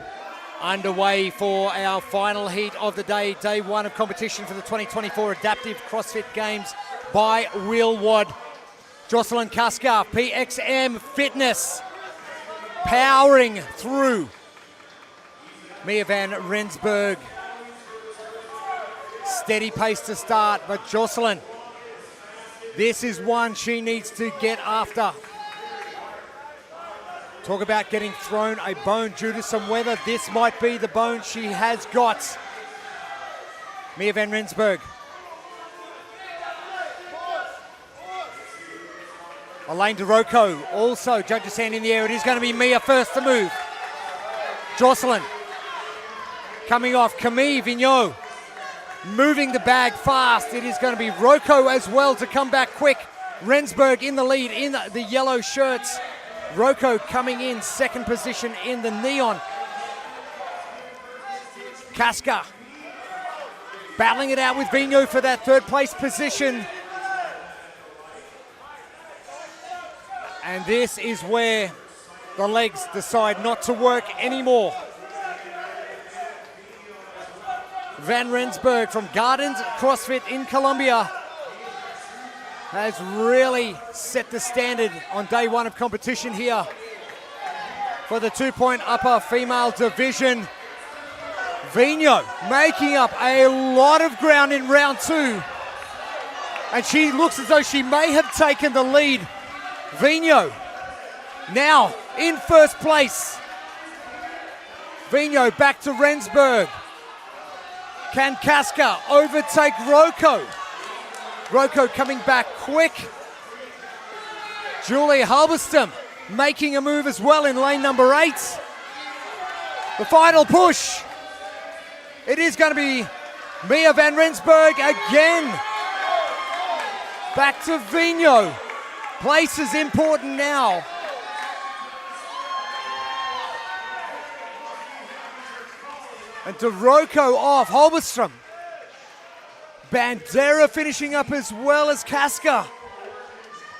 Underway for our final heat of the day, day 1 of competition for the 2024 Adaptive CrossFit Games by Wheelwad. Jocelyn Kaska, PXM Fitness, powering through. Mia van Rensburg, steady pace to start, but Jocelyn, this is one she needs to get after. Talk about getting thrown a bone due to some weather. This might be the bone she has got. Mia van Rensburg. Elaine DeRocco also, judges hand in the air. It is going to be Mia first to move. Jocelyn coming off. Camille Vigneault moving the bag fast. It is going to be Rocco as well to come back quick. Rensburg in the lead in the yellow shirts. Rocco coming in second position in the neon. Kaska battling it out with Vigneault for that third place position. And this is where the legs decide not to work anymore. Van Rensburg from Gardens CrossFit in Colombia has really set the standard on day 1 of competition here for the 2-point upper female division. Vigneault making up a lot of ground in round 2. And she looks as though she may have taken the lead. Vigneault now in first place. Vigneault back to Rensburg. Can Kaska overtake Rocco? Rocco coming back quick. Julie Halberstam making a move as well in lane number 8. The final push. It is going to be Mia van Rensburg again. Back to Vigneault. Place is important now. And DeRocco off. Halberstam. Bandera finishing up as well as Kaska.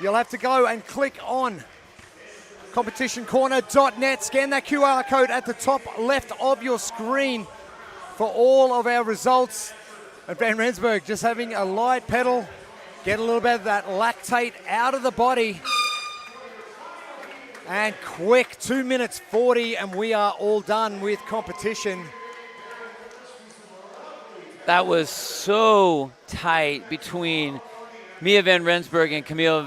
You'll have to go and click on competitioncorner.net. Scan that QR code at the top left of your screen for all of our results. And Van Rensburg just having a light pedal. Get a little bit of that lactate out of the body. And quick, 2 minutes 40, and we are all done with competition. That was so tight between Mia van Rensburg and Camille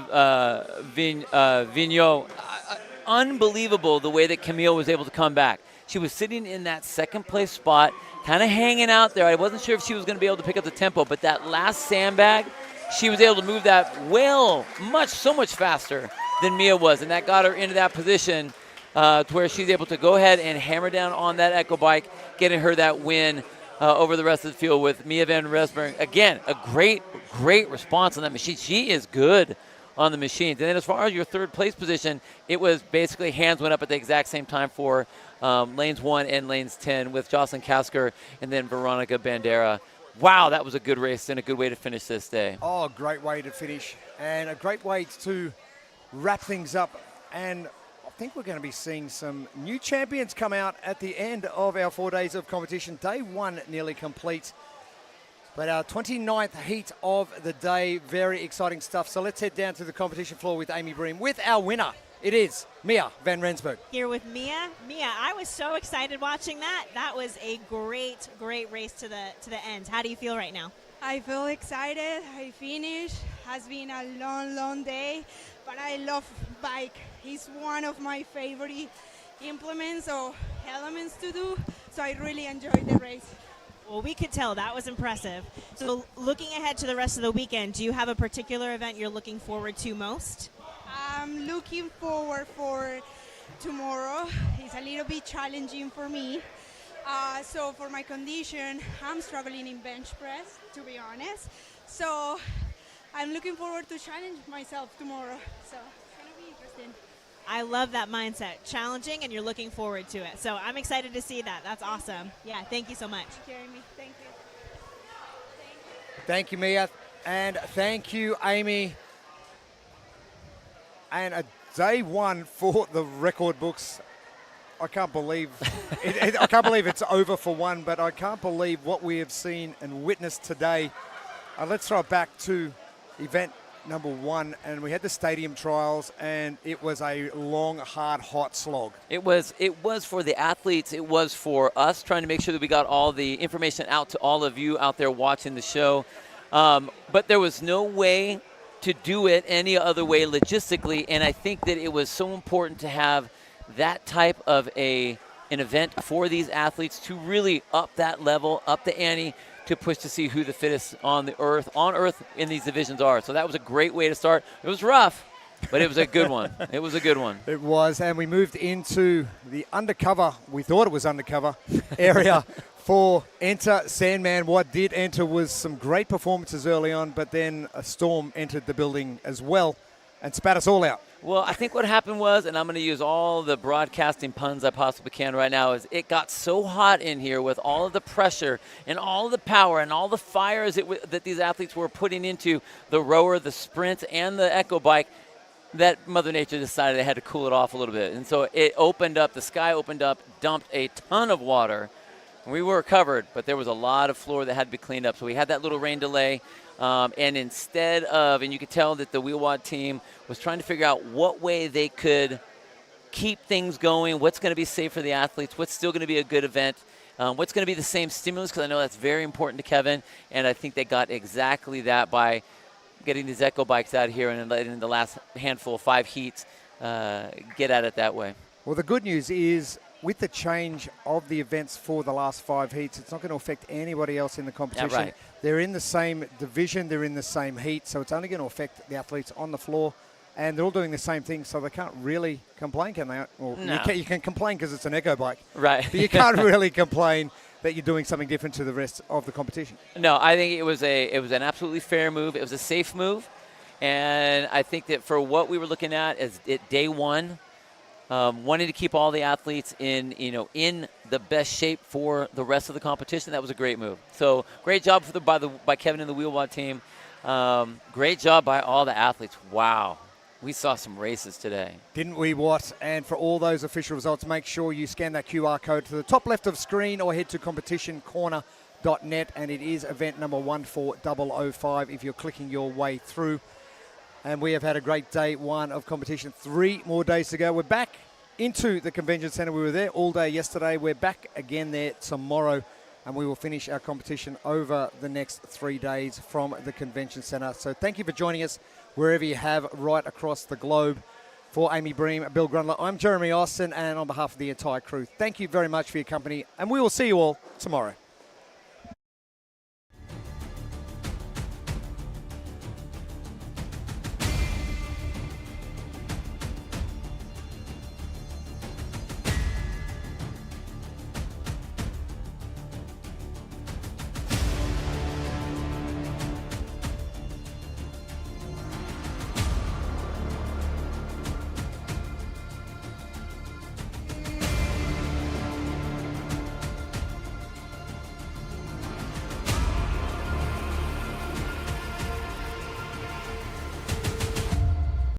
Vigneault. Unbelievable the way that Camille was able to come back. She was sitting in that second place spot, kind of hanging out there. I wasn't sure if she was going to be able to pick up the tempo, but that last sandbag, she was able to move that so much faster than Mia was, and that got her into that position to where she's able to go ahead and hammer down on that Echo bike, getting her that win over the rest of the field with Mia van Rensburg. Again, a great response on that machine. She is good on the machines. And then as far as your third place position, it was basically hands went up at the exact same time for lanes 1 and lanes 10 with Jocelyn Kasker and then Veronica Bandera. Wow, that was a good race and a good way to finish this day. Oh, great way to finish and a great way to wrap things up. And I think we're going to be seeing some new champions come out at the end of our 4 days of competition. Day 1 nearly complete. But our 29th heat of the day, very exciting stuff. So let's head down to the competition floor with Amy Bream with our winner. It is Mia van Rensburg. Here with Mia. Mia, I was so excited watching that. That was a great race to the end. How do you feel right now? I feel excited. I finished. Has been a long day, but I love bike. It's one of my favorite implements or elements to do, so I really enjoyed the race. Well, we could tell that was impressive. So looking ahead to the rest of the weekend, do you have a particular event you're looking forward to most? I'm looking forward for tomorrow. It's a little bit challenging for me. So for my condition, I'm struggling in bench press, to be honest. So I'm looking forward to challenge myself tomorrow. So it's going to be interesting. I love that mindset. Challenging, and you're looking forward to it. So I'm excited to see that. That's awesome. Yeah, thank you so much. Thank you, Amy. Thank you. Thank you, Mia. And thank you, Amy. And a day 1 for the record books. I can't believe I can't believe it's over for one, but I can't believe what we have seen and witnessed today. Let's throw it back to event number 1, and we had the stadium trials, and it was a long, hard, hot slog. It was for the athletes. It was for us trying to make sure that we got all the information out to all of you out there watching the show. But there was no way to do it any other way logistically, and I think that it was so important to have that type of an event for these athletes to really up that level, up the ante, to push to see who the fittest on earth in these divisions are. So that was a great way to start. It was rough, but it was a good one. It was a good one. It was, and we moved into the undercover, we thought it was undercover, area for Enter Sandman. What did enter was some great performances early on, but then a storm entered the building as well and spat us all out. Well, I think what happened was, and I'm going to use all the broadcasting puns I possibly can right now, is it got so hot in here with all of the pressure and all of the power and all the fires that these athletes were putting into the rower, the sprint, and the Echo bike, that Mother Nature decided they had to cool it off a little bit. And so it opened up, the sky opened up, dumped a ton of water. We were covered, but there was a lot of floor that had to be cleaned up. So we had that little rain delay. And instead of, and you could tell that the Wheelwad team was trying to figure out what way they could keep things going, what's going to be safe for the athletes, what's still going to be a good event, what's going to be the same stimulus, because I know that's very important to Kevin. And I think they got exactly that by getting these Echo bikes out here and letting the last handful of 5 heats get at it that way. Well, the good news is, with the change of the events for the last 5 heats, it's not going to affect anybody else in the competition. Yeah, right. They're in the same division, they're in the same heat, so it's only going to affect the athletes on the floor, and they're all doing the same thing, so they can't really complain, can they? Well, no. You can complain because it's an Echo bike. Right. But you can't really complain that you're doing something different to the rest of the competition. No, I think it was an absolutely fair move. It was a safe move, and I think that for what we were looking at as day 1, wanting to keep all the athletes in the best shape for the rest of the competition, that was a great move. So great job by Kevin and the Wheelwad team. Great job by all the athletes. Wow, we saw some races today. Didn't we, what? And for all those official results, make sure you scan that QR code to the top left of screen or head to competitioncorner.net, and it is event number 14005 if you're clicking your way through. And we have had a great day one of competition. 3 more days to go. We're back into the convention centre. We were there all day yesterday. We're back again there tomorrow, and we will finish our competition over the next 3 days from the convention centre. So thank you for joining us wherever you have right across the globe. For Amy Bream, Bill Grundler, I'm Jeremy Austin, and on behalf of the entire crew, thank you very much for your company, and we will see you all tomorrow.